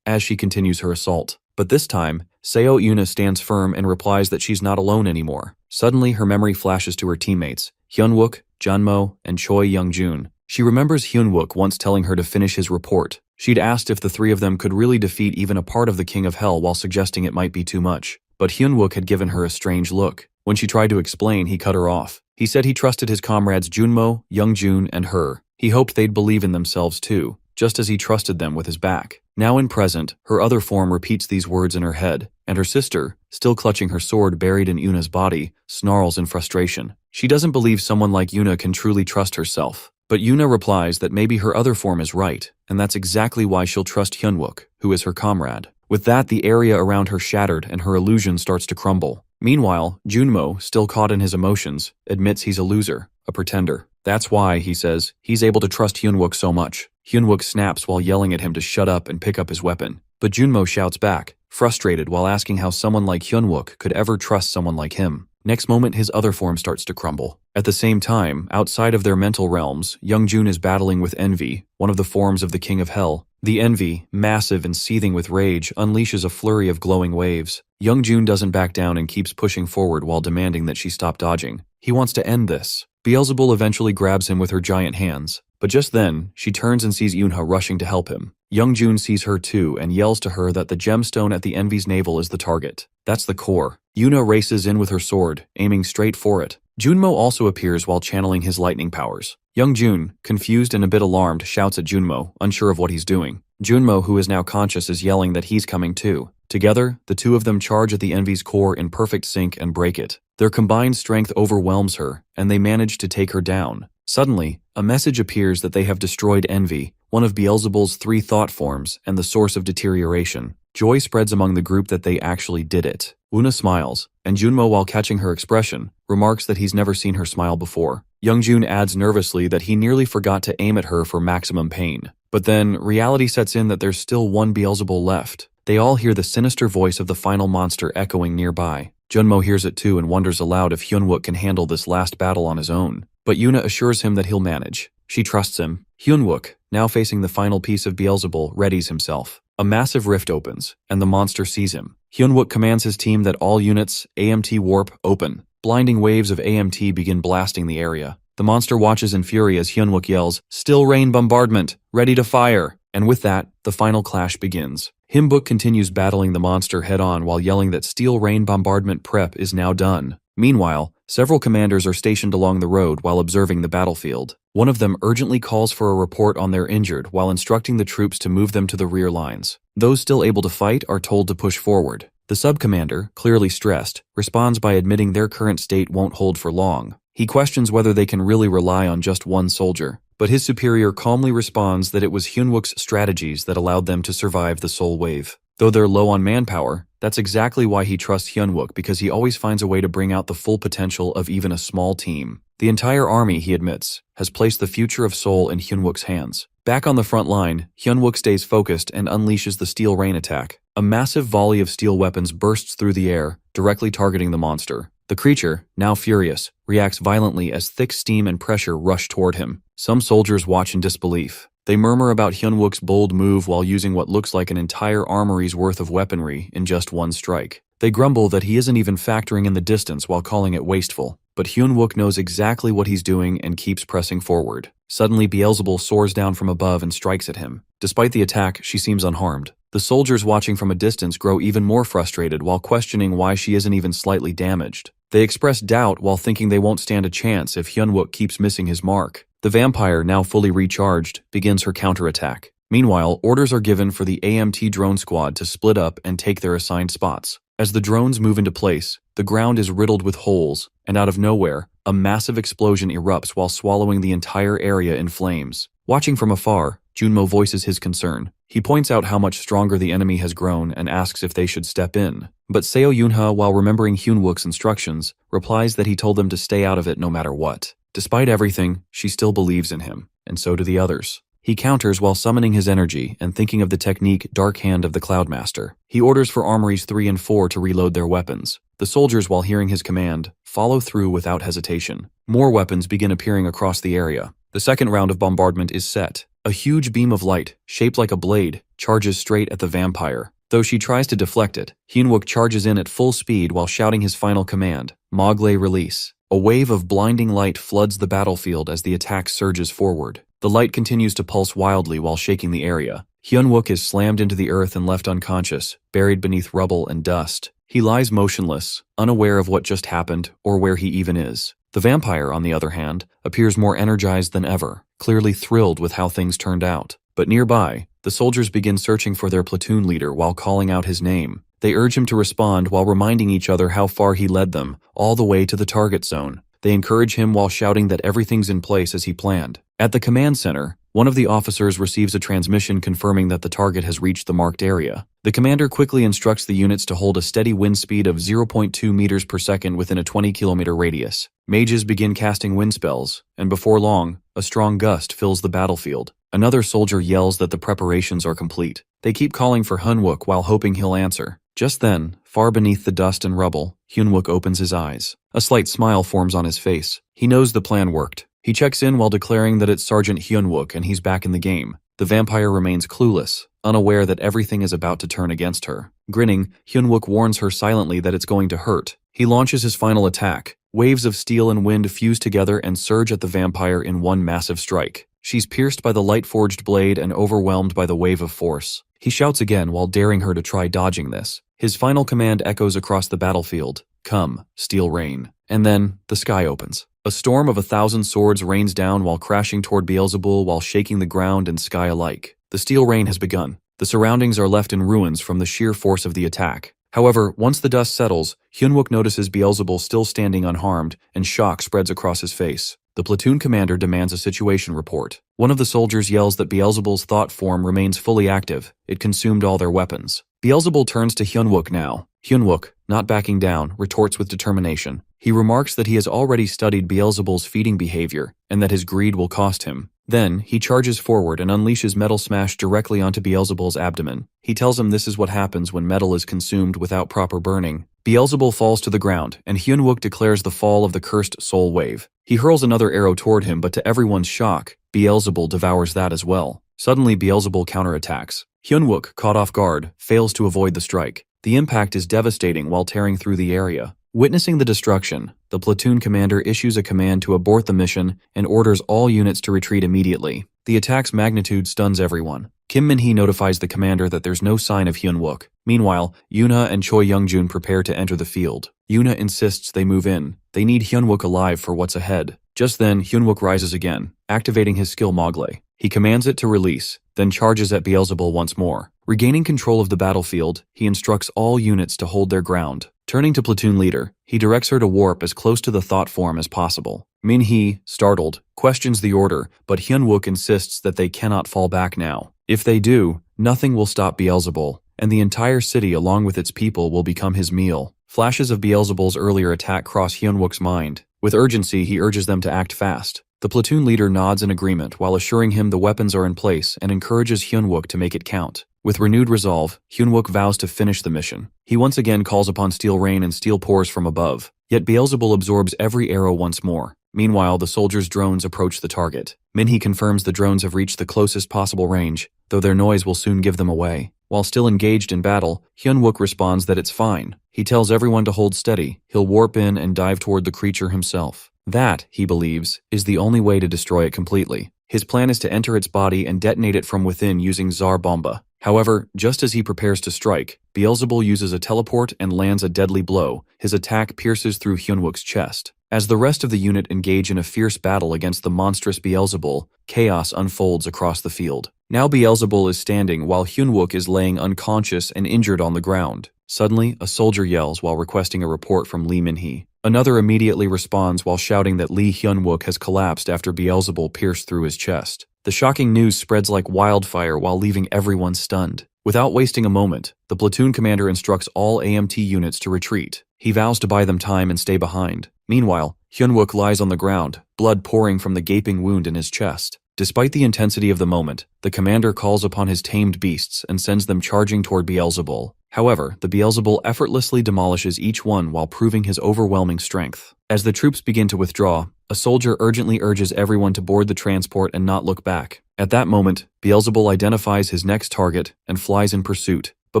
Speaker 1: as she continues her assault. But this time, Seo Yuna stands firm and replies that she's not alone anymore. Suddenly, her memory flashes to her teammates, Hyunwook, Janmo, and Choi Youngjun. She remembers Hyunwook once telling her to finish his report. She'd asked if the three of them could really defeat even a part of the King of Hell while suggesting it might be too much. But Hyunwook had given her a strange look. When she tried to explain, he cut her off. He said he trusted his comrades Junmo, Youngjun, and her. He hoped they'd believe in themselves too, just as he trusted them with his back. Now in present, her other form repeats these words in her head, and her sister, still clutching her sword buried in Yuna's body, snarls in frustration. She doesn't believe someone like Yuna can truly trust herself. But Yuna replies that maybe her other form is right, and that's exactly why she'll trust Hyunwook, who is her comrade. With that, the area around her shattered and her illusion starts to crumble. Meanwhile, Junmo, still caught in his emotions, admits he's a loser, a pretender. That's why, he says, he's able to trust Hyunwook so much. Hyunwook snaps while yelling at him to shut up and pick up his weapon. But Junmo shouts back, frustrated while asking how someone like Hyunwook could ever trust someone like him. Next moment, his other form starts to crumble. At the same time, outside of their mental realms, Youngjun is battling with Envy, one of the forms of the King of Hell. The Envy, massive and seething with rage, unleashes a flurry of glowing waves. Youngjun doesn't back down and keeps pushing forward while demanding that she stop dodging. He wants to end this. Beelzebul eventually grabs him with her giant hands. But just then, she turns and sees Yunha rushing to help him. Youngjun sees her too and yells to her that the gemstone at the Envy's navel is the target. That's the core. Yuna races in with her sword, aiming straight for it. Junmo also appears while channeling his lightning powers. Youngjun, confused and a bit alarmed, shouts at Junmo, unsure of what he's doing. Junmo, who is now conscious, is yelling that he's coming too. Together, the two of them charge at the Envy's core in perfect sync and break it. Their combined strength overwhelms her, and they manage to take her down. Suddenly, a message appears that they have destroyed Envy, one of Beelzebul's 3 thought forms and the source of deterioration. Joy spreads among the group that they actually did it. Una smiles, and Junmo, while catching her expression, remarks that he's never seen her smile before. Youngjun adds nervously that he nearly forgot to aim at her for maximum pain. But then, reality sets in that there's still one Beelzebul left. They all hear the sinister voice of the final monster echoing nearby. Junmo hears it too and wonders aloud if Hyunwook can handle this last battle on his own. But Yuna assures him that he'll manage. She trusts him. Hyunwook, now facing the final piece of Beelzebul, readies himself. A massive rift opens, and the monster sees him. Hyunwook commands his team that all units, AMT warp, open. Blinding waves of AMT begin blasting the area. The monster watches in fury as Hyunwook yells, "Still rain bombardment, ready to fire!" And with that, the final clash begins. Hyunwook continues battling the monster head-on while yelling that Steel Rain bombardment prep is now done. Meanwhile, several commanders are stationed along the road while observing the battlefield. One of them urgently calls for a report on their injured while instructing the troops to move them to the rear lines. Those still able to fight are told to push forward. The sub-commander, clearly stressed, responds by admitting their current state won't hold for long. He questions whether they can really rely on just one soldier, but his superior calmly responds that it was Hyunwook's strategies that allowed them to survive the Soul Wave. Though they're low on manpower, that's exactly why he trusts Hyunwook, because he always finds a way to bring out the full potential of even a small team. The entire army, he admits, has placed the future of Seoul in Hyunwook's hands. Back on the front line, Hyunwook stays focused and unleashes the Steel Rain attack. A massive volley of steel weapons bursts through the air, directly targeting the monster. The creature, now furious, reacts violently as thick steam and pressure rush toward him. Some soldiers watch in disbelief. They murmur about Hyunwook's bold move while using what looks like an entire armory's worth of weaponry in just one strike. They grumble that he isn't even factoring in the distance while calling it wasteful. But Hyunwook knows exactly what he's doing and keeps pressing forward. Suddenly, Beelzebul soars down from above and strikes at him. Despite the attack, she seems unharmed. The soldiers watching from a distance grow even more frustrated while questioning why she isn't even slightly damaged. They express doubt while thinking they won't stand a chance if Hyunwook keeps missing his mark. The vampire, now fully recharged, begins her counterattack. Meanwhile, orders are given for the AMT drone squad to split up and take their assigned spots. As the drones move into place, the ground is riddled with holes, and out of nowhere, a massive explosion erupts while swallowing the entire area in flames. Watching from afar, Junmo voices his concern. He points out how much stronger the enemy has grown and asks if they should step in. But Seo Yunha, while remembering Hyunwook's instructions, replies that he told them to stay out of it no matter what. Despite everything, she still believes in him, and so do the others. He counters while summoning his energy and thinking of the technique Dark Hand of the Cloudmaster. He orders for Armories 3 and 4 to reload their weapons. The soldiers, while hearing his command, follow through without hesitation. More weapons begin appearing across the area. The second round of bombardment is set. A huge beam of light, shaped like a blade, charges straight at the vampire. Though she tries to deflect it, Hyunwook charges in at full speed while shouting his final command, Mogle Release. A wave of blinding light floods the battlefield as the attack surges forward. The light continues to pulse wildly while shaking the area. Hyunwook is slammed into the earth and left unconscious, buried beneath rubble and dust. He lies motionless, unaware of what just happened or where he even is. The vampire, on the other hand, appears more energized than ever, clearly thrilled with how things turned out. But nearby, the soldiers begin searching for their platoon leader while calling out his name. They urge him to respond while reminding each other how far he led them, all the way to the target zone. They encourage him while shouting that everything's in place as he planned. At the command center, one of the officers receives a transmission confirming that the target has reached the marked area. The commander quickly instructs the units to hold a steady wind speed of 0.2 meters per second within a 20-kilometer radius. Mages begin casting wind spells, and before long, a strong gust fills the battlefield. Another soldier yells that the preparations are complete. They keep calling for Hyunwook while hoping he'll answer. Just then, far beneath the dust and rubble, Hyunwook opens his eyes. A slight smile forms on his face. He knows the plan worked. He checks in while declaring that it's Sergeant Hyunwook and he's back in the game. The vampire remains clueless, unaware that everything is about to turn against her. Grinning, Hyunwook warns her silently that it's going to hurt. He launches his final attack. Waves of steel and wind fuse together and surge at the vampire in one massive strike. She's pierced by the light-forged blade and overwhelmed by the wave of force. He shouts again while daring her to try dodging this. His final command echoes across the battlefield. Come, Steel Rain. And then, the sky opens. A storm of 1,000 swords rains down while crashing toward Beelzebul while shaking the ground and sky alike. The Steel Rain has begun. The surroundings are left in ruins from the sheer force of the attack. However, once the dust settles, Hyunwook notices Beelzebul still standing unharmed, and shock spreads across his face. The platoon commander demands a situation report. One of the soldiers yells that Beelzebul's thought form remains fully active. It consumed all their weapons. Beelzebul turns to Hyunwook now. Hyunwook, not backing down, retorts with determination. He remarks that he has already studied Beelzebul's feeding behavior, and that his greed will cost him. Then, he charges forward and unleashes Metal Smash directly onto Beelzebul's abdomen. He tells him this is what happens when metal is consumed without proper burning. Beelzebul falls to the ground, and Hyunwook declares the fall of the cursed soul wave. He hurls another arrow toward him, but to everyone's shock, Beelzebul devours that as well. Suddenly, Beelzebul counterattacks. Hyunwook, caught off guard, fails to avoid the strike. The impact is devastating while tearing through the area. Witnessing the destruction, the platoon commander issues a command to abort the mission and orders all units to retreat immediately. The attack's magnitude stuns everyone. Kim Min-hee notifies the commander that there's no sign of Hyunwook. Meanwhile, Yoona and Choi Youngjun prepare to enter the field. Yoona insists they move in. They need Hyunwook alive for what's ahead. Just then, Hyunwook rises again, activating his skill Mogle. He commands it to release, then charges at Beelzebul once more. Regaining control of the battlefield, he instructs all units to hold their ground. Turning to platoon leader, he directs her to warp as close to the thought form as possible. Min-hee, startled, questions the order, but Hyunwook insists that they cannot fall back now. If they do, nothing will stop Beelzebul, and the entire city along with its people will become his meal. Flashes of Beelzebul's earlier attack cross Hyunwook's mind. With urgency, he urges them to act fast. The platoon leader nods in agreement while assuring him the weapons are in place and encourages Hyunwook to make it count. With renewed resolve, Hyunwook vows to finish the mission. He once again calls upon steel rain and steel pours from above. Yet Beelzebul absorbs every arrow once more. Meanwhile, the soldiers' drones approach the target. Min-hee confirms the drones have reached the closest possible range, though their noise will soon give them away. While still engaged in battle, Hyunwook responds that it's fine. He tells everyone to hold steady. He'll warp in and dive toward the creature himself. That, he believes, is the only way to destroy it completely. His plan is to enter its body and detonate it from within using Tsar Bomba. However, just as he prepares to strike, Beelzebul uses a teleport and lands a deadly blow. His attack pierces through Hyunwook's chest. As the rest of the unit engage in a fierce battle against the monstrous Beelzebul, chaos unfolds across the field. Now Beelzebul is standing while Hyunwook is laying unconscious and injured on the ground. Suddenly, a soldier yells while requesting a report from Lee Min-hee. Another immediately responds while shouting that Lee Hyunwook has collapsed after Beelzebul pierced through his chest. The shocking news spreads like wildfire while leaving everyone stunned. Without wasting a moment, the platoon commander instructs all AMT units to retreat. He vows to buy them time and stay behind. Meanwhile, Hyunwook lies on the ground, blood pouring from the gaping wound in his chest. Despite the intensity of the moment, the commander calls upon his tamed beasts and sends them charging toward Beelzebul. However, the Beelzebul effortlessly demolishes each one while proving his overwhelming strength. As the troops begin to withdraw, a soldier urgently urges everyone to board the transport and not look back. At that moment, Beelzebul identifies his next target and flies in pursuit. But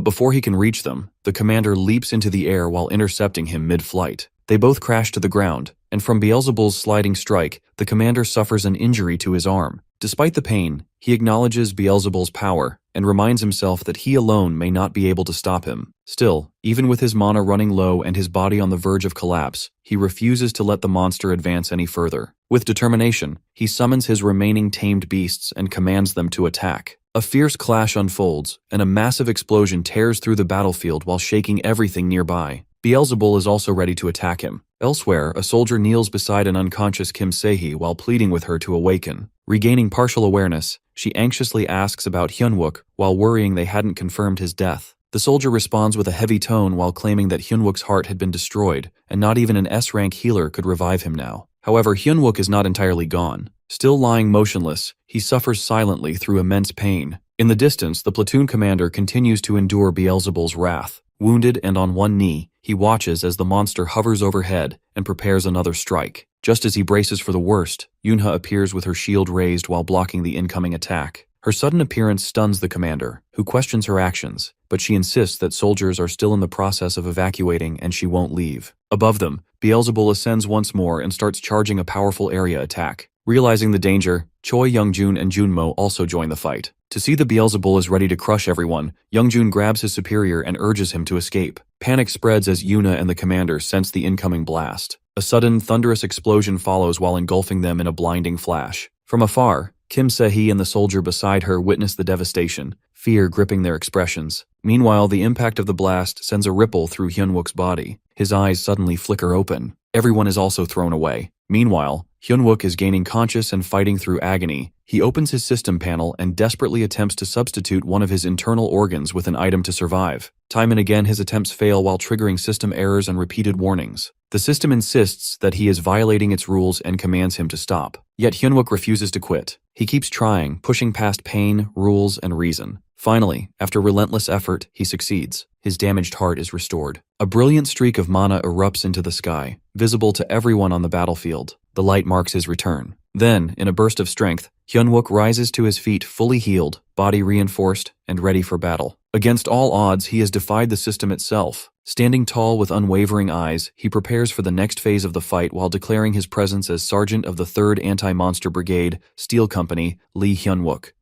Speaker 1: before he can reach them, the commander leaps into the air while intercepting him mid-flight. They both crash to the ground, and from Beelzebul's sliding strike, the commander suffers an injury to his arm. Despite the pain, he acknowledges Beelzebul's power and reminds himself that he alone may not be able to stop him. Still, even with his mana running low and his body on the verge of collapse, he refuses to let the monster advance any further. With determination, he summons his remaining tamed beasts and commands them to attack. A fierce clash unfolds, and a massive explosion tears through the battlefield while shaking everything nearby. Beelzebul is also ready to attack him. Elsewhere, a soldier kneels beside an unconscious Kim Se-hee while pleading with her to awaken. Regaining partial awareness, she anxiously asks about Hyunwook while worrying they hadn't confirmed his death. The soldier responds with a heavy tone while claiming that Hyunwook's heart had been destroyed, and not even an S-rank healer could revive him now. However, Hyunwook is not entirely gone. Still lying motionless, he suffers silently through immense pain. In the distance, the platoon commander continues to endure Beelzebul's wrath. Wounded and on one knee, he watches as the monster hovers overhead and prepares another strike. Just as he braces for the worst, Yoonha appears with her shield raised while blocking the incoming attack. Her sudden appearance stuns the commander, who questions her actions, but she insists that soldiers are still in the process of evacuating and she won't leave. Above them, Beelzebul ascends once more and starts charging a powerful area attack. Realizing the danger, Choi Youngjun and Junmo also join the fight. To see that Beelzebul is ready to crush everyone, Youngjun grabs his superior and urges him to escape. Panic spreads as Yoona and the commander sense the incoming blast. A sudden, thunderous explosion follows while engulfing them in a blinding flash. From afar, Kim Se-hee and the soldier beside her witness the devastation. fear gripping their expressions. Meanwhile, the impact of the blast sends a ripple through Hyunwook's body. His eyes suddenly flicker open. Everyone is also thrown away. Meanwhile, Hyunwook is gaining conscious and fighting through agony. He opens his system panel and desperately attempts to substitute one of his internal organs with an item to survive. Time and again, his attempts fail while triggering system errors and repeated warnings. The system insists that he is violating its rules and commands him to stop. Yet Hyunwook refuses to quit. He keeps trying, pushing past pain, rules, and reason. Finally, after relentless effort, he succeeds. His damaged heart is restored. A brilliant streak of mana erupts into the sky, visible to everyone on the battlefield. The light marks his return. Then, in a burst of strength, Hyunwook rises to his feet fully healed, body reinforced, and ready for battle. Against all odds, he has defied the system itself. Standing tall with unwavering eyes, he prepares for the next phase of the fight while declaring his presence as Sergeant of the 3rd Anti-Monster Brigade, Steel Company, Lee Hyunwook.